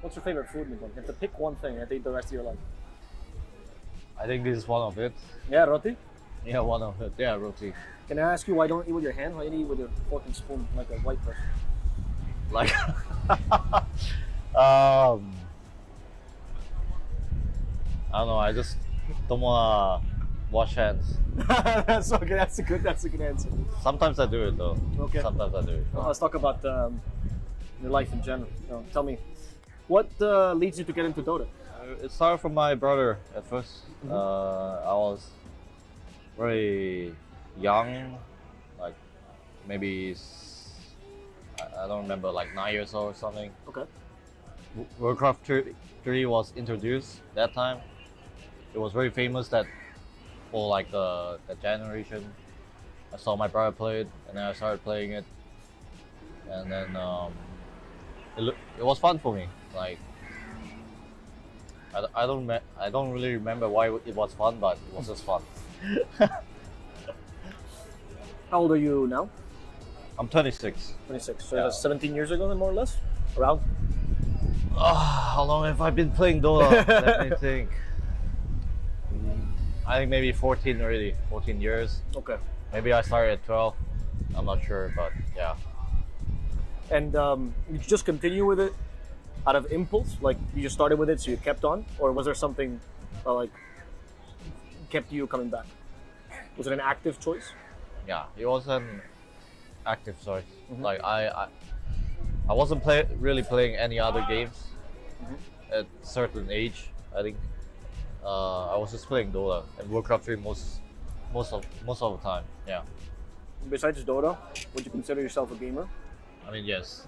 What's your favorite food, Mid One? You have to pick one thing and eat the rest of your life. I think this is one of it. Yeah, roti? Yeah, one of it. Yeah, roti. Can I ask you why don't you eat with your hand? Why do you eat with your fork and spoon like a white person? Like, I don't know. I just don't wanna wash hands. That's okay. That's a good answer. Sometimes I do it though. Okay. Sometimes I do it. Well, let's talk about your life in general. You know, tell me, what leads you to get into Dota? It started from my brother at first. I was very young, like maybe I don't remember, like 9 years old or something. Okay. Warcraft 3 was introduced that time. It was very famous that for like the generation. I saw my brother play it, and then I started playing it, and then it was fun for me. Like I don't really remember why it was fun, but it was just fun. How old are you now? I'm 26. 26. So that's 17 years ago, then, more or less? Around? How long have I been playing Dota? Let me think. I think maybe 14 already. 14 years. Okay. Maybe I started at 12. I'm not sure, but yeah. And you just continue with it out of impulse? Like, you just started with it, so you kept on? Or was there something like kept you coming back? Was it an active choice? Yeah, it was an active choice. Like I wasn't really playing any other games at a certain age. I think I was just playing Dota and Warcraft 3 most of the time. Yeah. Besides Dota, would you consider yourself a gamer? I mean, yes.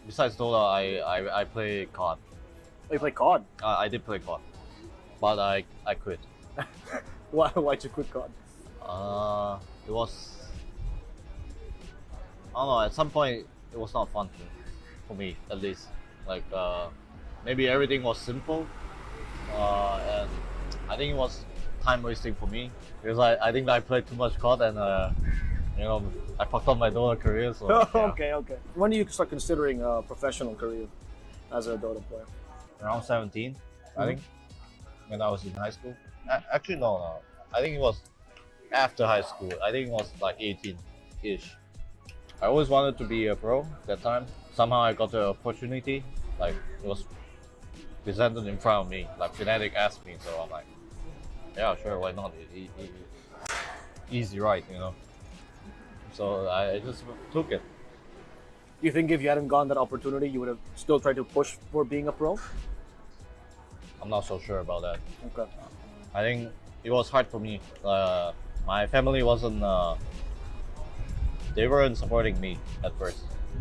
Besides Dota, I play COD. Oh, you play COD? I did play COD. but I quit. Why'd you quit COD? It was, I don't know, at some point it was not fun for me, at least. Like maybe everything was simple, and I think it was time wasting for me because I think I played too much COD and you know, I fucked up my Dota career. So yeah. Okay. When do you start considering a professional career as a Dota player? Around 17, I think, when I was in high school. Actually, no. I think it was after high school. I think it was like 18-ish. I always wanted to be a pro at that time. Somehow I got the opportunity. Like, it was presented in front of me. Like, Fnatic asked me, so I'm like, yeah, sure, why not? Easy right, you know. So I just took it. Do you think if you hadn't gotten that opportunity, you would have still tried to push for being a pro? I'm not so sure about that. Okay. I think it was hard for me. My family wasn't, they weren't supporting me at first.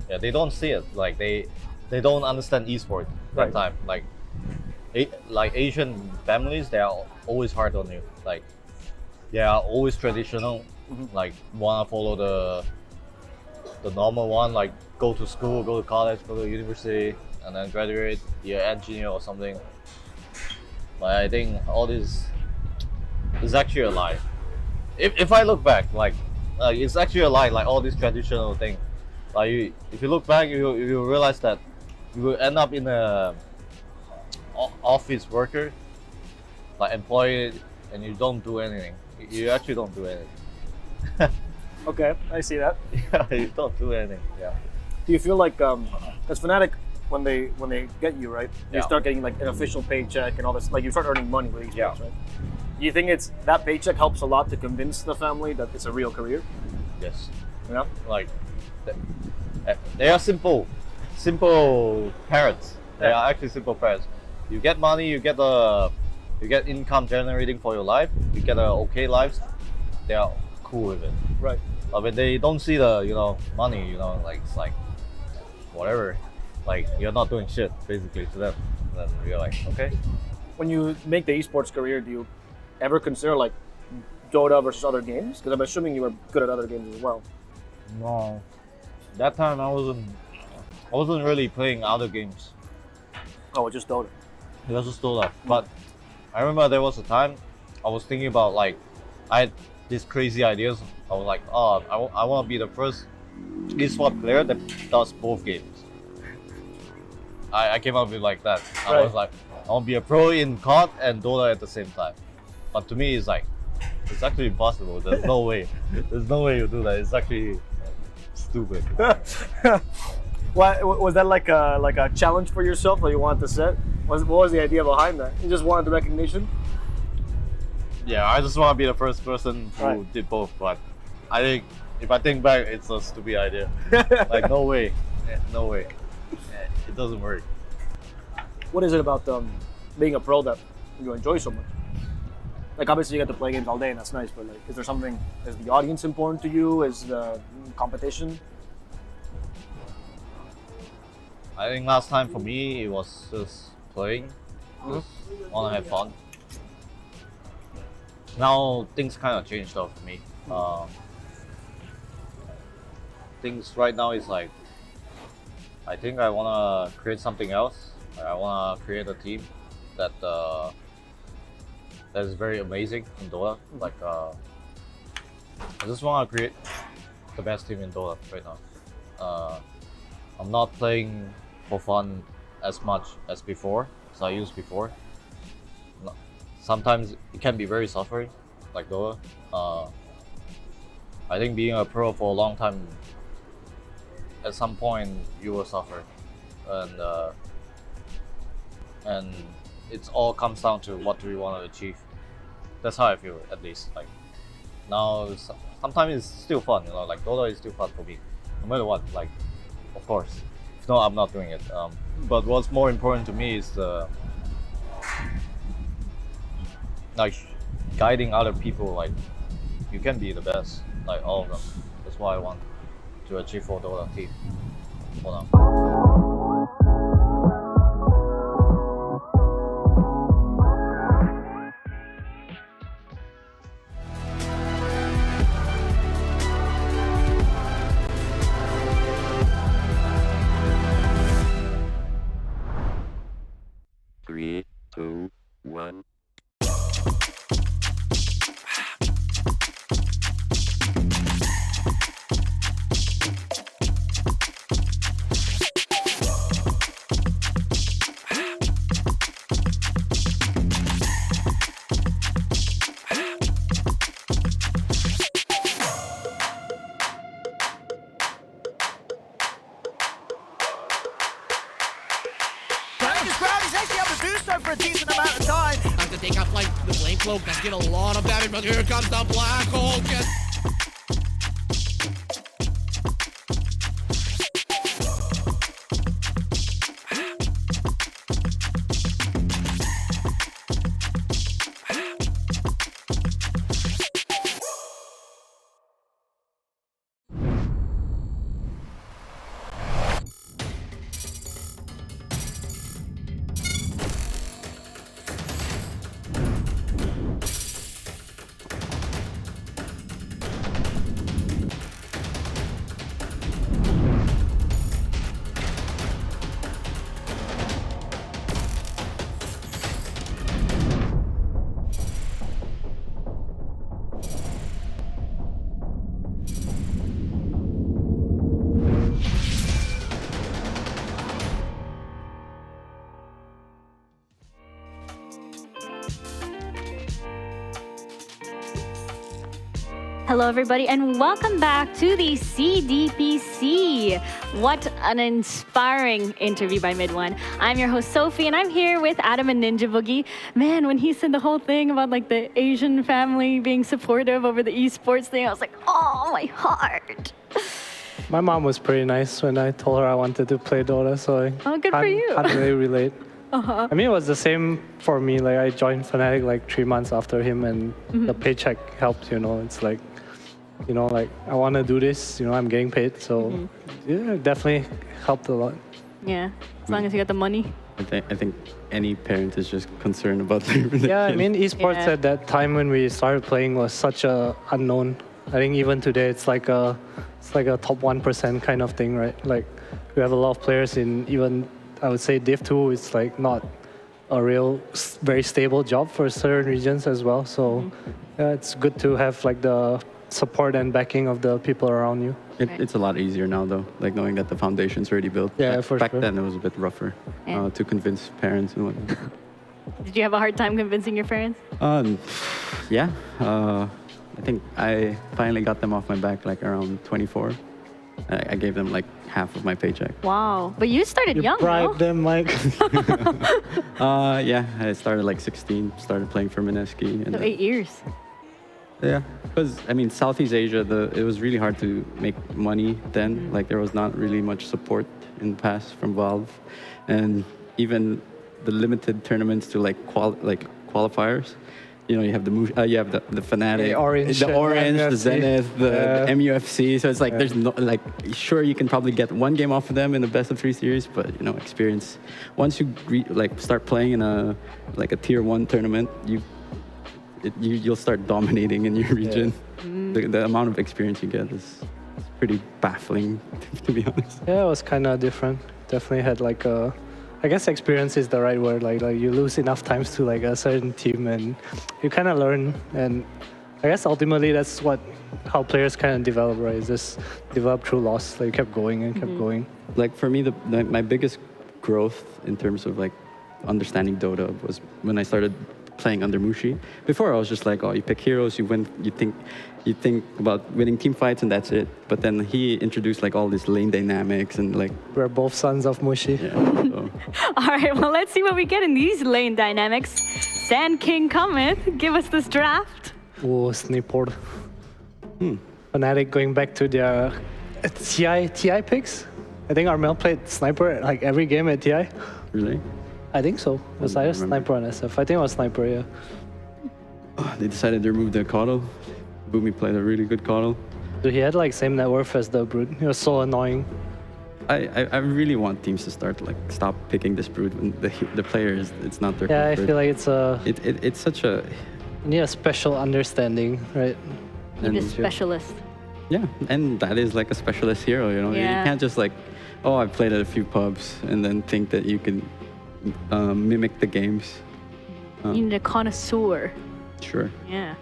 Yeah, they don't see it. Like they don't understand esports that time. Like Asian families, they are always hard on you. Like they are always traditional. Like wanna follow the normal one, like go to school, go to college, go to university, and then graduate, be an engineer or something. But I think all this is actually a lie. If I look back, like it's actually a lie. Like all this traditional thing. Like if you look back, you realize that you will end up in a office worker, like employee, and you don't do anything. You actually don't do anything. Okay, I see that. Yeah, you don't do anything. Yeah. Do you feel like, because Fnatic, when they get you, right, you start getting like an official paycheck and all this, like you start earning money with esports, right? Do you think it's that paycheck helps a lot to convince the family that it's a real career? Yes. Yeah. Like they are simple parents. They are actually simple parents. You get money, you get income generating for your life. You get a okay life. They are cool with it. Right. But when they don't see the money, like it's like whatever, like you're not doing shit basically to them. Then you're like, okay. When you make the esports career, do you ever consider like Dota versus other games? Because I'm assuming you were good at other games as well. No, that time I wasn't really playing other games. Oh, just Dota. It was just Dota. But I remember there was a time I was thinking about, like, I had these crazy ideas. I was like, oh, I want to be the first esports player that does both games. I came up with like that. I was like, I want to be a pro in COD and Dota at the same time. But to me, it's like, it's actually impossible. There's no way. There's no way you do that. It's actually stupid. What was that, like a challenge for yourself that you wanted to set? What was the idea behind that? You just wanted the recognition? Yeah, I just want to be the first person who did both. But I think if I think back, it's a stupid idea. Like no way, no way. It doesn't work. What is it about being a pro that you enjoy so much? Like obviously you get to play games all day and that's nice, but like, is there something? Is the audience important to you? Is the competition? I think last time for me it was just playing, just want to have fun. Now things kind of changed though for me. Things right now is like, I think I want to create something else. I want to create a team that that is very amazing in Dota. Like I just want to create the best team in Dota right now. I'm not playing for fun as much as before, as I used before. Sometimes it can be very suffering, like Dota. I think being a pro for a long time, at some point you will suffer, and it all comes down to what do we want to achieve. That's how I feel, at least. Like now, sometimes it's still fun, like Dota is still fun for me, no matter what. Like, of course, if not, I'm not doing it. But what's more important to me is like guiding other people. Like, you can be the best, like all of them. That's what I want to achieve for Dota team. Hold on. Practice ground, he's actually able to do so for a decent amount of time. Have to take out like the flame cloak. Does get a lot of damage, but here comes the black hole. Hello, everybody, and welcome back to the CDPC. What an inspiring interview by Mid1. I'm your host, Sophie, and I'm here with Adam and Ninja Boogie. Man, when he said the whole thing about like the Asian family being supportive over the esports thing, I was like, oh, my heart. My mom was pretty nice when I told her I wanted to play Dota, so Oh, good for you. can't really relate. Uh-huh. I mean, it was the same for me. Like, I joined Fnatic like 3 months after him, and the paycheck helped, you know. It's like, you know, like, I want to do this, you know, I'm getting paid. So, yeah, it definitely helped a lot. Yeah, as long as you got the money. I think any parent is just concerned about their Yeah, I mean, esports at that time when we started playing was such a unknown. I think even today it's like a top 1% kind of thing, right? Like, we have a lot of players in even, I would say, Div 2 is like not a real very stable job for certain regions as well. So yeah, it's good to have like the support and backing of the people around you. It's a lot easier now, though, like knowing that the foundation's already built. Yeah, for back sure. then it was a bit rougher to convince parents and whatnot. Did you have a hard time convincing your parents? Yeah, I think I finally got them off my back like around 24. I gave them like half of my paycheck. Wow, but you started young, bribed them, Mike. Yeah, I started like 16, started playing for Mineski. And So 8 years. yeah, because I mean, Southeast Asia, it was really hard to make money then. Like there was not really much support in the past from Valve, and even the limited tournaments to like qualifiers. You know, you have you have the Fnatic, the Orange, the Zenith, the MUFC. So it's like there's no like, sure, you can probably get one game off of them in the best of 3 series, but you know, experience. Once you start playing in a tier 1 tournament, you'll start dominating in your region. The amount of experience you get is pretty baffling, to be honest. Yeah, it was kind of different. Definitely had like a, I guess experience is the right word. Like you lose enough times to like a certain team, and you kind of learn. And I guess ultimately that's how players kind of develop, right? It's just develop through loss. Like you kept going and kept going. Like for me, my biggest growth in terms of like understanding Dota was when I started playing under Mushi. Before I was just like, oh, you pick heroes, you win, you think about winning team fights, and that's it. But then he introduced like all this lane dynamics and like we're both sons of Mushi. Yeah. So. All right, well, let's see what we get in these lane dynamics. Sand King cometh. Give us this draft. Oh, Sniper. Fnatic going back to their TI picks. I think Armel played Sniper like every game at TI. Really? I think so. It was either Sniper or SF. I think it was Sniper, yeah. They decided to remove the Coddle. Boomy played a really good Coddle. Dude, he had like same net worth as the Brood. He was so annoying. I really want teams to stop picking this Brood when the player it's not their Yeah, comfort. I feel like it's a... It's such a... You need a special understanding, right? You need a specialist. Yeah, and that is like a specialist hero, you know? Yeah. You can't just like, oh, I've played at a few pubs and then think that you can mimic the games. You need a connoisseur. Sure. Yeah.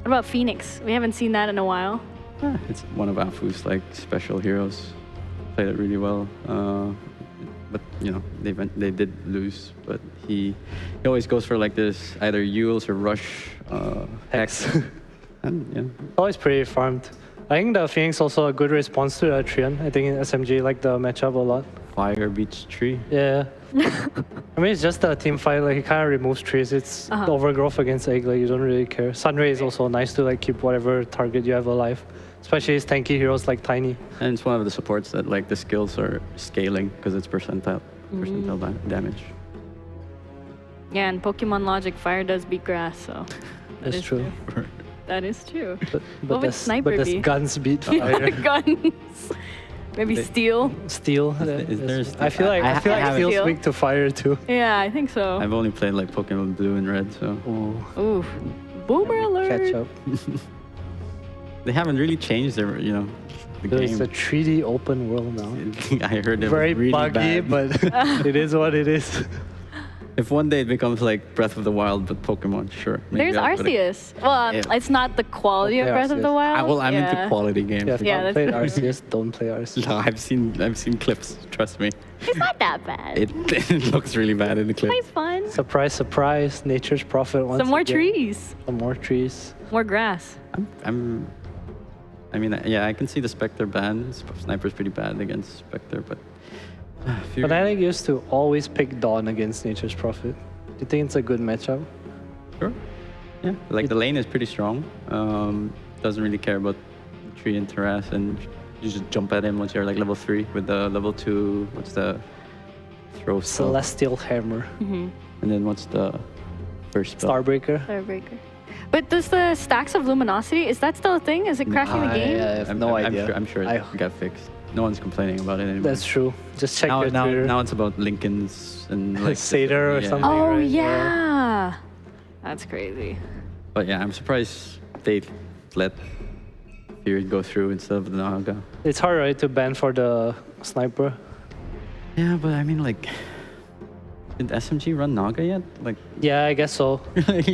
What about Phoenix? We haven't seen that in a while. It's one of Afu's like special heroes. Played it really well. But you know, they did lose. But he always goes for like this either Euls or Rush Hex. And, yeah. Always pretty farmed. I think the Phoenix also a good response to the Trion. I think in SMG like the matchup a lot. fire beats tree. Yeah. I mean, it's just a team fight. Like, he kind of removes trees. It's the overgrowth against egg. Like, you don't really care. Sunray is also nice to like keep whatever target you have alive. Especially his tanky heroes like Tiny. And it's one of the supports that like the skills are scaling because it's percentile damage. Yeah, and Pokemon logic, fire does beat grass, so That's true. That is true. But What would Sniper but be? guns beat fire. Guns. Maybe steel. Steel. Is there I feel like I haven't- Steel's Steel. weak to fire too. Yeah, I think so. I've only played like Pokemon Blue and Red, so Ooh. Boomer alert. Catch up. they haven't really changed their, the So it's game. a 3D open world now. I heard it Very was really buggy, bad. but it is what it is. If one day it becomes like Breath of the Wild, but Pokemon, sure. maybe There's I'll put it- Arceus. Well, Yeah. it's not the quality of Okay, Breath of the Arceus. Wild. I'm into Yeah. quality games. Yeah, if you Yeah, haven't that's- played Arceus, don't play Arceus. No, I've seen clips. Trust me, It's not that bad. it looks really bad in the clips. Quite fun. Surprise, surprise! Nature's prophet once Some more again. trees. Some more trees. More grass. I mean, yeah, I can see the Spectre ban. Sniper's pretty bad against Spectre, but Fnatic used to always pick Dawn against Nature's prophet. Do you think it's a good matchup? Sure. Yeah, like the lane is pretty strong. Doesn't really care about tree and terrace, and you just jump at him once you're like level 3 with the level 2. What's the throw spell? Celestial hammer. Mm-hmm. And then what's the first spell? Starbreaker. Starbreaker. But does the stacks of luminosity, is that still a thing? Is it crashing the game? I have no idea. I'm sure it got fixed. No one's complaining about it anymore. That's true. Just check now, your Twitter. now it's about Lincoln's and like Satyr or something. Oh, right? yeah. That's crazy. But yeah, I'm surprised they let Fury go through instead of the Naga. It's hard, right, to ban for the sniper. Yeah, but I mean, like, did SMG run Naga yet? Like, Yeah, I guess so.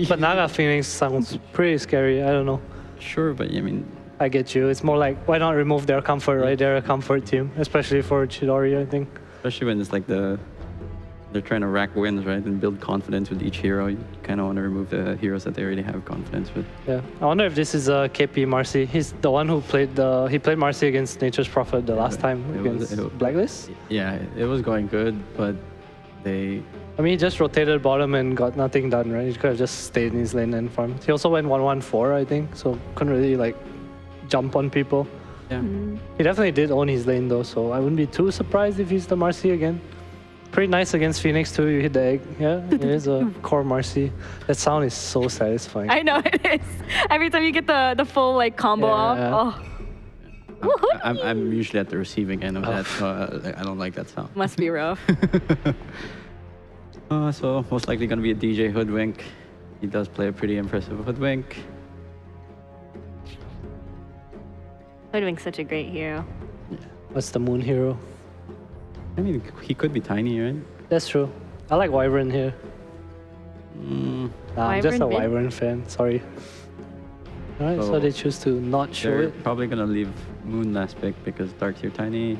But Naga Phoenix sounds pretty scary. I don't know. sure, but I mean, I get you. It's more like, why not remove their comfort, right? They're a comfort team, especially for Chidori, I think. especially when it's like they're trying to rack wins, right, and build confidence with each hero. You kind of want to remove the heroes that they already have confidence with. Yeah, I wonder if this is KP Marcy. He's the one who played he played Marcy against Nature's Prophet the last time against Blacklist. Yeah, it was going good, but they. I mean, he just rotated bottom and got nothing done, right? He could have just stayed in his lane and farmed. He also went 1-1-4, I think, so couldn't really like jump on people. Yeah. He definitely did own his lane though, so I wouldn't be too surprised if he's the Marcy again. Pretty nice against Phoenix too. You hit the egg. Yeah, it is a core Marcy. That sound is so satisfying. I know it is. Every time you get the full like combo Yeah. off. Oh. I'm usually at the receiving end of that, so I don't like that sound. Must be rough. So most likely gonna be a DJ Hoodwink. He does play a pretty impressive Hoodwink. Hoodwink's such a great hero. What's the Moon Hero? I mean, he could be tiny, right? That's true. I like Wyvern here. Nah, I'm just a Wyvern mid? Wyvern fan. Sorry. Alright, so they choose to not show They're it. probably gonna leave Moon last pick because Darkseer Tiny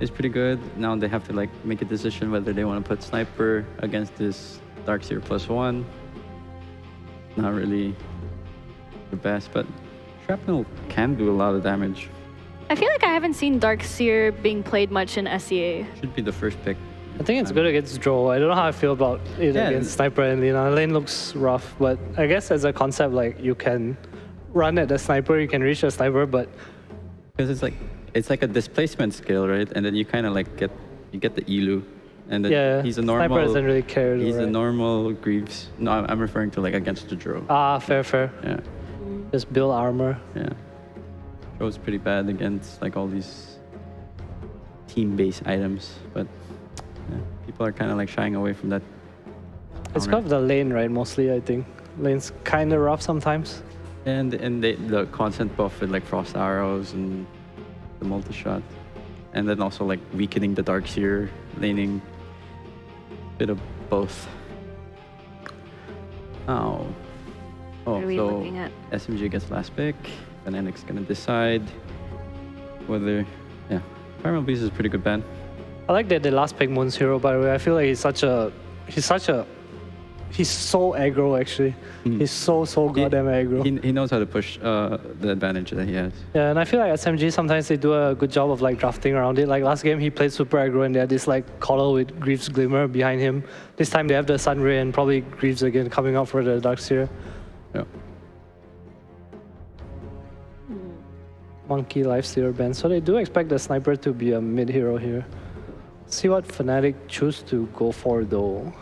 is pretty good. Now they have to like make a decision whether they want to put Sniper against this Darkseer +1. Not really the best, but Shrapnel can do a lot of damage. I feel like I haven't seen Darkseer being played much in SEA. Should be the first pick. I think it's good against Drow. I don't know how I feel about it Yeah, against Sniper and Lina. Lane looks rough, but I guess as a concept, like you can run at the Sniper, you can reach the Sniper, but Because it's like a displacement skill, right? And then you kind of like get the Elu, and then yeah, he's a Sniper normal. doesn't really care. He's a right? normal Greaves. No, I'm referring to like against the Drow. Ah, fair. Yeah. Just build armor. Yeah. Drow's pretty bad against like all these team-based items, but yeah, people are kind of like shying away from that. It's kind of the lane, right? Mostly, I think. Lane's kind of rough sometimes. And the constant buff with like frost arrows and the multi-shot, and then also like weakening the Darkseer, laning. Bit of both. Oh. What are we so looking at? SMG gets last pick. Fnatic's gonna decide whether, yeah. Primal Beast is a pretty good ban. I like that the last pick Moon's hero, by the way. I feel like he's such a he's so aggro actually. He's so goddamn aggro. He knows how to push the advantage that he has. Yeah, and I feel like SMG sometimes they do a good job of like drafting around it. Like last game he played super aggro and they had this like Coddle with Greaves Glimmer behind him. This time they have the Sunray and probably Greaves again coming out for the Darkseer. Yeah. Monkey Lifestealer band. So they do expect the Sniper to be a mid hero here. See what Fnatic choose to go for though.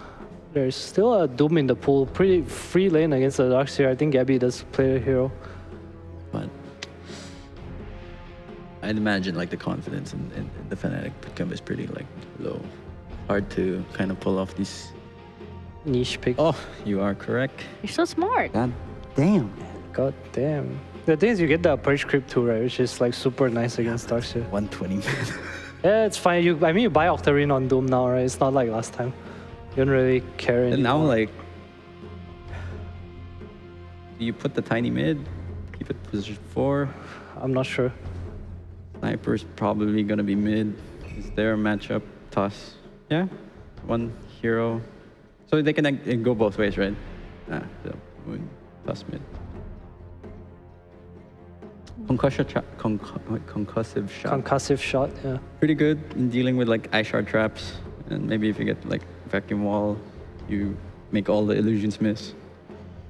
There's still a Doom in the pool. Pretty free lane against the Darkseer. I think Gabby does play the hero. But I'd imagine like the confidence in the Fnatic pickup is pretty like low. Hard to kind of pull off these niche picks. Oh, you are correct. You're so smart. God damn. God damn. The thing is you get the Purge Creep too, right? Which is like super nice against Darkseer. 120. Yeah, it's fine. You buy Octarine on Doom now, right? It's not like last time. You don't really care anymore. And now, like, do you put the tiny mid? Keep it position 4? I'm not sure. Sniper's probably gonna be mid. Is there a matchup? Toss. Yeah, one hero. So they can go both ways, right? So toss mid. Concussive shot. Concussive shot, yeah. Pretty good in dealing with like Ice Shard traps. And maybe if you get like vacuum wall, you make all the illusions miss.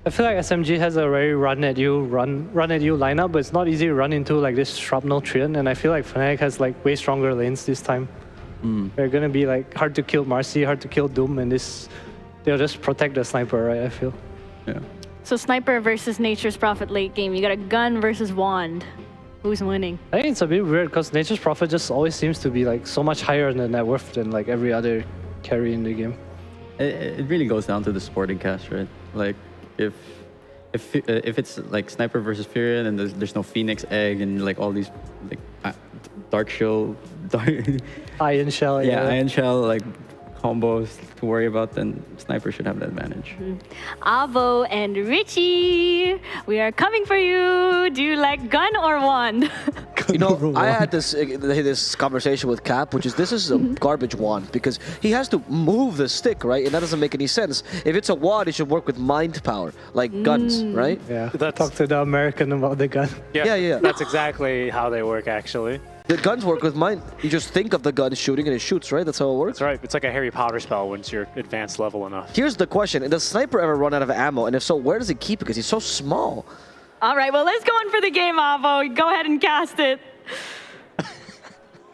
I feel like SMG has a very run at you lineup, but it's not easy to run into like this Shrapnel Treant, and I feel like Fnatic has like way stronger lanes this time. They're gonna be like hard to kill Marcy, hard to kill Doom, and they'll just protect the Sniper, right? I feel. Yeah. So Sniper versus Nature's Prophet late game. You got a gun versus Wand. Who's winning? I think it's a bit weird because Nature's Prophet just always seems to be like so much higher in the net worth than like every other carry in the game. It really goes down to the sporting cast, right? Like if it's like Sniper versus Furion and there's no Phoenix Egg and like all these like Dark Shell, Iron Shell, yeah, Iron Shell like combos to worry about, then Sniper should have the advantage. Avo and Richie, we are coming for you. Do you like gun or wand? You know, I had this conversation with Cap, which is this is a garbage wand because he has to move the stick, right? And that doesn't make any sense. If it's a wand, it should work with mind power, like guns, right? Yeah. Talk to the American about the gun. Yeah. That's exactly how they work, actually. The guns work with mind. You just think of the gun shooting and it shoots, right? That's how it works. That's right. It's like a Harry Potter spell once you're advanced level enough. Here's the question. Does Sniper ever run out of ammo? And if so, where does he keep it? Because he's so small. All right, well, let's go in for the game, Avo. Go ahead and cast it.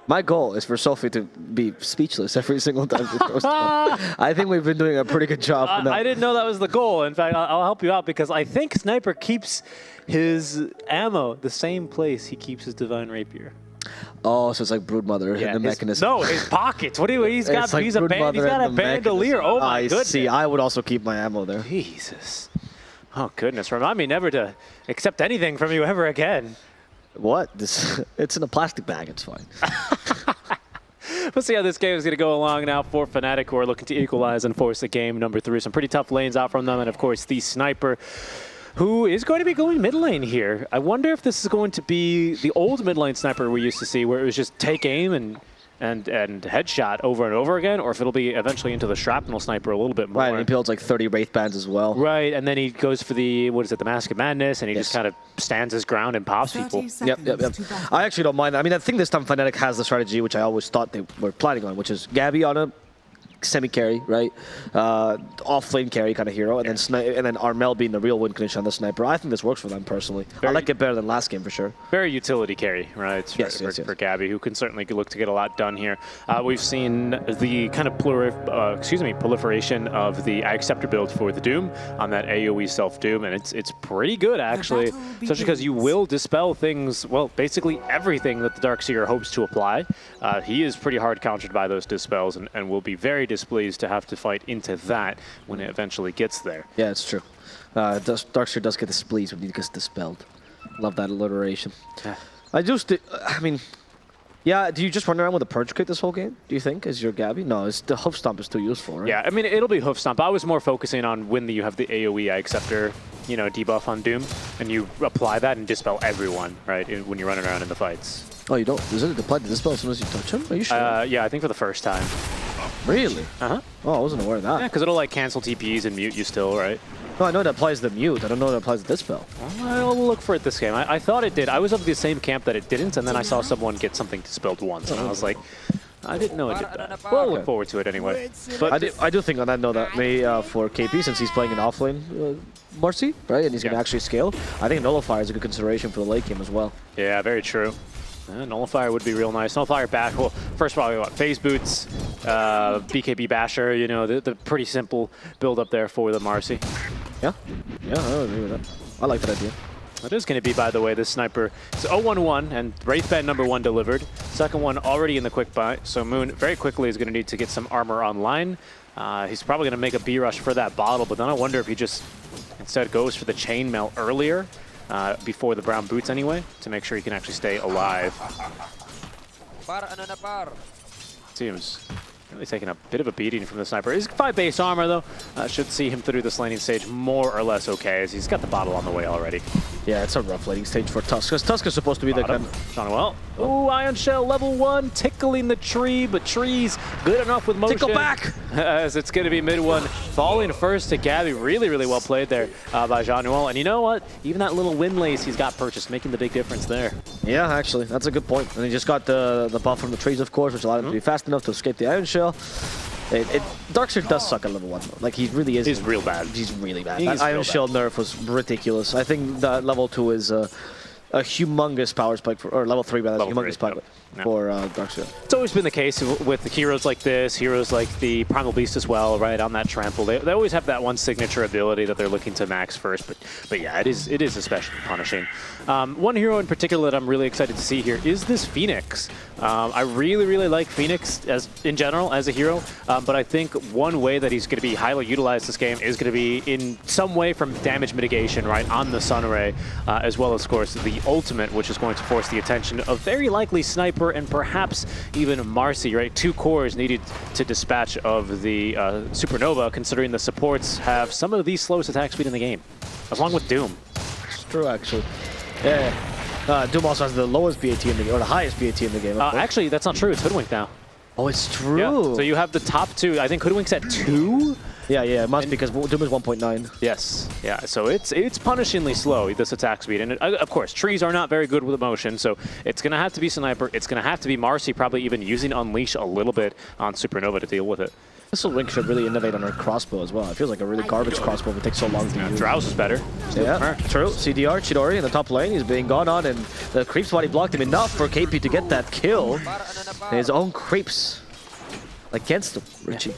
My goal is for Sophie to be speechless every single time she throws stuff. I think we've been doing a pretty good job. I didn't know that was the goal. In fact, I'll help you out because I think Sniper keeps his ammo the same place he keeps his Divine Rapier. Oh, so it's like Broodmother, the mechanism. No, his pockets. What do you? He's got. Like He's a bandolier. Oh my goodness. See, I would also keep my ammo there. Jesus. Oh goodness. Remind me never to accept anything from you ever again. What? It's in a plastic bag. It's fine. We'll see how this game is going to go along now for Fnatic, who are looking to equalize and force a game number 3. Some pretty tough lanes out from them, and of course the Sniper, who is going to be going mid lane here. I wonder if this is going to be the old mid lane Sniper we used to see, where it was just take aim and headshot over and over again, or if it'll be eventually into the Shrapnel Sniper a little bit more. Right, and he builds like 30 Wraith Bands as well. Right, and then he goes for the, the Mask of Madness, and he just kind of stands his ground and pops people. Yep. I actually don't mind that. I mean, I think this time Fnatic has the strategy, which I always thought they were planning on, which is Gabby on a semi-carry, right? Off-lane carry kind of hero, and then Armel being the real win condition on the Sniper. I think this works for them personally. I like it better than last game for sure. Very utility carry, right? For Gabby, who can certainly look to get a lot done here. We've seen the kind of proliferation of the Acceptor build for the Doom on that AoE self-Doom, and it's pretty good actually, especially because you will dispel things, well, basically everything that the Darkseer hopes to apply. He is pretty hard countered by those dispels and will be very displeased to have to fight into that when it eventually gets there. Yeah, it's true. Darkseer does get displeased when he gets dispelled. Love that alliteration. Yeah. I mean, yeah, do you just run around with a Purge Kit this whole game, do you think, as your Gabby? No, the Hoof Stomp is too useful, right? Yeah, I mean, it'll be Hoof Stomp. I was more focusing on when you have the AoE Acceptor, debuff on Doom, and you apply that and dispel everyone, right, when you're running around in the fights. Oh, you don't? Does it apply to dispel as soon as you touch him? Are you sure? Yeah, I think for the first time. Really? Uh-huh. Oh, I wasn't aware of that. Yeah, because it'll like cancel TPs and mute you still, right? No, I know that applies to mute. I don't know that applies to this spell. I'll look for it this game. I thought it did. I was of the same camp that it didn't, and then I saw someone get something dispelled once, and I was like, I didn't know it did that. Well, look forward to it anyway. But I do think on that note that maybe for KP, since he's playing an offlane Marcy, right, and he's going to actually scale, I think Nullifier is a good consideration for the late game as well. Yeah, very true. Nullifier would be real nice. Nullifier back. Well, first probably what? Phase boots, BKB Basher. You know, the pretty simple build up there for the Marcy. Yeah, I agree with that. I like that idea. It is going to be, by the way, this sniper. It's 0-1-1, and Wraith Band #1 delivered. Second one already in the quick buy. So Moon very quickly is going to need to get some armor online. He's probably going to make a B rush for that bottle, but then I wonder if he just instead goes for the chainmail earlier. Before the brown boots anyway, to make sure he can actually stay alive. Seems really taking a bit of a beating from the sniper. He's 5 base armor though. Should see him through this laning stage more or less okay, as he's got the bottle on the way already. Yeah, it's a rough laning stage for Tusk, because Tusk is supposed to be the kind of... Well, ooh, Ion Shell level 1, tickling the tree, but tree's good enough with motion. Tickle back! As it's going to be mid one, falling first to Gabby. Really, really well played there by Jean-Noel. And you know what? Even that little windlace he's got purchased, making the big difference there. Yeah, actually, that's a good point. And he just got the buff from the trees, of course, which allowed him to be fast enough to escape the Ion Shell. Darkseer does suck at level 1 though. Like, he really is. He's real bad. He's really bad. That Ion Shell nerf was ridiculous. I think that level 2 is a humongous power spike for, or level 3 rather, humongous spike for Darkseer. It's always been the case with the heroes like this, heroes like the Primal Beast as well, right, on that trample. They always have that one signature ability that they're looking to max first, but yeah, it is especially punishing. One hero in particular that I'm really excited to see here is this Phoenix. I really like Phoenix in general as a hero, but I think one way that he's going to be highly utilized this game is going to be in some way from damage mitigation, right, on the Sunray, as well as, of course, the ultimate, which is going to force the attention of very likely Sniper and perhaps even Marcy, right? 2 cores needed to dispatch of the Supernova, considering the supports have some of the slowest attack speed in the game, along with Doom. It's true, actually. Yeah. Doom also has the lowest BAT in the game, or the highest BAT in the game. Actually, that's not true. It's Hoodwink now. Oh, it's true. Yeah. So you have the top 2. I think Hoodwink's at 2. Yeah, it must be because Doom is 1.9. Yes, yeah. So it's punishingly slow, this attack speed, and of course trees are not very good with motion. So it's gonna have to be Sniper. It's gonna have to be Marcy, probably even using Unleash a little bit on Supernova to deal with it. This Link should really innovate on her crossbow as well. It feels like a really garbage crossbow that takes so long to use. Drowse is better. Yeah, true. CDR, Chidori in the top lane. He's being gone on, and the creeps body blocked him enough for KP to get that kill. And his own creeps against him, Richie.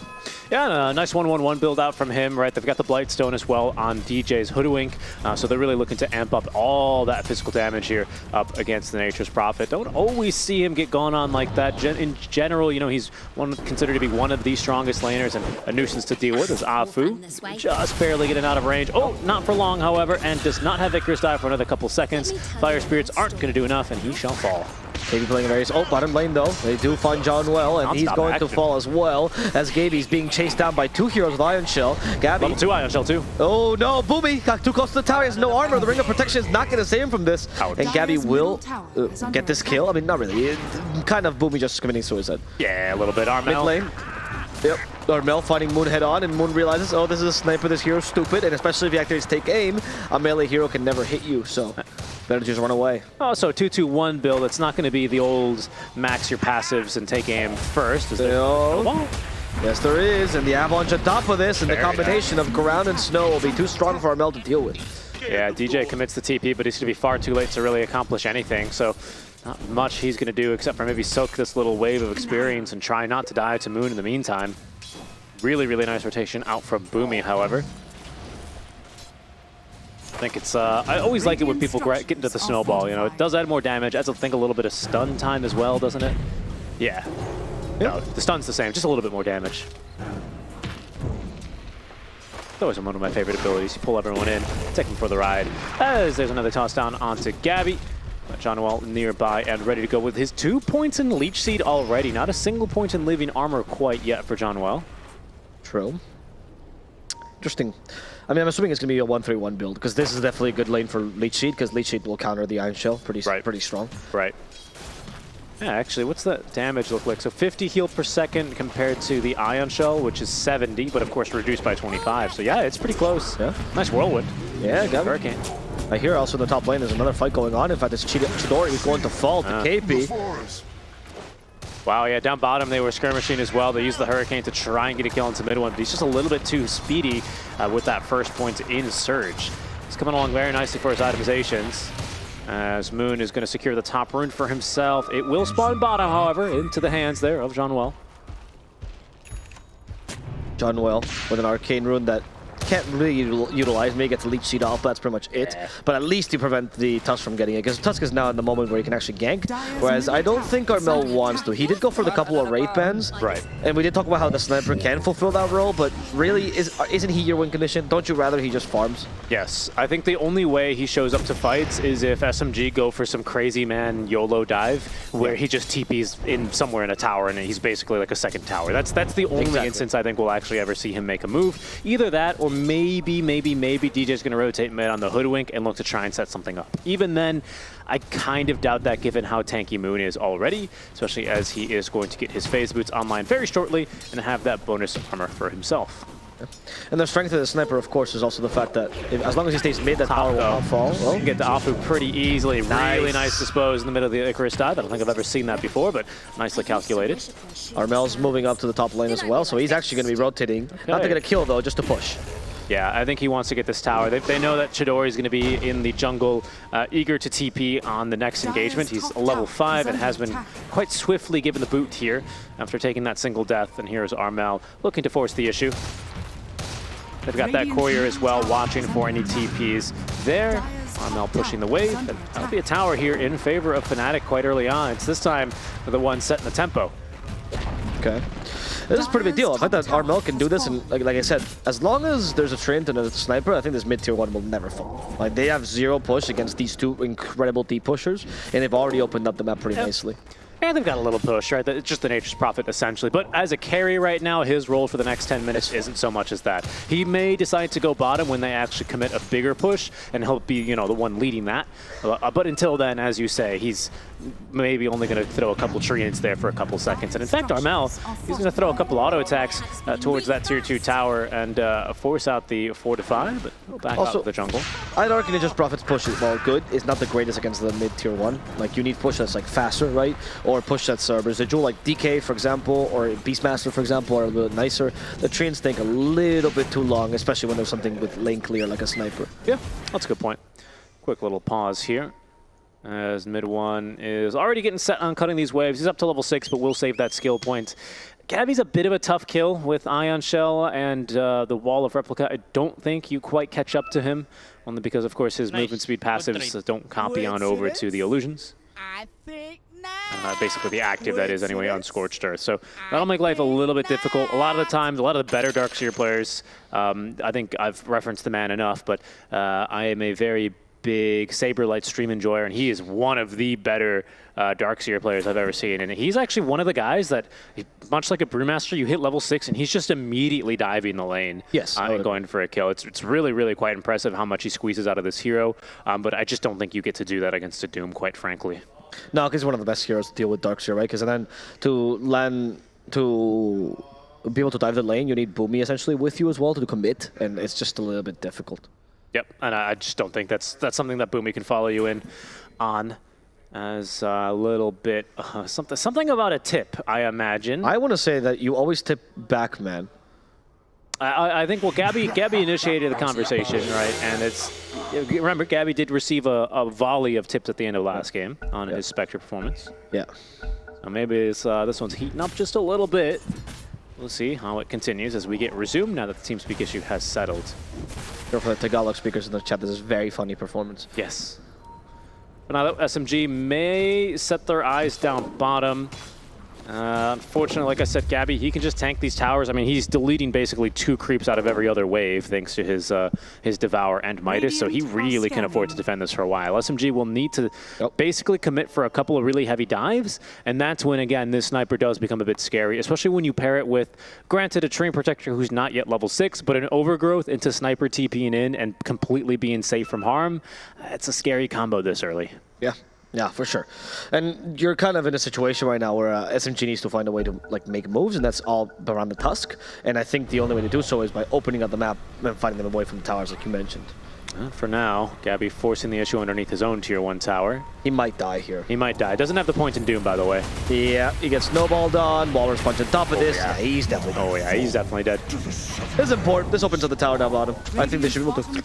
Yeah, a nice 1-1-1 build out from him, right? They've got the Blightstone as well on DJ's Hoodwink, so they're really looking to amp up all that physical damage here up against the Nature's Prophet. Don't always see him get gone on like that. In general, you know, he's considered to be one of the strongest laners and a nuisance to deal with is Afu. Just barely getting out of range. Oh, not for long, however, and does not have Icarus die for another couple seconds. Fire Spirits aren't going to do enough, and he shall fall. Gaby playing very... Oh, bottom lane though. They do find John well, and he's going to fall as well, as Gaby's being chased down by 2 heroes with Ion Shell. Gabby... Level 2 Ion Shell too. Oh no, Boomy got too close to the tower. He has no armor. The Ring of Protection is not going to save him from this. And Gabby will get this kill. I mean, not really. Kind of Boomy just committing suicide. Yeah, a little bit. Armel. Mid lane. Yep. Armel finding Moon head on, and Moon realizes, oh, this is a sniper, this hero's stupid, and especially if you activates take aim, a melee hero can never hit you, so better just run away. Oh, so 2-2-1 build. It's not going to be the old max your passives and take aim first. Is there? Yes, there is, and the avalanche on top of this, and the combination of ground and snow will be too strong for Armel to deal with. Yeah, DJ commits the TP, but he's going to be far too late to really accomplish anything, so not much he's going to do except for maybe soak this little wave of experience and try not to die to Moon in the meantime. Really nice rotation out from Boomy, however. I think it's, I always like it when people get into the snowball, you know. It does add more damage, adds, I think, a little bit of stun time as well, doesn't it? Yeah. No, the stun's the same, just a little bit more damage. It's always one of my favorite abilities. You pull everyone in, take them for the ride. As there's another toss down onto Gabby. Jean-Noel nearby and ready to go with his 2 points in Leech Seed already. Not a single point in Living Armor quite yet for Jean-Noel. True. Interesting. I mean, I'm assuming it's going to be a 1-3-1 build, because this is definitely a good lane for Leech Seed, because Leech Seed will counter the Iron Shell pretty strong. Right. Yeah, actually, what's that damage look like? So 50 heal per second compared to the Ion Shell, which is 70, but of course reduced by 25. So yeah, it's pretty close. Yeah. Nice whirlwind. Yeah, got Hurricane. I hear also in the top lane there's another fight going on. In fact, it's Chidori who's going to fall to KP. Wow, yeah, down bottom they were skirmishing as well. They used the Hurricane to try and get a kill into mid one, but he's just a little bit too speedy with that first point in Surge. He's coming along very nicely for his itemizations. As Moon is going to secure the top rune for himself. It will spawn bottom, however, into the hands there of Johnwell. Johnwell with an arcane rune that can't really utilize. Maybe gets leech seed off, but that's pretty much it. Yeah. But at least you prevent the Tusk from getting it, because Tusk is now in the moment where he can actually gank. Whereas I don't think Armel wants to. He did go for the couple of Wraith bans. Right. And we did talk about how the sniper can fulfill that role, but really, isn't he your win condition? Don't you rather he just farms? Yes. I think the only way he shows up to fights is if SMG go for some crazy man YOLO dive, where he just TPs in somewhere in a tower and he's basically like a second tower. That's the only instance I think we'll actually ever see him make a move. Either that or maybe DJ's going to rotate mid on the Hoodwink and look to try and set something up. Even then, I kind of doubt that given how tanky Moon is already, especially as he is going to get his phase boots online very shortly and have that bonus armor for himself. And the strength of the sniper, of course, is also the fact that as long as he stays mid, that tower will not fall. Well, you get the Afu pretty easily. Nice. Really nice dispose in the middle of the Icarus dive. I don't think I've ever seen that before, but nicely calculated. Armel's moving up to the top lane as well, so he's actually going to be rotating. Okay. Not to get a kill, though, just to push. Yeah, I think he wants to get this tower. They know that Chidori is going to be in the jungle, eager to TP on the next engagement. He's a level 5 and has been quite swiftly given the boot here after taking that single death. And here's Armel looking to force the issue. They've got that courier as well, watching for any TPs there. Armel pushing the wave, and that'll be a tower here in favor of Fnatic quite early on. It's this time the one setting the tempo. Okay. This is a pretty big deal. I think that Armel can do this, and like I said, as long as there's a Treant and a Sniper, I think this mid-tier 1 will never fall. Like, they have 0 push against these two incredible deep pushers, and they've already opened up the map pretty nicely. Yeah, they've got a little push, right? It's just the Nature's Prophet, essentially. But as a carry right now, his role for the next 10 minutes isn't so much as that. He may decide to go bottom when they actually commit a bigger push, and he'll be, you know, the one leading that. But until then, as you say, he's maybe only going to throw a couple treants there for a couple seconds. And in fact, Armel, he's going to throw a couple auto attacks towards that tier 2 tower and force out the 4-5, but he'll back also, out the jungle. I'd argue Nature's Prophet's push is, while good, is not the greatest against the mid-tier 1. Like, you need push that's like faster, right? Or push that's residual, like DK, for example, or Beastmaster, for example, are a little nicer. The treants take a little bit too long, especially when there's something with lane clear like a sniper. Yeah, that's a good point. Quick little pause here. As mid 1 is already getting set on cutting these waves. He's up to level 6, but we'll save that skill point. Gabby's a bit of a tough kill with Ion Shell and the Wall of Replica. I don't think you quite catch up to him, only because, of course, his movement speed passives don't copy on over to the illusions. Basically the active, that is, anyway, on Scorched Earth. So that'll make life a little bit difficult. A lot of the times, a lot of the better Darkseer players, I think I've referenced the man enough, but I am a very big Saberlight stream enjoyer, and he is one of the better Darkseer players I've ever seen. And he's actually one of the guys that, much like a Brewmaster, you hit level 6 and he's just immediately diving the lane. Yes. And going for a kill. It's really, really quite impressive how much he squeezes out of this hero, but I just don't think you get to do that against a Doom, quite frankly. No, because he's one of the best heroes to deal with Darkseer, right? Because then to be able to dive the lane, you need Boomy essentially with you as well to commit, and it's just a little bit difficult. Yep, and I just don't think that's something that Boomy can follow you in on. As a little bit something about a tip, I imagine. I want to say that you always tip back, man. I think, well, Gabby initiated the conversation, right? And remember, Gabby did receive a volley of tips at the end of last game on his Spectre performance. Yeah. So maybe this one's heating up just a little bit. We'll see how it continues as we get resumed now that the TeamSpeak issue has settled. For the Tagalog speakers in the chat, this is a very funny performance. Yes. But now that SMG may set their eyes down bottom. Unfortunately, like I said, Gabby, he can just tank these towers. I mean, he's deleting basically 2 creeps out of every other wave thanks to his Devour and Midas, so he really can afford to defend this for a while. SMG will need to basically commit for a couple of really heavy dives, and that's when, again, this sniper does become a bit scary, especially when you pair it with, granted, a Train Protector who's not yet level 6, but an Overgrowth into Sniper TPing in and completely being safe from harm. It's a scary combo this early. Yeah. Yeah, for sure. And you're kind of in a situation right now where SMG needs to find a way to like make moves, and that's all around the Tusk. And I think the only way to do so is by opening up the map and finding them away from the towers, like you mentioned. For now, Gabby forcing the issue underneath his own tier 1 tower. He might die here. He might die. Doesn't have the point in Doom, by the way. Yeah, he gets snowballed on. Walrus punch on top of this. Yeah, he's definitely dead. Oh yeah, he's definitely dead. This is important. This opens up the tower down bottom. I think they should be able to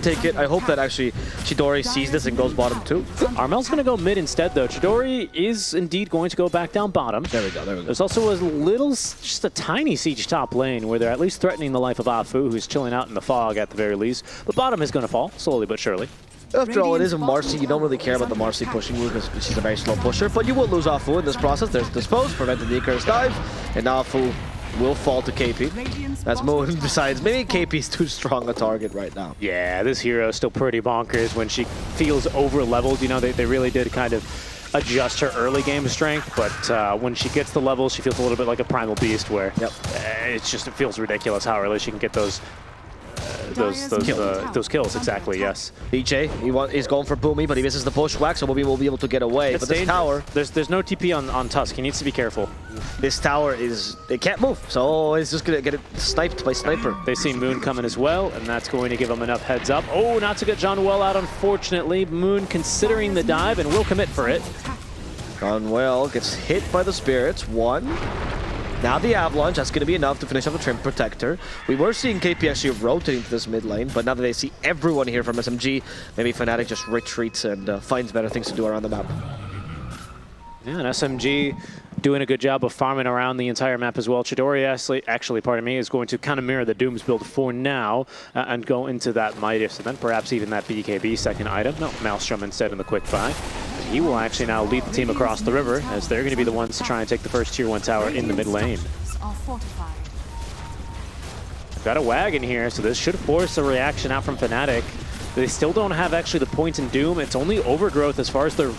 take it. I hope that actually Chidori sees this and goes bottom too. Armel's going to go mid instead, though. Chidori is indeed going to go back down bottom. There we go, there we go. There's also a little, just a tiny siege top lane where they're at least threatening the life of Afu, who's chilling out in the fog at the very least. But bottom is going to fall, slowly but surely. After all, it is a Marcy. You don't really care about the Marcy pushing move because she's a very slow pusher, but you will lose Afu in this process. There's Dispose, prevented the Icarus dive, and now Afu will fall to KP. That's Moon. Besides, maybe KP's too strong a target right now. Yeah, this hero is still pretty bonkers when she feels over-leveled. You know, they really did kind of adjust her early game strength, but when she gets the levels, she feels a little bit like a primal beast where it feels ridiculous how early she can get those kills, exactly, yes. DJ, he's going for Boomy, but he misses the bushwhack, so Boomy will be able to get away. But this tower... There's no TP on Tusk. He needs to be careful. This tower is... It can't move, so he's just going to get it sniped by Sniper. They see Moon coming as well, and that's going to give him enough heads up. Oh, not to get John Well out, unfortunately. Moon considering the dive and will commit for it. John Well gets hit by the spirits. One. Now the Avalanche, that's going to be enough to finish off the Trim Protector. We were seeing KP actually rotating to this mid lane, but now that they see everyone here from SMG, maybe Fnatic just retreats and finds better things to do around the map. Yeah, and SMG doing a good job of farming around the entire map as well. Chidori actually, pardon me, is going to kind of mirror the Doom's build for now and go into that Midas, and then perhaps even that BKB second item. No, Maelstrom instead in the quick buy. He will actually now lead the team across the river, as they're going to be the ones to try and take the first tier 1 tower in the mid lane. Got a wagon here, so this should force a reaction out from Fnatic. They still don't have actually the point in Doom. It's only Overgrowth as far as their,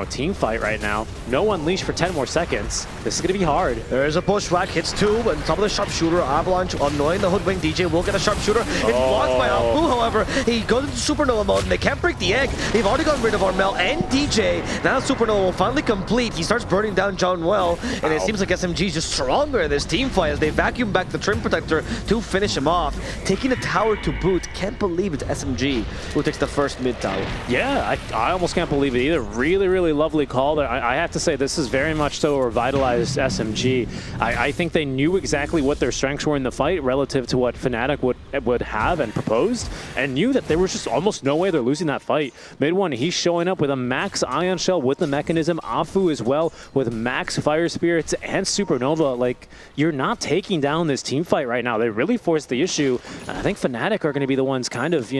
team fight right now. No Unleash for 10 more seconds. This is going to be hard. There is a bushwhack, hits 2, on top of the sharpshooter. Avalanche annoying the hoodwing. DJ will get a sharpshooter. It's blocked by Afu, however. He goes into Supernova mode, and they can't break the egg. They've already gotten rid of Armel and DJ. Now Supernova will finally complete. He starts burning down John Well, and it seems like SMG is just stronger in this team fight as they vacuum back the Trim Protector to finish him off. Taking the tower to boot. Can't believe it's SMG who takes the first mid tower. Yeah, I almost can't believe it either. Really, really lovely call there. I have to say, this is very much so a revitalized SMG. I think they knew exactly what their strengths were in the fight relative to what Fnatic would have and proposed, and knew that there was just almost no way they're losing that fight. Mid one, he's showing up with a max Ion Shell with the mechanism. Afu as well with max Fire Spirits and Supernova. Like, you're not taking down this team fight right now. They really forced the issue. I think Fnatic are going to be the ones kind of,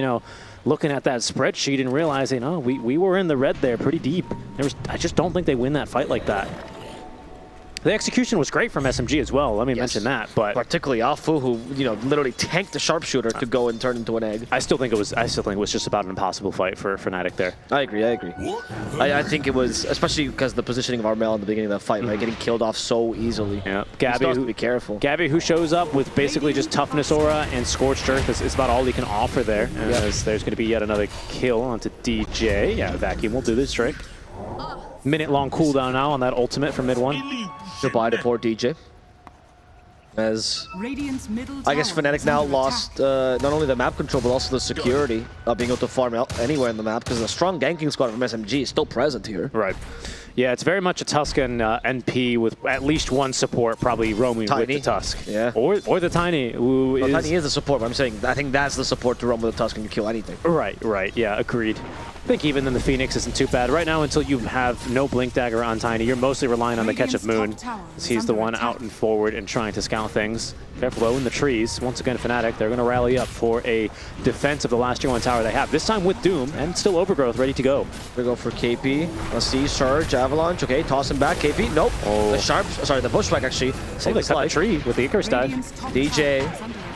looking at that spreadsheet and realizing, oh, we were in the red there pretty deep. I just don't think they win that fight like that. The execution was great from SMG as well. Let me mention that, but particularly Afu, who literally tanked the sharpshooter to go and turn into an egg. I still think it was just about an impossible fight for Fnatic there. I agree. I think it was, especially because the positioning of Armel in the beginning of the fight, right, getting killed off so easily. Yeah, Gabby, be careful. Gabby, who shows up with basically just Toughness Aura and Scorched Earth, is about all he can offer there. As there's going to be yet another kill onto DJ. Yeah, Vacuum will do this trick. Minute-long cooldown now on that ultimate from mid one. Goodbye to poor DJ. As I guess Fnatic now lost not only the map control, but also the security of being able to farm out anywhere in the map, because the strong ganking squad from SMG is still present here. Right. Yeah, it's very much a Tuscan NP with at least one support probably roaming with the Tusk. Yeah. Or the Tiny, who is... Tiny is the support, but I'm saying I think that's the support to roam with the Tusk and kill anything. Right. Yeah, agreed. I think even then the Phoenix isn't too bad. Right now, until you have no Blink Dagger on Tiny, you're mostly relying on the catch of Moon, as he's the one out and forward and trying to scout things. Careful though in the trees. Once again, Fnatic, they're going to rally up for a defense of the last tier 1 tower they have. This time with Doom, and still Overgrowth ready to go. We go for KP. Let's see, Surge, Avalanche. Okay, toss him back. KP, nope. The bushwhack actually saved they cut the tree with the Icarus dive. DJ.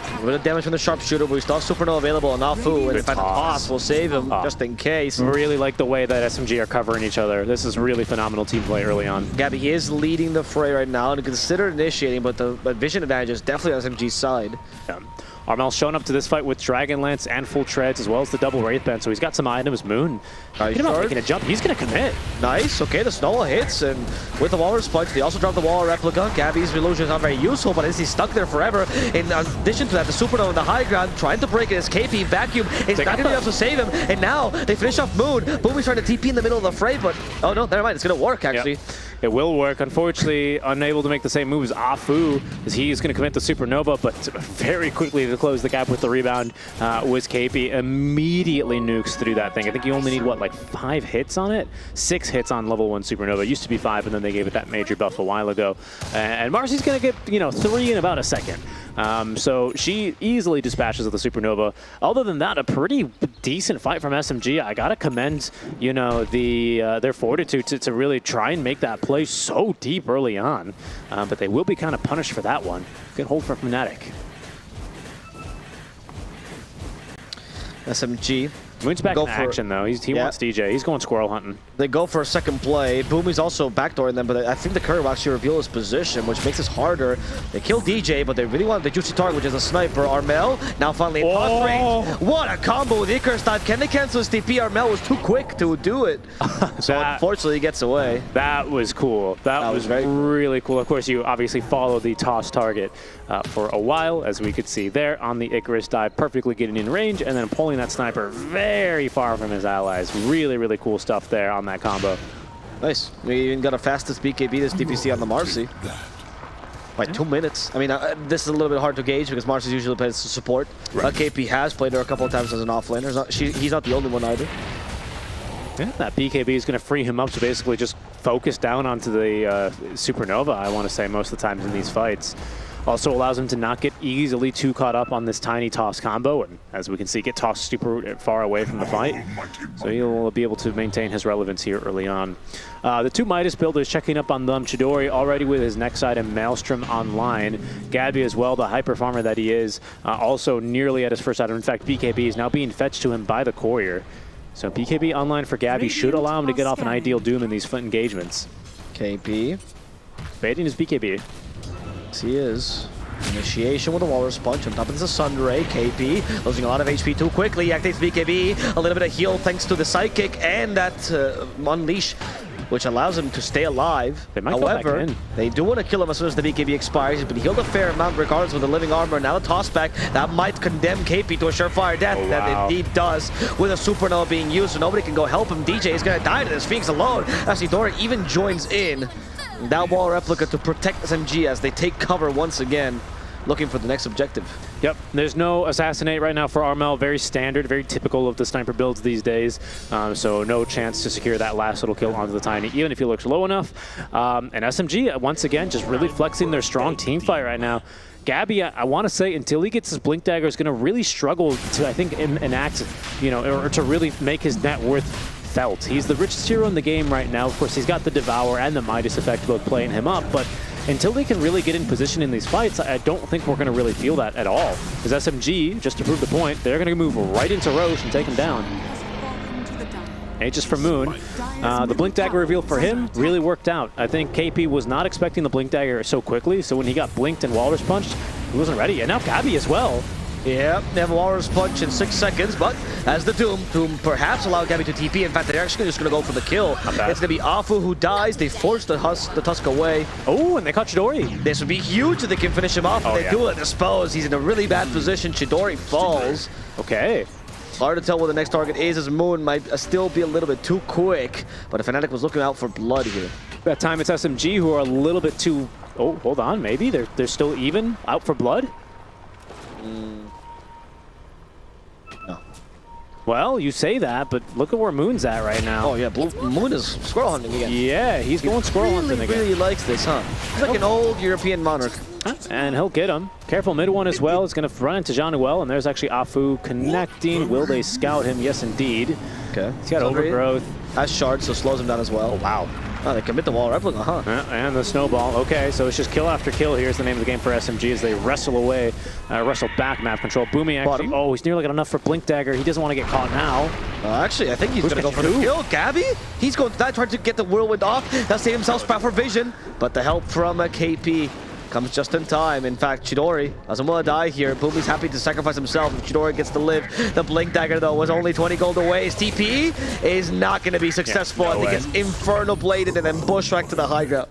A bit of damage from the sharpshooter, but we still have Supernova available on Afu, and if the toss will save him just in case. Really like the way that SMG are covering each other. This is really phenomenal team play early on. Gabby is leading the fray right now and considered initiating, but the vision advantage is definitely on SMG's side. Yeah. Armel's showing up to this fight with Dragon Lance and full treads, as well as the double Wraith Band, so he's got some items. Moon, nice about making a jump. He's going to commit. Nice. Okay, the snowball hits, and with the Walrus Punch, they also drop the wall replica. Gabby's illusion is not very useful, but he's stuck there forever. In addition to that, the Supernova on the high ground, trying to break it, is KP. Vacuum is not going to be able to save him, and now they finish off Moon. Boom is trying to TP in the middle of the fray, but oh no, never mind. It's going to work, actually. Yep. It will work. Unfortunately, unable to make the same move as Afu, as he's going to commit the Supernova, but very quickly to close the gap with the rebound was KP. Immediately nukes through that thing. I think you only need, what, like 5 hits on it? 6 hits on level 1 Supernova. It used to be 5, and then they gave it that major buff a while ago. And Marcy's going to get, 3 in about a second. So she easily dispatches of the Supernova. Other than that, a pretty decent fight from SMG. I gotta commend, their fortitude to really try and make that play so deep early on. But they will be kind of punished for that one. Good hold for Fnatic. SMG. Moon's back in action, though. He wants DJ. He's going squirrel hunting. They go for a second play. Boomy's also backdooring them, but I think the curve will actually reveal his position, which makes this harder. They kill DJ, but they really want the juicy target, which is a sniper. Armel now finally in toss range. What a combo with Icarus dive. Can they cancel his TP? Armel was too quick to do it. So unfortunately, he gets away. That was cool. That was very really cool. Of course, you obviously follow the toss target for a while, as we could see there on the Icarus dive, perfectly getting in range and then pulling that sniper very far from his allies. Really, really cool stuff there on that combo. Nice. We even got a fastest BKB this DPC on the Marcy. By 2 minutes. I mean, this is a little bit hard to gauge because Marcy's usually plays support. Right. KP has played her a couple of times as an offlaner. He's not the only one either. Yeah, that BKB is going to free him up to basically just focus down onto the Supernova, I want to say, most of the times in these fights. Also allows him to not get easily too caught up on this tiny toss combo, and as we can see, get tossed super far away from the fight. So he'll be able to maintain his relevance here early on. The 2 Midas builders checking up on them. Chidori already with his next item, Maelstrom, online. Gabby as well, the hyper farmer that he is, also nearly at his first item. In fact, BKB is now being fetched to him by the courier. So BKB online for Gabby should allow him to get off an ideal Doom in these Flint engagements. KP. Baiting his BKB. Yes, he is. Initiation with a Walrus Punch. On top of the Sunray. KP losing a lot of HP too quickly. Activates BKB. A little bit of heal thanks to the Psychic and that Unleash, which allows him to stay alive. However, they do want to kill him as soon as the BKB expires. He's been healed a fair amount regardless with the living armor. Now the toss back. That might condemn KP to a surefire death. Oh, wow. That indeed does. With a Supernova being used, so nobody can go help him. DJ is going to die to this Phoenix alone. As Idora even joins in. That wall replica to protect SMG as they take cover once again, looking for the next objective. Yep, there's no Assassinate right now for Armel. Very standard, very typical of the sniper builds these days. So no chance to secure that last little kill onto the Tiny, even if he looks low enough. And SMG, once again, just really flexing their strong team fight right now. Gabby, I want to say, until he gets his Blink Dagger, is going to really struggle to, I think, enact, or to really make his net worth felt. He's the richest hero in the game right now. Of course, he's got the Devour and the Midas effect both playing him up, but until they can really get in position in these fights, I don't think we're going to really feel that at all. Because SMG, just to prove the point, they're going to move right into Roche and take him down. Aegis for Moon. The Blink Dagger reveal for him really worked out. I think KP was not expecting the Blink Dagger so quickly, so when he got blinked and Walrus punched, he wasn't ready. And now Gabby as well. Yeah, they have a Walrus Punch in 6 seconds, but as the Doom perhaps allow Gabby to TP. In fact, they're actually just going to go for the kill. It's going to be Afu who dies. They force the Tusk away. Oh, and they caught Chidori. This would be huge if they can finish him off, but they do it dispose. He's in a really bad position. Chidori falls. Okay. Hard to tell what the next target is, as Moon might still be a little bit too quick, but Fnatic was looking out for blood here. That time it's SMG who are a little bit too... Oh, hold on, maybe? They're still even out for blood? No. Well, you say that, but look at where Moon's at right now. Oh yeah, Moon is squirrel hunting again. Yeah, he's going squirrel hunting again. He really likes this, huh? He's like an old European monarch. And he'll get him. Careful mid one as well. Is going to run into Januel, and there's actually Afu connecting. Will they scout him? Yes, indeed. Okay. He's got overgrowth. Has shards, so slows him down as well. Oh, wow. Oh, they commit the wall replica, huh? And the snowball. Okay, so it's just kill after kill. Here's the name of the game for SMG as they wrestle away, wrestle back map control. Boomy actually, he's nearly got enough for Blink Dagger. He doesn't want to get caught now. Actually, I think he's going to go for the kill. Gabby? He's going to try to get the whirlwind off. They'll save himself spot for vision, but the help from KP comes just in time. In fact, Chidori doesn't want to die here. Boomy's happy to sacrifice himself. Chidori gets to live. The Blink Dagger, though, was only 20 gold away. His TP is not going to be successful. No He gets Inferno Bladed and then Bushwhacked to the high ground.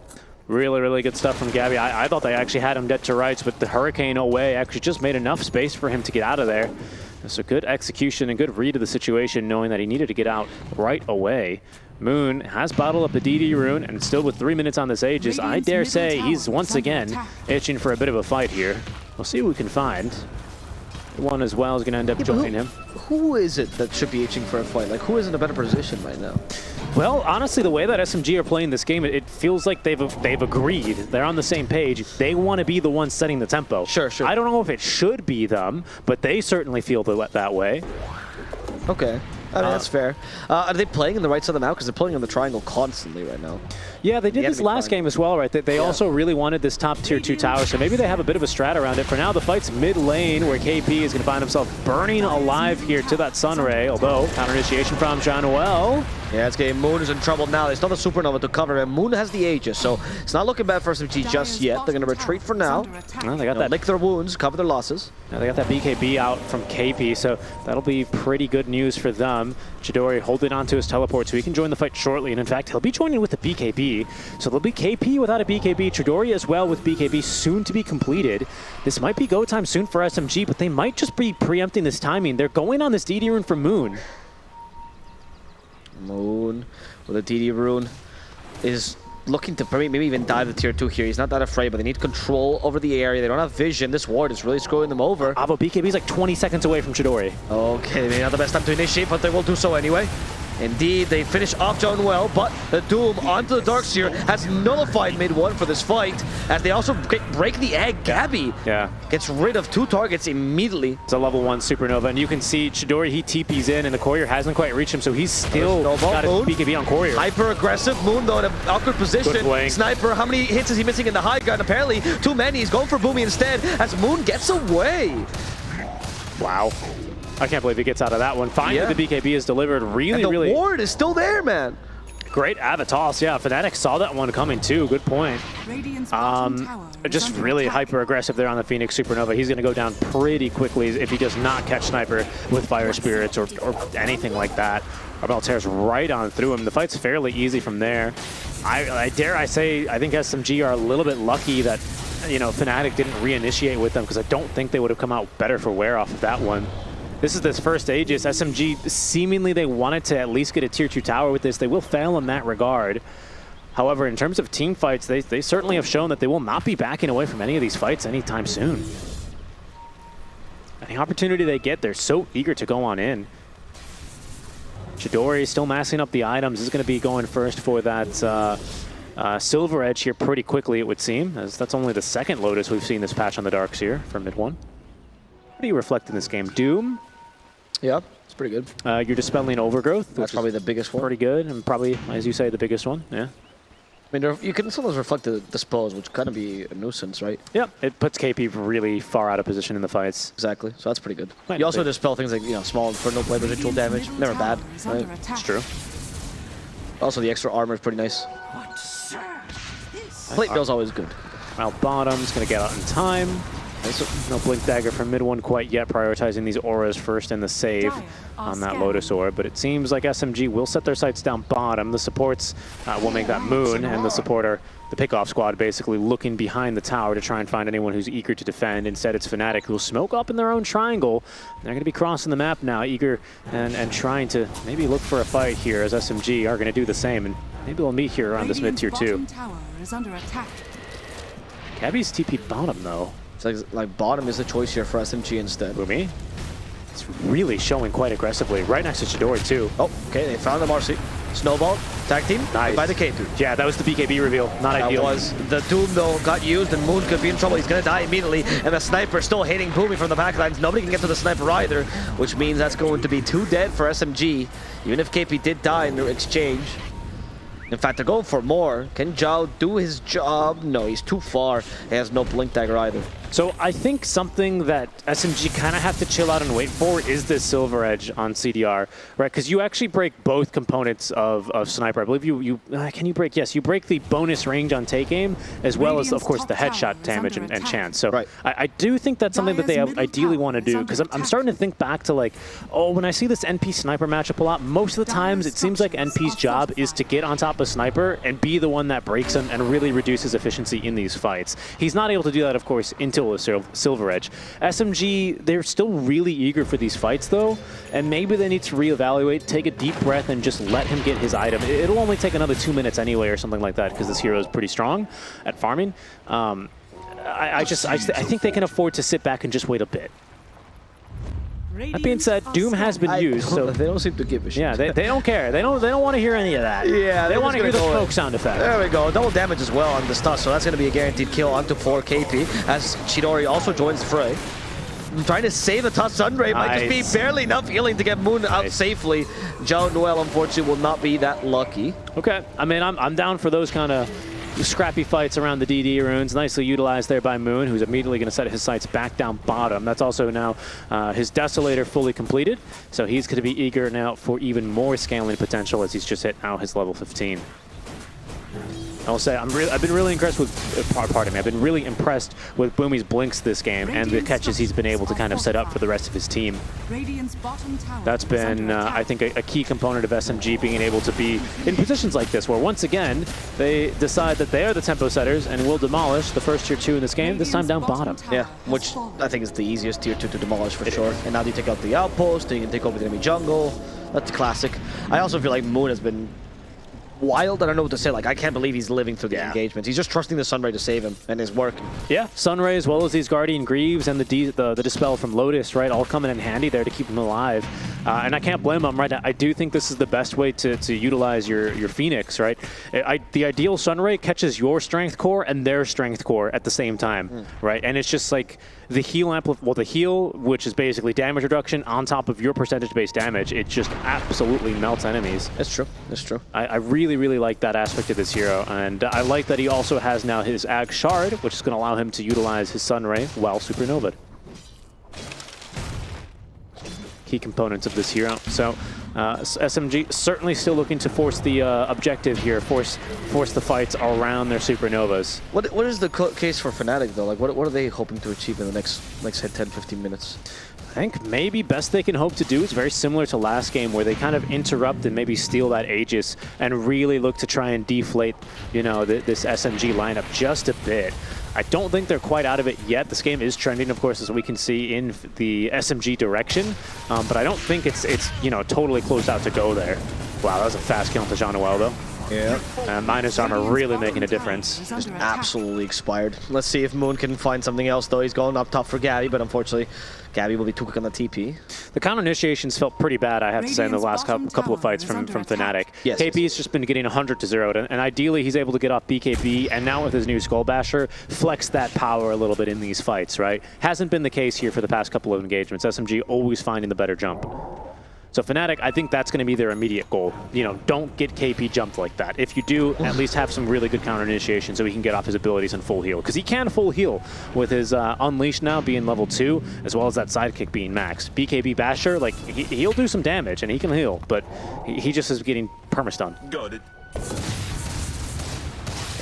Really, really good stuff from Gabby. I thought they actually had him dead to rights, but the Hurricane away actually just made enough space for him to get out of there. So good execution and good read of the situation, knowing that he needed to get out right away. Moon has bottled up the DD rune, and still with 3 minutes on this Aegis, I dare say he's once again itching for a bit of a fight here. We'll see what we can find. One as well is going to end up joining him. Who is it that should be itching for a fight? Like, who is in a better position right now? Well, honestly, the way that SMG are playing this game, it feels like they've agreed. They're on the same page. They want to be the ones setting the tempo. Sure. I don't know if it should be them, but they certainly feel that way. Okay. I mean, that's fair. Are they playing in the right side of the map? Because they're playing on the triangle constantly right now. Yeah, they did this last game as well, right? They also really wanted this top tier 2 tower, so maybe they have a bit of a strat around it. For now, the fight's mid lane, where KP is going to find himself burning alive here to that Sunray, although counter initiation from Jean-Noel. Yeah, it's game. Moon is in trouble now. They still have the Supernova to cover him. Moon has the Aegis, so it's not looking bad for SMG just yet. They're going to retreat for now. Well, they got that. Lick their wounds, cover their losses. Yeah, they got that BKB out from KP, so that'll be pretty good news for them. Chidori holding on to his teleport, so he can join the fight shortly. And in fact, he'll be joining with the BKB. So there'll be KP without a BKB, Chidori as well with BKB soon to be completed. This might be go time soon for SMG, but they might just be preempting this timing. They're going on this DD rune for Moon. Moon with a DD rune is looking to maybe even dive the tier 2 here. He's not that afraid, but they need control over the area. They don't have vision. This ward is really screwing them over. Avo BKB is like 20 seconds away from Chidori. Okay, maybe not the best time to initiate, but they will do so anyway. Indeed, they finish off John well, but the Doom onto the Darkseer has nullified mid-1 for this fight, as they also break the egg. Gabby gets rid of 2 targets immediately. It's a level 1 Supernova, and you can see Chidori, he TPs in, and the Courier hasn't quite reached him, so he's still got his BKB on Courier. Hyper-aggressive. Moon, though, in an awkward position. Sniper, how many hits is he missing in the high ground? Apparently, too many. He's going for Boomy instead, as Moon gets away. Wow. I can't believe he gets out of that one. Finally, the BKB is delivered. Really. The ward is still there, man. Great Avatos. Yeah, Fnatic saw that one coming too. Good point. Just really hyper aggressive there on the Phoenix Supernova. He's going to go down pretty quickly if he does not catch Sniper with Fire Spirits or anything like that. Arbel tears right on through him. The fight's fairly easy from there. I dare say, I think SMG are a little bit lucky that, you know, Fnatic didn't reinitiate with them, because I don't think they would have come out better for wear off of that one. This is this first Aegis. SMG, seemingly they wanted to at least get a tier 2 tower with this. They will fail in that regard. However, in terms of team fights, they certainly have shown that they will not be backing away from any of these fights anytime soon. Any opportunity they get, they're so eager to go on in. Chidori still massing up the items. Is going to be going first for that Silver Edge here pretty quickly, it would seem, as that's only the second Lotus we've seen this patch on the Darkseer for mid-1. What do you reflect in this game? Doom? Yeah, it's pretty good. You're dispelling Overgrowth. That's probably the biggest one. Pretty good, and probably, as you say, the biggest one. Yeah. I mean, you can sometimes reflect the Dispose, which kind of be a nuisance, right? Yeah, it puts KP really far out of position in the fights. Exactly, so that's pretty good. You also dispel things like, you know, small Inferno Blade residual damage. Never bad, right? It's true. Also, the extra armor is pretty nice. Plate Bill's always good. Well, bottom's going to get out in time. No Blink Dagger from mid-1 quite yet, prioritizing these auras first and the save on that Lotus Orb. But it seems like SMG will set their sights down bottom. The supports will make that Moon, and the support the pickoff squad basically looking behind the tower to try and find anyone who's eager to defend. Instead, it's Fnatic who will smoke up in their own triangle. They're going to be crossing the map now, eager and trying to maybe look for a fight here, as SMG are going to do the same. And maybe we'll meet here around this mid-tier 2. Gabby's TP bottom, though. Like bottom is the choice here for SMG instead. Boomy? It's really showing quite aggressively. Right next to Chidori, too. Oh, okay, they found the Marcy. Snowball, tag team, nice. By the K2. Yeah, that was the BKB reveal. Not ideal. That was. The Doom, though, got used, and Moon could be in trouble. He's going to die immediately, and the Sniper still hitting Boomy from the backlines. Nobody can get to the Sniper either, which means that's going to be 2 dead for SMG, even if KP did die in the exchange. In fact, they're going for more. Can Zhao do his job? No, he's too far. He has no Blink Dagger either. So I think something that SMG kind of have to chill out and wait for is this Silver Edge on CDR, right? Because you actually break both components of Sniper. I believe you can you break? Yes, you break the bonus range on take aim as well as, of course, the headshot damage and chance. So I do think that's something that they ideally want to do, because I'm starting to think back to like, oh, when I see this NP Sniper matchup a lot, most of the times it seems like NP's job is to get on top of Sniper and be the one that breaks him and really reduces efficiency in these fights. He's not able to do that, of course, until a Silver Edge. SMG, they're still really eager for these fights, though, and maybe they need to reevaluate, take a deep breath, and just let him get his item. It'll only take another 2 minutes anyway or something like that, because this hero is pretty strong at farming. I think they can afford to sit back and just wait a bit. That being said, Doom has been used, so they don't seem to give a shit. Yeah, they don't care. They don't want to hear any of that. Yeah, they want to hear the smoke sound effect. There we go. Double damage as well on the stun, so that's going to be a guaranteed kill onto 4 KP as Chidori also joins the fray. Trying to save the Touch Sunray might just be barely enough healing to get Moon out safely. Zhao Noel, unfortunately, will not be that lucky. Okay, I mean, I'm down for those kind of scrappy fights around the DD runes, nicely utilized there by Moon, who's immediately going to set his sights back down bottom. That's also now his Desolator fully completed, so he's going to be eager now for even more scaling potential as he's just hit now his level 15. I'll say I've been really impressed with, pardon me, I've been really impressed with Boomy's blinks this game and the catches he's been able to kind of set up for the rest of his team. That's been, I think, a key component of SMG being able to be in positions like this, where once again, they decide that they are the tempo setters and will demolish the first tier 2 in this game, this time down bottom. Yeah, which I think is the easiest tier 2 to demolish for sure. And now you take out the outpost, you can take over the enemy jungle. That's classic. I also feel like Moon has been wild. I don't know what to say. Like, I can't believe he's living through these engagements. He's just trusting the Sunray to save him, and it's working. Yeah, Sunray as well as these Guardian Greaves and the Dispel from Lotus, right, all coming in handy there to keep him alive. And I can't blame him, right? I do think this is the best way to utilize your Phoenix, right? The ideal Sunray catches your strength core and their strength core at the same time, right? And it's just like the heal the heal, which is basically damage reduction on top of your percentage-based damage, it just absolutely melts enemies. That's true. That's true. I really like that aspect of this hero, and I like that he also has now his Ag Shard, which is going to allow him to utilize his Sunray while supernova'd. Key components of this hero. So SMG certainly still looking to force the objective here, force the fights around their supernovas. What is the case for Fnatic though? Like, what are they hoping to achieve in the next 10-15 minutes? I think maybe best they can hope to do is very similar to last game, where they kind of interrupt and maybe steal that Aegis and really look to try and deflate, you know, this SMG lineup just a bit. I don't think they're quite out of it yet. This game is trending, of course, as we can see in the SMG direction, but I don't think it's you know, totally closed out to go there. Wow, that was a fast kill to Jean Noel, though. Yeah. Minus armor really making a difference. Just absolutely expired. Let's see if Moon can find something else, though. He's going up top for Gabby, but unfortunately, Gabby will be too quick on the TP. The counter initiations felt pretty bad, I have to say, in the last couple of fights from Fnatic. Yes, KP's just been getting 100 to 0, and ideally he's able to get off BKB, and now with his new Skull Basher, flex that power a little bit in these fights, right? Hasn't been the case here for the past couple of engagements. SMG always finding the better jump. So Fnatic, I think that's going to be their immediate goal. You know, don't get KP jumped like that. If you do, at least have some really good counter initiation so he can get off his abilities and full heal. Because he can full heal with his Unleash now being level 2, as well as that sidekick being max. BKB Basher, like, he'll do some damage and he can heal, but he just is getting perma-stun. Got it.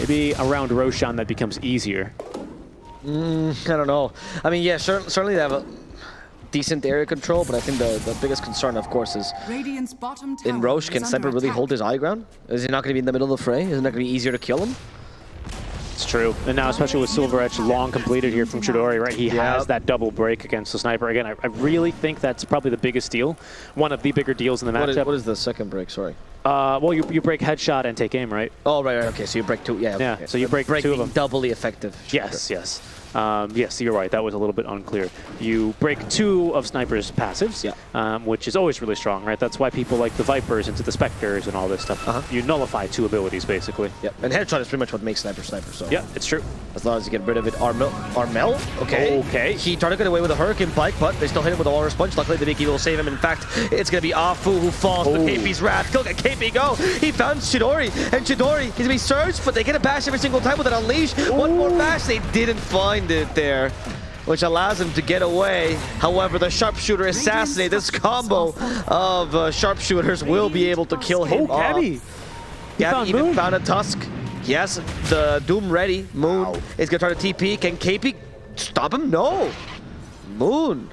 Maybe around Roshan that becomes easier. I don't know. I mean, yeah, certainly they have a decent area control, but I think the biggest concern, of course, is in Roche, can Sniper really hold his high ground? Is he not going to be in the middle of the fray? Is it not going to be easier to kill him? It's true. And now, especially with Silver Edge long completed here from Chidori, right? He has that double break against the Sniper. Again, I really think that's probably the biggest deal. One of the bigger deals in the matchup. What is the second break? Sorry. Well, you break headshot and take aim, right? Oh, right. Okay, so you break 2. Yeah. Yeah. Okay. So you break 2 of them. Doubly effective. Yes. Yes. Yes, you're right. That was a little bit unclear. You break 2 of Sniper's passives, which is always really strong, right? That's why people like the Vipers into the Spectres and all this stuff. You nullify 2 abilities, basically. Yep. And headshot is pretty much what makes Sniper Sniper. So yeah, it's true. As long as you get rid of it, Armel. Okay. Okay. He tried to get away with a Hurricane Pike, but they still hit him with a Walrus Punch. Luckily, the Biggie will save him. In fact, it's going to be Afu who falls to KP's wrath. Look at KP go. He found Chidori, and Chidori, he's going to be surged, but they get a bash every single time with an Unleash. One more bash. They didn't find it there. which allows him to get away. However, the sharpshooter assassinate. This combo of sharpshooters will be able to kill him off. Gabby! Gabby even found a Tusk. He has the Doom ready. Moon is going to try to TP. Can KP stop him? No. Moon,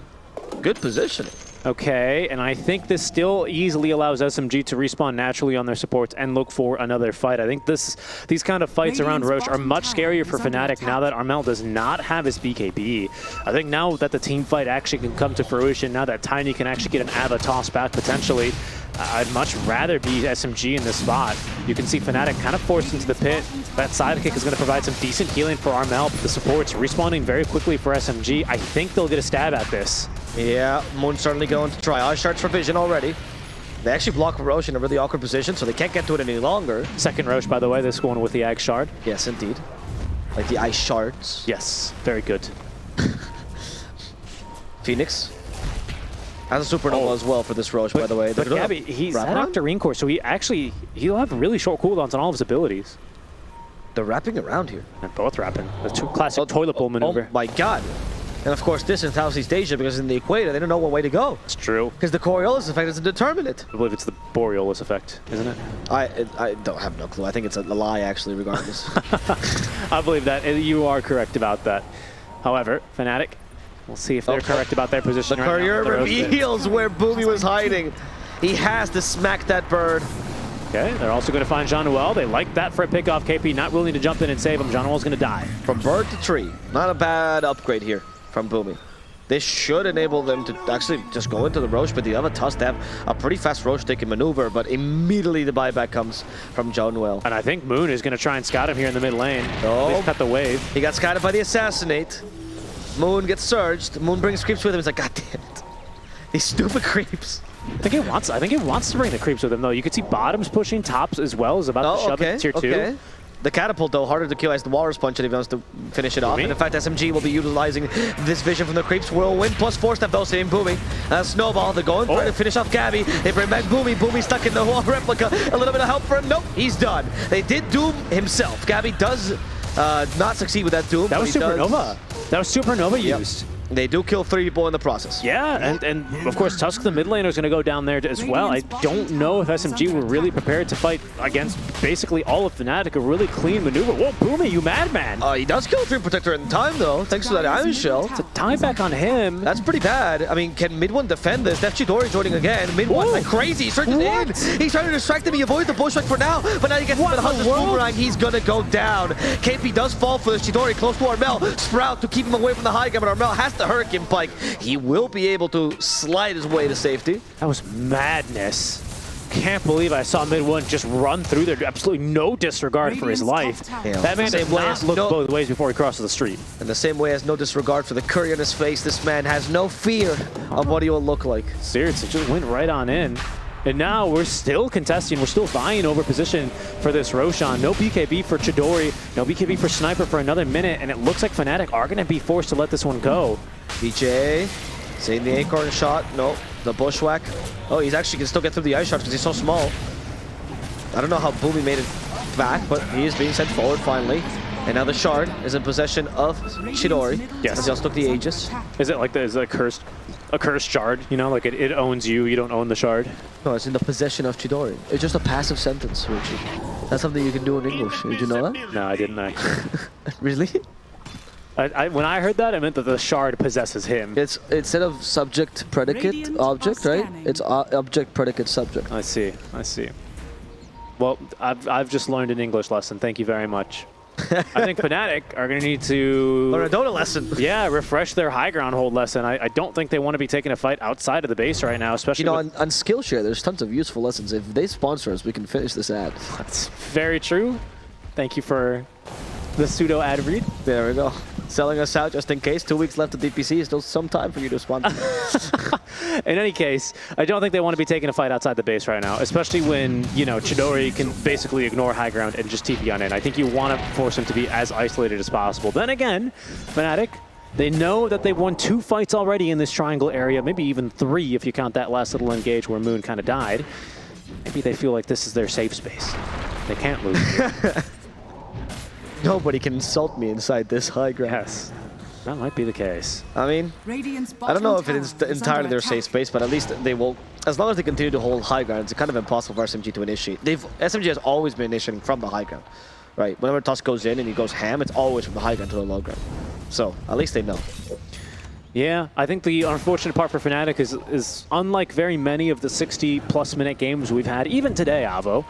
good positioning. Okay, and I think this still easily allows SMG to respawn naturally on their supports and look for another fight. I think these kind of fights around Roche are much scarier for Fnatic now that Armel does not have his BKB. I think now that the team fight actually can come to fruition, now that Tiny can actually get an Ava toss back potentially, I'd much rather be SMG in this spot. You can see Fnatic kind of forced into the pit. That sidekick is going to provide some decent healing for Armel, but the support's respawning very quickly for SMG. I think they'll get a stab at this. Yeah, Moon's certainly going to try. Ice Shards for vision already. They actually block Roche in a really awkward position, so they can't get to it any longer. Second Roche, by the way, this one with the Ag Shard. Yes, indeed. Like the Ice Shards. Yes, very good. Phoenix has a supernova as well for this Roche, by the way. But Gabby, he's at Octarine Core, so he'll have really short cooldowns on all of his abilities. They're wrapping around here. And both wrapping. The two classic toilet bowl maneuver. Oh my god. And of course, this in Southeast Asia, because in the equator, they don't know what way to go. It's true. Because the Coriolis effect doesn't determine it. I believe it's the Borealis effect, isn't it? I don't have no clue. I think it's a lie, actually, regardless. I believe that. You are correct about that. However, Fnatic, we'll see if they're correct about their position. The courier reveals where Boomy was hiding. He has to smack that bird. Okay, they're also going to find Jean-Noel. They like that for a pickoff. KP not willing to jump in and save him. Jean-Noel's going to die. From bird to tree. Not a bad upgrade here from Boomy. This should enable them to actually just go into the Roche, but the other Tusk, they have a pretty fast Roche they can maneuver, but immediately the buyback comes from Jean-Noel. And I think Moon is going to try and scout him here in the mid lane. Oh, they've cut the wave. He got scouted by the Assassinate. Moon gets surged. Moon brings creeps with him. He's like, God damn it. These stupid creeps. I think he wants to bring the creeps with him, though. You could see Bottoms pushing, Tops as well is about to shove it tier 2. The catapult, though, harder to kill as the Walrus Punch if he wants to finish it off. And in fact, SMG will be utilizing this vision from the creeps. Whirlwind plus 4-step, though, same Boomy. Snowball, they're going for it to finish off Gabby. They bring back Boomy. Boomy stuck in the wall replica. A little bit of help for him. Nope, he's done. They did Doom himself. Gabby does not succeed with that Doom. That was Supernova. That was Supernova used. They do kill 3 people in the process. Yeah, and of course Tusk, the mid laner, is going to go down there as well. I don't know if SMG were really prepared to fight against basically all of Fnatic. A really clean maneuver. Whoa, Boomy, you madman! He does kill 3 Protector in time, though, thanks to that Iron Shell. It's a tie back on him. That's pretty bad. I mean, can mid one defend this? That's Chidori joining again. Mid one like crazy. He's surging in. He's trying to distract him. He avoids the bushwhack for now, but now he gets him with the Hunter's Boomerang. He's going to go down. KP does fall for this. Chidori close to Armel. Sprout to keep him away from the high ground, but Armel has the Hurricane Pike. He will be able to slide his way to safety. That was madness. Can't believe I saw mid one just run through there. Absolutely no disregard for his life. That man does not look both ways before he crosses the street. In the same way as no disregard for the curry on his face, this man has no fear of what he will look like. Seriously, just went right on in. And now we're still contesting, we're still vying over position for this Roshan. No BKB for Chidori, no BKB for Sniper for another minute, and it looks like Fnatic are going to be forced to let this one go. BJ, seeing the acorn shot, no, the bushwhack. Oh, he's actually can still get through the ice shots because he's so small. I don't know how Boomy made it back, but he is being sent forward finally. And now the shard is in possession of Chidori. Yes. He also took the Aegis. Is it like is it a cursed shard? You know, like it owns you, you don't own the shard? No, it's in the possession of Chidori. It's just a passive sentence, Richie. That's something you can do in English. Did you know that? No, I didn't actually. Really? When I heard that, I meant that the shard possesses him. It's instead of subject, predicate, object, right? It's object, predicate, subject. I see. I see. Well, I've just learned an English lesson. Thank you very much. I think Fnatic are going to need to learn a Dota lesson. Yeah, refresh their high ground hold lesson. I don't think they want to be taking a fight outside of the base right now, especially. You know, on Skillshare, there's tons of useful lessons. If they sponsor us, we can finish this ad. That's very true. Thank you for the pseudo ad read. There we go. Selling us out just in case. 2 weeks left of DPC. Still some time for you to sponsor. In any case, I don't think they want to be taking a fight outside the base right now, especially when, you know, Chidori can basically ignore high ground and just TP on in. I think you want to force him to be as isolated as possible. Then again, Fnatic, they know that they've won 2 fights already in this triangle area, maybe even 3 if you count that last little engage where Moon kind of died. Maybe they feel like this is their safe space. They can't lose. Nobody can insult me inside this high ground. Yes. That might be the case. I mean, I don't know if it is entirely their safe space, but at least they will, as long as they continue to hold high ground, it's kind of impossible for SMG to initiate. SMG has always been initiating from the high ground, right? Whenever Tusk goes in and he goes ham, it's always from the high ground to the low ground. So at least they know. Yeah, I think the unfortunate part for Fnatic is unlike very many of the 60-plus minute games we've had, even today, Avo,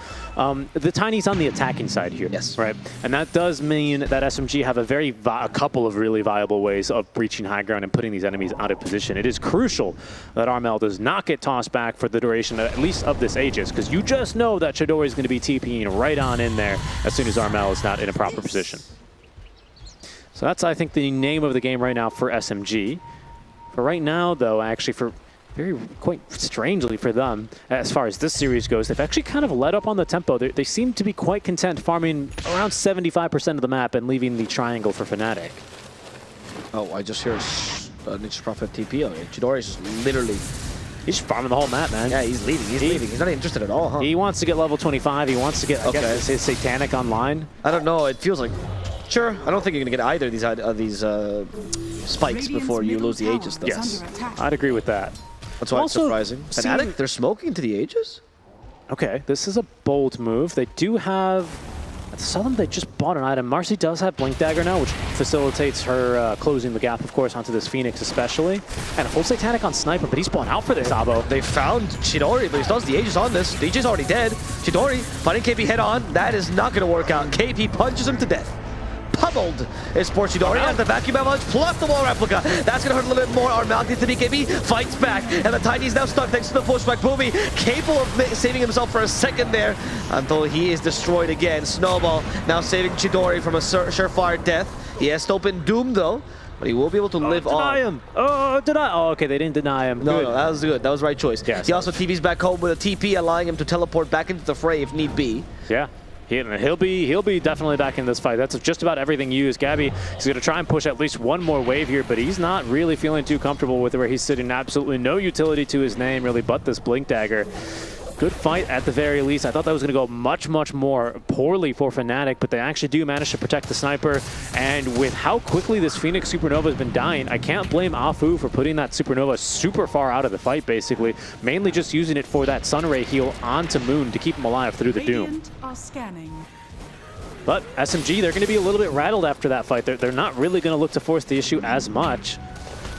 the Tiny's on the attacking side here. Yes. Right? And that does mean that SMG have a couple of really viable ways of breaching high ground and putting these enemies out of position. It is crucial that Armel does not get tossed back for the duration, at least of this Aegis, because you just know that Chidori is going to be TPing right on in there as soon as Armel is not in a proper position. So that's, I think, the name of the game right now for SMG. For right now, though, actually, quite strangely for them, as far as this series goes, they've actually kind of let up on the tempo. They seem to be quite content farming around 75% of the map and leaving the triangle for Fnatic. Oh, I just hear Ninja Prophet TP on it. Chidori is just literally... He's just farming the whole map, man. Yeah, he's leaving. He's leaving. He's not interested at all, huh? He wants to get level 25. He wants to get, I guess, his Satanic online. I don't know. It feels like... Sure, I don't think you're going to get either of these spikes before you lose the Aegis, though. Yes, I'd agree with that. That's why it's surprising. Fnatic, they're smoking to the Aegis? Okay, this is a bold move. They do have... I saw them, they just bought an item. Marcy does have Blink Dagger now, which facilitates her closing the gap, of course, onto this Phoenix especially. And a full Satanic on Sniper, but he's spawned out for this, Abo. They found Chidori, but he still has the Aegis on this. The Aegis already dead. Chidori fighting KP head on. That is not going to work out. KP punches him to death. Pummeled Esports Chidori as the vacuum avalanche plus the wall replica. That's going to hurt a little bit more. Armel gets the BKB, fights back, and the Tiny's now stuck thanks to the pushback. Boomy capable of saving himself for a second there until he is destroyed again. Snowball now saving Chidori from a surefire death. He has to open Doom though, but he will be able to live on. Him. Oh, Oh, okay, they didn't deny him. No, that was good. That was the right choice. Yes, he also TVs back home with a TP, allowing him to teleport back into the fray if need be. Yeah. He'll be definitely back in this fight. That's just about everything used. Gabby is going to try and push at least one more wave here, but he's not really feeling too comfortable with where he's sitting. Absolutely no utility to his name, really, but this Blink Dagger. Good fight at the very least. I thought that was going to go much, much more poorly for Fnatic, but they actually do manage to protect the Sniper. And with how quickly this Phoenix Supernova has been dying, I can't blame Afu for putting that Supernova super far out of the fight, basically. Mainly just using it for that Sunray heal onto Moon to keep him alive through the Doom. But SMG, they're going to be a little bit rattled after that fight. They're not really going to look to force the issue as much.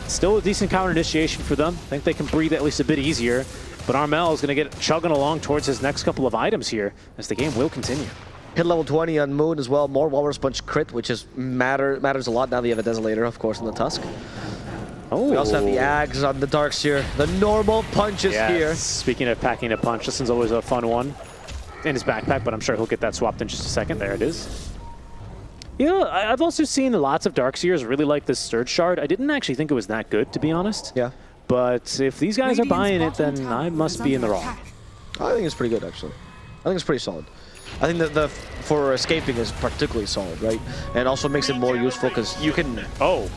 Still a decent counter initiation for them. I think they can breathe at least a bit easier. But Armel is going to get chugging along towards his next couple of items here as the game will continue. Hit level 20 on Moon as well. More Walrus Punch crit, which is matters a lot now that you have a Desolator, of course, in the Tusk. Oh. We also have the Ags on the Darkseer. The normal punches here. Speaking of packing a punch, this one's always a fun one in his backpack, but I'm sure he'll get that swapped in just a second. There it is. You know, I've also seen lots of Darkseers really like this Surge Shard. I didn't actually think it was that good, to be honest. Yeah. But if these guys are buying it, then I must be in the wrong. I think it's pretty good, actually. I think it's pretty solid. I think that for escaping is particularly solid, right? And also makes it more useful because you can... Oh,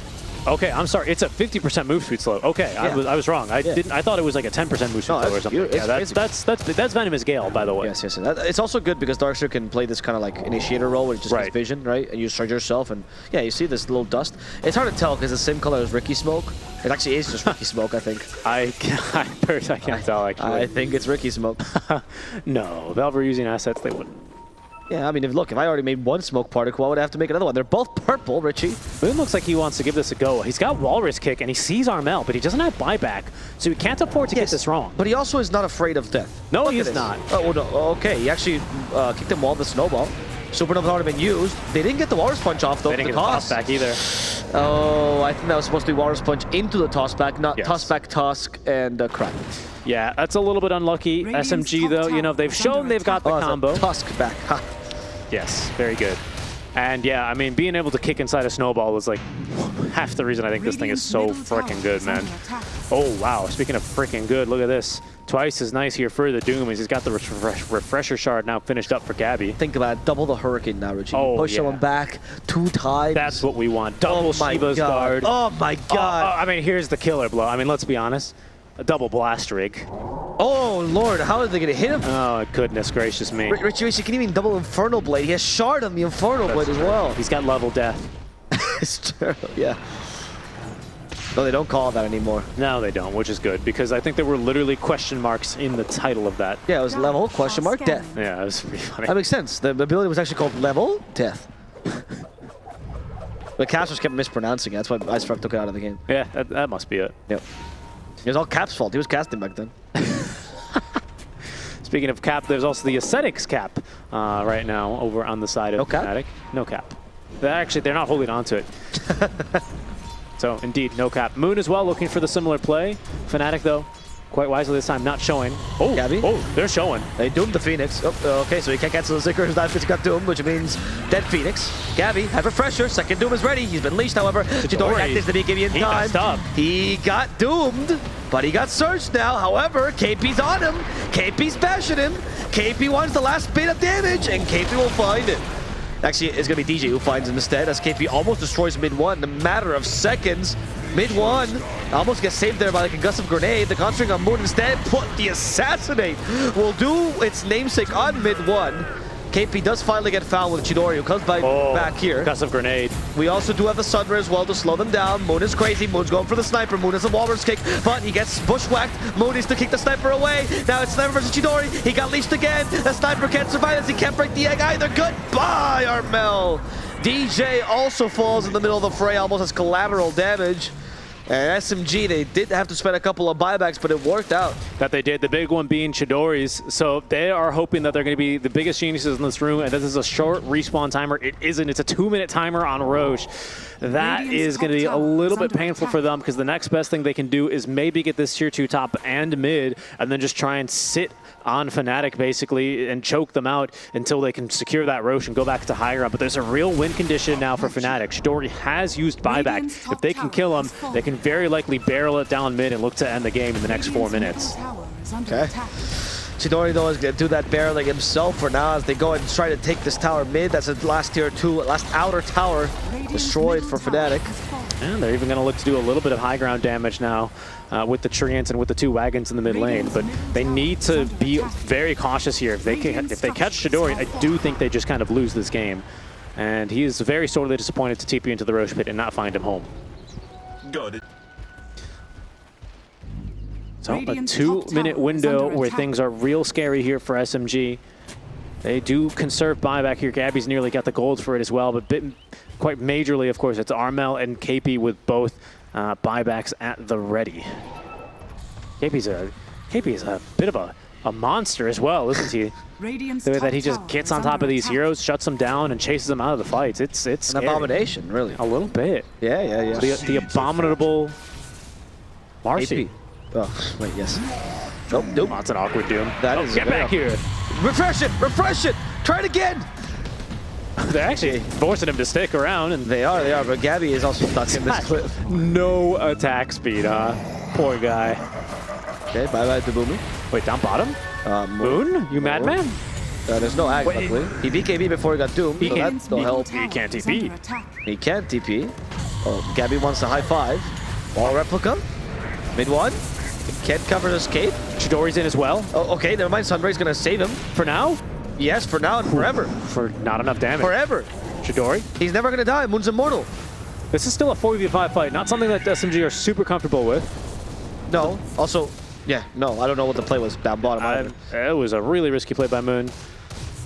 okay. I'm sorry. It's a 50% move speed slow. Okay, yeah. I was wrong. I thought it was like a 10% move speed slow or something. Yeah, that's Venomous Gale, by the way. Yes. It's also good because Darkseer can play this kind of like initiator role where it just has vision, right? And you charge yourself, and yeah, you see this little dust. It's hard to tell because it's the same color as Ricky Smoke. It actually is just Ricky Smoke, I think. I can't tell, actually. I think it's Ricky Smoke. No, Valve are using assets, they wouldn't. Yeah, I mean, if I already made one smoke particle, I would have to make another one. They're both purple, Richie. Moon looks like he wants to give this a go. He's got Walrus Kick, and he sees Armel, but he doesn't have buyback, so he can't afford to get this wrong. But he also is not afraid of death. No, he is not. Oh, no. Okay, he actually kicked him while the Snowball. Supernova's already been used. They didn't get the Walrus Punch off, though. They didn't get the toss back either. Oh, I think that was supposed to be Walrus Punch into the toss back, not toss back, Tusk, and Crack. Yeah, that's a little bit unlucky. SMG, though, you know, they've shown they've got the combo. Tusk back. Ha. Yes, very good. And yeah, I mean, being able to kick inside a Snowball is like half the reason I think this thing is so freaking good, man. Oh, wow. Speaking of freaking good, look at this. Twice as nice here for the Doom as he's got the Refresher Shard now finished up for Gabby. Think about it. Double the Hurricane now, Richie. Oh, push someone back 2 times. That's what we want. Double Shiva's guard. Oh, my God. I mean, here's the killer blow. I mean, let's be honest. A double blast rig. Oh, Lord, how are they going to hit him? Oh, goodness gracious me. Richie can even double Infernal Blade. He has Shard on the Infernal Blade as well. He's got level death. It's true, yeah. No, they don't call it that anymore. No, they don't, which is good, because I think there were literally question marks in the title of that. Yeah, it was level, question mark, death. Yeah, it was pretty funny. That makes sense. The ability was actually called level, death. But casters kept mispronouncing it. That's why Icestruck took it out of the game. Yeah, that must be it. Yep. It was all Cap's fault. He was casting back then. Speaking of cap, there's also the Ascetics cap right now over on the side of Fnatic. No cap. They're not holding on to it. So, indeed, no cap. Moon as well, looking for the similar play. Fnatic, though, quite wisely this time, not showing. Oh, Gabby. Oh, they're showing. They doomed the Phoenix. Oh, okay, so he can't cancel the Zicker. His knife got doomed, which means dead Phoenix. Gabby had refresher. Second doom is ready. He's been leashed, however. Chidori activates the BKB in time. He got doomed, but he got surged now. However, KP's on him. KP's bashing him. KP wants the last bit of damage, and KP will find it. Actually, it's going to be DJ who finds him instead, as KP almost destroys mid-1 in a matter of seconds. Mid-1 almost gets saved there by like a gust of grenade. The conjuring on Moon instead, put the assassinate will do its namesake on mid-1. KP does finally get fouled with Chidori, who comes back here. Gust of grenade. We also do have the Sunray as well to slow them down. Moon is crazy. Moon's going for the sniper. Moon has a Walrus kick, but he gets bushwhacked. Moon needs to kick the sniper away. Now it's sniper versus Chidori. He got leashed again. The sniper can't survive as he can't break the egg either. Goodbye, Armel. DJ also falls in the middle of the fray, almost as collateral damage. And SMG, they did have to spend a couple of buybacks, but it worked out. That they did, the big one being Chidori's. So they are hoping that they're going to be the biggest geniuses in this room, and this is a short respawn timer. It isn't. It's a 2-minute timer on Roche. That is going to be a little bit painful for them, because the next best thing they can do is maybe get this tier 2 top and mid, and then just try and sit on Fnatic, basically, and choke them out until they can secure that Roche and go back to higher up. But there's a real win condition now for Fnatic. Chidori has used buyback. If they can kill him, they can very likely barrel it down mid and look to end the game in the next 4 minutes. Okay. Chidori, though, is going to do that barreling himself for now as they go and try to take this tower mid. That's the last tier 2, last outer tower destroyed for Fnatic. And they're even going to look to do a little bit of high ground damage now with the Treants and with the 2 wagons in the mid lane. But they need to be very cautious here. If they catch Chidori, I do think they just kind of lose this game. And he is very sorely disappointed to TP into the Roche pit and not find him home. Got it. So a 2-minute window where things are real scary here for SMG. They do conserve buyback here. Gabby's nearly got the gold for it as well, but quite majorly, of course, it's Armel and KP with both buybacks at the ready. KP's a bit of a monster as well, isn't he? The way that he just gets on top of these heroes, shuts them down, and chases them out of the fights. It's an scary. abomination, really. A little bit. Yeah. The abominable Marcy. Oh, wait, yes. Nope. Oh, that's an awkward doom. That is get back here. Refresh it! Try it again! They're actually forcing him to stick around. And They are, but Gabby is also stuck in this clip. No attack speed, huh? Poor guy. Okay, bye-bye to Boomy. Wait, down bottom? Moon? You madman? There's no ag, luckily. He BKB before he got doomed, so that don't help. He can't TP. He can't TP. Oh, Gabby wants the high 5. Wall replica. Mid-1. Can't cover the escape. Chidori's in as well. Oh, okay, never mind. Sunray's gonna save him. For now? Yes, for now and forever. For not enough damage. Forever. Chidori? He's never gonna die. Moon's immortal. This is still a 4v5 fight, not something that SMG are super comfortable with. No. Also, yeah, no, I don't know what the play was down bottom. It was a really risky play by Moon.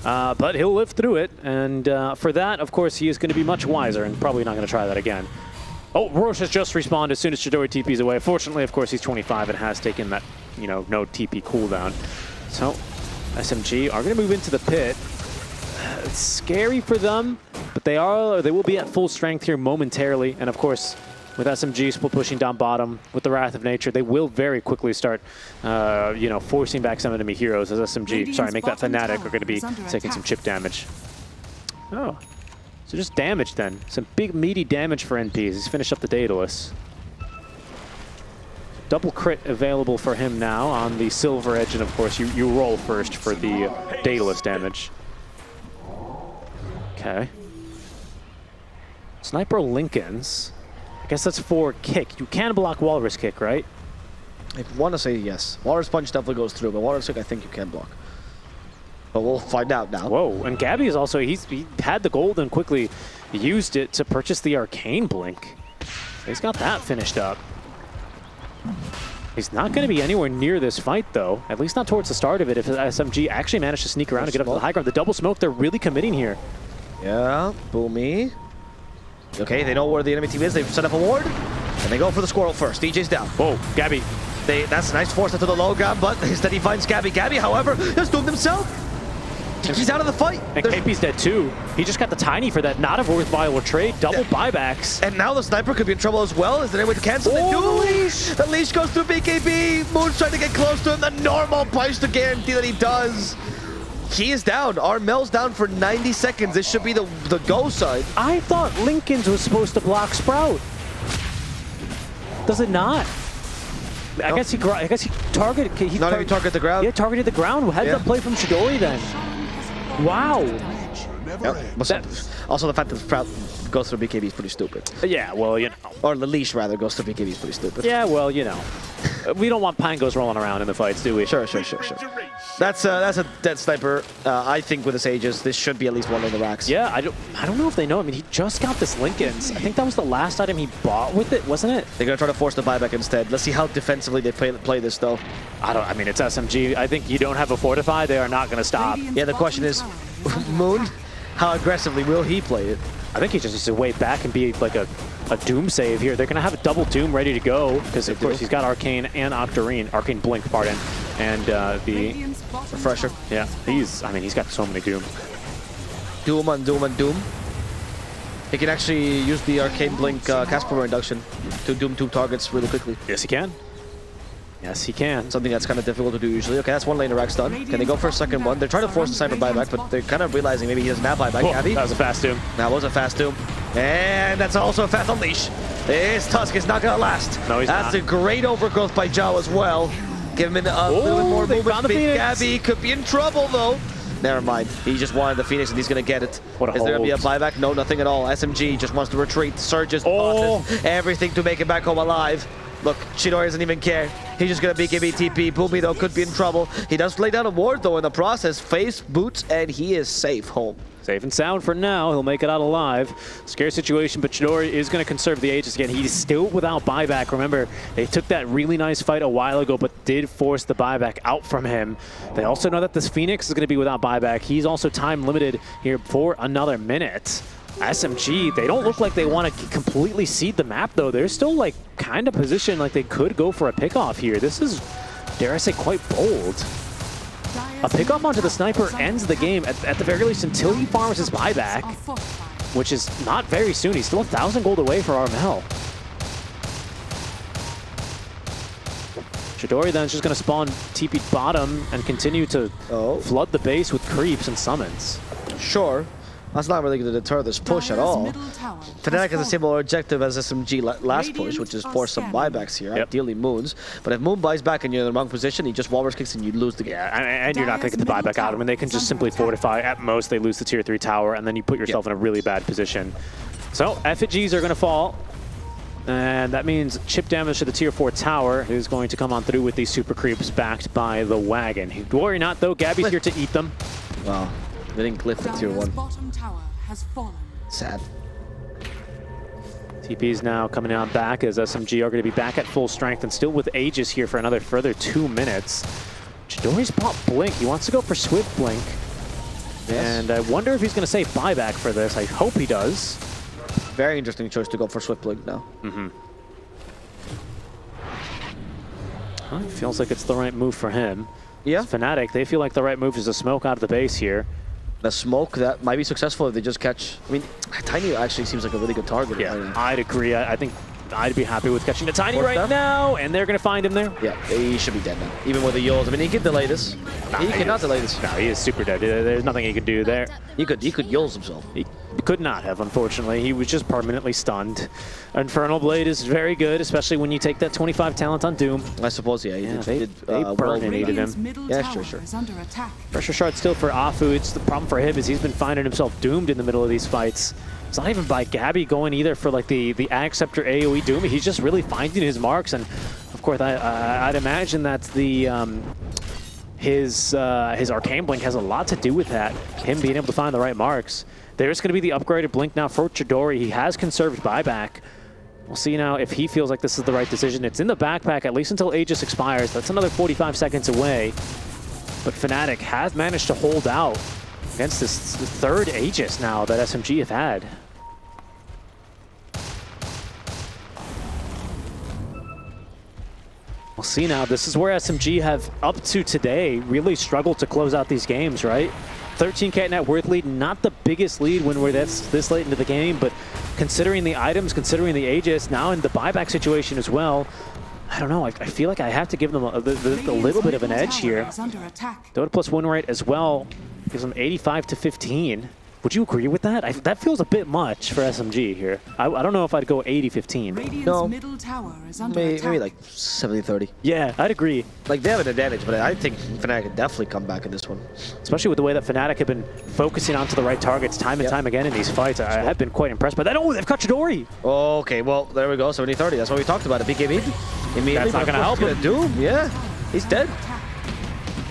But he'll live through it, and for that, of course, he is going to be much wiser and probably not going to try that again. Oh, Roche has just respawned as soon as Chidori TP's away. Fortunately, of course, he's 25 and has taken that, no TP cooldown. So, SMG are going to move into the pit. It's scary for them, but they will be at full strength here momentarily. And of course, with SMG split pushing down bottom with the Wrath of Nature, they will very quickly start, forcing back some enemy heroes as SMG, make that Fnatic are going to be taking some chip damage. Oh. So just damage then. Some big meaty damage for NPs. He's finished up the Daedalus. Double crit available for him now on the Silver Edge, and of course you roll first for the Daedalus damage. Okay. Sniper Lincolns. I guess that's for kick. You can block Walrus kick, right? I want to say yes. Walrus punch definitely goes through, but Walrus kick I think you can block. But we'll find out now. Whoa, and Gabby is also, he had the gold and quickly used it to purchase the Arcane Blink. He's got that finished up. He's not going to be anywhere near this fight, though. At least not towards the start of it. If SMG actually managed to sneak around and get up to the high ground. The double smoke, they're really committing here. Yeah, Boomy. Okay, they know where the enemy team is. They've set up a ward, and they go for the squirrel first. DJ's down. Whoa, Gabby. That's a nice force into the low ground, but instead he finds Gabby. Gabby, however, has doomed himself. He's out of the fight. And KP's dead too. He just got the tiny for that. Not a worthwhile trade. Double buybacks. And now the sniper could be in trouble as well. Is there any way to cancel? They do. The leash goes through BKB. Moon's trying to get close to him. The normal punch to guarantee that he does. He is down. Armel's down for 90 seconds. This should be the go side. I thought Lincoln's was supposed to block Sprout. Does it not? I guess he targeted. Not even target the ground. Yeah, targeted the ground. Heads up play from Chidori then. Wow. Yep. Also, the fact that Sprout goes through BKB is pretty stupid. Yeah, well, you know. Or the leash, rather, goes through BKB is pretty stupid. Yeah, well, you know. We don't want Pangos rolling around in the fights, do we? Sure. That's a dead sniper. I think with his ages, this should be at least one of the racks. Yeah, I don't know if they know. I mean, he just got this Lincoln's. I think that was the last item he bought with it, wasn't it? They're gonna try to force the buyback instead. Let's see how defensively they play this, though. I mean, it's SMG. I think you don't have a fortify, they are not gonna stop. Yeah, the question is, Moon, how aggressively will he play it? I think he just needs to wait back and be like a Doom save here. They're going to have a double Doom ready to go because, of course, he's got Arcane and Octarine. Arcane Blink, pardon. And the Refresher. Yeah, he's got so many Doom. Doom on Doom. He can actually use the Arcane Blink Casper induction to Doom 2 targets really quickly. Yes, he can. Yes, he can. Something that's kind of difficult to do usually. Okay, that's one lane of Rack's done. Can they go for a second one? They're trying to force the sniper buyback, but they're kind of realizing maybe he doesn't have buyback. Whoa, that was a fast Doom. That was a fast Doom. And that's also a fast unleash. This Tusk is not going to last. No, he's That's not. a great overgrowth by Zhao as well. Give him a little bit more movement speed. Gabby could be in trouble, though. Never mind. He just wanted the Phoenix, and he's going to get it. What a Is there going to be a hold. buyback? No, nothing at all. SMG just wants to retreat. Surges, bosses, everything to make it back home alive. Look, Chidori doesn't even care. He's just going to BKB TP. Boomy, though, could be in trouble. He does lay down a ward, though, in the process. Face, boots, and he is safe home. Safe and sound for now. He'll make it out alive. Scary situation, but Chidori is going to conserve the Aegis again. He's still without buyback. Remember, they took that really nice fight a while ago, but did force the buyback out from him. They also know that this Phoenix is going to be without buyback. He's also time limited here for another minute. SMG, they don't look like they want to completely cede the map, though. They're still, like, kind of positioned like they could go for a pickoff here. This is, dare I say, quite bold. A pickoff onto the sniper ends the game, at the very least, until he farms his buyback, which is not very soon. He's still 1,000 gold away for Armel. Chidori then is just going to spawn TP bottom and continue to flood the base with creeps and summons. Sure. That's not really going to deter this push at all. Fnatic has a similar objective as SMG last push, which is force some buybacks here, ideally Moon's. But if Moon buys back and you're in the wrong position, he just wallrush kicks and you lose the game. Yeah, and you're not going to get the buyback out of him. And they can just simply fortify. At most, they lose the tier 3 tower, and then you put yourself in a really bad position. So, effigies are going to fall. And that means chip damage to the tier 4 tower is going to come on through with these super creeps backed by the wagon. Worry not, though. Gabby's here to eat them. Wow. They didn't glyph the tier 1. Bottom tower has fallen. Sad. TP's now coming on back as SMG are going to be back at full strength and still with Aegis here for another further 2 minutes. Chidori's popped Blink. He wants to go for Swift Blink. Yes. And I wonder if he's going to say buyback for this. I hope he does. Very interesting choice to go for Swift Blink now. It feels like it's the right move for him. Yeah. Fnatic, they feel like the right move is to smoke out of the base here. The smoke, that might be successful if they just catch... I mean, Tiny actually seems like a really good target. Yeah, I'd agree. I think I'd be happy with catching the Tiny right now, and they're going to find him there. Yeah, he should be dead now. Even with the Yols. I mean, he can delay this. He cannot delay this. No, he is super dead. There's nothing he can do there. He could Yols himself. He could not have, unfortunately. He was just permanently stunned. Infernal Blade is very good, especially when you take that 25 talent on Doom. I suppose, yeah. They burninated him. Yeah, sure. Pressure shard still for Afu. It's the problem for him is he's been finding himself doomed in the middle of these fights. It's not even by Gabby going either for like the Ag Scepter AoE Doom. He's just really finding his marks, and of course I'd imagine that his Arcane Blink has a lot to do with that. Him being able to find the right marks. There's going to be the upgraded Blink now for Chidori. He has conserved buyback. We'll see now if he feels like this is the right decision. It's in the backpack, at least until Aegis expires. That's another 45 seconds away. But Fnatic has managed to hold out against this third Aegis now that SMG have had. We'll see now. This is where SMG have, up to today, really struggled to close out these games, right? 13k net worth lead, not the biggest lead when we're this late into the game, but considering the items, considering the Aegis, now in the buyback situation as well, I don't know, I feel like I have to give them a little bit of an edge here. Dota plus win rate as well gives them 85 to 15. Would you agree with that? That feels a bit much for SMG here. I don't know if I'd go 80-15. No, middle tower is under maybe like 70-30. Yeah, I'd agree. Like, they have an advantage, but I think Fnatic can definitely come back in this one. Especially with the way that Fnatic have been focusing onto the right targets time and time again in these fights. I have been quite impressed by that. Oh, they've cut Chidori! Okay, well, there we go, 70-30. That's what we talked about. A BKB. Immediately, that's not going to help him. Doom, yeah, he's dead.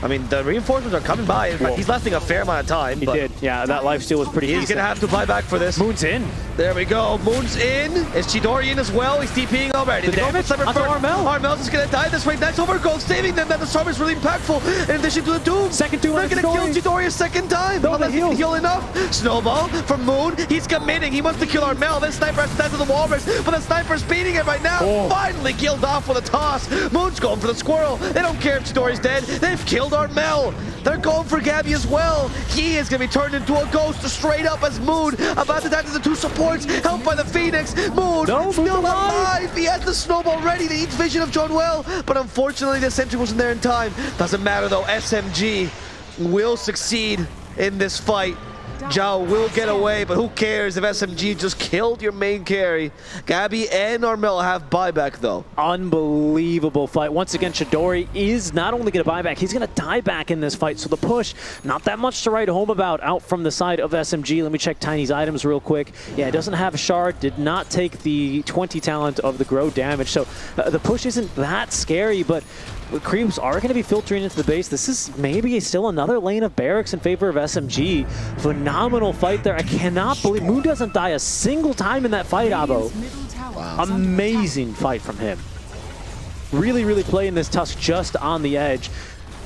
I mean, the reinforcements are coming by. In fact, he's lasting a fair amount of time. He did. Yeah, that lifesteal was pretty He's going to have to buy back for this. Moon's in. There we go. Moon's in. Is Chidori in as well? He's TPing already. The damage onto Armel. Armel's just going to die this way. Nice overgrowth, saving them. That the storm is really impactful. In addition to the Doom. Second Doom. They're going to kill Chidori a second time. No, they heal enough. Snowball from Moon. He's committing. He wants to kill Armel. This sniper has to die to the wall breaks, but the sniper's beating it right now. Oh. Finally killed off with a toss. Moon's going for the squirrel. They don't care if Chidori's dead. They've killed Armel. They're going for Gabby as well. He is going to be turned into a ghost straight up as Moon about to die to the two supports, helped by the Phoenix. Moon still alive. He has the snowball ready to eat vision of John Well, but unfortunately the sentry wasn't there in time. Doesn't matter though. SMG will succeed in this fight. Zhao will get away, but who cares if SMG just killed your main carry? Gabby and Armel have buyback though. Unbelievable fight. Once again, Chidori is not only going to buy back, he's going to die back in this fight. So the push, not that much to write home about out from the side of SMG. Let me check Tiny's items real quick. Yeah, it doesn't have a shard, did not take the 20 talent of the grow damage. So the push isn't that scary, but the creeps are going to be filtering into the base. This is maybe still another lane of barracks in favor of SMG. Phenomenal fight there. I cannot believe Moon doesn't die a single time in that fight, Abo. Wow. Amazing fight from him. Really, really playing this Tusk just on the edge.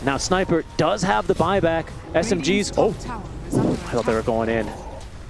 Now Sniper does have the buyback. SMG's, oh, I thought they were going in.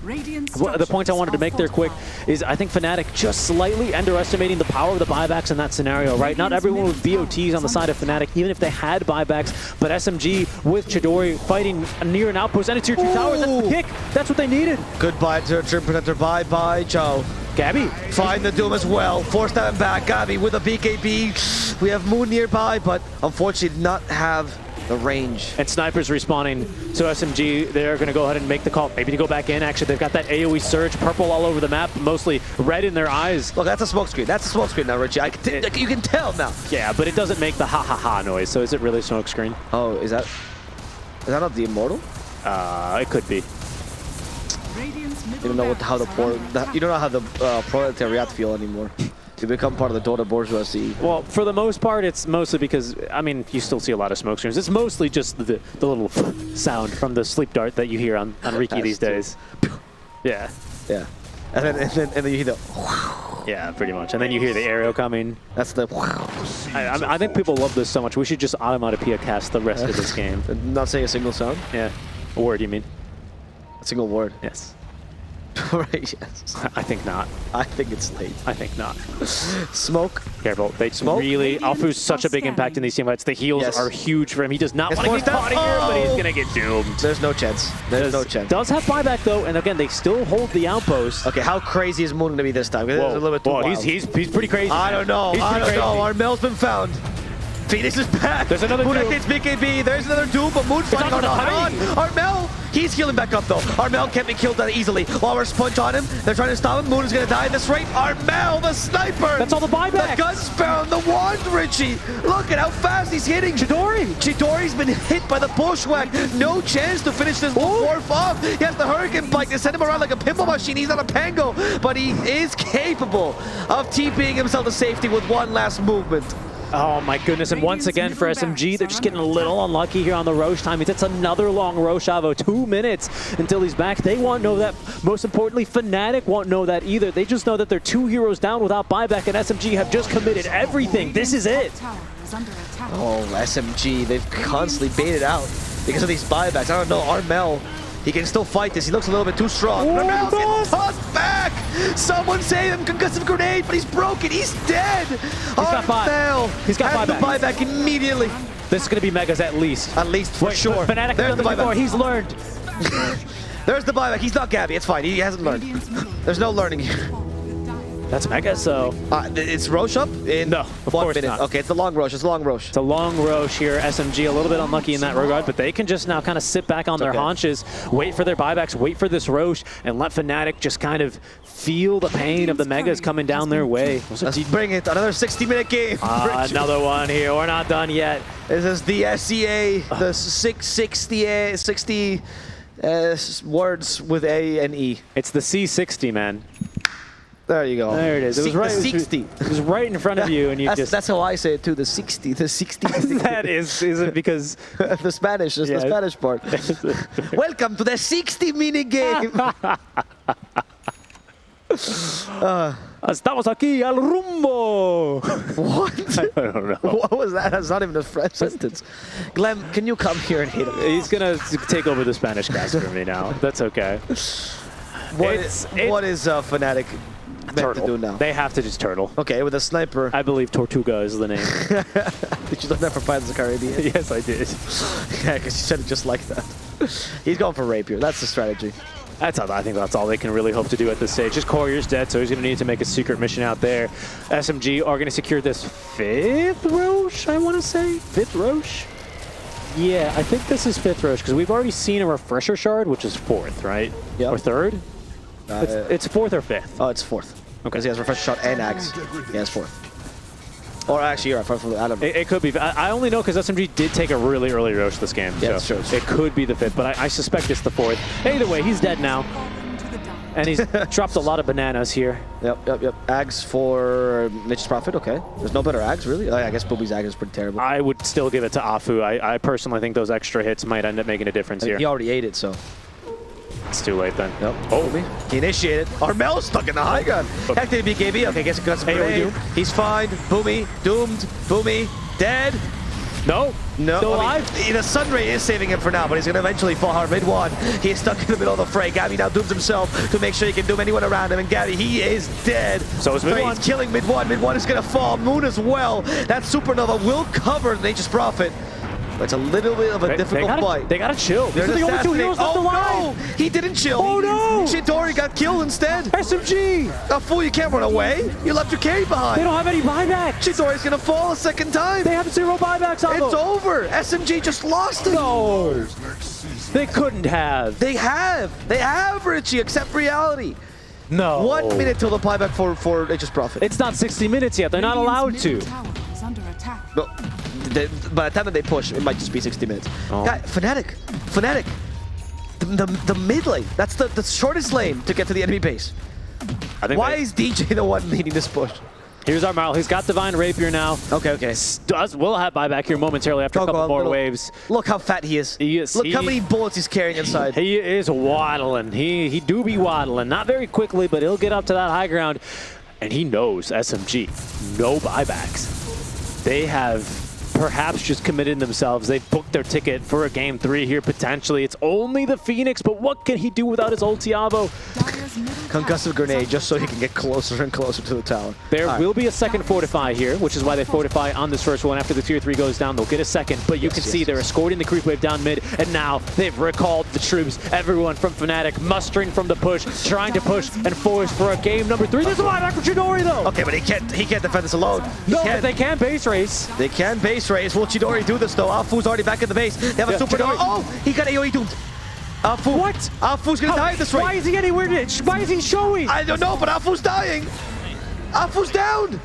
The point I wanted to make there quick is I think Fnatic just slightly underestimating the power of the buybacks in that scenario, right? Not everyone with BOTs on the side of Fnatic, even if they had buybacks, but SMG with Chidori fighting near an outpost and a tier 2 tower. That's the pick. That's what they needed. Goodbye to Trim Protector. Bye-bye, Zhao. Gabby. Find the Doom as well. Force that back. Gabby with a BKB. We have Moon nearby, but unfortunately did not have the range. And Sniper's respawning to SMG. They're going to go ahead and make the call. Maybe to go back in. Actually, they've got that AoE surge, purple all over the map, mostly red in their eyes. Look, that's a smoke screen. That's a smoke screen now, Richie. You can tell now. Yeah, but it doesn't make the ha-ha-ha noise. So is it really a smoke screen? Oh, is that not the Immortal? It could be. You don't know how the proletariat feel anymore. To become part of the Dota bourgeoisie. Well, for the most part, it's mostly because, I mean, you still see a lot of smoke screens. It's mostly just the little sound from the sleep dart that you hear on Riki these days. Yeah. Yeah. And then you hear the... Yeah, pretty much. And then you hear the arrow coming. That's the... I think people love this so much. We should just onomatopoeia cast the rest of this game. Not saying a single sound? Yeah. A word, you mean? A single word? Yes. Right, yes. I think not. I think it's late. I think not. Smoke. Careful. They Smoke? really... Alfu's such a big impact in these team fights. The heals are huge for him. He does not want to get caught here, but he's going to get doomed. There's no chance. There's no chance. Does have buyback, though, and again, they still hold the outpost. Okay, how crazy is Moon going to be this time? It's a little bit too wild. He's pretty crazy. I don't know. Armel's been found. Phoenix is back. There's another Moon activates BKB. There's another Doom, but Moon's fighting on. Armel, he's healing back up though. Armel can't be killed that easily. Walrus punch on him. They're trying to stop him. Moon is going to die at this rate. Armel, the sniper. That's all the buyback. The gun's found. The wand, Richie. Look at how fast he's hitting. Chidori's been hit by the bushwhack. No chance to finish this dwarf off. He has the hurricane bike. They send him around like a pinball machine. He's not a pango, but he is capable of TPing himself to safety with one last movement. Oh my goodness, and once again for SMG, they're just getting a little unlucky here on the Roche time. It's another long Roche Avo, 2 minutes until he's back. They won't know that. Most importantly, Fnatic won't know that either. They just know that they're 2 heroes down without buyback, and SMG have just committed everything. This is it. Oh, SMG, they've constantly baited out because of these buybacks. I don't know, Armel, he can still fight this. He looks a little bit too strong. Armel's getting tossed back! Someone save him! Concussive grenade, but he's broken. He's dead! He's got five. He's got has the buyback immediately. This is going to be Megas at least. At least, for sure. Fnatic has done this before. He's learned. There's the buyback. He's not Gabby. It's fine. He hasn't learned. There's no learning here. That's Mega, so... it's Roche up in no, of 1 course minute. not. Okay, it's the long Roche. It's a long Roche. It's a long Roche here. SMG a little bit unlucky in that regard, but they can just now kind of sit back on their haunches, wait for their buybacks, wait for this Roche, and let Fnatic just kind of feel the pain of the Megas coming down their way. Let's bring it. Another 60-minute game. Another one here. We're not done yet. This is the SEA, the 60 words with A and E. It's the C60, man. There you go. There it is. It was right. 60. It was right in front of you, and you That's how I say it too. The 60. The 60. That is it because the Spanish is the Spanish part. Welcome to the 60 minute game. Estamos aquí al rumbo. What? I don't know. What was that? That's not even a French sentence. Glenn, can you come here and hit him? He's gonna take over the Spanish cast for me now. That's okay. What is Fnatic meant to do now? They have to just turtle. Okay, with a sniper. I believe Tortuga is the name. Did you learn that from Pirates of the Caribbean? Yes, I did. Yeah, because you said it just like that. He's going for rapier. That's the strategy. I think that's all they can really hope to do at this stage. Just Courier's dead, so he's going to need to make a secret mission out there. SMG are going to secure this 5th Roche, I want to say. 5th Roche? Yeah, I think this is 5th Roche, because we've already seen a refresher shard, which is 4th, right? Yep. Or 3rd? It's 4th or 5th? Oh, it's 4th. Okay. Because he has refresher shot and axe. He has 4th. Or actually, you're right. 4th. I don't know. It could be. I only know because SMG did take a really early Roche this game. Yeah, so that's true. It could be the 5th, but I suspect it's the 4th. Either way, he's dead now. And he's dropped a lot of bananas here. Yep. Ags for Nature's Prophet, okay. There's no better Ags, really? I guess Booby's Ag is pretty terrible. I would still give it to Afu. I personally think those extra hits might end up making a difference here. He already ate it, so. It's too late then. Yep. Oh, he initiated. Armel's stuck in the high ground. Heck, did BKB? Okay, guess it got some grenade. He's fine. Boomy, doomed. Boomy, dead. No. Still alive? The Sun Ray is saving him for now, but he's going to eventually fall hard. Mid one, he is stuck in the middle of the fray. Gabby now dooms himself to make sure he can doom anyone around him, and Gabby, he is dead. So is mid one. He's killing mid one. Mid one is going to fall. Moon as well. That Supernova will cover Nature's Prophet. But it's a little bit of a difficult fight. They gotta chill. These are the only 2 heroes left alive. No! He didn't chill. Oh no! Chidori got killed instead. SMG! A fool, you can't run away. You left your carry behind. They don't have any buybacks. Chidori's gonna fall a second time. They have 0 buybacks on them. It's over. SMG just lost it. No! They couldn't have. They have, Richie, accept reality. No. 1 minute till the buyback for Nature's Prophet. It's not 60 minutes yet. They're not allowed to. No. By the time that they push, it might just be 60 minutes. Oh. Guy, Fnatic. The mid lane. That's the shortest lane to get to the enemy base. Why is DJ the one leading this push? Here's Armal. He's got Divine Rapier now. Okay. We'll have buyback here momentarily after a couple more waves. Look how fat he is. Look how many bullets he's carrying inside. He is waddling. He do be waddling. Not very quickly, but he'll get up to that high ground. And he knows SMG. No buybacks. They have perhaps just committed themselves. They've booked their ticket for a game 3 here potentially. It's only the Phoenix, but what can he do without his ulti Avo? Concussive grenade just so he can get closer and closer to the tower. There will be a second fortify here, which is why they fortify on this first one. After the tier 3 goes down, they'll get a second, but you can see they're escorting the creep wave down mid, and now they've recalled the troops. Everyone from Fnatic mustering from the push, trying to push and force for a game number 3. There's a buyback for Chidori though. Okay, but he can't defend this alone. But they can base race. They can base race. Will Chidori do this though? Afu's already back in the base. They have a super. Oh, he got AoE doomed. Afu. What? Afu's gonna die this race. Why is he anywhere? Why is he showing? I don't know, but Afu's dying. Afu's down.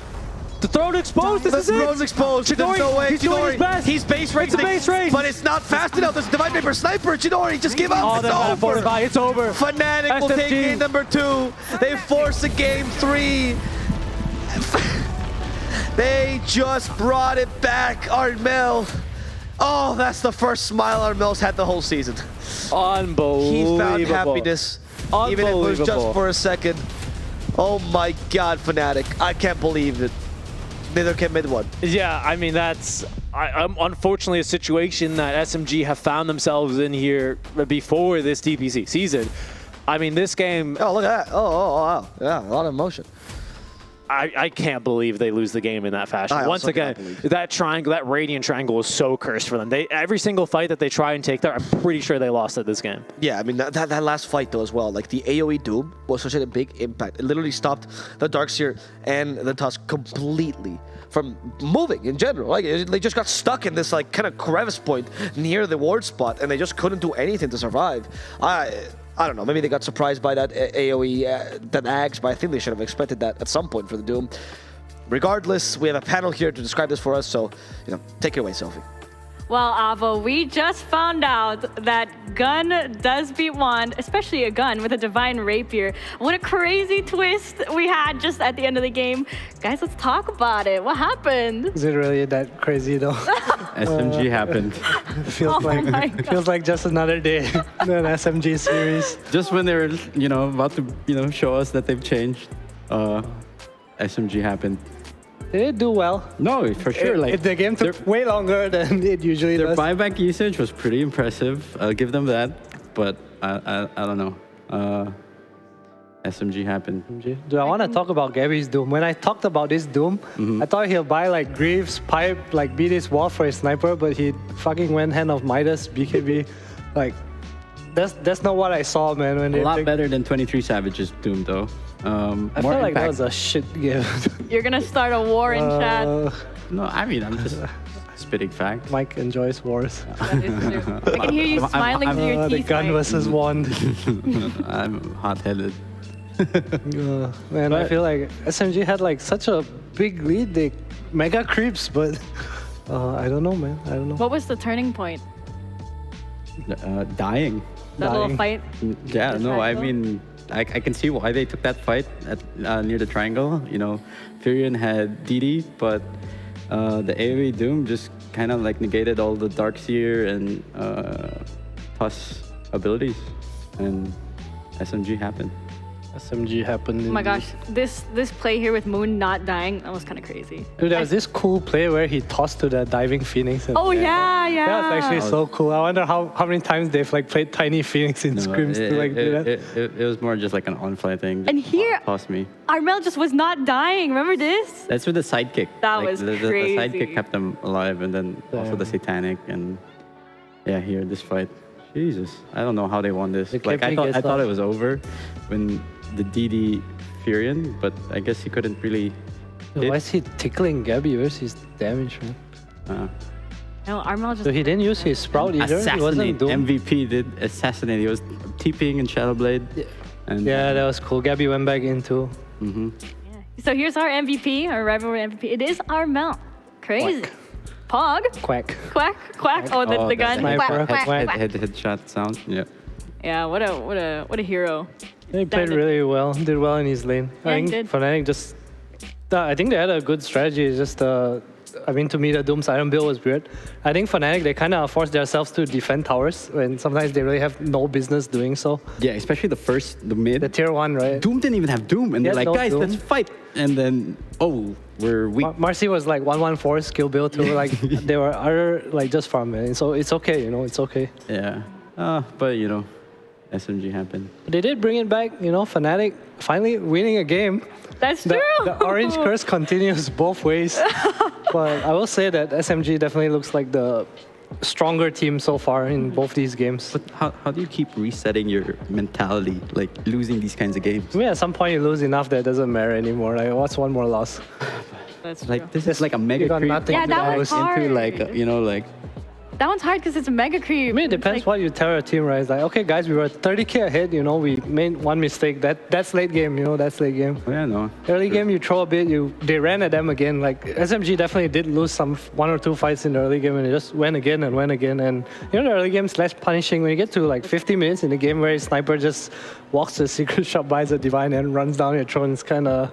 The throne exposed. This is it. The throne's exposed. Chidori, There's no way. he's doing his best. He's base racing. It's a base race. But it's not fast enough. There's a Divine Vapor Sniper. Chidori, just give up. Oh, It's over. Fortify. It's over. Fnatic will take game number 2. They force a game 3. They just brought it back, Armel. Oh, that's the first smile Armel's had the whole season. Unbelievable. He found happiness, even if it was just for a second. Oh my God, Fnatic. I can't believe it. Neither can Mid1. Yeah, I mean, that's unfortunately a situation that SMG have found themselves in here before this DPC season. I mean, this game... Oh, look at that. Oh, wow. Yeah, a lot of emotion. I can't believe they lose the game in that fashion. Once again, that triangle, that Radiant triangle is so cursed for them. Every single fight that they try and take there, I'm pretty sure they lost at this game. Yeah, I mean, that last fight, though, as well. Like, the AoE Doom was such a big impact. It literally stopped the Darkseer and the Tusk completely from moving in general. Like, they just got stuck in this, like, kind of crevice point near the ward spot, and they just couldn't do anything to survive. I don't know, maybe they got surprised by that AoE, that Ags, but I think they should have expected that at some point for the Doom. Regardless, we have a panel here to describe this for us, so, take it away, Sophie. Well, Avo, we just found out that gun does beat wand, especially a gun with a Divine Rapier. What a crazy twist we had just at the end of the game. Guys, let's talk about it. What happened? Is it really that crazy, though? SMG happened. Feels like just another day in an SMG series. Just when they were, about to, show us that they've changed, SMG happened. They did do well. No, for sure. The game took way longer than it usually does. Their buyback usage was pretty impressive. I'll give them that. But I don't know. SMG happened. Do I want to talk about Gabby's Doom? When I talked about this Doom, I thought he'll buy like Greaves, Pipe, like beat his wall for his sniper, but he fucking went Hand of Midas, BKB. Like, that's not what I saw, man. When a lot better than 23 Savage's Doom, though. I feel like that was a shit game. You're gonna start a war in chat. No, I mean, I'm just spitting facts. Mike enjoys wars. That is true. I can hear you smiling through your teeth. The gun versus wand. I'm hot-headed. Man, I feel like SMG had like such a big lead. They mega creeps, but I don't know, man. I don't know. What was the turning point? Dying. That little fight? Yeah, no, I mean... I can see why they took that fight at near the triangle. Furion had DD, but the AoE Doom just kind of like negated all the Darkseer and Tusk abilities, and SMG happened. SMG happened. Oh my gosh, this play here with Moon not dying, that was kind of crazy. Dude, there was this cool play where he tossed to the diving Phoenix. Oh yeah. That was actually so cool. I wonder how many times they've like played Tiny Phoenix in scrims to like do that. It was more just like an on-fly thing. And here, tossed me. Armel just was not dying. Remember this? That's with the sidekick. That was crazy. The sidekick kept them alive, and then also the Satanic, and yeah, here this fight. Jesus, I don't know how they won this. Like I thought it was over when the DD Furion, but I guess he couldn't really. Why is he tickling Gabby? Where's his damage, man? No, Armel just. So he didn't use his Sprout either. Assassinate. He wasn't doing... MVP did assassinate. He was TPing in Shadowblade. Yeah. And that was cool. Gabby went back in too. Yeah. So here's our MVP, our rivalry MVP. It is Armel. Crazy. Quack. Pog. Quack. Quack. Oh, the gun. Sniper. Quack. Headshot sound. Yeah. Yeah. What a hero. He played really well. Did well in his lane. Yeah, I think Fnatic just. I think they had a good strategy. It's just I mean, to me, the Doom's iron build was weird. I think Fnatic, they kind of force themselves to defend towers when sometimes they really have no business doing so. Yeah, especially the mid. The tier 1, right? Doom didn't even have Doom, and they're like, guys, let's fight. And then, we're weak. Marcy was like 114 skill build too. Like, they were other, like, just farming. So it's okay, it's okay. Yeah. But, SMG happened. They did bring it back, Fnatic finally winning a game. That's true. The orange curse continues both ways. But I will say that SMG definitely looks like the stronger team so far in both these games. But how do you keep resetting your mentality, like losing these kinds of games? I mean, at some point you lose enough that it doesn't matter anymore. Like, what's one more loss? That's like, this is like a mega creep. Yeah, that was hard. Into like, That one's hard because it's a mega creep. I mean, it depends what you tell your team, right? It's like, okay, guys, we were 30k ahead, we made one mistake. That's late game, that's late game. Oh, yeah, no. Early game, you throw a bit, they ran at them again. Like, SMG definitely did lose one or two fights in the early game, and they just went again and went again. And, the early game's less punishing. When you get to, like, 50 minutes in the game where a sniper just walks to the secret shop, buys a divine, and runs down your throne, it's kind of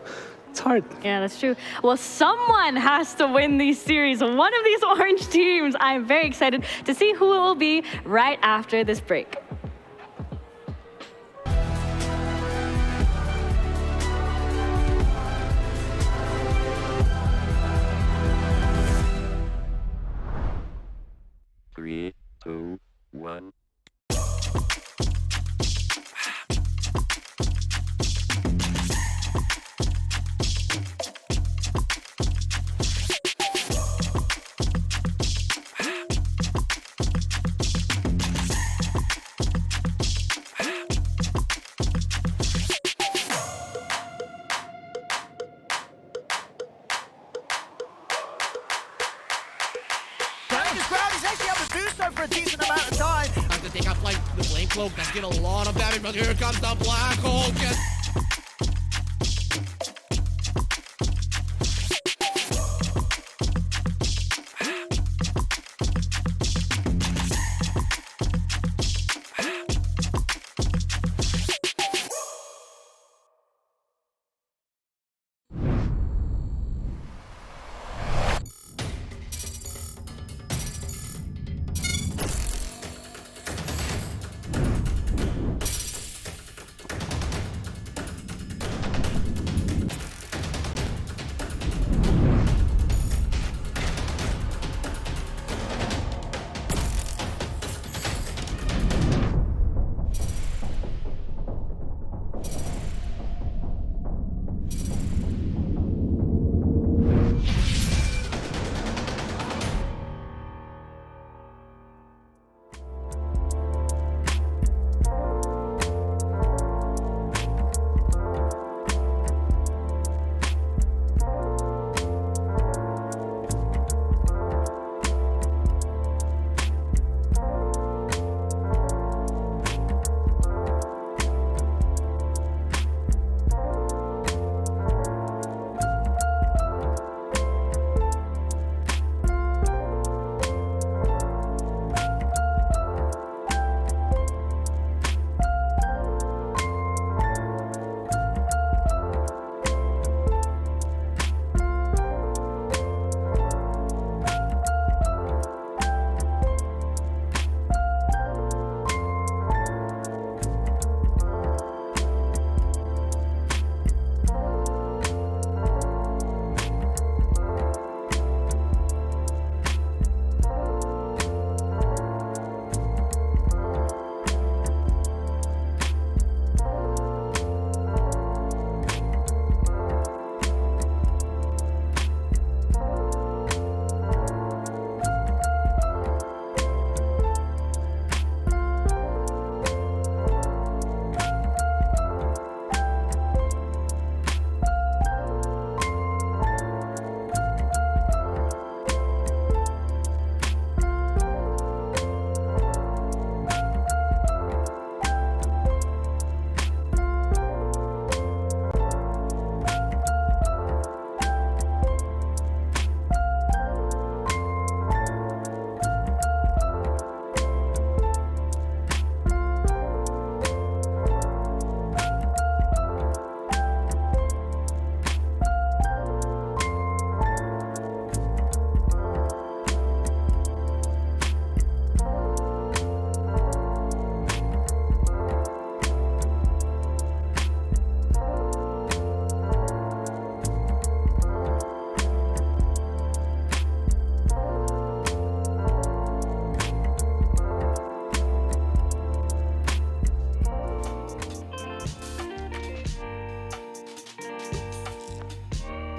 It's hard. Yeah, that's true. Well, someone has to win these series. One of these orange teams. I'm very excited to see who it will be right after this break. Three, two, one. This crowd is actually able to do so for a decent amount of time. Time to take out like the flame cloak does get a lot of damage, but here comes the black hole. Just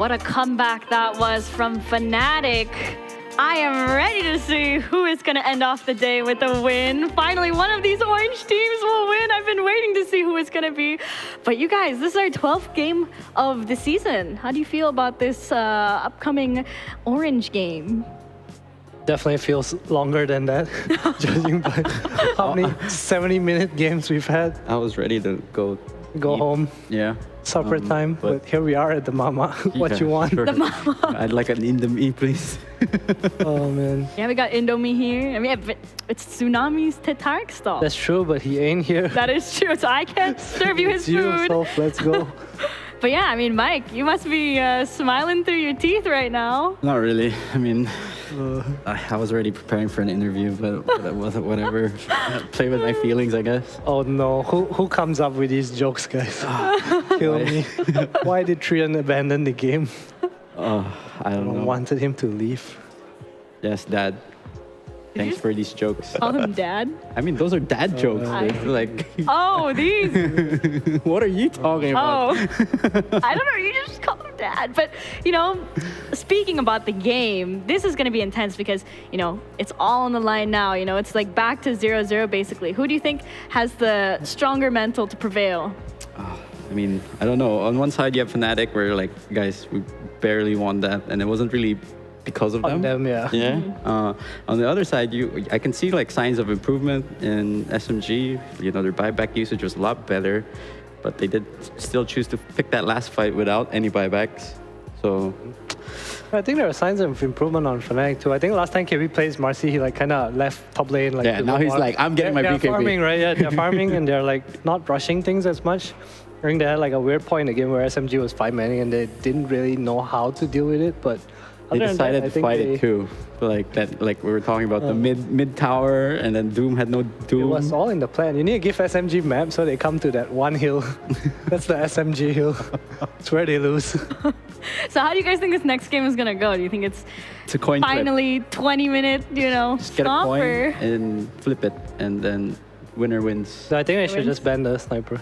What a comeback that was from Fnatic. I am ready to see who is going to end off the day with a win. Finally, one of these orange teams will win. I've been waiting to see who it's going to be. But you guys, this is our 12th game of the season. How do you feel about this upcoming orange game? Definitely feels longer than that, judging by how many 70-minute games we've had. I was ready to go home. Yeah. Supper time, but here we are at the Mama. What you want? Sure. The Mama. I'd like an Indomie, please. Oh, man. Yeah, we got Indomie here. I mean, it's Tsunami's Tetark stall. That's true, but he ain't here. That is true, so I can't serve you his food. Let's go. But yeah, I mean, Mike, you must be smiling through your teeth right now. Not really. I mean, I was already preparing for an interview, but whatever. Play with my feelings, I guess. Oh no, who comes up with these jokes, guys? Kill me. Why did Trian abandon the game? I don't know. Wanted him to leave. Yes, Dad. Thanks for these jokes. Call him Dad? I mean, those are dad jokes. Like, Oh, these. what are you talking about? Oh, I don't know. You just call him Dad. But, you know, speaking about the game, this is going to be intense because, you know, it's all on the line now. You know, it's like back to 0-0 basically. Who do you think has the stronger mental to prevail? I mean, I don't know. On one side, you have Fnatic, where like, guys, we barely won that, and it wasn't really because of them. Yeah. Yeah. On the other side, I can see like signs of improvement in SMG. You know, their buyback usage was a lot better, but they did still choose to pick that last fight without any buybacks. So I think there are signs of improvement on Fnatic too. I think last time KB plays Marcy, he like kind of left top lane. Like, yeah, now he's like, I'm getting my BKB. They're farming, right? Yeah, they're farming and they're like not rushing things as much. I think they had like a weird point in the game where SMG was 5-manning and they didn't really know how to deal with it, but they decided to fight it too. Like that, like we were talking about the mid tower, and then Doom had no Doom. It was all in the plan. You need to give SMG map so they come to that one hill. That's the SMG hill. It's where they lose. So how do you guys think this next game is gonna go? Do you think it's a coin finally 20-minute, you know, just get a coin and flip it, and then winner wins. So I think they should just ban the sniper.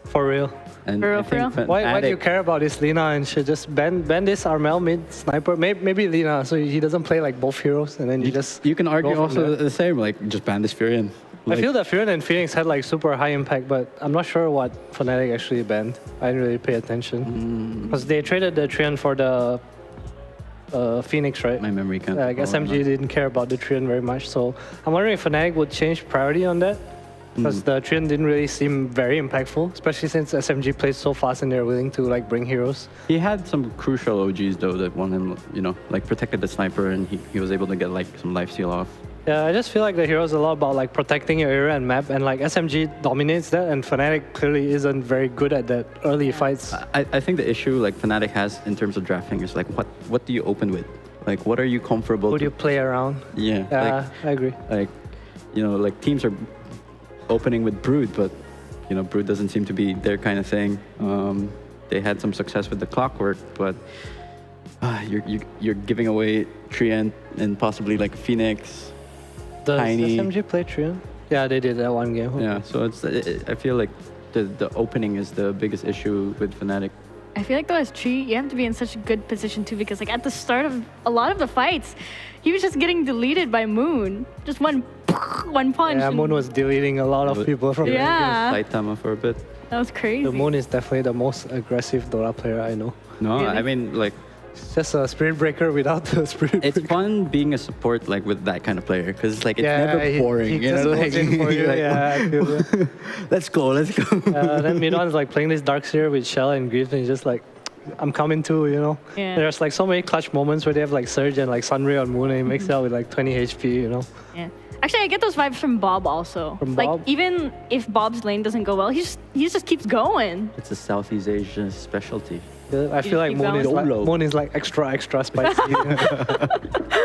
For real. And for real? Why do you care about this Lina and should just ban this Armel mid sniper? Maybe Lina, so he doesn't play like both heroes, and then you can argue also the same, like just ban this Furion. Like, I feel that Furion and Phoenix had like super high impact, but I'm not sure what Fnatic actually banned. I didn't really pay attention because they traded the Trian for the Phoenix, right? My memory can't. Like SMG didn't care about the Trian very much, so I'm wondering if Fnatic would change priority on that. Because the Trian didn't really seem very impactful, especially since SMG plays so fast and they're willing to like bring heroes. He had some crucial OGs though that won him, you know, like protected the sniper, and he was able to get like some life steal off. Yeah, I just feel like the hero is a lot about like protecting your area and map, and like SMG dominates that, and Fnatic clearly isn't very good at that early fights. I think the issue like Fnatic has in terms of drafting is like what do you open with? Like what are you comfortable? Who do you play around? Yeah, like, I agree. Like, you know, like teams are opening with Brood, but you know, Brood doesn't seem to be their kind of thing. They had some success with the Clockwork, but you're giving away Trian and possibly like Phoenix. Does Tiny. SMG play Trian? Yeah, they did that one game. Yeah, so I feel like the opening is the biggest issue with Fnatic. I feel like though as Tree, you have to be in such a good position too, because like at the start of a lot of the fights, he was just getting deleted by Moon. Just one punch. Yeah, Moon was deleting a lot of people from Saitama for a bit. That was crazy. The Moon is definitely the most aggressive Dota player I know. No, Really? I mean like it's just a Spirit Breaker without the Spirit it's Breaker. fun being a support like with that kind of player because like it's Yeah, never boring. he You know, just like, goes in for you. like, Yeah, I feel that. let's go. Then Midon's like playing this Darkseer with Shell and Grief, and he's just like, I'm coming too, you know? Yeah. There's like so many clutch moments where they have like Surge and like Sunray on Moon, and he makes it out with like 20 HP, you know? Yeah. Actually, I get those vibes from Bob also. From like Bob? even if Bob's lane doesn't go well, he just keeps going. It's a Southeast Asian specialty. I feel like keep Moon is like extra spicy.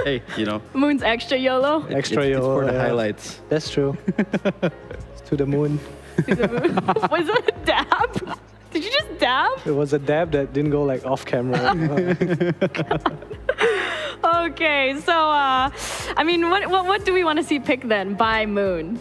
Hey, you know. Moon's extra YOLO. Extra it's YOLO. for the highlights. That's true. It's to the moon. Was it a dab? Did you just dab? It was a dab that didn't go like off camera. Okay, so I mean, what do we want to see pick then by Moon?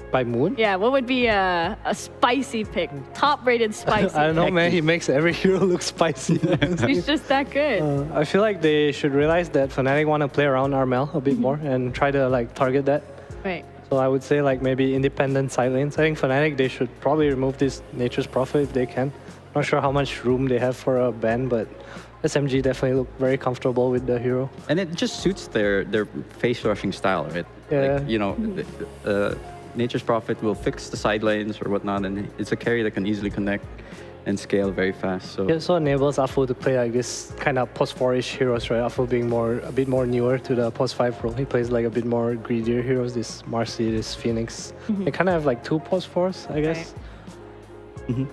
By Moon? Yeah, what would be a spicy pick? Top-rated spicy. I don't know, pick. man. He makes every hero look spicy. He's just that good. I feel like they should realize that Fnatic want to play around Armel a bit more and try to like target that. Right. So I would say like maybe independent side lanes. I think Fnatic, they should probably remove this Nature's Prophet if they can. Not sure how much room they have for a ban, but SMG definitely look very comfortable with the hero. And it just suits their face rushing style, right? Yeah. Like, you know, Nature's Prophet will fix the side lanes or whatnot, and it's a carry that can easily connect and scale very fast. So It also enables Afu to play like this kind of post 4-ish heroes, right? Afu being a bit more newer to the post 5 role. He plays like a bit more greedier heroes, this Marcy, this Phoenix. They kind of have like two post 4s, I guess. Right.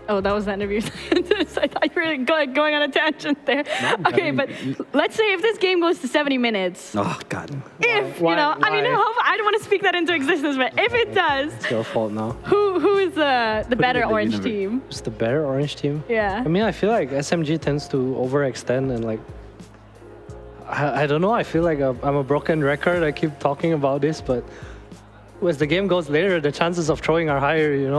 Oh, that was the interview. I thought you were going on a tangent there. Okay, but let's say if this game goes to 70 minutes. Oh, God. If, I don't want to speak that into existence, but if it does. It's your fault now. Who is the better orange team? Who's the better orange team? Yeah. I mean, I feel like SMG tends to overextend and like, I don't know, I feel like I'm a broken record. I keep talking about this, but as the game goes later, the chances of throwing are higher, In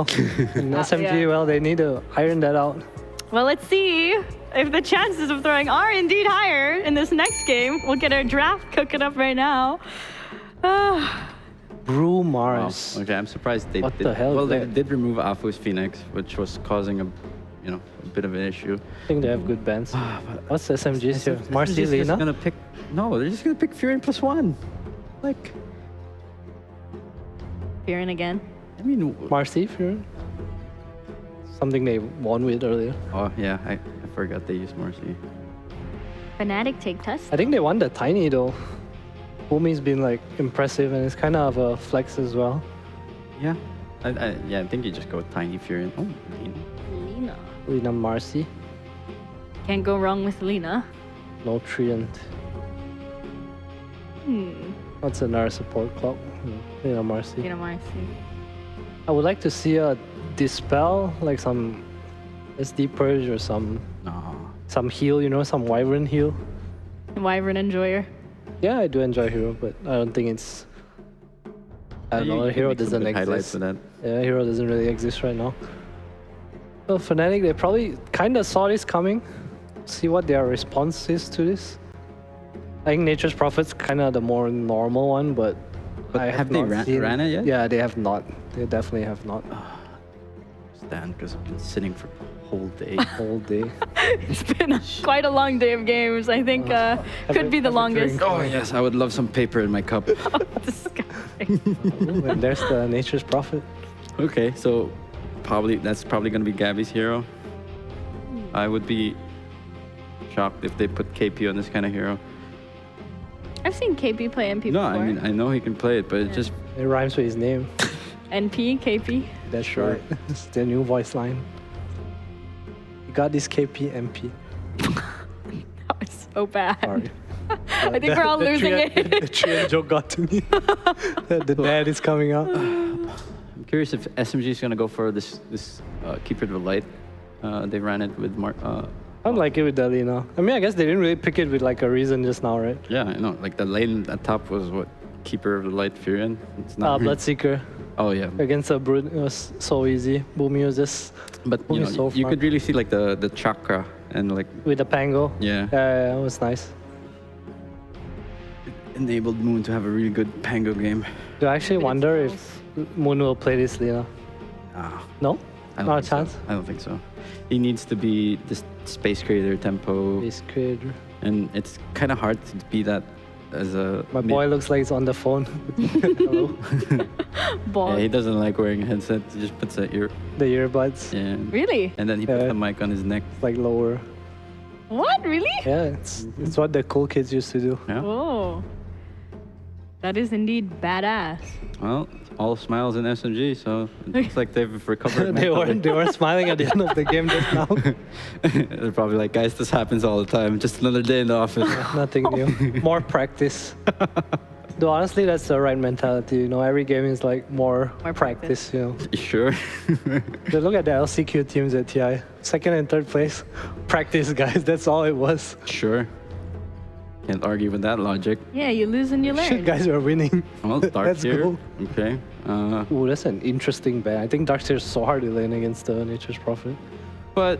SMG, well, they need to iron that out. Well, let's see if the chances of throwing are indeed higher in this next game. We'll get our draft cooking up right now. Brew Mars. Wow. Okay, I'm surprised they What did. the hell? Well, they did remove Afu's Phoenix, which was causing a bit of an issue. I think they have good bands. What's SMG's here? Marcy, Lena? They're just gonna pick Fury +1. Like. Fearing again. I mean, Marcy, Fury. Something they won with earlier. Oh yeah, I forgot they used Marcy. Fnatic take test. I think they won the Tiny though. Bumi's been like impressive and it's kind of a flex as well. Yeah, I think you just go with Tiny Fury. Oh, Lena Marcy. Can't go wrong with Lena. No Treant. That's another support clock. Lena Marcy. Lena Marcy. I would like to see a Dispel, like some SD Purge or some heal, some Wyvern heal. Wyvern enjoyer. Yeah, I do enjoy Hero, but I don't think it's... I don't know, Hero doesn't exist. For that. Yeah, Hero doesn't really exist right now. Well, Fnatic, they probably kind of saw this coming. See what their response is to this. I think Nature's Prophet's kind of the more normal one, but I have they not ran it yet? Yeah, they have not. They definitely have not. Stand, because I've been sitting for the whole day. It's been quite a long day of games. I think could be the longest. Oh yes, I would love some paper in my cup. And there's the Nature's Prophet. Okay, so that's probably gonna be Gabby's hero. I would be shocked if they put KP on this kind of hero. I've seen KP play NP before. I mean I know he can play it, but it rhymes with his name. NP, KP. That's right. It's the new voice line. You got this KP, MP. That was so bad. Sorry. I think we're all losing it. The Trian joke got to me. The dad is coming out. I'm curious if SMG is gonna go for this Keeper of the Light. They ran it with I don't like it with the Lina. I mean, I guess they didn't really pick it with like a reason just now, right? Yeah, I know. Like the lane at top was what? Keeper of the Light Furion? It's not Bloodseeker. Oh yeah. Against a Brood, it was so easy. Boomy was just... But you could really see like the chakra and like... With the Pango. Yeah. Yeah, it was nice. It enabled Moon to have a really good Pango game. Do I actually wonder if Moon will play this Lina? No? Not a chance? I don't think so. He needs to be this Space Creator tempo. Space Creator. And it's kind of hard to be that as a... My boy looks like he's on the phone. Hello. Yeah, he doesn't like wearing a headset. He just puts the earbuds. Yeah. Really? And then he puts the mic on his neck. It's like lower. What? Really? Yeah, it's what the cool kids used to do. Yeah. Oh. That is indeed badass. Well, all smiles in SMG, so it looks like they've recovered. they weren't smiling at the end of the game just now. They're probably like, guys, this happens all the time. Just another day in the office. Nothing new. More practice. Though honestly, that's the right mentality. Every game is like more practice. Sure. But look at the LCQ teams at TI. Second and third place. Practice, guys. That's all it was. Sure. Can't argue with that logic. Yeah, you lose and you learn. Shit, guys, we're winning. Well, Darkseer. Go. Okay. Ooh, that's an interesting ban. I think Darkseer is so hard to lane against Nature's Prophet. But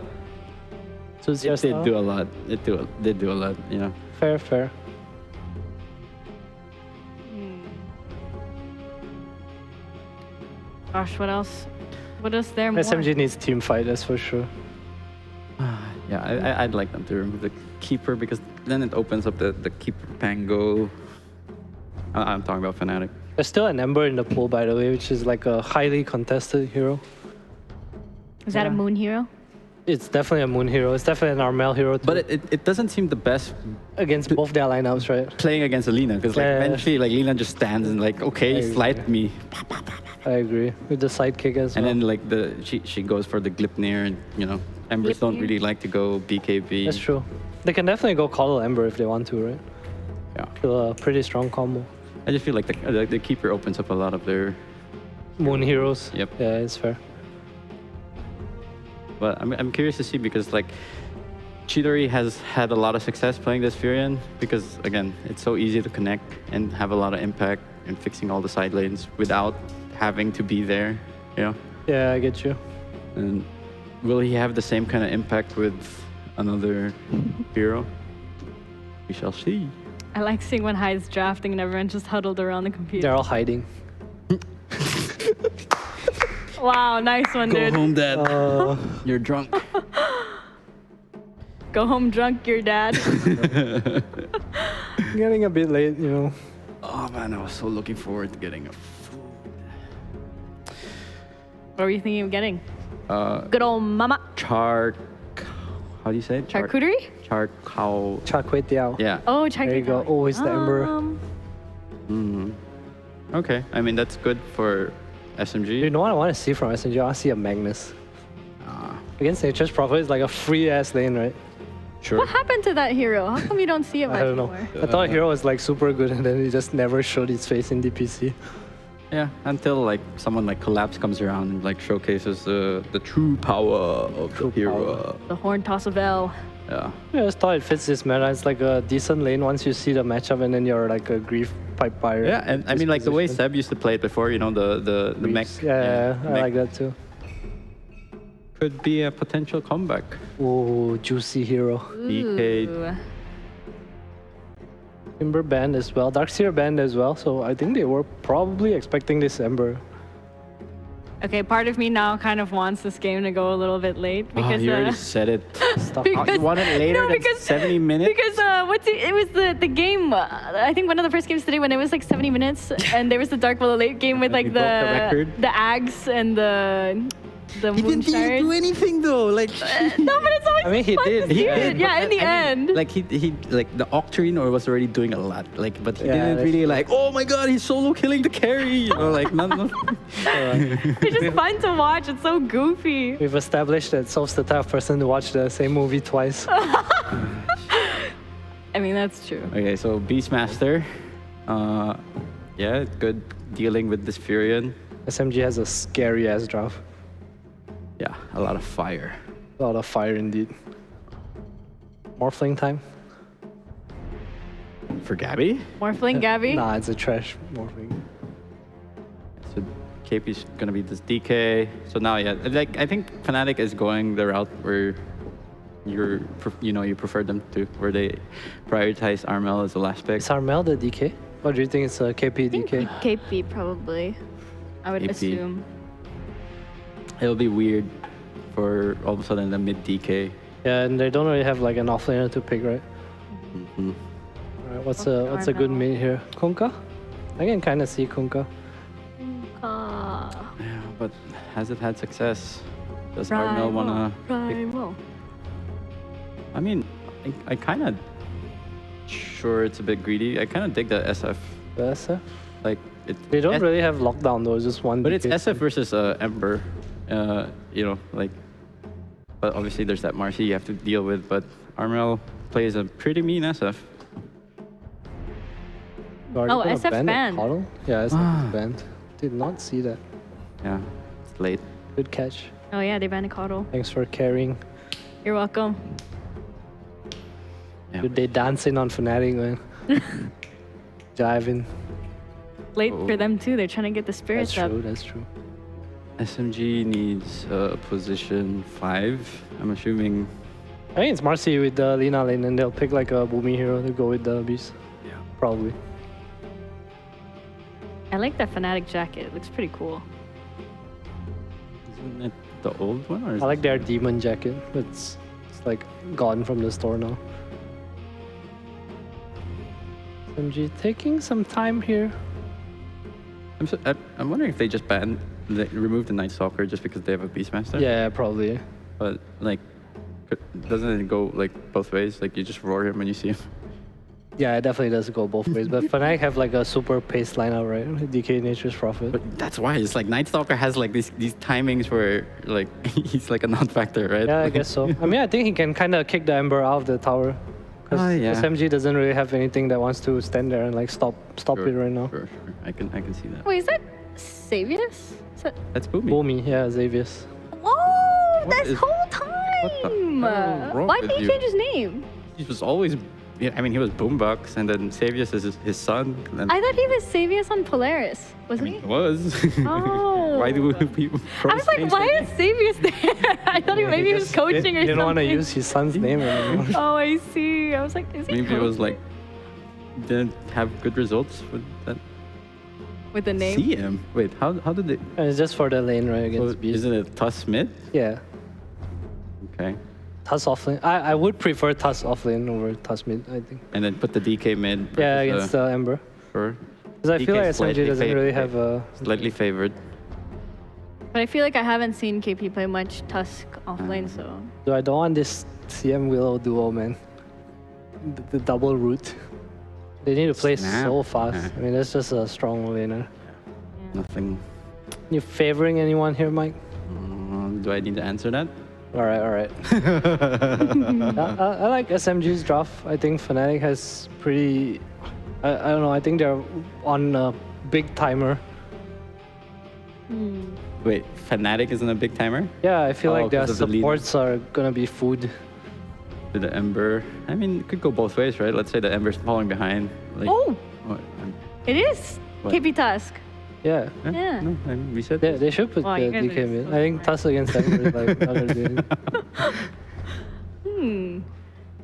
so it did do a lot. It did do a lot, Fair. Gosh, what else? What is there more? SMG needs team fight, that's for sure. Yeah, I'd like them to remove the Keeper because then it opens up the Keeper Pango. I'm talking about Fnatic. There's still an Ember in the pool, by the way, which is like a highly contested hero. Is that a Moon hero? It's definitely a Moon hero. It's definitely an Armel hero too. But it doesn't seem the best against both their lineups, right? Playing against Alina, because eventually Lina just stands and like, okay, slide me. I agree with the sidekick as And well. then like she goes for the Glipnir, and you know, Embers don't really like to go BKB. That's true. They can definitely go Coddle Ember if they want to, right? Yeah. Kill a pretty strong combo. I just feel like the keeper opens up a lot of their Moon heroes. Yep. Yeah, it's fair. But I'm curious to see, because like Chidori has had a lot of success playing this Furion, because again, it's so easy to connect and have a lot of impact and fixing all the side lanes without having to be there, you know? Yeah, I get you. And will he have the same kind of impact with another hero? We shall see. I like seeing when Hyde's drafting and everyone just huddled around the computer. They're all hiding. Wow, nice one, dude. Go home, Dad. You're drunk. Go home drunk, your dad. Getting a bit late, you know. Oh man, I was so looking forward to getting a food. What were you thinking of getting? Good old mama. How do you say it? Charcuterie? Char cow. Char kway teow. Yeah. Oh, charcuterie. There you go. Always the ember. Okay, I mean that's good for SMG. You know what I want to see from SMG? I want to see a Magnus. Against Nature's Prophet is like a free ass lane, right? Sure. What happened to that hero? How come you don't see it much I don't know. anymore? I thought Hero was like super good, and then he just never showed his face in DPC. Yeah, until like someone like Collapse comes around and like showcases the true power of the hero. The horn toss of L. Yeah. Yeah, I just thought it fits this meta. It's like a decent lane once you see the matchup, and then you're like a Grief Pipe Fire. Yeah, and I mean like the way Seb used to play it before, you know, the mech. Yeah, I mech like that too. Could be a potential comeback. Oh, juicy hero. DK. Timber banned as well. Darkseer banned as well. So I think they were probably expecting this Ember. Okay, part of me now kind of wants this game to go a little bit late because you already said it. Because- You want it later no, than because- 70 minutes? Because it was the game. I think one of the first games today when it was like 70 minutes, and there was the Dark Willow late game with like broke the record? the Ags and the He Moon didn't Shards. do anything though. Like No, but it's always I mean, he fun did. to He see did, it. Yeah, in the end. Like he like the Octarine or was already doing a lot. Like, but he Yeah, didn't that's really like. Oh my God, he's solo killing the carry. You know, like none. It's just fun to watch. It's so goofy. We've established that Sop's the type of person to watch the same movie twice. I mean, that's true. Okay, so Beastmaster. Yeah, good dealing with this Furion. SMG has a scary ass draft. Yeah, a lot of fire. A lot of fire indeed. Morphling time? For Gabby? Morphling Gabby? Nah, it's a trash morphling. So KP's gonna be this DK. So now, yeah, like I think Fnatic is going the route where you prefer them to, where they prioritize Armel as the last pick. Is Armel the DK? Or do you think it's a KP DK? KP probably. I would KP. assume. It'll be weird for all of a sudden the mid DK. Yeah, and they don't really have like an offlaner to pick, right? Alright, what's a good mid here? Kunkka? I can kind of see Kunkka. Yeah, but has it had success? Does Armel wanna? Rival. I mean, I kind of sure it's a bit greedy. I kind of dig the SF. The SF? Like They don't really have lockdown though. It's just one. But it's DK. SF versus Ember. You know, like. But obviously there's that Marcy you have to deal with. But Armel plays a pretty mean SF. Are you Oh, gonna SF ban the banned. Coddle? Yeah, SF is banned. Did not see that. Yeah, it's late. Good catch. Oh yeah, they banned a Coddle. Thanks for carrying. You're welcome. Yeah. Dude, they dancing on Fnatic, man. Jiving. Late for them too. They're trying to get the spirits That's up. true, that's true. SMG needs position 5. I'm assuming. I think it's Marcy with the Lina lane, and they'll pick like a Boomy hero to go with the Beast. Yeah. Probably. I like that Fnatic jacket. It looks pretty cool. Isn't it the old one? Or is I like their demon jacket, but it's like gone from the store now. SMG taking some time here. I'm wondering if they just remove the Night Stalker just because they have a Beastmaster. Yeah, probably. But like, doesn't it go like both ways? Like you just roar him when you see him. Yeah, it definitely does go both ways. But Fnatic have like a super paced lineup, right? DK Nature's Prophet. But that's why it's like Night Stalker has like these timings where like he's like a non-factor, right? Yeah, I guess so. I mean, I think he can kind of kick the Ember out of the tower. Because yeah. SMG doesn't really have anything that wants to stand there and like stop it right now. Sure. I can see that. Wait, is that Xavius? That's Boomy. Boomy, yeah, Xavius. Oh, this whole time! wrong Why with did he you? change his name? He was always, yeah, I mean, he was Boombox, and then Xavius is his son. And I thought he was Xavius on Polaris, wasn't he? was. Oh. Why do people? I was like, why is Xavius there? I thought maybe he was coaching or something. They don't want to use his son's name anymore. Oh, I see. I was like, is he Maybe it coaching? was like didn't have good results with that. With the name? CM. Wait, how did they? It's just for the lane, right? Against B. Isn't it Tuss mid? Yeah. Okay. Tuss offlane. I would prefer Tuss offlane over Tuss mid, I think. And then put the DK mid. Yeah, against Ember. Sure. Because I feel like SMG doesn't really have a... Slightly favored. But I feel like I haven't seen KP play much Tusk offlane, so... So I don't want this CM Willow duo, man. The double root. They need to play so fast. I mean, that's just a strong laner. Nothing. You favoring anyone here, Mike? Do I need to answer that? All right. I like SMG's draft. I think Fnatic has pretty... I don't know, I think they're on a big timer. Wait, Fnatic isn't a big timer? Yeah, I feel like their 'cause of the lead supports are gonna be food. to the Ember. I mean, it could go both ways, right? Let's say the Ember's falling behind. Like, Oh! what? It is What? KP Tusk. Yeah. Yeah. No, I mean, we said They should put Wow, the you guys DK are mid. so I think Tuss against Ember is like what they're doing.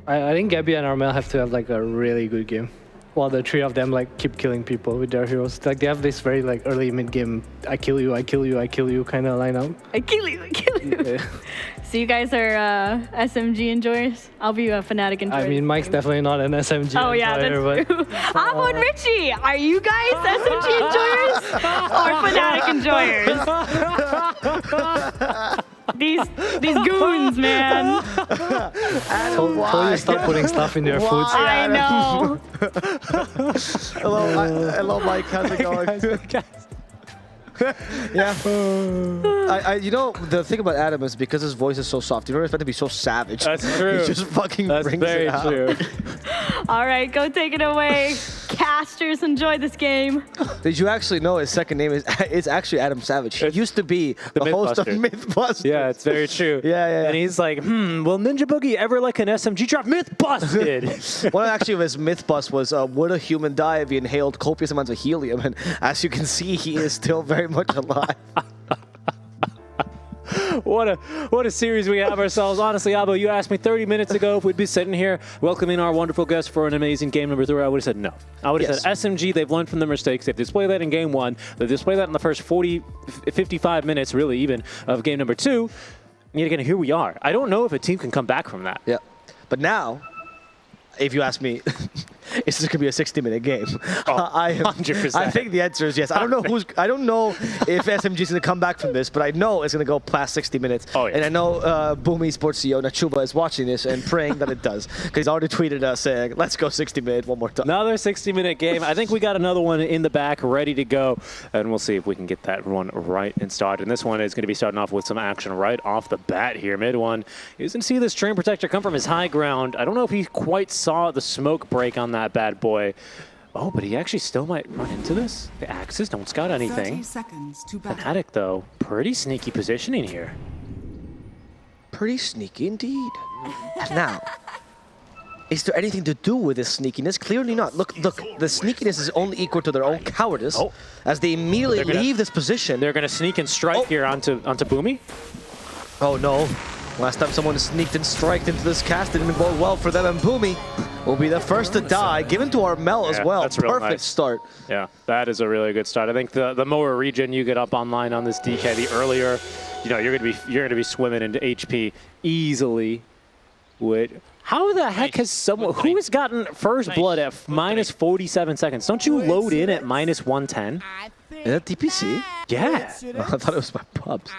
I think Gabby and Armel have to have like a really good game. While the three of them like keep killing people with their heroes. Like they have this very like early mid game, I kill you kind of lineup. I kill you. Yeah. So you guys are SMG enjoyers? I'll be a Fnatic enjoyer. I mean, Mike's definitely not an SMG Oh yeah, enjoyer, that's true. Avo and Richie, are you guys SMG enjoyers or Fnatic enjoyers? These goons, man. Told you stop putting stuff in their food. I know. Hello, Mike. How's it going? Yeah. You know, the thing about Adam is because his voice is so soft, you don't expect him to be so savage. That's true. He just fucking That's brings very it out. true. All right, go take it away. Casters, enjoy this game. Did you actually know his second name is actually Adam Savage? He used to be the host of Mythbusters. Yeah, it's very true. Yeah. And he's like, will Ninja Boogie ever like an SMG drop? Mythbusted! One actually of his myth bust was, would a human die if he inhaled copious amounts of helium? And as you can see, he is still very much alive. What a series we have ourselves. Honestly, Abo, you asked me 30 minutes ago if we'd be sitting here welcoming our wonderful guests for an amazing game number 3. I would have said no. I would have said SMG, they've learned from their mistakes. They've displayed that in game 1. They displayed that in the first 55 minutes, really even, of game number 2. And yet again, here we are. I don't know if a team can come back from that. Yeah. But now, if you ask me, is this going to be a 60-minute game? Oh, 100%. I think the answer is yes. I don't know if SMG is going to come back from this, but I know it's going to go past 60 minutes. Oh, yeah. And I know Boom Esports CEO Nachuba is watching this and praying that it does, because he's already tweeted us saying, "Let's go 60-minute one more time." Another 60-minute game. I think we got another one in the back ready to go, and we'll see if we can get that one right and started. And this one is going to be starting off with some action right off the bat here. Mid one, you can see this Train Protector come from his high ground. I don't know if he quite saw the smoke break on that bad boy. Oh, but he actually still might run into this. The axes don't scout anything. 30 seconds to battle. Fnatic, though, pretty sneaky positioning here. Pretty sneaky indeed. Now, is there anything to do with this sneakiness? Clearly not. Look, the sneakiness is only equal to their own cowardice as they immediately leave this position. They're going to sneak and strike here onto Boomy. Oh, no. Last time someone sneaked and striked into this cast didn't bode well for them, and Boomy will be the first to die, given to Armel as well. That's real Perfect nice. start. Yeah, that is a really good start. I think the more regen you get up online on this DK, the earlier, you're gonna be swimming into HP easily. How the heck has someone who has gotten first blood at minus 47 seconds? Don't you load in at minus 110? Is that DPC? Yeah. I thought it was my pubs.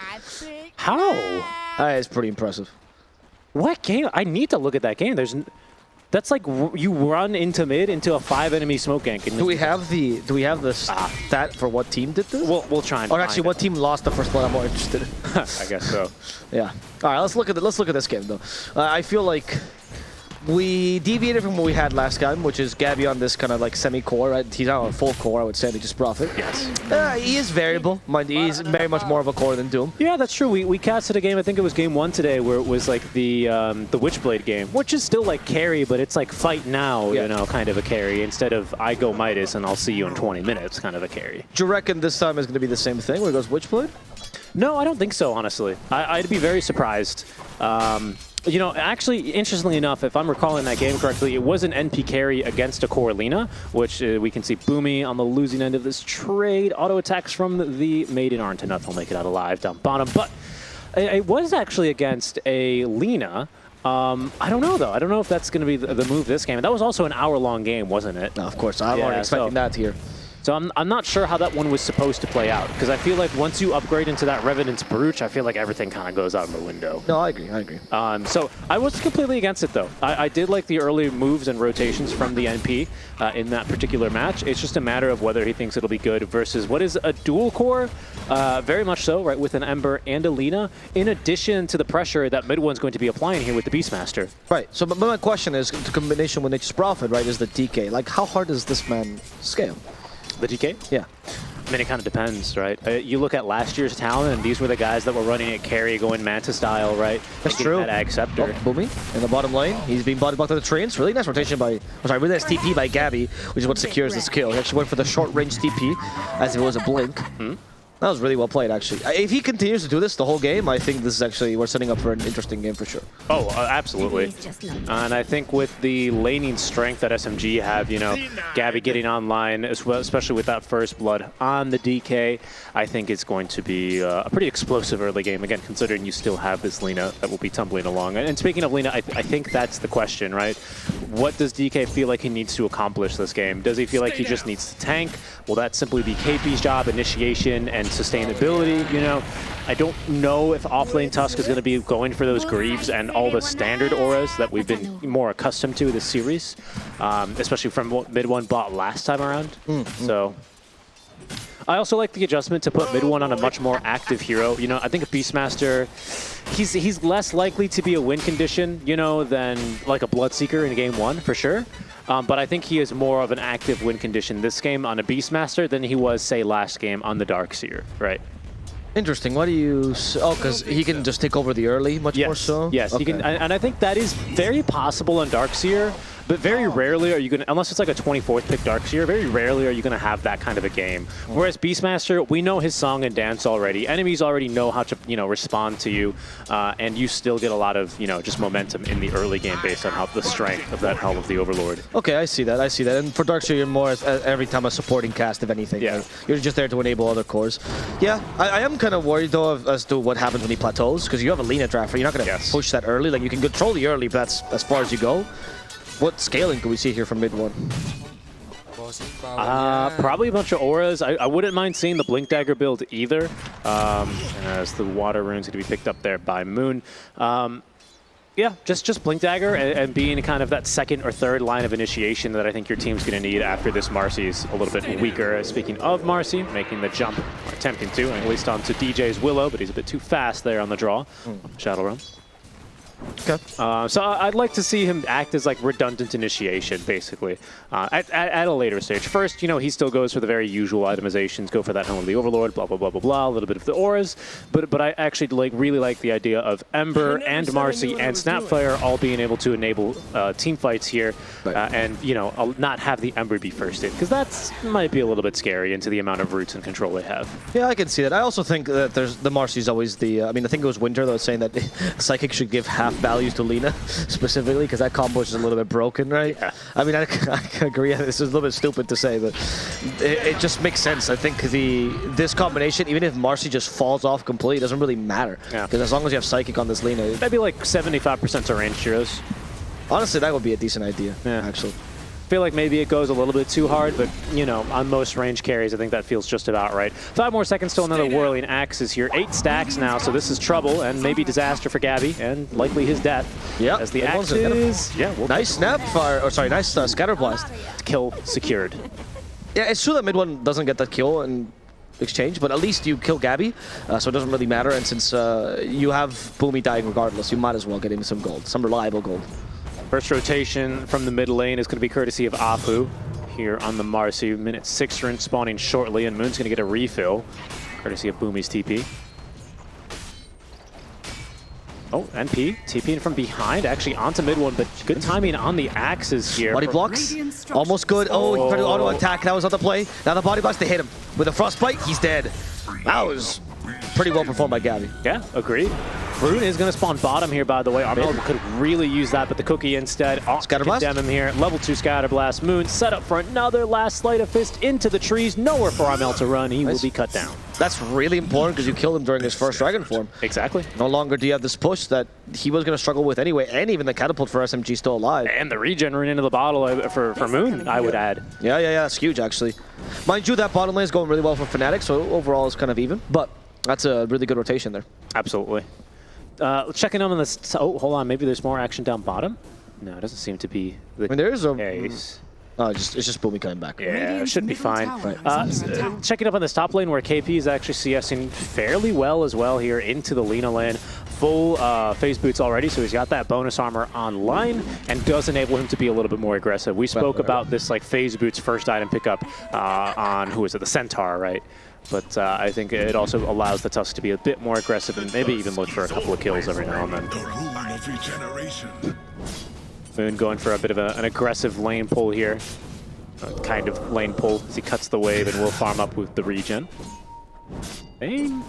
How? That is pretty impressive. What game? I need to look at that game. That's like you run into mid into a 5 enemy smoke gank. Do we have the stat for what team did this? We'll try and. Or actually, what team lost the first blood? I'm more interested. I guess so. Yeah. All right. Let's look at this game though. I feel like we deviated from what we had last game, which is Gabby on this kind of like semi-core, right? He's not on full core, I would say, they just Prophet. Yes. He is variable. Mind you, he's very much more of a core than Doom. Yeah, that's true. We casted a game, I think it was game 1 today, where it was like the Witchblade game, which is still like carry, but it's like fight now, you know, kind of a carry, instead of I go Midas and I'll see you in 20 minutes kind of a carry. Do you reckon this time is going to be the same thing, where it goes Witchblade? No, I don't think so, honestly. I'd be very surprised. You know, actually, interestingly enough, if I'm recalling that game correctly, it was an NP carry against a core Lina, which we can see Boomy on the losing end of this trade. Auto attacks from the Maiden aren't enough. He'll make it out alive down bottom. But it was actually against a Lina. I don't know, though. I don't know if that's going to be the move this game. That was also an hour-long game, wasn't it? No, of course. I'm already expecting that here. So I'm not sure how that one was supposed to play out, because I feel like once you upgrade into that Revenant's Brooch, I feel like everything kind of goes out of the window. No, I agree. So I wasn't completely against it, though. I did like the early moves and rotations from the NP in that particular match. It's just a matter of whether he thinks it'll be good versus what is a dual core, very much so, right, with an Ember and a Lina, in addition to the pressure that mid one's going to be applying here with the Beastmaster. Right, so but my question is, the combination with Nature's Prophet, right, is the DK. Like, how hard does this man scale? The DK? Yeah. I mean, it kind of depends, right? You look at last year's Talon, and these were the guys that were running it carry, going Manta style, right? That's true. That Ag Scepter. Boomy in the bottom lane. He's being body blocked to the trains. Really nice rotation by, really nice TP by Gabby, which is what secures this kill. He actually went for the short range TP as if it was a blink. That was really well played, actually. If he continues to do this the whole game, I think this is actually, we're setting up for an interesting game for sure. Oh, absolutely. And I think with the laning strength that SMG have, you know, Gabby getting online, as well, especially with that first blood on the DK, I think it's going to be a pretty explosive early game, again, considering you still have this Lina that will be tumbling along. And speaking of Lina, I think that's the question, right? What does DK feel like he needs to accomplish this game? Does he feel like he just needs to tank? Will that simply be KP's job, initiation, and sustainability? You know, I don't know if offlane Tusk is going to be going for those Greaves and all the standard auras that we've been more accustomed to this series, especially from what mid one bought last time around. So I also like the adjustment to put mid one on a much more active hero. You know, I think a Beastmaster, he's less likely to be a win condition, you know, than like a Bloodseeker in game 1 for sure. But I think he is more of an active win condition this game on a Beastmaster than he was, say, last game on the Darkseer, right? Interesting. Why do you... Oh, because he can just take over the early much more so? Yes, okay. he can, and I think that is very possible on Darkseer, but very rarely are you going to, unless it's like a 24th pick Darkseer, very rarely are you going to have that kind of a game. Whereas Beastmaster, we know his song and dance already. Enemies already know how to, you know, respond to you, and you still get a lot of, you know, just momentum in the early game based on how the strength of that Helm of the Overlord. Okay, I see that. And for Darkseer, you're more as every time a supporting cast, if anything. Yeah. Right? You're just there to enable other cores. Yeah, I am kind of worried, though, as to what happens when he plateaus, because you have a Lina draft, you're not going to push that early. Like, you can control the early, but that's as far as you go. What scaling can we see here from mid one? Probably a bunch of auras. I wouldn't mind seeing the Blink Dagger build either, as the water rune's going to be picked up there by Moon. Yeah, just Blink Dagger and being kind of that second or third line of initiation that I think your team's going to need after this Marcy's a little bit weaker. Speaking of Marcy, making the jump, or attempting to, at least onto DJ's Willow, but he's a bit too fast there on the draw. Shadow Realm. Okay. So I'd like to see him act as like redundant initiation, basically, at a later stage. First, you know, he still goes for the very usual itemizations, go for that Helm of the Overlord, blah, blah, blah, blah, blah, a little bit of the auras. But I actually really like the idea of Ember and Marcy and Snapfire all being able to enable team fights here, and, you know, not have the Ember be first in, because that might be a little bit scary into the amount of roots and control they have. Yeah, I can see that. I also think that there's the Marcy's always the, I mean, I think it was Winter that was saying that Psychic should give half values to Lina, specifically, because that combo is a little bit broken, right? Yeah. I mean, I agree. This is a little bit stupid to say, but it just makes sense. I think this combination, even if Marcy just falls off completely, it doesn't really matter. Yeah. Because as long as you have Psychic on this Lina... Maybe like 75% to range heroes. Honestly, that would be a decent idea, actually. feel like maybe it goes a little bit too hard, but, you know, on most range carries, I think that feels just about right. 5 more seconds till another Whirling Axe is here. 8 stacks now, so this is trouble and maybe disaster for Gabby, and likely his death. Yeah. As the Axe is... Yeah, nice snap fire, or sorry, nice scatter blast. Kill secured. Yeah, it's true that mid one doesn't get that kill in exchange, but at least you kill Gabby, so it doesn't really matter. And since you have Boomy dying regardless, you might as well get him some gold, some reliable gold. First rotation from the mid lane is going to be courtesy of Apu here on the Marcy. Minute 6 rune spawning shortly, and Moon's going to get a refill, courtesy of Boomy's TP. Oh, NP TPing from behind, actually onto mid one, but good timing on the axes here. Body blocks, almost good. Oh, he tried to auto attack. That was on the play. Now the body blocks to hit him with a frostbite. He's dead. That was pretty well performed by Gabby. Yeah, agreed. Rune is going to spawn bottom here, by the way. Armel could really use that, but the cookie instead. Scatter blast. Condemn him here. Level 2 scatter blast. Moon set up for another last sleight of fist into the trees. Nowhere for Armel to run. He will be cut down. That's really important because you killed him during his first dragon form. Exactly. No longer do you have this push that he was going to struggle with anyway, and even the catapult for SMG still alive. And the regen rune into the bottle for Moon, I would add. Yeah, that's huge actually. Mind you, that bottom lane is going really well for Fnatic, so overall it's kind of even, but that's a really good rotation there. Absolutely. Checking on this. Oh, hold on. Maybe there's more action down bottom. No, it doesn't seem to be the there is a case. It's just Boomy coming back. Yeah, it should be fine. Checking up on this top lane where KP is actually CSing fairly well as well here into the Lina lane. Full phase boots already, so he's got that bonus armor online and does enable him to be a little bit more aggressive. We spoke about this like phase boots first item pickup on, who is it, the Centaur, right? But I think it also allows the Tusk to be a bit more aggressive and maybe even look for a couple of kills every now and then. Moon going for a bit of an aggressive lane pull here. Kind of lane pull as he cuts the wave and will farm up with the regen. Bane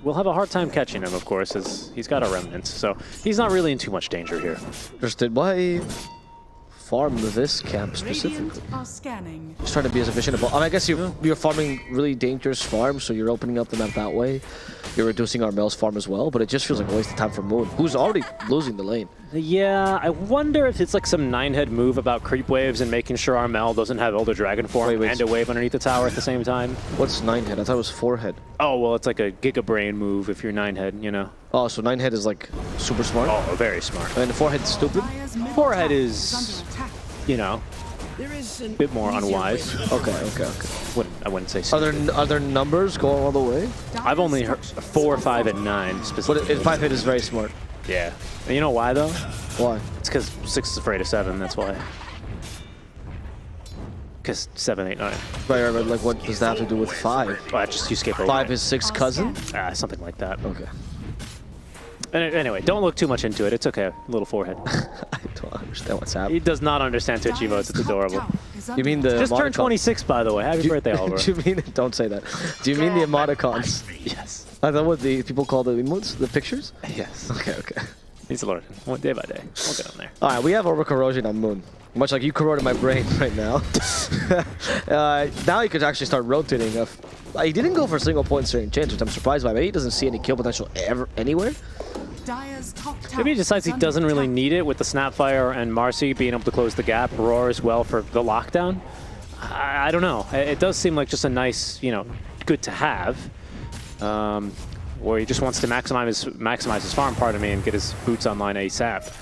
will have a hard time catching him, of course, as he's got a remnant. So he's not really in too much danger here. Understood. Why farm this camp specifically? Just trying to be as efficient as possible. I guess you're farming really dangerous farms, so you're opening up the map that way. You're reducing Armel's farm as well, but it just feels like a waste of time for Moon, who's already losing the lane. Yeah, I wonder if it's like some 9-head move about creep waves and making sure Armel doesn't have Elder Dragon form and a wave underneath the tower at the same time. What's 9-head? I thought it was 4-head. Oh, well, it's like a Giga Brain move if you're 9-head, you know. Oh, so 9-head is like super smart? Oh, very smart. And 4-head is stupid? 4-head is, you know, a bit more unwise. Okay. I wouldn't say so. Are there numbers going all the way? I've only heard 4, 5, and 9 specifically. But 5-head is very smart. Yeah. And you know why, though? Why? It's because 6 is afraid of 7, that's why. Because 7, 8, 9. Right, like what does that have to do with 5? Well, just you skip over 5 is 6 cousin? Something like that. Okay. Anyway, don't look too much into it. It's okay. Little forehead. I don't understand what's happening. He does not understand Twitch emotes. It's adorable. You mean the Just turned 26, by the way. Happy birthday, Oliver. Do you mean? Don't say that. Do you mean the emoticons? Yes. I thought what the people call the emotes, the pictures. Yes. Okay. He's learning. Day by day. We'll get him there. All right, we have Orbital Corrosion on Moon. Much like you corroded my brain right now. Now he could actually start rotating. He didn't go for a single point searing change, which I'm surprised by. Maybe he doesn't see any kill potential anywhere. Maybe he decides he doesn't really need it with the Snapfire and Marcy being able to close the gap. Roar as well for the lockdown. I don't know. It does seem like just a nice, good to have. Or he just wants to maximize his farm, pardon me, and get his boots online ASAP.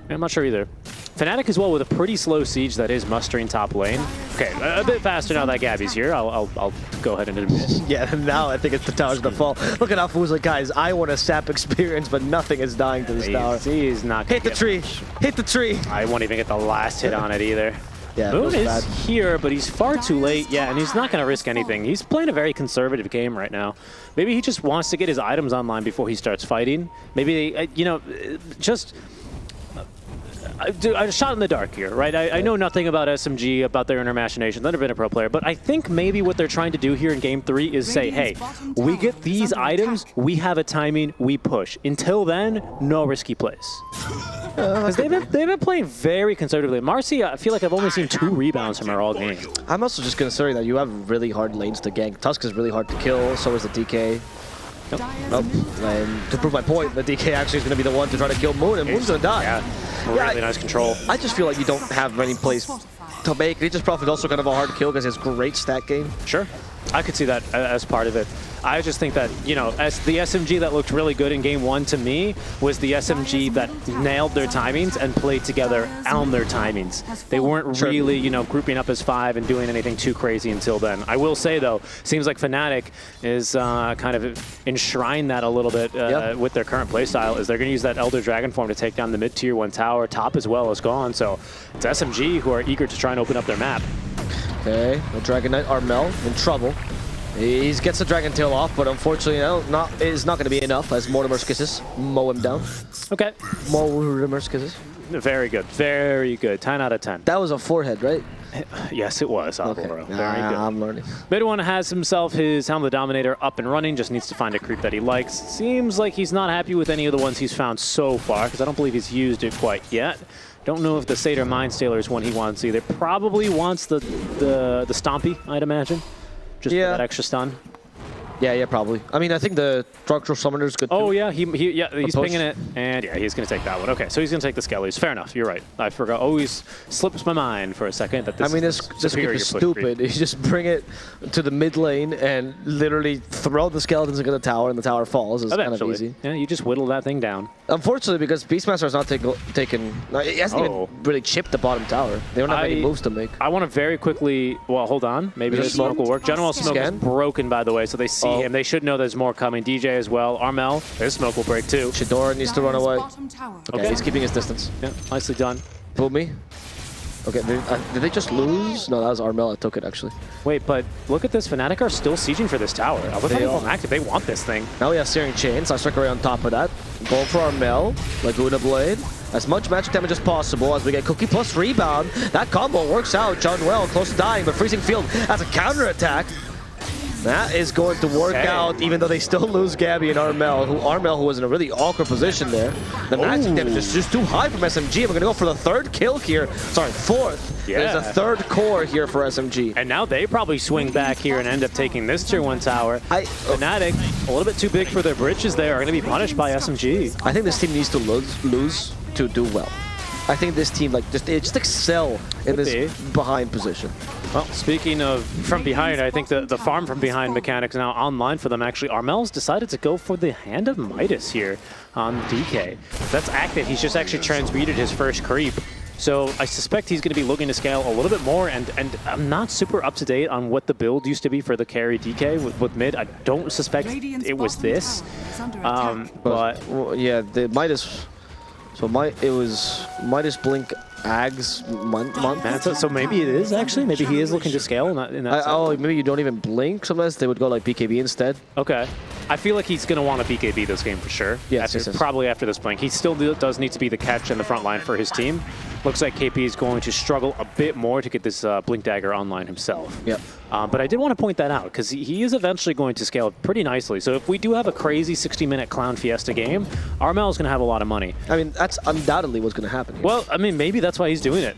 I'm not sure either. Fnatic as well with a pretty slow siege that is mustering top lane. Okay, a bit faster now that Gabby's here. I'll go ahead and admit. Yeah, now I think it's the towers that fall. Look at Afu's like, guys, I want a sap experience, but nothing is dying to this tower. He's not gonna hit the tree. Hit the tree. I won't even get the last hit on it either. Yeah, Moon is here, but he's far too late. Yeah, and he's not going to risk anything. He's playing a very conservative game right now. Maybe he just wants to get his items online before he starts fighting. Maybe, just... a shot in the dark here, right? I know nothing about SMG, about their inner machinations. I've never been a pro player, but I think maybe what they're trying to do here in Game 3 is say, hey, we get these items, we have a timing, we push. Until then, no risky plays. Because they've been playing very conservatively. Marcy, I feel like I've only seen 2 rebounds from her all game. I'm also just considering that you have really hard lanes to gank. Tusk is really hard to kill, so is the DK. Nope. And to prove my point, the DK actually is going to be the one to try to kill Moon, and Moon's going to die. Yeah, really nice control. I just feel like you don't have many plays to make. Nature's Prophet also kind of a hard kill because he has great stat game. Sure. I could see that as part of it. I just think that, you know, as the SMG that looked really good in game 1 to me was the SMG that nailed their timings and played together on their timings. They weren't really, you know, grouping up as 5 and doing anything too crazy until then. I will say, though, seems like Fnatic is kind of enshrined that a little bit with their current playstyle, is they're going to use that Elder Dragon form to take down the mid-tier 1 tower. Top as well is gone, so it's SMG who are eager to try and open up their map. Okay, the Dragon Knight Armel in trouble. He gets the Dragon Tail off, but unfortunately, it's not going to be enough as Mortimer's Kisses mow him down. Okay. Mortimer's Kisses. Very good. Very good. 10 out of 10. That was a forehead, right? Yes, it was. Okay. Very good. I'm learning. Mid one has himself his Helm of the Dominator up and running, just needs to find a creep that he likes. Seems like he's not happy with any of the ones he's found so far, because I don't believe he's used it quite yet. Don't know if the Satyr Mindstealer is one he wants either. Probably wants the Stompy, I'd imagine. Just for that extra stun. Yeah, probably. I mean, I think the Structural Summoner is good too. Oh, yeah, he's pinging it, and yeah, he's going to take that one. Okay, so he's going to take the Skellies. Fair enough, you're right. I forgot. Always slips my mind for a second that this this game is stupid. You just bring it to the mid lane and literally throw the skeletons into the tower, and the tower falls. It's kind of easy. Yeah, you just whittle that thing down. Unfortunately, because Beastmaster has not taken... He hasn't even really chipped the bottom tower. They don't have any moves to make. I want to very quickly... Well, hold on. Maybe the smoke will work. General Smoke is broken, by the way, so they see him. They should know there's more coming. DJ as well. Armel, their smoke will break too. Shadora needs to run away. Okay, he's keeping his distance. Yeah, nicely done. Fool me. Okay, did they just lose? No, that was Armel that took it, actually. Wait, but look at this. Fnatic are still sieging for this tower. They active. They want this thing. Now we have Searing Chains. I strike away on top of that. Going for Armel. Laguna Blade. As much magic damage as possible as we get Cookie plus rebound. That combo works out. John Well close to dying, but Freezing Field has a counter attack. That is going to work out, even though they still lose Gabby and Armel, who was in a really awkward position there. The magic damage is just too high from SMG. We're going to go for the 3rd kill here. Sorry, 4th. Yeah. There's a 3rd core here for SMG. And now they probably swing back here and end up taking this tier 1 tower. Fnatic, a little bit too big for their britches there, are going to be punished by SMG. I think this team needs to lose to do well. I think this team just excel in this behind position. Well, speaking of from behind, I think the farm from behind mechanics now online for them. Actually, Armel's decided to go for the Hand of Midas here on DK. That's active. He's just actually transmuted his first creep. So I suspect he's going to be looking to scale a little bit more, and I'm not super up to date on what the build used to be for the carry DK with mid. I don't suspect it was this, but well, yeah, the Midas. So it was Midas Blink Ags month. So maybe it is actually. Maybe he is looking to scale in that oh, maybe you don't even blink. Sometimes they would go like BKB instead. Okay. I feel like he's going to want a BKB this game for sure. Yes, probably after this blink. He still does need to be the catch in the front line for his team. Looks like KP is going to struggle a bit more to get this Blink Dagger online himself. Yep. But I did want to point that out because he is eventually going to scale pretty nicely. So if we do have a crazy 60-minute Clown Fiesta game, Armel is going to have a lot of money. I mean, that's undoubtedly what's going to happen here. Well, I mean, maybe that's why he's doing it.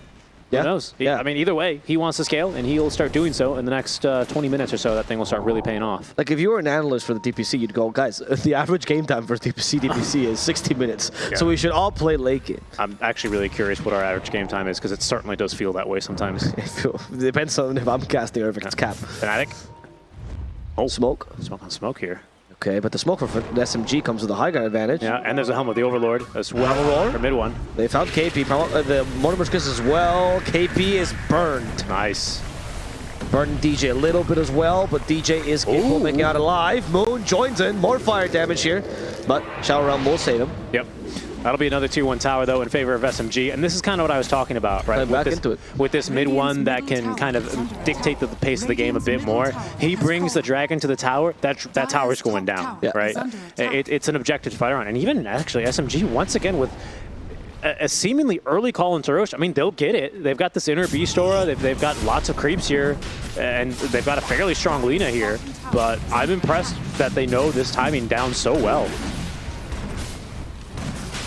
Yeah. Who knows? I mean, either way, he wants to scale, and he'll start doing so in the next 20 minutes or so. That thing will start really paying off. Like, if you were an analyst for the DPC, you'd go, guys, the average game time for DPC is 60 minutes. Yeah. So we should all play late game. I'm actually really curious what our average game time is, because it certainly does feel that way sometimes. It depends on if I'm casting or if it's cap. Fnatic. Oh, smoke. Smoke on smoke here. Okay, but the smoke for the SMG comes with a high ground advantage. Yeah, and there's a Helm of the Overlord as well for mid one. They found KP, the Mortimer's Kiss as well. KP is burned. Nice. Burning DJ a little bit as well, but DJ is capable of making out alive. Moon joins in, more fire damage here, but Shower Realm will save him. Yep. That'll be another tier 1 tower, though, in favor of SMG. And this is kind of what I was talking about, right? With this mid one that can kind of dictate the pace of the game a bit more. He brings the dragon to the tower, that tower's going down, right? It's an objective to fight on. And even, actually, SMG, once again, with a seemingly early call into Roche, I mean, they'll get it. They've got this inner Beast Aura, they've got lots of creeps here, and they've got a fairly strong Lina here. But I'm impressed that they know this timing down so well.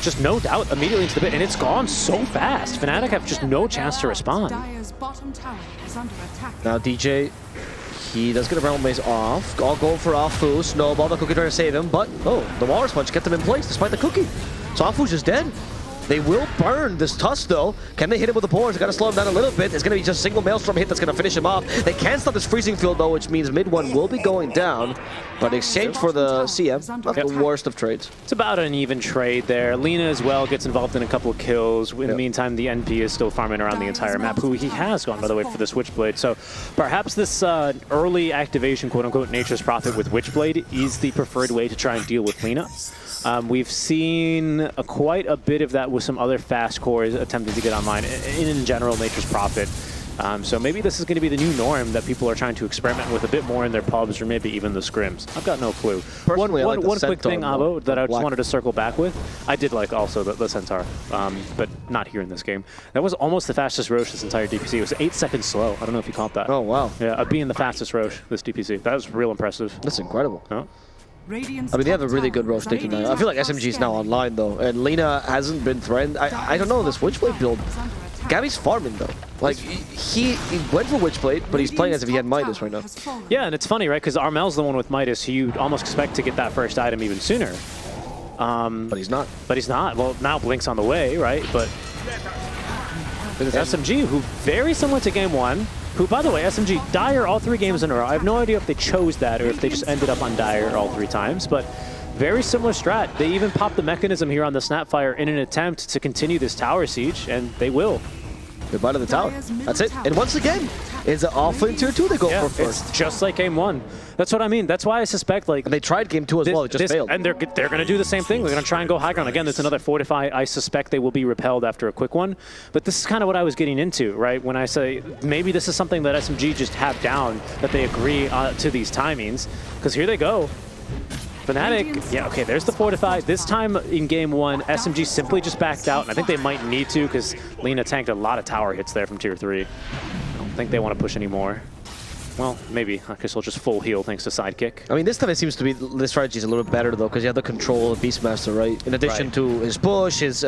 Just no doubt immediately into the pit, and it's gone so fast. Fnatic have just no chance to respond. Now DJ, he does get a Realm Maze off. All gold for Afu. Snowball, the Cookie trying to save him, but the Walrus Punch kept him in place despite the Cookie. So Afu's just dead. They will burn this Tusk though. Can they hit him with the boards? They gotta slow him down a little bit. It's gonna be just a single Maelstrom hit that's gonna finish him off. They can't stop this freezing field though, which means mid one will be going down. But in exchange for the CM, not the worst of trades. It's about an even trade there. Lina as well gets involved in a couple of kills. In the meantime, the NP is still farming around the entire map, who he has gone, by the way, for the Switchblade. So perhaps this early activation, quote-unquote, Nature's Prophet with Witchblade is the preferred way to try and deal with Lina. We've seen quite a bit of that with some other fast cores attempting to get online. In general, Nature's Prophet. So maybe this is going to be the new norm that people are trying to experiment with a bit more in their pubs or maybe even the scrims. I've got no clue. One quick thing, Avo, that I just wanted to circle back with. I did like also the Centaur, but not here in this game. That was almost the fastest Roche this entire DPC. It was 8 seconds slow. I don't know if you caught that. Oh, wow. Yeah, being the fastest Roche this DPC. That was real impressive. That's incredible. Oh. I mean, they have a really good Roche taking now. I feel like SMG is now online though, and Lina hasn't been threatened. I don't know, this Witchblade build. Gabby's farming though. Like, he went for Witchblade, but he's playing as if he had Midas right now. Yeah, and it's funny, right? Because Armel's the one with Midas, who you'd almost expect to get that first item even sooner. But he's not. But he's not. Well, now Blink's on the way, right? But SMG, who very similar to game one, who, by the way, SMG, Dire all 3 games in a row. I have no idea if they chose that or if they just ended up on Dire all 3 times, but very similar strat. They even popped the mechanism here on the Snapfire in an attempt to continue this tower siege, and they will. Goodbye to the tower. That's it. And once again, it's off in tier 2 they go for first. It's just like game 1. That's what I mean. That's why I suspect, like... And they tried game 2 as well, it just failed. And they're going to do the same thing. They're going to try and go high ground. Again, there's another fortify. I suspect they will be repelled after a quick one. But this is kind of what I was getting into, right? When I say maybe this is something that SMG just have down, that they agree to these timings. Because here they go. Fnatic, yeah, okay, there's the fortify. This time in game 1, SMG simply just backed out, and I think they might need to because Lina tanked a lot of tower hits there from tier 3. I don't think they want to push anymore. Well, maybe. I guess we'll just full heal thanks to sidekick. I mean, this time it seems to be the strategy is a little bit better though, because you have the control of Beastmaster, right? In addition to his push, his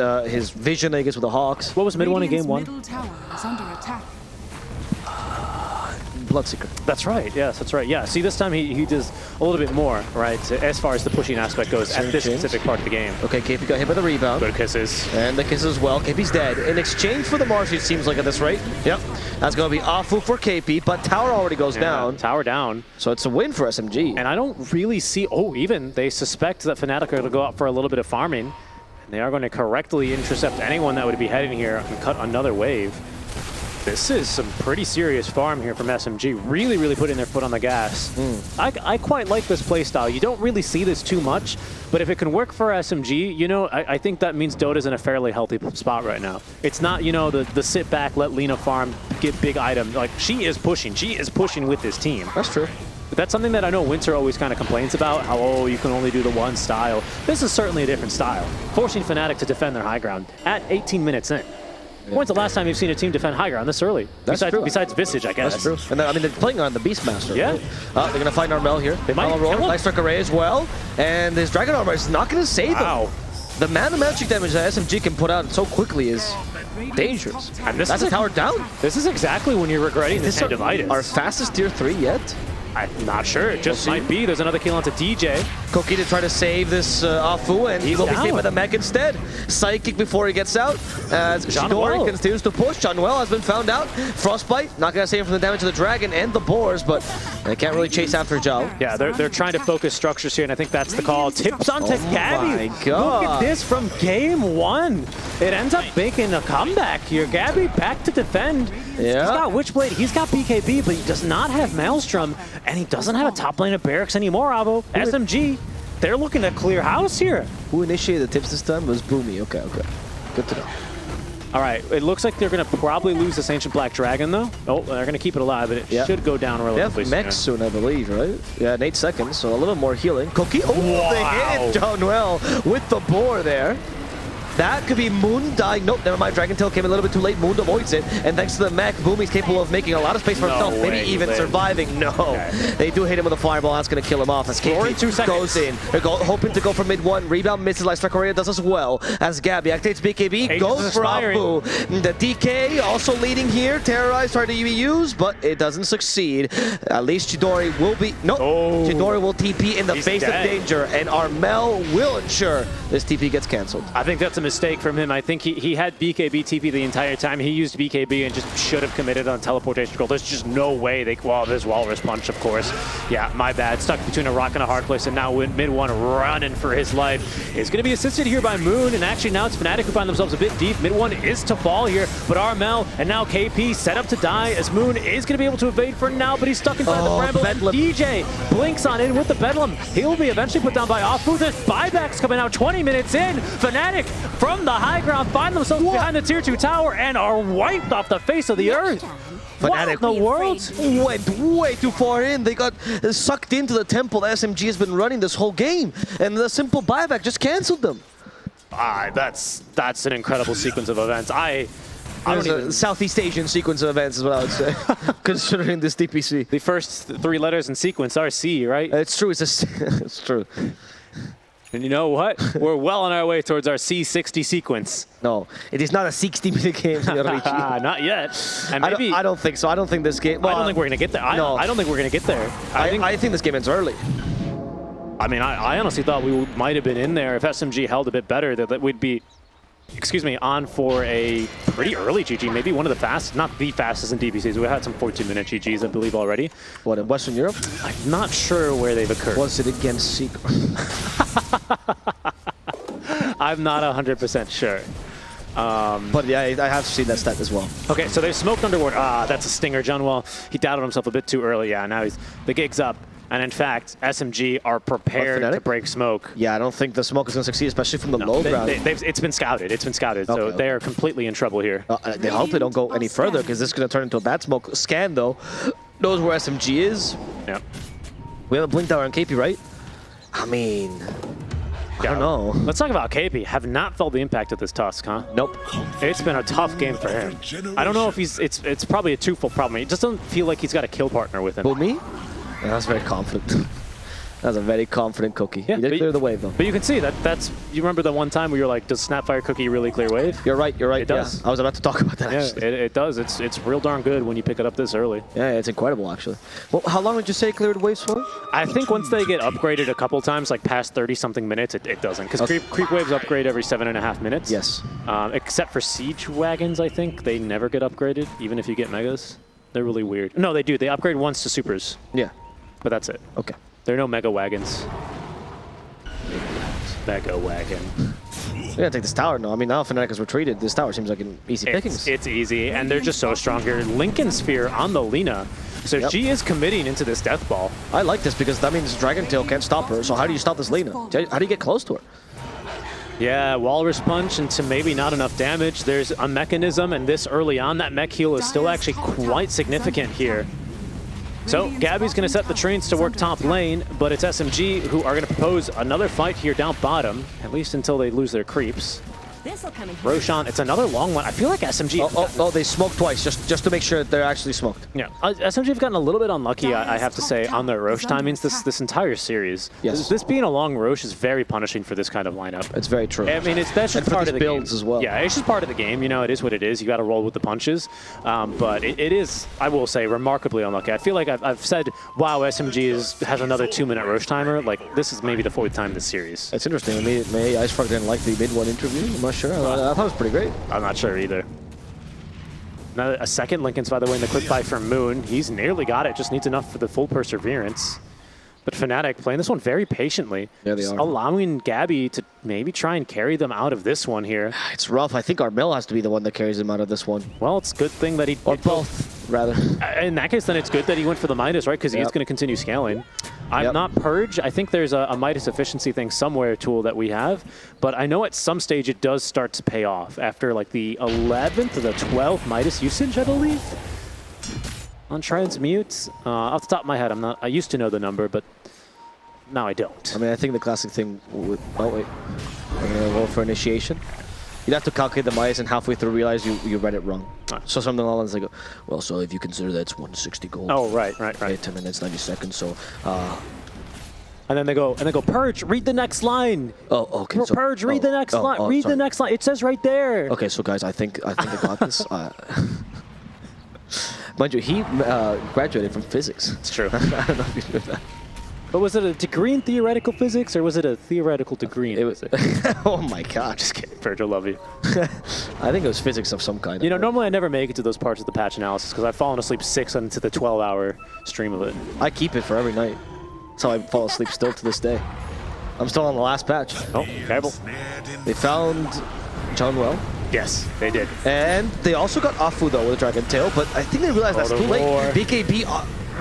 vision, I guess, with the Hawks. What was mid 1 in game 1? Bloodseeker. That's right. Yes, that's right. Yeah. See, this time he does a little bit more, right? As far as the pushing aspect goes at this specific part of the game. Okay, KP got hit by the rebound. Good kisses. And the kisses as well. KP's dead. In exchange for the Marsh, it seems like at this rate. Yep. That's going to be awful for KP, but tower already goes down. Tower down. So it's a win for SMG. And I don't really see... Oh, even they suspect that Fnatic are going to go out for a little bit of farming. And they are going to correctly intercept anyone that would be heading here and cut another wave. This is some pretty serious farm here from SMG. Really, really putting their foot on the gas. I quite like this playstyle. You don't really see this too much, but if it can work for SMG, you know, I think that means Dota's in a fairly healthy spot right now. It's not, you know, the sit back, let Lina farm, get big item. Like, she is pushing. She is pushing with this team. That's true. But that's something that I know Winter always kind of complains about, how, oh, you can only do the one style. This is certainly a different style. Forcing Fnatic to defend their high ground at 18 minutes in. When's the last time you've seen a team defend high ground this early? That's true. Besides Visage, I guess. That's true. And I mean, they're playing on the Beastmaster. Yeah. Right? They're going to find Armel here. They might roll. Light Strike Array as well. And his Dragon Armor is not going to save him. The mana magic damage that SMG can put out so quickly is dangerous. And this That's a tower down. This is exactly when you're regretting this hand of Midas. Our fastest tier 3 yet? I'm not sure. It just might be. There's another kill onto DJ. Koki to try to save this Afu, and he will be saved by the mech instead. Psychic before he gets out. As Shidori continues to push. Janwell has been found out. Frostbite, not going to save him from the damage of the dragon and the boars, but they can't really chase after Zhao. Yeah, they're trying to focus structures here, and I think that's the call. Tips onto Gabby. My God. Look at this from game 1. It ends up making a comeback here. Gabby back to defend. Yeah. He's got Witchblade, he's got BKB, but he does not have Maelstrom, and he doesn't have a top lane of Barracks anymore, Avo. SMG, they're looking to clear house here. Who initiated the tips this time? It was Boomy. Okay. Good to know. All right, it looks like they're going to probably lose this Ancient Black Dragon, though. Oh, they're going to keep it alive, but it should go down relatively soon. They have mechs soon, I believe, right? Yeah, in 8 seconds, so a little more healing. Koki, they hit John well with the boar there. That could be Moon dying. Nope, never mind. Dragon Tail came a little bit too late. Moon avoids it. And thanks to the mech, Boomy's capable of making a lot of space for himself. Maybe even surviving. No. Okay. They do hit him with a fireball. That's going to kill him off. As KP goes in. They're hoping to go for mid 1. Rebound misses. Light Strike Array does as well. As Gabby activates BKB. Goes for Afu. The DK also leading here. Terrorize trying to be used, but it doesn't succeed. At least Chidori will be... No. Chidori will TP in the face of danger. And Armel will ensure this TP gets cancelled. I think that's a mistake from him. I think he had BKB TP the entire time. He used BKB and just should have committed on teleportation scroll. There's just no way they... Well, there's Walrus Punch, of course. Yeah, my bad. Stuck between a rock and a hard place, and now mid one running for his life. Is going to be assisted here by Moon, and actually now it's Fnatic who find themselves a bit deep. Mid one is to fall here, but Armel and now KP set up to die as Moon is going to be able to evade for now, but he's stuck inside the Bramble. And DJ blinks on in with the Bedlam. He'll be eventually put down by Offboot. There's buybacks coming out 20 minutes in. Fnatic from the high ground find themselves behind the tier 2 tower and are wiped off the face of the earth. Fnatic, the world went way too far in. They got sucked into the temple SMG has been running this whole game, and the simple buyback just canceled them. That's an incredible sequence of events. I don't even... Southeast Asian sequence of events is what I would say, considering this DPC. The first 3 letters in sequence are C, right? It's true. It's true. And you know what? We're well on our way towards our C60 sequence. No, it is not a 60-minute game. Not yet. And maybe I don't think so. I don't think this game... Well, I don't think we're going to get there. I don't think we're going to get there. I think this game ends early. I mean, I honestly thought we might have been in there if SMG held a bit better, that we'd be... on for a pretty early GG, maybe one of the fastest, not the fastest in DPCs. We had some 14-minute GGs, I believe, already. What, in Western Europe? I'm not sure where they've occurred. Was it against Secret? I'm not 100% sure. But yeah, I have seen that stat as well. Okay, so they've smoked underward. That's a stinger. Junwell, he doubted himself a bit too early. Yeah, now the gig's up. And in fact, SMG are prepared to break smoke. Yeah, I don't think the smoke is going to succeed, especially from the low ground. It's been scouted. It's been scouted. So they are completely in trouble here. They hope they don't go any further, because this is going to turn into a bad smoke. Scan, though, knows where SMG is. Yeah. We have a blink tower on KP, right? I mean... I don't know. Let's talk about KP. Have not felt the impact of this Tusk, huh? Nope. It's been a tough game for him. I don't know if it's probably a twofold problem. It just doesn't feel like he's got a kill partner with him. Who, me? Yeah, that's very confident. That's a very confident Cookie. Yeah, he did clear the wave, though. But you can see that's... You remember the one time where you're like, does Snapfire Cookie really clear wave? You're right. It does. Yeah, I was about to talk about that, actually. It does. It's real darn good when you pick it up this early. Yeah, it's incredible, actually. Well, how long would you say cleared waves for? I think once they get upgraded a couple times, like past 30-something minutes, it doesn't. Because creep waves upgrade every 7.5 minutes. Yes. Except for Siege Wagons, I think. They never get upgraded, even if you get Megas. They're really weird. No, they do. They upgrade once to Supers. Yeah. But that's it. Okay. There are no Mega Wagons. Mega Wagon. We're gonna take this tower now. I mean, now Fnatic has retreated. This tower seems like an easy pickings. It's easy, and they're just so strong here. Lincoln Sphere on the Lina. So she is committing into this death ball. I like this because that means Dragon Tail can't stop her. So how do you stop this Lina? How do you get close to her? Yeah, Walrus Punch into maybe not enough damage. There's a mechanism, and this early on, that mech heal is still actually quite significant here. So Gabby's going to set the trains to work top lane, but it's SMG who are going to propose another fight here down bottom, at least until they lose their creeps. Roshan, it's another long one. I feel like SMG... they smoked twice, just to make sure that they're actually smoked. Yeah, SMG have gotten a little bit unlucky, I have to say, on their Roche timings this entire series. Yes. This being a long Roche is very punishing for this kind of lineup. It's very true. I mean, that's just part of the builds game. As well. Yeah, it's just part of the game. You know, it is what it is. You got to roll with the punches. But it is, I will say, remarkably unlucky. I feel like I've said, wow, SMG has another 2-minute Roche timer. Like, this is maybe the 4th time this series. It's interesting. Maybe Icefrog didn't like the mid-1 interview. I'm not sure. I thought it was pretty great. I'm not sure either. Now a second Lincoln's, by the way, in the quick buy from Moon. He's nearly got it. Just needs enough for the full perseverance. But Fnatic playing this one very patiently. Yeah, they are. Allowing Gabby to maybe try and carry them out of this one here. It's rough. I think Armel has to be the one that carries them out of this one. Well, it's a good thing that he... Or both, rather. In that case, then it's good that he went for the Midas, right? Because he's going to continue scaling. I'm not Purge. I think there's a Midas efficiency thing somewhere tool that we have. But I know at some stage it does start to pay off. After like the 11th or the 12th Midas usage, I believe. On Transmute. Off the top of my head, I used to know the number, but now I don't. I mean, I think the classic thing would... Oh, wait. I'm going to roll for initiation. You'd have to calculate the Midas and halfway through realize you read it wrong. So something along those lines like, well, so if you consider that it's 160 gold. Oh, right. 10 minutes, 90 seconds, so... And then they go, Purge, read the next line. Oh, okay. So, Purge, read the next line. Read the next line. It says right there. Okay, so guys, I think I got this. Mind you, he graduated from physics. It's true. I don't know if you knew that. But was it a degree in theoretical physics, or was it a theoretical degree in physics? Oh my god. Just kidding, Virgil, love you. I think it was physics of some kind. You know, normally I never make it to those parts of the patch analysis because I've fallen asleep 6 into the 12-hour stream of it. I keep it for every night. That's how I fall asleep still to this day. I'm still on the last patch. Oh, careful. They found John Well. Yes, they did. And they also got Afu though with a Dragon Tail, but I think they realized that's too late. BKB,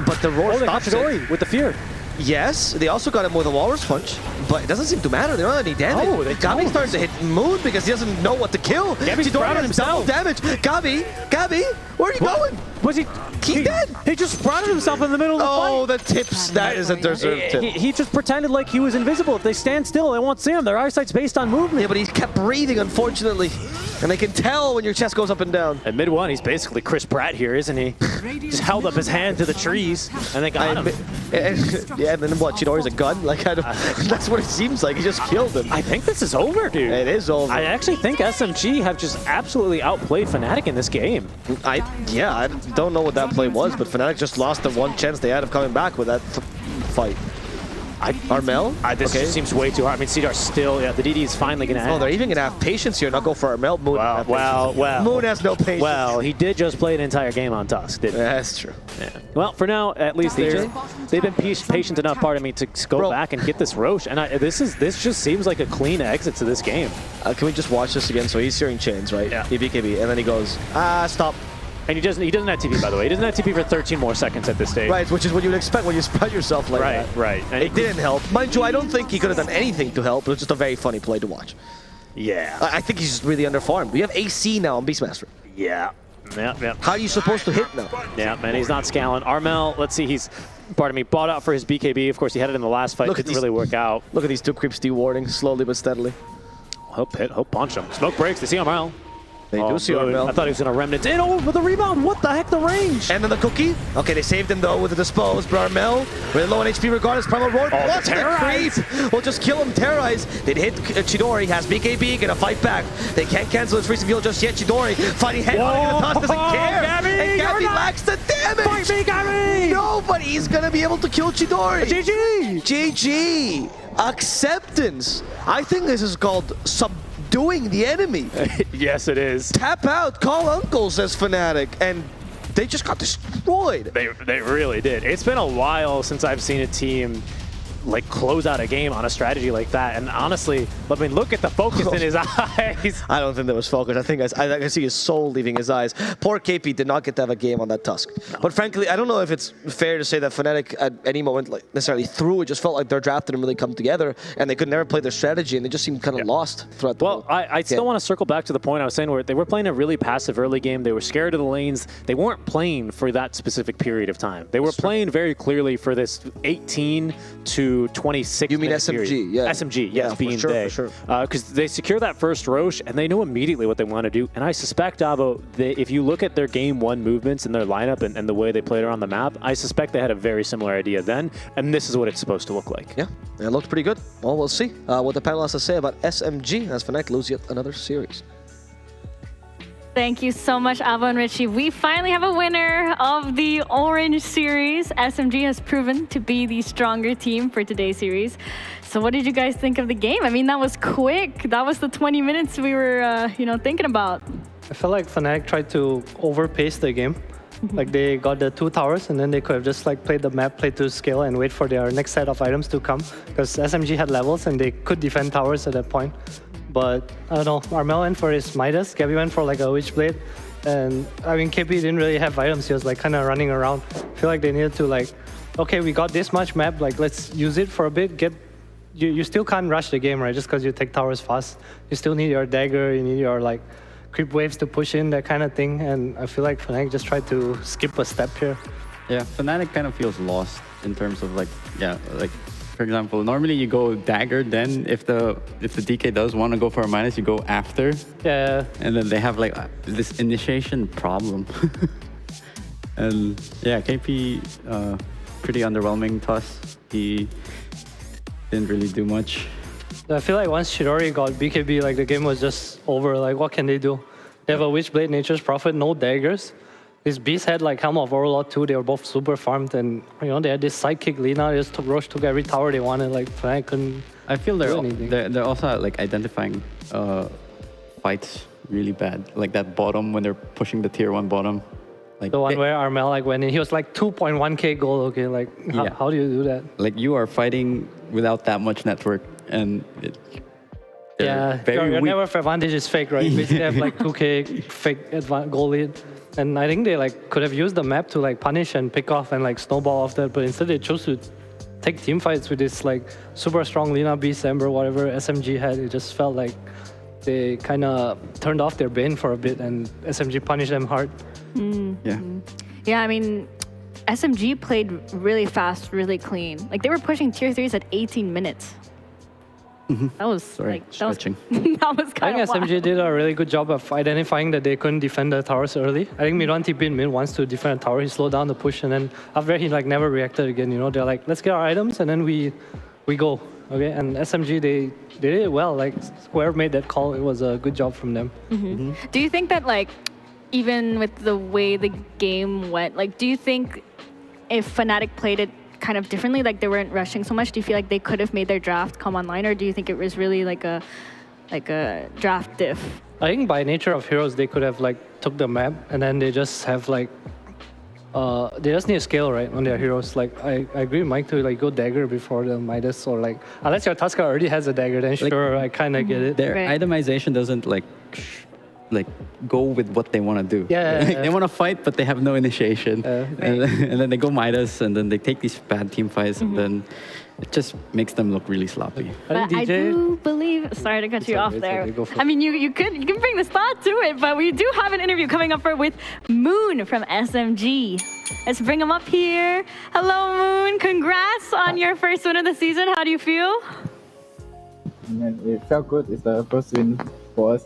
but the roar stops it. With the fear. Yes, they also got him with a Walrus Punch, but it doesn't seem to matter. They don't have any damage. Oh, Gabi's starting to hit Moon because he doesn't know what to kill. Gabi's sprouted himself. Double damage. Gabi, where are you going? Was he? He's dead. He just sprouted himself in the middle of the fight. Oh, the tips. That is a deserved tip. He just pretended like he was invisible. If they stand still, they won't see him. Their eyesight's based on movement. Yeah, but he kept breathing, unfortunately. And they can tell when your chest goes up and down. At mid one, he's basically Chris Pratt here, isn't he? Just held up his hand to the trees, and they got him. Yeah, and then what? Chidori's a gun? Like, that's what it seems like. He just killed him. I think this is over, dude. It is over. I actually think SMG have just absolutely outplayed Fnatic in this game. I don't know what that play was, but Fnatic just lost the one chance they had of coming back with that fight. Armel? This just seems way too hard. I mean, Cedar's still, the DD is finally going to end. Oh, they're even going to have patience here, not go for Armel. Moon Well. Moon has no patience. Well, he did just play an entire game on Tusk, didn't he? That's true. Yeah. Well, for now, at least they've been patient enough, pardon me, to go back and get this Roche. And this just seems like a clean exit to this game. Can we just watch this again? So he's hearing chains, right? Yeah. BKB, and then he goes, stop. And he doesn't have TP, by the way. He doesn't have TP for 13 more seconds at this stage. Right, which is what you'd expect when you spread yourself like that. Right. And it didn't help. Mind you, I don't think he could have done anything to help. It was just a very funny play to watch. Yeah. I think he's just really underfarmed. We have AC now on Beastmaster. Yeah. Yeah. How are you supposed to hit now? Yeah, man, he's not scaling. Armel, let's see, he's, bought out for his BKB. Of course, he had it in the last fight. Didn't really work out. Look at these two creeps dewarding, slowly but steadily. Hope punch him. Smoke breaks. They see Armel. They do see Armel. I thought he was going to remnant in. Oh, with the rebound. What the heck, the range? And then the cookie. Okay, they saved him though with the dispose. But Armel, with low on HP regardless, Primal Roar plus the creep. We'll just kill him, terrorize. They'd hit Chidori, has BKB, gonna fight back. They can't cancel his freeze heal just yet. Chidori fighting head-on in the toss, doesn't care. And Gabi lacks the damage. Fight me, Gabi! Nobody's gonna be able to kill Chidori. GG! GG! Acceptance. I think this is called subduing the enemy. Yes, it is. Tap out, call uncle, says Fnatic, and they just got destroyed. They really did. It's been a while since I've seen a team like close out a game on a strategy like that. And honestly, I mean, look at the focus in his eyes. I don't think that was focus. I think I can see his soul leaving his eyes. Poor KP did not get to have a game on that Tusk. No. But frankly, I don't know if it's fair to say that Fnatic at any moment like necessarily threw. It just felt like their draft didn't really come together, and they could never play their strategy, and they just seemed kind of lost throughout the Well, I still want to circle back to the point I was saying where they were playing a really passive early game. They were scared of the lanes. They weren't playing for that specific period of time. They were playing very clearly for this 18 to 26. You mean SMG? Period. Yeah. SMG, yes, being for sure. Because they secure that first Roche, and they know immediately what they want to do. And I suspect, Davo, if you look at their game one movements and their lineup and the way they played around the map, I suspect they had a very similar idea then, and this is what it's supposed to look like. Yeah, it looked pretty good. Well, we'll see what the panel has to say about SMG as Fnatic lose yet another series. Thank you so much, Avo and Richie. We finally have a winner of the Orange Series. SMG has proven to be the stronger team for today's series. So what did you guys think of the game? I mean, that was quick. That was the 20 minutes we were, thinking about. I felt like Fnatic tried to overpace the game. Like they got the 2 towers and then they could have just like played the map, played to scale and wait for their next set of items to come. Because SMG had levels and they could defend towers at that point. But I don't know, Armel went for his Midas, Gabi went for like a Witchblade. And I mean, KP didn't really have items, he was like kind of running around. I feel like they needed to like, okay, we got this much map, like let's use it for a bit. You still can't rush the game, right? Just because you take towers fast. You still need your dagger, you need your like creep waves to push in, that kind of thing. And I feel like Fnatic just tried to skip a step here. Yeah, Fnatic kind of feels lost in terms of like, for example, normally you go dagger, then if the DK does want to go for a minus, you go after. Yeah. And then they have like this initiation problem. And yeah, KP, pretty underwhelming toss. He didn't really do much. I feel like once Chidori got BKB, like the game was just over. Like, what can they do? They have a Witchblade, Nature's Prophet, no daggers. This Beast had like Helm of Warlord too. They were both super farmed, and you know they had this sidekick Lina. They just took every tower they wanted. Like Fnatic couldn't. I feel do anything. they're also like identifying fights really bad. Like that bottom when they're pushing the tier 1 bottom. Like the one where Armel like went in, he was like 2.1k gold. Okay, like how do you do that? Like you are fighting without that much network, and your network advantage is fake, right? You basically have like 2k fake gold lead, and I think they like could have used the map to like punish and pick off and like snowball off that, but instead they chose to take team fights with this like super strong Lina, Beast, Ember, whatever SMG had. It just felt like they kind of turned off their Bane for a bit, and SMG punished them hard. Yeah, I mean, SMG played really fast, really clean. Like they were pushing tier 3s at 18 minutes. That was stretching. That was kind I of think SMG did a really good job of identifying that they couldn't defend the towers early. I think mid-1 TP in mid wants to defend a tower. He slowed down the push, and then after he like never reacted again. You know, they're like, let's get our items, and then we go. Okay, and SMG they did it well. Like whoever made that call, it was a good job from them. Do you think that like even with the way the game went, like do you think if Fnatic played it kind of differently, like they weren't rushing so much, do you feel like they could have made their draft come online, or do you think it was really like a draft diff? I think by nature of heroes, they could have like took the map, and then they just have like they just need a scale right on their heroes. Like I agree with Mike to like go dagger before the Midas, or like unless your Tusker already has a dagger, then sure, I kind of get it. Their itemization doesn't like go with what they want to do. They want to fight, but they have no initiation. And then they go Midas, and then they take these bad team fights, and then it just makes them look really sloppy. But I do believe, sorry to cut you off there. I mean, you can bring this thought to it, but we do have an interview coming up with Moon from SMG. Let's bring him up here. Hello, Moon. Congrats on your first win of the season. How do you feel? Man, it felt good. It's the first win for us.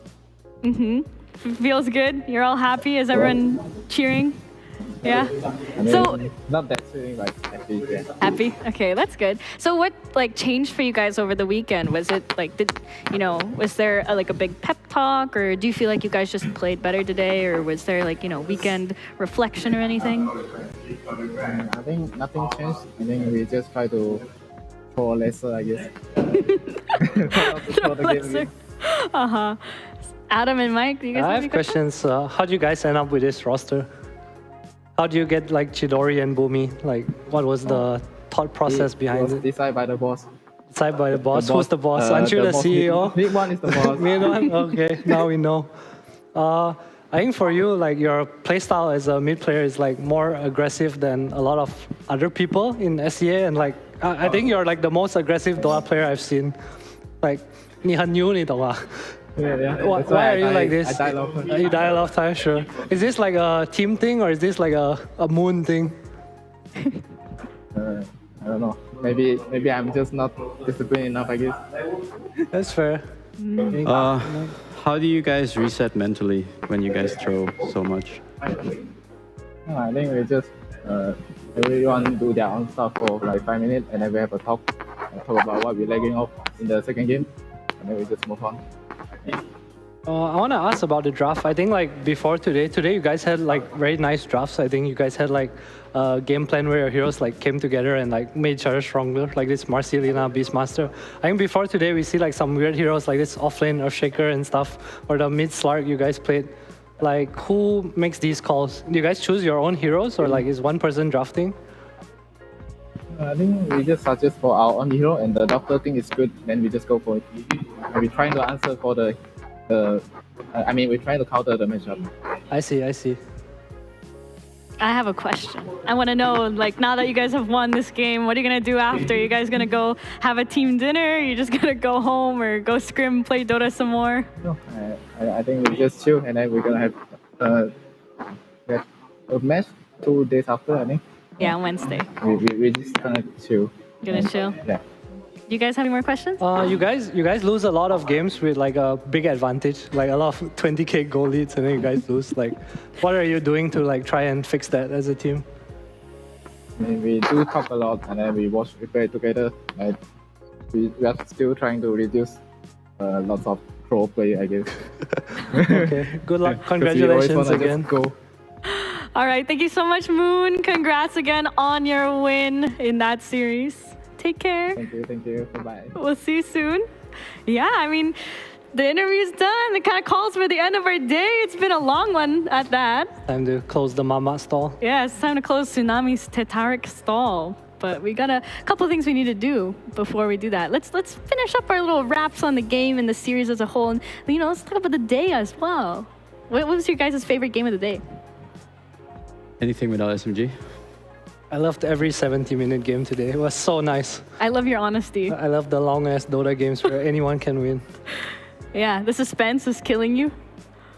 Feels good. You're all happy. Is everyone cheering? Yeah. I mean, so not that feeling, like happy. Yeah. happy. Okay, that's good. So what like changed for you guys over the weekend? Was it like was there like a big pep talk, or do you feel like you guys just played better today, or was there like weekend reflection or anything? I think nothing changed. I think we just try to throw lesser, I guess. Adam and Mike, do you guys I have questions. How do you guys end up with this roster? How do you get like Chidori and Boomy? Like, what was the thought process behind it? Decided by the boss. Decided by the boss. Who's the boss? Aren't you the CEO? Mid one is the boss. Mid one? Okay, now we know. I think for you, like your playstyle as a mid player is like more aggressive than a lot of other people in SEA, and like I think you're like the most aggressive Dota player I've seen. Like, 你很牛，你懂吗？ Yeah. Why are you like this? I die a lot of time. You die a lot of time, sure. Is this like a team thing, or is this like a Moon thing? I don't know. Maybe I'm just not disciplined enough, I guess. That's fair. How do you guys reset mentally when you guys throw so much? I think we just everyone do their own stuff for like 5 minutes, and then we have a talk about what we're lagging off in the second game, and then we just move on. I want to ask about the draft. I think like before today you guys had like very nice drafts. I think you guys had like a game plan where your heroes like came together and like made each other stronger, like this Marcelina, Beastmaster. I think before today we see like some weird heroes like this offlane Earthshaker and stuff, or the mid Slark you guys played. Like, who makes these calls? Do you guys choose your own heroes, or like is one person drafting? I think we just suggest for our own hero, and the doctor thing is good, then we just go for it. We're trying to answer for we're trying to counter the matchup. I see. I have a question. I want to know, like, now that you guys have won this game, what are you going to do after? You guys going to go have a team dinner? You're just going to go home or go scrim, play Dota some more? No, I think we just chill, and then we're going to have a match 2 days after, I think. Yeah, on Wednesday. We just gonna chill. Gonna chill? Yeah. You guys have any more questions? You guys lose a lot of games with like a big advantage, like a lot of 20k goal leads, and then you guys lose. Like, what are you doing to like try and fix that as a team? I mean, we do talk a lot, and then we watch replay together. Like, we are still trying to reduce lots of pro play, I guess. Okay, good luck. Congratulations again. Go. All right, thank you so much, Moon. Congrats again on your win in that series. Take care. Thank you. Bye-bye. We'll see you soon. Yeah, I mean, the interview's done. It kind of calls for the end of our day. It's been a long one at that. Time to close the Mama stall. Yeah, it's time to close Tsunami's Tetaric stall. But we got a couple things we need to do before we do that. Let's finish up our little wraps on the game and the series as a whole. And, let's talk about the day as well. What was your guys' favorite game of the day? Anything without SMG? I loved every 70-minute game today. It was so nice. I love your honesty. I love the long-ass Dota games where anyone can win. Yeah, the suspense is killing you.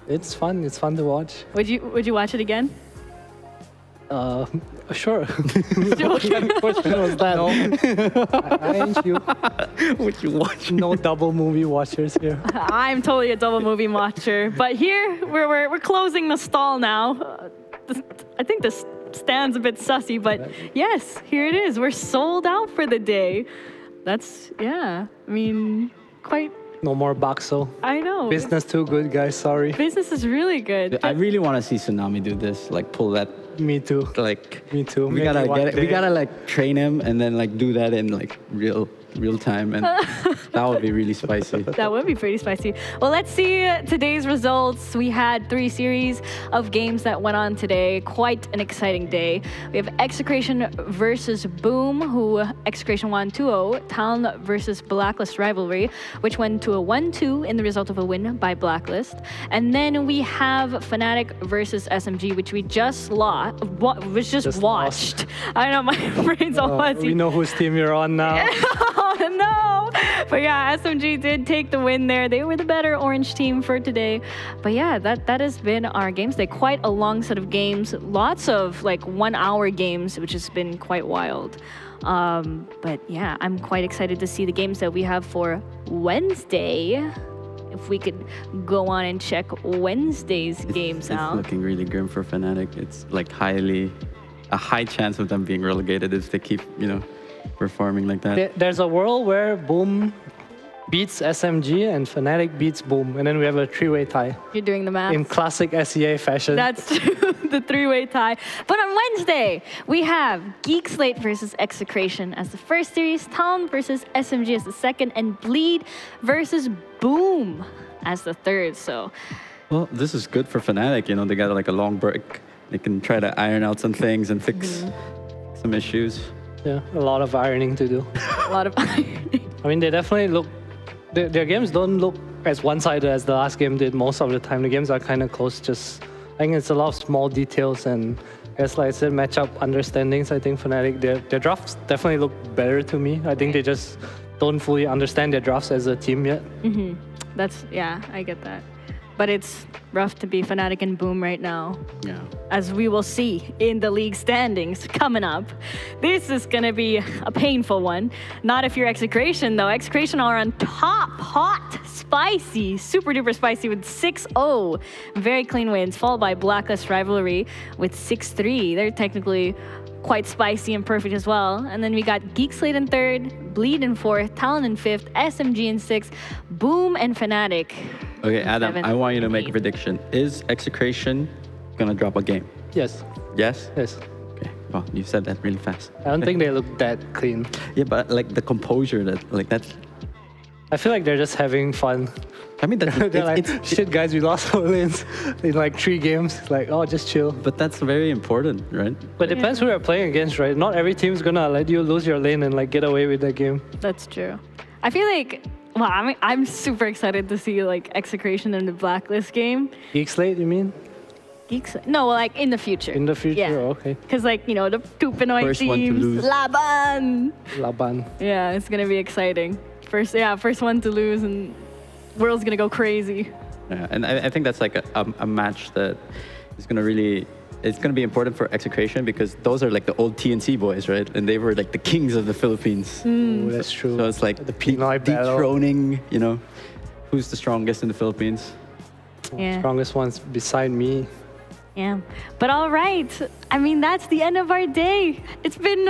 It's fun. It's fun to watch. Would you watch it again? Sure. What kind of question was that? No. I ain't you. Would you watch? No double movie watchers here. I'm totally a double movie watcher. But here, we're closing the stall now. I think this stand's a bit sussy, but yes, here it is. We're sold out for the day. Quite... No more Bakso. I know. Business too good, guys. Sorry. Business is really good. I really want to see Tsunami do this, like pull that. Me too. Me too. We gotta get it. We gotta like train him and then like do that in like real time, and that would be really spicy. That would be pretty spicy. Well, let's see today's results. We had 3 series of games that went on today. Quite an exciting day. We have Execration versus Boom, who Execration won 2-0. Talon versus Blacklist Rivalry, which went to a 1-2 in the result of a win by Blacklist. And then we have Fnatic versus SMG, which we just watched. I don't know, my brain's all fuzzy. We know whose team you're on now. Oh, no. But yeah, SMG did take the win there. They were the better orange team for today. But yeah, that has been our games day. Quite a long set of games. Lots of like 1-hour games, which has been quite wild. But yeah, I'm quite excited to see the games that we have for Wednesday. If we could go on and check Wednesday's games out. It's looking really grim for Fnatic. It's like a high chance of them being relegated if they keep, performing like that. There's a world where Boom beats SMG and Fnatic beats Boom, and then we have a 3-way tie. You're doing the math. In classic SEA fashion. That's true, the 3-way tie. But on Wednesday, we have Geek Slate versus Execration as the first series, Talon versus SMG as the second, and Bleed versus Boom as the third. So, well, this is good for Fnatic. They got like a long break. They can try to iron out some things and fix some issues. Yeah, a lot of ironing to do. A lot of ironing. I mean, they definitely look... Their games don't look as one-sided as the last game did most of the time. The games are kind of close. I think it's a lot of small details and, as like I said, matchup understandings. I think Fnatic, their drafts definitely look better to me. I think they just don't fully understand their drafts as a team yet. I get that. But it's rough to be Fnatic and Boom right now. Yeah. As we will see in the league standings coming up. This is going to be a painful one. Not if you're Execration, though. Execration are on top. Hot, spicy, super duper spicy with 6-0. Very clean wins, followed by Blacklist Rivalry with 6-3. They're technically quite spicy and perfect as well. And then we got Geek Slate in third, Bleed in fourth, Talon in fifth, SMG in sixth, Boom and Fnatic. Okay, Adam, I want you to make a prediction. Is Execration gonna drop a game? Yes. Yes? Yes. Okay, well, you said that really fast. I don't think they look that clean. Yeah, but like the composure, that's... I feel like they're just having fun. I mean, they're like, shit, guys, we lost our lanes in like 3 games. It's like, oh, just chill. But that's very important, right? But it depends who you're playing against, right? Not every team's gonna let you lose your lane and like get away with that game. That's true. I feel like, well, I'm super excited to see like Execration in the Blacklist game. Geek Slate, you mean? Geek Slate? No, like in the future. In the future, yeah. Okay. Because like, the two Pinoy teams. Laban. Yeah, it's gonna be exciting. First one to lose, and world's gonna go crazy. Yeah, and I think that's like a match that is gonna really, it's gonna be important for Execration because those are like the old TNC boys, right? And they were like the kings of the Philippines. Oh, that's true. So it's like the Pinoy battle. Dethroning, who's the strongest in the Philippines. Yeah. Strongest ones beside me. Yeah, but all right. I mean, that's the end of our day. It's been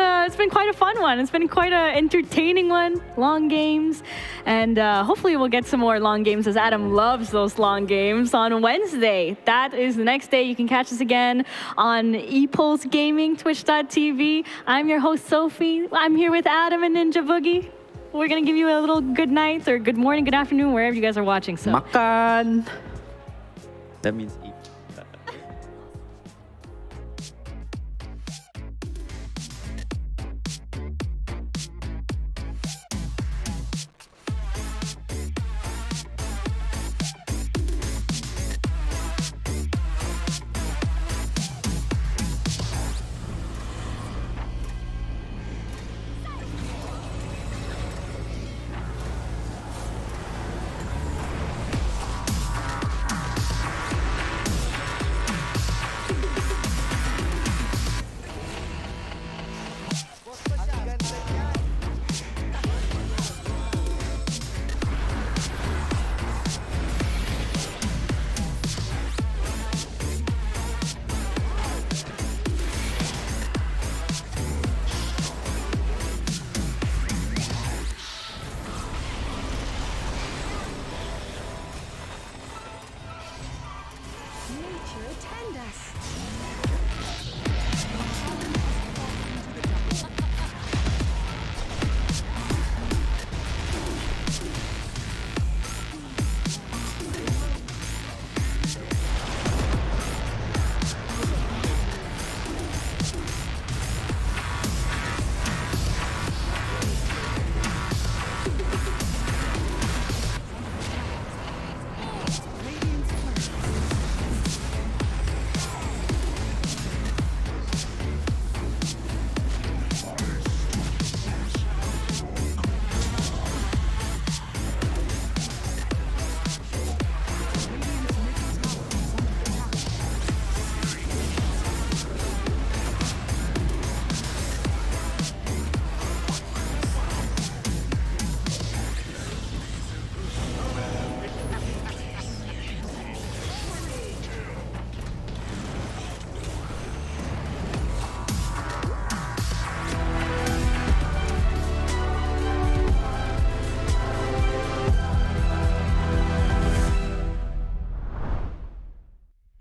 quite a fun one. It's been quite an entertaining one. Long games, and hopefully we'll get some more long games, as Adam loves those long games on Wednesday. That is the next day. You can catch us again on ePulse Gaming, Twitch.tv. I'm your host Sophie. I'm here with Adam and Ninja Boogie. We're gonna give you a little good night or good morning, good afternoon, wherever you guys are watching. So. Makan. That means eat.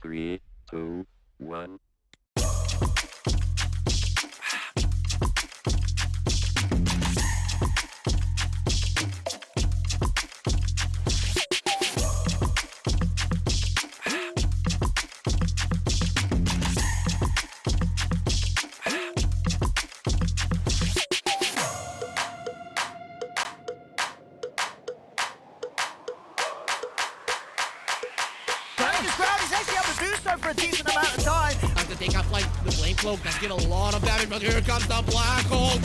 Three, two, one. This crowd is actually able to do so for a decent amount of time. Has to take out like the flame cloak. Does get a lot of damage, but here comes the black hole.